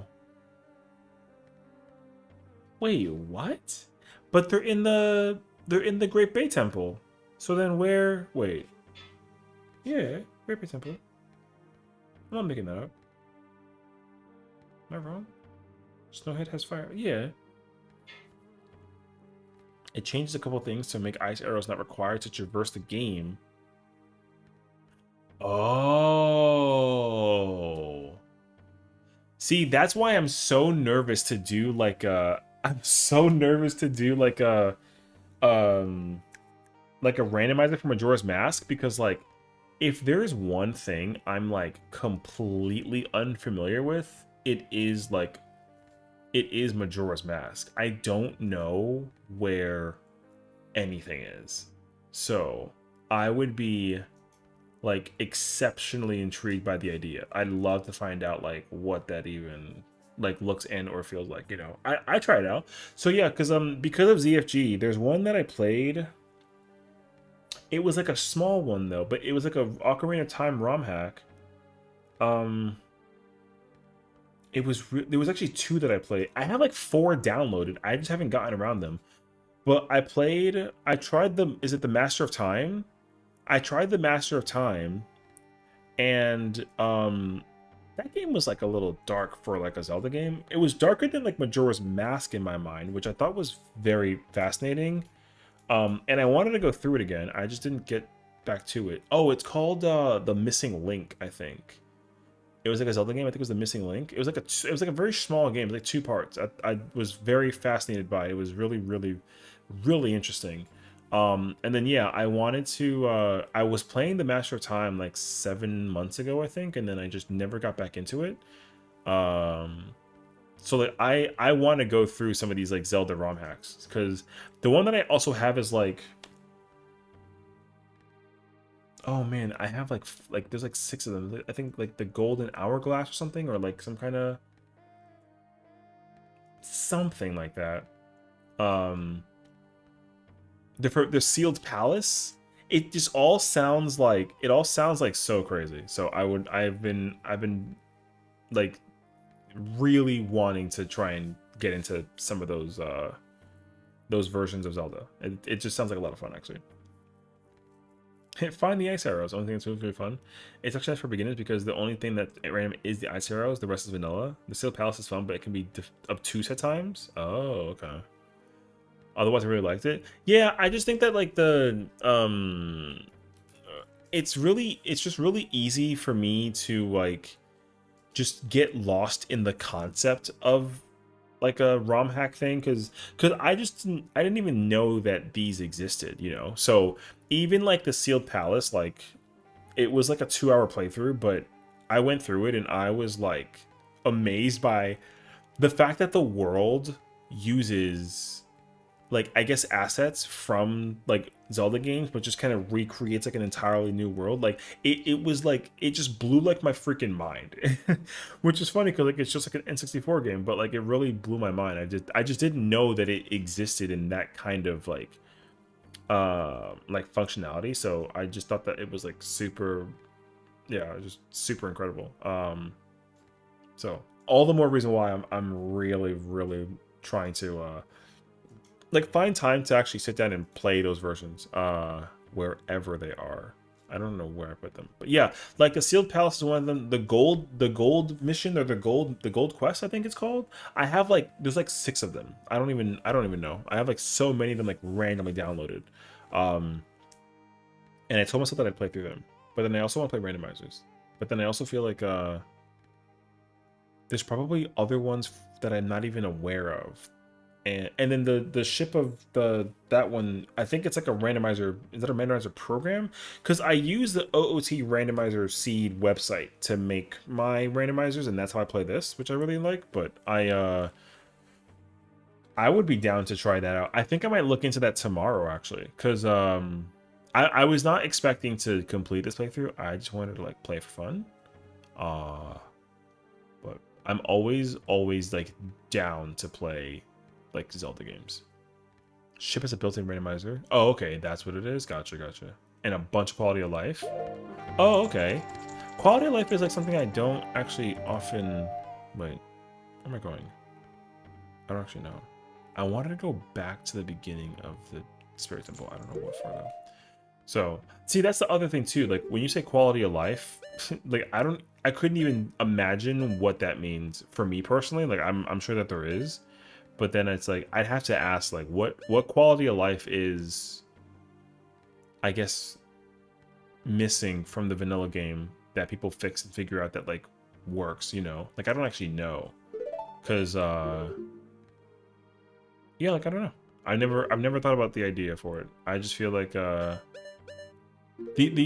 Wait, what? But they're in the Great Bay Temple. So then where wait. Yeah, Great Bay Temple. I'm not making that up. Am I wrong? Snowhead has fire. Yeah. It changes a couple things to make ice arrows not required to traverse the game. Oh. See, that's why I'm so nervous to do like a randomizer for Majora's Mask because like if there's one thing I'm like completely unfamiliar with, it is Majora's Mask. I don't know where anything is. So I would be like exceptionally intrigued by the idea. I'd love to find out like what that even like looks and or feels like, you know. I try it out. So yeah, because of ZFG, there's one that I played. It was like a small one though, but it was like a Ocarina of Time ROM hack. There was actually two that I played. I have like 4 downloaded. I just haven't gotten around them. But I tried is it the Master of Time? I tried the Master of Time, and that game was like a little dark for like a Zelda game. It was darker than like Majora's Mask in my mind, which I thought was very fascinating. And I wanted to go through it again. I just didn't get back to it. Oh, it's called The Missing Link, I think. It was like a Zelda game. I think it was The Missing Link. It was like a very small game, like 2 parts. I was very fascinated by it. It was really, really, really interesting. And then yeah, I wanted to. I was playing the Master of Time like 7 months ago, I think, and then I just never got back into it. Um, so like I want to go through some of these like Zelda ROM hacks because the one that I also have is like, oh man, I have like there's like 6 of them. I think like the Golden Hourglass or something, or like some kind of something like that. Um, the Sealed Palace. It just all sounds like so crazy. So I've been like really wanting to try and get into some of those versions of Zelda. It just sounds like a lot of fun actually. Find the ice arrows. The only thing that's really fun. It's actually for beginners because the only thing that at random is the ice arrows. The rest is vanilla. The Sealed Palace is fun, but it can be obtuse at times. Oh, okay. Otherwise, I really liked it. Yeah, I just think that like it's just really easy for me to like just get lost in the concept of like a ROM hack thing because I didn't even know that these existed, you know. So even like the Sealed Palace, like it was like a 2 hour playthrough, but I went through it and I was like amazed by the fact that the world uses like I guess assets from like Zelda games, but just kind of recreates like an entirely new world. Like it was like it just blew like my freaking mind, which is funny because like it's just like an N64 game, but like it really blew my mind. I just didn't know that it existed in that kind of like functionality. So I just thought that it was like super, yeah, just super incredible. So all the more reason why I'm really really trying to like find time to actually sit down and play those versions wherever they are. I don't know where I put them, but yeah, like the Sealed Palace is one of them. The gold mission, or the gold quest, I think it's called. I have like there's like 6 of them. I don't even know. I have like so many of them like randomly downloaded. um and I told myself that I'd play through them, but then I also want to play randomizers. But then I also feel like there's probably other ones that I'm not even aware of. And then the ship of that one, I think it's like a randomizer. Is that a randomizer program? Because I use the OOT randomizer seed website to make my randomizers, and that's how I play this, which I really like. But I would be down to try that out. I think I might look into that tomorrow actually, because I was not expecting to complete this playthrough. I just wanted to like play for fun. But I'm always like down to play like Zelda games. Ship has a built-in randomizer. Oh, okay, that's what it is. Gotcha. And a bunch of quality of life. Oh, okay. Quality of life is like something I don't actually often. Wait, where am I going? I don't actually know. I wanted to go back to the beginning of the Spirit Temple. I don't know what for though. So, see, that's the other thing too. Like when you say quality of life, like I couldn't even imagine what that means for me personally. Like I'm sure that there is. But then it's like I'd have to ask like what quality of life is, I guess, missing from the vanilla game that people fix and figure out that like works, you know? Like I don't actually know. Cause yeah, like I don't know. I've never thought about the idea for it. I just feel like the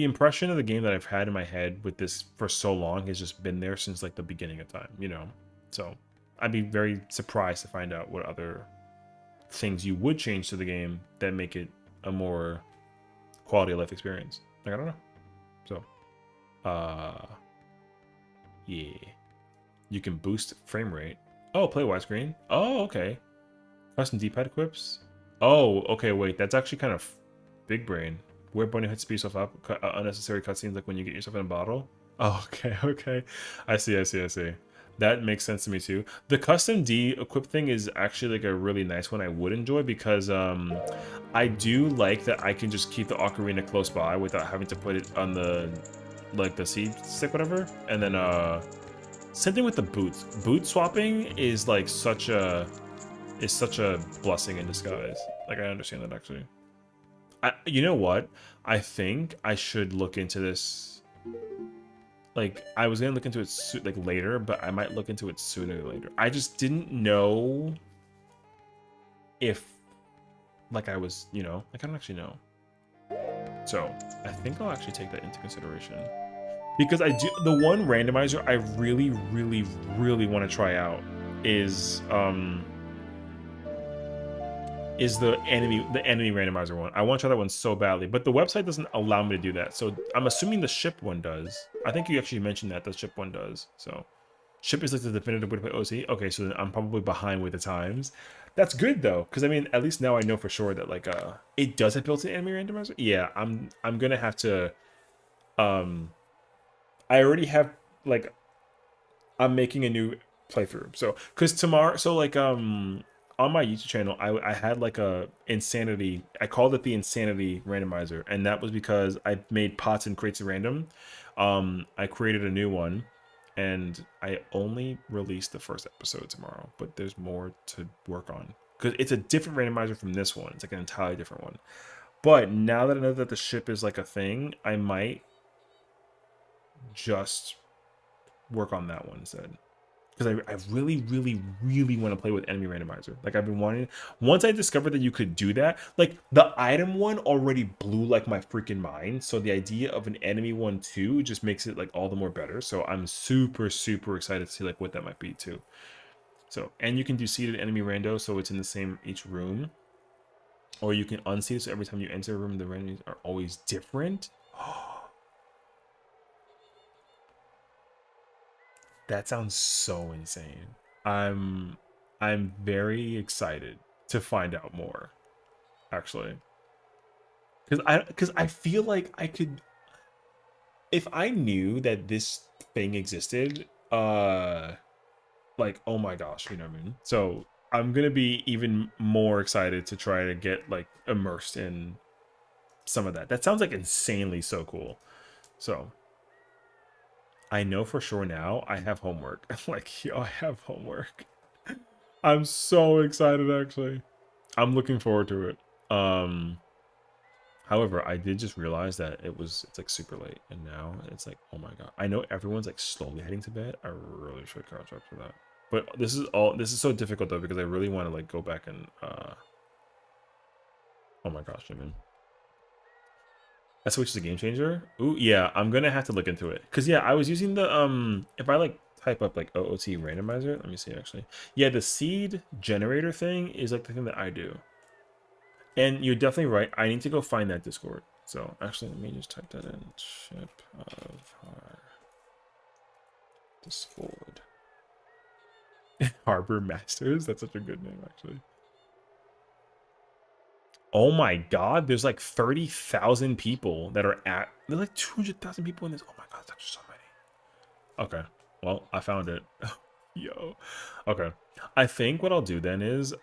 impression of the game that I've had in my head with this for so long has just been there since like the beginning of time, you know? So I'd be very surprised to find out what other things you would change to the game that make it a more quality of life experience. Like I don't know. So yeah. You can boost frame rate. Oh, play widescreen. Oh, okay. Custom D-pad equips. Oh, okay, wait, that's actually kind of big brain. Where bunny hits speed yourself up, unnecessary cutscenes like when you get yourself in a bottle. Oh, okay. I see. That makes sense to me too. The custom D equip thing is actually like a really nice one I would enjoy because I do like that I can just keep the ocarina close by without having to put it on the like the seed stick whatever. And then same thing with the boots. Boot swapping is like such a blessing in disguise. Like I understand that actually. You know what? I think I should look into this. Like I was gonna look into it like later, but I might look into it sooner or later. I just didn't know if like I was, like I don't actually know. So I think I'll actually take that into consideration because I do. The one randomizer I really, really, really want to try out is the enemy randomizer one. I want to try that one so badly, but the website doesn't allow me to do that. So I'm assuming the ship one does. I think you actually mentioned that the ship one does. So ship is like the definitive way to play OC. Okay, so then I'm probably behind with the times. That's good though, because I mean, at least now I know for sure that like it does have built-in enemy randomizer. Yeah, I'm gonna have to. I already have like I'm making a new playthrough. So, because tomorrow, so like on my YouTube channel, I had like a insanity. I called it the insanity randomizer, and that was because I made pots and crates at random. I created a new one, and I only released the first episode tomorrow, but there's more to work on because it's a different randomizer from this one. It's like an entirely different one. But now that I know that the ship is like a thing, I might just work on that one instead. Because I really, really, really want to play with enemy randomizer. Like I've been wanting. Once I discovered that you could do that, like the item one already blew like my freaking mind. So the idea of an enemy one too just makes it like all the more better. So I'm super, super excited to see like what that might be too. So and you can do seated enemy rando, so it's in the same each room, or you can unseat it. So every time you enter a room, the randoms are always different. That sounds so insane. I'm I'm very excited to find out more, actually. Cuz I feel like I could if I knew that this thing existed, like oh my gosh, you know what I mean? So, I'm going to be even more excited to try to get like immersed in some of that. That sounds like insanely so cool. So, I know for sure now I have homework. Like, yo, I have homework. I'm so excited actually. I'm looking forward to it. However, I did just realize that it's like super late and now it's like, oh my god. I know everyone's like slowly heading to bed. I really should catch up for that. But this is so difficult though because I really want to like go back and oh my gosh, Jimin. That Switch is a game changer? Ooh, yeah, I'm gonna have to look into it. Cause yeah, I was using the if I like type up like OOT randomizer, let me see actually. Yeah, the seed generator thing is like the thing that I do. And you're definitely right. I need to go find that Discord. So actually, let me just type that in. Ship of our Discord. Harbor Masters. That's such a good name, actually. Oh my god, there's like 30,000 people that are at. There's like 200,000 people in this. Oh my god, that's so many. Okay, well, I found it. Yo. Okay. I think what I'll do then is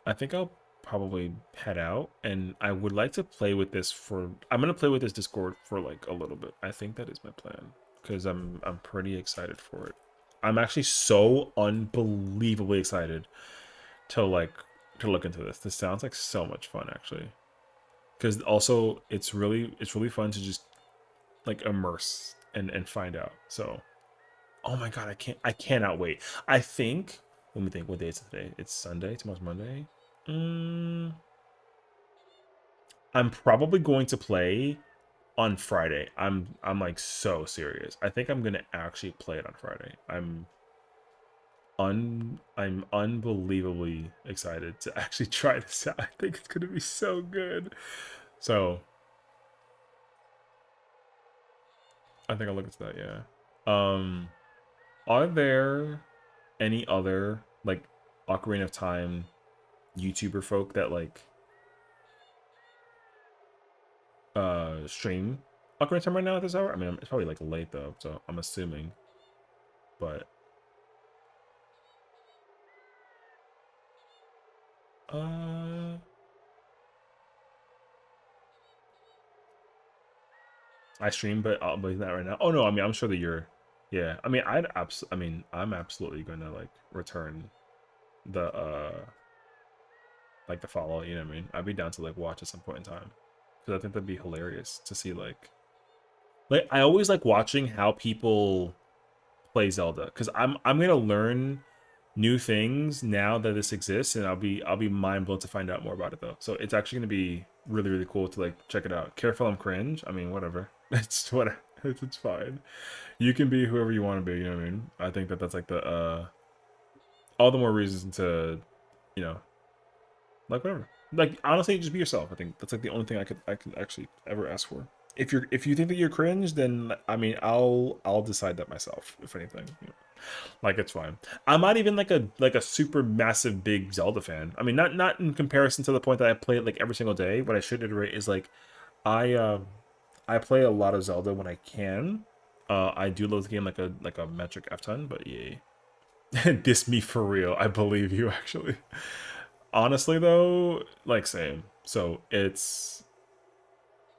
I think I'll probably head out and I would like to play with this for I'm gonna play with this Discord for like a little bit. I think that is my plan because I'm pretty excited for it. I'm actually so unbelievably excited to like to look into this. This sounds like so much fun actually. Because also it's really fun to just like immerse and find out. So oh my god, I cannot wait. I think let me think what day is it today? It's Sunday, tomorrow's Monday. I'm probably going to play on Friday. I'm like so serious. I think I'm gonna actually play it on Friday. I'm unbelievably excited to actually try this out. I think it's gonna be so good. So I think I'll look into that, yeah. Are there any other like Ocarina of Time YouTuber folk that like stream Ocarina of Time right now at this hour? I mean, it's probably like late though, so I'm assuming. But uh, I stream, but I'll believe that right now. Oh no, I mean, I'm sure that you're. Yeah, I mean, I mean, I'm absolutely gonna like return the like the follow. You know what I mean? I'd be down to like watch at some point in time because I think that'd be hilarious to see like I always like watching how people play Zelda because I'm gonna learn new things now that this exists, and I'll be mind blown to find out more about it though. So it's actually gonna be really really cool to like check it out. Careful, I'm cringe. I mean, whatever. It's what it's fine. You can be whoever you want to be. You know what I mean? I think that that's like the all the more reason to, you know, like whatever. Like honestly, just be yourself. I think that's like the only thing I could actually ever ask for. If you think that you're cringe, then I mean I'll decide that myself. If anything, you know. Like it's fine. I'm not even like a super massive big Zelda fan. I mean not in comparison to the point that I play it like every single day. What I should iterate is like I I play a lot of Zelda when I can. I do love the game like a metric F ton, but yeah. Diss me for real. I believe you actually. Honestly though, like same. So it's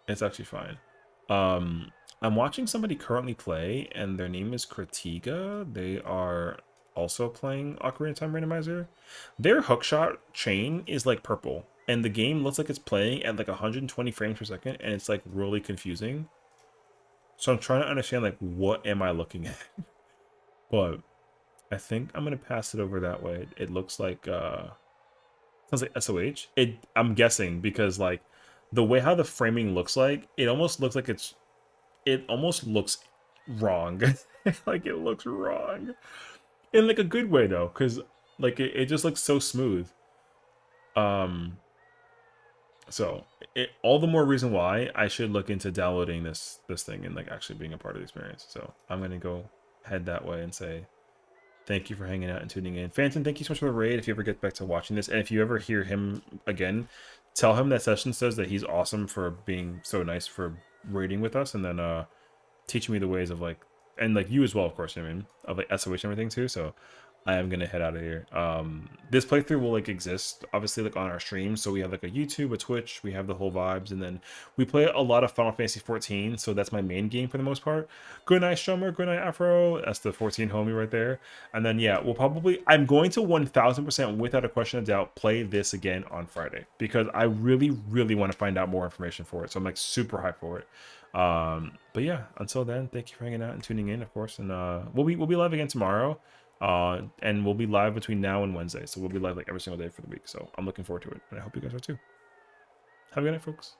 actually fine. Um, I'm watching somebody currently play, and their name is Critiga. They are also playing Ocarina of Time Randomizer. Their hookshot chain is like purple, and the game looks like it's playing at like 120 frames per second, and it's like really confusing. So I'm trying to understand like what am I looking at? But I think I'm gonna pass it over that way. It looks like sounds like SOH. I'm guessing because like the way how the framing looks like, it almost looks like it almost looks wrong. Like it looks wrong. In like a good way though, because like it just looks so smooth. Um so it all the more reason why I should look into downloading this thing and like actually being a part of the experience. So I'm gonna go head that way and say thank you for hanging out and tuning in. Phantom, thank you so much for the raid. If you ever get back to watching this, and if you ever hear him again, tell him that Session says that he's awesome for being so nice for raiding with us, and then teaching me the ways of like, and like you as well, of course, you know what I mean, of like SOH and everything too. So I am gonna head out of here. This playthrough will like exist obviously like on our stream, so we have like a YouTube, a Twitch, we have the whole vibes, and then we play a lot of Final Fantasy 14. So that's my main game for the most part. Good night, Shomer. Good night, Afro. That's the 14 homie right there. And then yeah, we'll probably I'm going to 1000% without a question of doubt play this again on Friday because I really really want to find out more information for it. So I'm like super hyped for it. But yeah, until then, thank you for hanging out and tuning in, of course, and we'll be live again tomorrow, and we'll be live between now and Wednesday, so we'll be live like every single day for the week. So I'm looking forward to it, and I hope you guys are too. Have a good night, folks.